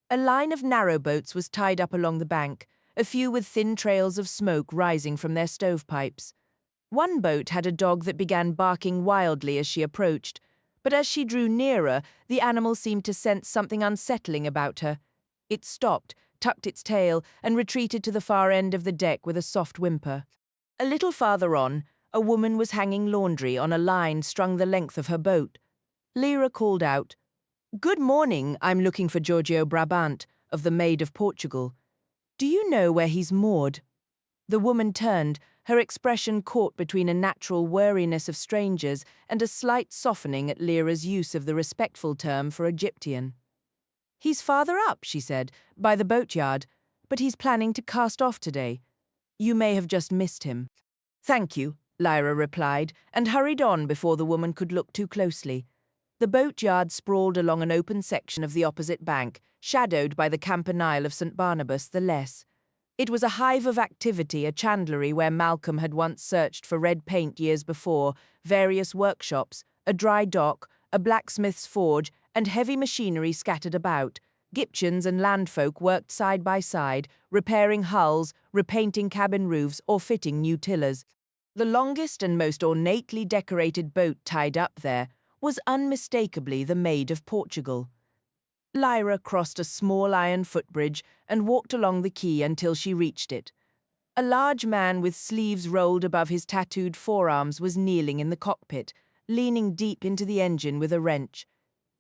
A line of narrowboats was tied up along the bank, a few with thin trails of smoke rising from their stovepipes. One boat had a dog that began barking wildly as she approached, but as she drew nearer, the animal seemed to sense something unsettling about her. It stopped, tucked its tail, and retreated to the far end of the deck with a soft whimper. A little farther on, a woman was hanging laundry on a line strung the length of her boat. Lyra called out, "Good morning, I'm looking for Giorgio Brabant, of the Maid of Portugal. Do you know where he's moored?" The woman turned, her expression caught between a natural wariness of strangers and a slight softening at Lyra's use of the respectful term for Egyptian. "He's farther up," she said, "by the boatyard, but he's planning to cast off today. You may have just missed him." "Thank you," Lyra replied, and hurried on before the woman could look too closely. The boatyard sprawled along an open section of the opposite bank, shadowed by the campanile of St. Barnabas the Less. It was a hive of activity, a chandlery where Malcolm had once searched for red paint years before, various workshops, a dry dock, a blacksmith's forge, and heavy machinery scattered about. Gipchans and landfolk worked side by side, repairing hulls, repainting cabin roofs, or fitting new tillers. The longest and most ornately decorated boat tied up there was unmistakably the Maid of Portugal. Lyra crossed a small iron footbridge and walked along the quay until she reached it. A large man with sleeves rolled above his tattooed forearms was kneeling in the cockpit, leaning deep into the engine with a wrench.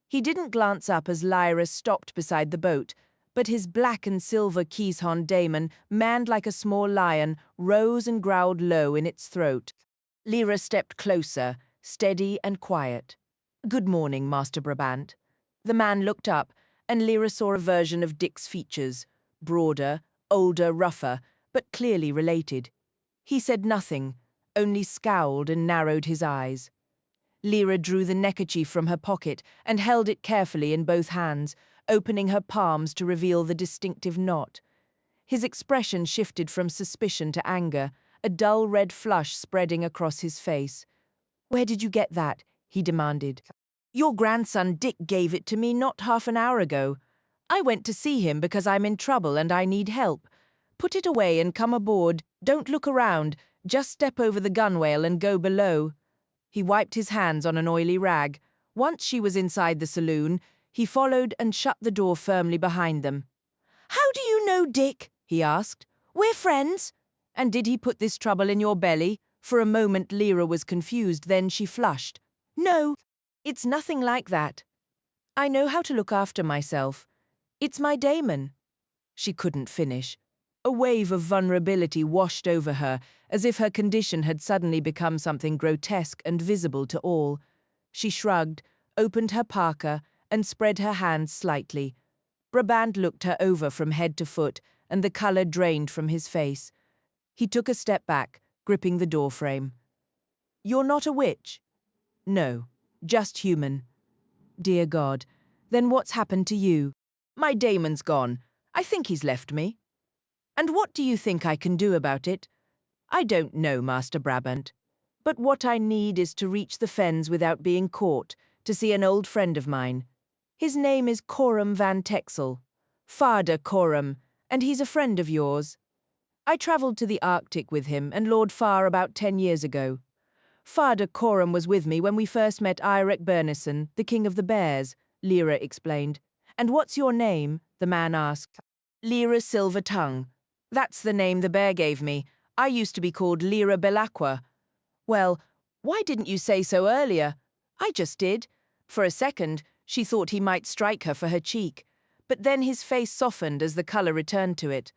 He didn't glance up as Lyra stopped beside the boat, but his black and silver Keeshond daemon, manned like a small lion, rose and growled low in its throat. Lyra stepped closer, steady and quiet. "Good morning, Master Brabant." The man looked up, and Lyra saw a version of Dick's features, broader, older, rougher, but clearly related. He said nothing, only scowled and narrowed his eyes. Lyra drew the neckerchief from her pocket and held it carefully in both hands, opening her palms to reveal the distinctive knot. His expression shifted from suspicion to anger, a dull red flush spreading across his face. "Where did you get that?" he demanded. "Your grandson Dick gave it to me not half an hour ago. I went to see him because I'm in trouble and I need help. Put it away and come aboard. Don't look around. Just step over the gunwale and go below." He wiped his hands on an oily rag. Once she was inside the saloon, he followed and shut the door firmly behind them. "How do you know Dick?" he asked. "We're friends." "And did he put this trouble in your belly?" For a moment Lyra was confused, then she flushed. "No, it's nothing like that. I know how to look after myself. It's my daemon." She couldn't finish. A wave of vulnerability washed over her, as if her condition had suddenly become something grotesque and visible to all. She shrugged, opened her parka, and spread her hands slightly. Brabant looked her over from head to foot, and the colour drained from his face. He took a step back, gripping the doorframe. "You're not a witch?" "No, just human." "Dear God, then what's happened to you?" "My daemon's gone. I think he's left me." "And what do you think I can do about it?" "I don't know, Master Brabant. But what I need is to reach the fens without being caught, to see an old friend of mine. His name is Coram van Texel. Father Coram, and he's a friend of yours. I travelled to the Arctic with him and Lord Farr about 10 years ago. Father Coram was with me when we first met Eirik Bernison, the King of the Bears," Lyra explained. "And what's your name?" the man asked. "Lyra Silver Tongue. That's the name the bear gave me. I used to be called Lyra Belacqua. Well, why didn't you say so earlier? I just did. For a second, she thought he might strike her for her cheek, but then his face softened as the colour returned to it.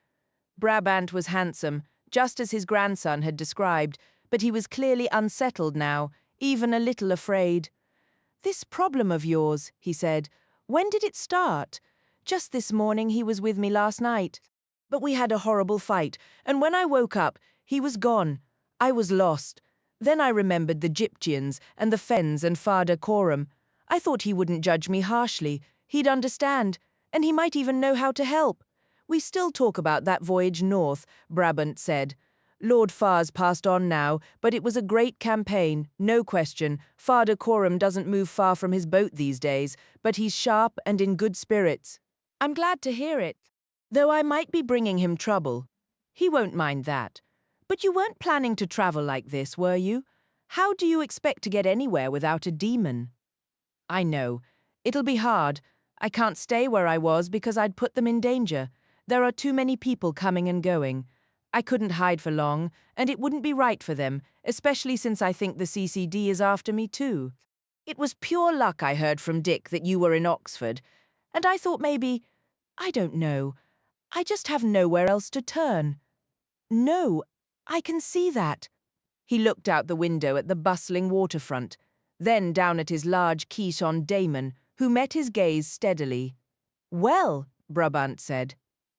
Brabant was handsome, just as his grandson had described, but he was clearly unsettled now, even a little afraid. "This problem of yours," he said, "when did it start?" "Just this morning. He was with me last night. But we had a horrible fight, and when I woke up, he was gone. I was lost. Then I remembered the Gyptians and the Fens and Fada Coram. I thought he wouldn't judge me harshly. He'd understand, and he might even know how to help. We still talk about that voyage north," Brabant said. "Lord Far's passed on now, but it was a great campaign, no question. Fada Coram doesn't move far from his boat these days, but he's sharp and in good spirits." "I'm glad to hear it. Though I might be bringing him trouble. He won't mind that. But you weren't planning to travel like this, were you? How do you expect to get anywhere without a demon?" "I know. It'll be hard. I can't stay where I was because I'd put them in danger. There are too many people coming and going. I couldn't hide for long, and it wouldn't be right for them, especially since I think the CCD is after me too. It was pure luck I heard from Dick that you were in Oxford, and I thought maybe, I don't know, I just have nowhere else to turn." "No, I can see that." He looked out the window at the bustling waterfront, then down at his large quiche on Damon, who met his gaze steadily. "Well," Brabant said,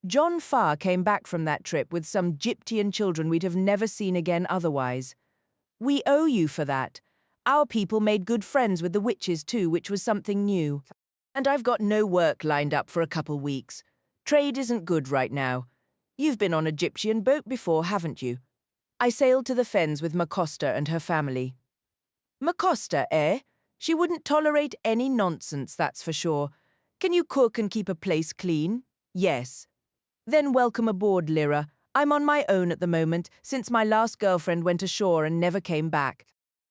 "John Farr came back from that trip with some Gyptian children we'd have never seen again otherwise. We owe you for that. Our people made good friends with the witches too, which was something new. And I've got no work lined up for a couple weeks. Trade isn't good right now. You've been on a Gyptian boat before, haven't you?" "I sailed to the Fens with Macosta and her family." "Macosta, eh? She wouldn't tolerate any nonsense, that's for sure. Can you cook and keep a place clean?" "Yes." "Then welcome aboard, Lyra. I'm on my own at the moment, since my last girlfriend went ashore and never came back."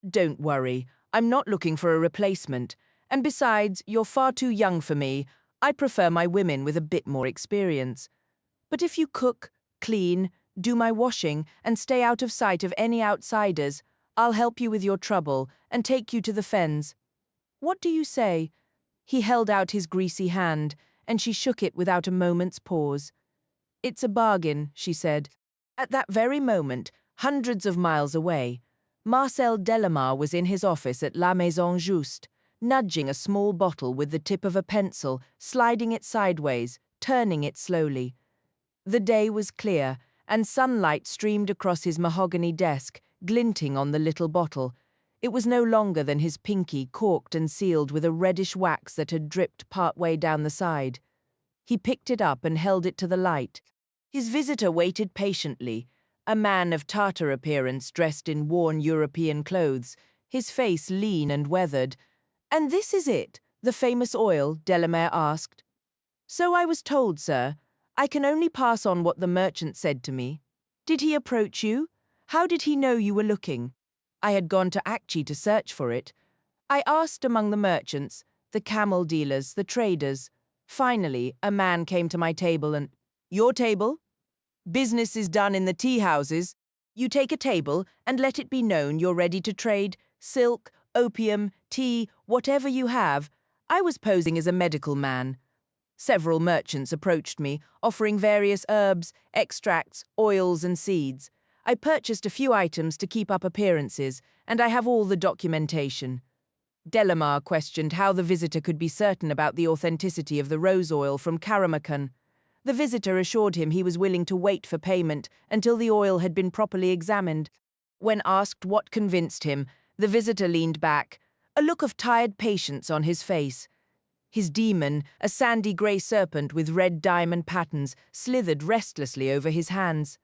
"Don't worry. I'm not looking for a replacement. And besides, you're far too young for me. I prefer my women with a bit more experience. But if you cook, clean, do my washing, and stay out of sight of any outsiders, I'll help you with your trouble and take you to the Fens. What do you say?" He held out his greasy hand, and she shook it without a moment's pause. "It's a bargain," she said. At that very moment, hundreds of miles away, Marcel Delamar was in his office at La Maison Juste, nudging a small bottle with the tip of a pencil, sliding it sideways, turning it slowly. The day was clear, and sunlight streamed across his mahogany desk, glinting on the little bottle. It was no longer than his pinky, corked and sealed with a reddish wax that had dripped part-way down the side. He picked it up and held it to the light. His visitor waited patiently, a man of Tartar appearance dressed in worn European clothes, his face lean and weathered. "And this is it, the famous oil?" Delamere asked. "So I was told, sir. I can only pass on what the merchant said to me." "Did he approach you? How did he know you were looking?" "I had gone to Acchi to search for it. I asked among the merchants, the camel dealers, the traders. Finally, a man came to my table and—" "Your table? Business is done in the tea-houses. You take a table and let it be known you're ready to trade silk, opium, tea, whatever you have. I was posing as a medical man. Several merchants approached me, offering various herbs, extracts, oils and seeds. I purchased a few items to keep up appearances, and I have all the documentation." Delamar questioned how the visitor could be certain about the authenticity of the rose oil from Karamakan. The visitor assured him he was willing to wait for payment until the oil had been properly examined. When asked what convinced him, the visitor leaned back, a look of tired patience on his face. His demon, a sandy grey serpent with red diamond patterns, slithered restlessly over his hands.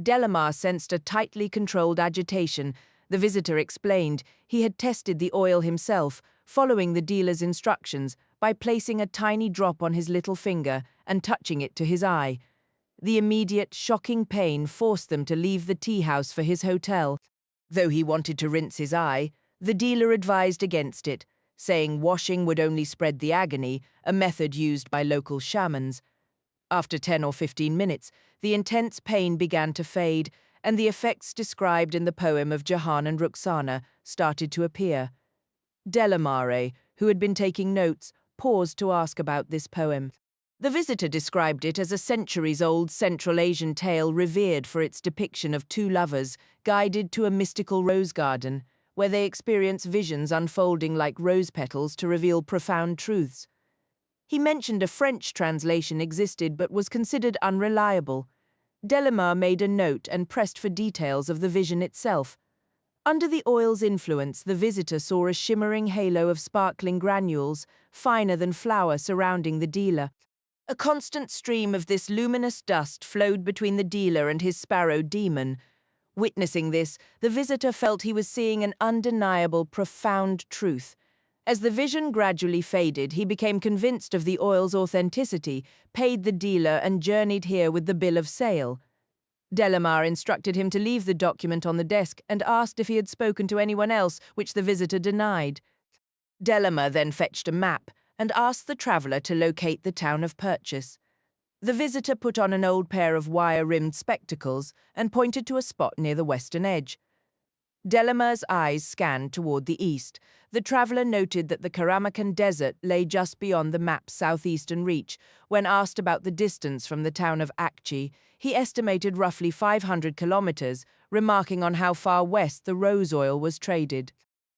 Delamar sensed a tightly controlled agitation. The visitor explained he had tested the oil himself, following the dealer's instructions, by placing a tiny drop on his little finger and touching it to his eye. The immediate, shocking pain forced them to leave the tea-house for his hotel. Though he wanted to rinse his eye, the dealer advised against it, saying washing would only spread the agony, a method used by local shamans. After 10 or 15 minutes, the intense pain began to fade, and the effects described in the poem of Jahan and Ruxana started to appear. Delamare, who had been taking notes, paused to ask about this poem. The visitor described it as a centuries-old Central Asian tale revered for its depiction of two lovers guided to a mystical rose garden, where they experience visions unfolding like rose petals to reveal profound truths. He mentioned a French translation existed but was considered unreliable. Delamare made a note and pressed for details of the vision itself. Under the oil's influence, the visitor saw a shimmering halo of sparkling granules, finer than flour, surrounding the dealer. A constant stream of this luminous dust flowed between the dealer and his sparrow demon. Witnessing this, the visitor felt he was seeing an undeniable, profound truth. As the vision gradually faded, he became convinced of the oil's authenticity, paid the dealer, and journeyed here with the bill of sale. Delamare instructed him to leave the document on the desk and asked if he had spoken to anyone else, which the visitor denied. Delamare then fetched a map and asked the traveller to locate the town of purchase. The visitor put on an old pair of wire-rimmed spectacles and pointed to a spot near the western edge. Delamare's eyes scanned toward the east. The traveller noted that the Karamakan Desert lay just beyond the map's southeastern reach. When asked about the distance from the town of Akchi, he estimated roughly 500 kilometers, remarking on how far west the rose oil was traded.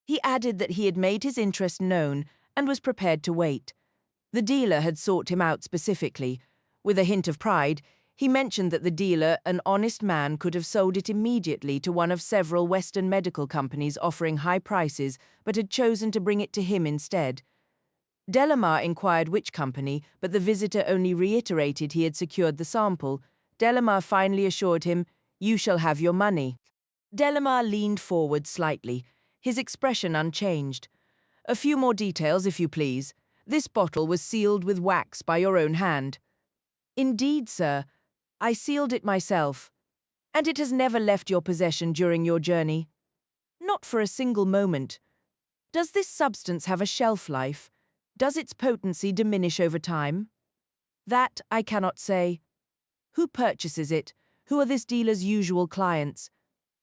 He added that he had made his interest known and was prepared to wait. The dealer had sought him out specifically. With a hint of pride, he mentioned that the dealer, an honest man, could have sold it immediately to one of several Western medical companies offering high prices, but had chosen to bring it to him instead. Delamare inquired which company, but the visitor only reiterated he had secured the sample. Delamare finally assured him, "You shall have your money." Delamare leaned forward slightly, his expression unchanged. "A few more details, if you please. This bottle was sealed with wax by your own hand." "Indeed, sir. I sealed it myself." "And it has never left your possession during your journey?" "Not for a single moment." "Does this substance have a shelf life? Does its potency diminish over time?" "That I cannot say." "Who purchases it? Who are this dealer's usual clients?"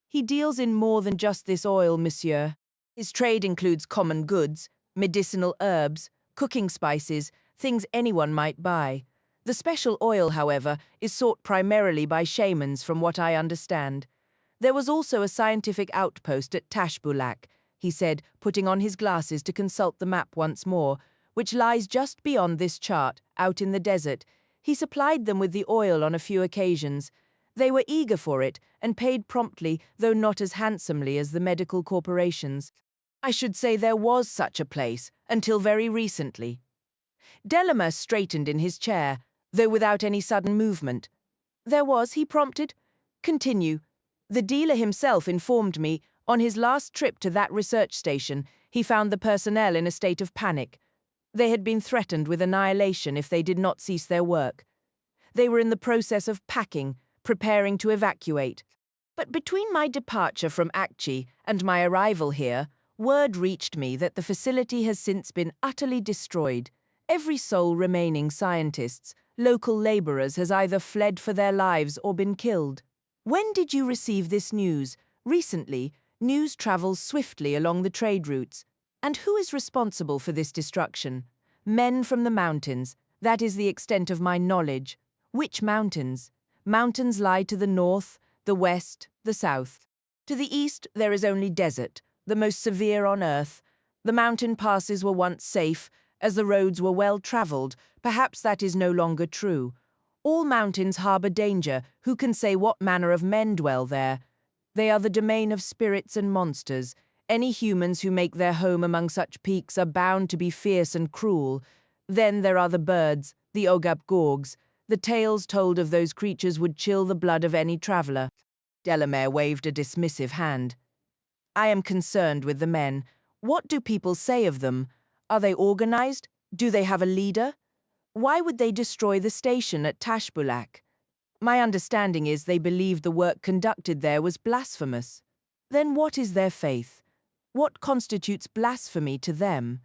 "He deals in more than just this oil, monsieur. His trade includes common goods, medicinal herbs, cooking spices, things anyone might buy. The special oil, however, is sought primarily by shamans, from what I understand. There was also a scientific outpost at Tashbulak," he said, putting on his glasses to consult the map once more, "which lies just beyond this chart, out in the desert. He supplied them with the oil on a few occasions. They were eager for it and paid promptly, though not as handsomely as the medical corporations. I should say there was such a place, until very recently." Delamare straightened in his chair, though without any sudden movement. "There was," he prompted. "Continue." "The dealer himself informed me, on his last trip to that research station, he found the personnel in a state of panic. They had been threatened with annihilation if they did not cease their work. They were in the process of packing, preparing to evacuate. But between my departure from Akchi and my arrival here, word reached me that the facility has since been utterly destroyed. Every soul remaining scientists, local laborers, has either fled for their lives or been killed." "When did you receive this news?" "Recently. News travels swiftly along the trade routes." "And who is responsible for this destruction?" "Men from the mountains. That is the extent of my knowledge." "Which mountains?" "Mountains lie to the north, the west, the south. To the east there is only desert, the most severe on earth. The mountain passes were once safe, as the roads were well traveled. Perhaps that is no longer true. All mountains harbor danger. Who can say what manner of men dwell there? They are the domain of spirits and monsters. Any humans who make their home among such peaks are bound to be fierce and cruel. Then there are the birds, the Ogap-Gorgs. The tales told of those creatures would chill the blood of any traveler." Delamare waved a dismissive hand. "I am concerned with the men. What do people say of them? Are they organized? Do they have a leader? Why would they destroy the station at Tashbulak? My understanding is they believed the work conducted there was blasphemous. Then what is their faith? What constitutes blasphemy to them?"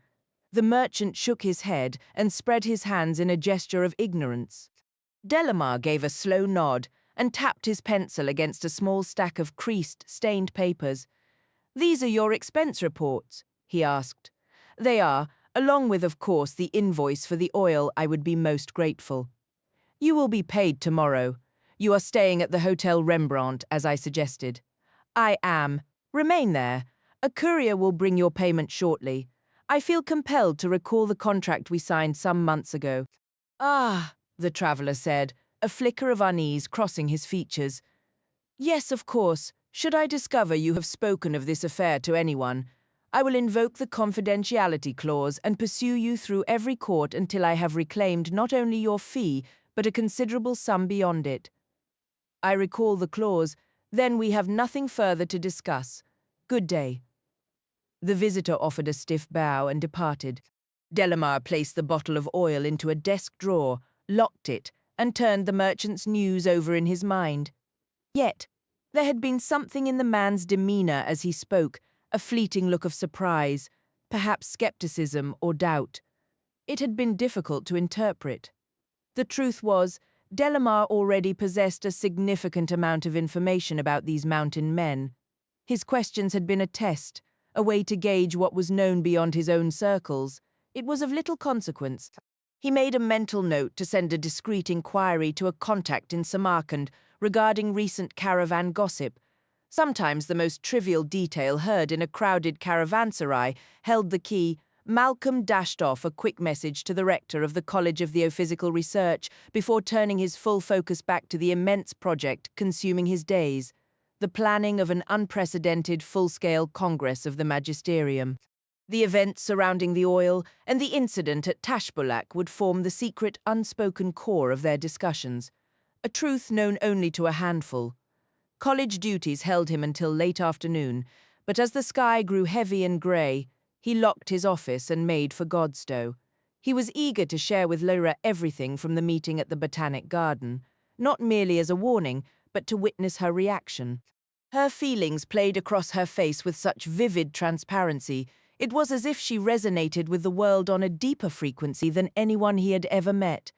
The merchant shook his head and spread his hands in a gesture of ignorance. Delamare gave a slow nod and tapped his pencil against a small stack of creased, stained papers. "These are your expense reports?" he asked. "They are, along with, of course, the invoice for the oil. I would be most grateful." "You will be paid tomorrow. You are staying at the Hotel Rembrandt, as I suggested." "I am. Remain there. A courier will bring your payment shortly. I feel compelled to recall the contract we signed some months ago." "Ah," the traveller said, a flicker of unease crossing his features. "Yes, of course. Should I discover you have spoken of this affair to anyone, I will invoke the confidentiality clause and pursue you through every court until I have reclaimed not only your fee, but a considerable sum beyond it." "I recall the clause. Then we have nothing further to discuss. Good day." The visitor offered a stiff bow and departed. Delamar placed the bottle of oil into a desk drawer, locked it, and turned the merchant's news over in his mind. Yet, there had been something in the man's demeanour as he spoke, a fleeting look of surprise, perhaps skepticism or doubt. It had been difficult to interpret. The truth was, Delamar already possessed a significant amount of information about these mountain men. His questions had been a test, a way to gauge what was known beyond his own circles. It was of little consequence. He made a mental note to send a discreet inquiry to a contact in Samarkand regarding recent caravan gossip. Sometimes the most trivial detail heard in a crowded caravanserai held the key. Malcolm dashed off a quick message to the rector of the College of Theophysical Research before turning his full focus back to the immense project consuming his days, the planning of an unprecedented full-scale Congress of the Magisterium. The events surrounding the oil and the incident at Tashbulak would form the secret, unspoken core of their discussions, a truth known only to a handful. College duties held him until late afternoon, but as the sky grew heavy and grey, he locked his office and made for Godstow. He was eager to share with Lyra everything from the meeting at the Botanic Garden, not merely as a warning, but to witness her reaction. Her feelings played across her face with such vivid transparency. It was as if she resonated with the world on a deeper frequency than anyone he had ever met.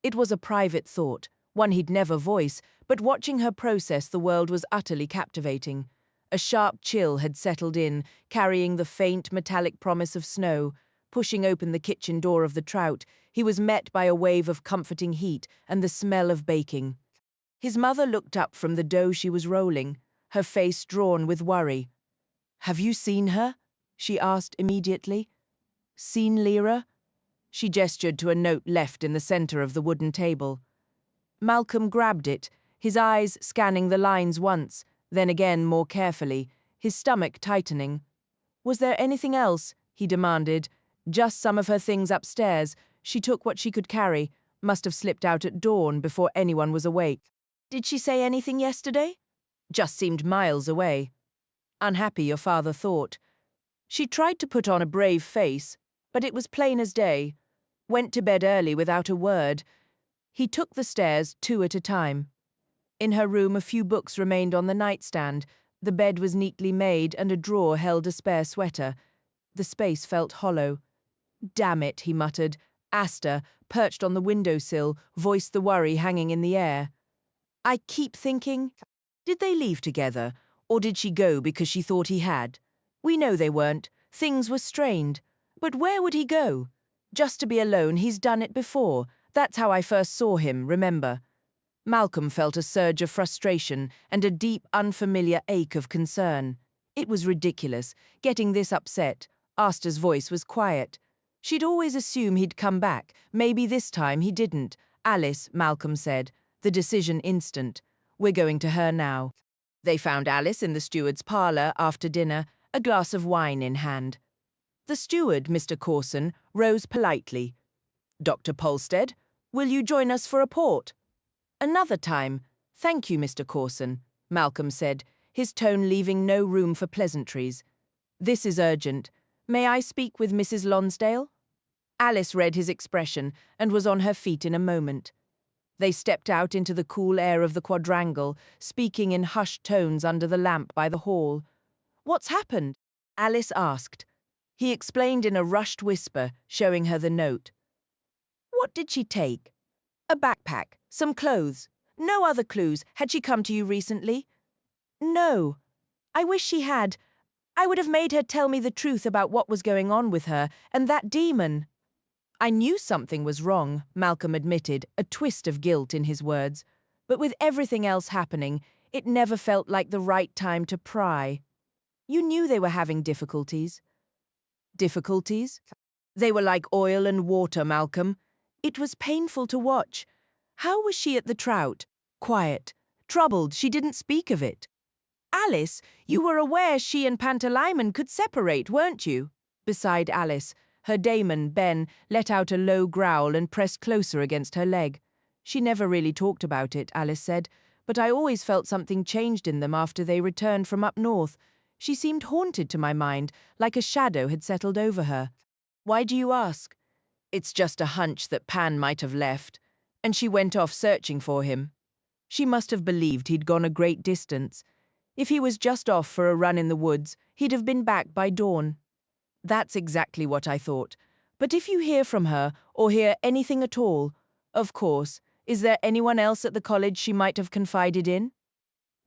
It was a private thought, one he'd never voice, but watching her process the world was utterly captivating. A sharp chill had settled in, carrying the faint, metallic promise of snow. Pushing open the kitchen door of the Trout, he was met by a wave of comforting heat and the smell of baking. His mother looked up from the dough she was rolling, her face drawn with worry. "Have you seen her?" she asked immediately. "Seen Lyra?" She gestured to a note left in the center of the wooden table. Malcolm grabbed it, his eyes scanning the lines once, then again more carefully, his stomach tightening. "Was there anything else?" he demanded. "Just some of her things upstairs. She took what she could carry. Must have slipped out at dawn before anyone was awake." "Did she say anything yesterday?" "Just seemed miles away." "Unhappy, your father thought." "She tried to put on a brave face, but it was plain as day. Went to bed early without a word." He took the stairs 2 at a time. In her room a few books remained on the nightstand. The bed was neatly made and a drawer held a spare sweater. The space felt hollow. "Damn it," he muttered. Asta, perched on the windowsill, voiced the worry hanging in the air. "I keep thinking, did they leave together, or did she go because she thought he had? We know they weren't. Things were strained. But where would he go? Just to be alone. He's done it before. That's how I first saw him, remember?" Malcolm felt a surge of frustration and a deep, unfamiliar ache of concern. It was ridiculous, getting this upset. Asta's voice was quiet. She'd always assumed he'd come back. Maybe this time he didn't. "Alice," Malcolm said, the decision instant. "We're going to her now." They found Alice in the steward's parlour after dinner, a glass of wine in hand. The steward, Mr. Corson, rose politely. "Dr. Polstead, will you join us for a port?" "Another time. Thank you, Mr. Corson," Malcolm said, his tone leaving no room for pleasantries. "This is urgent. May I speak with Mrs. Lonsdale?" Alice read his expression and was on her feet in a moment. They stepped out into the cool air of the quadrangle, speaking in hushed tones under the lamp by the hall. "What's happened?" Alice asked. He explained in a rushed whisper, showing her the note. "What did she take?" "A backpack, some clothes. No other clues. Had she come to you recently? No. I wish she had. I would have made her tell me the truth about what was going on with her and that demon. I knew something was wrong, Malcolm admitted, a twist of guilt in his words. But with everything else happening, it never felt like the right time to pry. You knew they were having difficulties. Difficulties? They were like oil and water, Malcolm. It was painful to watch. How was she at the trout? Quiet. Troubled, she didn't speak of it. Alice, you were aware she and Pantalaimon could separate, weren't you? Beside Alice, her daemon, Ben, let out a low growl and pressed closer against her leg. She never really talked about it, Alice said, but I always felt something changed in them after they returned from up north. She seemed haunted to my mind, like a shadow had settled over her. Why do you ask? It's just a hunch that Pan might have left, and she went off searching for him. She must have believed he'd gone a great distance. If he was just off for a run in the woods, he'd have been back by dawn. That's exactly what I thought. But if you hear from her, or hear anything at all, of course, is there anyone else at the college she might have confided in?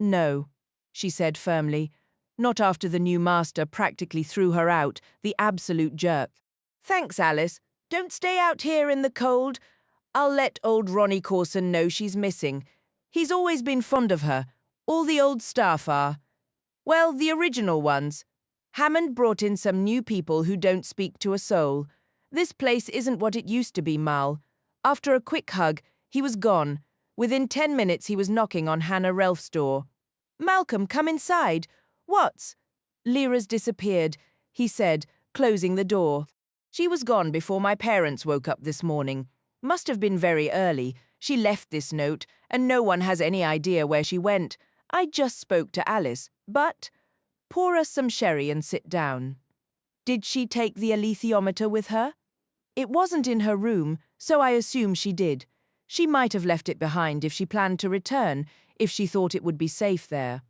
No, she said firmly. Not after the new master practically threw her out, the absolute jerk. Thanks, Alice. Don't stay out here in the cold. I'll let old Ronnie Corson know she's missing. He's always been fond of her. All the old staff are. Well, the original ones. Hammond brought in some new people who don't speak to a soul. This place isn't what it used to be, Mal. After a quick hug, he was gone. Within 10 minutes he was knocking on Hannah Relf's door. Malcolm, come inside. What's? Lyra's disappeared, he said, closing the door. She was gone before my parents woke up this morning. Must have been very early. She left this note, and no one has any idea where she went. I just spoke to Alice, but... Pour us some sherry and sit down. Did she take the alethiometer with her? It wasn't in her room, so I assume she did. She might have left it behind if she planned to return, if she thought it would be safe there.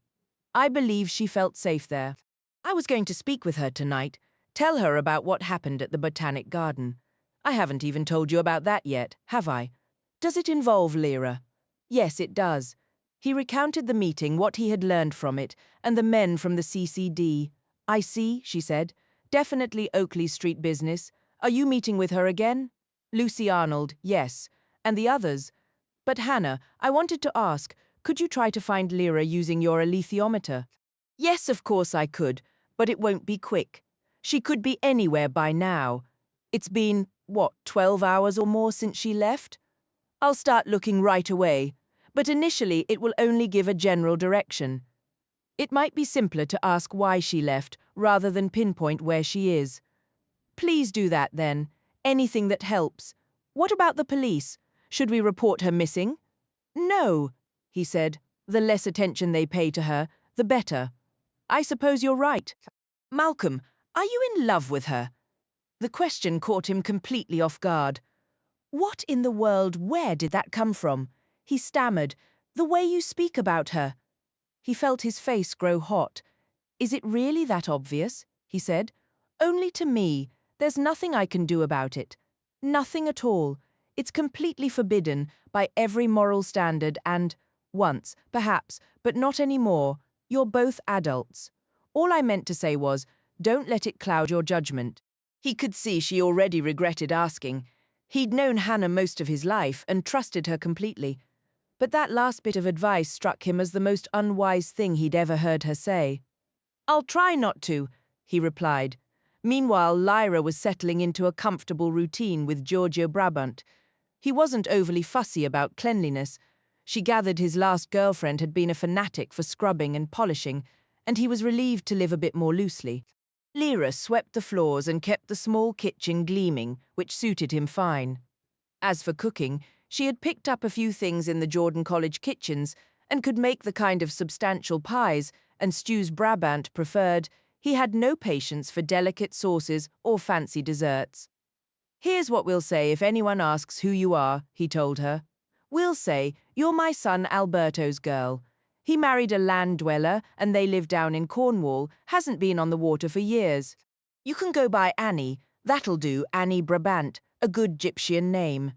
I believe she felt safe there. I was going to speak with her tonight, tell her about what happened at the Botanic Garden. I haven't even told you about that yet, have I? Does it involve Lyra? Yes, it does. He recounted the meeting, what he had learned from it, and the men from the CCD. I see, she said. Definitely Oakley Street business. Are you meeting with her again? Lucy Arnold, yes. And the others? But Hannah, I wanted to ask, could you try to find Lyra using your alethiometer? Yes, of course I could, but it won't be quick. She could be anywhere by now. It's been, 12 hours or more since she left? I'll start looking right away, but initially it will only give a general direction. It might be simpler to ask why she left, rather than pinpoint where she is. Please do that then. Anything that helps. What about the police? Should we report her missing? No, he said. The less attention they pay to her, the better. I suppose you're right. Malcolm, are you in love with her? The question caught him completely off guard. What in the world, where did that come from? He stammered. The way you speak about her. He felt his face grow hot. Is it really that obvious? He said. Only to me. There's nothing I can do about it. Nothing at all. It's completely forbidden by every moral standard and, once, perhaps, but not anymore, you're both adults. All I meant to say was, don't let it cloud your judgment. He could see she already regretted asking. He'd known Hannah most of his life and trusted her completely. But that last bit of advice struck him as the most unwise thing he'd ever heard her say. I'll try not to, he replied. Meanwhile, Lyra was settling into a comfortable routine with Giorgio Brabant. He wasn't overly fussy about cleanliness. She gathered his last girlfriend had been a fanatic for scrubbing and polishing, and he was relieved to live a bit more loosely. Lyra swept the floors and kept the small kitchen gleaming, which suited him fine. As for cooking, she had picked up a few things in the Jordan College kitchens and could make the kind of substantial pies and stews Brabant preferred. He had no patience for delicate sauces or fancy desserts. Here's what we'll say if anyone asks who you are, he told her. We'll say, you're my son Alberto's girl. He married a land dweller and they live down in Cornwall, hasn't been on the water for years. You can go by Annie, that'll do, Annie Brabant, a good Gyptian name.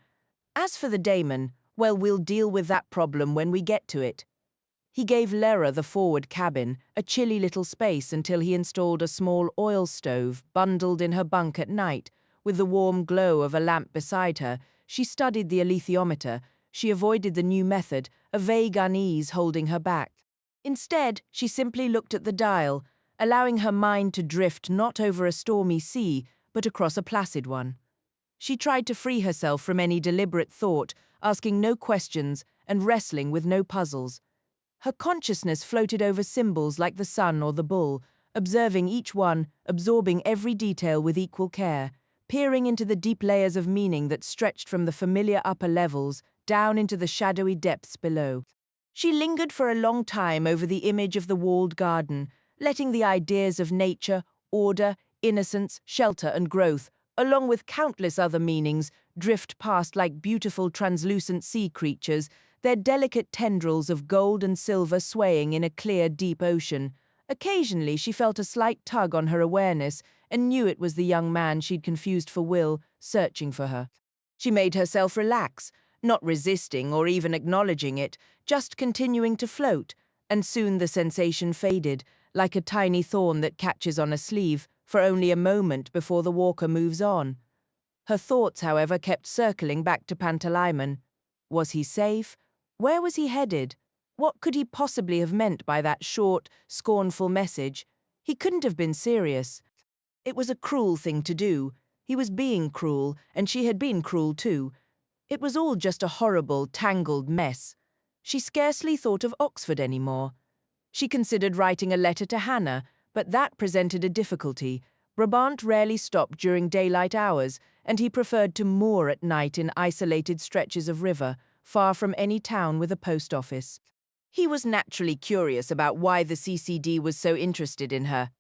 As for the daemon, Well, we'll deal with that problem when we get to it. He gave Lyra the forward cabin, a chilly little space until he installed a small oil stove bundled in her bunk at night. With the warm glow of a lamp beside her, she studied the alethiometer. She avoided the new method, a vague unease holding her back. Instead, she simply looked at the dial, allowing her mind to drift not over a stormy sea, but across a placid one. She tried to free herself from any deliberate thought, asking no questions and wrestling with no puzzles. Her consciousness floated over symbols like the sun or the bull, observing each one, absorbing every detail with equal care, peering into the deep layers of meaning that stretched from the familiar upper levels down into the shadowy depths below. She lingered for a long time over the image of the walled garden, letting the ideas of nature, order, innocence, shelter, and growth, along with countless other meanings, drift past like beautiful translucent sea creatures, their delicate tendrils of gold and silver swaying in a clear, deep ocean. Occasionally she felt a slight tug on her awareness and knew it was the young man she'd confused for Will, searching for her. She made herself relax, not resisting or even acknowledging it, just continuing to float, and soon the sensation faded, like a tiny thorn that catches on a sleeve, for only a moment before the walker moves on. Her thoughts, however, kept circling back to Pantalaimon. Was he safe? Where was he headed? What could he possibly have meant by that short, scornful message? He couldn't have been serious. It was a cruel thing to do. He was being cruel, and she had been cruel too. It was all just a horrible, tangled mess. She scarcely thought of Oxford anymore. She considered writing a letter to Hannah, but that presented a difficulty. Brabant rarely stopped during daylight hours, and he preferred to moor at night in isolated stretches of river, far from any town with a post office. He was naturally curious about why the CCD was so interested in her.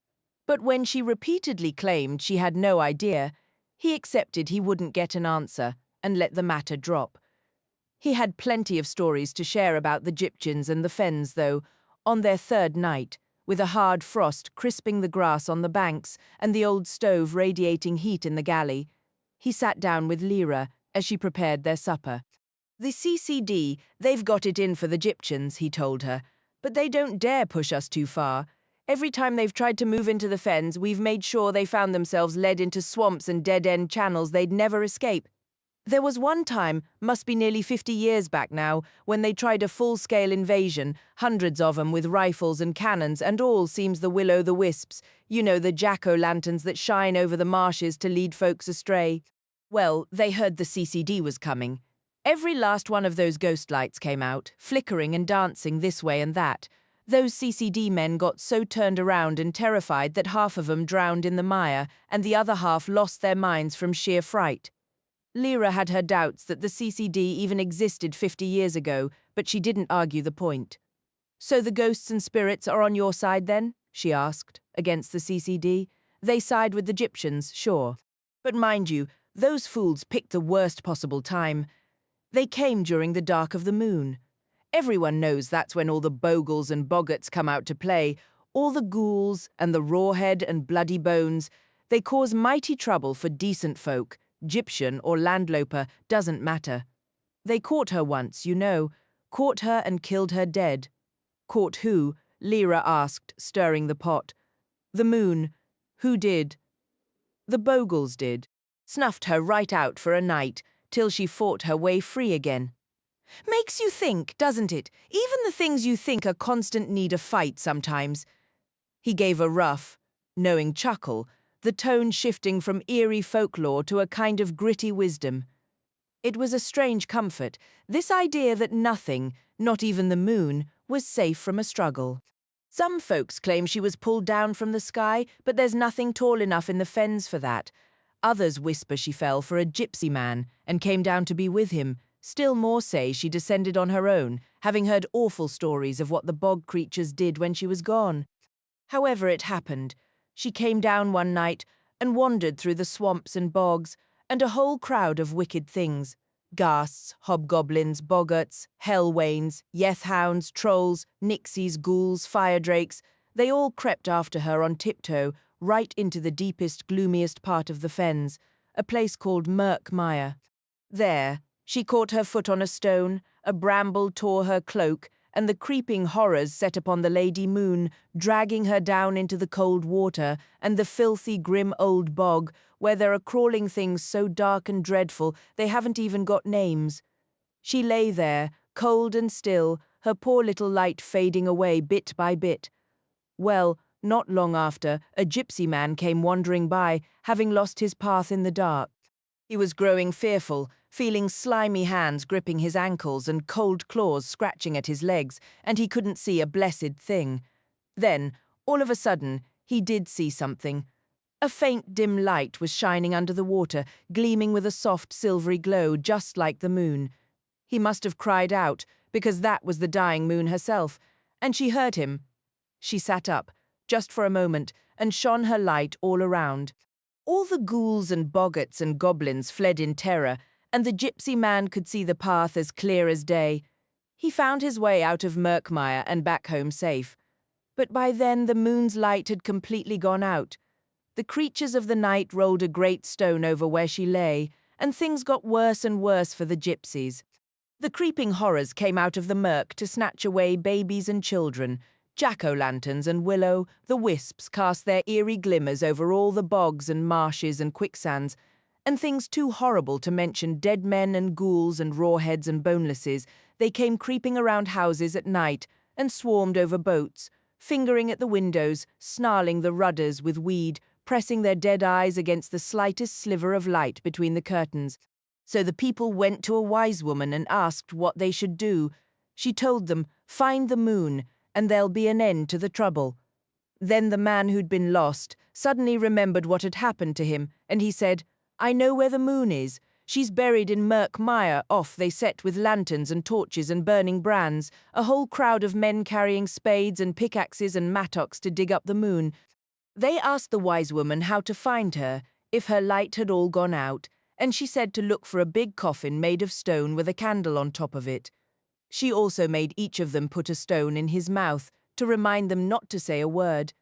But when she repeatedly claimed she had no idea, he accepted he wouldn't get an answer and let the matter drop. He had plenty of stories to share about the Gyptians and the Fens, though, on their third night, with a hard frost crisping the grass on the banks and the old stove radiating heat in the galley, he sat down with Lyra as she prepared their supper. The CCD, they've got it in for the Gyptians, he told her, but they don't dare push us too far. Every time they've tried to move into the Fens, we've made sure they found themselves led into swamps and dead-end channels they'd never escape. There was one time, must be nearly 50 years back now, when they tried a full-scale invasion, hundreds of them with rifles and cannons, and all seems the will-o'-the-wisps, you know, the jack-o'-lanterns that shine over the marshes to lead folks astray. Well, they heard the CCD was coming. Every last one of those ghost lights came out, flickering and dancing this way and that. Those CCD men got so turned around and terrified that half of them drowned in the mire, and the other half lost their minds from sheer fright. Lyra had her doubts that the CCD even existed 50 years ago, but she didn't argue the point. "So the ghosts and spirits are on your side then?" she asked, against the CCD. "They side with the Gyptians, sure. But mind you, those fools picked the worst possible time. They came during the dark of the moon. Everyone knows that's when all the bogles and boggarts come out to play, all the ghouls and the rawhead and bloody bones. They cause mighty trouble for decent folk, Gyptian or landloper, doesn't matter. They caught her once, you know, caught her and killed her dead." "Caught who?" Lyra asked, stirring the pot. "The moon. Who did?" "The bogles did. Snuffed her right out for a night, till she fought her way free again. Makes you think, doesn't it? Even the things you think are constant need a fight sometimes." He gave a rough, knowing chuckle, the tone shifting from eerie folklore to a kind of gritty wisdom. It was a strange comfort, this idea that nothing, not even the moon, was safe from a struggle. "Some folks claim she was pulled down from the sky, but there's nothing tall enough in the Fens for that. Others whisper she fell for a gypsy man and came down to be with him. Still more say she descended on her own, having heard awful stories of what the bog creatures did when she was gone. However it happened, she came down one night and wandered through the swamps and bogs, and a whole crowd of wicked things. Ghasts, hobgoblins, boggarts, hell-wains, yeth-hounds, trolls, nixies, ghouls, fire-drakes, they all crept after her on tiptoe right into the deepest, gloomiest part of the Fens, a place called Murk Mire. There, She caught her foot on a stone, a bramble tore her cloak, and the creeping horrors set upon the Lady Moon, dragging her down into the cold water and the filthy, grim old bog, where there are crawling things so dark and dreadful they haven't even got names. She lay there, cold and still, her poor little light fading away bit by bit. Well, not long after, a gypsy man came wandering by, having lost his path in the dark. He was growing fearful, feeling slimy hands gripping his ankles and cold claws scratching at his legs, and he couldn't see a blessed thing. Then, all of a sudden, he did see something. A faint, dim light was shining under the water, gleaming with a soft, silvery glow, just like the moon. He must have cried out, because that was the dying moon herself, and she heard him. She sat up, just for a moment, and shone her light all around. All the ghouls and boggarts and goblins fled in terror, and the gypsy man could see the path as clear as day. He found his way out of Merkmire and back home safe. But by then the moon's light had completely gone out. The creatures of the night rolled a great stone over where she lay, and things got worse and worse for the gypsies. The creeping horrors came out of the murk to snatch away babies and children. Jack-o'-lanterns and willow, the wisps cast their eerie glimmers over all the bogs and marshes and quicksands, and things too horrible to mention, dead men and ghouls and rawheads and bonelesses. They came creeping around houses at night and swarmed over boats, fingering at the windows, snarling the rudders with weed, pressing their dead eyes against the slightest sliver of light between the curtains. So the people went to a wise woman and asked what they should do. She told them, "Find the moon, and there'll be an end to the trouble." Then the man who'd been lost suddenly remembered what had happened to him, and he said, "I know where the moon is. She's buried in Merkmire. Off they set with lanterns and torches and burning brands, a whole crowd of men carrying spades and pickaxes and mattocks to dig up the moon. They asked the wise woman how to find her, if her light had all gone out, and she said to look for a big coffin made of stone with a candle on top of it. She also made each of them put a stone in his mouth to remind them not to say a word.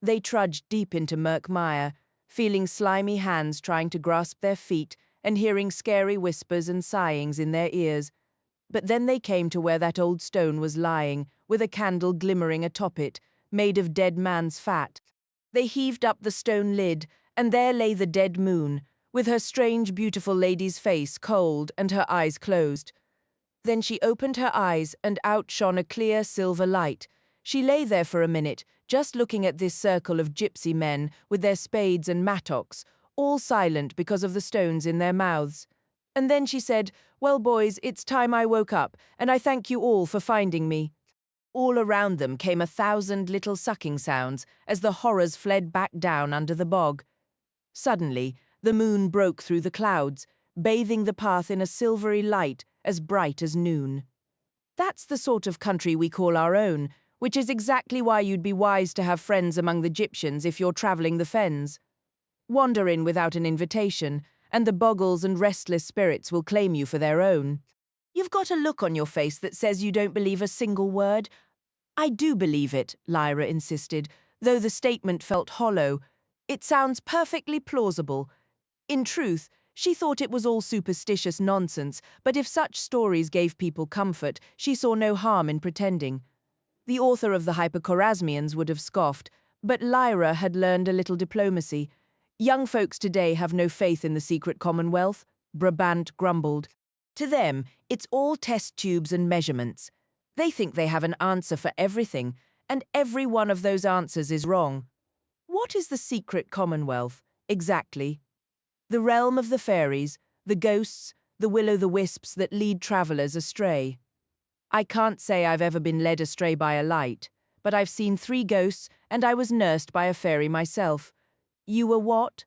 They trudged deep into Merkmire, feeling slimy hands trying to grasp their feet and hearing scary whispers and sighings in their ears. But then they came to where that old stone was lying, with a candle glimmering atop it, made of dead man's fat. They heaved up the stone lid, and there lay the dead moon, with her strange, beautiful lady's face cold and her eyes closed. Then she opened her eyes, and out shone a clear silver light. She lay there for a minute, just looking at this circle of gypsy men with their spades and mattocks, all silent because of the stones in their mouths. And then she said, "Well, boys, it's time I woke up, and I thank you all for finding me." All around them came 1,000 little sucking sounds as the horrors fled back down under the bog. Suddenly, the moon broke through the clouds, bathing the path in a silvery light as bright as noon. That's the sort of country we call our own, which is exactly why you'd be wise to have friends among the Gyptians if you're travelling the fens. Wander in without an invitation, and the boggles and restless spirits will claim you for their own. You've got a look on your face that says you don't believe a single word. I do believe it, Lyra insisted, though the statement felt hollow. It sounds perfectly plausible. In truth, she thought it was all superstitious nonsense, but if such stories gave people comfort, she saw no harm in pretending. The author of the Hyperchorasmians would have scoffed, but Lyra had learned a little diplomacy. Young folks today have no faith in the Secret Commonwealth, Brabant grumbled. To them, it's all test tubes and measurements. They think they have an answer for everything, and every one of those answers is wrong. What is the Secret Commonwealth, exactly? The realm of the fairies, the ghosts, the will-o'-the-wisps that lead travellers astray. I can't say I've ever been led astray by a light, but I've seen 3 ghosts, and I was nursed by a fairy myself. You were what?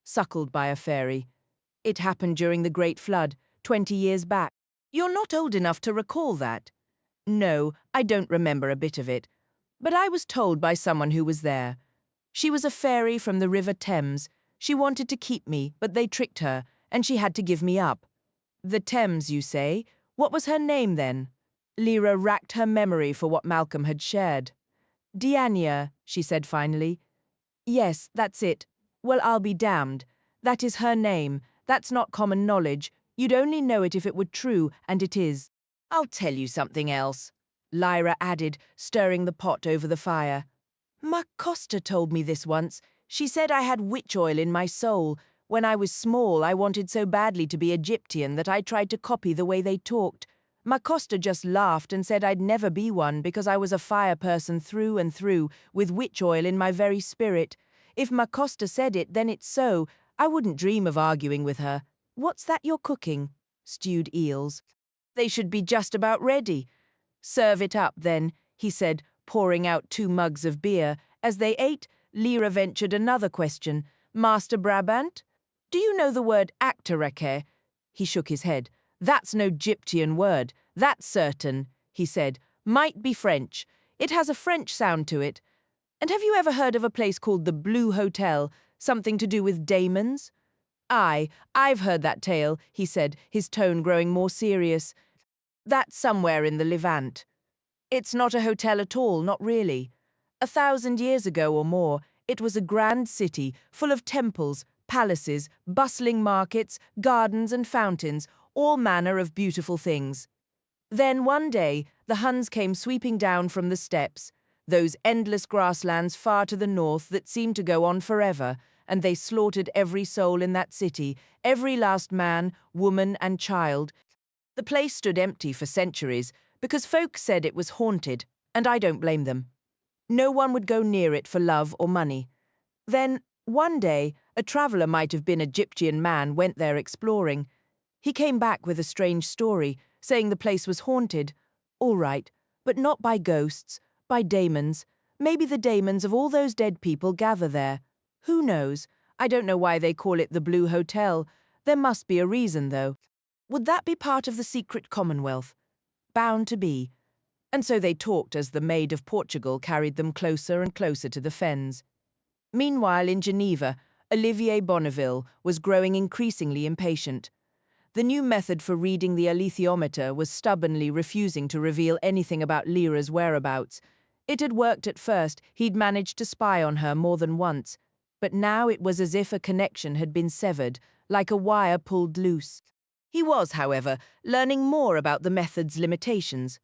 Suckled by a fairy. It happened during the Great Flood, 20 years back. You're not old enough to recall that. No, I don't remember a bit of it, but I was told by someone who was there. She was a fairy from the River Thames. She wanted to keep me, but they tricked her, and she had to give me up. The Thames, you say? What was her name then? Lyra racked her memory for what Malcolm had shared. Diania, she said finally. Yes, that's it. Well, I'll be damned. That is her name. That's not common knowledge. You'd only know it if it were true, and it is. I'll tell you something else, Lyra added, stirring the pot over the fire. Ma Costa told me this once. She said I had witch oil in my soul. When I was small, I wanted so badly to be Egyptian that I tried to copy the way they talked. Ma Costa just laughed and said I'd never be one because I was a fire person through and through, with witch oil in my very spirit. If Ma Costa said it, then it's so. I wouldn't dream of arguing with her. What's that you're cooking? Stewed eels. They should be just about ready. Serve it up, then, he said, pouring out 2 mugs of beer. As they ate, Lyra ventured another question. Master Brabant? Do you know the word actoreke? He shook his head. That's no Gyptian word. That's certain, he said. Might be French. It has a French sound to it. And have you ever heard of a place called the Blue Hotel? Something to do with daemons? Aye, I've heard that tale, he said, his tone growing more serious. That's somewhere in the Levant. It's not a hotel at all, not really. 1,000 years ago or more, it was a grand city full of temples, palaces, bustling markets, gardens and fountains, all manner of beautiful things. Then one day, the Huns came sweeping down from the steppes, those endless grasslands far to the north that seemed to go on forever, and they slaughtered every soul in that city, every last man, woman and child. The place stood empty for centuries because folk said it was haunted, and I don't blame them. No one would go near it for love or money. Then, one day, a traveller might have been a Gyptian man went there exploring. He came back with a strange story, saying the place was haunted. All right, but not by ghosts, by daemons. Maybe the daemons of all those dead people gather there. Who knows? I don't know why they call it the Blue Hotel. There must be a reason, though. Would that be part of the Secret Commonwealth? Bound to be. And so they talked as the Maid of Portugal carried them closer and closer to the fens. Meanwhile, in Geneva, Olivier Bonneville was growing increasingly impatient. The new method for reading the alethiometer was stubbornly refusing to reveal anything about Lyra's whereabouts. It had worked at first, he'd managed to spy on her more than once, but now it was as if a connection had been severed, like a wire pulled loose. He was, however, learning more about the method's limitations.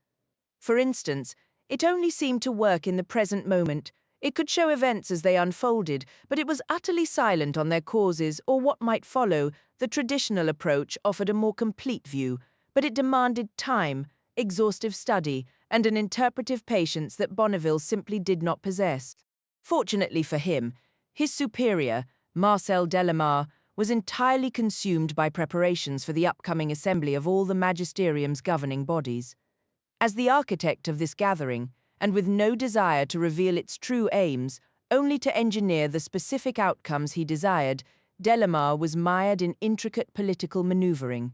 For instance, it only seemed to work in the present moment. It could show events as they unfolded, but it was utterly silent on their causes or what might follow. The traditional approach offered a more complete view, but it demanded time, exhaustive study, and an interpretive patience that Bonneville simply did not possess. Fortunately for him, his superior, Marcel Delamare, was entirely consumed by preparations for the upcoming assembly of all the magisterium's governing bodies. As the architect of this gathering, and with no desire to reveal its true aims, only to engineer the specific outcomes he desired, Delamare was mired in intricate political maneuvering.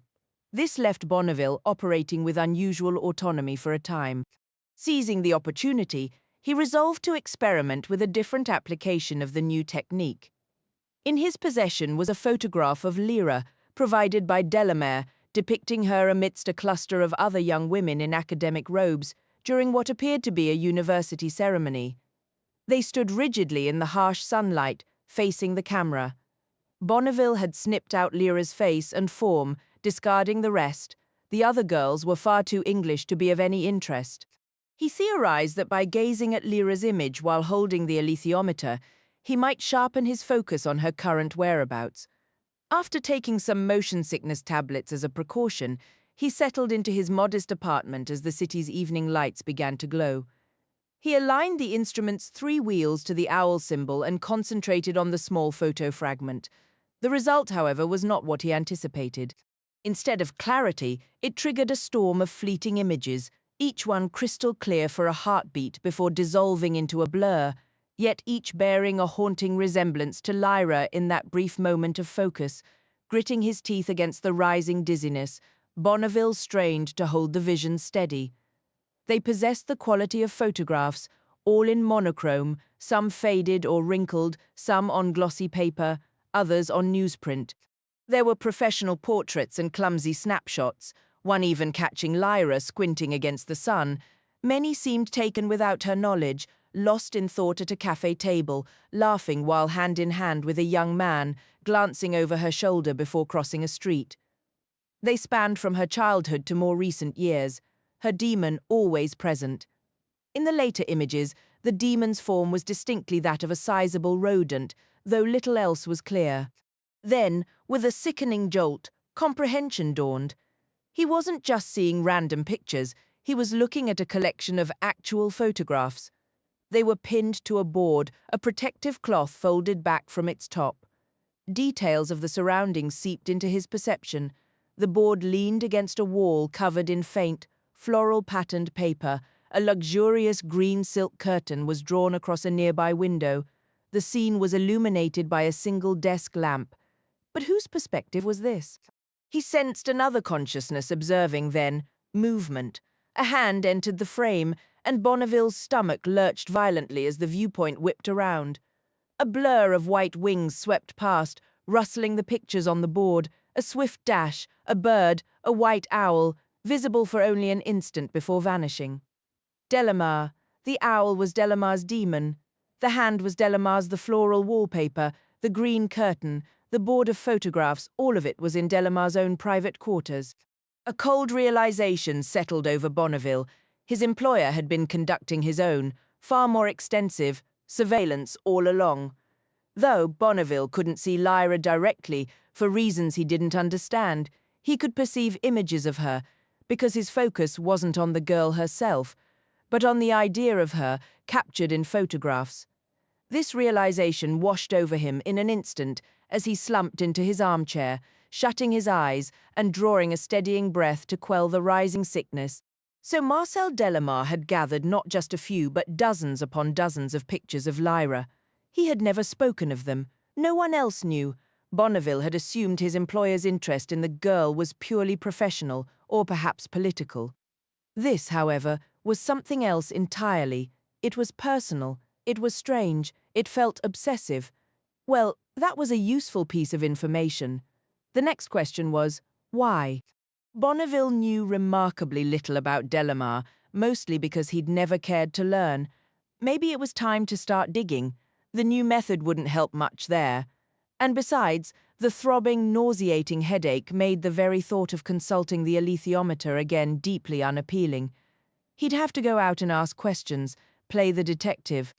This left Bonneville operating with unusual autonomy for a time. Seizing the opportunity, he resolved to experiment with a different application of the new technique. In his possession was a photograph of Lyra, provided by Delamare, depicting her amidst a cluster of other young women in academic robes during what appeared to be a university ceremony. They stood rigidly in the harsh sunlight, facing the camera. Bonneville had snipped out Lyra's face and form, discarding the rest. The other girls were far too English to be of any interest. He theorized that by gazing at Lyra's image while holding the alethiometer, he might sharpen his focus on her current whereabouts. After taking some motion sickness tablets as a precaution, he settled into his modest apartment as the city's evening lights began to glow. He aligned the instrument's 3 wheels to the owl symbol and concentrated on the small photo fragment. The result, however, was not what he anticipated. Instead of clarity, it triggered a storm of fleeting images, each one crystal clear for a heartbeat before dissolving into a blur, yet each bearing a haunting resemblance to Lyra in that brief moment of focus. Gritting his teeth against the rising dizziness, Bonneville strained to hold the vision steady. They possessed the quality of photographs, all in monochrome, some faded or wrinkled, some on glossy paper, others on newsprint. There were professional portraits and clumsy snapshots, one even catching Lyra squinting against the sun. Many seemed taken without her knowledge, lost in thought at a cafe table, laughing while hand in hand with a young man, glancing over her shoulder before crossing a street. They spanned from her childhood to more recent years, her demon always present. In the later images, the demon's form was distinctly that of a sizable rodent, though little else was clear. Then, with a sickening jolt, comprehension dawned. He wasn't just seeing random pictures, he was looking at a collection of actual photographs. They were pinned to a board, a protective cloth folded back from its top. Details of the surroundings seeped into his perception. The board leaned against a wall covered in faint, floral-patterned paper. A luxurious green silk curtain was drawn across a nearby window. The scene was illuminated by a single desk lamp. But whose perspective was this? He sensed another consciousness observing then, movement. A hand entered the frame, and Bonneville's stomach lurched violently as the viewpoint whipped around. A blur of white wings swept past, rustling the pictures on the board, a swift dash, a bird, a white owl, visible for only an instant before vanishing. Delamare. The owl was Delamare's demon. The hand was Delamare's the floral wallpaper, the green curtain, the board of photographs, all of it was in Delamare's own private quarters. A cold realization settled over Bonneville. His employer had been conducting his own, far more extensive, surveillance all along. Though Bonneville couldn't see Lyra directly, for reasons he didn't understand, he could perceive images of her, because his focus wasn't on the girl herself, but on the idea of her captured in photographs. This realization washed over him in an instant as he slumped into his armchair, shutting his eyes and drawing a steadying breath to quell the rising sickness. So Marcel Delamare had gathered not just a few but dozens upon dozens of pictures of Lyra. He had never spoken of them. No one else knew. Bonneville had assumed his employer's interest in the girl was purely professional or perhaps political. This, however, was something else entirely. It was personal. It was strange. It felt obsessive. Well, that was a useful piece of information. The next question was, why? Bonneville knew remarkably little about Delamare, mostly because he'd never cared to learn. Maybe it was time to start digging. The new method wouldn't help much there. And besides, the throbbing, nauseating headache made the very thought of consulting the alethiometer again deeply unappealing. He'd have to go out and ask questions, play the detective.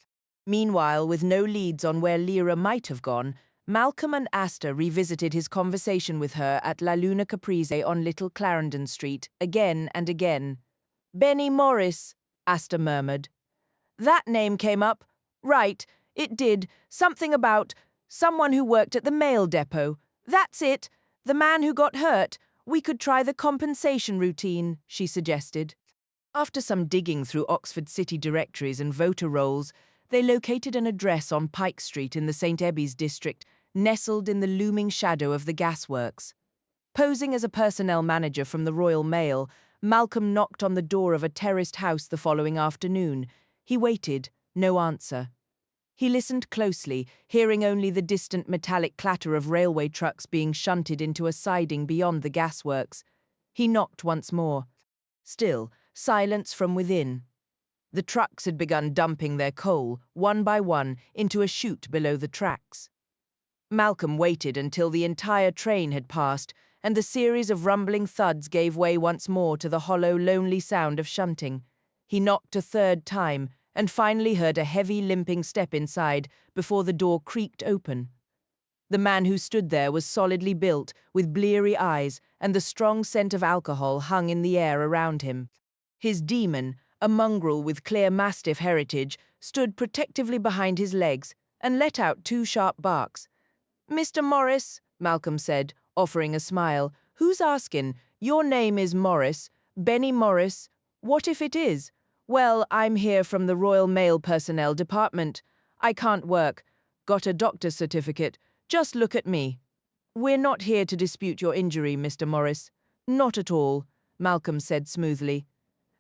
Meanwhile, with no leads on where Lyra might have gone, Malcolm and Asta revisited his conversation with her at La Luna Caprese on Little Clarendon Street again and again. "Benny Morris," Asta murmured. "That name came up. Right, it did. Something about someone who worked at the mail depot. That's it. The man who got hurt. We could try the compensation routine," she suggested. After some digging through Oxford city directories and voter rolls, they located an address on Pike Street in the St. Ebbe's district, nestled in the looming shadow of the gasworks. Posing as a personnel manager from the Royal Mail, Malcolm knocked on the door of a terraced house the following afternoon. He waited, no answer. He listened closely, hearing only the distant metallic clatter of railway trucks being shunted into a siding beyond the gasworks. He knocked once more. Still, silence from within. The trucks had begun dumping their coal, one by one, into a chute below the tracks. Malcolm waited until the entire train had passed, and the series of rumbling thuds gave way once more to the hollow, lonely sound of shunting. He knocked a third time, and finally heard a heavy, limping step inside before the door creaked open. The man who stood there was solidly built, with bleary eyes, and the strong scent of alcohol hung in the air around him. His demon, a mongrel with clear mastiff heritage, stood protectively behind his legs and let out two sharp barks. "Mr. Morris," Malcolm said, offering a smile. "Who's askin'? Your name is Morris. Benny Morris. What if it is? Well, I'm here from the Royal Mail Personnel Department. I can't work. Got a doctor's certificate. Just look at me." "We're not here to dispute your injury, Mr. Morris." "Not at all," Malcolm said smoothly.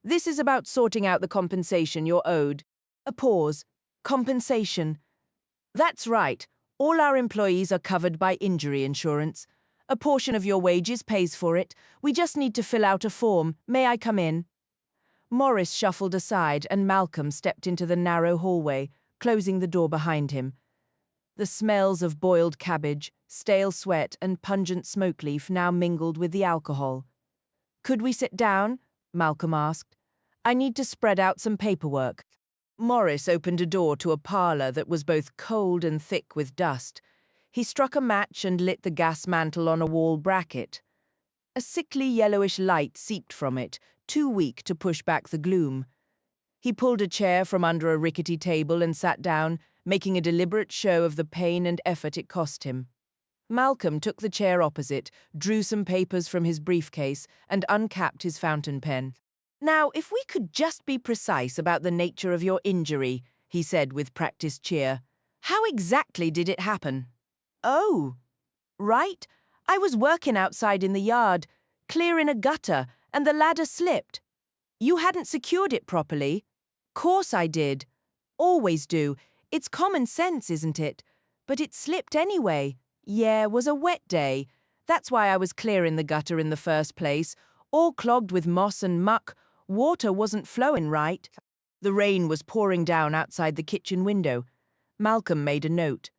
"This is about sorting out the compensation you're owed." A pause. Compensation. "That's right. All our employees are covered by injury insurance. A portion of your wages pays for it. We just need to fill out a form. May I come in?" Morris shuffled aside and Malcolm stepped into the narrow hallway, closing the door behind him. The smells of boiled cabbage, stale sweat, and pungent smoke leaf now mingled with the alcohol. "Could we sit down?" Malcolm asked. "I need to spread out some paperwork." Morris opened a door to a parlour that was both cold and thick with dust. He struck a match and lit the gas mantle on a wall bracket. A sickly yellowish light seeped from it, too weak to push back the gloom. He pulled a chair from under a rickety table and sat down, making a deliberate show of the pain and effort it cost him. Malcolm took the chair opposite, drew some papers from his briefcase, and uncapped his fountain pen. "Now, if we could just be precise about the nature of your injury," he said with practiced cheer. "How exactly did it happen?" "Oh, right. I was working outside in the yard, clearing a gutter, and the ladder slipped." "You hadn't secured it properly?" "Course I did. Always do. It's common sense, isn't it? But it slipped anyway. Yeah, was a wet day. That's why I was clearing the gutter in the first place. All clogged with moss and muck. Water wasn't flowing right." The rain was pouring down outside the kitchen window. Malcolm made a note.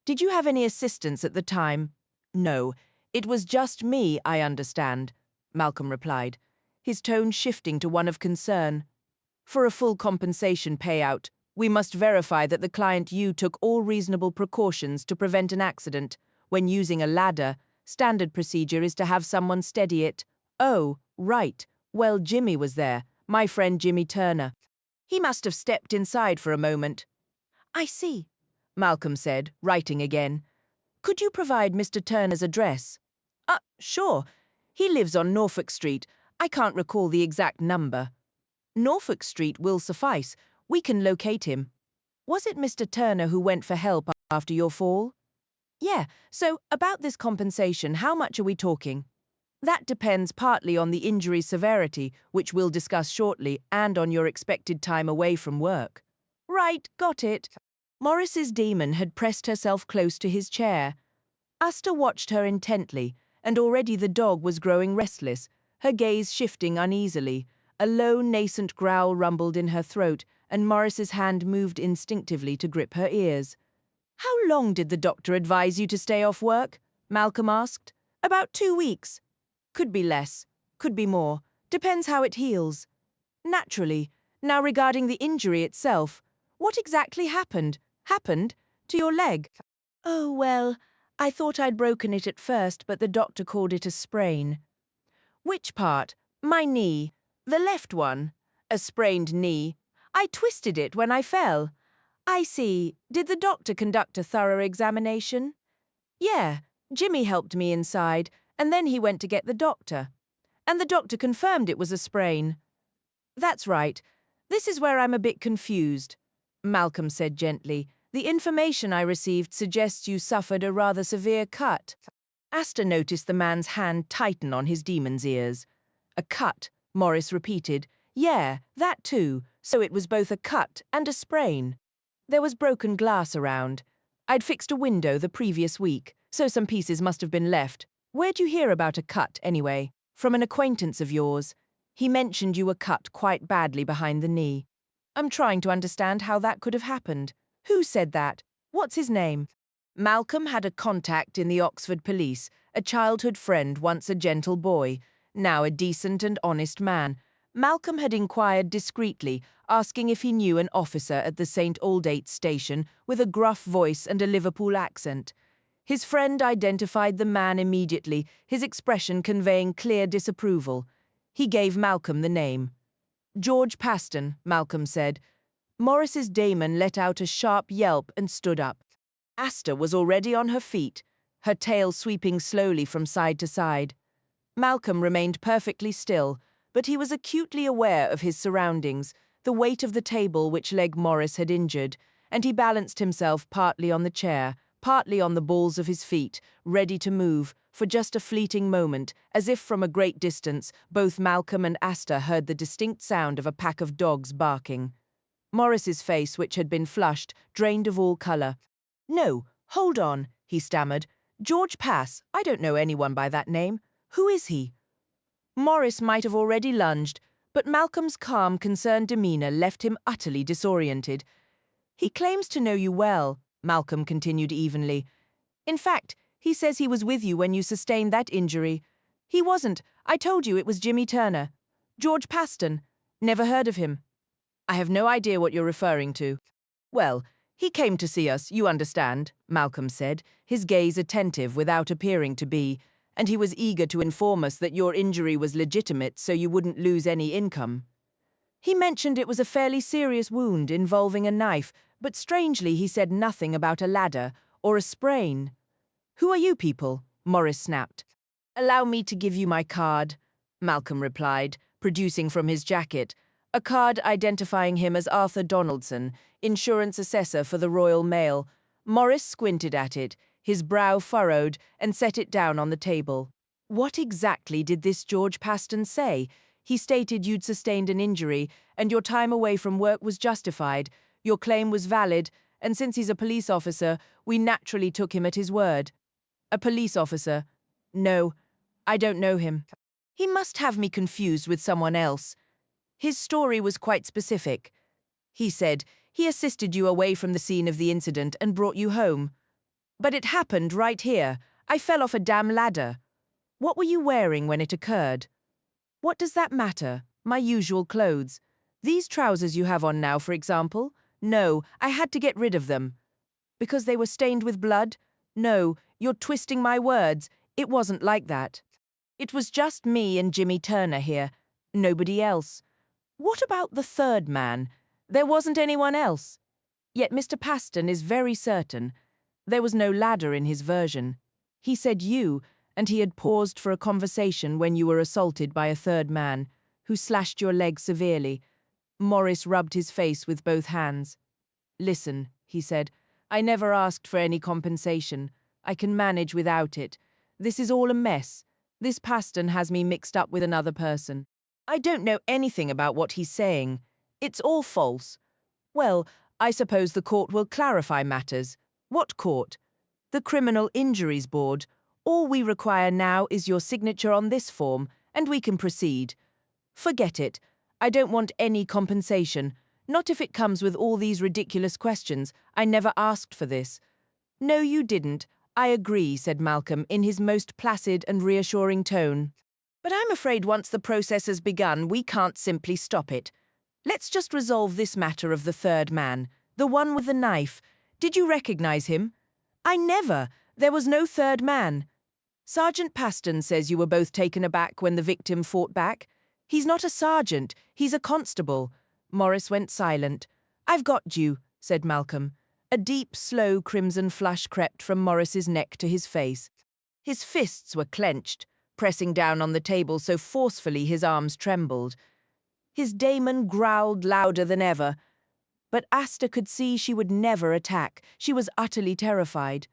"Did you have any assistance at the time?" "No. It was just me, I understand," Malcolm replied, his tone shifting to one of concern. "For a full compensation payout, we must verify that the client you took all reasonable precautions to prevent an accident. When using a ladder, standard procedure is to have someone steady it." "Oh, right. Well, Jimmy was there, my friend Jimmy Turner. He must have stepped inside for a moment." "I see," Malcolm said, writing again. "Could you provide Mr. Turner's address?" Sure. He lives on Norfolk Street. I can't recall the exact number." "Norfolk Street will suffice. We can locate him." "Was it Mr. Turner who went for help after your fall?" "Yeah. So, about this compensation, how much are we talking?" "That depends partly on the injury severity, which we'll discuss shortly, and on your expected time away from work." "Right, got it." Morris's demon had pressed herself close to his chair. Asta watched her intently, and already the dog was growing restless, her gaze shifting uneasily. A low, nascent growl rumbled in her throat, and Morris's hand moved instinctively to grip her ears. "How long did the doctor advise you to stay off work?" Malcolm asked. "About 2 weeks. Could be less, could be more. Depends how it heals." "Naturally. Now regarding the injury itself, what exactly happened? To your leg?" "Oh, well, I thought I'd broken it at first, but the doctor called it a sprain." "Which part?" "My knee. The left one." "A sprained knee. I twisted it when I fell." "I see. Did the doctor conduct a thorough examination?" "Yeah. Jimmy helped me inside, and then he went to get the doctor." "And the doctor confirmed it was a sprain?" "That's right. This is where I'm a bit confused," Malcolm said gently. "The information I received suggests you suffered a rather severe cut." Asta noticed the man's hand tighten on his demon's ears. "A cut," Morris repeated. "Yeah, that too. So it was both a cut and a sprain." "There was broken glass around. I'd fixed a window the previous week, so some pieces must have been left. Where'd you hear about a cut, anyway?" "From an acquaintance of yours. He mentioned you were cut quite badly behind the knee." "I'm trying to understand how that could have happened. Who said that? What's his name?" Malcolm had a contact in the Oxford police, a childhood friend, once a gentle boy, now a decent and honest man. Malcolm had inquired discreetly, asking if he knew an officer at the St. Aldate's station with a gruff voice and a Liverpool accent. His friend identified the man immediately, his expression conveying clear disapproval. He gave Malcolm the name. "George Paston," Malcolm said. Morris's daemon let out a sharp yelp and stood up. Asta was already on her feet, her tail sweeping slowly from side to side. Malcolm remained perfectly still, but he was acutely aware of his surroundings, the weight of the table which leg Morris had injured, and he balanced himself partly on the chair, partly on the balls of his feet, ready to move, for just a fleeting moment, as if from a great distance, both Malcolm and Asta heard the distinct sound of a pack of dogs barking. Morris's face, which had been flushed, drained of all colour. "No, hold on," he stammered. "George Pass, I don't know anyone by that name. Who is he?" Morris might have already lunged, but Malcolm's calm, concerned demeanour left him utterly disoriented. "He claims to know you well," Malcolm continued evenly. In fact, he says he was with you when you sustained that injury. He wasn't. I told you it was Jimmy Turner. George Paston. Never heard of him. I have no idea what you're referring to. Well, he came to see us, you understand, Malcolm said, his gaze attentive without appearing to be, and he was eager to inform us that your injury was legitimate so you wouldn't lose any income. He mentioned it was a fairly serious wound involving a knife, but strangely he said nothing about a ladder or a sprain. Who are you people? Morris snapped. Allow me to give you my card, Malcolm replied, producing from his jacket a card identifying him as Arthur Donaldson, insurance assessor for the Royal Mail. Morris squinted at it, his brow furrowed, and set it down on the table. What exactly did this George Paston say? He stated you'd sustained an injury, and your time away from work was justified. Your claim was valid, and since he's a police officer, we naturally took him at his word. A police officer? No, I don't know him. He must have me confused with someone else. His story was quite specific. He said he assisted you away from the scene of the incident and brought you home. But it happened right here. I fell off a damn ladder. What were you wearing when it occurred? What does that matter? My usual clothes. These trousers you have on now, for example? No, I had to get rid of them. Because they were stained with blood? No, you're twisting my words. It wasn't like that. It was just me and Jimmy Turner here. Nobody else. What about the third man? There wasn't anyone else. Yet Mr. Paston is very certain. There was no ladder in his version. He said you, and he had paused for a conversation when you were assaulted by a third man, who slashed your leg severely. Morris rubbed his face with both hands. Listen, he said, I never asked for any compensation. I can manage without it. This is all a mess. This Paston has me mixed up with another person. I don't know anything about what he's saying. It's all false. Well, I suppose the court will clarify matters. What court? The Criminal Injuries Board. All we require now is your signature on this form, and we can proceed. Forget it. I don't want any compensation. Not if it comes with all these ridiculous questions. I never asked for this. No, you didn't. I agree, said Malcolm in his most placid and reassuring tone. But I'm afraid once the process has begun, we can't simply stop it. Let's just resolve this matter of the third man, the one with the knife. Did you recognize him? I never. There was no third man. Sergeant Paston says you were both taken aback when the victim fought back. He's not a sergeant, he's a constable. Morris went silent. I've got you, said Malcolm. A deep, slow crimson flush crept from Morris's neck to his face. His fists were clenched, pressing down on the table so forcefully his arms trembled. His daemon growled louder than ever. But Asta could see she would never attack. She was utterly terrified.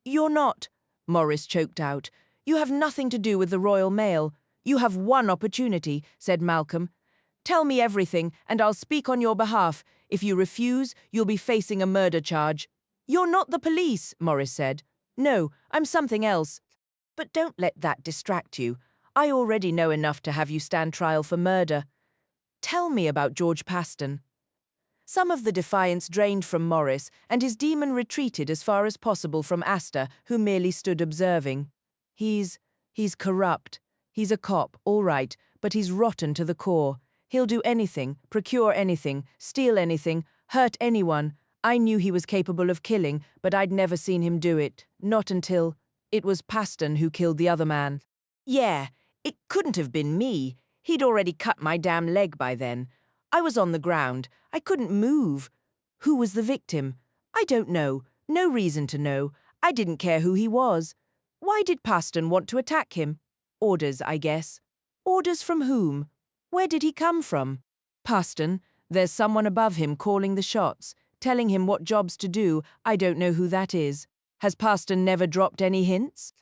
You're not, Morris choked out. You have nothing to do with the Royal Mail. You have one opportunity, said Malcolm. Tell me everything, and I'll speak on your behalf. If you refuse, you'll be facing a murder charge. You're not the police, Morris said. No, I'm something else. But don't let that distract you. I already know enough to have you stand trial for murder. Tell me about George Paston. Some of the defiance drained from Morris, and his demon retreated as far as possible from Asta, who merely stood observing. He's corrupt. He's a cop, all right, but he's rotten to the core. He'll do anything, procure anything, steal anything, hurt anyone. I knew he was capable of killing, but I'd never seen him do it. Not until... It was Paston who killed the other man. Yeah, it couldn't have been me. He'd already cut my damn leg by then. I was on the ground. I couldn't move. Who was the victim? I don't know. No reason to know. I didn't care who he was. Why did Paston want to attack him? Orders, I guess. Orders from whom? Where did he come from? Paston. There's someone above him calling the shots, telling him what jobs to do. I don't know who that is. Has Paston never dropped any hints?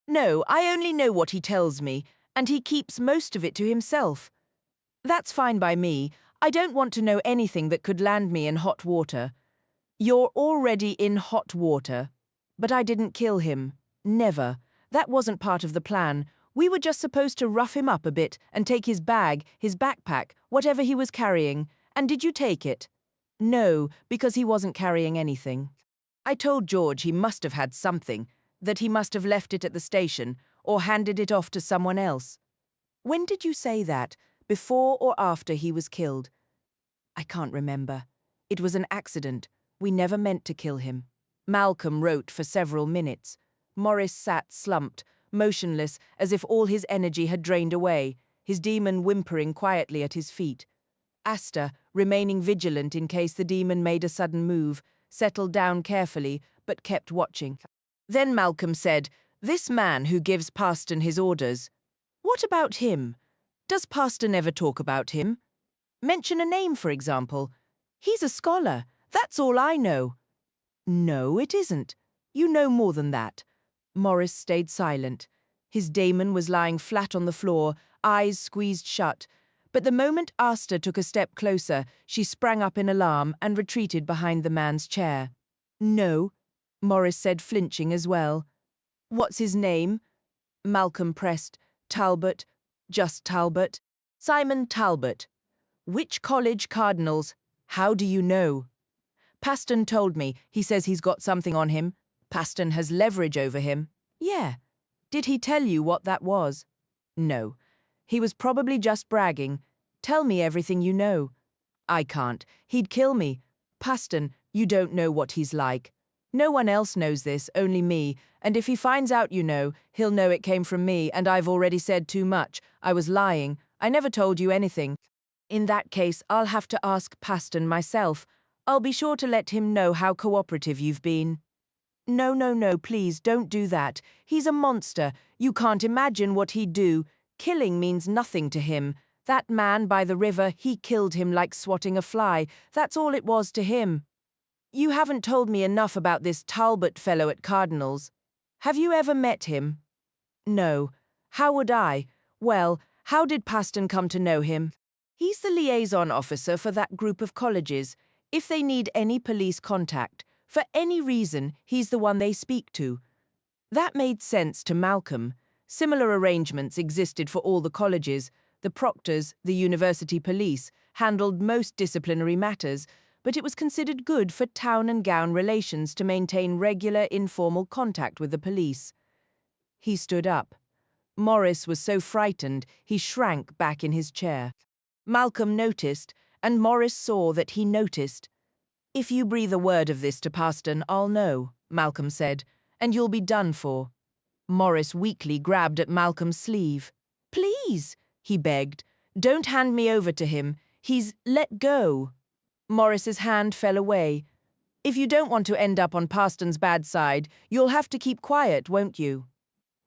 No, I only know what he tells me, and he keeps most of it to himself. That's fine by me. I don't want to know anything that could land me in hot water. You're already in hot water. But I didn't kill him. Never. That wasn't part of the plan. We were just supposed to rough him up a bit and take his bag, his backpack, whatever he was carrying. And did you take it? No, because he wasn't carrying anything. I told George he must have had something, that he must have left it at the station or handed it off to someone else. When did you say that? Before or after he was killed? I can't remember. It was an accident. We never meant to kill him. Malcolm wrote for several minutes. Morris sat slumped, motionless, as if all his energy had drained away, his demon whimpering quietly at his feet. Asta, remaining vigilant in case the demon made a sudden move, settled down carefully, but kept watching. Then Malcolm said, "This man who gives Paston his orders, what about him? Does Paston ever talk about him? Mention a name, for example. He's a scholar. That's all I know." "No, it isn't. You know more than that." Morris stayed silent. His daemon was lying flat on the floor, eyes squeezed shut. But the moment Asta took a step closer, she sprang up in alarm and retreated behind the man's chair. "No," Morris said, flinching as well. "What's his name?" Malcolm pressed. "Talbot. Just Talbot. Simon Talbot." "Which college cardinals? How do you know?" "Paston told me. He says he's got something on him. Paston has leverage over him." "Yeah. Did he tell you what that was?" "No. He was probably just bragging. Tell me everything you know." "I can't. He'd kill me. Paston, you don't know what he's like. No one else knows this, only me, and if he finds out you know, he'll know it came from me, and I've already said too much. I was lying. I never told you anything. In that case, I'll have to ask Paston myself. I'll be sure to let him know how cooperative you've been." "No, no, no, please, don't do that. He's a monster. You can't imagine what he'd do. Killing means nothing to him. That man by the river, he killed him like swatting a fly. That's all it was to him." "You haven't told me enough about this Talbot fellow at Cardinal's. Have you ever met him?" "No. How would I? Well, how did Paston come to know him?" "He's the liaison officer for that group of colleges. If they need any police contact, for any reason, he's the one they speak to." That made sense to Malcolm. Similar arrangements existed for all the colleges. The proctors, the university police, handled most disciplinary matters, but it was considered good for town and gown relations to maintain regular informal contact with the police. He stood up. Morris was so frightened he shrank back in his chair. Malcolm noticed, and Morris saw that he noticed. "If you breathe a word of this to Paston, I'll know," Malcolm said, "and you'll be done for." Morris weakly grabbed at Malcolm's sleeve. "Please," he begged, "don't hand me over to him. He's let go." Morris's hand fell away. "If you don't want to end up on Paston's bad side, you'll have to keep quiet, won't you?"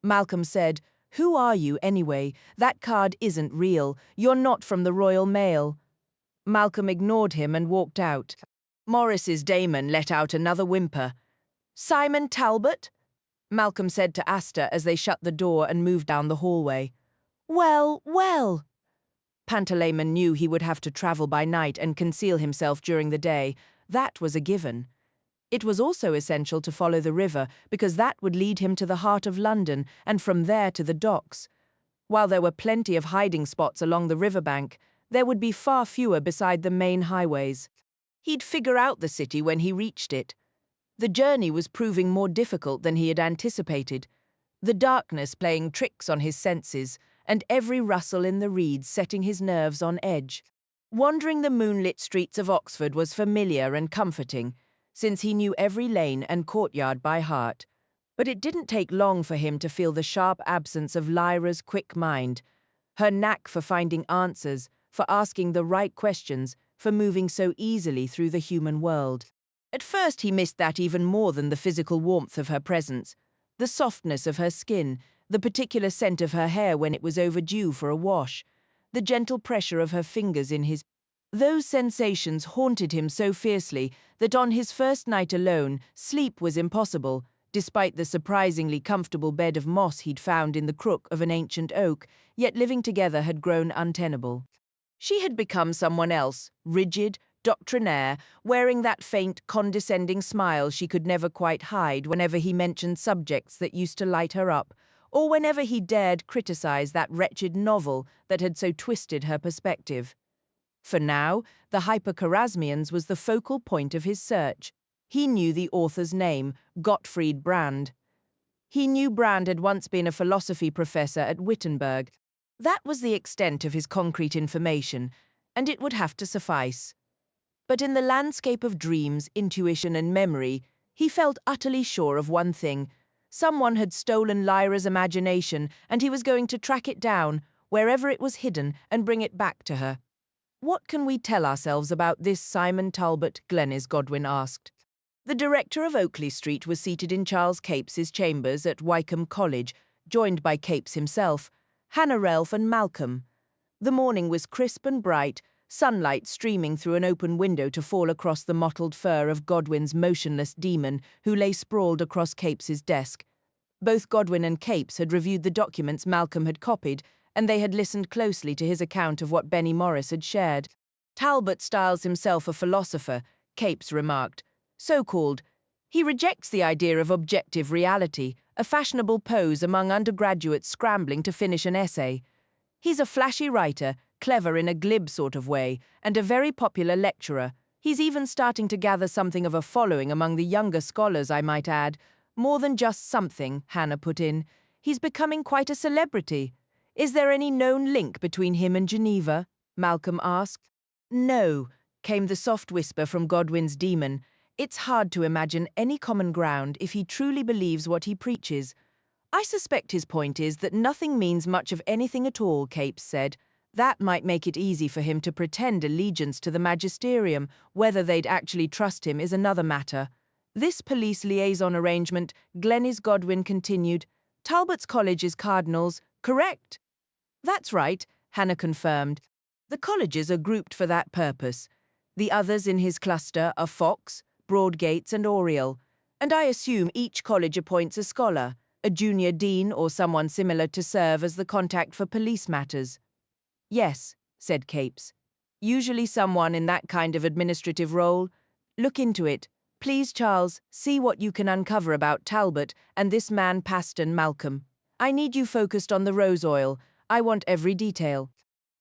Malcolm said, "Who are you, anyway? That card isn't real. You're not from the Royal Mail." Malcolm ignored him and walked out. Morris's daemon let out another whimper. "Simon Talbot?" Malcolm said to Asta as they shut the door and moved down the hallway. "Well, well." Pantalaimon knew he would have to travel by night and conceal himself during the day. That was a given. It was also essential to follow the river because that would lead him to the heart of London and from there to the docks. While there were plenty of hiding spots along the riverbank, there would be far fewer beside the main highways. He'd figure out the city when he reached it. The journey was proving more difficult than he had anticipated, the darkness playing tricks on his senses, and every rustle in the reeds setting his nerves on edge. Wandering the moonlit streets of Oxford was familiar and comforting, since he knew every lane and courtyard by heart. But it didn't take long for him to feel the sharp absence of Lyra's quick mind, her knack for finding answers, for asking the right questions, for moving so easily through the human world. At first he missed that even more than the physical warmth of her presence, the softness of her skin, the particular scent of her hair when it was overdue for a wash, the gentle pressure of her fingers in his. Those sensations haunted him so fiercely that on his first night alone, sleep was impossible, despite the surprisingly comfortable bed of moss he'd found in the crook of an ancient oak, yet living together had grown untenable. She had become someone else, rigid, doctrinaire, wearing that faint, condescending smile she could never quite hide whenever he mentioned subjects that used to light her up, or whenever he dared criticize that wretched novel that had so twisted her perspective. For now, the Hyperchorasmians was the focal point of his search. He knew the author's name, Gottfried Brand. He knew Brand had once been a philosophy professor at Wittenberg. That was the extent of his concrete information, and it would have to suffice. But in the landscape of dreams, intuition, and memory, he felt utterly sure of one thing. Someone had stolen Lyra's imagination, and he was going to track it down, wherever it was hidden, and bring it back to her. "What can we tell ourselves about this Simon Talbot?" Glenys Godwin asked. The director of Oakley Street was seated in Charles Capes's chambers at Wycombe College, joined by Capes himself, Hannah Relf and Malcolm. The morning was crisp and bright, sunlight streaming through an open window to fall across the mottled fur of Godwin's motionless demon, who lay sprawled across Capes's desk. Both Godwin and Capes had reviewed the documents Malcolm had copied, and they had listened closely to his account of what Benny Morris had shared. "Talbot styles himself a philosopher," Capes remarked. "So-called. He rejects the idea of objective reality, a fashionable pose among undergraduates scrambling to finish an essay. He's a flashy writer, clever in a glib sort of way, and a very popular lecturer. He's even starting to gather something of a following among the younger scholars, I might add. More than just something," Hannah put in. "He's becoming quite a celebrity." "Is there any known link between him and Geneva?" Malcolm asked. "No," came the soft whisper from Godwin's demon. "It's hard to imagine any common ground if he truly believes what he preaches." "I suspect his point is that nothing means much of anything at all," Capes said. "That might make it easy for him to pretend allegiance to the magisterium. Whether they'd actually trust him is another matter." "This police liaison arrangement," Glenys Godwin continued. "Talbot's college is Cardinals, correct?" "That's right," Hannah confirmed. "The colleges are grouped for that purpose. The others in his cluster are Fox, Broadgates, and Oriel, and I assume each college appoints a scholar, a junior dean or someone similar to serve as the contact for police matters." "Yes," said Capes. "Usually someone in that kind of administrative role. Look into it. Please, Charles, see what you can uncover about Talbot and this man Paston Malcolm. I need you focused on the rose oil. I want every detail.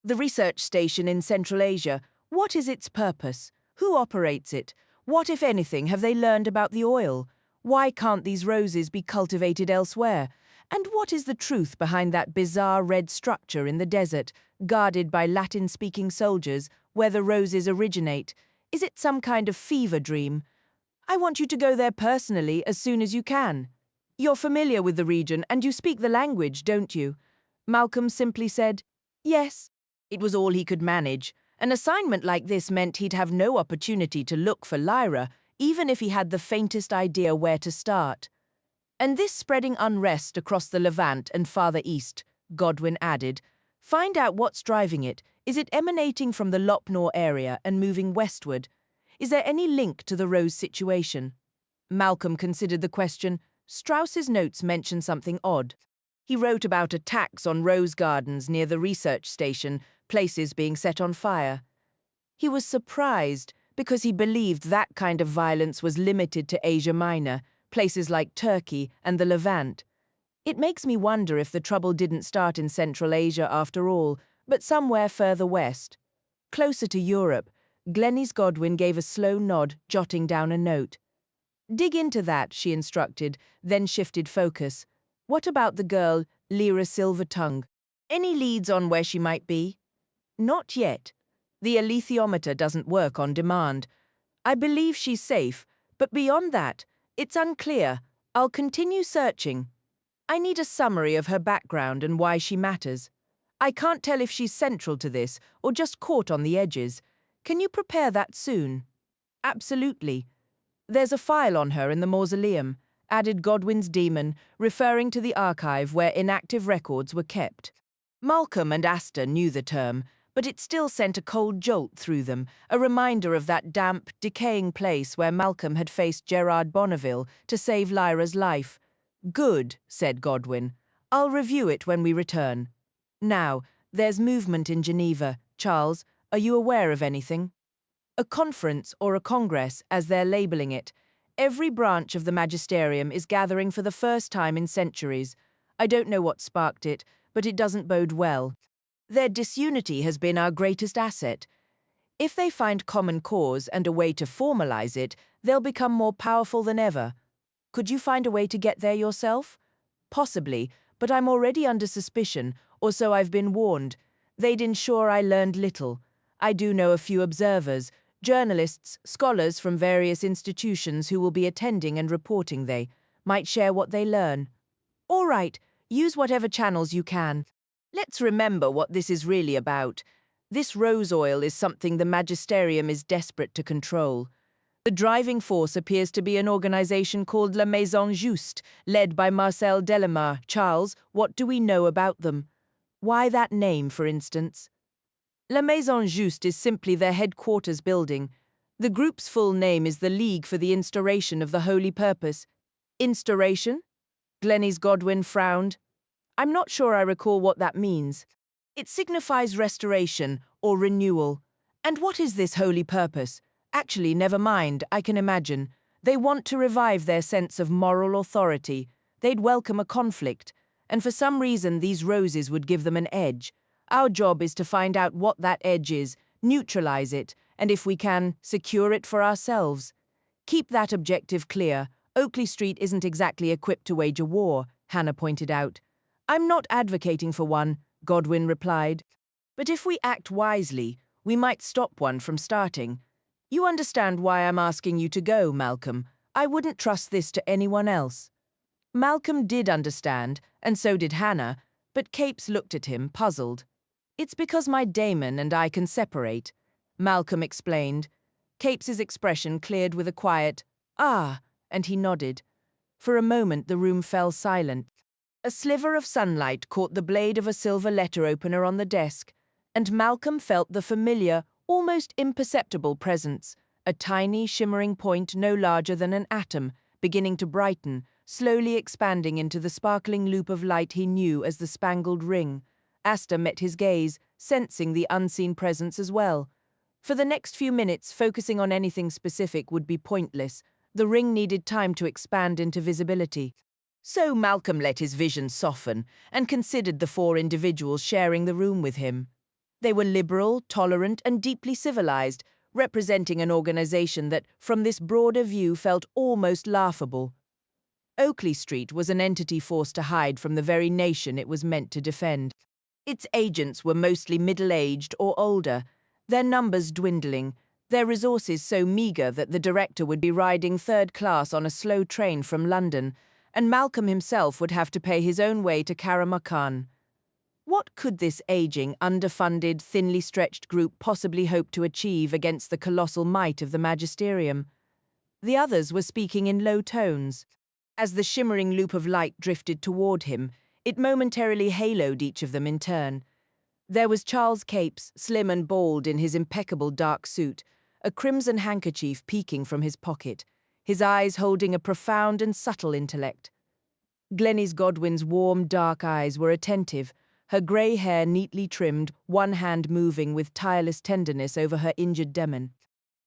The research station in Central Asia, what is its purpose? Who operates it? What, if anything, have they learned about the oil? Why can't these roses be cultivated elsewhere? And what is the truth behind that bizarre red structure in the desert, guarded by Latin-speaking soldiers, where the roses originate? Is it some kind of fever dream? I want you to go there personally as soon as you can. You're familiar with the region and you speak the language, don't you?" Malcolm simply said, "Yes." It was all he could manage. An assignment like this meant he'd have no opportunity to look for Lyra, even if he had the faintest idea where to start. "And this spreading unrest across the Levant and farther east," Godwin added. "Find out what's driving it. Is it emanating from the Lopnor area and moving westward? Is there any link to the Rose situation?" Malcolm considered the question. Strauss's notes mention something odd. He wrote about attacks on rose gardens near the research station, places being set on fire. He was surprised because he believed that kind of violence was limited to Asia Minor, places like Turkey and the Levant. It makes me wonder if the trouble didn't start in Central Asia after all, but somewhere further west. Closer to Europe, Glenys Godwin gave a slow nod, jotting down a note. "Dig into that," she instructed, then shifted focus. "What about the girl, Lyra Silvertongue? Any leads on where she might be?" "Not yet. The alethiometer doesn't work on demand. I believe she's safe, but beyond that, it's unclear. I'll continue searching. I need a summary of her background and why she matters. I can't tell if she's central to this or just caught on the edges. Can you prepare that soon?" "Absolutely. There's a file on her in the mausoleum," added Godwin's demon, referring to the archive where inactive records were kept. Malcolm and Asta knew the term, but it still sent a cold jolt through them, a reminder of that damp, decaying place where Malcolm had faced Gerard Bonneville to save Lyra's life. "Good," said Godwin. "I'll review it when we return. Now, there's movement in Geneva. Charles, are you aware of anything?" "A conference or a congress, as they're labeling it. Every branch of the magisterium is gathering for the first time in centuries. I don't know what sparked it, but it doesn't bode well. Their disunity has been our greatest asset. If they find common cause and a way to formalize it, they'll become more powerful than ever. Could you find a way to get there yourself? Possibly, but I'm already under suspicion, or so I've been warned. They'd ensure I learned little. I do know a few observers, journalists, scholars from various institutions who will be attending and reporting. They might share what they learn. All right, use whatever channels you can. Let's remember what this is really about. This rose oil is something the magisterium is desperate to control. The driving force appears to be an organization called La Maison Juste, led by Marcel Delamare. Charles, what do we know about them? Why that name, for instance? La Maison Juste is simply their headquarters building. The group's full name is the League for the Instauration of the Holy Purpose. Instauration? Glenys Godwin frowned. I'm not sure I recall what that means. It signifies restoration or renewal. And what is this holy purpose? Actually, never mind, I can imagine. They want to revive their sense of moral authority. They'd welcome a conflict. And for some reason, these roses would give them an edge. Our job is to find out what that edge is, neutralize it, and if we can, secure it for ourselves. Keep that objective clear. Oakley Street isn't exactly equipped to wage a war, Hannah pointed out. I'm not advocating for one, Godwin replied. But if we act wisely, we might stop one from starting. You understand why I'm asking you to go, Malcolm. I wouldn't trust this to anyone else. Malcolm did understand, and so did Hannah, but Capes looked at him, puzzled. It's because my daemon and I can separate, Malcolm explained. Capes's expression cleared with a quiet, "Ah," and he nodded. For a moment the room fell silent. A sliver of sunlight caught the blade of a silver letter opener on the desk, and Malcolm felt the familiar, almost imperceptible presence, a tiny, shimmering point no larger than an atom, beginning to brighten, slowly expanding into the sparkling loop of light he knew as the spangled ring. Asta met his gaze, sensing the unseen presence as well. For the next few minutes, focusing on anything specific would be pointless. The ring needed time to expand into visibility. So Malcolm let his vision soften and considered the four individuals sharing the room with him. They were liberal, tolerant, and deeply civilized, representing an organization that, from this broader view, felt almost laughable. Oakley Street was an entity forced to hide from the very nation it was meant to defend. Its agents were mostly middle-aged or older, their numbers dwindling, their resources so meager that the director would be riding third class on a slow train from London, and Malcolm himself would have to pay his own way to Karamakhan. What could this aging, underfunded, thinly stretched group possibly hope to achieve against the colossal might of the magisterium? The others were speaking in low tones. As the shimmering loop of light drifted toward him, it momentarily haloed each of them in turn. There was Charles Capes, slim and bald in his impeccable dark suit, a crimson handkerchief peeking from his pocket, his eyes holding a profound and subtle intellect. Glenys Godwin's warm, dark eyes were attentive, her grey hair neatly trimmed, one hand moving with tireless tenderness over her injured demon.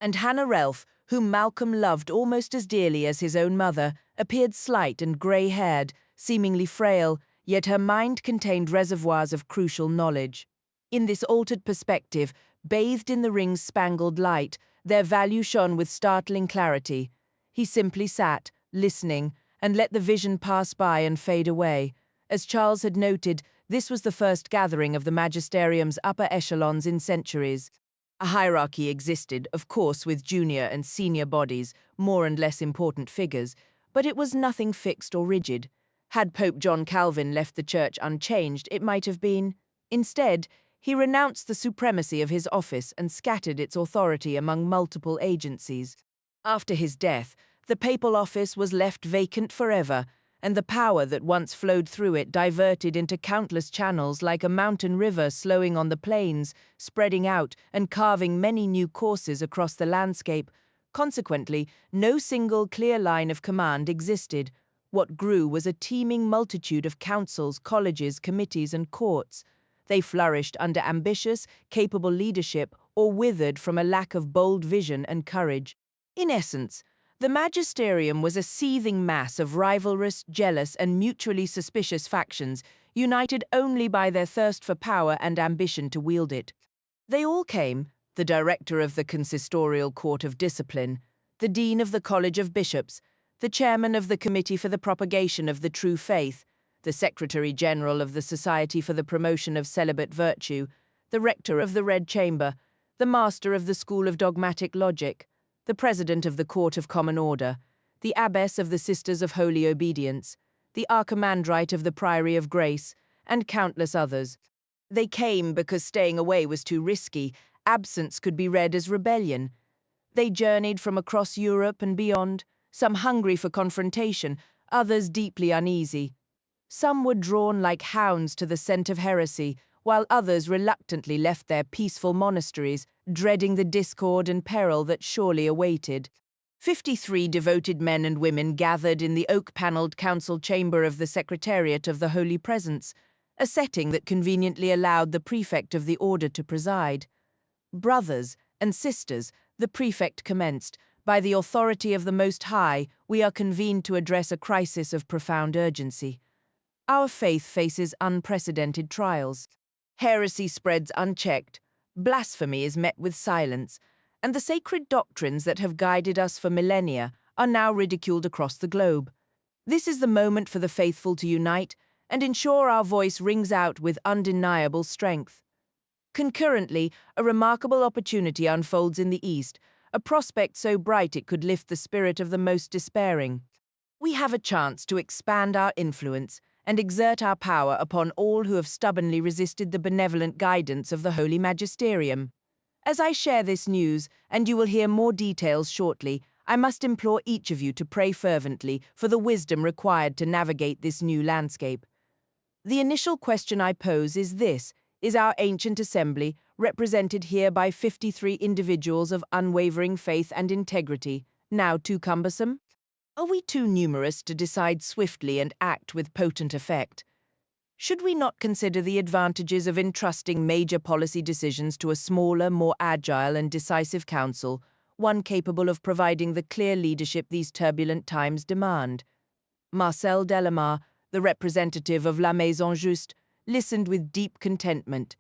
And Hannah Relf, whom Malcolm loved almost as dearly as his own mother, appeared slight and grey-haired, seemingly frail, yet her mind contained reservoirs of crucial knowledge. In this altered perspective, bathed in the ring's spangled light, their value shone with startling clarity. He simply sat, listening, and let the vision pass by and fade away. As Charles had noted, this was the first gathering of the magisterium's upper echelons in centuries. A hierarchy existed, of course, with junior and senior bodies, more and less important figures, but it was nothing fixed or rigid. Had Pope John Calvin left the church unchanged, it might have been. Instead, he renounced the supremacy of his office and scattered its authority among multiple agencies. After his death, the papal office was left vacant forever, and the power that once flowed through it diverted into countless channels like a mountain river slowing on the plains, spreading out and carving many new courses across the landscape. Consequently, no single clear line of command existed. What grew was a teeming multitude of councils, colleges, committees, and courts. They flourished under ambitious, capable leadership or withered from a lack of bold vision and courage. In essence, the magisterium was a seething mass of rivalrous, jealous, and mutually suspicious factions, united only by their thirst for power and ambition to wield it. They all came, the director of the Consistorial Court of Discipline, the dean of the College of Bishops, the chairman of the Committee for the Propagation of the True Faith, the Secretary General of the Society for the Promotion of Celibate Virtue, the rector of the Red Chamber, the master of the School of Dogmatic Logic, the president of the Court of Common Order, the abbess of the Sisters of Holy Obedience, the archimandrite of the Priory of Grace, and countless others. They came because staying away was too risky. Absence could be read as rebellion. They journeyed from across Europe and beyond, some hungry for confrontation, others deeply uneasy. Some were drawn like hounds to the scent of heresy, while others reluctantly left their peaceful monasteries, dreading the discord and peril that surely awaited. 53 devoted men and women gathered in the oak-panelled council chamber of the Secretariat of the Holy Presence, a setting that conveniently allowed the prefect of the order to preside. Brothers and sisters, the prefect commenced, by the authority of the Most High, we are convened to address a crisis of profound urgency. Our faith faces unprecedented trials. Heresy spreads unchecked, blasphemy is met with silence, and the sacred doctrines that have guided us for millennia are now ridiculed across the globe. This is the moment for the faithful to unite and ensure our voice rings out with undeniable strength. Concurrently, a remarkable opportunity unfolds in the East, a prospect so bright it could lift the spirit of the most despairing. We have a chance to expand our influence and exert our power upon all who have stubbornly resisted the benevolent guidance of the Holy Magisterium. As I share this news, and you will hear more details shortly, I must implore each of you to pray fervently for the wisdom required to navigate this new landscape. The initial question I pose is this: is our ancient assembly, represented here by 53 individuals of unwavering faith and integrity, now too cumbersome? Are we too numerous to decide swiftly and act with potent effect? Should we not consider the advantages of entrusting major policy decisions to a smaller, more agile and decisive council, one capable of providing the clear leadership these turbulent times demand? Marcel Delamare, the representative of La Maison Juste, listened with deep contentment.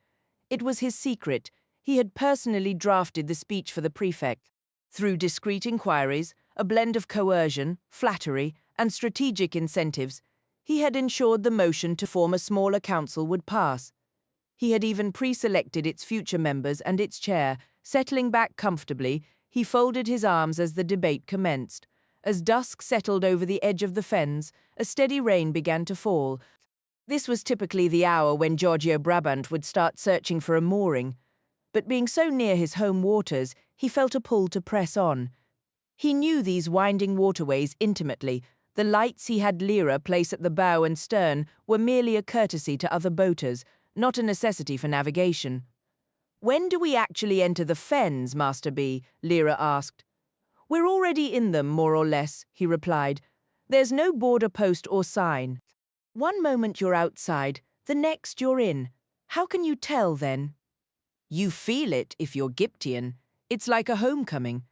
It was his secret. He had personally drafted the speech for the prefect. Through discreet inquiries, a blend of coercion, flattery, and strategic incentives, he had ensured the motion to form a smaller council would pass. He had even pre-selected its future members and its chair. Settling back comfortably, he folded his arms as the debate commenced. As dusk settled over the edge of the fens, a steady rain began to fall. This was typically the hour when Giorgio Brabant would start searching for a mooring. But being so near his home waters, he felt a pull to press on. He knew these winding waterways intimately. The lights he had Lyra place at the bow and stern were merely a courtesy to other boaters, not a necessity for navigation. "When do we actually enter the fens, Master B?" Lyra asked. "We're already in them, more or less," he replied. "There's no border post or sign. One moment you're outside, the next you're in. How can you tell then? You feel it if you're Giptian. It's like a homecoming.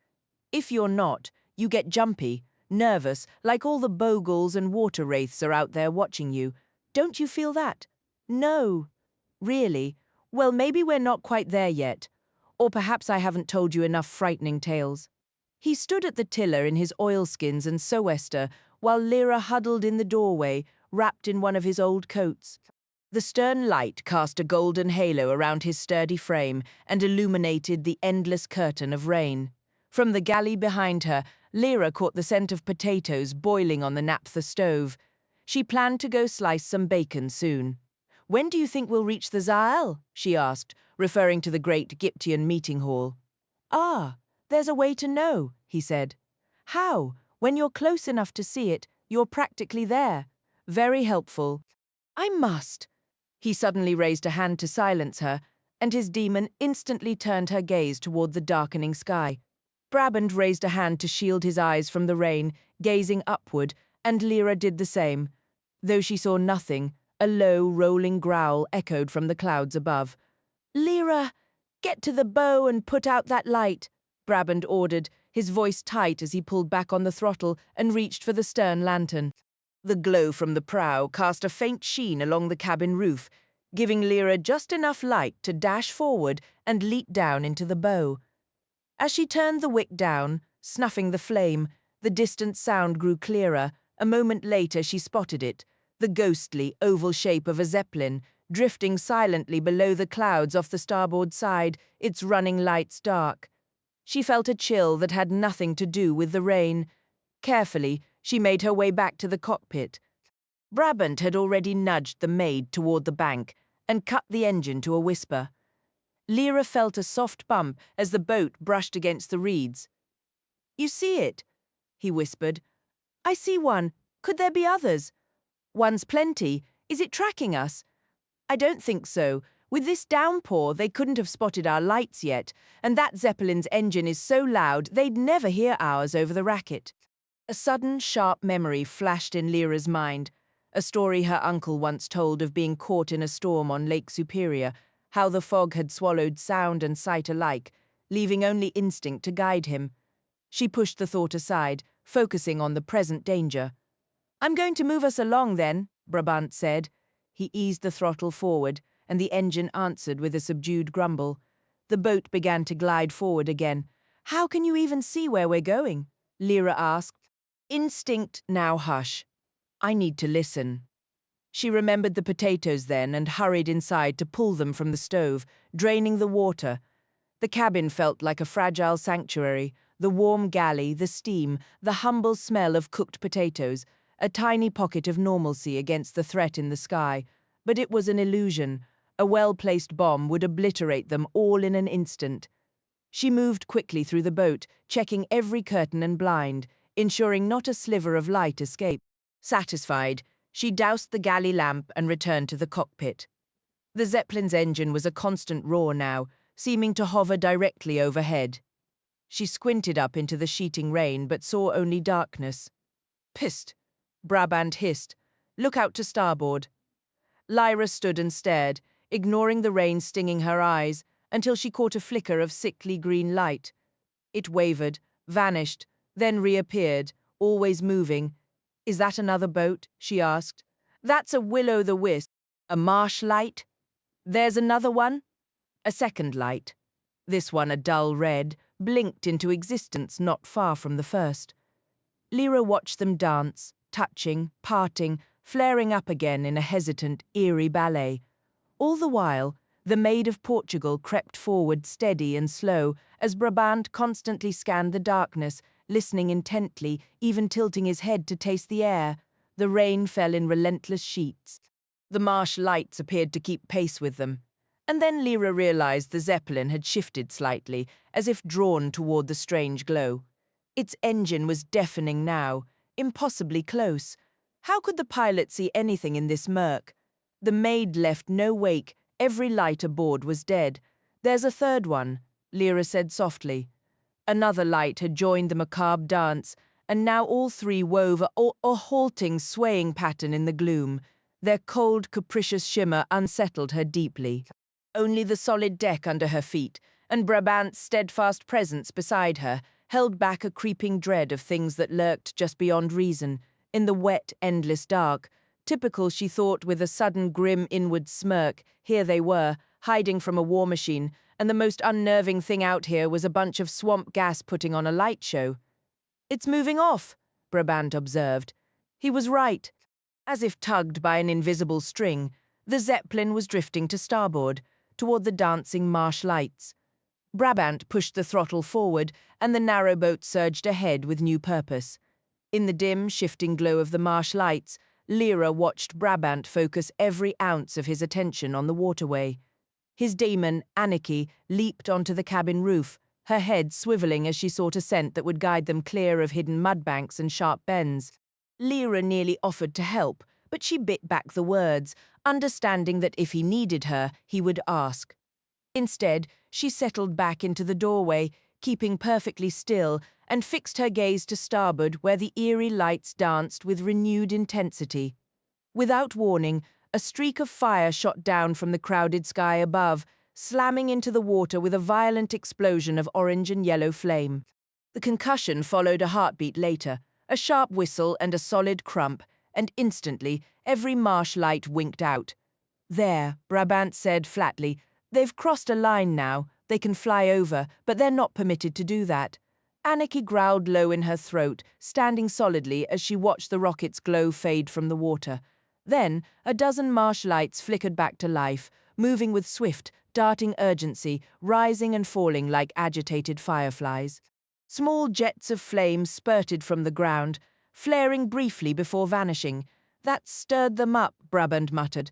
If you're not, you get jumpy, nervous, like all the bogles and water wraiths are out there watching you. Don't you feel that? No. Really? Well, maybe we're not quite there yet. Or perhaps I haven't told you enough frightening tales." He stood at the tiller in his oilskins and sou'wester, while Lyra huddled in the doorway, wrapped in one of his old coats. The stern light cast a golden halo around his sturdy frame and illuminated the endless curtain of rain. From the galley behind her, Lyra caught the scent of potatoes boiling on the naphtha stove. She planned to go slice some bacon soon. "When do you think we'll reach the Zaal?" she asked, referring to the great Giptian meeting hall. "Ah, there's a way to know," he said. "How? When you're close enough to see it, you're practically there. Very helpful." "I must." He suddenly raised a hand to silence her, and his demon instantly turned her gaze toward the darkening sky. Brabant raised a hand to shield his eyes from the rain, gazing upward, and Lyra did the same. Though she saw nothing, a low, rolling growl echoed from the clouds above. "Lyra, get to the bow and put out that light," Brabant ordered, his voice tight as he pulled back on the throttle and reached for the stern lantern. The glow from the prow cast a faint sheen along the cabin roof, giving Lyra just enough light to dash forward and leap down into the bow. As she turned the wick down, snuffing the flame, the distant sound grew clearer. A moment later she spotted it, the ghostly, oval shape of a zeppelin, drifting silently below the clouds off the starboard side, its running lights dark. She felt a chill that had nothing to do with the rain. Carefully, she made her way back to the cockpit. Brabant had already nudged the maid toward the bank and cut the engine to a whisper. Lyra felt a soft bump as the boat brushed against the reeds. "You see it?" he whispered. "I see one. Could there be others?" "One's plenty. Is it tracking us?" "I don't think so. With this downpour, they couldn't have spotted our lights yet, and that Zeppelin's engine is so loud they'd never hear ours over the racket." A sudden, sharp memory flashed in Lyra's mind, a story her uncle once told of being caught in a storm on Lake Superior, how the fog had swallowed sound and sight alike, leaving only instinct to guide him. She pushed the thought aside, focusing on the present danger. "I'm going to move us along, then," Brabant said. He eased the throttle forward, and the engine answered with a subdued grumble. The boat began to glide forward again. "How can you even see where we're going?" Lyra asked. "Instinct, now hush. I need to listen." She remembered the potatoes then and hurried inside to pull them from the stove, draining the water. The cabin felt like a fragile sanctuary, the warm galley, the steam, the humble smell of cooked potatoes, a tiny pocket of normalcy against the threat in the sky. But it was an illusion. A well-placed bomb would obliterate them all in an instant. She moved quickly through the boat, checking every curtain and blind, ensuring not a sliver of light escaped. Satisfied, she doused the galley lamp and returned to the cockpit. The Zeppelin's engine was a constant roar now, seeming to hover directly overhead. She squinted up into the sheeting rain but saw only darkness. "Psst," Brabant hissed. "Look out to starboard." Lyra stood and stared, ignoring the rain stinging her eyes, until she caught a flicker of sickly green light. It wavered, vanished, then reappeared, always moving. "Is that another boat?" she asked. "That's a will-o'-the-wisp. A marsh light?" "There's another one." A second light. This one, a dull red, blinked into existence not far from the first. Lyra watched them dance, touching, parting, flaring up again in a hesitant, eerie ballet. All the while, the Maid of Portugal crept forward steady and slow as Brabant constantly scanned the darkness, listening intently, even tilting his head to taste the air. The rain fell in relentless sheets. The marsh lights appeared to keep pace with them. And then Lyra realized the Zeppelin had shifted slightly, as if drawn toward the strange glow. Its engine was deafening now, impossibly close. How could the pilot see anything in this murk? The maid left no wake, every light aboard was dead. "There's a third one," Lyra said softly. Another light had joined the macabre dance, and now all three wove a halting, swaying pattern in the gloom. Their cold, capricious shimmer unsettled her deeply. Only the solid deck under her feet, and Brabant's steadfast presence beside her, held back a creeping dread of things that lurked just beyond reason, in the wet, endless dark. Typical, she thought with a sudden grim inward smirk. Here they were, hiding from a war machine, and the most unnerving thing out here was a bunch of swamp gas putting on a light show. "It's moving off," Brabant observed. He was right. As if tugged by an invisible string, the Zeppelin was drifting to starboard, toward the dancing marsh lights. Brabant pushed the throttle forward, and the narrowboat surged ahead with new purpose. In the dim, shifting glow of the marsh lights, Lyra watched Brabant focus every ounce of his attention on the waterway. His demon, Anarchy, leaped onto the cabin roof, her head swiveling as she sought a scent that would guide them clear of hidden mudbanks and sharp bends. Lyra nearly offered to help, but she bit back the words, understanding that if he needed her, he would ask. Instead, she settled back into the doorway, keeping perfectly still, and fixed her gaze to starboard where the eerie lights danced with renewed intensity. Without warning, a streak of fire shot down from the crowded sky above, slamming into the water with a violent explosion of orange and yellow flame. The concussion followed a heartbeat later, a sharp whistle and a solid crump, and instantly every marsh light winked out. There, Brabant said flatly. They've crossed a line now. They can fly over, but they're not permitted to do that. Anarchy growled low in her throat, standing solidly as she watched the rocket's glow fade from the water. Then, a dozen marsh lights flickered back to life, moving with swift, darting urgency, rising and falling like agitated fireflies. Small jets of flame spurted from the ground, flaring briefly before vanishing. That stirred them up, Brabant muttered.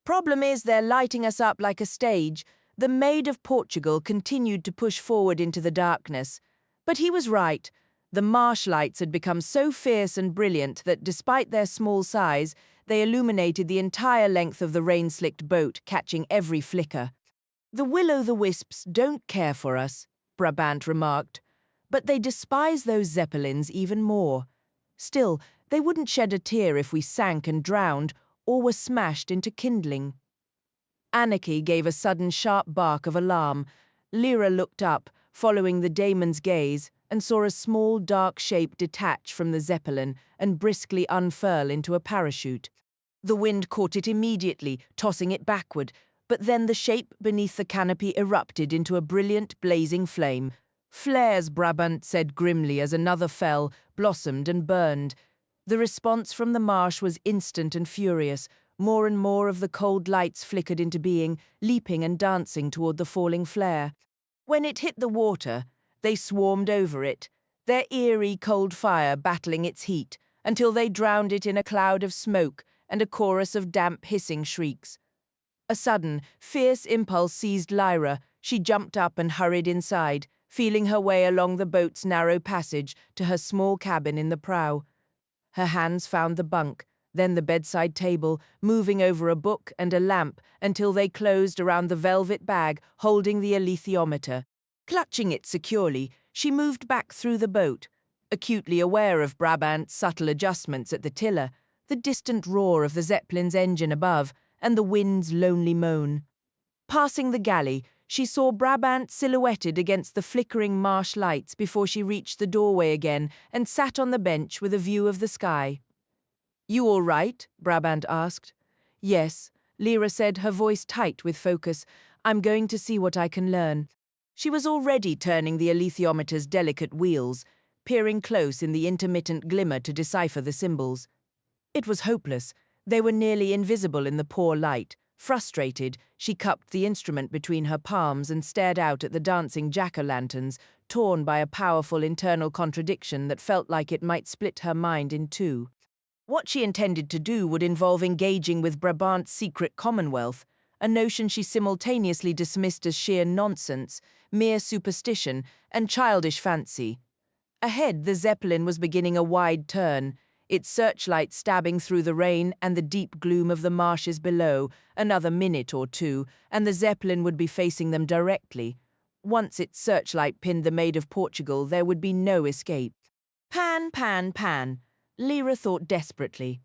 Problem is they're lighting us up like a stage. The Maid of Portugal continued to push forward into the darkness. But he was right. The marsh lights had become so fierce and brilliant that despite their small size, they illuminated the entire length of the rain-slicked boat, catching every flicker. The will-o'-the-wisps don't care for us, Brabant remarked, but they despise those zeppelins even more. Still, they wouldn't shed a tear if we sank and drowned or were smashed into kindling. Anarchy gave a sudden sharp bark of alarm. Lyra looked up, following the daemon's gaze, and saw a small dark shape detach from the zeppelin and briskly unfurl into a parachute. The wind caught it immediately, tossing it backward, but then the shape beneath the canopy erupted into a brilliant, blazing flame. Flares, Brabant said grimly as another fell, blossomed and burned. The response from the marsh was instant and furious. More and more of the cold lights flickered into being, leaping and dancing toward the falling flare. When it hit the water, they swarmed over it, their eerie cold fire battling its heat, until they drowned it in a cloud of smoke and a chorus of damp hissing shrieks. A sudden, fierce impulse seized Lyra. She jumped up and hurried inside, feeling her way along the boat's narrow passage to her small cabin in the prow. Her hands found the bunk, then the bedside table, moving over a book and a lamp until they closed around the velvet bag holding the alethiometer. Clutching it securely, she moved back through the boat, acutely aware of Brabant's subtle adjustments at the tiller, the distant roar of the Zeppelin's engine above, and the wind's lonely moan. Passing the galley, she saw Brabant silhouetted against the flickering marsh lights before she reached the doorway again and sat on the bench with a view of the sky. "You all right?" Brabant asked. "Yes," Lyra said, her voice tight with focus. "I'm going to see what I can learn." She was already turning the alethiometer's delicate wheels, peering close in the intermittent glimmer to decipher the symbols. It was hopeless. They were nearly invisible in the poor light. Frustrated, she cupped the instrument between her palms and stared out at the dancing jack-o'-lanterns, torn by a powerful internal contradiction that felt like it might split her mind in two. What she intended to do would involve engaging with Brabant's Secret Commonwealth, a notion she simultaneously dismissed as sheer nonsense, mere superstition, and childish fancy. Ahead, the Zeppelin was beginning a wide turn, its searchlight stabbing through the rain and the deep gloom of the marshes below. Another minute or two, and the Zeppelin would be facing them directly. Once its searchlight pinned the Maid of Portugal, there would be no escape. Pan, pan, pan, Lyra thought desperately.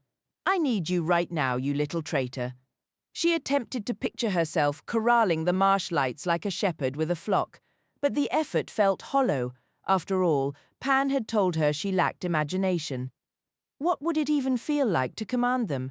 I need you right now, you little traitor. She attempted to picture herself corralling the marsh lights like a shepherd with a flock, but the effort felt hollow. After all, Pan had told her she lacked imagination. What would it even feel like to command them?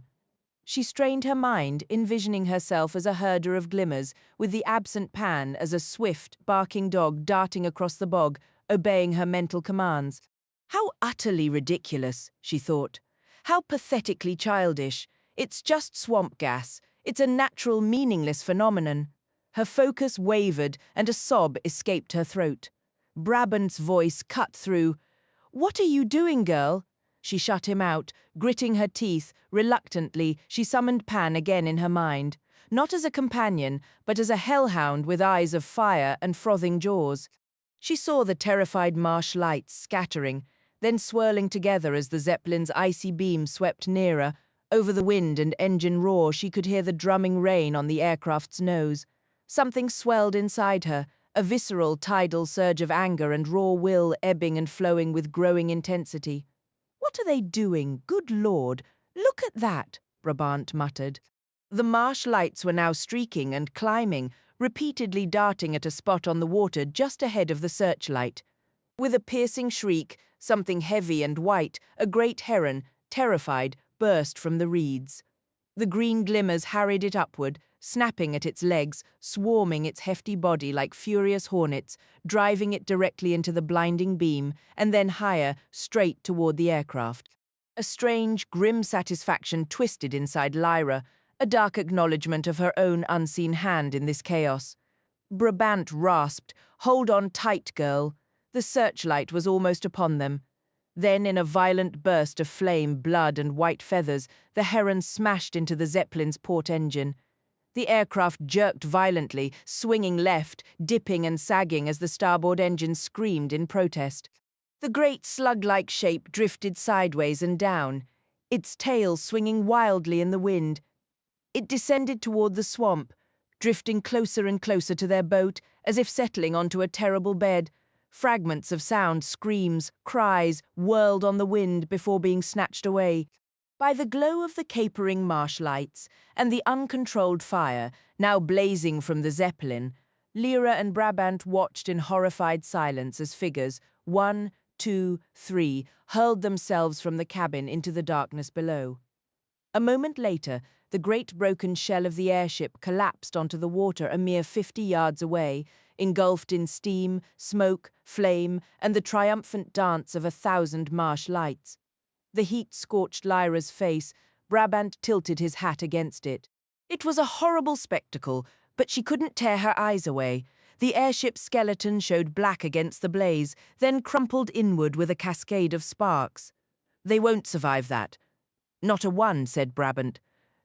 She strained her mind, envisioning herself as a herder of glimmers, with the absent Pan as a swift, barking dog darting across the bog, obeying her mental commands. How utterly ridiculous, she thought. How pathetically childish. It's just swamp gas. It's a natural, meaningless phenomenon. Her focus wavered, and a sob escaped her throat. Brabant's voice cut through. "What are you doing, girl?" She shut him out, gritting her teeth. Reluctantly, she summoned Pan again in her mind, not as a companion, but as a hellhound with eyes of fire and frothing jaws. She saw the terrified marsh lights scattering, then swirling together as the Zeppelin's icy beam swept nearer. Over the wind and engine roar, she could hear the drumming rain on the aircraft's nose. Something swelled inside her, a visceral tidal surge of anger and raw will ebbing and flowing with growing intensity. "What are they doing? Good Lord! Look at that!" Brabant muttered. The marsh lights were now streaking and climbing, repeatedly darting at a spot on the water just ahead of the searchlight. With a piercing shriek, something heavy and white, a great heron, terrified, burst from the reeds. The green glimmers harried it upward, snapping at its legs, swarming its hefty body like furious hornets, driving it directly into the blinding beam, and then higher, straight toward the aircraft. A strange, grim satisfaction twisted inside Lyra, a dark acknowledgement of her own unseen hand in this chaos. Brabant rasped, "Hold on tight, girl." The searchlight was almost upon them. Then, in a violent burst of flame, blood, and white feathers, the Heron smashed into the Zeppelin's port engine. The aircraft jerked violently, swinging left, dipping and sagging as the starboard engine screamed in protest. The great slug-like shape drifted sideways and down, its tail swinging wildly in the wind. It descended toward the swamp, drifting closer and closer to their boat, as if settling onto a terrible bed. Fragments of sound, screams, cries, whirled on the wind before being snatched away. By the glow of the capering marsh lights and the uncontrolled fire, now blazing from the Zeppelin, Lyra and Brabant watched in horrified silence as figures, 1, 2, 3, hurled themselves from the cabin into the darkness below. A moment later, the great broken shell of the airship collapsed onto the water a mere 50 yards away, engulfed in steam, smoke, flame, and the triumphant dance of 1,000 marsh lights. The heat scorched Lyra's face. Brabant tilted his hat against it. It was a horrible spectacle, but she couldn't tear her eyes away. The airship's skeleton showed black against the blaze, then crumpled inward with a cascade of sparks. "They won't survive that." "Not a one," said Brabant.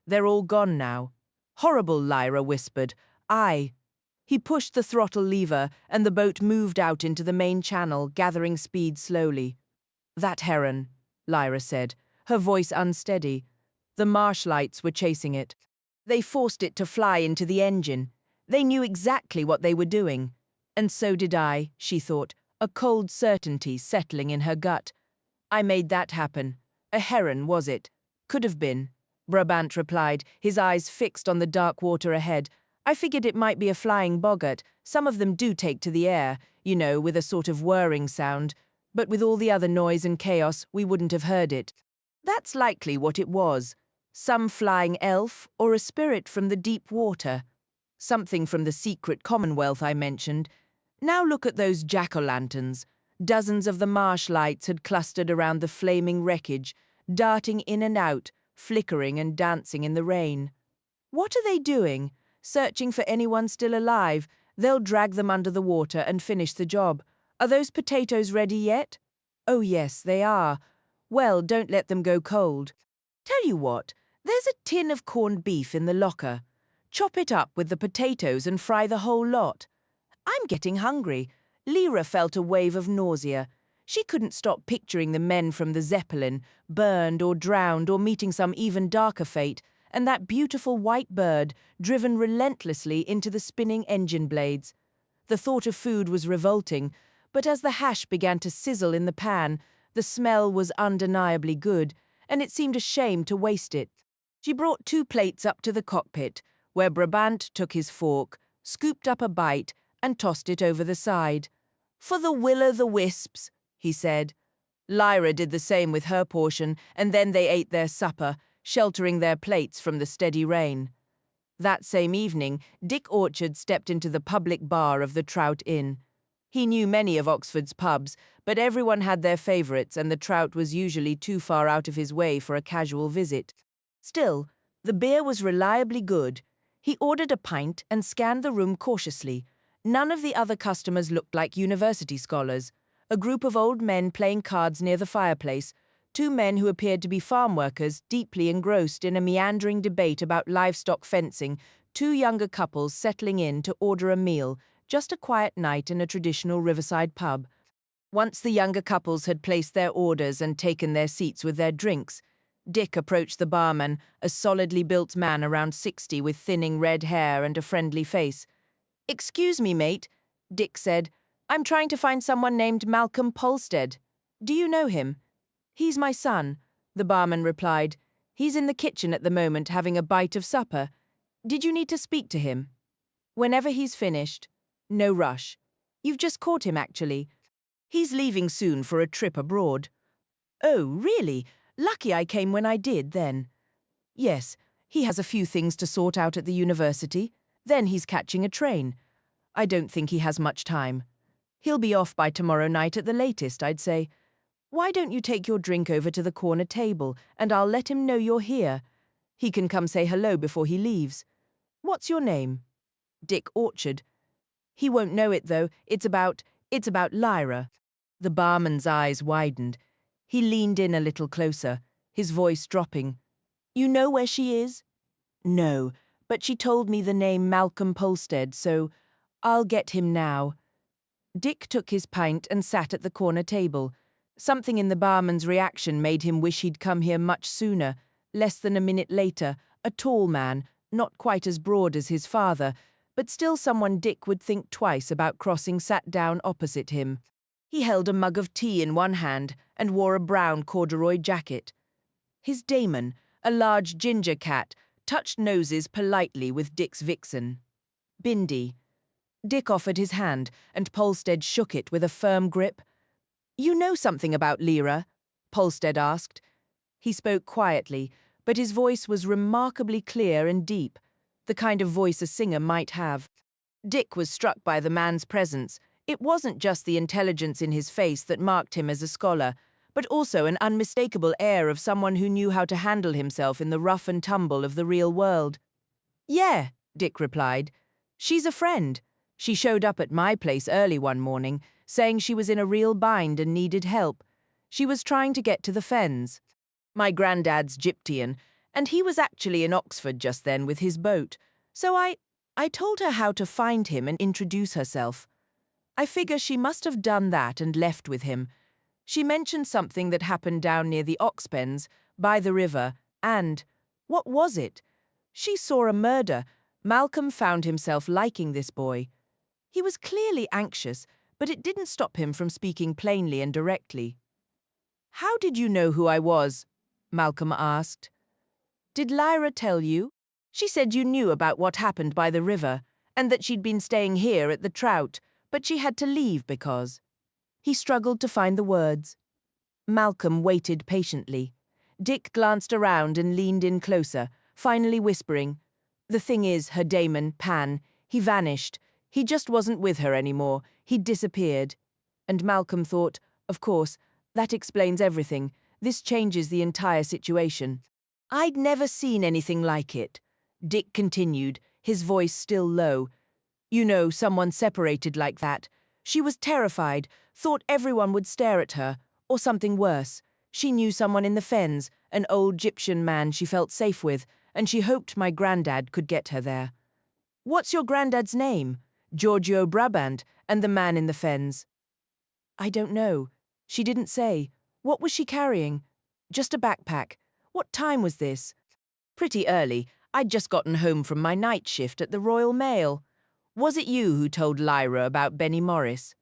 "They're all gone now." "Horrible," Lyra whispered. "Aye." He pushed the throttle lever, and the boat moved out into the main channel, gathering speed slowly. "That Heron," Lyra said, her voice unsteady. The marsh lights were chasing it. They forced it to fly into the engine. They knew exactly what they were doing. And so did I, she thought, a cold certainty settling in her gut. "I made that happen. A heron, was it?" "Could have been," Brabant replied, his eyes fixed on the dark water ahead. "I figured it might be a flying boggart. Some of them do take to the air, you know, with a sort of whirring sound. But with all the other noise and chaos, we wouldn't have heard it." "That's likely what it was. Some flying elf or a spirit from the deep water. Something from the Secret Commonwealth I mentioned. Now look at those jack-o'-lanterns." Dozens of the marsh lights had clustered around the flaming wreckage, darting in and out, flickering and dancing in the rain. "What are they doing? Searching for anyone still alive. They'll drag them under the water and finish the job. Are those potatoes ready yet?" "Oh yes, they are." "Well, don't let them go cold." "Tell you what, there's a tin of corned beef in the locker. Chop it up with the potatoes and fry the whole lot." "I'm getting hungry." Lyra felt a wave of nausea. She couldn't stop picturing the men from the Zeppelin, burned or drowned or meeting some even darker fate, and that beautiful white bird driven relentlessly into the spinning engine blades. The thought of food was revolting, but as the hash began to sizzle in the pan, the smell was undeniably good, and it seemed a shame to waste it. She brought 2 plates up to the cockpit, where Brabant took his fork, scooped up a bite, and tossed it over the side. "For the will-o'-the-wisps," he said. Lyra did the same with her portion, and then they ate their supper, sheltering their plates from the steady rain. That same evening, Dick Orchard stepped into the public bar of the Trout Inn. He knew many of Oxford's pubs, but everyone had their favourites, and the Trout was usually too far out of his way for a casual visit. Still, the beer was reliably good. He ordered a pint and scanned the room cautiously. None of the other customers looked like university scholars. A group of old men playing cards near the fireplace, 2 men who appeared to be farm workers deeply engrossed in a meandering debate about livestock fencing, 2 younger couples settling in to order a meal, just a quiet night in a traditional riverside pub. Once the younger couples had placed their orders and taken their seats with their drinks, Dick approached the barman, a solidly built man around 60 with thinning red hair and a friendly face. "Excuse me, mate," Dick said. "I'm trying to find someone named Malcolm Polstead. Do you know him?" "He's my son," the barman replied. "He's in the kitchen at the moment having a bite of supper. Did you need to speak to him?" "Whenever he's finished. No rush. You've just caught him, actually. He's leaving soon for a trip abroad." "Oh, really? Lucky I came when I did, then." "Yes. He has a few things to sort out at the university, then he's catching a train. I don't think he has much time. He'll be off by tomorrow night at the latest, I'd say. Why don't you take your drink over to the corner table, and I'll let him know you're here. He can come say hello before he leaves. What's your name? Dick Orchard. He won't know it, though. It's about Lyra. The barman's eyes widened. He leaned in a little closer, his voice dropping. You know where she is? No, but she told me the name Malcolm Polstead, so I'll get him now. Dick took his pint and sat at the corner table. Something in the barman's reaction made him wish he'd come here much sooner. Less than a minute later, a tall man, not quite as broad as his father, but still someone Dick would think twice about crossing, sat down opposite him. He held a mug of tea in one hand and wore a brown corduroy jacket. His daemon, a large ginger cat, touched noses politely with Dick's vixen. Bindi. Dick offered his hand, and Polstead shook it with a firm grip. You know something about Lyra? Polstead asked. He spoke quietly, but his voice was remarkably clear and deep, the kind of voice a singer might have. Dick was struck by the man's presence. It wasn't just the intelligence in his face that marked him as a scholar, but also an unmistakable air of someone who knew how to handle himself in the rough and tumble of the real world. Yeah, Dick replied. She's a friend. She showed up at my place early one morning, saying she was in a real bind and needed help. She was trying to get to the Fens. My granddad's Gyptian, and he was actually in Oxford just then with his boat, so I told her how to find him and introduce herself. I figure she must have done that and left with him. She mentioned something that happened down near the Oxpens, by the river, and, what was it? She saw a murder. Malcolm found himself liking this boy. He was clearly anxious, but it didn't stop him from speaking plainly and directly. How did you know who I was? Malcolm asked. Did Lyra tell you? She said you knew about what happened by the river, and that she'd been staying here at the Trout, but she had to leave because... He struggled to find the words. Malcolm waited patiently. Dick glanced around and leaned in closer, finally whispering, The thing is, her daemon, Pan, he vanished. He just wasn't with her anymore. He'd disappeared. And Malcolm thought, of course, that explains everything. This changes the entire situation. I'd never seen anything like it. Dick continued, his voice still low. You know, someone separated like that. She was terrified, thought everyone would stare at her, or something worse. She knew someone in the Fens, an old Egyptian man she felt safe with, and she hoped my granddad could get her there. What's your granddad's name? Giorgio Brabant, and the man in the Fens. I don't know. She didn't say. What was she carrying? Just a backpack. What time was this? Pretty early. I'd just gotten home from my night shift at the Royal Mail. Was it you who told Lyra about Benny Morris?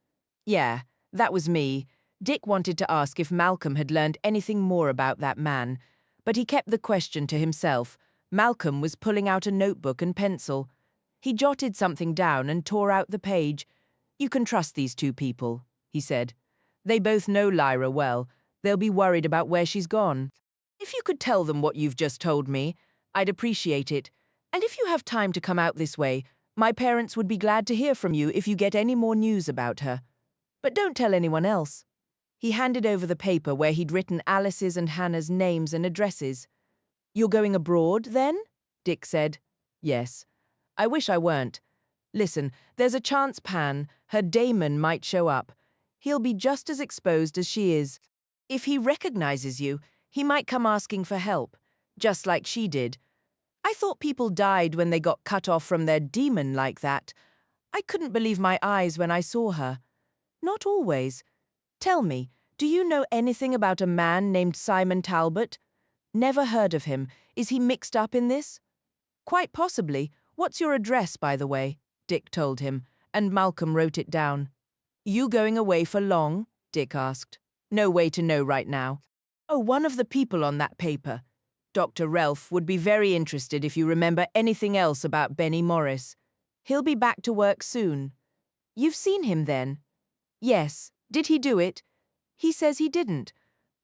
Yeah, that was me. Dick wanted to ask if Malcolm had learned anything more about that man, but he kept the question to himself. Malcolm was pulling out a notebook and pencil. He jotted something down and tore out the page. You can trust these two people, he said. They both know Lyra well. They'll be worried about where she's gone. If you could tell them what you've just told me, I'd appreciate it. And if you have time to come out this way, my parents would be glad to hear from you if you get any more news about her. But don't tell anyone else. He handed over the paper where he'd written Alice's and Hannah's names and addresses. You're going abroad, then? Dick said. Yes. I wish I weren't. Listen, there's a chance Pan, her daemon, might show up. He'll be just as exposed as she is. If he recognizes you, he might come asking for help, just like she did. I thought people died when they got cut off from their daemon like that. I couldn't believe my eyes when I saw her. Not always. Tell me, do you know anything about a man named Simon Talbot? Never heard of him. Is he mixed up in this? Quite possibly. What's your address, by the way? Dick told him, and Malcolm wrote it down. You going away for long? Dick asked. No way to know right now. Oh, one of the people on that paper. Dr. Relf would be very interested if you remember anything else about Benny Morris. He'll be back to work soon. You've seen him then? Yes. Did he do it? He says he didn't.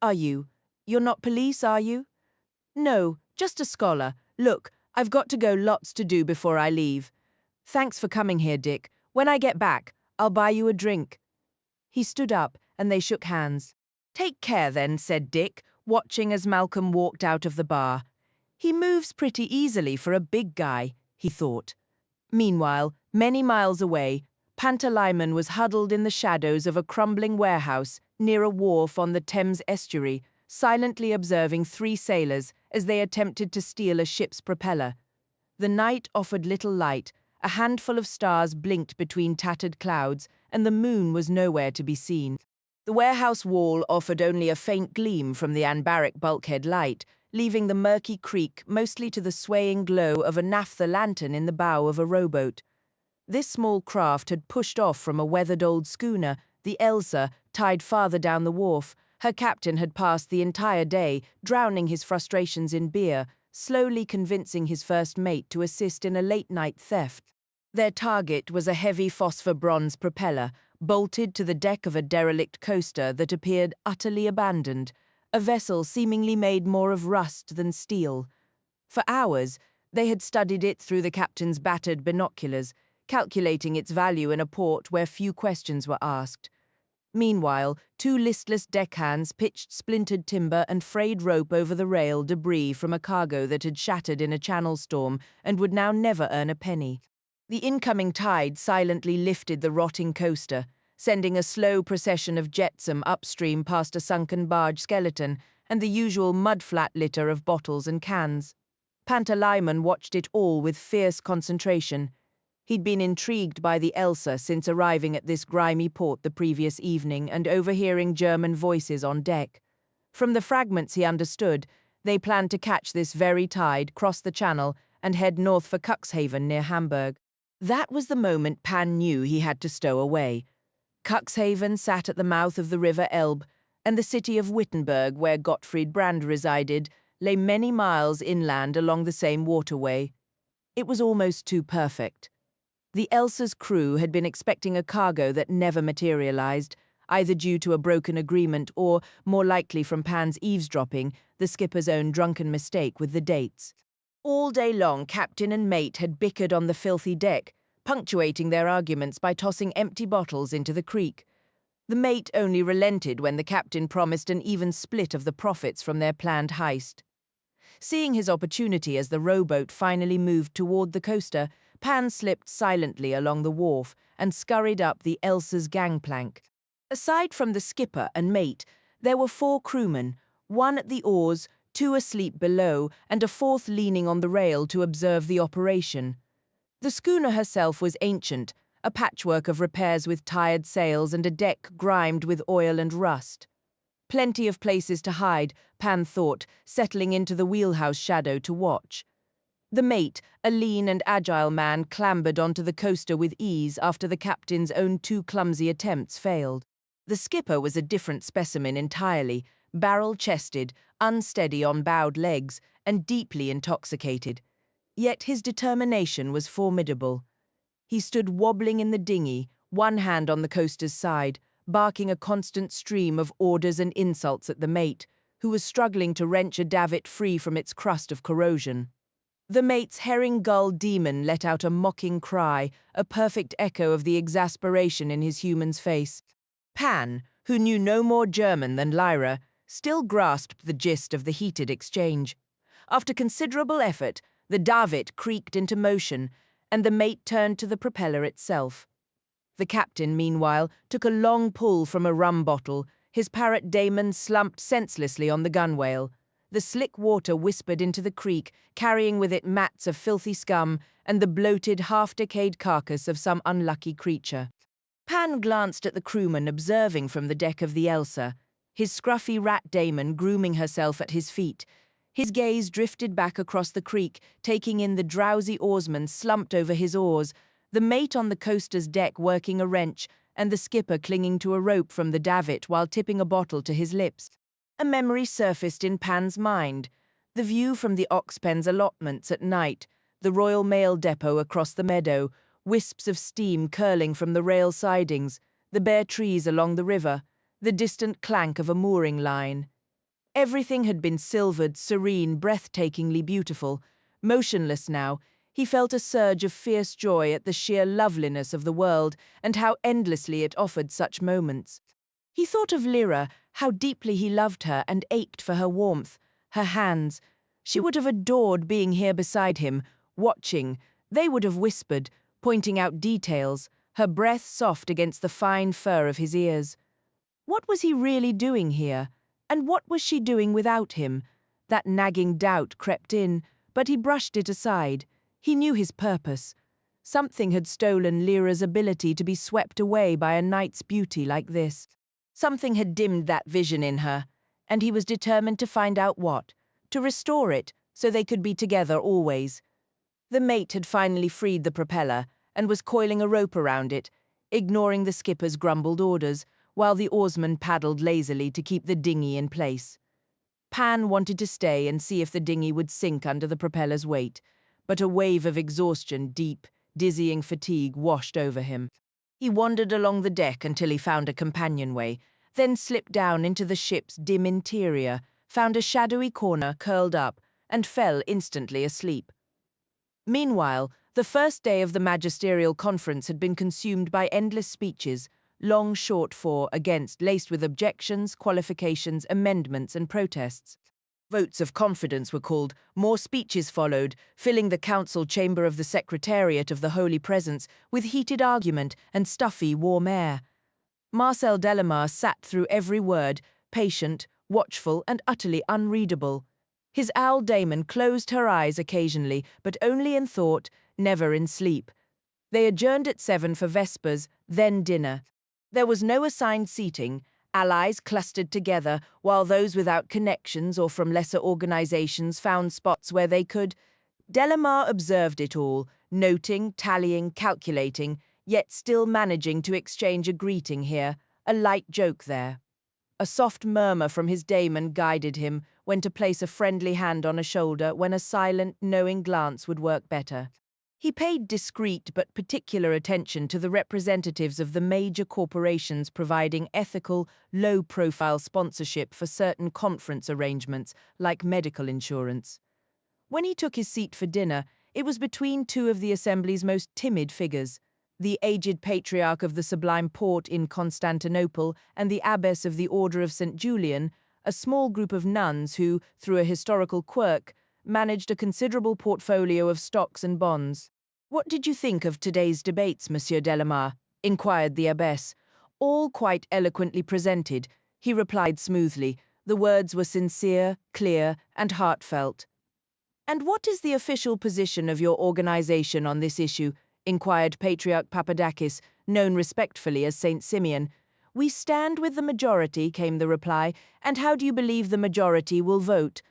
Are you? You're not police, are you? No, just a scholar. Look, I've got to go, lots to do before I leave. Thanks for coming here, Dick. When I get back, I'll buy you a drink. He stood up, and they shook hands. Take care then, said Dick, watching as Malcolm walked out of the bar. He moves pretty easily for a big guy, he thought. Meanwhile, many miles away, Pantalaimon was huddled in the shadows of a crumbling warehouse near a wharf on the Thames estuary, silently observing 3 sailors as they attempted to steal a ship's propeller. The night offered little light, a handful of stars blinked between tattered clouds, and the moon was nowhere to be seen. The warehouse wall offered only a faint gleam from the anbaric bulkhead light, leaving the murky creek mostly to the swaying glow of a naphtha lantern in the bow of a rowboat. This small craft had pushed off from a weathered old schooner, the Elsa, tied farther down the wharf. Her captain had passed the entire day, drowning his frustrations in beer, slowly convincing his first mate to assist in a late-night theft. Their target was a heavy phosphor-bronze propeller, bolted to the deck of a derelict coaster that appeared utterly abandoned, a vessel seemingly made more of rust than steel. For hours, they had studied it through the captain's battered binoculars, calculating its value in a port where few questions were asked. Meanwhile, 2 listless deckhands pitched splintered timber and frayed rope over the rail debris from a cargo that had shattered in a channel storm and would now never earn a penny. The incoming tide silently lifted the rotting coaster, sending a slow procession of jetsam upstream past a sunken barge skeleton and the usual mudflat litter of bottles and cans. Pantalaimon watched it all with fierce concentration. He'd been intrigued by the Elsa since arriving at this grimy port the previous evening and overhearing German voices on deck. From the fragments he understood, they planned to catch this very tide, cross the channel, and head north for Cuxhaven near Hamburg. That was the moment Pan knew he had to stow away. Cuxhaven sat at the mouth of the River Elbe, and the city of Wittenberg, where Gottfried Brand resided, lay many miles inland along the same waterway. It was almost too perfect. The Elsa's crew had been expecting a cargo that never materialized, either due to a broken agreement or, more likely from Pan's eavesdropping, the skipper's own drunken mistake with the dates. All day long, captain and mate had bickered on the filthy deck, punctuating their arguments by tossing empty bottles into the creek. The mate only relented when the captain promised an even split of the profits from their planned heist. Seeing his opportunity as the rowboat finally moved toward the coaster, Pan slipped silently along the wharf and scurried up the Elsa's gangplank. Aside from the skipper and mate, there were 4 crewmen, 1 at the oars, 2 asleep below, and a 4th leaning on the rail to observe the operation. The schooner herself was ancient, a patchwork of repairs with tired sails and a deck grimed with oil and rust. Plenty of places to hide, Pan thought, settling into the wheelhouse shadow to watch. The mate, a lean and agile man, clambered onto the coaster with ease after the captain's own 2 clumsy attempts failed. The skipper was a different specimen entirely, barrel-chested, unsteady on bowed legs, and deeply intoxicated. Yet his determination was formidable. He stood wobbling in the dinghy, one hand on the coaster's side, barking a constant stream of orders and insults at the mate, who was struggling to wrench a davit free from its crust of corrosion. The mate's herring-gull demon let out a mocking cry, a perfect echo of the exasperation in his human's face. Pan, who knew no more German than Lyra, still grasped the gist of the heated exchange. After considerable effort, the davit creaked into motion, and the mate turned to the propeller itself. The captain, meanwhile, took a long pull from a rum bottle. His parrot Damon slumped senselessly on the gunwale. The slick water whispered into the creek, carrying with it mats of filthy scum and the bloated, half-decayed carcass of some unlucky creature. Pan glanced at the crewman observing from the deck of the Elsa, his scruffy rat Damon grooming herself at his feet. His gaze drifted back across the creek, taking in the drowsy oarsman slumped over his oars, the mate on the coaster's deck working a wrench, and the skipper clinging to a rope from the davit while tipping a bottle to his lips. A memory surfaced in Pan's mind, the view from the Oxpen's allotments at night, the Royal Mail depot across the meadow, wisps of steam curling from the rail sidings, the bare trees along the river, the distant clank of a mooring line. Everything had been silvered, serene, breathtakingly beautiful, Motionless now, he felt a surge of fierce joy at the sheer loveliness of the world and how endlessly it offered such moments. He thought of Lyra, how deeply he loved her and ached for her warmth, her hands. She would have adored being here beside him, watching. They would have whispered, pointing out details, her breath soft against the fine fur of his ears. What was he really doing here? And what was she doing without him? That nagging doubt crept in, but he brushed it aside. He knew his purpose. Something had stolen Lyra's ability to be swept away by a night's beauty like this. Something had dimmed that vision in her, and he was determined to find out what, to restore it so they could be together always. The mate had finally freed the propeller and was coiling a rope around it, ignoring the skipper's grumbled orders, while the oarsman paddled lazily to keep the dinghy in place. Pan wanted to stay and see if the dinghy would sink under the propeller's weight, but a wave of exhaustion, deep, dizzying fatigue washed over him. He wandered along the deck until he found a companionway, then slipped down into the ship's dim interior, found a shadowy corner curled up, and fell instantly asleep. Meanwhile, the first day of the magisterial conference had been consumed by endless speeches, long, short, for, against, laced with objections, qualifications, amendments, and protests. Votes of confidence were called, more speeches followed, filling the council chamber of the Secretariat of the Holy Presence with heated argument and stuffy, warm air. Marcel Delamare sat through every word, patient, watchful, and utterly unreadable. His owl daemon closed her eyes occasionally, but only in thought, never in sleep. They adjourned at 7 for vespers, then dinner. There was no assigned seating, allies clustered together, while those without connections or from lesser organizations found spots where they could. Delamare observed it all, noting, tallying, calculating, yet still managing to exchange a greeting here, a light joke there. A soft murmur from his daemon guided him when to place a friendly hand on a shoulder when a silent, knowing glance would work better. He paid discreet but particular attention to the representatives of the major corporations providing ethical, low-profile sponsorship for certain conference arrangements, like medical insurance. When he took his seat for dinner, it was between two of the Assembly's most timid figures, the aged patriarch of the Sublime Porte in Constantinople and the abbess of the Order of St. Julian, a small group of nuns who, through a historical quirk, managed a considerable portfolio of stocks and bonds. "What did you think of today's debates, Monsieur Delamare?" inquired the abbess. "All quite eloquently presented," he replied smoothly. The words were sincere, clear, and heartfelt. "And what is the official position of your organization on this issue?" inquired Patriarch Papadakis, known respectfully as Saint Simeon. "We stand with the majority," came the reply. "And how do you believe the majority will vote?"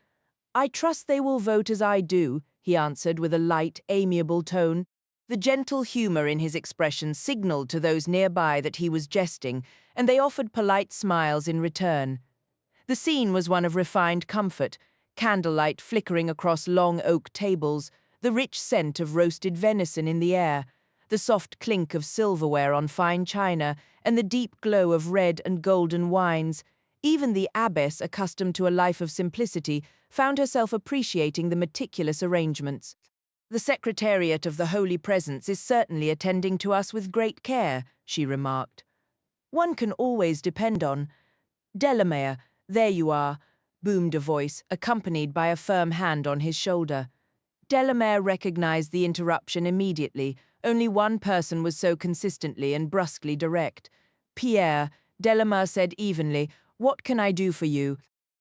"I trust they will vote as I do," he answered with a light, amiable tone. The gentle humor in his expression signaled to those nearby that he was jesting, and they offered polite smiles in return. The scene was one of refined comfort, candlelight flickering across long oak tables, the rich scent of roasted venison in the air, the soft clink of silverware on fine china, and the deep glow of red and golden wines. Even the abbess, accustomed to a life of simplicity, found herself appreciating the meticulous arrangements. "The Secretariat of the Holy Presence is certainly attending to us with great care," she remarked. "One can always depend on—" "Delamare, there you are," boomed a voice, accompanied by a firm hand on his shoulder. Delamare recognized the interruption immediately. Only one person was so consistently and brusquely direct. "Pierre," Delamare said evenly, "what can I do for you?"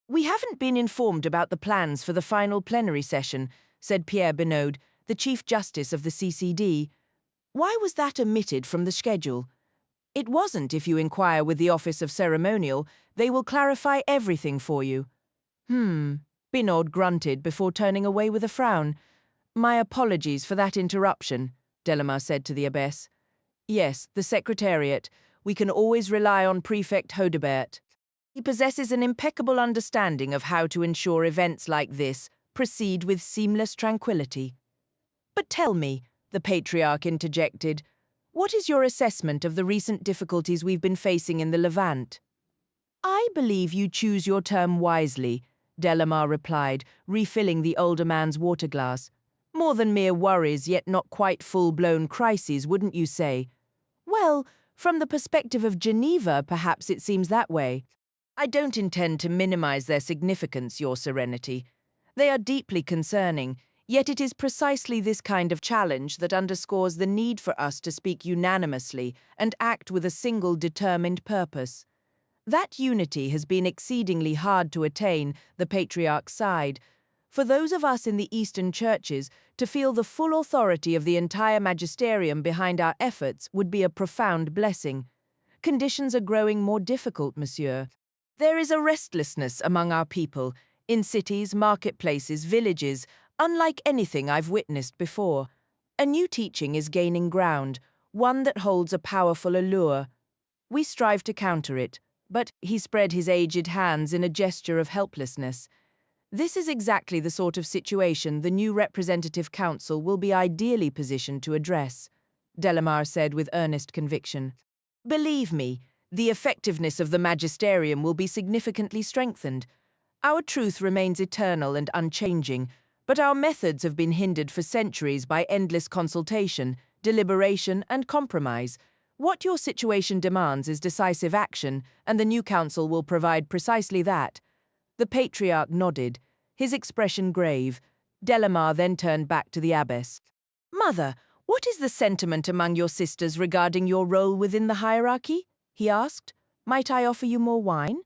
"We haven't been informed about the plans for the final plenary session," said Pierre Binaud, the Chief Justice of the CCD. "Why was that omitted from the schedule?" "It wasn't, if you inquire with the Office of Ceremonial. They will clarify everything for you." Binaud grunted before turning away with a frown. "My apologies for that interruption," Delamare said to the abbess. "Yes, the Secretariat. We can always rely on Prefect Hodebert. He possesses an impeccable understanding of how to ensure events like this proceed with seamless tranquility." "But tell me," the Patriarch interjected, "what is your assessment of the recent difficulties we've been facing in the Levant?" "I believe you choose your term wisely," Delamare replied, refilling the older man's water glass. More than mere worries, yet not quite full-blown crises, wouldn't you say? Well, from the perspective of Geneva, perhaps it seems that way. I don't intend to minimize their significance, Your Serenity. They are deeply concerning, yet it is precisely this kind of challenge that underscores the need for us to speak unanimously and act with a single determined purpose. That unity has been exceedingly hard to attain, the Patriarch sighed. For those of us in the Eastern churches, to feel the full authority of the entire magisterium behind our efforts would be a profound blessing. Conditions are growing more difficult, monsieur. There is a restlessness among our people, in cities, marketplaces, villages, unlike anything I've witnessed before. A new teaching is gaining ground, one that holds a powerful allure. We strive to counter it, but he spread his aged hands in a gesture of helplessness. This is exactly the sort of situation the new representative council will be ideally positioned to address, Delamar said with earnest conviction. Believe me, the effectiveness of the magisterium will be significantly strengthened. Our truth remains eternal and unchanging, but our methods have been hindered for centuries by endless consultation, deliberation, and compromise. What your situation demands is decisive action, and the new council will provide precisely that. The Patriarch nodded, his expression grave. Delamar then turned back to the abbess. Mother, what is the sentiment among your sisters regarding your role within the hierarchy? He asked. Might I offer you more wine?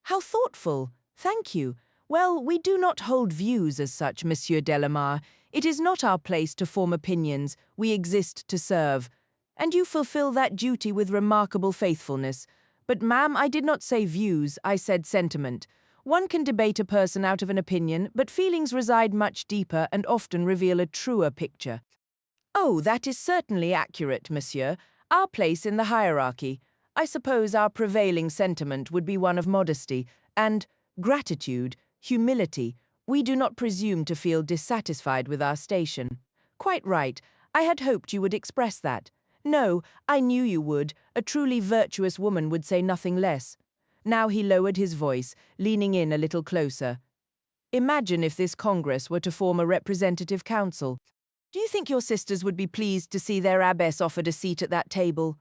How thoughtful. Thank you. Well, we do not hold views as such, Monsieur Delamar. It is not our place to form opinions. We exist to serve. And you fulfill that duty with remarkable faithfulness. But, ma'am, I did not say views, I said sentiment. One can debate a person out of an opinion, but feelings reside much deeper and often reveal a truer picture. Oh, that is certainly accurate, monsieur. Our place in the hierarchy. I suppose our prevailing sentiment would be one of modesty and gratitude, humility. We do not presume to feel dissatisfied with our station. Quite right. I had hoped you would express that. No, I knew you would. A truly virtuous woman would say nothing less. Now he lowered his voice, leaning in a little closer. Imagine if this Congress were to form a representative council. Do you think your sisters would be pleased to see their abbess offered a seat at that table?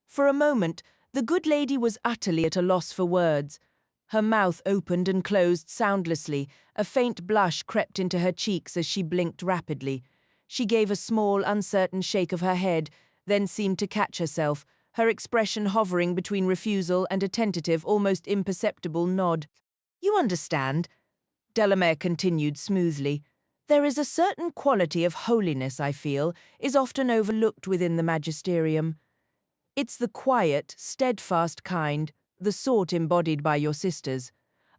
For a moment, the good lady was utterly at a loss for words. Her mouth opened and closed soundlessly. A faint blush crept into her cheeks as she blinked rapidly. She gave a small, uncertain shake of her head, then seemed to catch herself, her expression hovering between refusal and a tentative, almost imperceptible nod. You understand, Delamere continued smoothly. There is a certain quality of holiness, I feel, is often overlooked within the magisterium. It's the quiet, steadfast kind, the sort embodied by your sisters.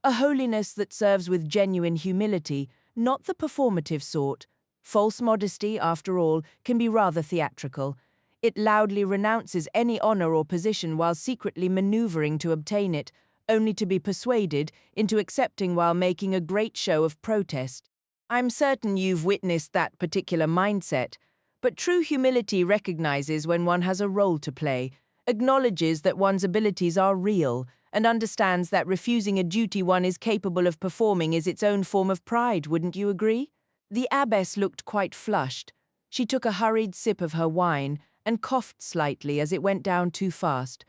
A holiness that serves with genuine humility, not the performative sort. False modesty, after all, can be rather theatrical. It loudly renounces any honor or position while secretly maneuvering to obtain it, only to be persuaded into accepting while making a great show of protest. I'm certain you've witnessed that particular mindset, but true humility recognizes when one has a role to play, acknowledges that one's abilities are real, and understands that refusing a duty one is capable of performing is its own form of pride, wouldn't you agree? The abbess looked quite flushed. She took a hurried sip of her wine and coughed slightly as it went down too fast.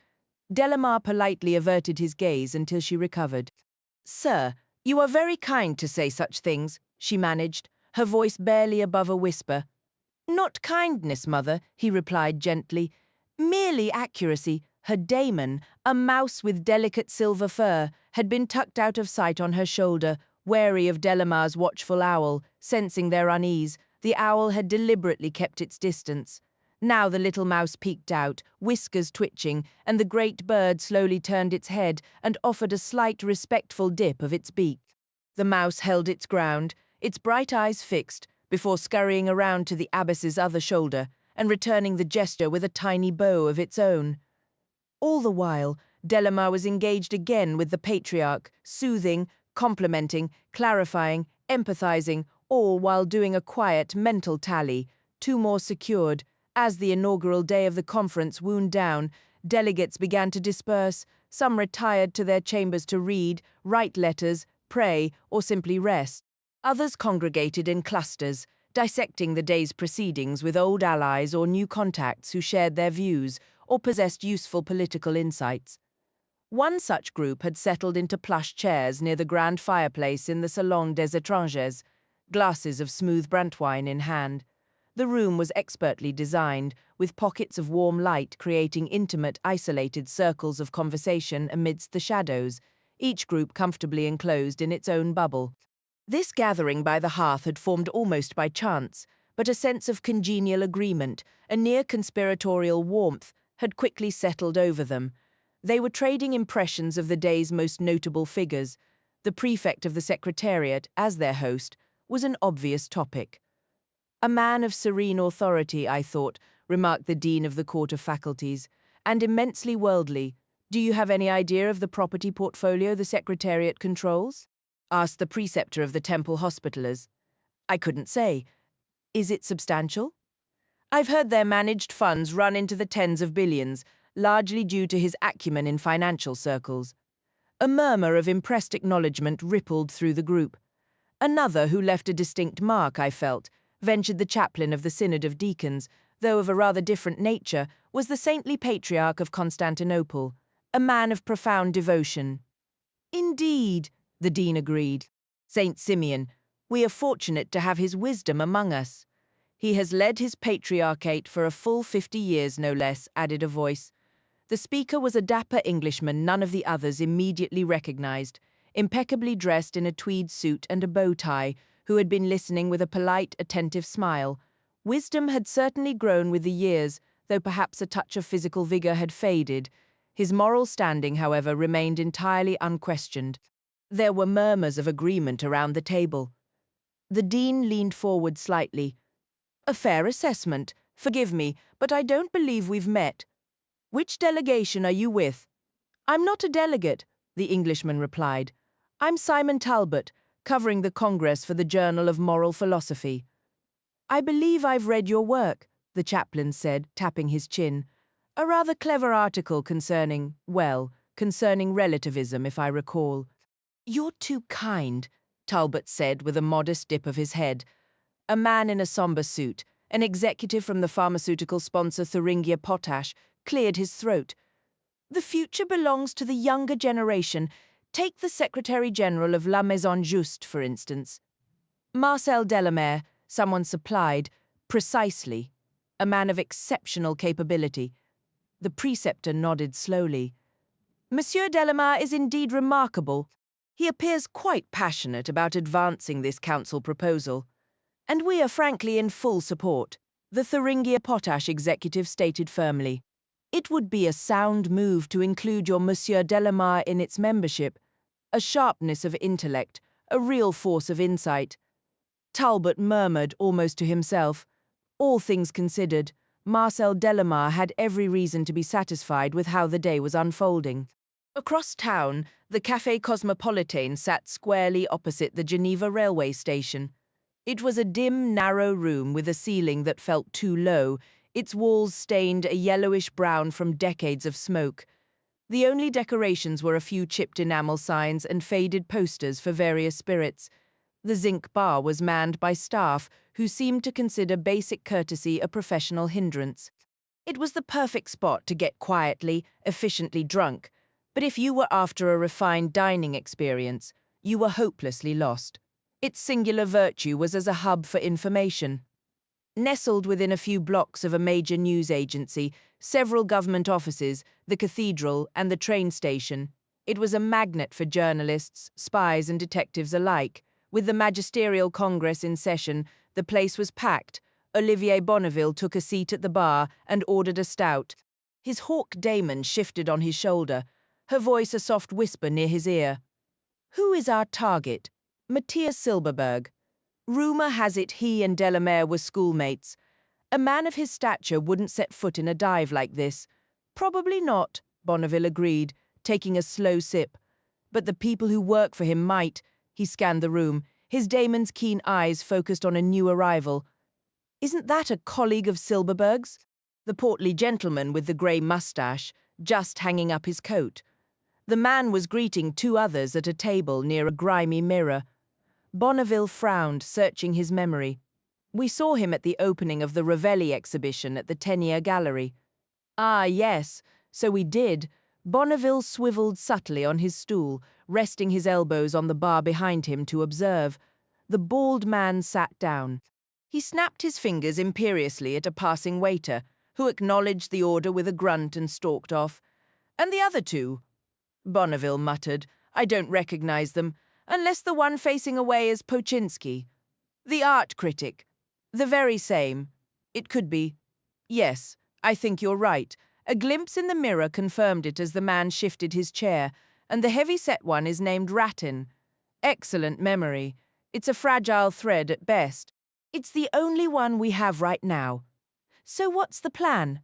Delamar politely averted his gaze until she recovered. Sir, you are very kind to say such things, she managed, her voice barely above a whisper. Not kindness, mother, he replied gently. Merely accuracy. Her daemon, a mouse with delicate silver fur, had been tucked out of sight on her shoulder, wary of Delamar's watchful owl. Sensing their unease, the owl had deliberately kept its distance. Now the little mouse peeked out, whiskers twitching, and the great bird slowly turned its head and offered a slight, respectful dip of its beak. The mouse held its ground, its bright eyes fixed, before scurrying around to the abbess's other shoulder and returning the gesture with a tiny bow of its own. All the while, Delamar was engaged again with the Patriarch, soothing, complimenting, clarifying, empathizing, all while doing a quiet mental tally, two more secured. As the inaugural day of the conference wound down, delegates began to disperse. Some retired to their chambers to read, write letters, pray, or simply rest. Others congregated in clusters, dissecting the day's proceedings with old allies or new contacts who shared their views or possessed useful political insights. One such group had settled into plush chairs near the grand fireplace in the Salon des Étrangers, glasses of smooth brandewine in hand. The room was expertly designed, with pockets of warm light creating intimate, isolated circles of conversation amidst the shadows, each group comfortably enclosed in its own bubble. This gathering by the hearth had formed almost by chance, but a sense of congenial agreement, a near conspiratorial warmth, had quickly settled over them. They were trading impressions of the day's most notable figures. The prefect of the Secretariat, as their host, was an obvious topic. "A man of serene authority, I thought," remarked the Dean of the Court of Faculties, "and immensely worldly. Do you have any idea of the property portfolio the Secretariat controls?" asked the preceptor of the Temple Hospitallers. "I couldn't say. Is it substantial?" "I've heard their managed funds run into the tens of billions, largely due to his acumen in financial circles." A murmur of impressed acknowledgement rippled through the group. Another who left a distinct mark, I felt, ventured the chaplain of the Synod of Deacons, though of a rather different nature, was the saintly patriarch of Constantinople, a man of profound devotion. "Indeed," the dean agreed. "Saint Simeon, we are fortunate to have his wisdom among us." "He has led his patriarchate for a full 50 years, no less," added a voice. The speaker was a dapper Englishman none of the others immediately recognized, impeccably dressed in a tweed suit and a bow tie, who had been listening with a polite, attentive smile. Wisdom had certainly grown with the years, though perhaps a touch of physical vigor had faded. His moral standing, however, remained entirely unquestioned. There were murmurs of agreement around the table. The dean leaned forward slightly. "A fair assessment. Forgive me, but I don't believe we've met. Which delegation are you with?" "I'm not a delegate," the Englishman replied. "I'm Simon Talbot, covering the Congress for the Journal of Moral Philosophy." "I believe I've read your work," the chaplain said, tapping his chin. "A rather clever article concerning relativism, if I recall." "You're too kind," Talbot said with a modest dip of his head. A man in a somber suit, an executive from the pharmaceutical sponsor Thuringia Potash, cleared his throat. "The future belongs to the younger generation. Take the Secretary-General of La Maison Juste, for instance." "Marcel Delamere," someone supplied. "Precisely. A man of exceptional capability." The preceptor nodded slowly. "Monsieur Delamere is indeed remarkable. He appears quite passionate about advancing this council proposal. And we are frankly in full support," the Thuringia Potash executive stated firmly. "It would be a sound move to include your Monsieur Delamere in its membership. A sharpness of intellect, a real force of insight." Talbot murmured almost to himself. All things considered, Marcel Delamere had every reason to be satisfied with how the day was unfolding. Across town, the Café Cosmopolitain sat squarely opposite the Geneva railway station. It was a dim, narrow room with a ceiling that felt too low, its walls stained a yellowish-brown from decades of smoke. The only decorations were a few chipped enamel signs and faded posters for various spirits. The zinc bar was manned by staff who seemed to consider basic courtesy a professional hindrance. It was the perfect spot to get quietly, efficiently drunk, but if you were after a refined dining experience, you were hopelessly lost. Its singular virtue was as a hub for information. Nestled within a few blocks of a major news agency, several government offices, the cathedral, and the train station, it was a magnet for journalists, spies, and detectives alike. With the magisterial congress in session, the place was packed. Olivier Bonneville took a seat at the bar and ordered a stout. His hawk Damon shifted on his shoulder, her voice a soft whisper near his ear. "Who is our target?" "Matthias Silberberg. Rumor has it he and Delamere were schoolmates. A man of his stature wouldn't set foot in a dive like this." "Probably not," Bonneville agreed, taking a slow sip. "But the people who work for him might." He scanned the room, his Damon's keen eyes focused on a new arrival. "Isn't that a colleague of Silberberg's?" The portly gentleman with the grey moustache, just hanging up his coat. The man was greeting two others at a table near a grimy mirror. Bonneville frowned, searching his memory. We saw him at the opening of the Ravelli exhibition at the Tenier Gallery. Ah, yes, so we did. Bonneville swiveled subtly on his stool, resting his elbows on the bar behind him to observe. The bald man sat down. He snapped his fingers imperiously at a passing waiter, who acknowledged the order with a grunt and stalked off. "And the other two?" Bonneville muttered. "I don't recognize them, unless the one facing away is Poczynski." "The art critic." "The very same. It could be. Yes, I think you're right." A glimpse in the mirror confirmed it as the man shifted his chair, and the heavy-set one is named Rattin. Excellent memory. It's a fragile thread at best. It's the only one we have right now. So what's the plan?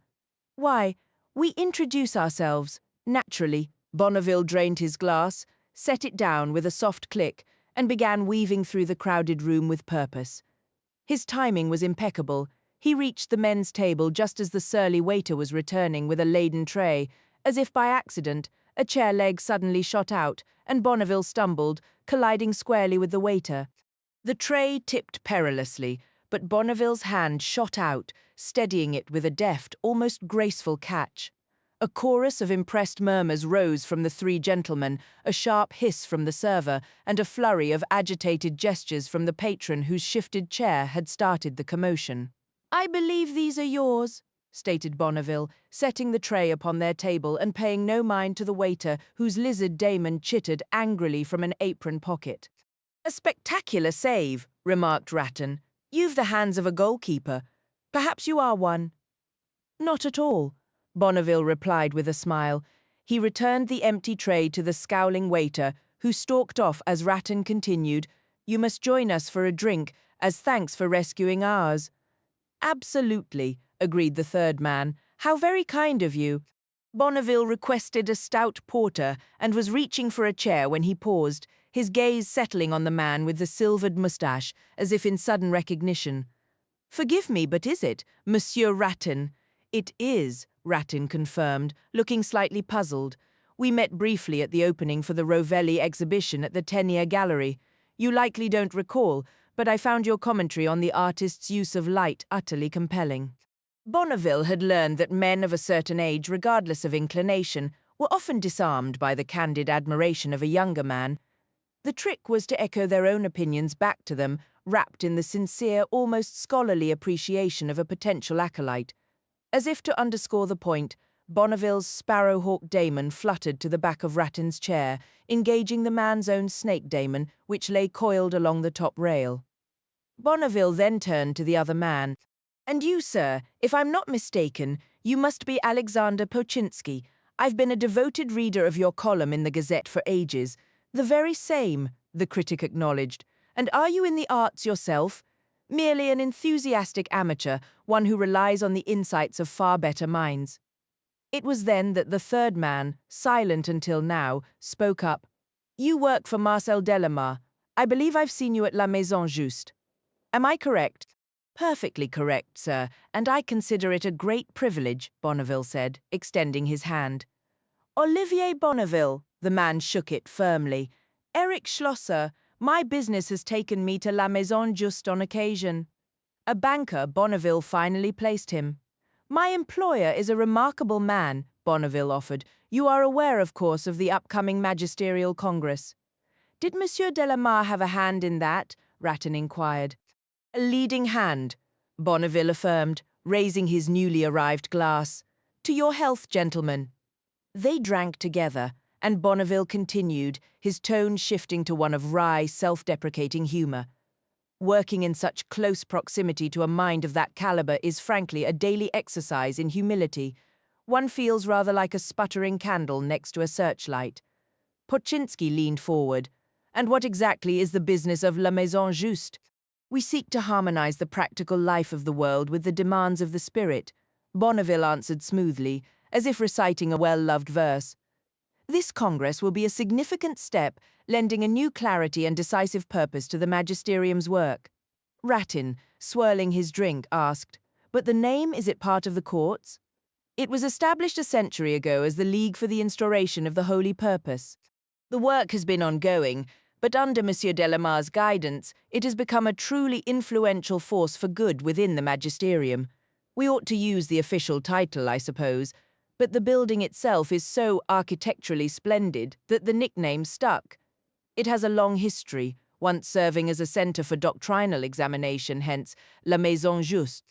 Why, we introduce ourselves, naturally. Bonneville drained his glass, set it down with a soft click, and began weaving through the crowded room with purpose. His timing was impeccable. He reached the men's table just as the surly waiter was returning with a laden tray. As if by accident, a chair leg suddenly shot out, and Bonneville stumbled, colliding squarely with the waiter. The tray tipped perilously, but Bonneville's hand shot out, steadying it with a deft, almost graceful catch. A chorus of impressed murmurs rose from the three gentlemen, a sharp hiss from the server, and a flurry of agitated gestures from the patron whose shifted chair had started the commotion. "I believe these are yours," stated Bonneville, setting the tray upon their table and paying no mind to the waiter whose lizard Damon chittered angrily from an apron pocket. "A spectacular save," remarked Rattin. "You've the hands of a goalkeeper. Perhaps you are one." "Not at all," Bonneville replied with a smile. He returned the empty tray to the scowling waiter, who stalked off as Rattin continued, "You must join us for a drink, as thanks for rescuing ours." "Absolutely," agreed the third man. "How very kind of you." Bonneville requested a stout porter and was reaching for a chair when he paused, his gaze settling on the man with the silvered moustache, as if in sudden recognition. "Forgive me, but is it, Monsieur Rattin?" "It is," Rattin confirmed, looking slightly puzzled. "We met briefly at the opening for the Rovelli exhibition at the Tenier Gallery. You likely don't recall, but I found your commentary on the artist's use of light utterly compelling." Bonneville had learned that men of a certain age, regardless of inclination, were often disarmed by the candid admiration of a younger man. The trick was to echo their own opinions back to them, wrapped in the sincere, almost scholarly appreciation of a potential acolyte. As if to underscore the point, Bonneville's sparrowhawk daemon fluttered to the back of Rattin's chair, engaging the man's own snake daemon, which lay coiled along the top rail. Bonneville then turned to the other man. "And you, sir, if I'm not mistaken, you must be Alexander Poczynski. I've been a devoted reader of your column in the Gazette for ages." "The very same," the critic acknowledged. "And are you in the arts yourself?" "Merely an enthusiastic amateur, one who relies on the insights of far better minds." It was then that the third man, silent until now, spoke up. "You work for Marcel Delamare. I believe I've seen you at La Maison Juste. Am I correct?" "Perfectly correct, sir, and I consider it a great privilege," Bonneville said, extending his hand. "Olivier Bonneville," the man shook it firmly. "Eric Schlosser, my business has taken me to La Maison Juste on occasion." A banker, Bonneville finally placed him. "My employer is a remarkable man," Bonneville offered. "You are aware, of course, of the upcoming magisterial congress." "Did Monsieur Delamare have a hand in that?" Rattin inquired. "A leading hand," Bonneville affirmed, raising his newly arrived glass. "To your health, gentlemen." They drank together, and Bonneville continued, his tone shifting to one of wry, self-deprecating humor. "Working in such close proximity to a mind of that caliber is frankly a daily exercise in humility. One feels rather like a sputtering candle next to a searchlight." Poczynski leaned forward. "And what exactly is the business of La Maison Juste?" "We seek to harmonize the practical life of the world with the demands of the spirit," Bonneville answered smoothly, as if reciting a well-loved verse. "This Congress will be a significant step, lending a new clarity and decisive purpose to the magisterium's work." Rattin, swirling his drink, asked, "But the name, is it part of the courts?" "It was established a century ago as the League for the Instauration of the Holy Purpose. The work has been ongoing, but under Monsieur Delamar's guidance, it has become a truly influential force for good within the magisterium. We ought to use the official title, I suppose, but the building itself is so architecturally splendid that the nickname stuck. It has a long history, once serving as a centre for doctrinal examination, hence La Maison Juste.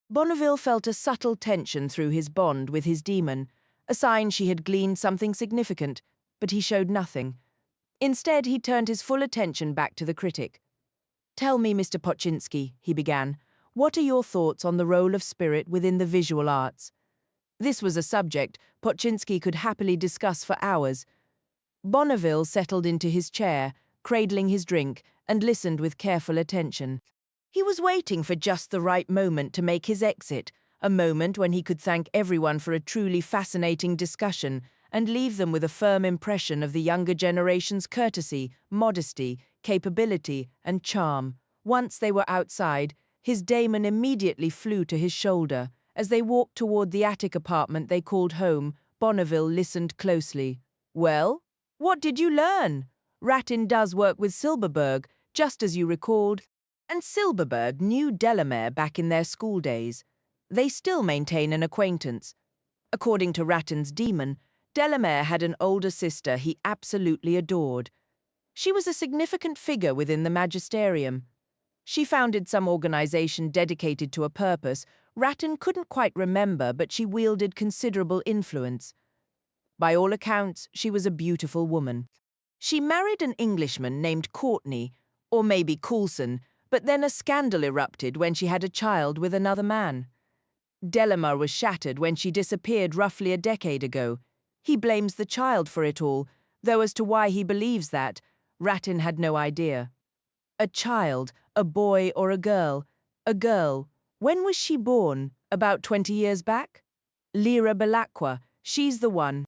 Bonneville felt a subtle tension through his bond with his demon, a sign she had gleaned something significant, but he showed nothing. Instead, he turned his full attention back to the critic. "Tell me, Mr. Pochinski," he began, "what are your thoughts on the role of spirit within the visual arts?" This was a subject Pochinski could happily discuss for hours. Bonneville settled into his chair, cradling his drink, and listened with careful attention. He was waiting for just the right moment to make his exit, a moment when he could thank everyone for a truly fascinating discussion and leave them with a firm impression of the younger generation's courtesy, modesty, capability, and charm. Once they were outside, his daemon immediately flew to his shoulder. As they walked toward the attic apartment they called home, Bonneville listened closely. "Well, what did you learn? Ratin does work with Silberberg, just as you recalled." And Silberberg knew Delamere back in their school days. They still maintain an acquaintance. According to Ratin's demon, Delamere had an older sister he absolutely adored. She was a significant figure within the magisterium. She founded some organization dedicated to a purpose Ratin couldn't quite remember, but she wielded considerable influence. By all accounts, she was a beautiful woman. She married an Englishman named Courtney, or maybe Coulson, but then a scandal erupted when she had a child with another man. Delamere was shattered when she disappeared roughly a decade ago. He blames the child for it all, though as to why he believes that, Ratin had no idea. A child, a boy or a girl? A girl. When was she born? About 20 years back? Lyra Belacqua, she's the one.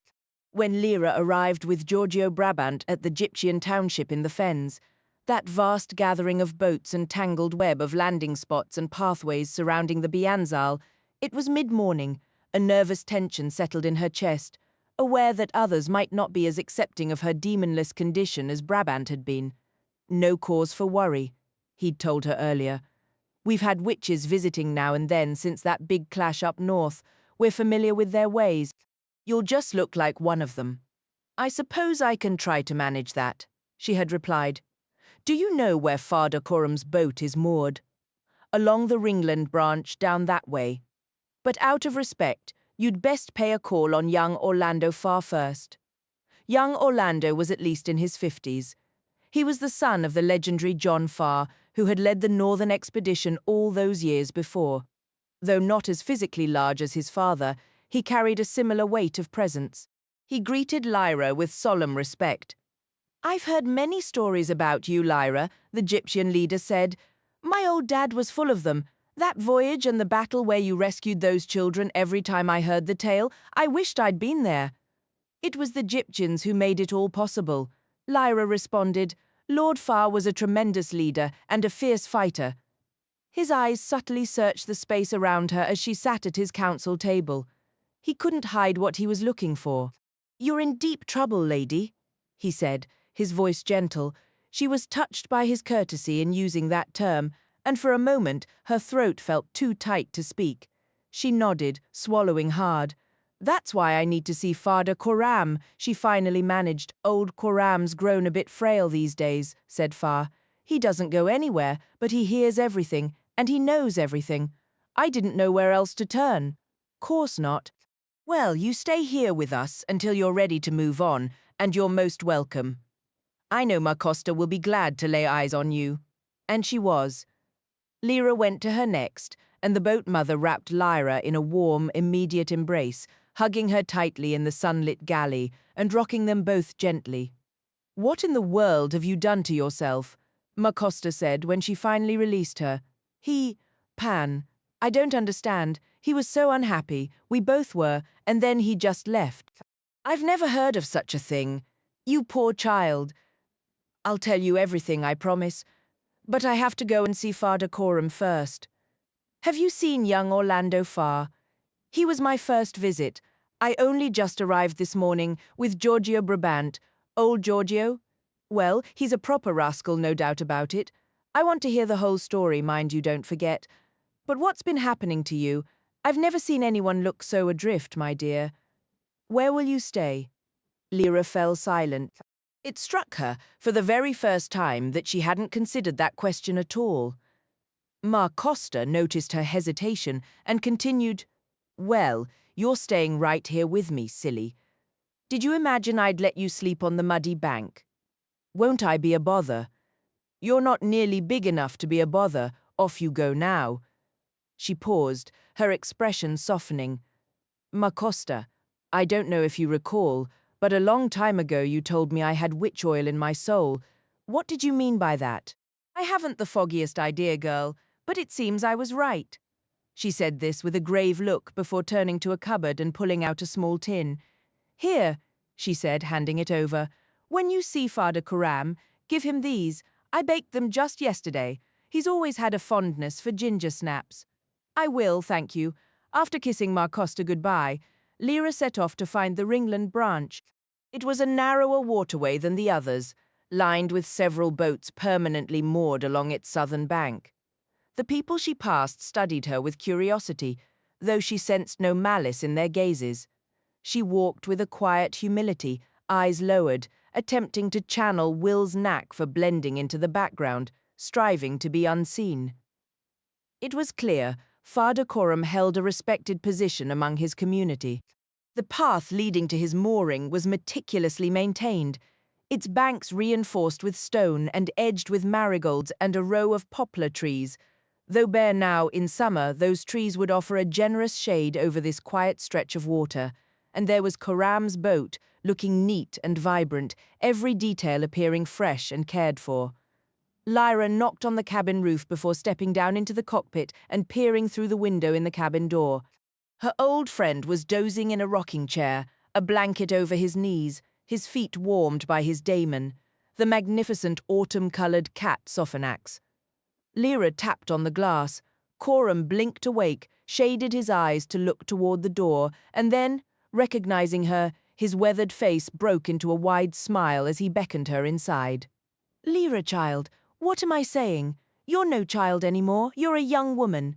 When Lyra arrived with Giorgio Brabant at the Gyptian township in the fens, that vast gathering of boats and tangled web of landing spots and pathways surrounding the Bianzal, it was mid-morning. A nervous tension settled in her chest, aware that others might not be as accepting of her demonless condition as Brabant had been. No cause for worry, he'd told her earlier. We've had witches visiting now and then since that big clash up north. We're familiar with their ways. You'll just look like one of them. I suppose I can try to manage that, she had replied. Do you know where Father Corum's boat is moored? Along the Ringland branch down that way. But out of respect, you'd best pay a call on young Orlando Farr first. Young Orlando was at least in his 50s. He was the son of the legendary John Farr, who had led the Northern Expedition all those years before. Though not as physically large as his father, he carried a similar weight of presence. He greeted Lyra with solemn respect. "I've heard many stories about you, Lyra," the Gyptian leader said. "My old dad was full of them. That voyage and the battle where you rescued those children, every time I heard the tale, I wished I'd been there." "It was the Gyptians who made it all possible," Lyra responded. "Lord Farr was a tremendous leader and a fierce fighter." His eyes subtly searched the space around her as she sat at his council table. He couldn't hide what he was looking for. "You're in deep trouble, lady," he said, his voice gentle. She was touched by his courtesy in using that term, and for a moment her throat felt too tight to speak. She nodded, swallowing hard. "That's why I need to see Father Coram," she finally managed. "Old Coram's grown a bit frail these days," said Farr. "He doesn't go anywhere, but he hears everything, and he knows everything. I didn't know where else to turn." "Course not." "Well, you stay here with us until you're ready to move on, and you're most welcome. I know Macosta will be glad to lay eyes on you." And she was. Lyra went to her next, and the boat mother wrapped Lyra in a warm, immediate embrace, hugging her tightly in the sunlit galley and rocking them both gently. "What in the world have you done to yourself?" Macosta said when she finally released her. Pan, I don't understand. He was so unhappy, we both were, and then he just left." "I've never heard of such a thing. You poor child. I'll tell you everything, I promise. But I have to go and see Father Coram first." "Have you seen young Orlando Farr?" "He was my first visit. I only just arrived this morning with Giorgio Brabant. Old Giorgio? Well, he's a proper rascal, no doubt about it. I want to hear the whole story, mind you, don't forget. But what's been happening to you? I've never seen anyone look so adrift, my dear. Where will you stay? Lyra fell silent. It struck her, for the very first time, that she hadn't considered that question at all. Ma Costa noticed her hesitation and continued, Well, you're staying right here with me, silly. Did you imagine I'd let you sleep on the muddy bank? Won't I be a bother? You're not nearly big enough to be a bother. Off you go now. She paused, her expression softening. Ma Costa, I don't know if you recall, but a long time ago you told me I had witch oil in my soul. What did you mean by that? I haven't the foggiest idea, girl, but it seems I was right. She said this with a grave look before turning to a cupboard and pulling out a small tin. Here, she said, handing it over. When you see Father Coram, give him these. I baked them just yesterday. He's always had a fondness for ginger snaps. I will, thank you. After kissing Ma Costa goodbye, Lyra set off to find the Ringland branch. It was a narrower waterway than the others, lined with several boats permanently moored along its southern bank. The people she passed studied her with curiosity, though she sensed no malice in their gazes. She walked with a quiet humility, eyes lowered, attempting to channel Will's knack for blending into the background, striving to be unseen. It was clear Father Coram held a respected position among his community. The path leading to his mooring was meticulously maintained, its banks reinforced with stone and edged with marigolds and a row of poplar trees. Though bare now in summer, those trees would offer a generous shade over this quiet stretch of water, and there was Coram's boat, looking neat and vibrant, every detail appearing fresh and cared for. Lyra knocked on the cabin roof before stepping down into the cockpit and peering through the window in the cabin door. Her old friend was dozing in a rocking chair, a blanket over his knees, his feet warmed by his daemon, the magnificent autumn-coloured cat Sophanax. Lyra tapped on the glass. Coram blinked awake, shaded his eyes to look toward the door, and then, recognizing her, his weathered face broke into a wide smile as he beckoned her inside. Lyra, child, what am I saying? You're no child anymore, you're a young woman.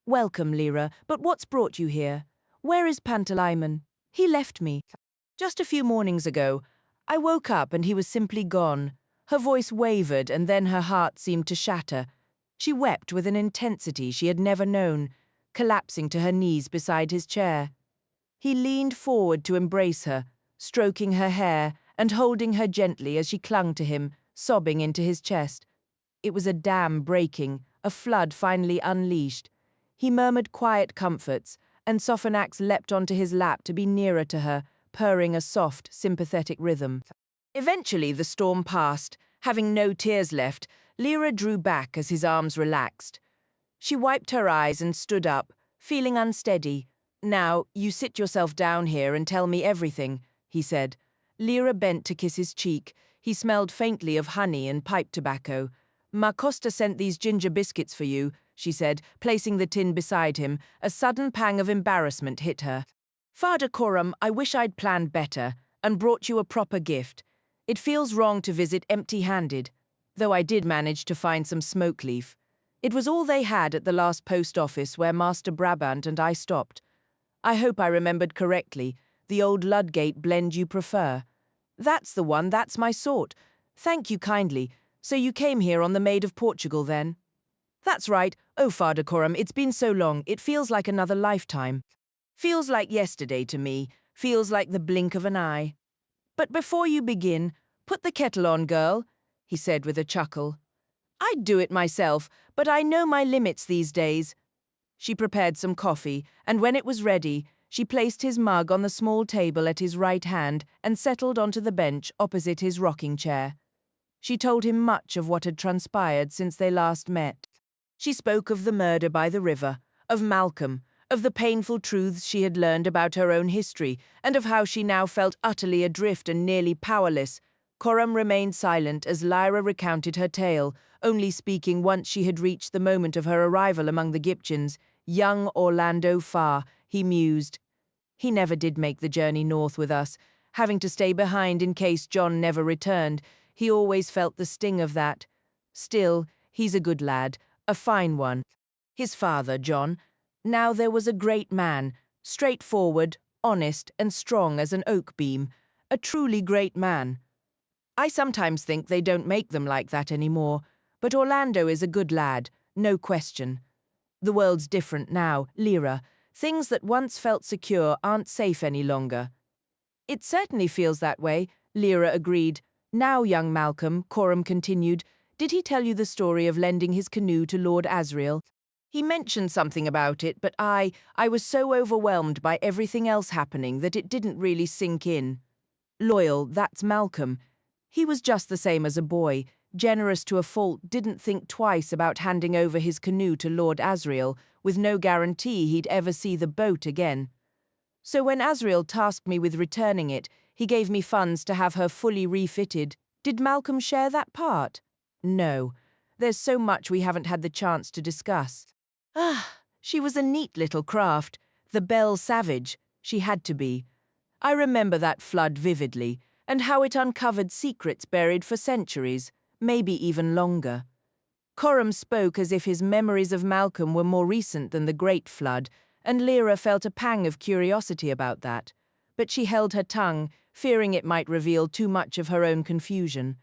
Welcome, Lyra, but what's brought you here? Where is Pantalaimon? He left me. Just a few mornings ago. I woke up and he was simply gone. Her voice wavered and then her heart seemed to shatter. She wept with an intensity she had never known, collapsing to her knees beside his chair. He leaned forward to embrace her, stroking her hair and holding her gently as she clung to him, sobbing into his chest. It was a dam breaking, a flood finally unleashed. He murmured quiet comforts, and Sophanax leapt onto his lap to be nearer to her, purring a soft, sympathetic rhythm. Eventually the storm passed. Having no tears left, Lyra drew back as his arms relaxed. She wiped her eyes and stood up, feeling unsteady. Now, you sit yourself down here and tell me everything, he said. Lyra bent to kiss his cheek. He smelled faintly of honey and pipe tobacco. Ma Costa sent these ginger biscuits for you, she said, placing the tin beside him. A sudden pang of embarrassment hit her. Father Coram, I wish I'd planned better and brought you a proper gift. It feels wrong to visit empty-handed, though I did manage to find some smoke leaf. It was all they had at the last post office where Master Brabant and I stopped. I hope I remembered correctly, the old Ludgate blend you prefer. That's the one, that's my sort. Thank you kindly. So you came here on the Maid of Portugal, then? That's right. Oh, Father Coram, it's been so long, it feels like another lifetime. Feels like yesterday to me, feels like the blink of an eye. But before you begin, put the kettle on, girl, he said with a chuckle. I'd do it myself, but I know my limits these days. She prepared some coffee, and when it was ready, she placed his mug on the small table at his right hand and settled onto the bench opposite his rocking chair. She told him much of what had transpired since they last met. She spoke of the murder by the river, of Malcolm, of the painful truths she had learned about her own history, and of how she now felt utterly adrift and nearly powerless. Coram remained silent as Lyra recounted her tale, only speaking once she had reached the moment of her arrival among the Gipchins. Young Orlando Farr, he mused. He never did make the journey north with us, having to stay behind in case John never returned. He always felt the sting of that. Still, he's a good lad, a fine one. His father, John. Now there was a great man, straightforward, honest, and strong as an oak beam. A truly great man. I sometimes think they don't make them like that anymore, but Orlando is a good lad, no question. The world's different now, Lyra. Things that once felt secure aren't safe any longer. It certainly feels that way, Lyra agreed. Now, young Malcolm, Coram continued, did he tell you the story of lending his canoe to Lord Asriel? He mentioned something about it, but I was so overwhelmed by everything else happening that it didn't really sink in. Loyal, that's Malcolm. He was just the same as a boy, generous to a fault, didn't think twice about handing over his canoe to Lord Asriel, with no guarantee he'd ever see the boat again. So when Asriel tasked me with returning it, he gave me funds to have her fully refitted. Did Malcolm share that part? No. There's so much we haven't had the chance to discuss. She was a neat little craft. The Belle Savage. She had to be. I remember that flood vividly, and how it uncovered secrets buried for centuries, maybe even longer. Coram spoke as if his memories of Malcolm were more recent than the Great Flood, and Lyra felt a pang of curiosity about that. But she held her tongue, fearing it might reveal too much of her own confusion.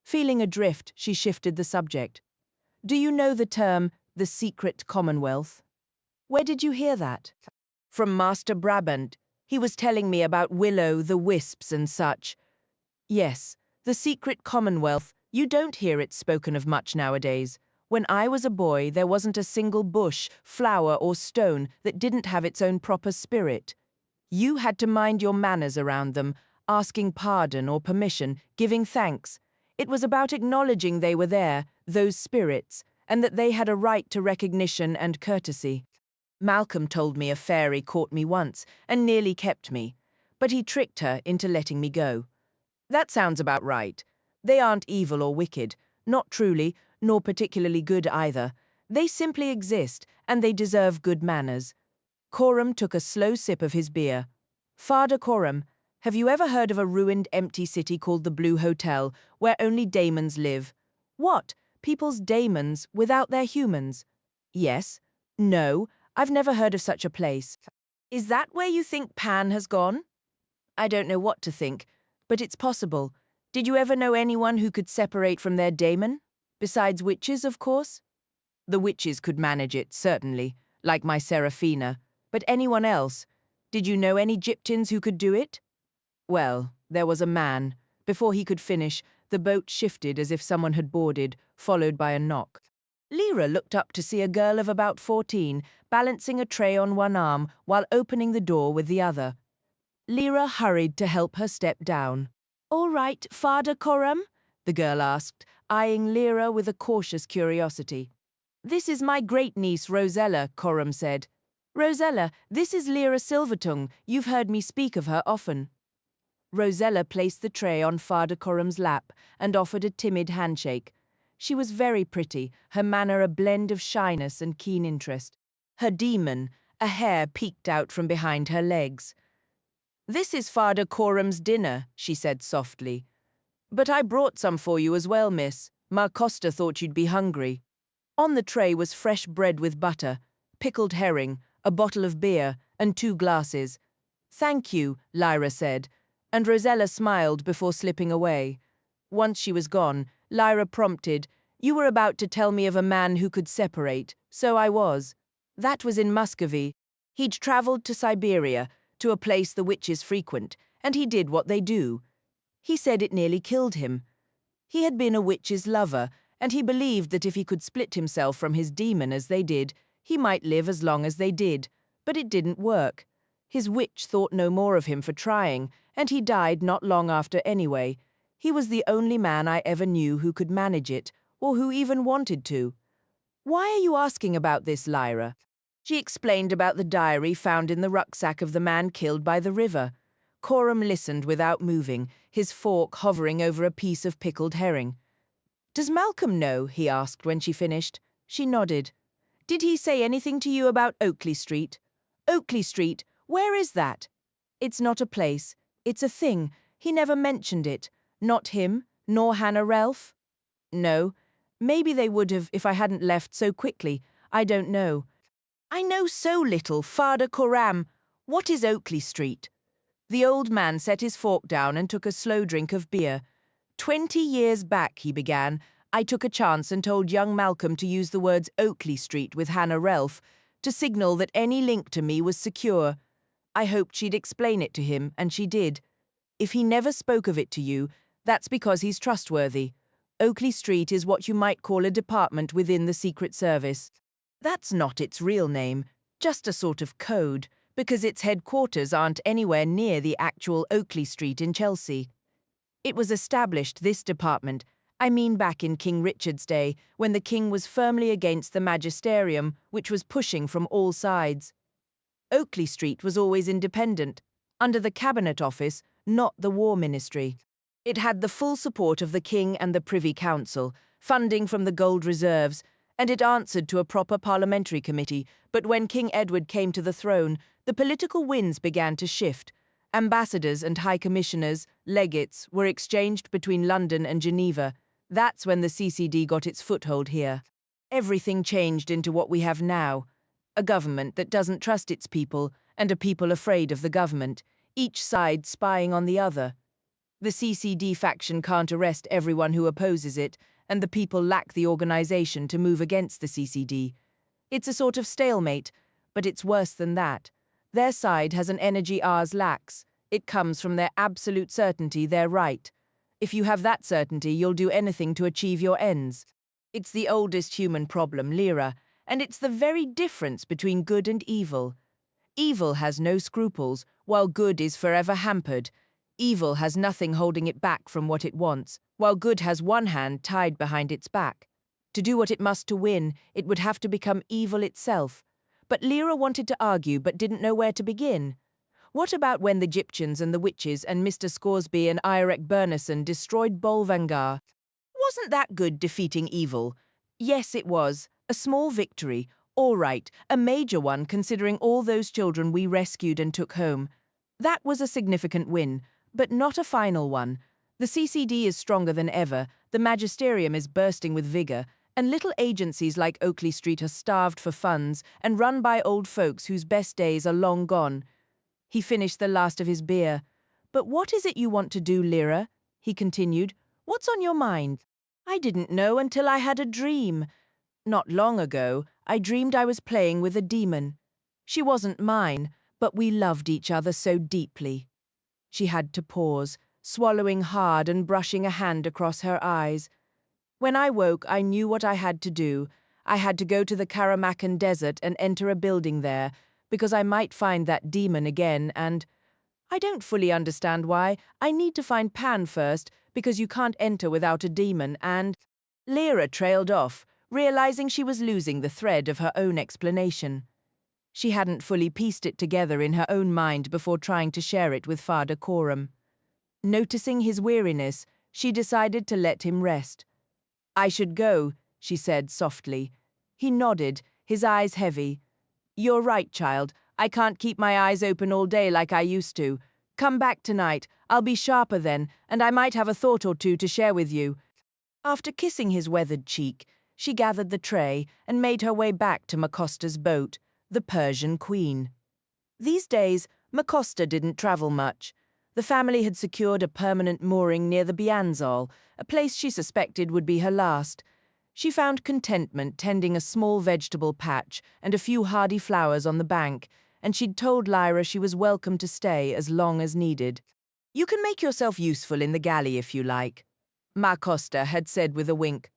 Feeling adrift, she shifted the subject. Do you know the term, the Secret Commonwealth? Where did you hear that? From Master Brabant. He was telling me about Willow, the Wisps and such. Yes, the Secret Commonwealth. You don't hear it spoken of much nowadays. When I was a boy, there wasn't a single bush, flower or stone that didn't have its own proper spirit. You had to mind your manners around them, asking pardon or permission, giving thanks. It was about acknowledging they were there, those spirits, and that they had a right to recognition and courtesy. Malcolm told me a fairy caught me once and nearly kept me, but he tricked her into letting me go. That sounds about right. They aren't evil or wicked, not truly, nor particularly good either. They simply exist, and they deserve good manners. Coram took a slow sip of his beer. Father Coram, have you ever heard of a ruined empty city called the Blue Hotel, where only daemons live? What? People's daemons without their humans? Yes. No, I've never heard of such a place. Is that where you think Pan has gone? I don't know what to think, but it's possible. Did you ever know anyone who could separate from their daemon? Besides witches, of course? The witches could manage it, certainly, like my Seraphina. But anyone else? Did you know any Gyptians who could do it? Well, there was a man. Before he could finish, the boat shifted as if someone had boarded, followed by a knock. Lyra looked up to see a girl of about 14, balancing a tray on one arm while opening the door with the other. Lyra hurried to help her step down. All right, Father Coram? The girl asked, eyeing Lyra with a cautious curiosity. This is my great-niece Rosella, Coram said. Rosella, this is Lyra Silvertongue. You've heard me speak of her often. Rosella placed the tray on Father Coram's lap and offered a timid handshake. She was very pretty, her manner a blend of shyness and keen interest. Her demon, a hair peeked out from behind her legs. This is Father Coram's dinner, she said softly. But I brought some for you as well, miss. Ma Costa thought you'd be hungry. On the tray was fresh bread with butter, pickled herring, a bottle of beer, and 2 glasses. Thank you, Lyra said, and Rosella smiled before slipping away. Once she was gone, Lyra prompted, You were about to tell me of a man who could separate, so I was. That was in Muscovy. He'd travelled to Siberia, to a place the witches frequent, and he did what they do. He said it nearly killed him. He had been a witch's lover, and he believed that if he could split himself from his demon as they did, he might live as long as they did. But it didn't work. His witch thought no more of him for trying, and he died not long after anyway. He was the only man I ever knew who could manage it, or who even wanted to. Why are you asking about this, Lyra? She explained about the diary found in the rucksack of the man killed by the river. Coram listened without moving, his fork hovering over a piece of pickled herring. Does Malcolm know? He asked when she finished. She nodded. Did he say anything to you about Oakley Street? Oakley Street? Where is that? It's not a place. It's a thing. He never mentioned it. Not him. Nor Hannah Relf? No. Maybe they would have if I hadn't left so quickly. I don't know. I know so little, Father Coram. What is Oakley Street? The old man set his fork down and took a slow drink of beer. 20 years back, he began, I took a chance and told young Malcolm to use the words Oakley Street with Hannah Relf to signal that any link to me was secure. I hoped she'd explain it to him, and she did. If he never spoke of it to you, that's because he's trustworthy. Oakley Street is what you might call a department within the Secret Service. That's not its real name, just a sort of code, because its headquarters aren't anywhere near the actual Oakley Street in Chelsea. It was established, this department, I mean back in King Richard's day, when the king was firmly against the magisterium, which was pushing from all sides. Oakley Street was always independent, under the Cabinet Office, not the War Ministry. It had the full support of the king and the Privy Council, funding from the gold reserves, and it answered to a proper parliamentary committee. But when King Edward came to the throne, the political winds began to shift. Ambassadors and high commissioners, legates, were exchanged between London and Geneva. That's when the CCD got its foothold here. Everything changed into what we have now. A government that doesn't trust its people, and a people afraid of the government, each side spying on the other. The CCD faction can't arrest everyone who opposes it, and the people lack the organization to move against the CCD. It's a sort of stalemate, but it's worse than that. Their side has an energy ours lacks. It comes from their absolute certainty they're right. If you have that certainty, you'll do anything to achieve your ends. It's the oldest human problem, Lyra, and it's the very difference between good and evil. Evil has no scruples, while good is forever hampered. Evil has nothing holding it back from what it wants, while good has one hand tied behind its back. To do what it must to win, it would have to become evil itself. But Lyra wanted to argue but didn't know where to begin. What about when the Egyptians and the witches and Mr. Scoresby and Irek Bernison destroyed Bolvangar? Wasn't that good defeating evil? Yes, it was. A small victory. All right, a major one considering all those children we rescued and took home. That was a significant win, but not a final one. The CCD is stronger than ever, the magisterium is bursting with vigor, and little agencies like Oakley Street are starved for funds and run by old folks whose best days are long gone. He finished the last of his beer. But what is it you want to do, Lyra? He continued. What's on your mind? I didn't know until I had a dream. Not long ago, I dreamed I was playing with a demon. She wasn't mine, but we loved each other so deeply. She had to pause, swallowing hard and brushing a hand across her eyes. When I woke, I knew what I had to do. I had to go to the Karamakan Desert and enter a building there, because I might find that demon again, and I don't fully understand why. I need to find Pan first, because you can't enter without a demon, and Lyra trailed off, realizing she was losing the thread of her own explanation. She hadn't fully pieced it together in her own mind before trying to share it with Father Coram. Noticing his weariness, she decided to let him rest. I should go, she said softly. He nodded, his eyes heavy. You're right, child. I can't keep my eyes open all day like I used to. Come back tonight. I'll be sharper then, and I might have a thought or two to share with you. After kissing his weathered cheek, she gathered the tray and made her way back to Macosta's boat, the Persian Queen. These days, Macosta didn't travel much. The family had secured a permanent mooring near the Bianzol, a place she suspected would be her last. She found contentment tending a small vegetable patch and a few hardy flowers on the bank, and she'd told Lyra she was welcome to stay as long as needed. You can make yourself useful in the galley if you like, Macosta had said with a wink.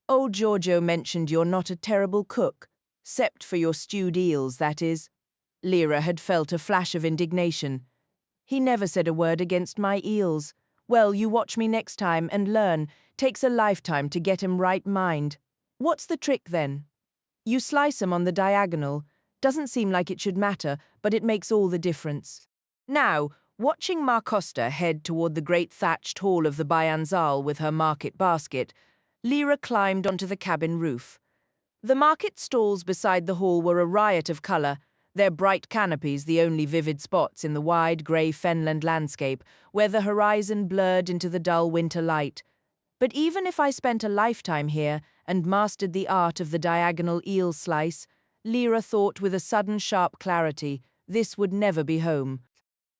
Old Giorgio mentioned you're not a terrible cook, except for your stewed eels, that is. Lyra had felt a flash of indignation. He never said a word against my eels. Well, you watch me next time and learn. Takes a lifetime to get 'em right mind. What's the trick then? You slice 'em on the diagonal. Doesn't seem like it should matter, but it makes all the difference. Now, watching Macosta head toward the great thatched hall of the Bianzal with her market basket, Lyra climbed onto the cabin roof. The market stalls beside the hall were a riot of colour, their bright canopies the only vivid spots in the wide grey fenland landscape where the horizon blurred into the dull winter light. But even if I spent a lifetime here and mastered the art of the diagonal eel slice, Lyra thought with a sudden sharp clarity, this would never be home.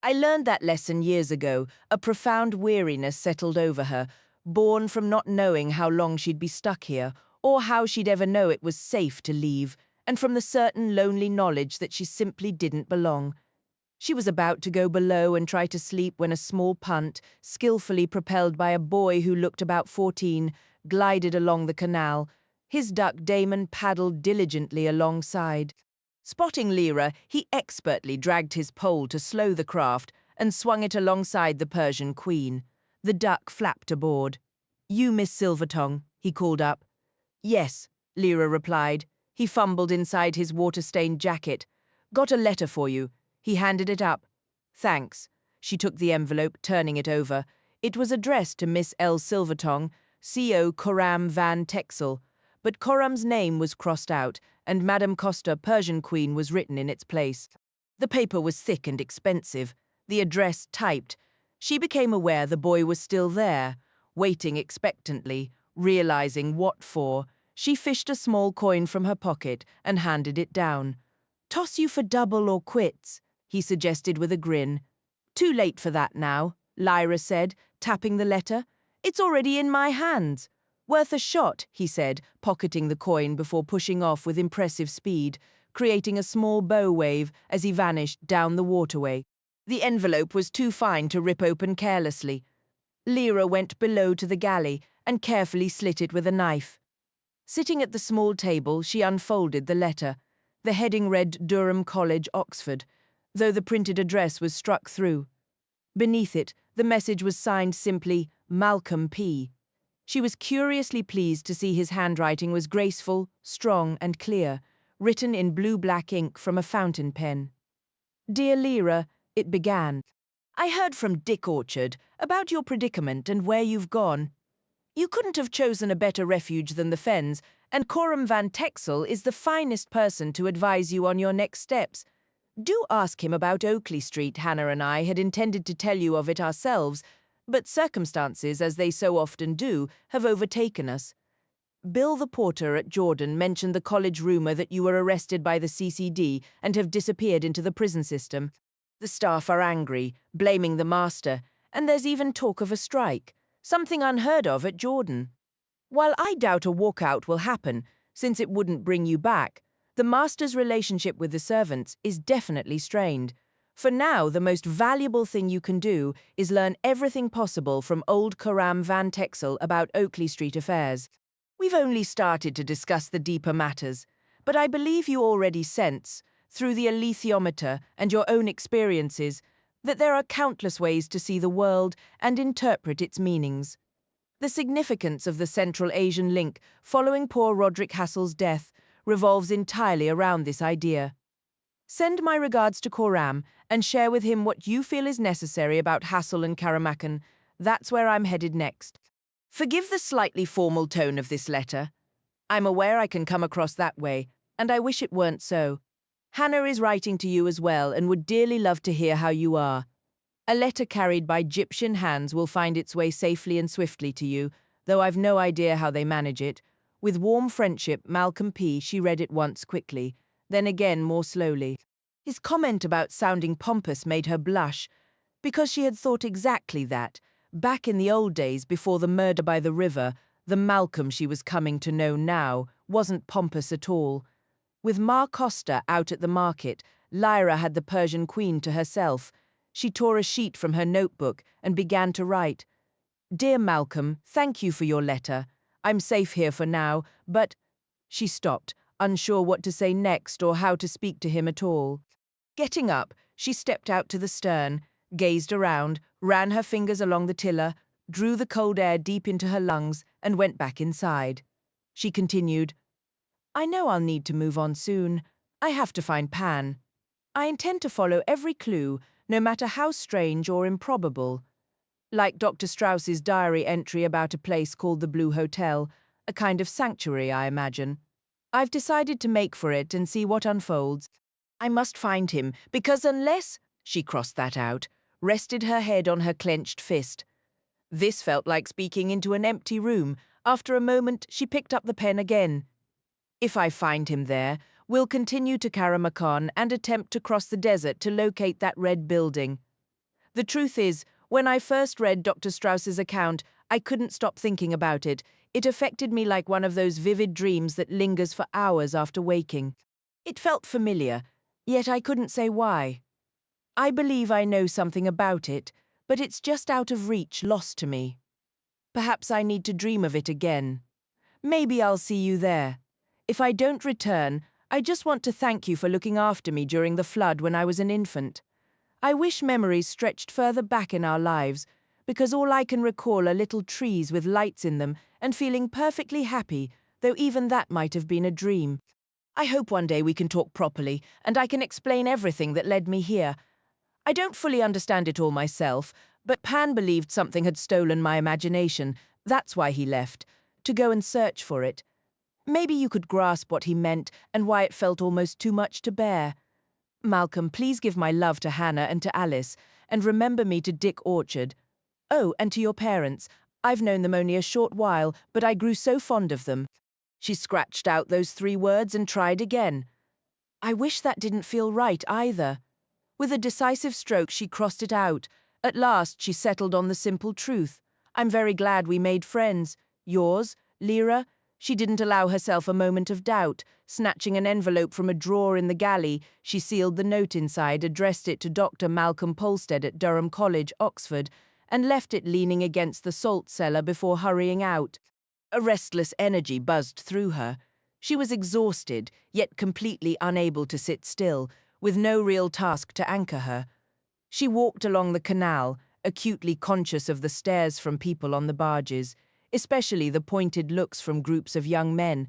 I learned that lesson years ago. A profound weariness settled over her, born from not knowing how long she'd be stuck here, or how she'd ever know it was safe to leave, and from the certain lonely knowledge that she simply didn't belong. She was about to go below and try to sleep when a small punt, skillfully propelled by a boy who looked about 14, glided along the canal. His duck Damon paddled diligently alongside. Spotting Lyra, he expertly dragged his pole to slow the craft and swung it alongside the Persian queen. The duck flapped aboard. "You, Miss Silvertongue," he called up. "Yes," Lyra replied. He fumbled inside his water-stained jacket. "Got a letter for you." He handed it up. "Thanks." She took the envelope, turning it over. It was addressed to Miss L. Silvertongue, C.O. Coram Van Texel, but Coram's name was crossed out, and Madame Costa, Persian Queen, was written in its place. The paper was thick and expensive, the address typed. She became aware the boy was still there, waiting expectantly, realizing what for. She fished a small coin from her pocket and handed it down. "Toss you for double or quits," he suggested with a grin. "Too late for that now," Lyra said, tapping the letter. "It's already in my hands." "Worth a shot," he said, pocketing the coin before pushing off with impressive speed, creating a small bow wave as he vanished down the waterway. The envelope was too fine to rip open carelessly. Lyra went below to the galley and carefully slit it with a knife. Sitting at the small table, she unfolded the letter. The heading read Durham College, Oxford, though the printed address was struck through. Beneath it, the message was signed simply, Malcolm P. She was curiously pleased to see his handwriting was graceful, strong, and clear, written in blue-black ink from a fountain pen. "Dear Lyra," it began. "I heard from Dick Orchard about your predicament and where you've gone. You couldn't have chosen a better refuge than the Fens, and Coram Van Texel is the finest person to advise you on your next steps. Do ask him about Oakley Street. Hannah and I had intended to tell you of it ourselves, but circumstances, as they so often do, have overtaken us. Bill the porter at Jordan mentioned the college rumor that you were arrested by the CCD and have disappeared into the prison system. The staff are angry, blaming the master, and there's even talk of a strike, something unheard of at Jordan. While I doubt a walkout will happen, since it wouldn't bring you back, the master's relationship with the servants is definitely strained. For now, the most valuable thing you can do is learn everything possible from old Coram Van Texel about Oakley Street affairs. We've only started to discuss the deeper matters, but I believe you already sense, through the alethiometer and your own experiences, that there are countless ways to see the world and interpret its meanings. The significance of the Central Asian link following poor Roderick Hassel's death revolves entirely around this idea. Send my regards to Coram and share with him what you feel is necessary about Hassel and Karamakan. That's where I'm headed next. Forgive the slightly formal tone of this letter. I'm aware I can come across that way, and I wish it weren't so. Hannah is writing to you as well and would dearly love to hear how you are. A letter carried by Egyptian hands will find its way safely and swiftly to you, though I've no idea how they manage it. With warm friendship, Malcolm P. She read it once quickly, then again more slowly. His comment about sounding pompous made her blush, because she had thought exactly that. Back in the old days before the murder by the river, the Malcolm she was coming to know now wasn't pompous at all. With Ma Costa out at the market, Lyra had the Persian Queen to herself. She tore a sheet from her notebook and began to write. "Dear Malcolm, thank you for your letter. I'm safe here for now, but—" She stopped, unsure what to say next or how to speak to him at all. Getting up, she stepped out to the stern, gazed around, ran her fingers along the tiller, drew the cold air deep into her lungs, and went back inside. She continued, "I know I'll need to move on soon. I have to find Pan. I intend to follow every clue, no matter how strange or improbable. Like Dr. Strauss's diary entry about a place called the Blue Hotel, a kind of sanctuary, I imagine. I've decided to make for it and see what unfolds. I must find him, because unless—" She crossed that out, rested her head on her clenched fist. This felt like speaking into an empty room. After a moment, she picked up the pen again. If I find him there, we'll continue to Karamacon and attempt to cross the desert to locate that red building. The truth is, when I first read Dr. Strauss's account, I couldn't stop thinking about it. It affected me like one of those vivid dreams that lingers for hours after waking. It felt familiar, yet I couldn't say why. I believe I know something about it, but it's just out of reach, lost to me. Perhaps I need to dream of it again. Maybe I'll see you there. If I don't return, I just want to thank you for looking after me during the flood when I was an infant. I wish memories stretched further back in our lives, because all I can recall are little trees with lights in them and feeling perfectly happy, though even that might have been a dream. I hope one day we can talk properly and I can explain everything that led me here. I don't fully understand it all myself, but Pan believed something had stolen my imagination. That's why he left, to go and search for it. Maybe you could grasp what he meant and why it felt almost too much to bear. Malcolm, please give my love to Hannah and to Alice, and remember me to Dick Orchard. Oh, and to your parents. I've known them only a short while, but I grew so fond of them. She scratched out those 3 words and tried again. I wish that didn't feel right either. With a decisive stroke, she crossed it out. At last, she settled on the simple truth. I'm very glad we made friends. Yours, Lyra? She didn't allow herself a moment of doubt. Snatching an envelope from a drawer in the galley, she sealed the note inside, addressed it to Dr. Malcolm Polstead at Durham College, Oxford, and left it leaning against the salt cellar before hurrying out. A restless energy buzzed through her. She was exhausted, yet completely unable to sit still, with no real task to anchor her. She walked along the canal, acutely conscious of the stares from people on the barges, especially the pointed looks from groups of young men.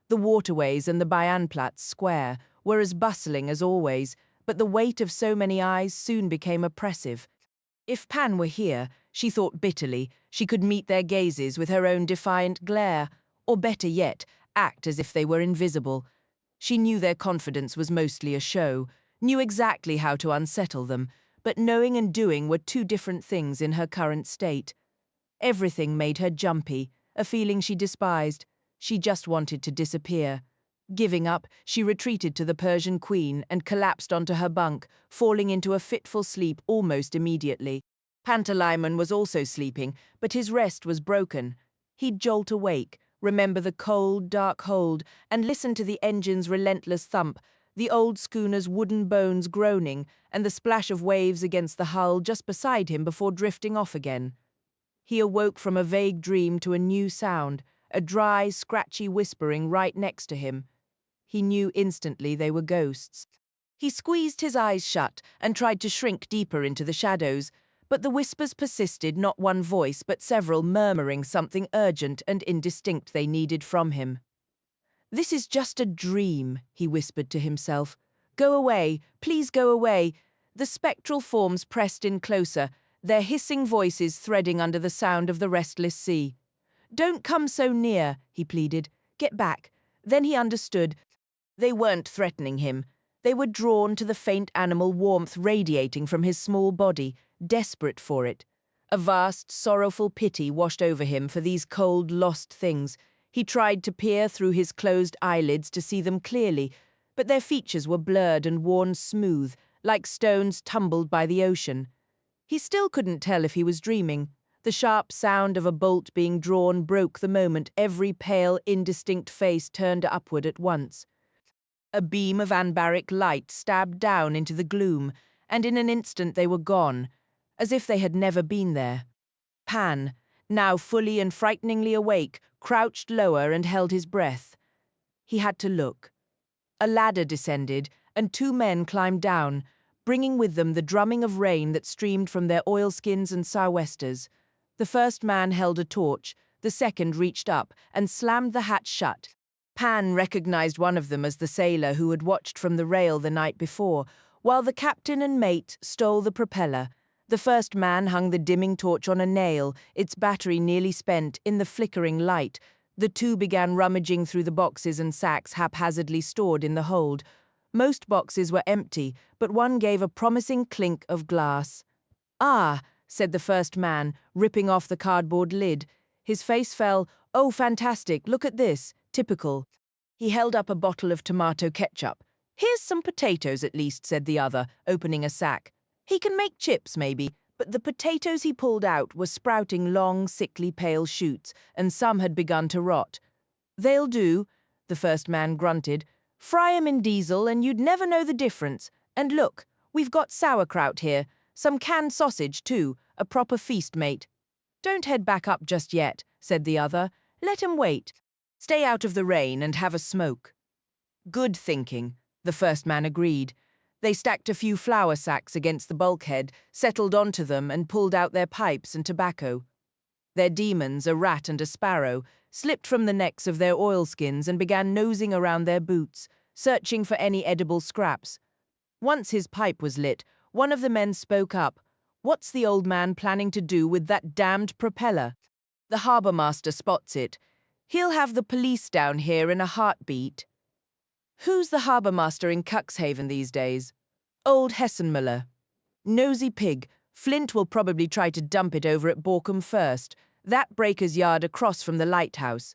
The waterways and the Bayanplatz square were as bustling as always, but the weight of so many eyes soon became oppressive. If Pan were here, she thought bitterly, she could meet their gazes with her own defiant glare, or better yet, act as if they were invisible. She knew their confidence was mostly a show, knew exactly how to unsettle them, but knowing and doing were 2 different things in her current state. Everything made her jumpy, a feeling she despised. She just wanted to disappear. Giving up, she retreated to the Persian Queen and collapsed onto her bunk, falling into a fitful sleep almost immediately. Pantalaimon was also sleeping, but his rest was broken. He'd jolt awake, remember the cold, dark hold, and listen to the engine's relentless thump, the old schooner's wooden bones groaning, and the splash of waves against the hull just beside him before drifting off again. He awoke from a vague dream to a new sound, a dry, scratchy whispering right next to him. He knew instantly they were ghosts. He squeezed his eyes shut and tried to shrink deeper into the shadows, but the whispers persisted, not one voice but several murmuring something urgent and indistinct they needed from him. "This is just a dream," he whispered to himself. "Go away, please go away." The spectral forms pressed in closer, their hissing voices threading under the sound of the restless sea. "Don't come so near," he pleaded. "Get back." Then he understood. They weren't threatening him. They were drawn to the faint animal warmth radiating from his small body, desperate for it. A vast, sorrowful pity washed over him for these cold, lost things. He tried to peer through his closed eyelids to see them clearly, but their features were blurred and worn smooth, like stones tumbled by the ocean. He still couldn't tell if he was dreaming. The sharp sound of a bolt being drawn broke the moment every pale, indistinct face turned upward at once. A beam of anbaric light stabbed down into the gloom, and in an instant they were gone, as if they had never been there. Pan, now fully and frighteningly awake, crouched lower and held his breath. He had to look. A ladder descended, and 2 men climbed down, bringing with them the drumming of rain that streamed from their oilskins and sou'westers. The first man held a torch, the second reached up and slammed the hatch shut. Pan recognized one of them as the sailor who had watched from the rail the night before, while the captain and mate stole the propeller. The first man hung the dimming torch on a nail, its battery nearly spent, in the flickering light. The 2 began rummaging through the boxes and sacks haphazardly stored in the hold. Most boxes were empty, but one gave a promising clink of glass. "Ah," said the first man, ripping off the cardboard lid. His face fell. "Oh, fantastic, look at this. Typical." He held up a bottle of tomato ketchup. "Here's some potatoes at least," said the other, opening a sack. "He can make chips, maybe." But the potatoes he pulled out were sprouting long, sickly, pale shoots, and some had begun to rot. "They'll do," the first man grunted. "Fry 'em in diesel and you'd never know the difference. And look, we've got sauerkraut here, some canned sausage too, a proper feast, mate." "Don't head back up just yet," said the other. "Let 'em wait. Stay out of the rain and have a smoke." "Good thinking," the first man agreed. They stacked a few flour sacks against the bulkhead, settled onto them, and pulled out their pipes and tobacco. Their demons, a rat and a sparrow, slipped from the necks of their oilskins and began nosing around their boots, searching for any edible scraps. Once his pipe was lit, one of the men spoke up. "What's the old man planning to do with that damned propeller?" "The harbour master spots it. He'll have the police down here in a heartbeat." "Who's the harbour master in Cuxhaven these days?" "Old Hessenmüller." "Nosy pig. Flint will probably try to dump it over at Borkum first. That breaker's yard across from the lighthouse."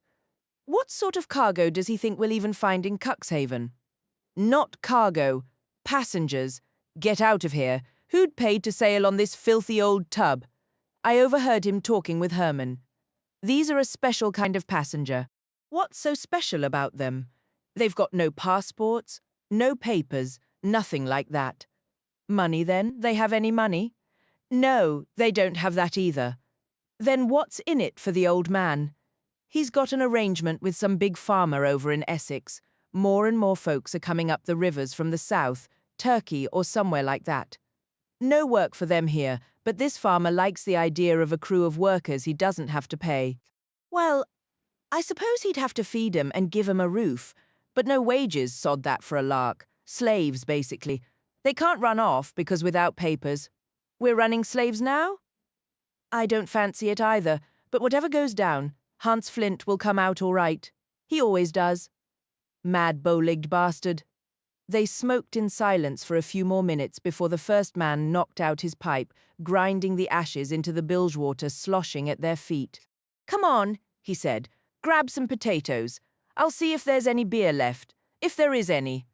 "What sort of cargo does he think we'll even find in Cuxhaven?" "Not cargo. Passengers. Get out of here. Who'd paid to sail on this filthy old tub?" I overheard him talking with Herman. "These are a special kind of passenger." "What's so special about them?" "They've got no passports, no papers, nothing like that." "Money, then? They have any money?" "No, they don't have that either." "Then what's in it for the old man?" "He's got an arrangement with some big farmer over in Essex. More and more folks are coming up the rivers from the south, Turkey or somewhere like that. No work for them here, but this farmer likes the idea of a crew of workers he doesn't have to pay. Well, I suppose he'd have to feed 'em and give 'em a roof, but no wages, sod that for a lark. Slaves, basically. They can't run off because without papers. We're running slaves now? I don't fancy it either, but whatever goes down, Hans Flint will come out all right. He always does. Mad bow-legged bastard. They smoked in silence for a few more minutes before the first man knocked out his pipe, grinding the ashes into the bilge water sloshing at their feet. "Come on," he said. "Grab some potatoes. I'll see if there's any beer left, if there is any."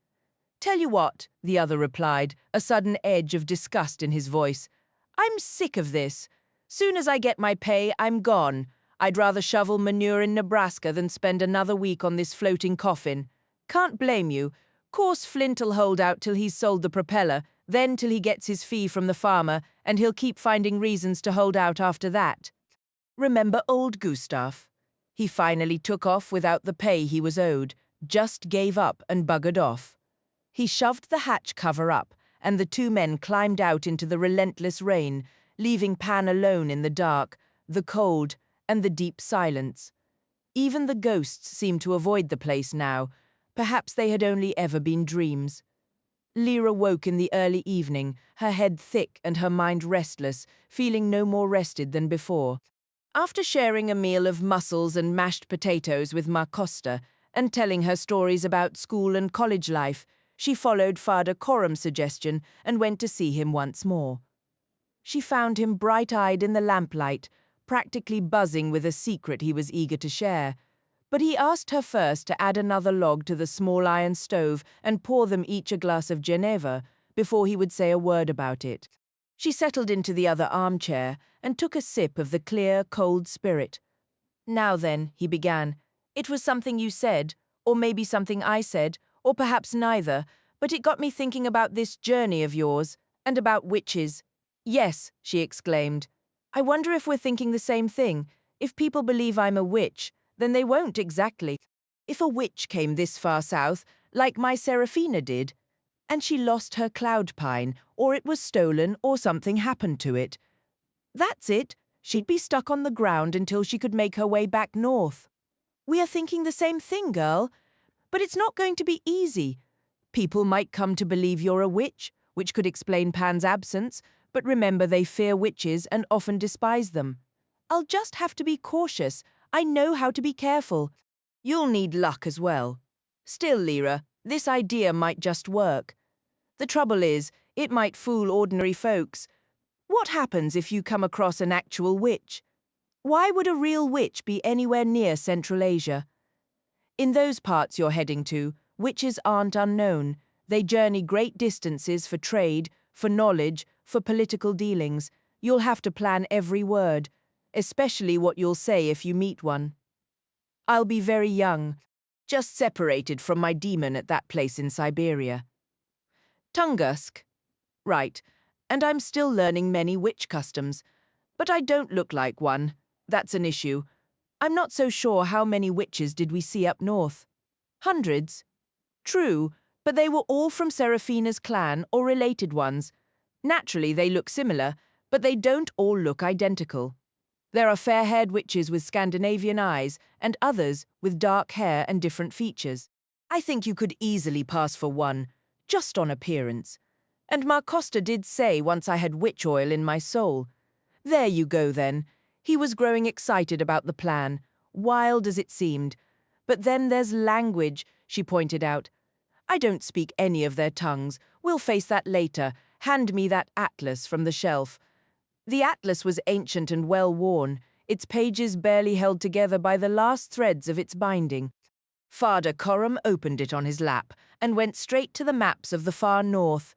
"Tell you what," the other replied, a sudden edge of disgust in his voice. "I'm sick of this. Soon as I get my pay, I'm gone. I'd rather shovel manure in Nebraska than spend another week on this floating coffin. Can't blame you. Course Flint'll hold out till he's sold the propeller, then till he gets his fee from the farmer, and he'll keep finding reasons to hold out after that. Remember old Gustav? He finally took off without the pay he was owed, just gave up and buggered off. He shoved the hatch cover up, and the two men climbed out into the relentless rain, leaving Pan alone in the dark, the cold, and the deep silence. Even the ghosts seemed to avoid the place now. Perhaps they had only ever been dreams. Lyra woke in the early evening, her head thick and her mind restless, feeling no more rested than before. After sharing a meal of mussels and mashed potatoes with Ma Costa and telling her stories about school and college life, she followed Father Corum's suggestion and went to see him once more. She found him bright-eyed in the lamplight, practically buzzing with a secret he was eager to share. But he asked her first to add another log to the small iron stove and pour them each a glass of Geneva before he would say a word about it. She settled into the other armchair and took a sip of the clear, cold spirit. "Now then," he began, "it was something you said, or maybe something I said, or perhaps neither, but it got me thinking about this journey of yours, and about witches." "Yes," she exclaimed. "I wonder if we're thinking the same thing. If people believe I'm a witch, then they won't exactly. If a witch came this far south, like my Seraphina did, and she lost her cloud pine, or it was stolen, or something happened to it. That's it. She'd be stuck on the ground until she could make her way back north. We are thinking the same thing, girl. But it's not going to be easy. People might come to believe you're a witch, which could explain Pan's absence, but remember they fear witches and often despise them. I'll just have to be cautious. I know how to be careful. You'll need luck as well. Still, Lyra, this idea might just work. The trouble is, it might fool ordinary folks. What happens if you come across an actual witch? Why would a real witch be anywhere near Central Asia? In those parts you're heading to, witches aren't unknown. They journey great distances for trade, for knowledge, for political dealings. You'll have to plan every word, especially what you'll say if you meet one. I'll be very young, just separated from my demon at that place in Siberia. Tungusk. Right, and I'm still learning many witch customs. But I don't look like one. That's an issue. I'm not so sure how many witches did we see up north. Hundreds. True, but they were all from Seraphina's clan or related ones. Naturally, they look similar, but they don't all look identical. There are fair-haired witches with Scandinavian eyes and others with dark hair and different features. I think you could easily pass for one, just on appearance. And Marcosta did say once I had witch oil in my soul. There you go, then. He was growing excited about the plan, wild as it seemed. But then there's language, she pointed out. I don't speak any of their tongues. We'll face that later. Hand me that atlas from the shelf. The atlas was ancient and well-worn, its pages barely held together by the last threads of its binding. Father Coram opened it on his lap and went straight to the maps of the far north.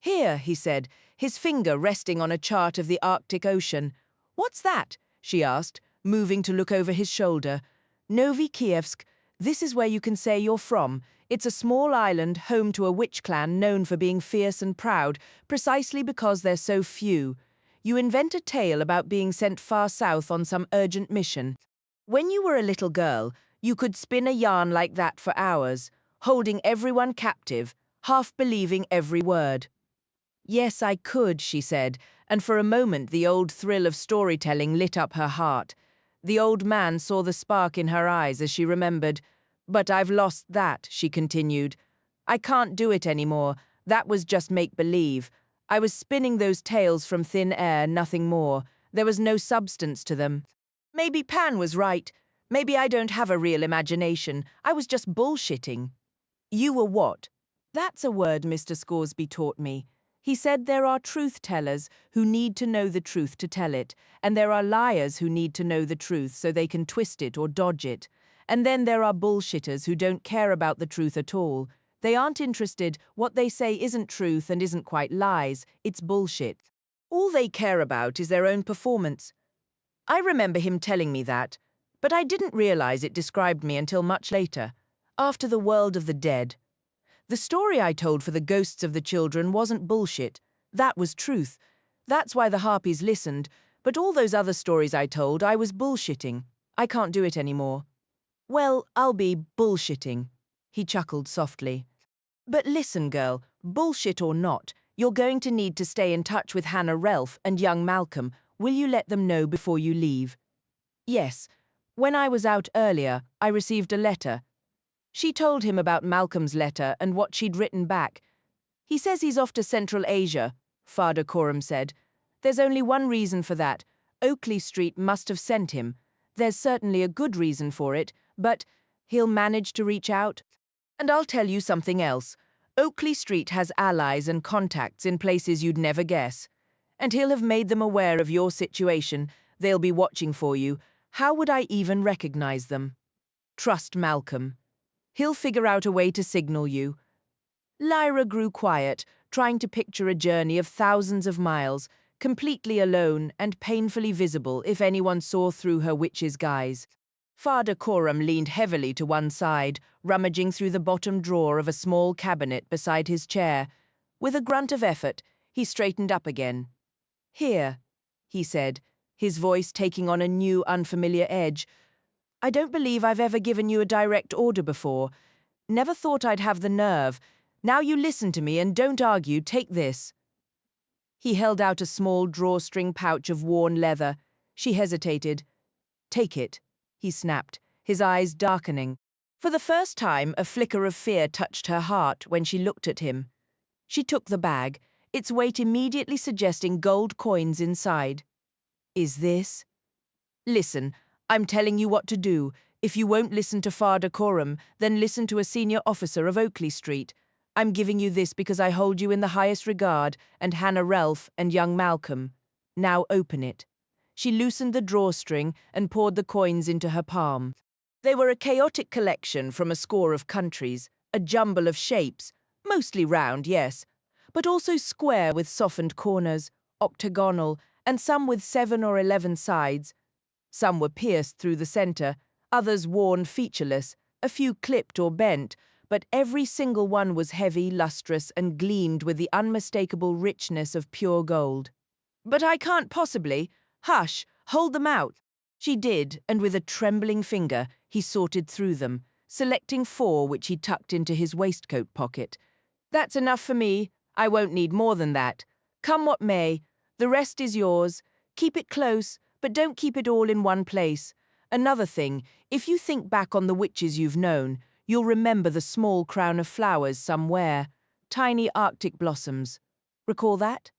Here, he said, his finger resting on a chart of the Arctic Ocean. What's that? She asked, moving to look over his shoulder. Novi Kievsk. This is where you can say you're from. It's a small island home to a witch clan known for being fierce and proud, precisely because they're so few. You invent a tale about being sent far south on some urgent mission. When you were a little girl, you could spin a yarn like that for hours, holding everyone captive, half believing every word. Yes, I could, she said, and for a moment the old thrill of storytelling lit up her heart. The old man saw the spark in her eyes as she remembered. But I've lost that, she continued. I can't do it anymore. That was just make-believe. I was spinning those tales from thin air, nothing more. There was no substance to them. Maybe Pan was right. Maybe I don't have a real imagination. I was just bullshitting. You were what? That's a word Mr. Scoresby taught me. He said there are truth-tellers who need to know the truth to tell it, and there are liars who need to know the truth so they can twist it or dodge it. And then there are bullshitters who don't care about the truth at all. They aren't interested. What they say isn't truth and isn't quite lies. It's bullshit. All they care about is their own performance. I remember him telling me that, but I didn't realize it described me until much later, after the world of the dead. The story I told for the ghosts of the children wasn't bullshit. That was truth. That's why the harpies listened, but all those other stories I told, I was bullshitting. I can't do it anymore. Well, I'll be bullshitting. He chuckled softly. But listen, girl, bullshit or not, you're going to need to stay in touch with Hannah Relf and young Malcolm. Will you let them know before you leave? Yes. When I was out earlier, I received a letter. She told him about Malcolm's letter and what she'd written back. He says he's off to Central Asia, Father Coram said. There's only one reason for that. Oakley Street must have sent him. There's certainly a good reason for it, but he'll manage to reach out. And I'll tell you something else. Oakley Street has allies and contacts in places you'd never guess. And he'll have made them aware of your situation. They'll be watching for you. How would I even recognize them? Trust Malcolm. He'll figure out a way to signal you. Lyra grew quiet, trying to picture a journey of thousands of miles, completely alone and painfully visible if anyone saw through her witch's guise. Father Coram leaned heavily to one side, rummaging through the bottom drawer of a small cabinet beside his chair. With a grunt of effort, he straightened up again. Here, he said, his voice taking on a new, unfamiliar edge. I don't believe I've ever given you a direct order before. Never thought I'd have the nerve. Now you listen to me and don't argue. Take this. He held out a small drawstring pouch of worn leather. She hesitated. Take it, he snapped, his eyes darkening. For the first time, a flicker of fear touched her heart when she looked at him. She took the bag, its weight immediately suggesting gold coins inside. Is this? Listen, I'm telling you what to do. If you won't listen to Father Coram, then listen to a senior officer of Oakley Street. I'm giving you this because I hold you in the highest regard, and Hannah Relf and young Malcolm. Now open it. She loosened the drawstring and poured the coins into her palm. They were a chaotic collection from a score of countries, a jumble of shapes, mostly round, yes, but also square with softened corners, octagonal, and some with 7 or 11 sides. Some were pierced through the center, others worn featureless, a few clipped or bent, but every single one was heavy, lustrous, and gleamed with the unmistakable richness of pure gold. "But I can't possibly. Hush, hold them out." She did, and with a trembling finger, he sorted through them, selecting 4 which he tucked into his waistcoat pocket. "That's enough for me. I won't need more than that. Come what may, the rest is yours. Keep it close, but don't keep it all in one place. Another thing, if you think back on the witches you've known, you'll remember the small crown of flowers somewhere, tiny Arctic blossoms. Recall that?"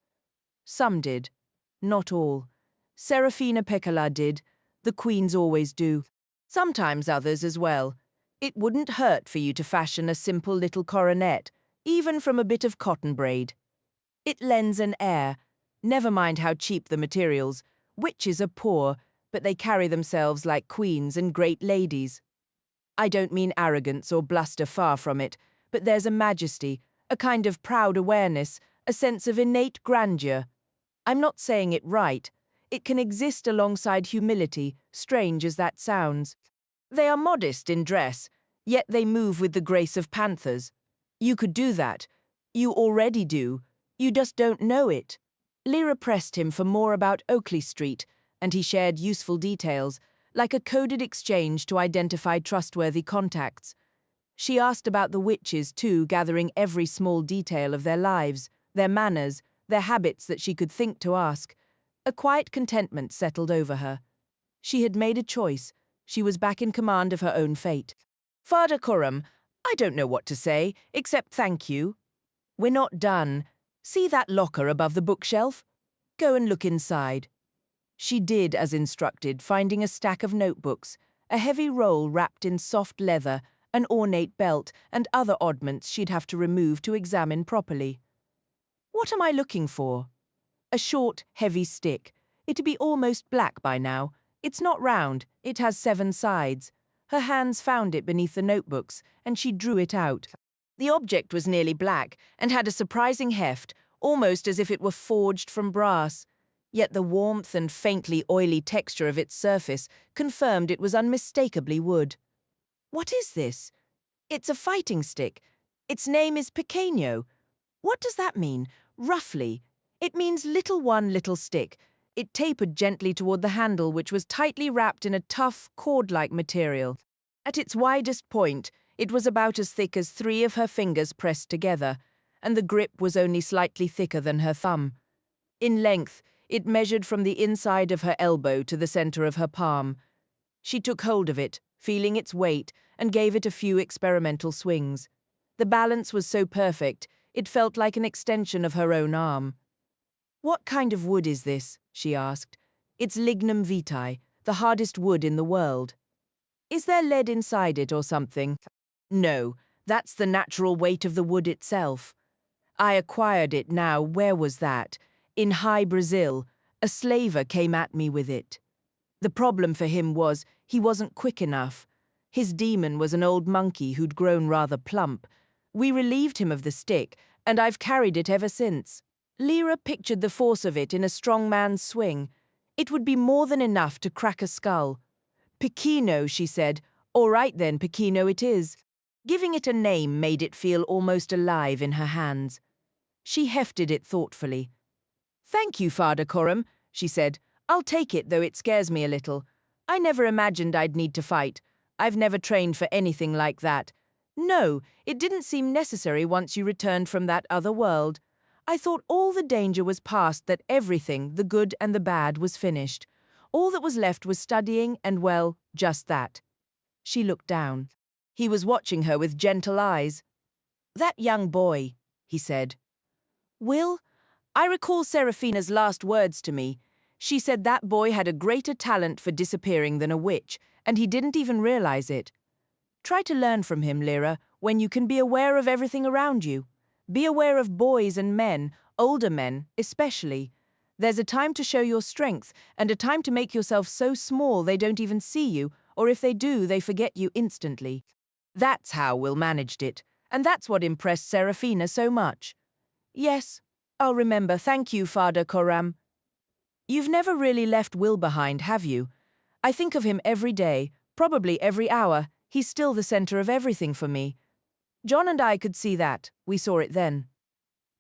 Some did. Not all. Serafina Pekkala did. The queens always do. Sometimes others as well. It wouldn't hurt for you to fashion a simple little coronet, even from a bit of cotton braid. It lends an air. Never mind how cheap the materials. Witches are poor, but they carry themselves like queens and great ladies. I don't mean arrogance or bluster, far from it, but there's a majesty, a kind of proud awareness, a sense of innate grandeur. I'm not saying it right. It can exist alongside humility, strange as that sounds. They are modest in dress, yet they move with the grace of panthers. You could do that. You already do. You just don't know it. Lyra pressed him for more about Oakley Street, and he shared useful details, like a coded exchange to identify trustworthy contacts. She asked about the witches, too, gathering every small detail of their lives, their manners, their habits that she could think to ask. A quiet contentment settled over her. She had made a choice. She was back in command of her own fate. "Father Coram, I don't know what to say, except thank you. We're not done. See that locker above the bookshelf? Go and look inside." She did as instructed, finding a stack of notebooks, a heavy roll wrapped in soft leather, an ornate belt, and other oddments she'd have to remove to examine properly. "What am I looking for?" "A short, heavy stick. It'd be almost black by now. It's not round, it has 7 sides. Her hands found it beneath the notebooks, and she drew it out. The object was nearly black, and had a surprising heft, almost as if it were forged from brass. Yet the warmth and faintly oily texture of its surface confirmed it was unmistakably wood. "What is this?" "It's a fighting stick. Its name is Pequeño." "What does that mean, roughly?" "It means little one, little stick." It tapered gently toward the handle, which was tightly wrapped in a tough, cord-like material. At its widest point, it was about as thick as 3 of her fingers pressed together, and the grip was only slightly thicker than her thumb. In length, it measured from the inside of her elbow to the center of her palm. She took hold of it, feeling its weight, and gave it a few experimental swings. The balance was so perfect, it felt like an extension of her own arm. "What kind of wood is this?" she asked. "It's lignum vitae, the hardest wood in the world." "Is there lead inside it or something?" "No, that's the natural weight of the wood itself. I acquired it now, where was that? In high Brazil. A slaver came at me with it. The problem for him was he wasn't quick enough. His demon was an old monkey who'd grown rather plump. We relieved him of the stick, and I've carried it ever since." Lyra pictured the force of it in a strong man's swing. It would be more than enough to crack a skull. "Pequeno," she said. "All right then, Pequeno it is." Giving it a name made it feel almost alive in her hands. She hefted it thoughtfully. "Thank you, Father Coram," she said. "I'll take it, though it scares me a little. I never imagined I'd need to fight. I've never trained for anything like that. No, it didn't seem necessary once you returned from that other world. I thought all the danger was past, that everything, the good and the bad, was finished. All that was left was studying and, well, just that." She looked down. He was watching her with gentle eyes. "That young boy," he said. "Will? I recall Serafina's last words to me. She said that boy had a greater talent for disappearing than a witch, and he didn't even realize it. Try to learn from him, Lyra, when you can be aware of everything around you. Be aware of boys and men, older men especially. There's a time to show your strength, and a time to make yourself so small they don't even see you, or if they do, they forget you instantly. That's how Will managed it, and that's what impressed Serafina so much. Yes, I'll remember. Thank you, Father Coram. You've never really left Will behind, have you? I think of him every day, probably every hour. He's still the center of everything for me. John and I could see that. We saw it then.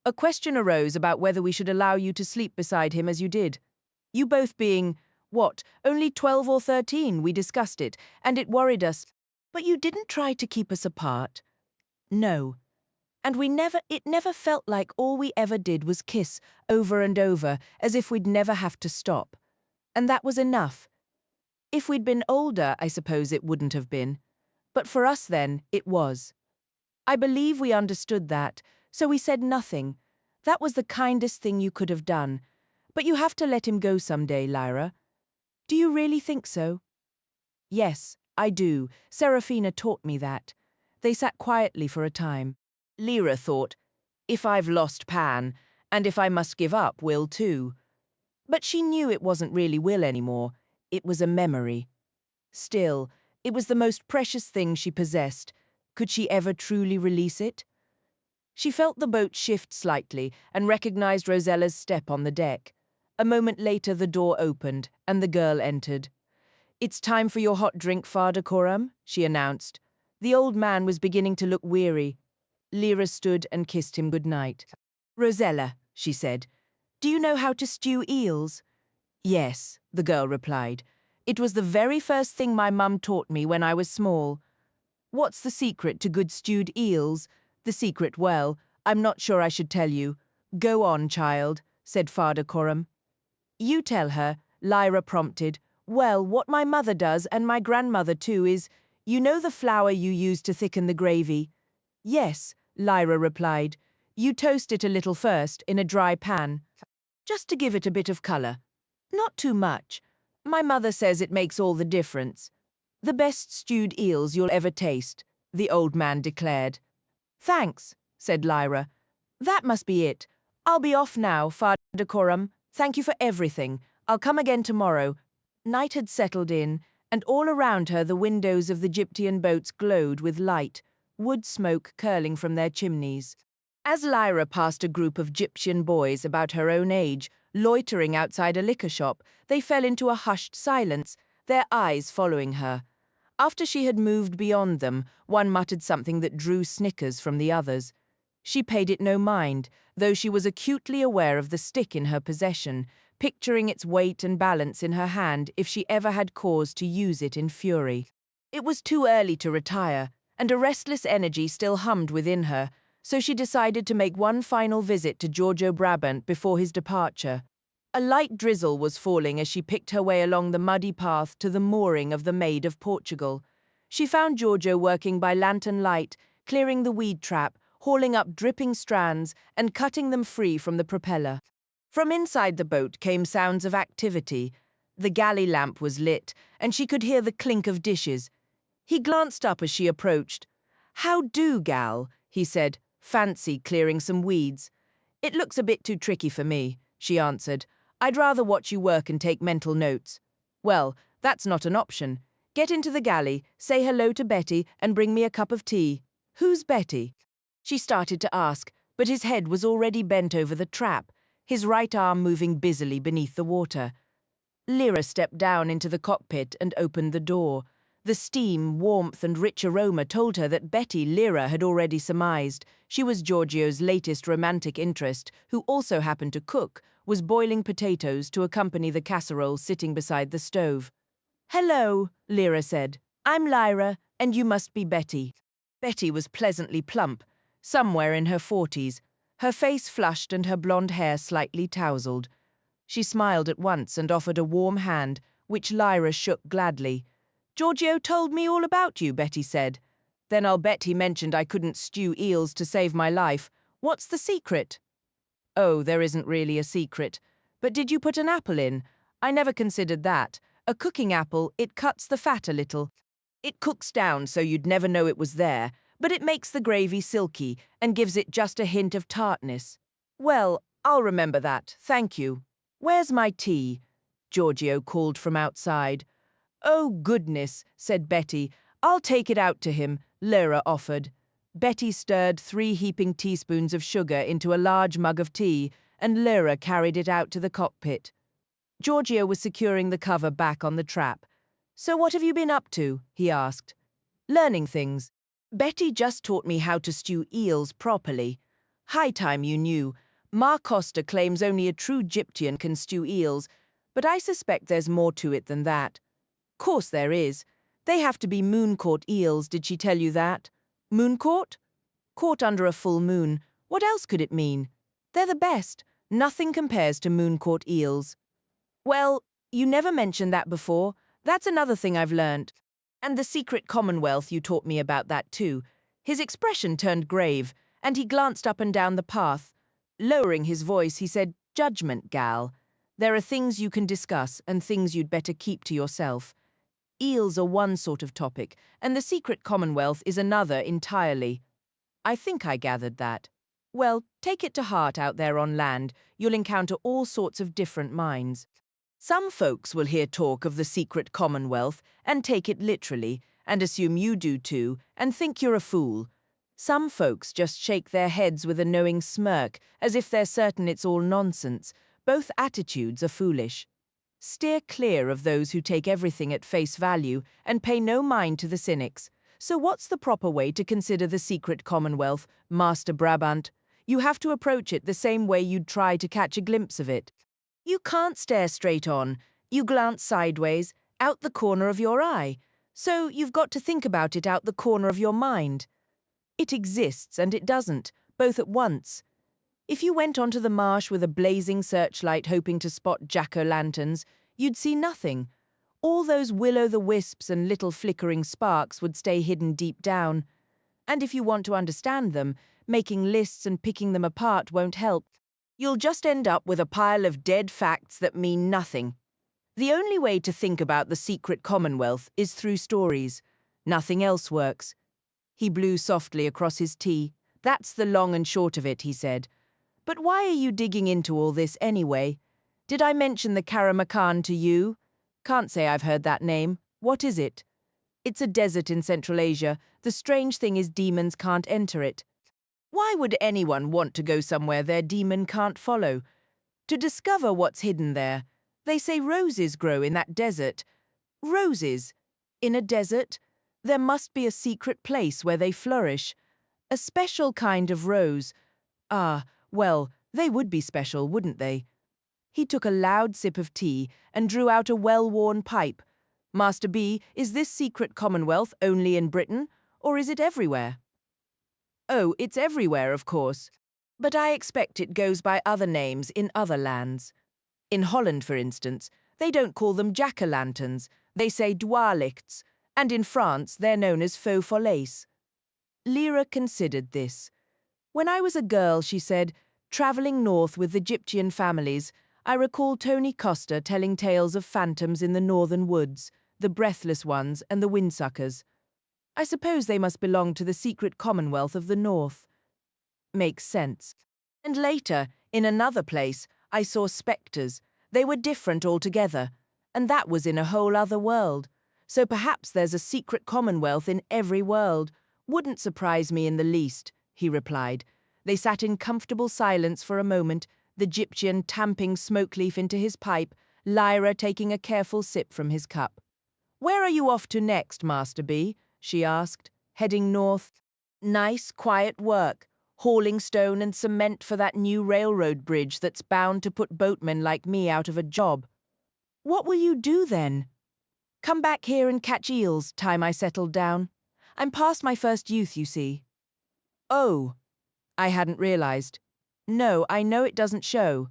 A question arose about whether we should allow you to sleep beside him as you did. You both being, what, only 12 or 13, we discussed it, and it worried us. But you didn't try to keep us apart. No. And it never felt like all we ever did was kiss over and over, as if we'd never have to stop. And that was enough. If we'd been older, I suppose it wouldn't have been. But for us then, it was. I believe we understood that, so we said nothing. That was the kindest thing you could have done. But you have to let him go someday, Lyra. Do you really think so? Yes, I do. Serafina taught me that. They sat quietly for a time. Lyra thought, if I've lost Pan, and if I must give up Will too. But she knew it wasn't really Will anymore. It was a memory. Still, it was the most precious thing she possessed. Could she ever truly release it? She felt the boat shift slightly and recognized Rosella's step on the deck. A moment later the door opened, and the girl entered. "It's time for your hot drink, Father Coram," she announced. The old man was beginning to look weary. Lyra stood and kissed him good-night. "Rosella," she said, "do you know how to stew eels?" "Yes," the girl replied. "It was the very first thing my mum taught me when I was small." "What's the secret to good stewed eels?" "The secret, well, I'm not sure I should tell you." "Go on, child," said Father Coram. "You tell her," Lyra prompted. "Well, what my mother does, and my grandmother too, is, you know the flour you use to thicken the gravy?" "Yes," Lyra replied. "You toast it a little first, in a dry pan, just to give it a bit of color. Not too much. My mother says it makes all the difference. The best stewed eels you'll ever taste," the old man declared. "Thanks," said Lyra. "That must be it. I'll be off now, Father Coram. Thank you for everything. I'll come again tomorrow." Night had settled in, and all around her the windows of the Gyptian boats glowed with light, wood smoke curling from their chimneys. As Lyra passed a group of Gyptian boys about her own age, loitering outside a liquor shop, they fell into a hushed silence, their eyes following her. After she had moved beyond them, one muttered something that drew snickers from the others. She paid it no mind, though she was acutely aware of the stick in her possession, picturing its weight and balance in her hand if she ever had cause to use it in fury. It was too early to retire, and a restless energy still hummed within her, so she decided to make one final visit to Giorgio Brabant before his departure. A light drizzle was falling as she picked her way along the muddy path to the mooring of the Maid of Portugal. She found Giorgio working by lantern light, clearing the weed trap, hauling up dripping strands, and cutting them free from the propeller. From inside the boat came sounds of activity. The galley lamp was lit, and she could hear the clink of dishes. He glanced up as she approached. "How do, gal?" he said, fancy clearing some weeds. "It looks a bit too tricky for me," she answered. "I'd rather watch you work and take mental notes." "Well, that's not an option. Get into the galley, say hello to Betty, and bring me a cup of tea." "Who's Betty?" She started to ask, but his head was already bent over the trap, his right arm moving busily beneath the water. Lyra stepped down into the cockpit and opened the door. The steam, warmth, and rich aroma told her that Betty Lyra had already surmised. She was Giorgio's latest romantic interest, who also happened to cook, was boiling potatoes to accompany the casserole sitting beside the stove. "Hello," Lyra said. "I'm Lyra, and you must be Betty." Betty was pleasantly plump, somewhere in her 40s, her face flushed and her blonde hair slightly tousled. She smiled at once and offered a warm hand, which Lyra shook gladly. "Giorgio told me all about you," Betty said. "Then I'll bet he mentioned I couldn't stew eels to save my life. What's the secret?" "Oh, there isn't really a secret. But did you put an apple in? I never considered that. A cooking apple, it cuts the fat a little. It cooks down so you'd never know it was there, but it makes the gravy silky and gives it just a hint of tartness." "Well, I'll remember that, thank you." "Where's my tea?" Giorgio called from outside. "Oh, goodness," said Betty. "I'll take it out to him," Lyra offered. Betty stirred 3 heaping teaspoons of sugar into a large mug of tea, and Lyra carried it out to the cockpit. Giorgio was securing the cover back on the trap. "So what have you been up to?" he asked. "Learning things. Betty just taught me how to stew eels properly. High time you knew. Ma Costa claims only a true Gyptian can stew eels, but I suspect there's more to it than that. Course there is. They have to be moon-caught eels, did she tell you that? Moon-caught? Caught under a full moon. What else could it mean? They're the best. Nothing compares to moon-caught eels." "Well, you never mentioned that before. That's another thing I've learned. And the Secret Commonwealth, you taught me about that too." His expression turned grave, and he glanced up and down the path. Lowering his voice, he said, "Judgment, gal. There are things you can discuss and things you'd better keep to yourself. Eels are one sort of topic, and the Secret Commonwealth is another entirely. I think I gathered that. Well, take it to heart out there on land. You'll encounter all sorts of different minds. Some folks will hear talk of the Secret Commonwealth and take it literally, and assume you do too, and think you're a fool. Some folks just shake their heads with a knowing smirk, as if they're certain it's all nonsense. Both attitudes are foolish. Steer clear of those who take everything at face value and pay no mind to the cynics. So what's the proper way to consider the Secret Commonwealth, Master Brabant? You have to approach it the same way you'd try to catch a glimpse of it. You can't stare straight on. You glance sideways, out the corner of your eye. So you've got to think about it out the corner of your mind. It exists and it doesn't, both at once. If you went onto the marsh with a blazing searchlight hoping to spot jack-o'-lanterns, you'd see nothing. All those will-o'-the-wisps and little flickering sparks would stay hidden deep down. And if you want to understand them, making lists and picking them apart won't help. You'll just end up with a pile of dead facts that mean nothing. The only way to think about the Secret Commonwealth is through stories. Nothing else works." He blew softly across his tea. "That's the long and short of it," he said. "But why are you digging into all this anyway? Did I mention the Karamakan to you? Can't say I've heard that name. What is it?" "It's a desert in Central Asia. The strange thing is demons can't enter it." "Why would anyone want to go somewhere their demon can't follow?" "To discover what's hidden there. They say roses grow in that desert." "Roses? In a desert? There must be a secret place where they flourish. A special kind of rose. Ah, well, they would be special, wouldn't they?" He took a loud sip of tea and drew out a well-worn pipe. "Master B, is this Secret Commonwealth only in Britain, or is it everywhere?" "Oh, it's everywhere, of course. But I expect it goes by other names in other lands. In Holland, for instance, they don't call them jack-o'-lanterns, they say dwarlichts, and in France they're known as faux follets." Lyra considered this. "When I was a girl," she said, "travelling north with the Gyptian families, I recall Tony Costa telling tales of phantoms in the northern woods, the breathless ones and the windsuckers. I suppose they must belong to the Secret Commonwealth of the North." "Makes sense." "And later, in another place, I saw spectres. They were different altogether, and that was in a whole other world. So perhaps there's a Secret Commonwealth in every world. Wouldn't surprise me in the least," he replied. They sat in comfortable silence for a moment, the Gyptian tamping smoke leaf into his pipe, Lyra taking a careful sip from his cup. "Where are you off to next, Master B?" she asked. "Heading north?" "Nice, quiet work, hauling stone and cement for that new railroad bridge that's bound to put boatmen like me out of a job." "What will you do then?" "Come back here and catch eels, time I settled down. I'm past my first youth, you see." "Oh, I hadn't realized." "No, I know it doesn't show."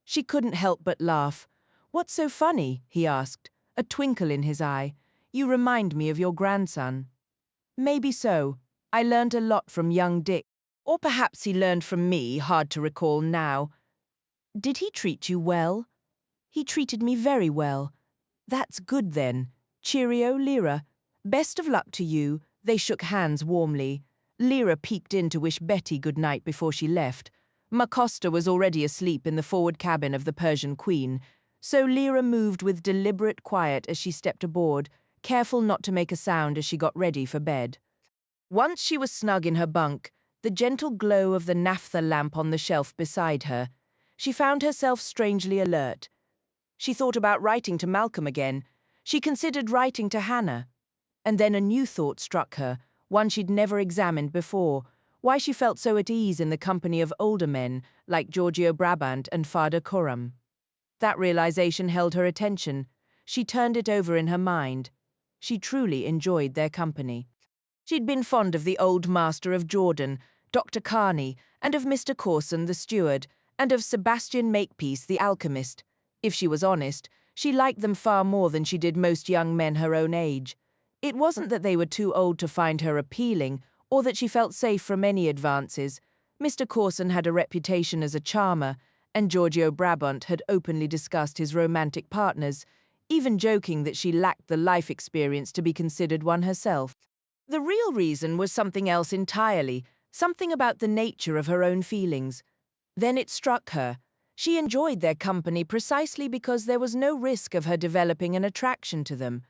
She couldn't help but laugh. "What's so funny?" he asked, a twinkle in his eye. "You remind me of your grandson." "Maybe so. I learned a lot from young Dick. Or perhaps he learned from me, hard to recall now." "Did he treat you well?" "He treated me very well." "That's good then. Cheerio, Lyra. Best of luck to you." They shook hands warmly. Lyra peeked in to wish Betty good night before she left. Macosta was already asleep in the forward cabin of the Persian Queen, so Lyra moved with deliberate quiet as she stepped aboard, careful not to make a sound as she got ready for bed. Once she was snug in her bunk, the gentle glow of the naphtha lamp on the shelf beside her, she found herself strangely alert. She thought about writing to Malcolm again. She considered writing to Hannah. And then a new thought struck her, one she'd never examined before, why she felt so at ease in the company of older men like Giorgio Brabant and Fada Coram. That realization held her attention. She turned it over in her mind. She truly enjoyed their company. She'd been fond of the old master of Jordan, Dr. Carney, and of Mr. Corson, the steward, and of Sebastian Makepeace, the alchemist. If she was honest, she liked them far more than she did most young men her own age. It wasn't that they were too old to find her appealing, or that she felt safe from any advances. Mr. Corson had a reputation as a charmer, and Giorgio Brabant had openly discussed his romantic partners, even joking that she lacked the life experience to be considered one herself. The real reason was something else entirely, something about the nature of her own feelings. Then it struck her. She enjoyed their company precisely because there was no risk of her developing an attraction to them.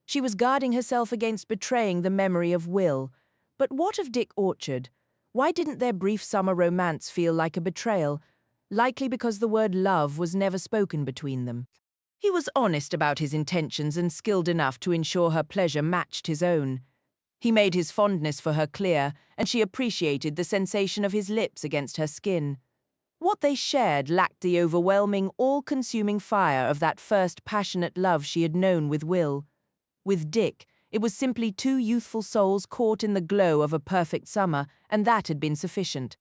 She was guarding herself against betraying the memory of Will. But what of Dick Orchard? Why didn't their brief summer romance feel like a betrayal? Likely because the word love was never spoken between them. He was honest about his intentions and skilled enough to ensure her pleasure matched his own. He made his fondness for her clear, and she appreciated the sensation of his lips against her skin. What they shared lacked the overwhelming, all-consuming fire of that first passionate love she had known with Will. With Dick, it was simply two youthful souls caught in the glow of a perfect summer, and that had been sufficient.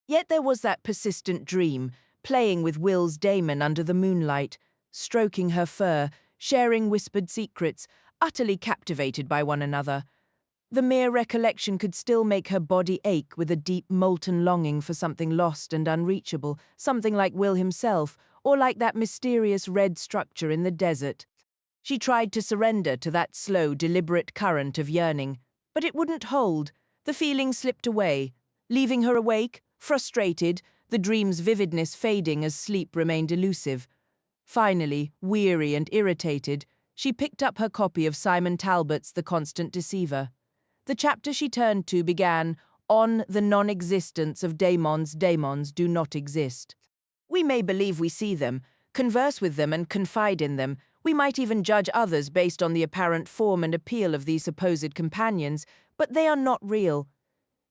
Yet there was that persistent dream, playing with Will's daemon under the moonlight, stroking her fur, sharing whispered secrets, utterly captivated by one another. The mere recollection could still make her body ache with a deep, molten longing for something lost and unreachable, something like Will himself, or like that mysterious red structure in the desert. She tried to surrender to that slow, deliberate current of yearning, but it wouldn't hold. The feeling slipped away, leaving her awake, frustrated, the dream's vividness fading as sleep remained elusive. Finally, weary and irritated, she picked up her copy of Simon Talbot's The Constant Deceiver. The chapter she turned to began, "On the non-existence of daemons. Daemons do not exist. We may believe we see them, converse with them and confide in them. We might even judge others based on the apparent form and appeal of these supposed companions, but they are not real.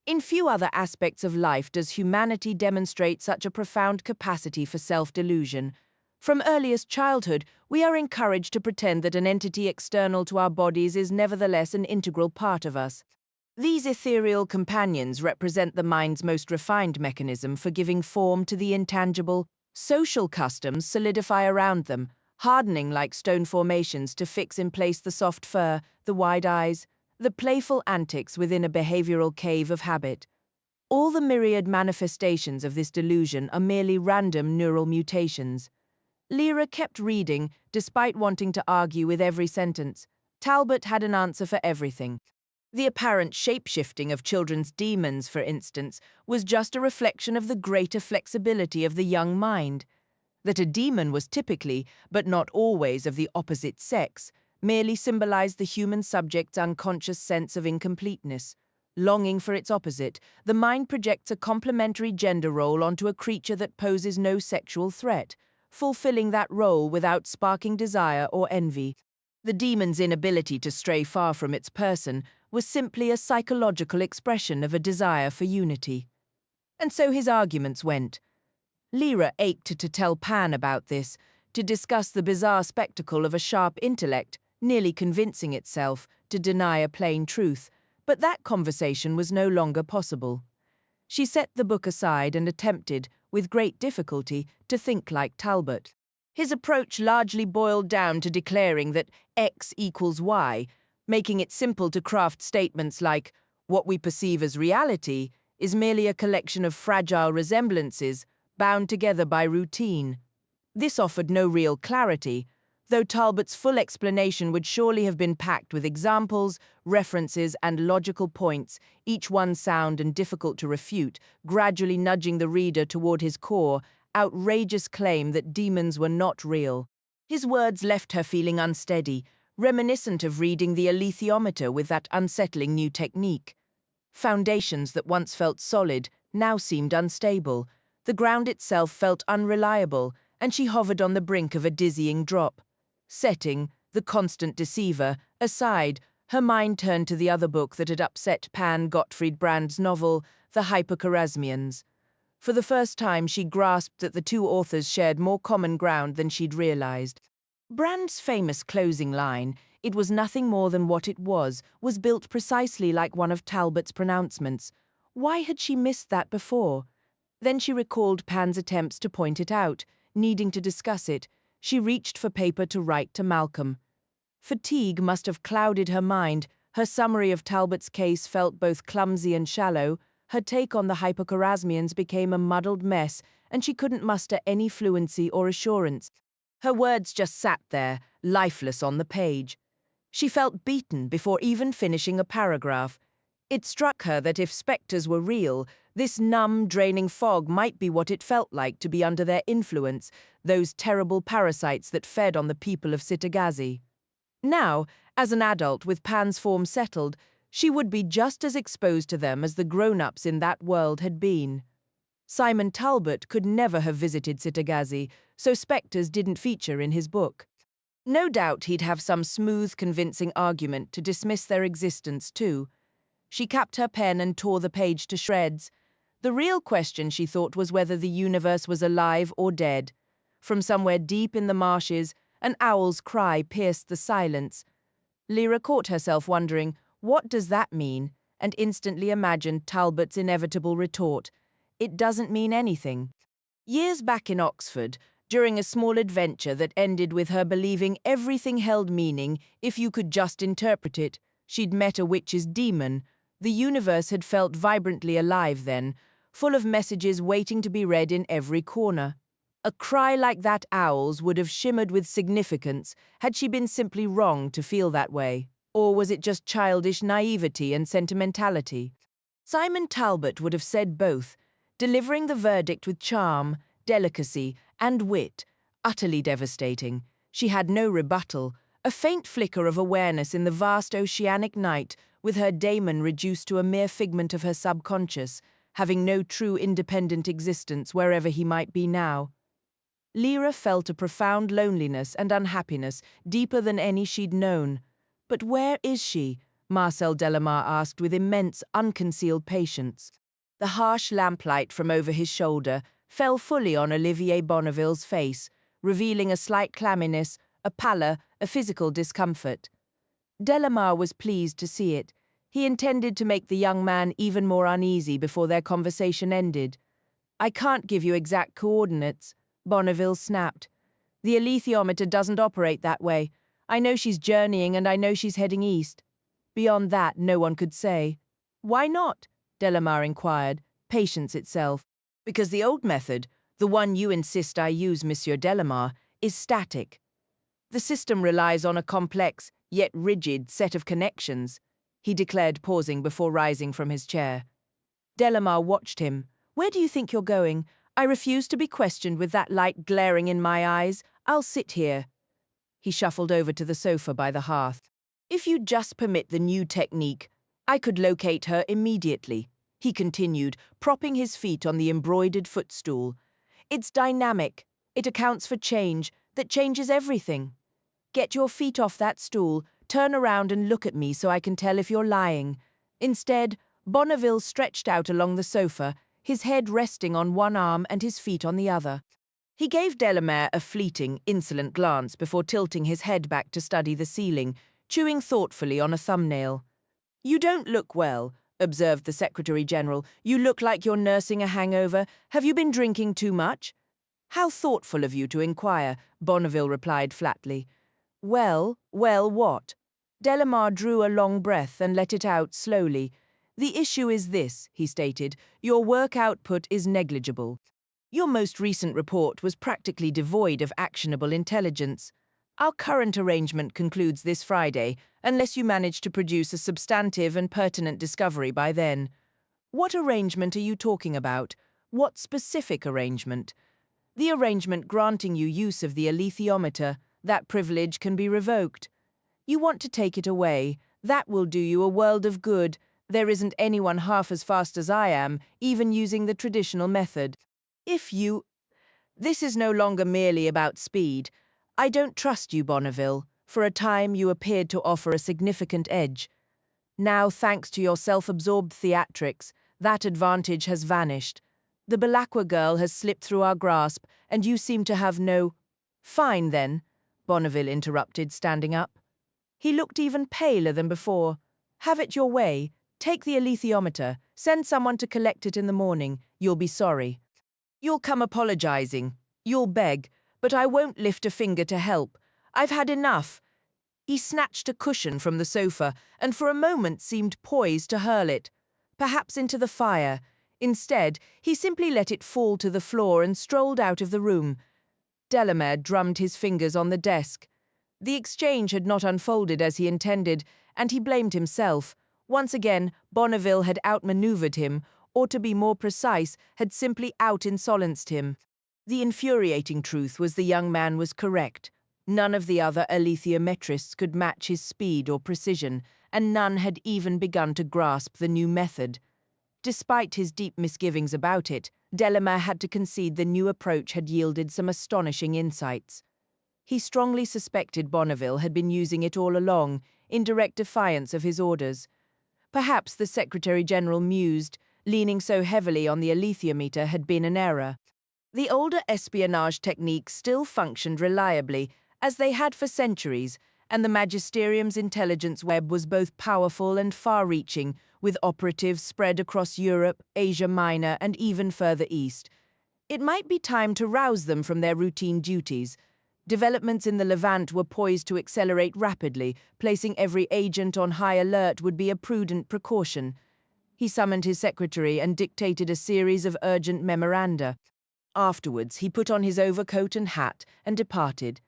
In few other aspects of life does humanity demonstrate such a profound capacity for self-delusion. From earliest childhood, we are encouraged to pretend that an entity external to our bodies is nevertheless an integral part of us. These ethereal companions represent the mind's most refined mechanism for giving form to the intangible. Social customs solidify around them, hardening like stone formations to fix in place the soft fur, the wide eyes, the playful antics within a behavioral cave of habit. All the myriad manifestations of this delusion are merely random neural mutations. Lyra kept reading, despite wanting to argue with every sentence. Talbot had an answer for everything. The apparent shape-shifting of children's demons, for instance, was just a reflection of the greater flexibility of the young mind. That a demon was typically, but not always, of the opposite sex, merely symbolized the human subject's unconscious sense of incompleteness. Longing for its opposite, the mind projects a complementary gender role onto a creature that poses no sexual threat, fulfilling that role without sparking desire or envy. The demon's inability to stray far from its person was simply a psychological expression of a desire for unity. And so his arguments went. Lyra ached to tell Pan about this, to discuss the bizarre spectacle of a sharp intellect nearly convincing itself to deny a plain truth, but that conversation was no longer possible. She set the book aside and attempted, with great difficulty, to think like Talbot. His approach largely boiled down to declaring that X equals Y, making it simple to craft statements like, "What we perceive as reality is merely a collection of fragile resemblances bound together by routine." This offered no real clarity, though Talbot's full explanation would surely have been packed with examples, references, and logical points, each one sound and difficult to refute, gradually nudging the reader toward his core, outrageous claim that demons were not real. His words left her feeling unsteady, reminiscent of reading the alethiometer with that unsettling new technique. Foundations that once felt solid now seemed unstable. The ground itself felt unreliable, and she hovered on the brink of a dizzying drop. Setting, the constant deceiver, aside, her mind turned to the other book that had upset Pan Gottfried Brand's novel, The Hyperchorasmians. For the first time, she grasped that the two authors shared more common ground than she'd realized. Brand's famous closing line, "It was nothing more than what it was built precisely like one of Talbot's pronouncements. Why had she missed that before? Then she recalled Pan's attempts to point it out. Needing to discuss it, she reached for paper to write to Malcolm. Fatigue must have clouded her mind. Her summary of Talbot's case felt both clumsy and shallow. Her take on the Hyperchorasmians became a muddled mess, and she couldn't muster any fluency or assurance. Her words just sat there, lifeless on the page. She felt beaten before even finishing a paragraph. It struck her that if spectres were real, this numb, draining fog might be what it felt like to be under their influence, those terrible parasites that fed on the people of Cittàgazze. Now, as an adult with Pan's form settled, she would be just as exposed to them as the grown-ups in that world had been. Simon Talbot could never have visited Cittàgazze, so spectres didn't feature in his book. No doubt he'd have some smooth, convincing argument to dismiss their existence too. She capped her pen and tore the page to shreds. The real question, she thought, was whether the universe was alive or dead. From somewhere deep in the marshes, an owl's cry pierced the silence. Lyra caught herself wondering, what does that mean? And instantly imagined Talbot's inevitable retort. It doesn't mean anything. Years back in Oxford, during a small adventure that ended with her believing everything held meaning if you could just interpret it, she'd met a witch's demon. The universe had felt vibrantly alive then, full of messages waiting to be read in every corner. A cry like that owl's would have shimmered with significance had she been simply wrong to feel that way. Or was it just childish naivety and sentimentality? Simon Talbot would have said both, delivering the verdict with charm, delicacy, and wit, utterly devastating. She had no rebuttal, a faint flicker of awareness in the vast oceanic night, with her daemon reduced to a mere figment of her subconscious, having no true independent existence wherever he might be now. Lyra felt a profound loneliness and unhappiness, deeper than any she'd known. But where is she? Marcel Delamar asked with immense, unconcealed patience. The harsh lamplight from over his shoulder fell fully on Olivier Bonneville's face, revealing a slight clamminess, a pallor, a physical discomfort. Delamar was pleased to see it. He intended to make the young man even more uneasy before their conversation ended. "I can't give you exact coordinates," Bonneville snapped. "The alethiometer doesn't operate that way. I know she's journeying and I know she's heading east. Beyond that, no one could say." "Why not?" Delamar inquired, patience itself. "Because the old method, the one you insist I use, Monsieur Delamar, is static. The system relies on a complex, yet rigid, set of connections," he declared, pausing before rising from his chair. Delamar watched him. "Where do you think you're going? I refuse to be questioned with that light glaring in my eyes. I'll sit here." He shuffled over to the sofa by the hearth. "If you'd just permit the new technique, I could locate her immediately," he continued, propping his feet on the embroidered footstool. "It's dynamic. It accounts for change, that changes everything. Get your feet off that stool, turn around and look at me so I can tell if you're lying." Instead, Bonneville stretched out along the sofa, his head resting on one arm and his feet on the other. He gave Delamere a fleeting, insolent glance before tilting his head back to study the ceiling, chewing thoughtfully on a thumbnail. "You don't look well," observed the Secretary-General. "You look like you're nursing a hangover. Have you been drinking too much?" "How thoughtful of you to inquire," Bonneville replied flatly. Well, what?" Delamar drew a long breath and let it out slowly. "The issue is this," he stated. "Your work output is negligible. Your most recent report was practically devoid of actionable intelligence. Our current arrangement concludes this Friday, unless you manage to produce a substantive and pertinent discovery by then. What arrangement are you talking about? What specific arrangement? The arrangement granting you use of the alethiometer. That privilege can be revoked. You want to take it away. That will do you a world of good. There isn't anyone half as fast as I am, even using the traditional method. This is no longer merely about speed. I don't trust you, Bonneville. For a time, you appeared to offer a significant edge. Now, thanks to your self-absorbed theatrics, that advantage has vanished. The Belacqua girl has slipped through our grasp, and you seem to have no— Fine, then, Bonneville interrupted, standing up. He looked even paler than before. Have it your way. Take the alethiometer. Send someone to collect it in the morning. You'll be sorry. You'll come apologizing. You'll beg, but I won't lift a finger to help. I've had enough. He snatched a cushion from the sofa and for a moment seemed poised to hurl it, perhaps into the fire. Instead, he simply let it fall to the floor and strolled out of the room. Delamere drummed his fingers on the desk. The exchange had not unfolded as he intended, and he blamed himself. Once again, Bonneville had outmaneuvered him, or to be more precise, had simply out-insolanced him. The infuriating truth was the young man was correct. None of the other alethiometrists could match his speed or precision, and none had even begun to grasp the new method. Despite his deep misgivings about it, Delamere had to concede the new approach had yielded some astonishing insights. He strongly suspected Bonneville had been using it all along, in direct defiance of his orders. Perhaps the Secretary-General mused, leaning so heavily on the alethiometer had been an error. The older espionage techniques still functioned reliably, as they had for centuries, and the magisterium's intelligence web was both powerful and far-reaching, with operatives spread across Europe, Asia Minor, and even further east. It might be time to rouse them from their routine duties. Developments in the Levant were poised to accelerate rapidly. Placing every agent on high alert would be a prudent precaution. He summoned his secretary and dictated a series of urgent memoranda. Afterwards, he put on his overcoat and hat and departed.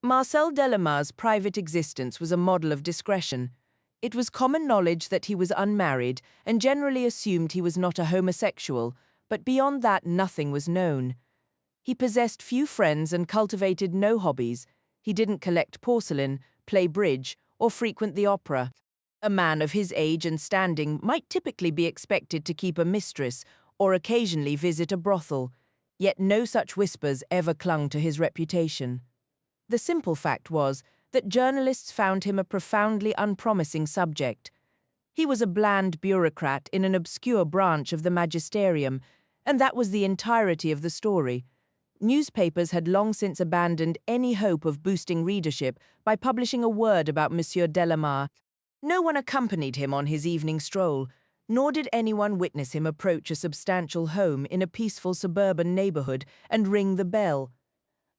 Marcel Delamar's private existence was a model of discretion. It was common knowledge that he was unmarried and generally assumed he was not a homosexual, but beyond that nothing was known. He possessed few friends and cultivated no hobbies. He didn't collect porcelain, play bridge, or frequent the opera. A man of his age and standing might typically be expected to keep a mistress or occasionally visit a brothel, yet no such whispers ever clung to his reputation. The simple fact was that journalists found him a profoundly unpromising subject. He was a bland bureaucrat in an obscure branch of the magisterium, and that was the entirety of the story. Newspapers had long since abandoned any hope of boosting readership by publishing a word about Monsieur Delamare. No one accompanied him on his evening stroll, nor did anyone witness him approach a substantial home in a peaceful suburban neighborhood and ring the bell.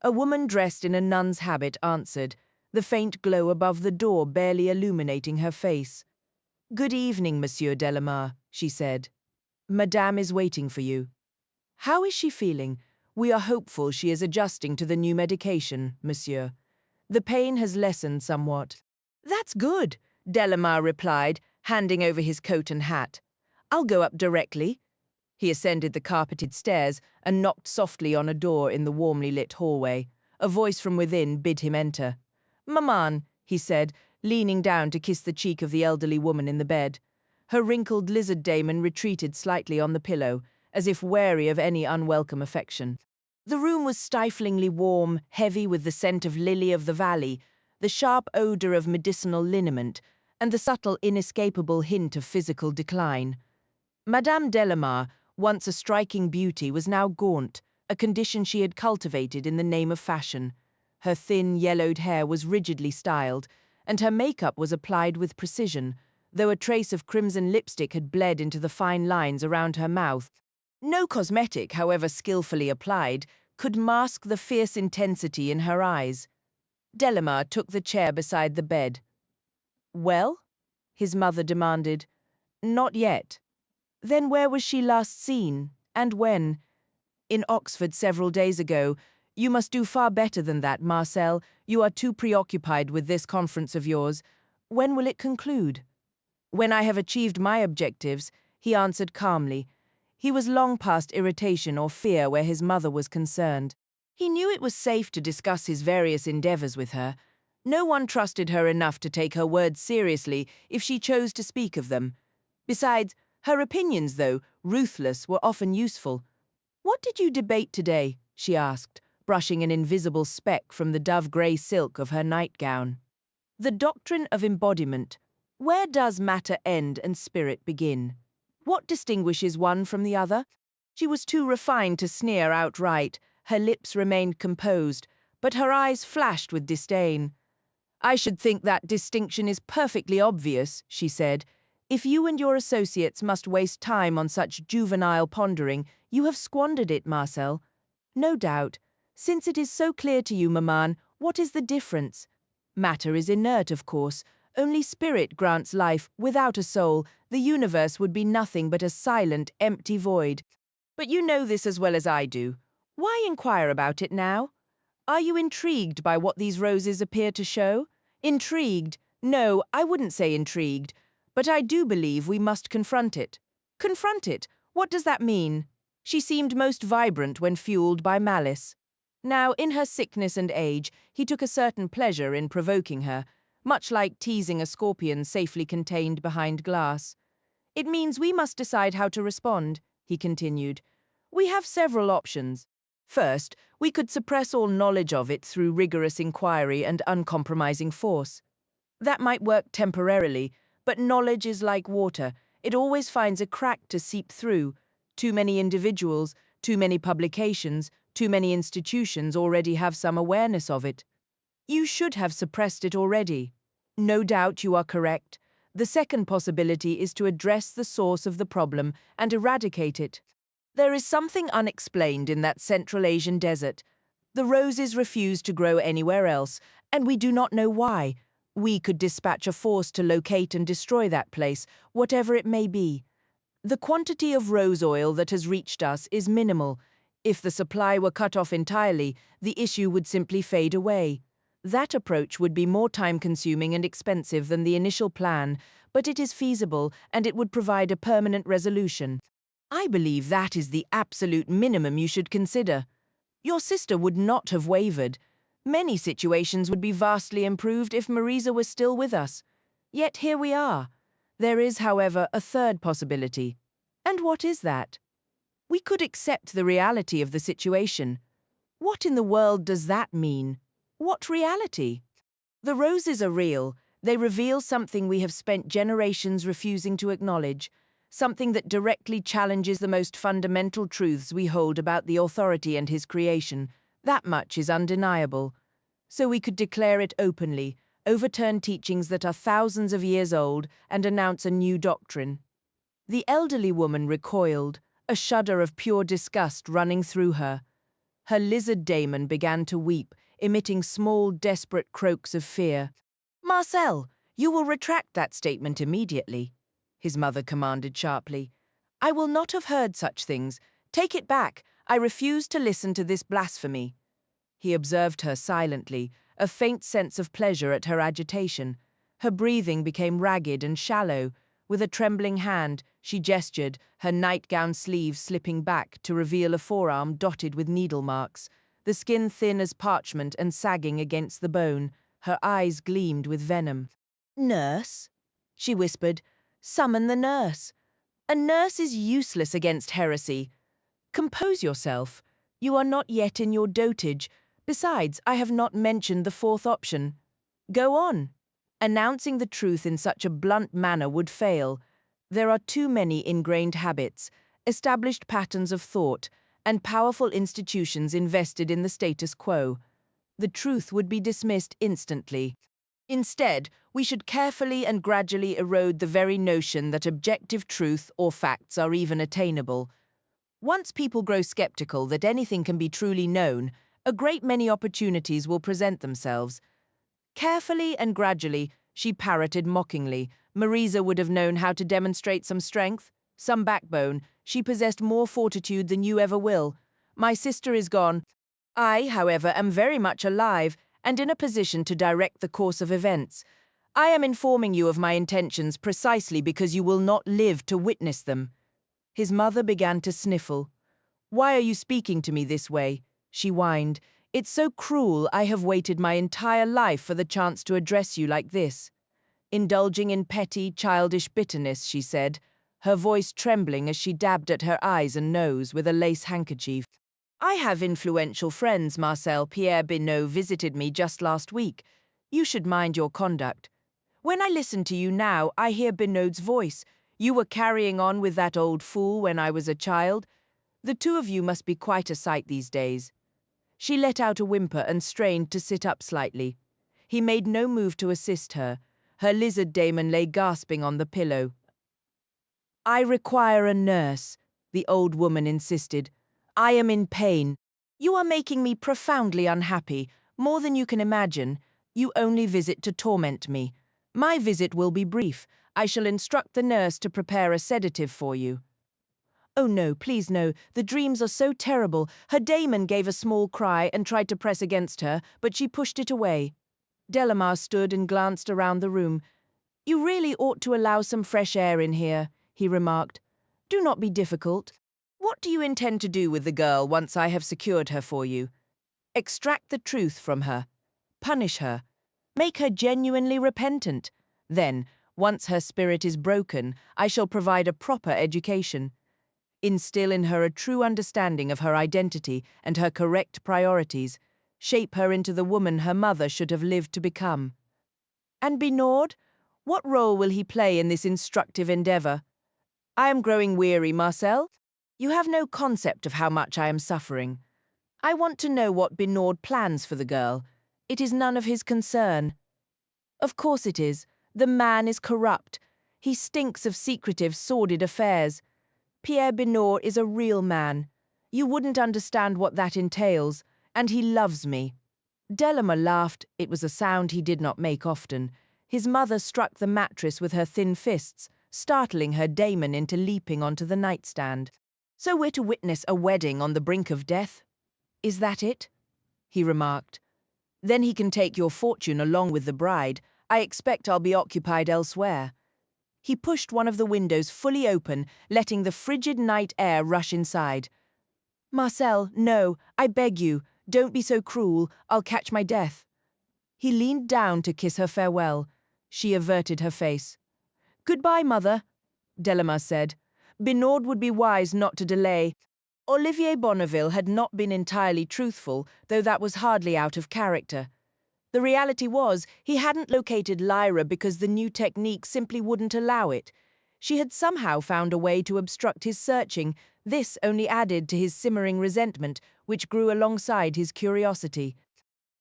A woman dressed in a nun's habit answered, the faint glow above the door barely illuminating her face. "Good evening, Monsieur Delamare," she said. "Madame is waiting for you." "How is she feeling?" "We are hopeful she is adjusting to the new medication, monsieur. The pain has lessened somewhat." "That's good," Delamare replied, handing over his coat and hat. "I'll go up directly." He ascended the carpeted stairs and knocked softly on a door in the warmly lit hallway. A voice from within bid him enter. "Maman," he said, leaning down to kiss the cheek of the elderly woman in the bed. Her wrinkled lizard daemon retreated slightly on the pillow, as if wary of any unwelcome affection. The room was stiflingly warm, heavy with the scent of lily of the valley, the sharp odor of medicinal liniment, and the subtle, inescapable hint of physical decline. Madame Delamare, once a striking beauty, was now gaunt, a condition she had cultivated in the name of fashion. Her thin, yellowed hair was rigidly styled, and her makeup was applied with precision, though a trace of crimson lipstick had bled into the fine lines around her mouth. No cosmetic, however skillfully applied, could mask the fierce intensity in her eyes. Delamare took the chair beside the bed. "Well?" his mother demanded. "Not yet." "Then where was she last seen, and when?" "In Oxford several days ago. You must do far better than that, Marcel. You are too preoccupied with this conference of yours. When will it conclude? When I have achieved my objectives, he answered calmly. He was long past irritation or fear where his mother was concerned. He knew it was safe to discuss his various endeavors with her. No one trusted her enough to take her words seriously if she chose to speak of them. Besides, her opinions, though ruthless, were often useful. "What did you debate today?" she asked, brushing an invisible speck from the dove-grey silk of her nightgown. "The doctrine of embodiment. Where does matter end and spirit begin? What distinguishes one from the other?" She was too refined to sneer outright. Her lips remained composed, but her eyes flashed with disdain. "I should think that distinction is perfectly obvious," she said. "If you and your associates must waste time on such juvenile pondering, you have squandered it, Marcel." "No doubt. Since it is so clear to you, Maman, what is the difference? Matter is inert, of course. Only spirit grants life. Without a soul, the universe would be nothing but a silent, empty void. But you know this as well as I do. Why inquire about it now? Are you intrigued by what these roses appear to show? Intrigued? No, I wouldn't say intrigued. But I do believe we must confront it." "Confront it? What does that mean?" She seemed most vibrant when fueled by malice. Now, in her sickness and age, he took a certain pleasure in provoking her, much like teasing a scorpion safely contained behind glass. "It means we must decide how to respond," he continued. "We have several options. First, we could suppress all knowledge of it through rigorous inquiry and uncompromising force. That might work temporarily, but knowledge is like water. It always finds a crack to seep through. Too many individuals, too many publications, too many institutions already have some awareness of it. You should have suppressed it already." "No doubt you are correct. The second possibility is to address the source of the problem and eradicate it. There is something unexplained in that Central Asian desert. The roses refuse to grow anywhere else, and we do not know why. We could dispatch a force to locate and destroy that place, whatever it may be. The quantity of rose oil that has reached us is minimal. If the supply were cut off entirely, the issue would simply fade away. That approach would be more time-consuming and expensive than the initial plan, but it is feasible and it would provide a permanent resolution. I believe that is the absolute minimum you should consider. Your sister would not have wavered. Many situations would be vastly improved if Marisa was still with us. Yet here we are. There is, however, a third possibility. And what is that? We could accept the reality of the situation. What in the world does that mean? What reality? The roses are real. They reveal something we have spent generations refusing to acknowledge, something that directly challenges the most fundamental truths we hold about the authority and his creation. That much is undeniable. So we could declare it openly, overturn teachings that are thousands of years old, and announce a new doctrine. The elderly woman recoiled, a shudder of pure disgust running through her. Her lizard daemon began to weep, emitting small, desperate croaks of fear. "Marcel, you will retract that statement immediately," his mother commanded sharply. "I will not have heard such things. Take it back. I refuse to listen to this blasphemy." He observed her silently, a faint sense of pleasure at her agitation. Her breathing became ragged and shallow. With a trembling hand, she gestured, her nightgown sleeves slipping back to reveal a forearm dotted with needle marks, the skin thin as parchment and sagging against the bone. Her eyes gleamed with venom. "Nurse?" she whispered. "Summon the nurse. A nurse is useless against heresy. Compose yourself. You are not yet in your dotage. Besides, I have not mentioned the fourth option. Go on." Announcing the truth in such a blunt manner would fail. There are too many ingrained habits, established patterns of thought, and powerful institutions invested in the status quo. The truth would be dismissed instantly. Instead, we should carefully and gradually erode the very notion that objective truth or facts are even attainable. Once people grow skeptical that anything can be truly known, a great many opportunities will present themselves. Carefully and gradually, she parroted mockingly. Marisa would have known how to demonstrate some strength, some backbone. She possessed more fortitude than you ever will. My sister is gone. I, however, am very much alive and in a position to direct the course of events. I am informing you of my intentions precisely because you will not live to witness them." His mother began to sniffle. "Why are you speaking to me this way?" she whined. "It's so cruel. I have waited my entire life for the chance to address you like this." "Indulging in petty, childish bitterness," she said, her voice trembling as she dabbed at her eyes and nose with a lace handkerchief. "I have influential friends, Marcel. Pierre Binot visited me just last week. You should mind your conduct. When I listen to you now, I hear Binot's voice. You were carrying on with that old fool when I was a child. The two of you must be quite a sight these days." She let out a whimper and strained to sit up slightly. He made no move to assist her. Her lizard daemon lay gasping on the pillow. "I require a nurse," the old woman insisted. "I am in pain. You are making me profoundly unhappy, more than you can imagine. You only visit to torment me. My visit will be brief. I shall instruct the nurse to prepare a sedative for you." "Oh no, please no. The dreams are so terrible." Her daemon gave a small cry and tried to press against her, but she pushed it away. Delamar stood and glanced around the room. "You really ought to allow some fresh air in here," he remarked. "Do not be difficult. What do you intend to do with the girl once I have secured her for you?" "Extract the truth from her. Punish her. Make her genuinely repentant. Then, once her spirit is broken, I shall provide a proper education. Instill in her a true understanding of her identity and her correct priorities. Shape her into the woman her mother should have lived to become." "And Binord? What role will he play in this instructive endeavor?" "I am growing weary, Marcel. You have no concept of how much I am suffering. I want to know what Binord plans for the girl. It is none of his concern." "Of course it is. The man is corrupt. He stinks of secretive, sordid affairs. Pierre Binord is a real man. You wouldn't understand what that entails, and he loves me." Delamar laughed. It was a sound he did not make often. His mother struck the mattress with her thin fists, startling her daemon into leaping onto the nightstand. "So we're to witness a wedding on the brink of death? Is that it?" he remarked. "Then he can take your fortune along with the bride. I expect I'll be occupied elsewhere." He pushed one of the windows fully open, letting the frigid night air rush inside. "Marcel, no, I beg you, don't be so cruel. I'll catch my death." He leaned down to kiss her farewell. She averted her face. "Goodbye, mother," Delamar said. "Binord would be wise not to delay." Olivier Bonneville had not been entirely truthful, though that was hardly out of character. The reality was, he hadn't located Lyra because the new technique simply wouldn't allow it. She had somehow found a way to obstruct his searching. This only added to his simmering resentment, which grew alongside his curiosity.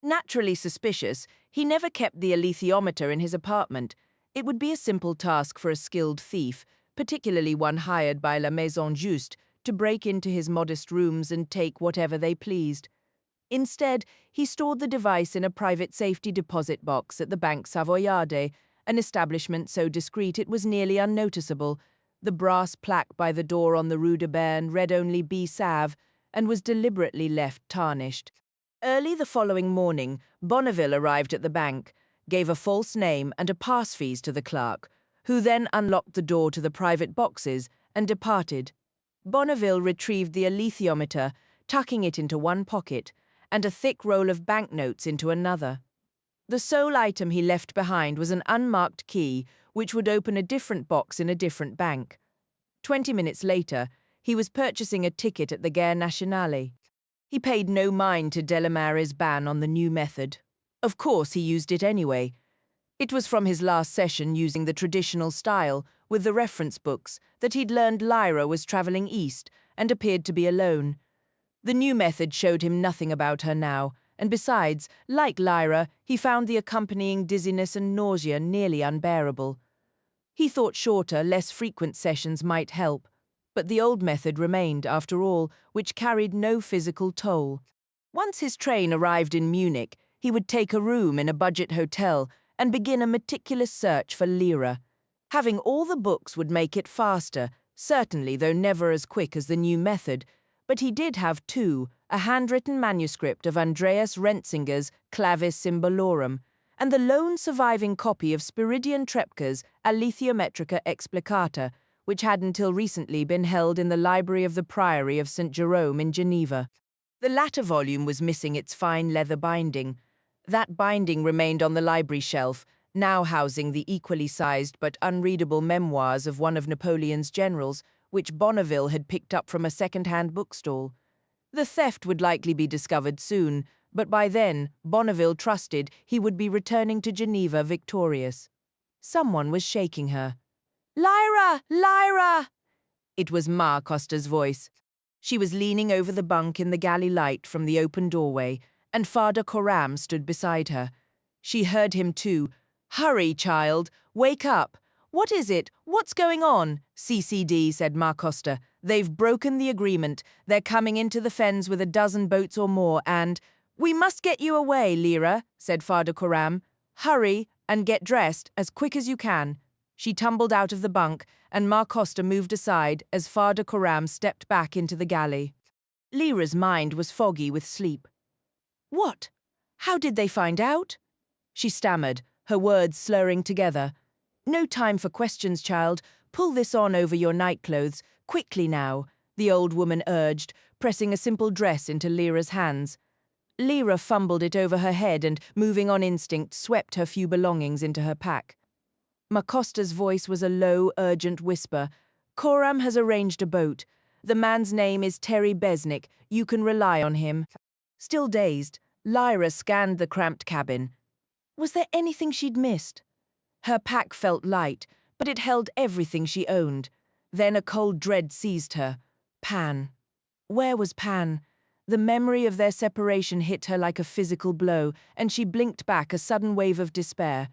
Naturally suspicious, he never kept the alethiometer in his apartment. It would be a simple task for a skilled thief, particularly one hired by La Maison Juste, to break into his modest rooms and take whatever they pleased. Instead, he stored the device in a private safety deposit box at the Banque Savoyarde, an establishment so discreet it was nearly unnoticeable. The brass plaque by the door on the Rue de Berne read only B. Save, and was deliberately left tarnished. Early the following morning, Bonneville arrived at the bank, gave a false name and a pass fees to the clerk, who then unlocked the door to the private boxes and departed. Bonneville retrieved the alethiometer, tucking it into one pocket, and a thick roll of banknotes into another. The sole item he left behind was an unmarked key, which would open a different box in a different bank. 20 minutes later, he was purchasing a ticket at the Gare Nationale. He paid no mind to Delamare's ban on the new method. Of course, he used it anyway. It was from his last session using the traditional style, with the reference books, that he'd learned Lyra was traveling east and appeared to be alone. The new method showed him nothing about her now, and besides, like Lyra, he found the accompanying dizziness and nausea nearly unbearable. He thought shorter, less frequent sessions might help, but the old method remained, after all, which carried no physical toll. Once his train arrived in Munich, he would take a room in a budget hotel and begin a meticulous search for Lyra. Having all the books would make it faster, certainly, though never as quick as the new method, but he did have two, a handwritten manuscript of Andreas Rentzinger's Clavis Symbolorum, and the lone surviving copy of Spiridion Trepka's Alethiometrica Explicata, which had until recently been held in the library of the Priory of St. Jerome in Geneva. The latter volume was missing its fine leather binding. That binding remained on the library shelf, now housing the equally sized but unreadable memoirs of one of Napoleon's generals, which Bonneville had picked up from a second-hand bookstall. The theft would likely be discovered soon, but by then, Bonneville trusted he would be returning to Geneva victorious. Someone was shaking her. "Lyra! Lyra!" It was Ma Costa's voice. She was leaning over the bunk in the galley light from the open doorway, and Father Coram stood beside her. She heard him too. "Hurry, child! Wake up! What is it? What's going on?" "CCD," said Ma Costa. "They've broken the agreement. They're coming into the fens with a dozen boats or more, and—" "We must get you away, Lyra," said Father Coram. "Hurry and get dressed as quick as you can." She tumbled out of the bunk, and Ma Costa moved aside as Father Coram stepped back into the galley. Lyra's mind was foggy with sleep. "What? How did they find out?" She stammered, her words slurring together. "No time for questions, child. Pull this on over your nightclothes. Quickly now," the old woman urged, pressing a simple dress into Lyra's hands. Lyra fumbled it over her head and, moving on instinct, swept her few belongings into her pack. Ma Costa's voice was a low, urgent whisper. "Coram has arranged a boat. The man's name is Terry Besnick. You can rely on him." Still dazed, Lyra scanned the cramped cabin. Was there anything she'd missed? Her pack felt light, but it held everything she owned. Then a cold dread seized her. Pan. Where was Pan? The memory of their separation hit her like a physical blow, and she blinked back a sudden wave of despair.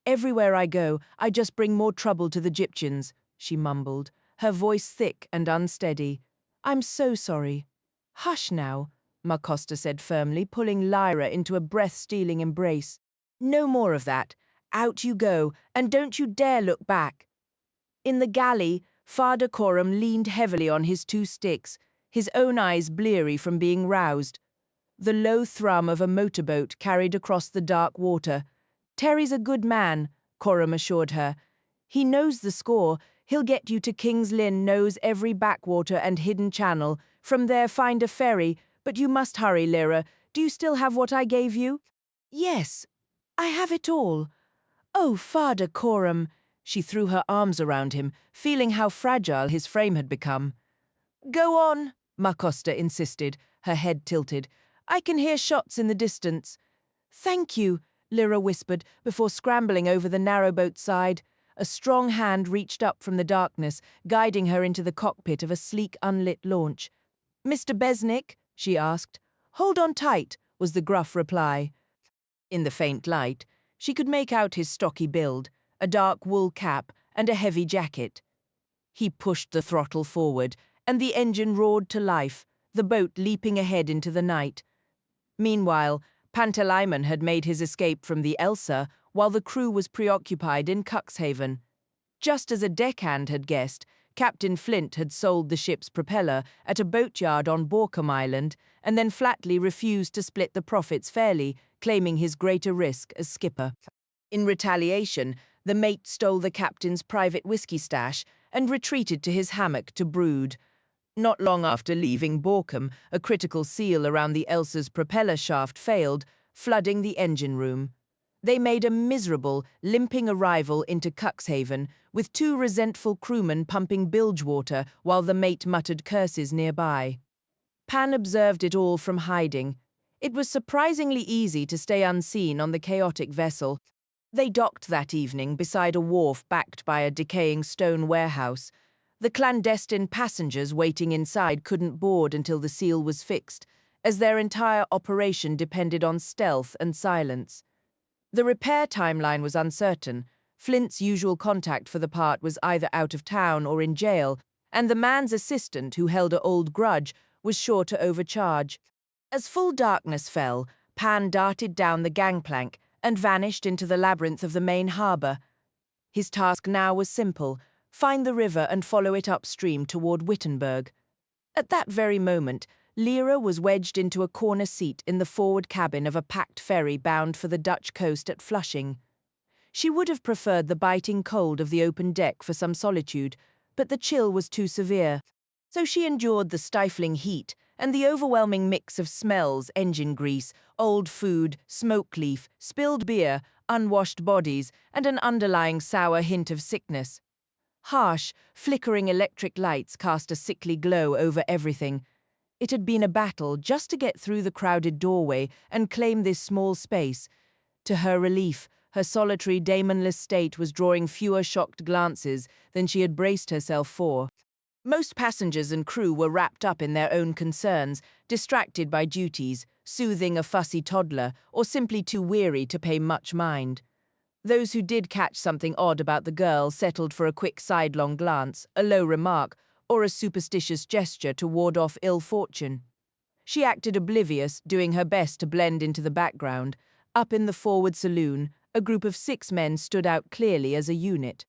"Everywhere I go, I just bring more trouble to the Gyptians," she mumbled, her voice thick and unsteady. "I'm so sorry." "Hush now," Ma Costa said firmly, pulling Lyra into a breath-stealing embrace. "No more of that. Out you go, and don't you dare look back." In the galley, Father Coram leaned heavily on his two sticks, his own eyes bleary from being roused. The low thrum of a motorboat carried across the dark water. "Terry's a good man," Coram assured her. "He knows the score. He'll get you to King's Lynn, knows every backwater and hidden channel. From there find a ferry, but you must hurry, Lyra. Do you still have what I gave you?" "Yes, I have it all." "Oh, Father Coram." She threw her arms around him, feeling how fragile his frame had become. "Go on," Ma Costa insisted, her head tilted. "I can hear shots in the distance." "Thank you," Lyra whispered before scrambling over the narrowboat's side. A strong hand reached up from the darkness, guiding her into the cockpit of a sleek, unlit launch. "Mr. Besnick?" she asked. "Hold on tight," was the gruff reply. In the faint light, she could make out his stocky build, a dark wool cap, and a heavy jacket. He pushed the throttle forward, and the engine roared to life, the boat leaping ahead into the night. Meanwhile, Pantalaimon had made his escape from the Elsa, while the crew was preoccupied in Cuxhaven. Just as a deckhand had guessed, Captain Flint had sold the ship's propeller at a boatyard on Borkum Island, and then flatly refused to split the profits fairly, claiming his greater risk as skipper. In retaliation, the mate stole the captain's private whiskey stash and retreated to his hammock to brood. Not long after leaving Borkum, a critical seal around the Elsa's propeller shaft failed, flooding the engine room. They made a miserable, limping arrival into Cuxhaven, with two resentful crewmen pumping bilge water while the mate muttered curses nearby. Pan observed it all from hiding. It was surprisingly easy to stay unseen on the chaotic vessel. They docked that evening beside a wharf backed by a decaying stone warehouse. The clandestine passengers waiting inside couldn't board until the seal was fixed, as their entire operation depended on stealth and silence. The repair timeline was uncertain. Flint's usual contact for the part was either out of town or in jail, and the man's assistant, who held an old grudge, was sure to overcharge. As full darkness fell, Pan darted down the gangplank and vanished into the labyrinth of the main harbour. His task now was simple: find the river and follow it upstream toward Wittenberg. At that very moment, Lyra was wedged into a corner seat in the forward cabin of a packed ferry bound for the Dutch coast at Flushing. She would have preferred the biting cold of the open deck for some solitude, but the chill was too severe. So she endured the stifling heat and the overwhelming mix of smells, engine grease, old food, smoke leaf, spilled beer, unwashed bodies, and an underlying sour hint of sickness. Harsh, flickering electric lights cast a sickly glow over everything. It had been a battle just to get through the crowded doorway and claim this small space. To her relief, her solitary, daemonless state was drawing fewer shocked glances than she had braced herself for. Most passengers and crew were wrapped up in their own concerns, distracted by duties, soothing a fussy toddler, or simply too weary to pay much mind. Those who did catch something odd about the girl settled for a quick sidelong glance, a low remark, or a superstitious gesture to ward off ill fortune. She acted oblivious, doing her best to blend into the background. Up in the forward saloon, a group of 6 men stood out clearly as a unit.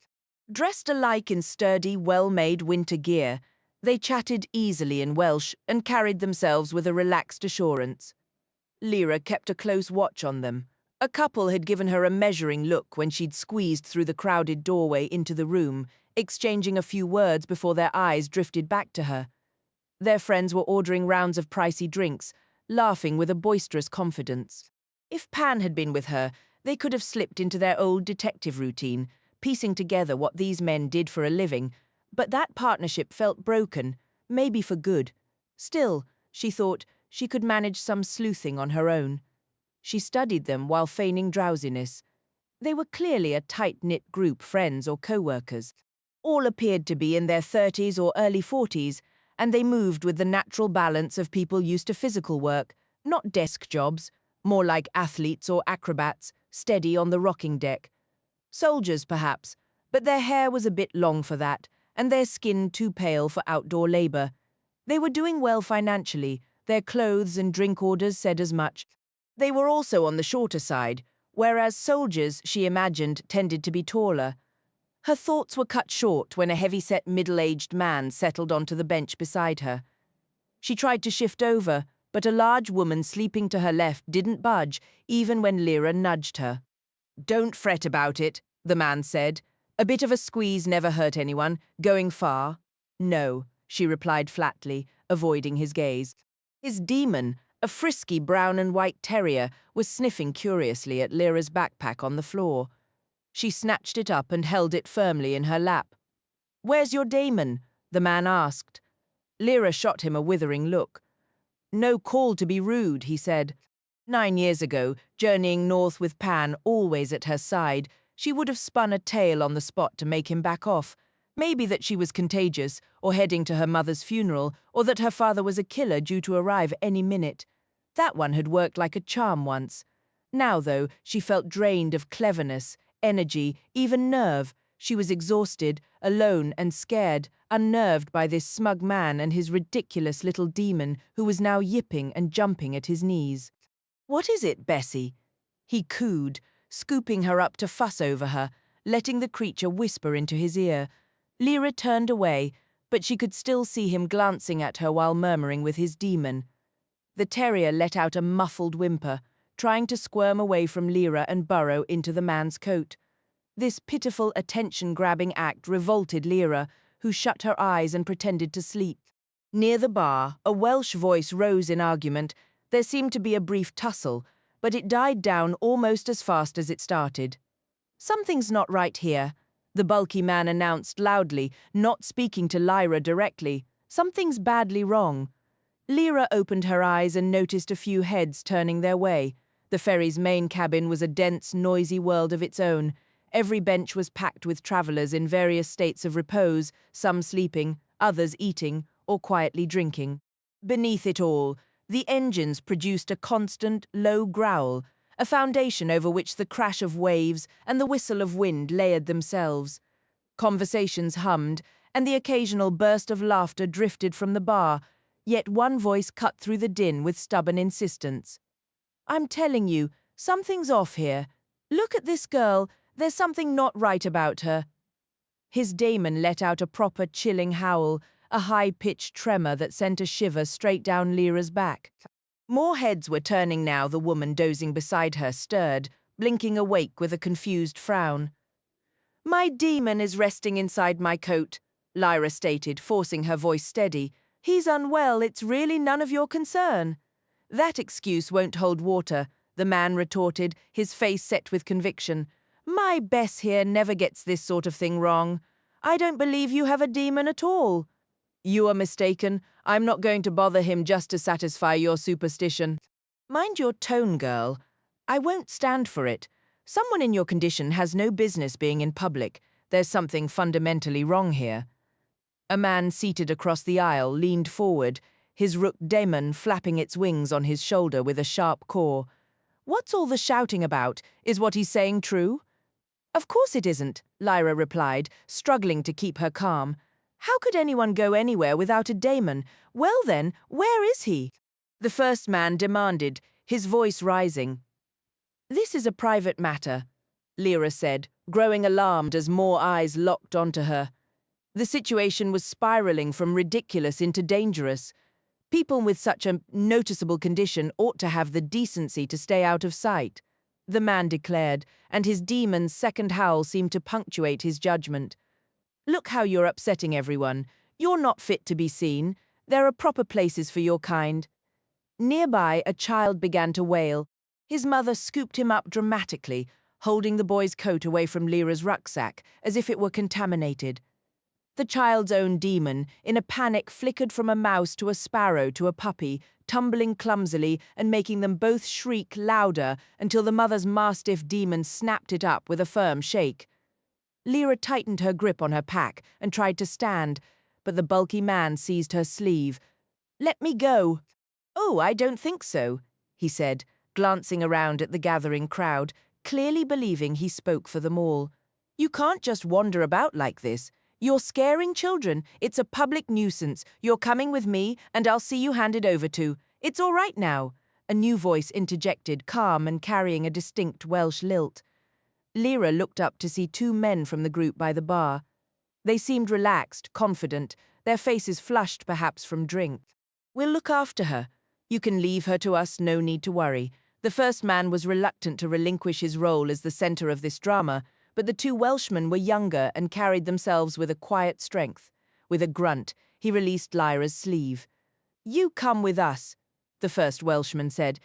Dressed alike in sturdy, well-made winter gear, they chatted easily in Welsh and carried themselves with a relaxed assurance. Lyra kept a close watch on them. A couple had given her a measuring look when she'd squeezed through the crowded doorway into the room, exchanging a few words before their eyes drifted back to her. Their friends were ordering rounds of pricey drinks, laughing with a boisterous confidence. If Pan had been with her, they could have slipped into their old detective routine, piecing together what these men did for a living, but that partnership felt broken, maybe for good. Still, she thought, she could manage some sleuthing on her own. She studied them while feigning drowsiness. They were clearly a tight-knit group, friends or co-workers. All appeared to be in their 30s or early 40s, and they moved with the natural balance of people used to physical work, not desk jobs, more like athletes or acrobats, steady on the rocking deck. Soldiers, perhaps, but their hair was a bit long for that, and their skin too pale for outdoor labor. They were doing well financially, their clothes and drink orders said as much. They were also on the shorter side, whereas soldiers, she imagined, tended to be taller. Her thoughts were cut short when a heavy-set middle-aged man settled onto the bench beside her. She tried to shift over, but a large woman sleeping to her left didn't budge, even when Lyra nudged her. "Don't fret about it," the man said. "A bit of a squeeze never hurt anyone. Going far?" "No," she replied flatly, avoiding his gaze. His demon, a frisky brown and white terrier, was sniffing curiously at Lyra's backpack on the floor. She snatched it up and held it firmly in her lap. "Where's your daemon?" the man asked. Lyra shot him a withering look. "No call to be rude," he said. 9 years ago, journeying north with Pan always at her side, she would have spun a tale on the spot to make him back off. Maybe that she was contagious, or heading to her mother's funeral, or that her father was a killer due to arrive any minute. That one had worked like a charm once. Now, though, she felt drained of cleverness, energy, even nerve. She was exhausted, alone and scared, unnerved by this smug man and his ridiculous little demon who was now yipping and jumping at his knees. "What is it, Bessie?" he cooed, scooping her up to fuss over her, letting the creature whisper into his ear. Lyra turned away, but she could still see him glancing at her while murmuring with his demon. The terrier let out a muffled whimper, trying to squirm away from Lyra and burrow into the man's coat. This pitiful attention-grabbing act revolted Lyra, who shut her eyes and pretended to sleep. Near the bar, a Welsh voice rose in argument. There seemed to be a brief tussle, but it died down almost as fast as it started. "Something's not right here," the bulky man announced loudly, not speaking to Lyra directly. "Something's badly wrong." Lyra opened her eyes and noticed a few heads turning their way. The ferry's main cabin was a dense, noisy world of its own. Every bench was packed with travelers in various states of repose, some sleeping, others eating, or quietly drinking. Beneath it all, the engines produced a constant, low growl, a foundation over which the crash of waves and the whistle of wind layered themselves. Conversations hummed, and the occasional burst of laughter drifted from the bar, yet one voice cut through the din with stubborn insistence. "I'm telling you, something's off here. Look at this girl. There's something not right about her." His daemon let out a proper chilling howl, a high-pitched tremor that sent a shiver straight down Lyra's back. More heads were turning now. The woman dozing beside her stirred, blinking awake with a confused frown. "My demon is resting inside my coat," Lyra stated, forcing her voice steady. "He's unwell, it's really none of your concern." "That excuse won't hold water," the man retorted, his face set with conviction. "My Bess here never gets this sort of thing wrong. I don't believe you have a demon at all." "You are mistaken. I'm not going to bother him just to satisfy your superstition." "Mind your tone, girl. I won't stand for it. Someone in your condition has no business being in public. There's something fundamentally wrong here." A man seated across the aisle leaned forward, his rook daemon flapping its wings on his shoulder with a sharp caw. "What's all the shouting about? Is what he's saying true?" "Of course it isn't," Lyra replied, struggling to keep her calm. "How could anyone go anywhere without a daemon? Well then, where is he?" The first man demanded, his voice rising. "This is a private matter," Lyra said, growing alarmed as more eyes locked onto her. The situation was spiraling from ridiculous into dangerous. People with such a noticeable condition ought to have the decency to stay out of sight, the man declared, and his demon's second howl seemed to punctuate his judgment. "Look how you're upsetting everyone. You're not fit to be seen. There are proper places for your kind." Nearby, a child began to wail. His mother scooped him up dramatically, holding the boy's coat away from Lyra's rucksack, as if it were contaminated. The child's own demon, in a panic, flickered from a mouse to a sparrow to a puppy, tumbling clumsily and making them both shriek louder until the mother's mastiff demon snapped it up with a firm shake. Lyra tightened her grip on her pack and tried to stand, but the bulky man seized her sleeve. "Let me go." "Oh, I don't think so," he said, glancing around at the gathering crowd, clearly believing he spoke for them all. "You can't just wander about like this. You're scaring children. It's a public nuisance. You're coming with me, and I'll see you handed over to. It's all right now," a new voice interjected, calm and carrying a distinct Welsh lilt. Lyra looked up to see two men from the group by the bar. They seemed relaxed, confident, their faces flushed perhaps from drink. "We'll look after her. You can leave her to us, no need to worry." The first man was reluctant to relinquish his role as the center of this drama, but the two Welshmen were younger and carried themselves with a quiet strength. With a grunt, he released Lyra's sleeve. "You come with us," the first Welshman said.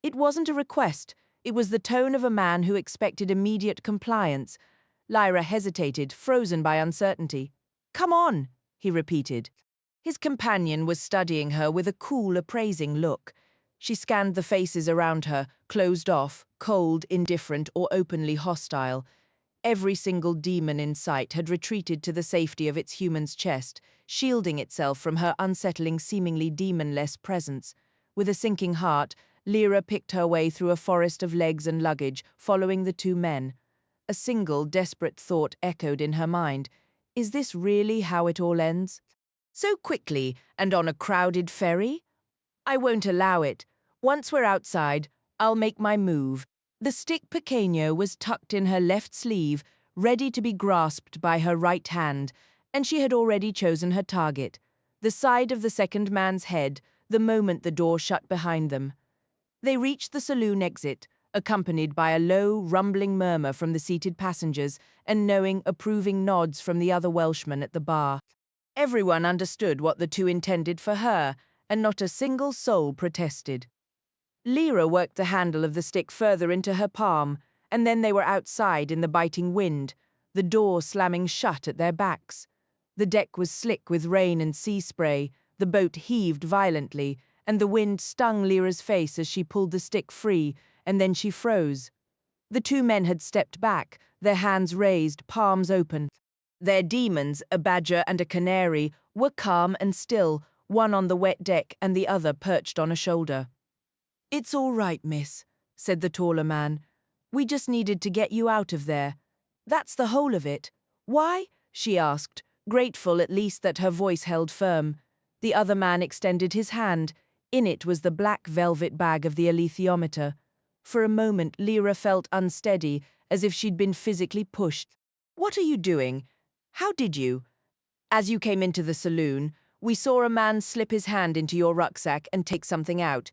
It wasn't a request. It was the tone of a man who expected immediate compliance. Lyra hesitated, frozen by uncertainty. "Come on," he repeated. His companion was studying her with a cool, appraising look. She scanned the faces around her, closed off, cold, indifferent, or openly hostile. Every single demon in sight had retreated to the safety of its human's chest, shielding itself from her unsettling, seemingly demonless presence. With a sinking heart, Lyra picked her way through a forest of legs and luggage, following the two men. A single, desperate thought echoed in her mind. Is this really how it all ends? So quickly, and on a crowded ferry? I won't allow it. Once we're outside, I'll make my move. The stick pequeño was tucked in her left sleeve, ready to be grasped by her right hand, and she had already chosen her target, the side of the second man's head, the moment the door shut behind them. They reached the saloon exit, accompanied by a low, rumbling murmur from the seated passengers and knowing, approving nods from the other Welshmen at the bar. Everyone understood what the two intended for her, and not a single soul protested. Lyra worked the handle of the stick further into her palm, and then they were outside in the biting wind, the door slamming shut at their backs. The deck was slick with rain and sea spray, the boat heaved violently, and the wind stung Lyra's face as she pulled the stick free, and then she froze. The two men had stepped back, their hands raised, palms open. Their demons, a badger and a canary, were calm and still, one on the wet deck and the other perched on a shoulder. "It's all right, miss," said the taller man. "We just needed to get you out of there. That's the whole of it." "Why?" she asked, grateful at least that her voice held firm. The other man extended his hand. In it was the black velvet bag of the alethiometer. For a moment, Lyra felt unsteady, as if she'd been physically pushed. "What are you doing? How did you?" "As you came into the saloon, We saw a man slip his hand into your rucksack and take something out.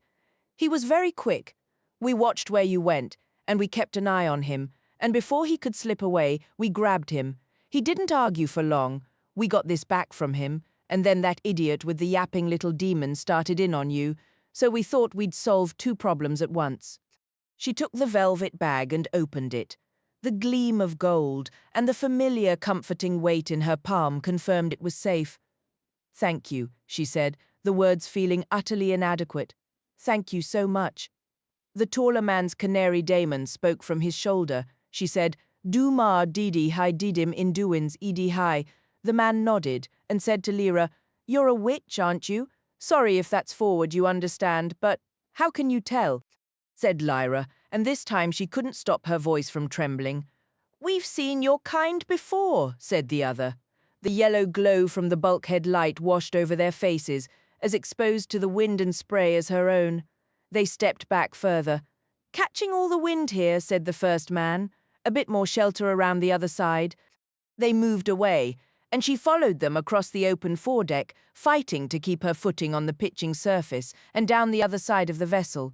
He was very quick. We watched where you went, and we kept an eye on him, and before he could slip away, we grabbed him. He didn't argue for long. We got this back from him, and then that idiot with the yapping little demon started in on you, so we thought we'd solve two problems at once." She took the velvet bag and opened it. The gleam of gold and the familiar comforting weight in her palm confirmed it was safe. "Thank you," she said, the words feeling utterly inadequate. "Thank you so much." The taller man's canary daemon spoke from his shoulder. She said, "Du ma didi hi didim induins edi hi." The man nodded and said to Lyra, "You're a witch, aren't you? Sorry if that's forward, you understand, but how can you tell?" said Lyra, and this time she couldn't stop her voice from trembling. "We've seen your kind before," said the other. The yellow glow from the bulkhead light washed over their faces, as exposed to the wind and spray as her own. They stepped back further. "Catching all the wind here," said the first man. "A bit more shelter around the other side." They moved away, and she followed them across the open foredeck, fighting to keep her footing on the pitching surface and down the other side of the vessel.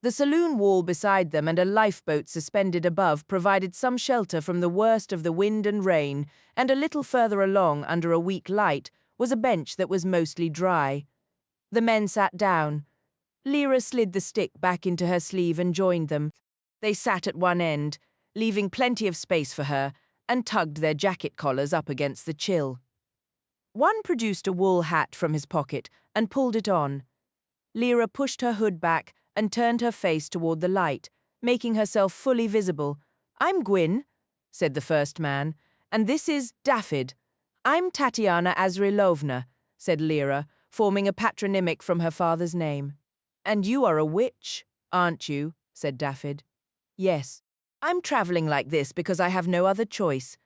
The saloon wall beside them and a lifeboat suspended above provided some shelter from the worst of the wind and rain, and a little further along, under a weak light, was a bench that was mostly dry. The men sat down. Lyra slid the stick back into her sleeve and joined them. They sat at one end, leaving plenty of space for her, and tugged their jacket collars up against the chill. One produced a wool hat from his pocket and pulled it on. Lyra pushed her hood back and turned her face toward the light, making herself fully visible. "I'm Gwyn," said the first man, "and this is Dafydd." "I'm Tatiana Azrilovna," said Lyra, forming a patronymic from her father's name. "And you are a witch, aren't you?" said Dafydd. "Yes. I'm traveling like this because I have no other choice.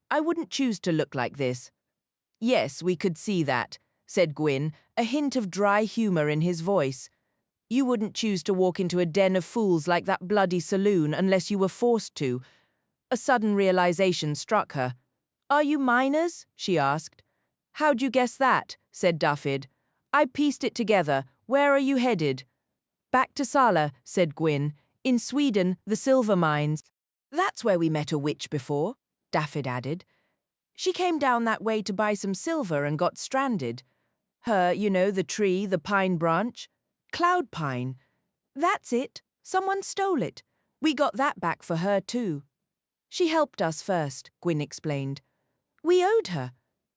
I wouldn't choose to look like this." "Yes, we could see that," said Gwyn, a hint of dry humor in his voice. "You wouldn't choose to walk into a den of fools like that bloody saloon unless you were forced to." A sudden realization struck her. "Are you miners?" she asked. "How'd you guess that?" said Dafydd. "I pieced it together. Where are you headed?" "Back to Sala," said Gwyn. "In Sweden, the silver mines." "That's where we met a witch before," Dafydd added. "She came down that way to buy some silver and got stranded. Her, you know, the tree, the pine branch. Cloud pine. That's it. Someone stole it. We got that back for her too." "She helped us first," Gwyn explained. "We owed her,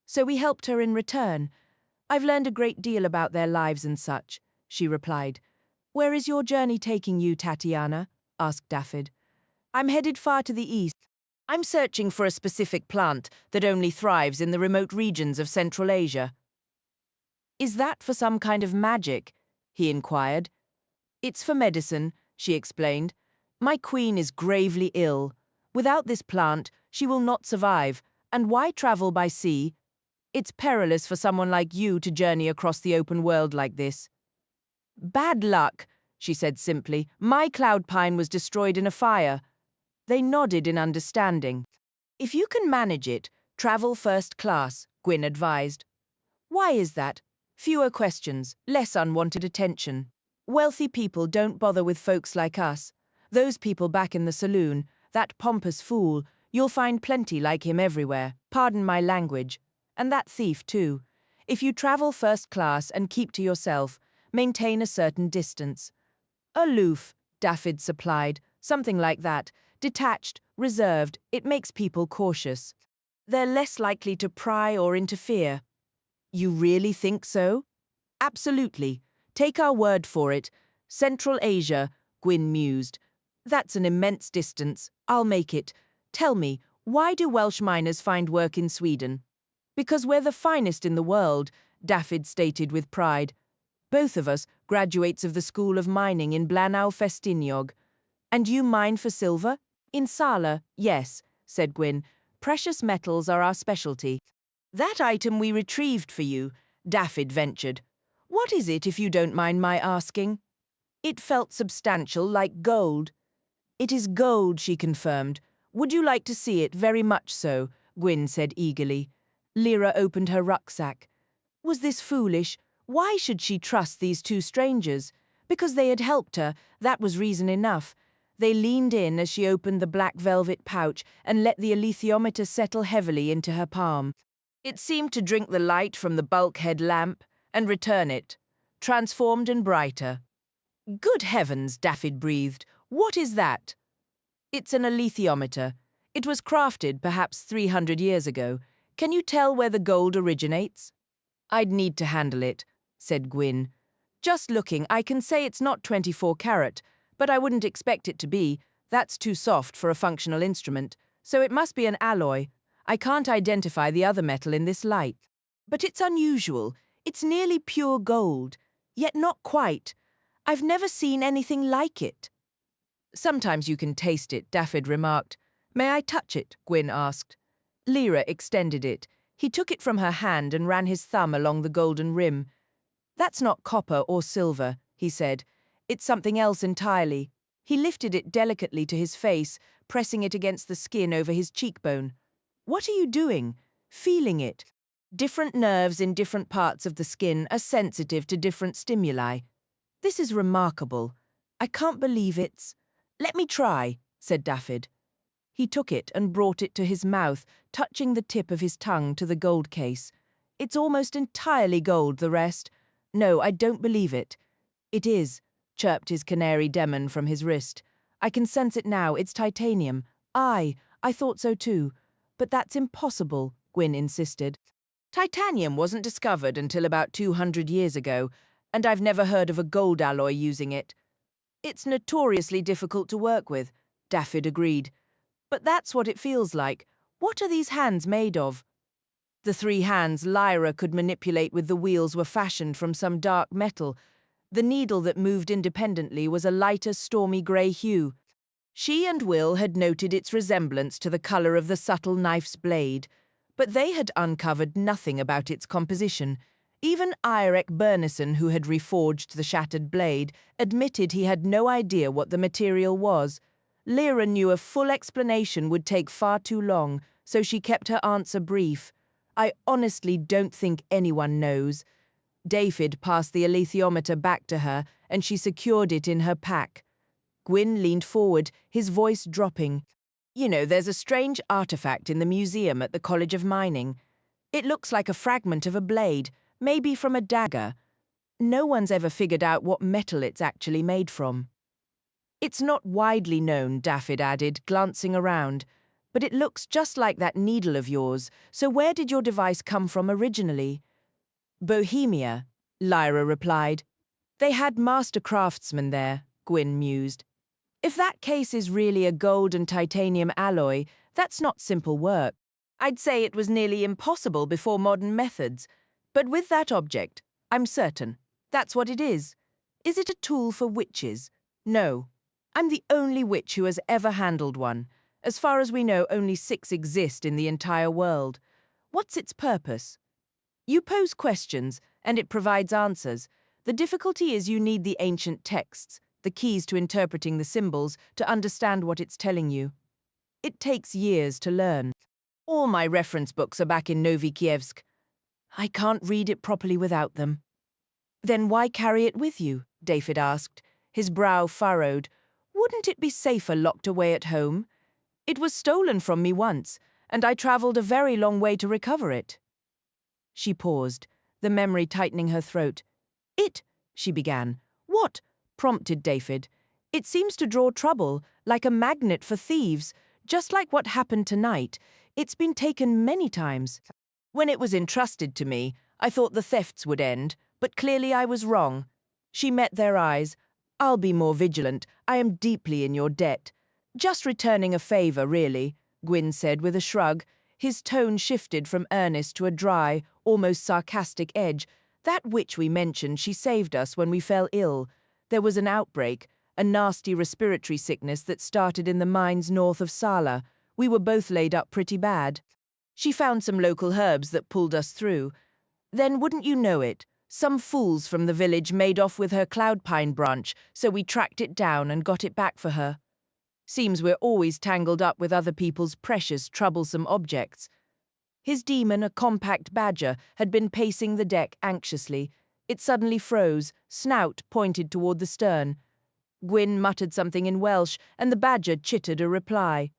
so we helped her in return. I've learned a great deal about their lives and such," she replied. "Where is your journey taking you, Tatiana?" asked Dafydd. "I'm headed far to the east. I'm searching for a specific plant that only thrives in the remote regions of Central Asia." "Is that for some kind of magic?" he inquired. "It's for medicine," she explained. "My queen is gravely ill. Without this plant, she will not survive. And why travel by sea? It's perilous for someone like you to journey across the open world like this." "Bad luck," she said simply. "My cloud pine was destroyed in a fire." They nodded in understanding. "If you can manage it, travel first class," Gwyn advised. "Why is that? Fewer questions, less unwanted attention. Wealthy people don't bother with folks like us. Those people back in the saloon, that pompous fool, you'll find plenty like him everywhere, pardon my language. And that thief, too. If you travel first class and keep to yourself, maintain a certain distance." "Aloof," Dafydd supplied, "something like that. Detached, reserved, it makes people cautious. They're less likely to pry or interfere." "You really think so?" "Absolutely. Take our word for it. Central Asia," Gwyn mused. "That's an immense distance. I'll make it. Tell me, why do Welsh miners find work in Sweden?" "Because we're the finest in the world," Dafydd stated with pride. "Both of us, graduates of the School of Mining in Blanau Festiniog." "And you mine for silver?" "In Sala, yes," said Gwyn. "Precious metals are our specialty." "That item we retrieved for you," Dafydd ventured. "What is it, if you don't mind my asking?" "It felt substantial, like gold." "It is gold," she confirmed. "Would you like to see it? Very much so," Gwyn said eagerly. Lyra opened her rucksack. Was this foolish? Why should she trust these two strangers? Because they had helped her, that was reason enough. They leaned in as she opened the black velvet pouch and let the alethiometer settle heavily into her palm. It seemed to drink the light from the bulkhead lamp and return it, transformed and brighter. "Good heavens," Daffyd breathed. "What is that?" "It's an alethiometer. It was crafted perhaps 300 years ago. Can you tell where the gold originates?" "I'd need to handle it," said Gwyn. "Just looking, I can say it's not 24 carat, but I wouldn't expect it to be. That's too soft for a functional instrument, so it must be an alloy. I can't identify the other metal in this light. But it's unusual. It's nearly pure gold, yet not quite. I've never seen anything like it." "Sometimes you can taste it," Daffyd remarked. "May I touch it?" Gwyn asked. Lyra extended it. He took it from her hand and ran his thumb along the golden rim. "That's not copper or silver," he said. "It's something else entirely." He lifted it delicately to his face, pressing it against the skin over his cheekbone. "What are you doing?" "Feeling it. Different nerves in different parts of the skin are sensitive to different stimuli. This is remarkable. I can't believe it's—" "Let me try," said Daffyd. He took it and brought it to his mouth, touching the tip of his tongue to the gold case. "It's almost entirely gold, the rest." "No, I don't believe it." "It is," chirped his canary demon from his wrist. "I can sense it now. It's titanium." "Aye, I thought so too. But that's impossible," Gwyn insisted. "Titanium wasn't discovered until about 200 years ago, and I've never heard of a gold alloy using it." "It's notoriously difficult to work with," Daffyd agreed. "But that's what it feels like. What are these hands made of?" The three hands Lyra could manipulate with the wheels were fashioned from some dark metal. The needle that moved independently was a lighter, stormy grey hue. She and Will had noted its resemblance to the colour of the subtle knife's blade, but they had uncovered nothing about its composition. Even Eirek Bernison, who had reforged the shattered blade, admitted he had no idea what the material was. Lyra knew a full explanation would take far too long, so she kept her answer brief. "I honestly don't think anyone knows." Daffyd passed the alethiometer back to her, and she secured it in her pack. Gwyn leaned forward, his voice dropping. "You know, there's a strange artifact in the museum at the College of Mining. It looks like a fragment of a blade, maybe from a dagger. No one's ever figured out what metal it's actually made from." "It's not widely known," Daffyd added, glancing around. "But it looks just like that needle of yours. So where did your device come from originally?" "Bohemia," Lyra replied. "They had master craftsmen there," Gwyn mused. "If that case is really a gold and titanium alloy, that's not simple work. I'd say it was nearly impossible before modern methods. But with that object, I'm certain. That's what it is. Is it a tool for witches? No. I'm the only witch who has ever handled one. As far as we know, only 6 exist in the entire world. What's its purpose? You pose questions, and it provides answers. The difficulty is you need the ancient texts, the keys to interpreting the symbols, to understand what it's telling you. It takes years to learn. All my reference books are back in Novi Kievsk. I can't read it properly without them." "Then why carry it with you?" Daffyd asked, his brow furrowed. "Wouldn't it be safer locked away at home? It was stolen from me once, and I travelled a very long way to recover it." She paused, the memory tightening her throat. She began. "What?" prompted Daffyd. "It seems to draw trouble, like a magnet for thieves, just like what happened tonight. It's been taken many times. When it was entrusted to me, I thought the thefts would end, but clearly I was wrong." She met their eyes. "I'll be more vigilant. I am deeply in your debt." "Just returning a favour, really," Gwyn said with a shrug. His tone shifted from earnest to a dry, almost sarcastic edge. "That witch we mentioned, she saved us when we fell ill. There was an outbreak, a nasty respiratory sickness that started in the mines north of Sala. We were both laid up pretty bad. She found some local herbs that pulled us through. Then, wouldn't you know it, some fools from the village made off with her cloudpine branch, so we tracked it down and got it back for her. Seems we're always tangled up with other people's precious, troublesome objects." His demon, a compact badger, had been pacing the deck anxiously. It suddenly froze, snout pointed toward the stern. Gwyn muttered something in Welsh, and the badger chittered a reply.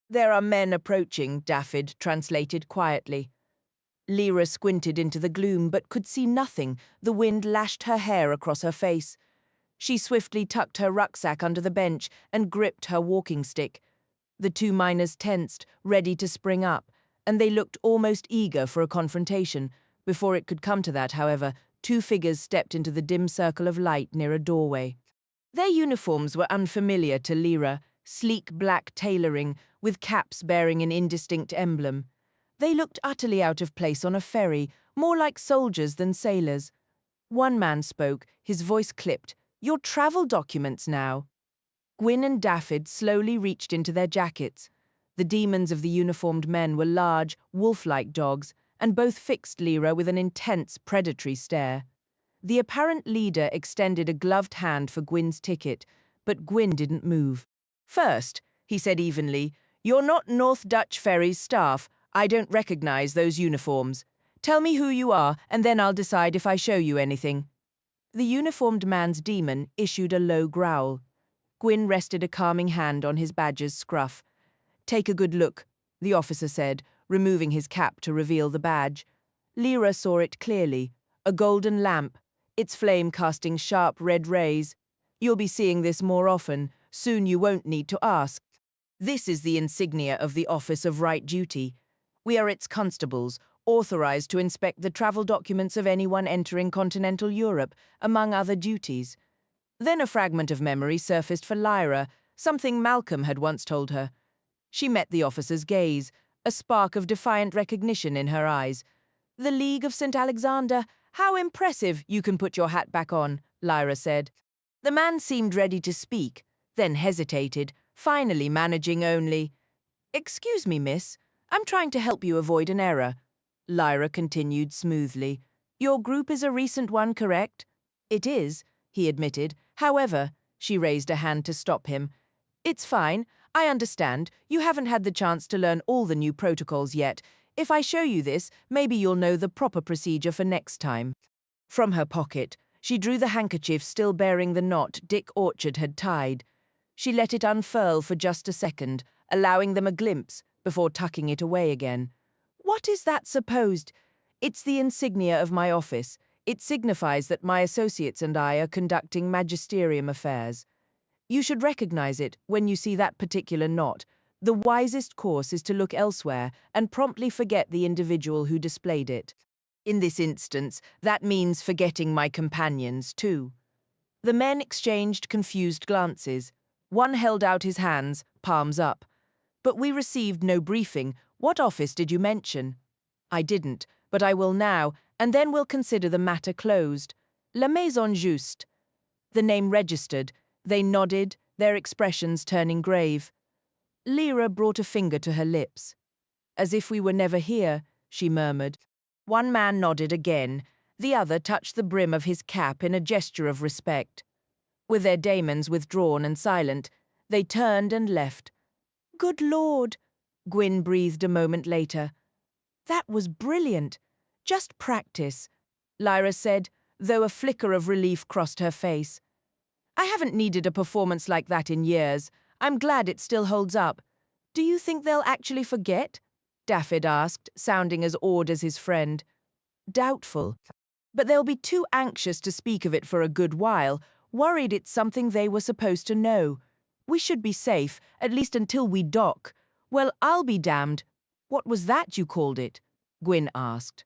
"There are men approaching," Dafydd translated quietly. Lyra squinted into the gloom but could see nothing. The wind lashed her hair across her face. She swiftly tucked her rucksack under the bench and gripped her walking stick. The two miners tensed, ready to spring up, and they looked almost eager for a confrontation. Before it could come to that, however, two figures stepped into the dim circle of light near a doorway. Their uniforms were unfamiliar to Lyra, sleek black tailoring, with caps bearing an indistinct emblem. They looked utterly out of place on a ferry, more like soldiers than sailors. One man spoke, his voice clipped. "Your travel documents now." Gwyn and Dafydd slowly reached into their jackets. The demons of the uniformed men were large, wolf-like dogs, and both fixed Lyra with an intense, predatory stare. The apparent leader extended a gloved hand for Gwyn's ticket, but Gwyn didn't move. "First," he said evenly, "you're not North Dutch Ferry's staff. I don't recognize those uniforms. Tell me who you are, and then I'll decide if I show you anything." The uniformed man's demon issued a low growl. Gwyn rested a calming hand on his badger's scruff. "Take a good look," the officer said, removing his cap to reveal the badge. Lyra saw it clearly, a golden lamp, its flame casting sharp red rays. "You'll be seeing this more often. Soon you won't need to ask. This is the insignia of the Office of Right Duty. We are its constables, authorized to inspect the travel documents of anyone entering continental Europe, among other duties." Then a fragment of memory surfaced for Lyra, something Malcolm had once told her. She met the officer's gaze, a spark of defiant recognition in her eyes. "The League of St. Alexander, how impressive! You can put your hat back on," Lyra said. The man seemed ready to speak, then hesitated, finally managing only, "Excuse me, miss. I'm trying to help you avoid an error." Lyra continued smoothly. "Your group is a recent one, correct?" "It is," he admitted. "However," she raised a hand to stop him. "It's fine. I understand. You haven't had the chance to learn all the new protocols yet. If I show you this, maybe you'll know the proper procedure for next time." From her pocket, she drew the handkerchief still bearing the knot Dick Orchard had tied. She let it unfurl for just a second, allowing them a glimpse, before tucking it away again. "What is that supposed?" "It's the insignia of my office. It signifies that my associates and I are conducting magisterium affairs. You should recognize it when you see that particular knot. The wisest course is to look elsewhere and promptly forget the individual who displayed it. In this instance, that means forgetting my companions, too." The men exchanged confused glances. One held out his hands, palms up. "But we received no briefing. What office did you mention?" "I didn't, but I will now, and then we'll consider the matter closed. La Maison Juste." The name registered. They nodded, their expressions turning grave. Lyra brought a finger to her lips. "As if we were never here," she murmured. One man nodded again. The other touched the brim of his cap in a gesture of respect. With their daemons withdrawn and silent, they turned and left. "Good Lord," Gwyn breathed a moment later. "That was brilliant. Just practice," Lyra said, though a flicker of relief crossed her face. "I haven't needed a performance like that in years. I'm glad it still holds up. Do you think they'll actually forget?" Dafydd asked, sounding as awed as his friend. "Doubtful. But they'll be too anxious to speak of it for a good while, worried it's something they were supposed to know. We should be safe, at least until we dock." "Well, I'll be damned. What was that you called it?" Gwyn asked.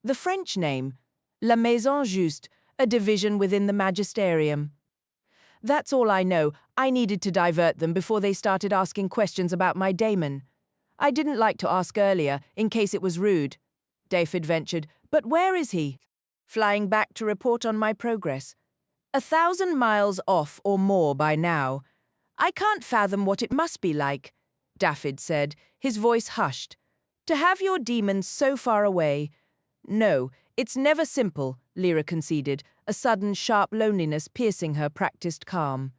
"The French name. La Maison Juste, a division within the magisterium." "That's all I know. I needed to divert them before they started asking questions about my daemon. I didn't like to ask earlier, in case it was rude," Dafydd ventured. "But where is he?" "Flying back to report on my progress. 1,000 miles off or more by now. I can't fathom what it must be like," Dafydd said, his voice hushed. "To have your demons so far away." "No, it's never simple," Lyra conceded, a sudden sharp loneliness piercing her practiced calm.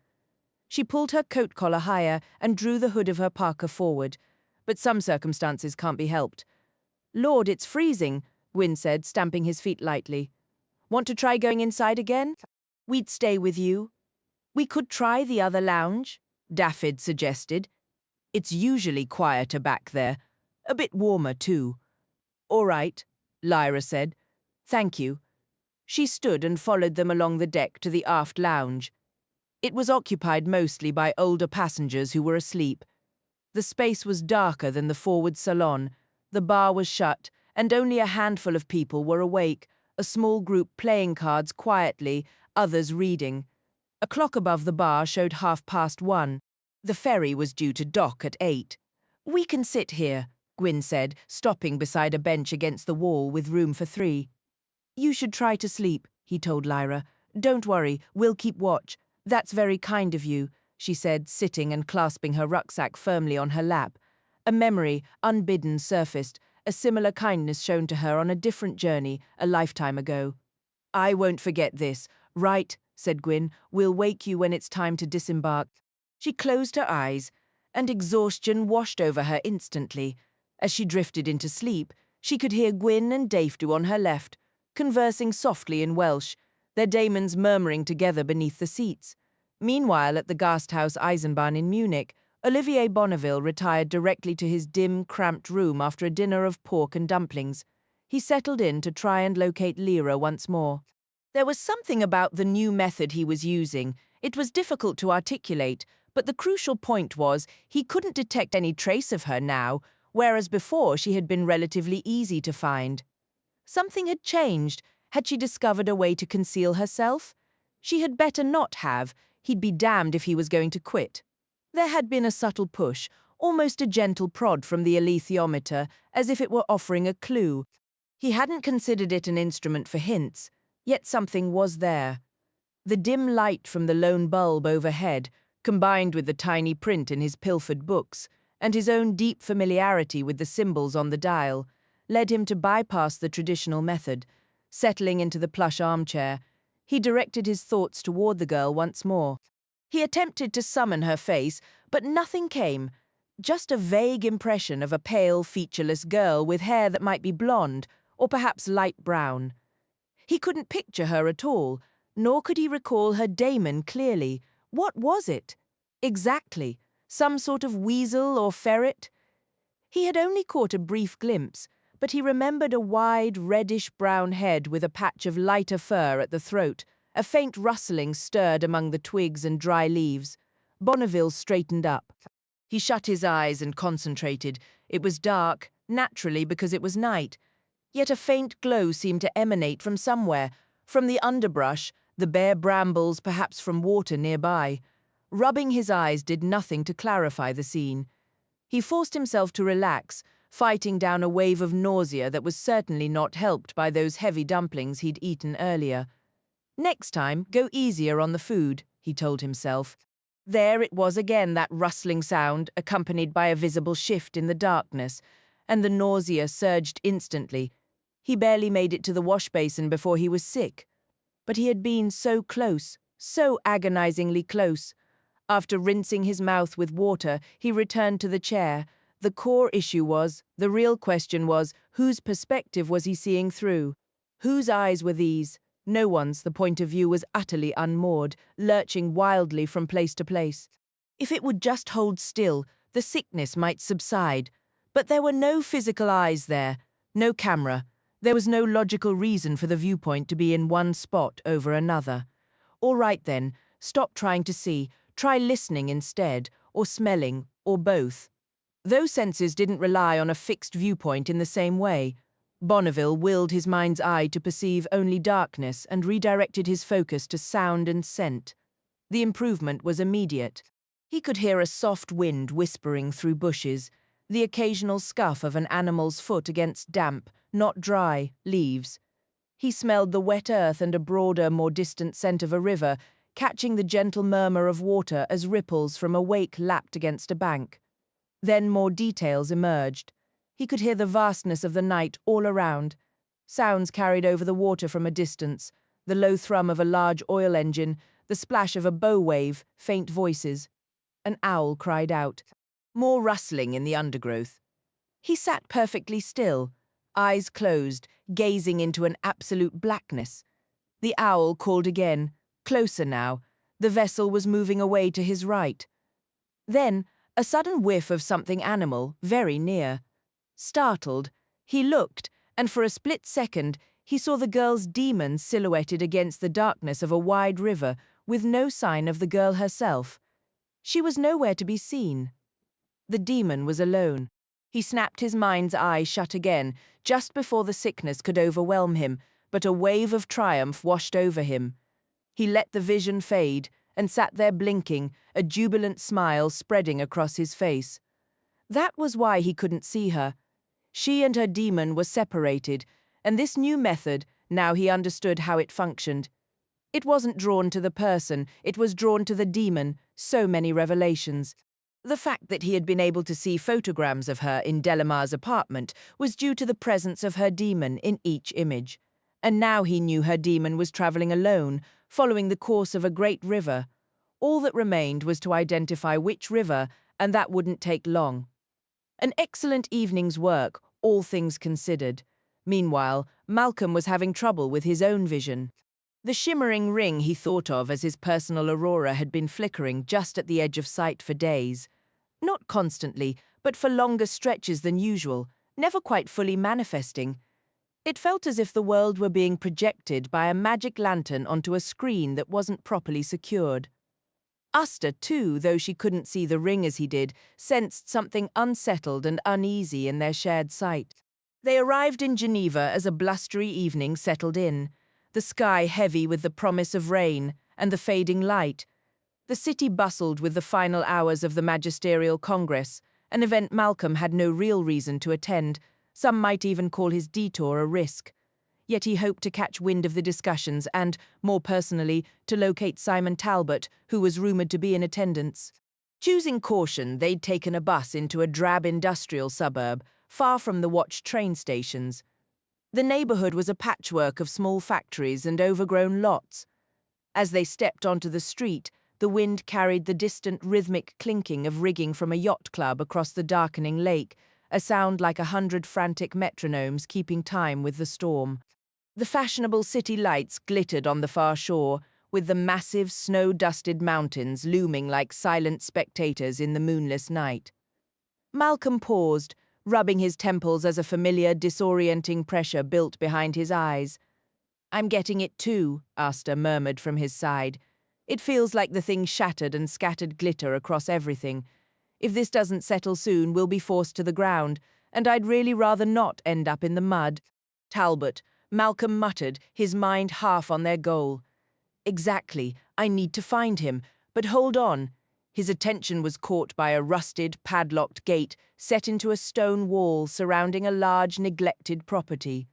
She pulled her coat collar higher and drew the hood of her parka forward. "But some circumstances can't be helped." Lord, it's freezing, Gwyn said, stamping his feet lightly. Want to try going inside again? We'd stay with you. We could try the other lounge, Daffyd suggested. It's usually quieter back there. A bit warmer, too. All right, Lyra said. Thank you. She stood and followed them along the deck to the aft lounge. It was occupied mostly by older passengers who were asleep. The space was darker than the forward salon, the bar was shut, and only a handful of people were awake, a small group playing cards quietly, others reading. A clock above the bar showed 1:30. The ferry was due to dock at 8. We can sit here, Gwyn said, stopping beside a bench against the wall with room for 3. You should try to sleep, he told Lyra. Don't worry, we'll keep watch. That's very kind of you, she said, sitting and clasping her rucksack firmly on her lap. A memory, unbidden, surfaced, a similar kindness shown to her on a different journey, a lifetime ago. I won't forget this. Right, said Gwyn, we'll wake you when it's time to disembark. She closed her eyes, and exhaustion washed over her instantly. As she drifted into sleep, she could hear Gwyn and Daefdu on her left, conversing softly in Welsh, their daemons murmuring together beneath the seats. Meanwhile, at the Gasthaus Eisenbahn in Munich, Olivier Bonneville retired directly to his dim, cramped room after a dinner of pork and dumplings. He settled in to try and locate Lyra once more. There was something about the new method he was using. It was difficult to articulate, but the crucial point was he couldn't detect any trace of her now, whereas before she had been relatively easy to find. Something had changed. Had she discovered a way to conceal herself? She had better not have. He'd be damned if he was going to quit. There had been a subtle push, almost a gentle prod from the alethiometer, as if it were offering a clue. He hadn't considered it an instrument for hints, yet something was there. The dim light from the lone bulb overhead, combined with the tiny print in his pilfered books, and his own deep familiarity with the symbols on the dial, led him to bypass the traditional method. Settling into the plush armchair, he directed his thoughts toward the girl once more. He attempted to summon her face, but nothing came. Just a vague impression of a pale, featureless girl with hair that might be blonde, or perhaps light brown. He couldn't picture her at all, nor could he recall her daemon clearly. What was it? Exactly. Some sort of weasel or ferret? He had only caught a brief glimpse, but he remembered a wide, reddish-brown head with a patch of lighter fur at the throat. A faint rustling stirred among the twigs and dry leaves. Bonneville straightened up. He shut his eyes and concentrated. It was dark, naturally because it was night. Yet a faint glow seemed to emanate from somewhere, from the underbrush, the bare brambles, perhaps from water nearby. Rubbing his eyes did nothing to clarify the scene. He forced himself to relax, fighting down a wave of nausea that was certainly not helped by those heavy dumplings he'd eaten earlier. Next time, go easier on the food, he told himself. There it was again, that rustling sound, accompanied by a visible shift in the darkness, and the nausea surged instantly. He barely made it to the wash basin before he was sick. But he had been so close, so agonizingly close. After rinsing his mouth with water, he returned to the chair. The core issue was, the real question was, whose perspective was he seeing through? Whose eyes were these? No one's. The point of view was utterly unmoored, lurching wildly from place to place. If it would just hold still, the sickness might subside. But there were no physical eyes there, no camera. There was no logical reason for the viewpoint to be in one spot over another. All right then, stop trying to see, try listening instead, or smelling, or both. Those senses didn't rely on a fixed viewpoint in the same way. Bonneville willed his mind's eye to perceive only darkness and redirected his focus to sound and scent. The improvement was immediate. He could hear a soft wind whispering through bushes, the occasional scuff of an animal's foot against damp, not dry, leaves. He smelled the wet earth and a broader, more distant scent of a river, catching the gentle murmur of water as ripples from a wake lapped against a bank. Then more details emerged. He could hear the vastness of the night all around. Sounds carried over the water from a distance, the low thrum of a large oil engine, the splash of a bow wave, faint voices. An owl cried out. More rustling in the undergrowth. He sat perfectly still, eyes closed, gazing into an absolute blackness. The owl called again, closer now. The vessel was moving away to his right. Then, a sudden whiff of something animal, very near. Startled, he looked, and for a split second, he saw the girl's demon silhouetted against the darkness of a wide river, with no sign of the girl herself. She was nowhere to be seen. The demon was alone. He snapped his mind's eye shut again, just before the sickness could overwhelm him, but a wave of triumph washed over him. He let the vision fade, and sat there blinking, a jubilant smile spreading across his face. That was why he couldn't see her. She and her demon were separated, and this new method, now he understood how it functioned. It wasn't drawn to the person, it was drawn to the demon, so many revelations. The fact that he had been able to see photograms of her in Delamar's apartment was due to the presence of her demon in each image. And now he knew her demon was traveling alone, following the course of a great river. All that remained was to identify which river, and that wouldn't take long. An excellent evening's work, all things considered. Meanwhile, Malcolm was having trouble with his own vision. The shimmering ring he thought of as his personal aurora had been flickering just at the edge of sight for days. Not constantly, but for longer stretches than usual, never quite fully manifesting. It felt as if the world were being projected by a magic lantern onto a screen that wasn't properly secured. Asta, too, though she couldn't see the ring as he did, sensed something unsettled and uneasy in their shared sight. They arrived in Geneva as a blustery evening settled in, the sky heavy with the promise of rain and the fading light. The city bustled with the final hours of the Magisterial Congress, an event Malcolm had no real reason to attend. Some might even call his detour a risk. Yet he hoped to catch wind of the discussions and, more personally, to locate Simon Talbot, who was rumoured to be in attendance. Choosing caution, they'd taken a bus into a drab industrial suburb, far from the watched train stations. The neighbourhood was a patchwork of small factories and overgrown lots. As they stepped onto the street, the wind carried the distant rhythmic clinking of rigging from a yacht club across the darkening lake, a sound like 100 frantic metronomes keeping time with the storm. The fashionable city lights glittered on the far shore, with the massive, snow-dusted mountains looming like silent spectators in the moonless night. Malcolm paused, rubbing his temples as a familiar, disorienting pressure built behind his eyes. "I'm getting it too," Asta murmured from his side. "It feels like the thing shattered and scattered glitter across everything. If this doesn't settle soon, we'll be forced to the ground, and I'd really rather not end up in the mud." "Talbot," Malcolm muttered, his mind half on their goal. "Exactly, I need to find him, but hold on." His attention was caught by a rusted, padlocked gate set into a stone wall surrounding a large, neglected property.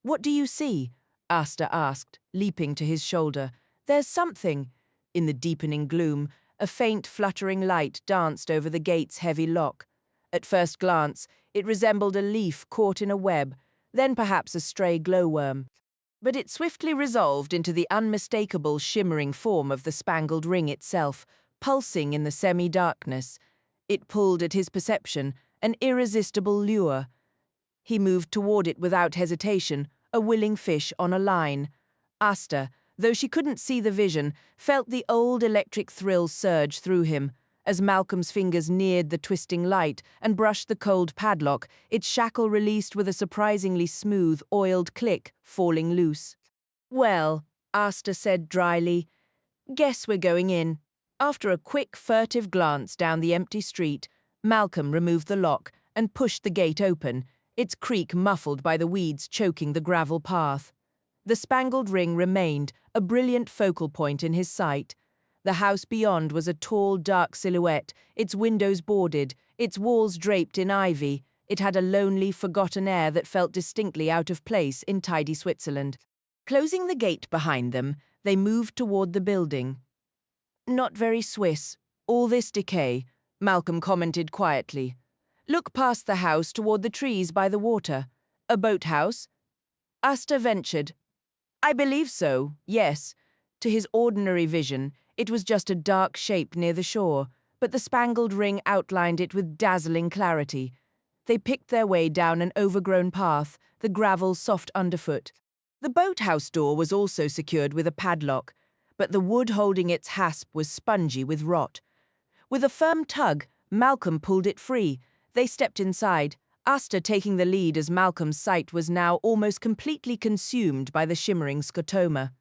"What do you see?" Asta asked, leaping to his shoulder. "There's something." In the deepening gloom, a faint, fluttering light danced over the gate's heavy lock. At first glance, it resembled a leaf caught in a web, then perhaps a stray glowworm. But it swiftly resolved into the unmistakable shimmering form of the spangled ring itself, pulsing in the semi-darkness. It pulled at his perception, an irresistible lure. He moved toward it without hesitation, a willing fish on a line. Asta, though she couldn't see the vision, felt the old electric thrill surge through him. As Malcolm's fingers neared the twisting light and brushed the cold padlock, its shackle released with a surprisingly smooth, oiled click, falling loose. "Well," Asta said dryly, "guess we're going in." After a quick, furtive glance down the empty street, Malcolm removed the lock and pushed the gate open, its creak muffled by the weeds choking the gravel path. The spangled ring remained, a brilliant focal point in his sight. The house beyond was a tall, dark silhouette, its windows boarded, its walls draped in ivy. It had a lonely, forgotten air that felt distinctly out of place in tidy Switzerland. Closing the gate behind them, they moved toward the building. "Not very Swiss, all this decay," Malcolm commented quietly. "Look past the house toward the trees by the water. A boathouse?" Asta ventured. "I believe so, yes." To his ordinary vision, it was just a dark shape near the shore, but the spangled ring outlined it with dazzling clarity. They picked their way down an overgrown path, the gravel soft underfoot. The boathouse door was also secured with a padlock, but the wood holding its hasp was spongy with rot. With a firm tug, Malcolm pulled it free. They stepped inside, Asta taking the lead as Malcolm's sight was now almost completely consumed by the shimmering scotoma.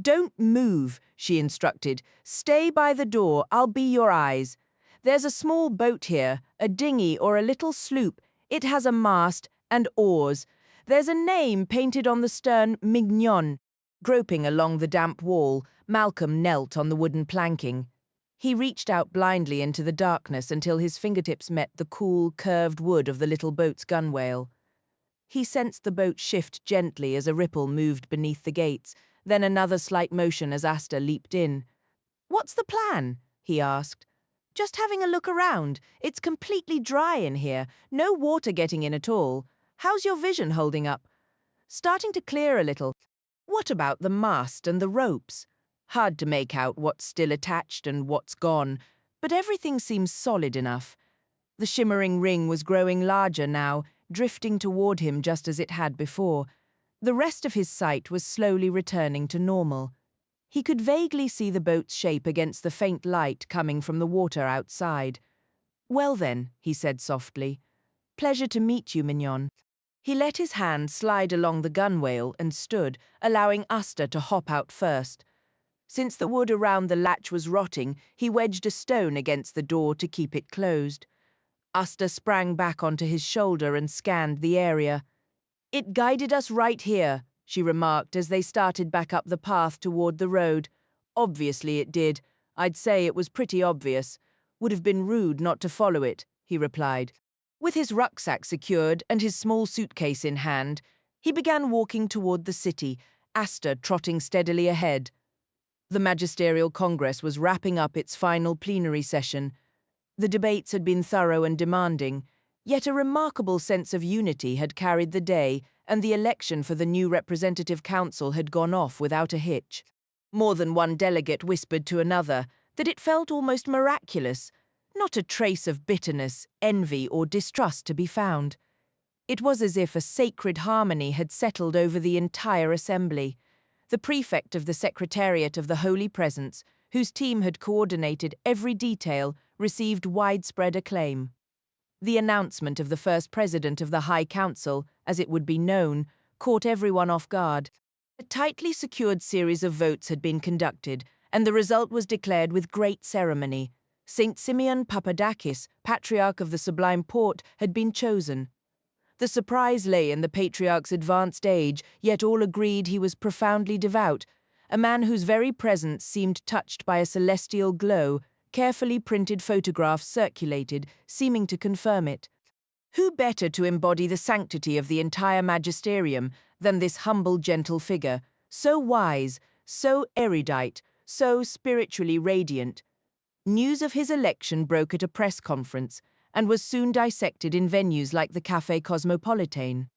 "Don't move," she instructed. "Stay by the door, I'll be your eyes. There's a small boat here, a dinghy or a little sloop. It has a mast and oars. There's a name painted on the stern, Mignon." Groping along the damp wall, Malcolm knelt on the wooden planking. He reached out blindly into the darkness until his fingertips met the cool, curved wood of the little boat's gunwale. He sensed the boat shift gently as a ripple moved beneath the gates, then another slight motion as Asta leaped in. "What's the plan?" he asked. "Just having a look around. It's completely dry in here, no water getting in at all. How's your vision holding up?" "Starting to clear a little." "What about the mast and the ropes?" "Hard to make out what's still attached and what's gone, but everything seems solid enough." The shimmering ring was growing larger now, drifting toward him just as it had before. The rest of his sight was slowly returning to normal. He could vaguely see the boat's shape against the faint light coming from the water outside. "Well then," he said softly. "Pleasure to meet you, Mignon." He let his hand slide along the gunwale and stood, allowing Asta to hop out first. Since the wood around the latch was rotting, he wedged a stone against the door to keep it closed. Asta sprang back onto his shoulder and scanned the area. "It guided us right here," she remarked as they started back up the path toward the road. "Obviously it did. I'd say it was pretty obvious. Would have been rude not to follow it," he replied. With his rucksack secured and his small suitcase in hand, he began walking toward the city, Asta trotting steadily ahead. The Magisterial Congress was wrapping up its final plenary session. The debates had been thorough and demanding, yet a remarkable sense of unity had carried the day, and the election for the new Representative Council had gone off without a hitch. More than one delegate whispered to another that it felt almost miraculous, not a trace of bitterness, envy, or distrust to be found. It was as if a sacred harmony had settled over the entire assembly. The prefect of the Secretariat of the Holy Presence, whose team had coordinated every detail, received widespread acclaim. The announcement of the first president of the High Council, as it would be known, caught everyone off guard. A tightly secured series of votes had been conducted, and the result was declared with great ceremony. Saint Simeon Papadakis, Patriarch of the Sublime Porte, had been chosen. The surprise lay in the patriarch's advanced age, yet all agreed he was profoundly devout, a man whose very presence seemed touched by a celestial glow. Carefully printed photographs circulated, seeming to confirm it. Who better to embody the sanctity of the entire magisterium than this humble, gentle figure, so wise, so erudite, so spiritually radiant? News of his election broke at a press conference, and was soon dissected in venues like the Café Cosmopolitain.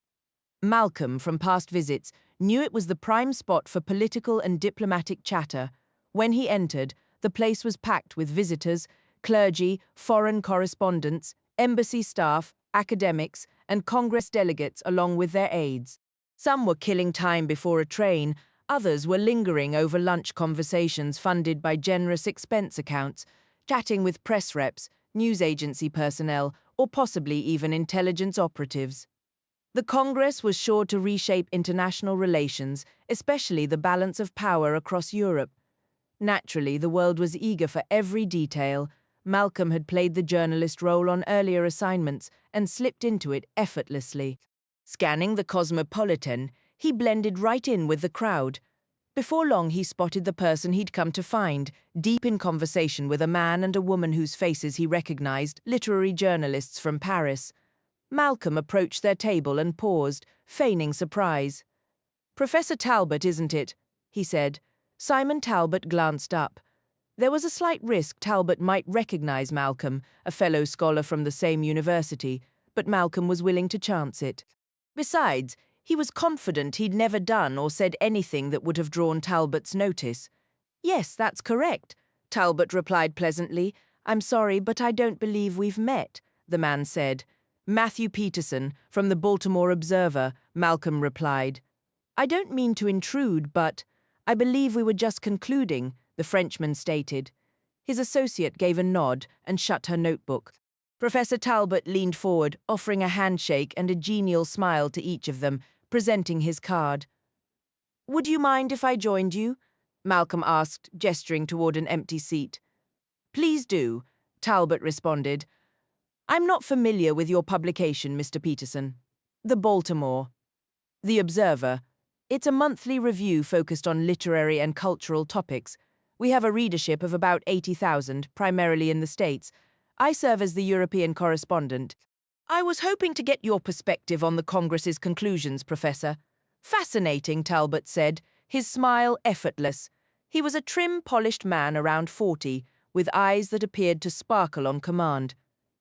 Malcolm, from past visits, knew it was the prime spot for political and diplomatic chatter. When he entered, the place was packed with visitors, clergy, foreign correspondents, embassy staff, academics, and Congress delegates along with their aides. Some were killing time before a train, others were lingering over lunch conversations funded by generous expense accounts, chatting with press reps, news agency personnel, or possibly even intelligence operatives. The Congress was sure to reshape international relations, especially the balance of power across Europe. Naturally, the world was eager for every detail. Malcolm had played the journalist role on earlier assignments and slipped into it effortlessly. Scanning the Cosmopolitan, he blended right in with the crowd. Before long, he spotted the person he'd come to find, deep in conversation with a man and a woman whose faces he recognized, literary journalists from Paris. Malcolm approached their table and paused, feigning surprise. "Professor Talbot, isn't it?" he said. Simon Talbot glanced up. There was a slight risk Talbot might recognize Malcolm, a fellow scholar from the same university, but Malcolm was willing to chance it. Besides, he was confident he'd never done or said anything that would have drawn Talbot's notice. "Yes, that's correct," Talbot replied pleasantly. "I'm sorry, but I don't believe we've met," the man said. Matthew Peterson, from the Baltimore Observer, Malcolm replied. I don't mean to intrude, but I believe we were just concluding, the Frenchman stated. His associate gave a nod and shut her notebook. Professor Talbot leaned forward, offering a handshake and a genial smile to each of them, presenting his card. Would you mind if I joined you? Malcolm asked, gesturing toward an empty seat. Please do, Talbot responded. I'm not familiar with your publication, Mr. Peterson. The Baltimore. The Observer. It's a monthly review focused on literary and cultural topics. We have a readership of about 80,000, primarily in the States. I serve as the European correspondent. I was hoping to get your perspective on the Congress's conclusions, Professor. Fascinating, Talbot said, his smile effortless. He was a trim, polished man around 40, with eyes that appeared to sparkle on command.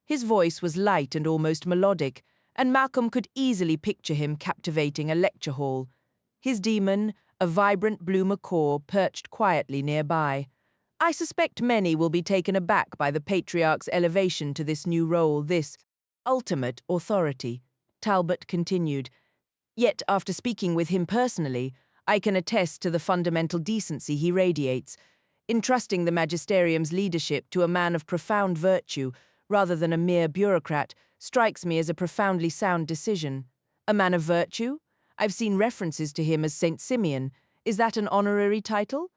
His voice was light and almost melodic, and Malcolm could easily picture him captivating a lecture hall. His demon, a vibrant blue macaw, perched quietly nearby. I suspect many will be taken aback by the patriarch's elevation to this new role, this ultimate authority, Talbot continued. Yet, after speaking with him personally, I can attest to the fundamental decency he radiates. Entrusting the magisterium's leadership to a man of profound virtue, rather than a mere bureaucrat, strikes me as a profoundly sound decision. A man of virtue? I've seen references to him as Saint Simeon. Is that an honorary title?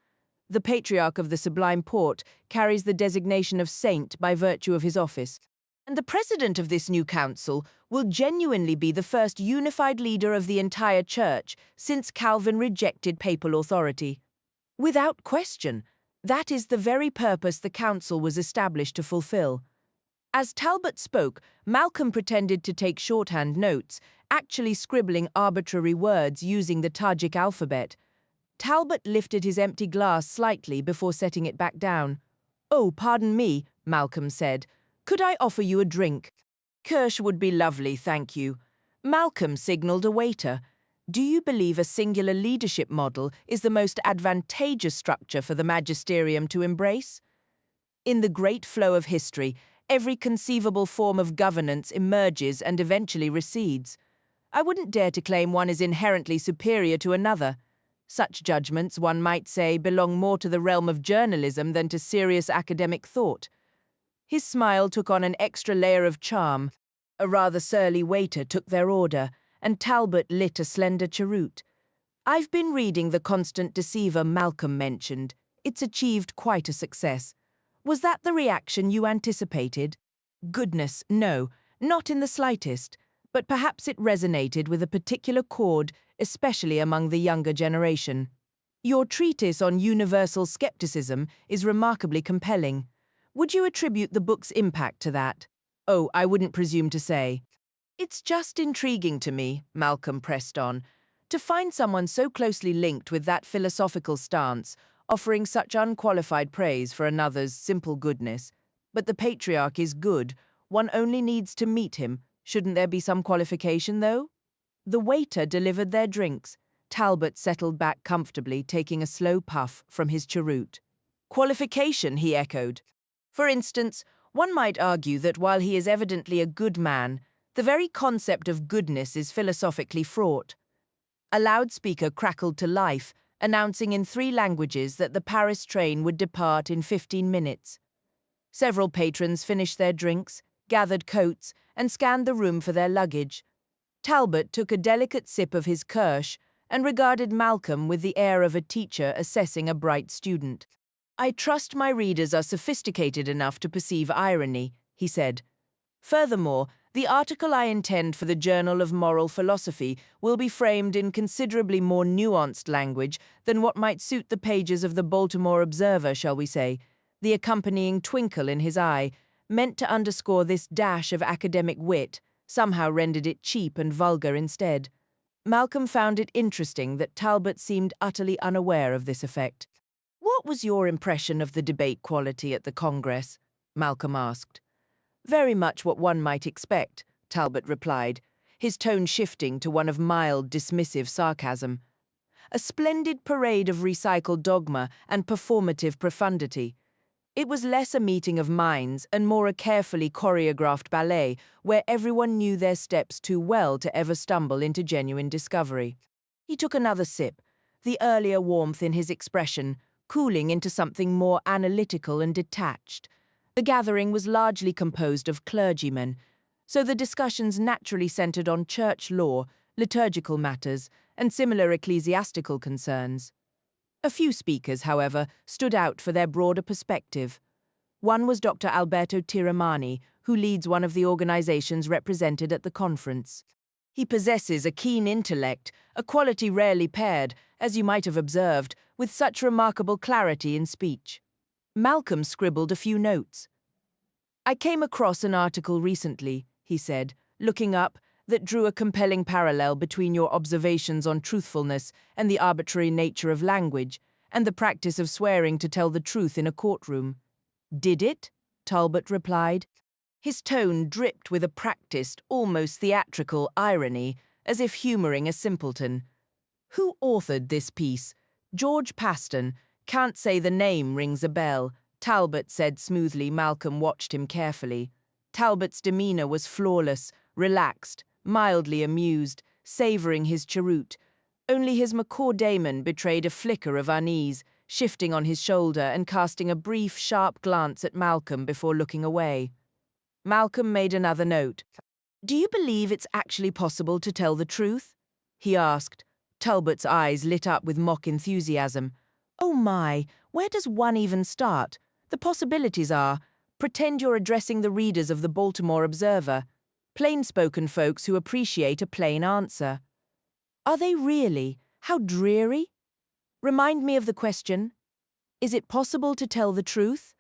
The Patriarch of the Sublime Porte carries the designation of saint by virtue of his office. And the president of this new council will genuinely be the first unified leader of the entire church since Calvin rejected papal authority. Without question, that is the very purpose the council was established to fulfill. As Talbot spoke, Malcolm pretended to take shorthand notes, actually scribbling arbitrary words using the Tajik alphabet. Talbot lifted his empty glass slightly before setting it back down. Oh, pardon me, Malcolm said. Could I offer you a drink? Kirsch would be lovely, thank you. Malcolm signaled a waiter. Do you believe a singular leadership model is the most advantageous structure for the magisterium to embrace? In the great flow of history, every conceivable form of governance emerges and eventually recedes. I wouldn't dare to claim one is inherently superior to another. Such judgments, one might say, belong more to the realm of journalism than to serious academic thought. His smile took on an extra layer of charm. A rather surly waiter took their order, and Talbot lit a slender cheroot. I've been reading The Constant Deceiver Malcolm mentioned. It's achieved quite a success. Was that the reaction you anticipated? Goodness, no, not in the slightest. But perhaps it resonated with a particular chord, especially among the younger generation. Your treatise on universal skepticism is remarkably compelling. Would you attribute the book's impact to that? Oh, I wouldn't presume to say. It's just intriguing to me, Malcolm pressed on, to find someone so closely linked with that philosophical stance, offering such unqualified praise for another's simple goodness. But the patriarch is good. One only needs to meet him. Shouldn't there be some qualification, though? The waiter delivered their drinks. Talbot settled back comfortably, taking a slow puff from his cheroot. Qualification, he echoed. For instance, one might argue that while he is evidently a good man, the very concept of goodness is philosophically fraught. A loudspeaker crackled to life, announcing in 3 languages that the Paris train would depart in 15 minutes. Several patrons finished their drinks, gathered coats, and scanned the room for their luggage. Talbot took a delicate sip of his Kirsch and regarded Malcolm with the air of a teacher assessing a bright student. I trust my readers are sophisticated enough to perceive irony, he said. Furthermore, the article I intend for the Journal of Moral Philosophy will be framed in considerably more nuanced language than what might suit the pages of the Baltimore Observer, shall we say. The accompanying twinkle in his eye, meant to underscore this dash of academic wit, somehow rendered it cheap and vulgar instead. Malcolm found it interesting that Talbot seemed utterly unaware of this effect. What was your impression of the debate quality at the Congress? Malcolm asked. Very much what one might expect, Talbot replied, his tone shifting to one of mild, dismissive sarcasm. A splendid parade of recycled dogma and performative profundity. It was less a meeting of minds and more a carefully choreographed ballet where everyone knew their steps too well to ever stumble into genuine discovery. He took another sip, the earlier warmth in his expression cooling into something more analytical and detached. The gathering was largely composed of clergymen, so the discussions naturally centered on church law, liturgical matters, and similar ecclesiastical concerns. A few speakers, however, stood out for their broader perspective. One was Dr. Alberto Tiramani, who leads one of the organizations represented at the conference. He possesses a keen intellect, a quality rarely paired, as you might have observed, with such remarkable clarity in speech. Malcolm scribbled a few notes. "I came across an article recently," he said, looking up, "that drew a compelling parallel between your observations on truthfulness and the arbitrary nature of language, and the practice of swearing to tell the truth in a courtroom." "Did it?" Talbot replied. His tone dripped with a practiced, almost theatrical irony, as if humoring a simpleton. "Who authored this piece?" "George Paston. Can't say the name rings a bell," Talbot said smoothly. Malcolm watched him carefully. Talbot's demeanor was flawless, relaxed, mildly amused, savoring his cheroot. Only his macaw Damon betrayed a flicker of unease, shifting on his shoulder and casting a brief, sharp glance at Malcolm before looking away. Malcolm made another note. "Do you believe it's actually possible to tell the truth?" he asked. Talbot's eyes lit up with mock enthusiasm. "Oh my, where does one even start? The possibilities are, pretend you're addressing the readers of the Baltimore Observer, plain-spoken folks who appreciate a plain answer. Are they really? How dreary? Remind me of the question. Is it possible to tell the truth?"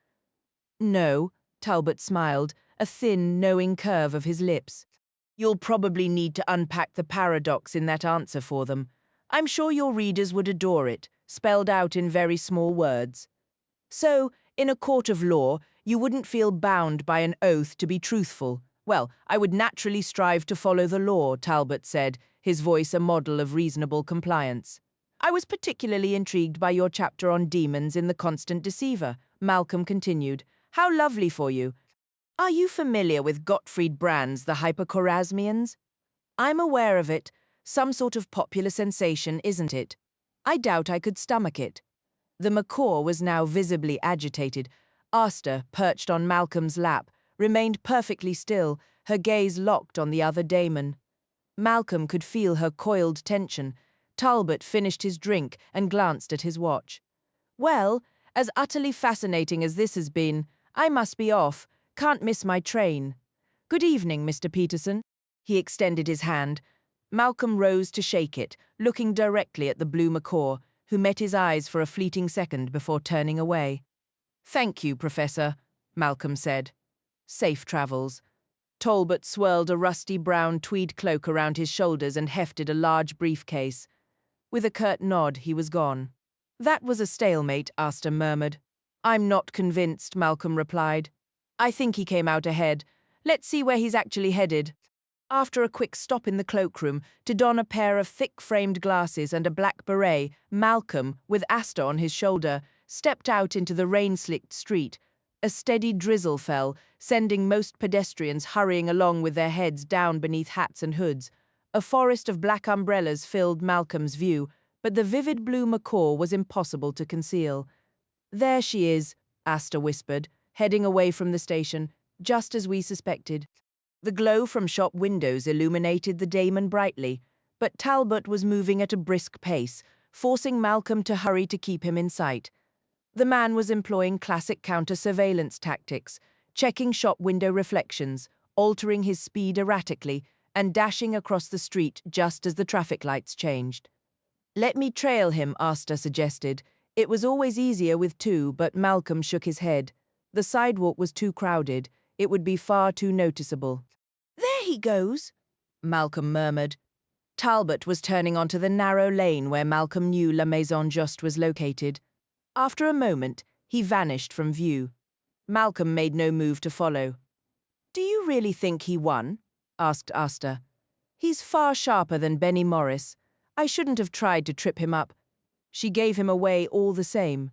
"No," Talbot smiled, a thin, knowing curve of his lips. "You'll probably need to unpack the paradox in that answer for them. I'm sure your readers would adore it, spelled out in very small words. So, in a court of law, you wouldn't feel bound by an oath to be truthful. Well, I would naturally strive to follow the law," Talbot said, his voice a model of reasonable compliance. "I was particularly intrigued by your chapter on demons in The Constant Deceiver," Malcolm continued. "How lovely for you. Are you familiar with Gottfried Brand's The Hyperchorasmians?" "I'm aware of it. Some sort of popular sensation, isn't it? I doubt I could stomach it." The macaw was now visibly agitated. Asta, perched on Malcolm's lap, remained perfectly still, her gaze locked on the other Damon. Malcolm could feel her coiled tension. Talbot finished his drink and glanced at his watch. "Well, as utterly fascinating as this has been, I must be off. Can't miss my train. Good evening, Mr. Peterson." He extended his hand. Malcolm rose to shake it, looking directly at the blue macaw, who met his eyes for a fleeting second before turning away. "Thank you, Professor," Malcolm said. "Safe travels." Talbot swirled a rusty brown tweed cloak around his shoulders and hefted a large briefcase. With a curt nod, he was gone. "That was a stalemate," Asta murmured. "I'm not convinced," Malcolm replied. "I think he came out ahead. Let's see where he's actually headed." After a quick stop in the cloakroom to don a pair of thick-framed glasses and a black beret, Malcolm, with Asta on his shoulder, stepped out into the rain-slicked street. A steady drizzle fell, sending most pedestrians hurrying along with their heads down beneath hats and hoods. A forest of black umbrellas filled Malcolm's view, but the vivid blue macaw was impossible to conceal. "There she is," Asta whispered, heading away from the station, just as we suspected. The glow from shop windows illuminated the Damon brightly, but Talbot was moving at a brisk pace, forcing Malcolm to hurry to keep him in sight. The man was employing classic counter-surveillance tactics, checking shop window reflections, altering his speed erratically, and dashing across the street just as the traffic lights changed. "Let me trail him," Asta suggested. It was always easier with two, but Malcolm shook his head. The sidewalk was too crowded. It would be far too noticeable. "There he goes," Malcolm murmured. Talbot was turning onto the narrow lane where Malcolm knew La Maison Juste was located. After a moment, he vanished from view. Malcolm made no move to follow. "Do you really think he won?" asked Asta. "He's far sharper than Benny Morris. I shouldn't have tried to trip him up." She gave him away all the same.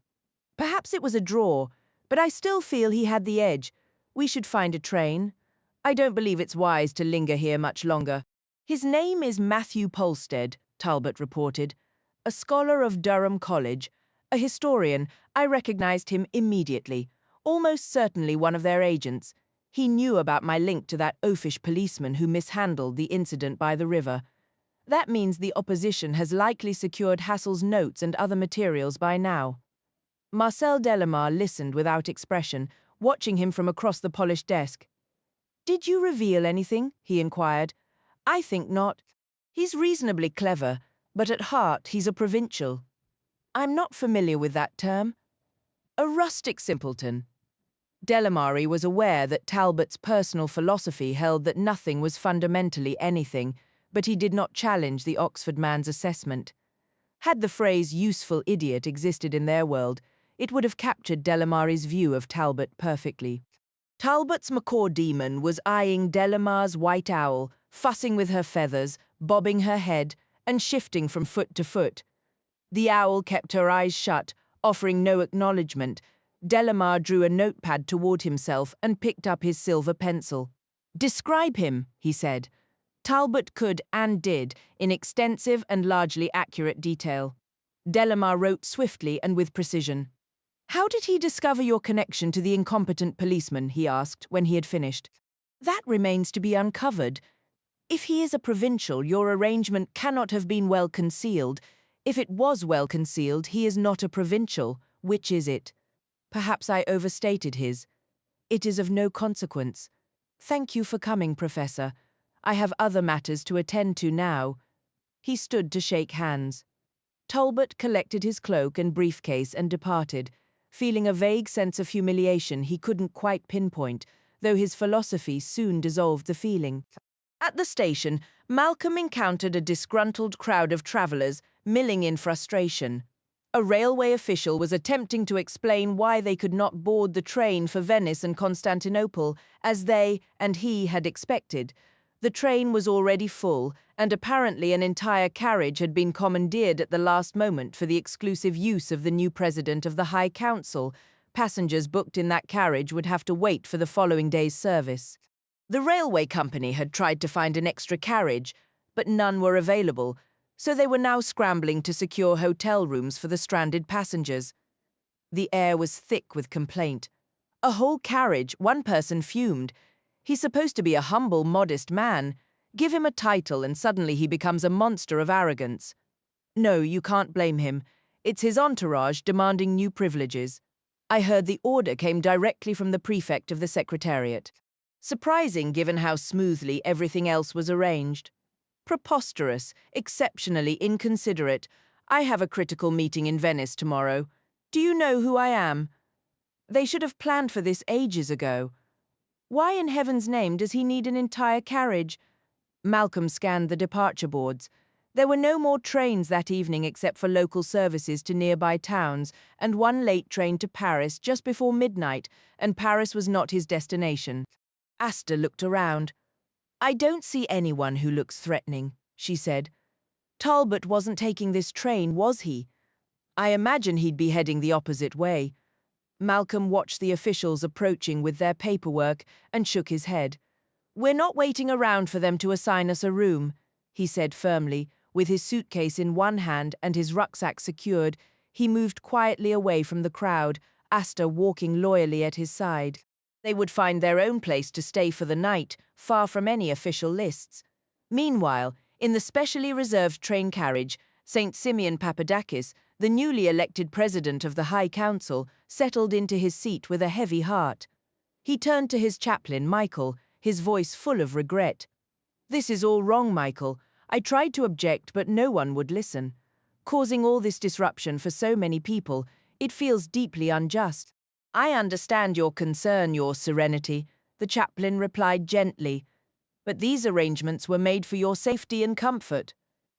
"Perhaps it was a draw. But I still feel he had the edge. We should find a train. I don't believe it's wise to linger here much longer. His name is Matthew Polstead, Talbot reported. A scholar of Durham College, a historian. I recognized him immediately. Almost certainly one of their agents. He knew about my link to that oafish policeman who mishandled the incident by the river. That means the opposition has likely secured Hassel's notes and other materials by now. Marcel Delamar listened without expression, watching him from across the polished desk. "Did you reveal anything?" he inquired. "I think not. He's reasonably clever, but at heart he's a provincial." "I'm not familiar with that term." "A rustic simpleton." Delamare was aware that Talbot's personal philosophy held that nothing was fundamentally anything, but he did not challenge the Oxford man's assessment. Had the phrase useful idiot existed in their world, it would have captured Delamare's view of Talbot perfectly. Talbot's macaw demon was eyeing Delamare's white owl, fussing with her feathers, bobbing her head, and shifting from foot to foot. The owl kept her eyes shut, offering no acknowledgement. Delamare drew a notepad toward himself and picked up his silver pencil. "Describe him," he said. Talbot could and did, in extensive and largely accurate detail. Delamare wrote swiftly and with precision. "How did he discover your connection to the incompetent policeman?" he asked when he had finished. "That remains to be uncovered. If he is a provincial, your arrangement cannot have been well concealed. If it was well concealed, he is not a provincial. Which is it? Perhaps I overstated his. It is of no consequence. Thank you for coming, Professor. I have other matters to attend to now." He stood to shake hands. Talbot collected his cloak and briefcase and departed, feeling a vague sense of humiliation he couldn't quite pinpoint, though his philosophy soon dissolved the feeling. At the station, Malcolm encountered a disgruntled crowd of travellers, milling in frustration. A railway official was attempting to explain why they could not board the train for Venice and Constantinople, as they and he had expected. The train was already full, and apparently an entire carriage had been commandeered at the last moment for the exclusive use of the new president of the High Council. Passengers booked in that carriage would have to wait for the following day's service. The railway company had tried to find an extra carriage, but none were available, so they were now scrambling to secure hotel rooms for the stranded passengers. The air was thick with complaint. A whole carriage, one person fumed. He's supposed to be a humble, modest man. Give him a title and suddenly he becomes a monster of arrogance. No, you can't blame him. It's his entourage demanding new privileges. I heard the order came directly from the prefect of the Secretariat. Surprising given how smoothly everything else was arranged. Preposterous, exceptionally inconsiderate. I have a critical meeting in Venice tomorrow. Do you know who I am? They should have planned for this ages ago. Why in heaven's name does he need an entire carriage? Malcolm scanned the departure boards. There were no more trains that evening except for local services to nearby towns, and one late train to Paris just before midnight, and Paris was not his destination. Asta looked around. "I don't see anyone who looks threatening," she said. "Talbot wasn't taking this train, was he? I imagine he'd be heading the opposite way." Malcolm watched the officials approaching with their paperwork and shook his head. "We're not waiting around for them to assign us a room," he said firmly. With his suitcase in one hand and his rucksack secured, he moved quietly away from the crowd, Asta walking loyally at his side. They would find their own place to stay for the night, far from any official lists. Meanwhile, in the specially reserved train carriage, St. Simeon Papadakis, the newly elected president of the High Council, settled into his seat with a heavy heart. He turned to his chaplain, Michael, his voice full of regret. "This is all wrong, Michael. I tried to object, but no one would listen. Causing all this disruption for so many people, it feels deeply unjust." "I understand your concern, Your Serenity," the chaplain replied gently. "But these arrangements were made for your safety and comfort.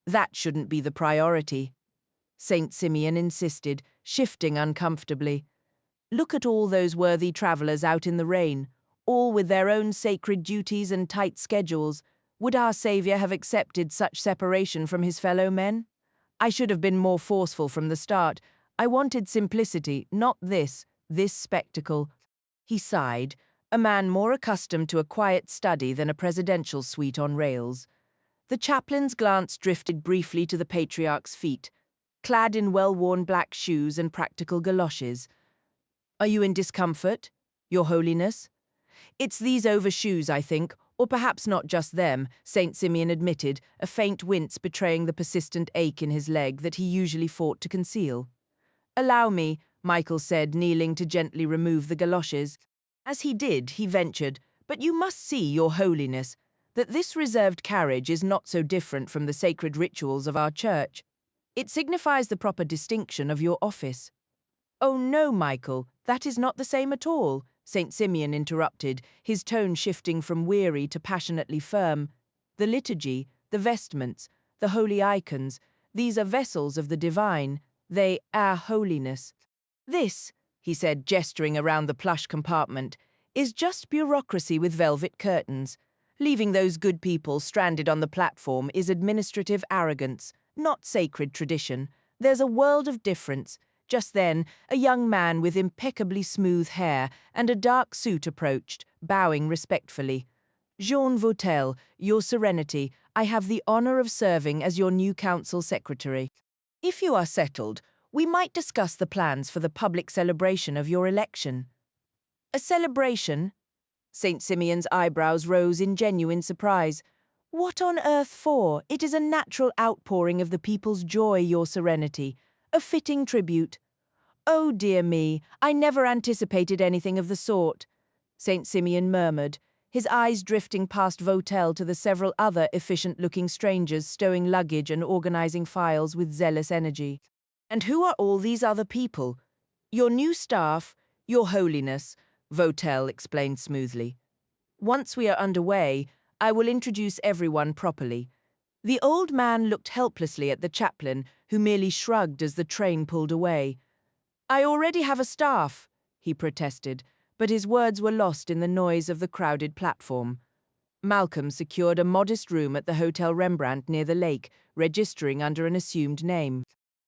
That shouldn't be the priority." St. Simeon insisted, shifting uncomfortably. "Look at all those worthy travellers out in the rain, all with their own sacred duties and tight schedules. Would our Saviour have accepted such separation from his fellow men? I should have been more forceful from the start. I wanted simplicity, not this. This spectacle, he sighed, a man more accustomed to a quiet study than a presidential suite on rails. The chaplain's glance drifted briefly to the patriarch's feet, clad in well-worn black shoes and practical galoshes. "Are you in discomfort, Your Holiness?" "It's these overshoes, I think, or perhaps not just them," St. Simeon admitted, a faint wince betraying the persistent ache in his leg that he usually fought to conceal. "Allow me," Michael said, kneeling to gently remove the galoshes. As he did, he ventured, "But you must see, Your Holiness, that this reserved carriage is not so different from the sacred rituals of our church. It signifies the proper distinction of your office." "Oh no, Michael, that is not the same at all," St. Simeon interrupted, his tone shifting from weary to passionately firm. "The liturgy, the vestments, the holy icons, these are vessels of the divine. They are holiness. This," he said, gesturing around the plush compartment, "is just bureaucracy with velvet curtains. Leaving those good people stranded on the platform is administrative arrogance, not sacred tradition. There's a world of difference." Just then, a young man with impeccably smooth hair and a dark suit approached, bowing respectfully. "Jean Vautel, Your Serenity, I have the honor of serving as your new council secretary. If you are settled, we might discuss the plans for the public celebration of your election." "A celebration?" St. Simeon's eyebrows rose in genuine surprise. "What on earth for? It is a natural outpouring of the people's joy, Your Serenity. A fitting tribute." "Oh dear me, I never anticipated anything of the sort," St. Simeon murmured, his eyes drifting past Vautel to the several other efficient-looking strangers stowing luggage and organizing files with zealous energy. "And who are all these other people?" "Your new staff, Your Holiness," Vautel explained smoothly. "Once we are underway, I will introduce everyone properly." The old man looked helplessly at the chaplain, who merely shrugged as the train pulled away. "I already have a staff," he protested, but his words were lost in the noise of the crowded platform. Malcolm secured a modest room at the Hotel Rembrandt near the lake, registering under an assumed name.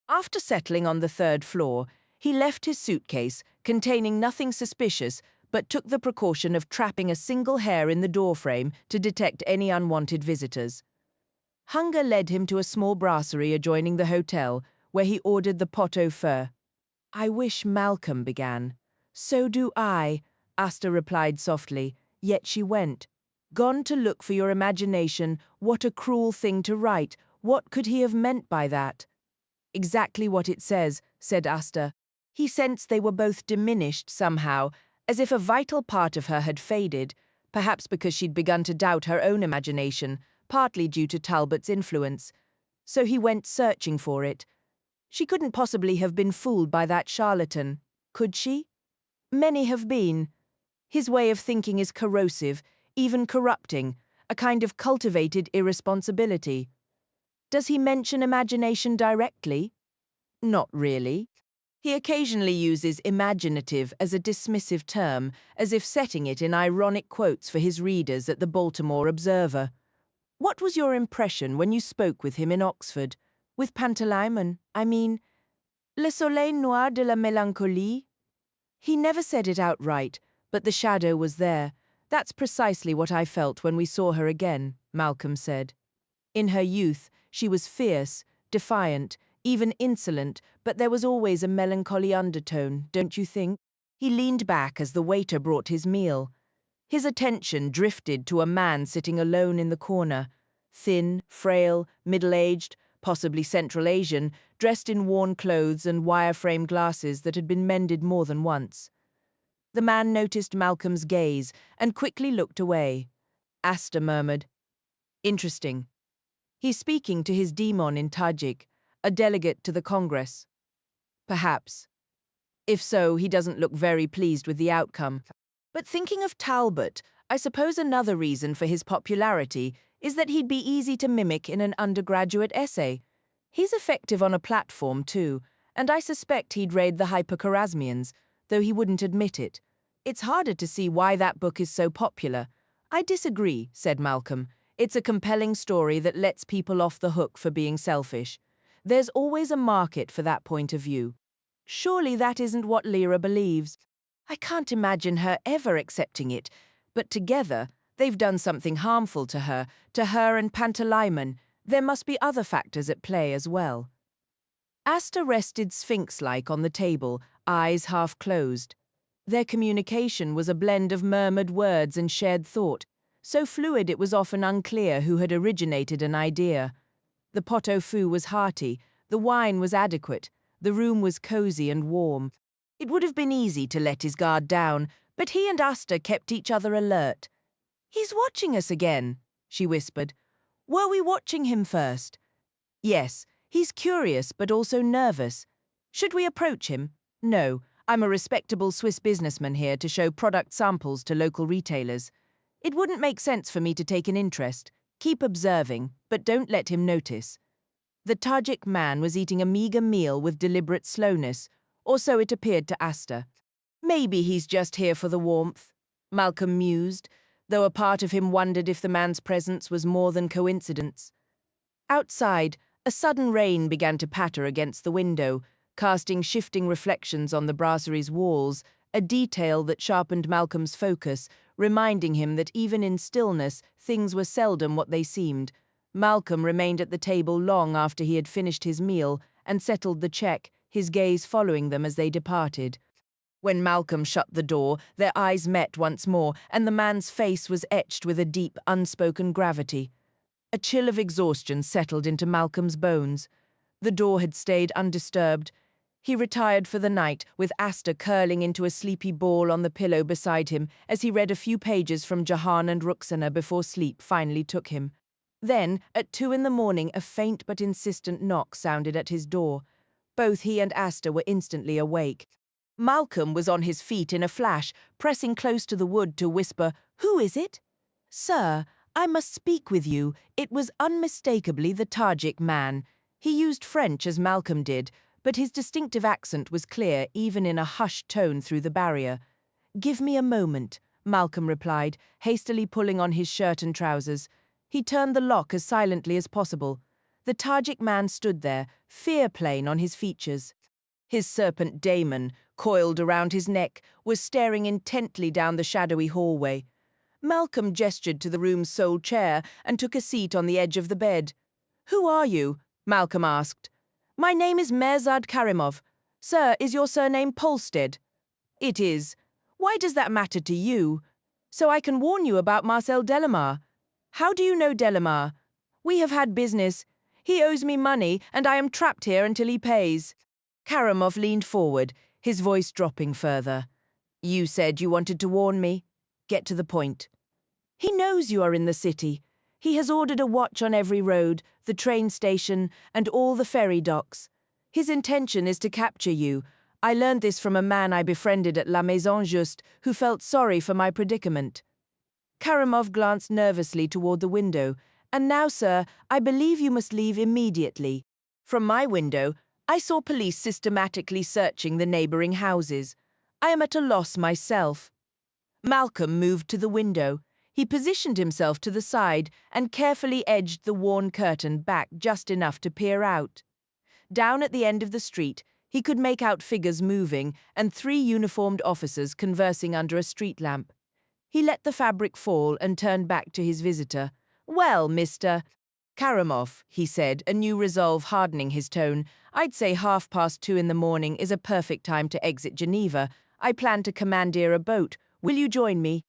After settling on the third floor, he left his suitcase, containing nothing suspicious, but took the precaution of trapping a single hair in the doorframe to detect any unwanted visitors. Hunger led him to a small brasserie adjoining the hotel, where he ordered the pot au feu. "I wish," Malcolm began. "So do I," Asta replied softly, yet she went. "Gone to look for your imagination, what a cruel thing to write. What could he have meant by that?" "Exactly what it says," said Asta. He sensed they were both diminished somehow, as if a vital part of her had faded, perhaps because she'd begun to doubt her own imagination, partly due to Talbot's influence. So he went searching for it. She couldn't possibly have been fooled by that charlatan, could she? Many have been. His way of thinking is corrosive, even corrupting, a kind of cultivated irresponsibility. Does he mention imagination directly? Not really. He occasionally uses imaginative as a dismissive term, as if setting it in ironic quotes for his readers at the Baltimore Observer. "What was your impression when you spoke with him in Oxford? With Pantalaimon, I mean. Le soleil noir de la mélancolie?" "He never said it outright, but the shadow was there. That's precisely what I felt when we saw her again," Malcolm said. In her youth, she was fierce, defiant, even insolent, but there was always a melancholy undertone, don't you think? He leaned back as the waiter brought his meal. His attention drifted to a man sitting alone in the corner, thin, frail, middle-aged, possibly Central Asian, dressed in worn clothes and wire-frame glasses that had been mended more than once. The man noticed Malcolm's gaze and quickly looked away. Asta murmured, "Interesting. He's speaking to his demon in Tajik, a delegate to the Congress." "Perhaps. If so, he doesn't look very pleased with the outcome. But thinking of Talbot, I suppose another reason for his popularity is that he'd be easy to mimic in an undergraduate essay. He's effective on a platform, too, and I suspect he'd raid the hyperchorasmians, though he wouldn't admit it. It's harder to see why that book is so popular." "I disagree," said Malcolm. "It's a compelling story that lets people off the hook for being selfish. There's always a market for that point of view." "Surely that isn't what Lyra believes." I can't imagine her ever accepting it, but together they've done something harmful to her and Pantalaimon. There must be other factors at play as well. Asta rested sphinx-like on the table, eyes half closed. Their communication was a blend of murmured words and shared thought, so fluid it was often unclear who had originated an idea. The pot-au-feu was hearty, the wine was adequate, the room was cozy and warm. It would have been easy to let his guard down, but he and Asta kept each other alert. "He's watching us again," she whispered. "Were we watching him first?" "Yes, he's curious but also nervous. Should we approach him?" "No, I'm a respectable Swiss businessman here to show product samples to local retailers. It wouldn't make sense for me to take an interest. Keep observing, but don't let him notice." The Tajik man was eating a meager meal with deliberate slowness, or so it appeared to Asta. "Maybe he's just here for the warmth," Malcolm mused, though a part of him wondered if the man's presence was more than coincidence. Outside, a sudden rain began to patter against the window, casting shifting reflections on the brasserie's walls, a detail that sharpened Malcolm's focus, reminding him that even in stillness, things were seldom what they seemed. Malcolm remained at the table long after he had finished his meal and settled the check, his gaze following them as they departed. When Malcolm shut the door, their eyes met once more, and the man's face was etched with a deep, unspoken gravity. A chill of exhaustion settled into Malcolm's bones. The door had stayed undisturbed. He retired for the night, with Asta curling into a sleepy ball on the pillow beside him as he read a few pages from Jahan and Ruxana before sleep finally took him. Then, at 2 in the morning, a faint but insistent knock sounded at his door. Both he and Asta were instantly awake. Malcolm was on his feet in a flash, pressing close to the wood to whisper, "Who is it?" "Sir, I must speak with you." It was unmistakably the Tajik man. He used French as Malcolm did, but his distinctive accent was clear even in a hushed tone through the barrier. "Give me a moment," Malcolm replied, hastily pulling on his shirt and trousers. He turned the lock as silently as possible. The Tajik man stood there, fear plain on his features. His serpent daemon, coiled around his neck, was staring intently down the shadowy hallway. Malcolm gestured to the room's sole chair and took a seat on the edge of the bed. "Who are you?" Malcolm asked. "My name is Mehrzad Karimov. Sir, is your surname Polstead?" "It is. Why does that matter to you?" "So I can warn you about Marcel Delamar." "How do you know Delamar?" "We have had business. He owes me money, and I am trapped here until he pays." Karimov leaned forward, his voice dropping further. "You said you wanted to warn me. Get to the point." "He knows you are in the city. He has ordered a watch on every road, the train station, and all the ferry docks. His intention is to capture you. I learned this from a man I befriended at La Maison Juste, who felt sorry for my predicament." Karimov glanced nervously toward the window. "And now, sir, I believe you must leave immediately." "From my window, I saw police systematically searching the neighboring houses. I am at a loss myself." Malcolm moved to the window. He positioned himself to the side and carefully edged the worn curtain back just enough to peer out. Down at the end of the street, he could make out figures moving and 3 uniformed officers conversing under a street lamp. He let the fabric fall and turned back to his visitor. "Well, Mr. Karimov," he said, a new resolve hardening his tone, "I'd say 2:30 in the morning is a perfect time to exit Geneva. I plan to commandeer a boat. Will you join me?"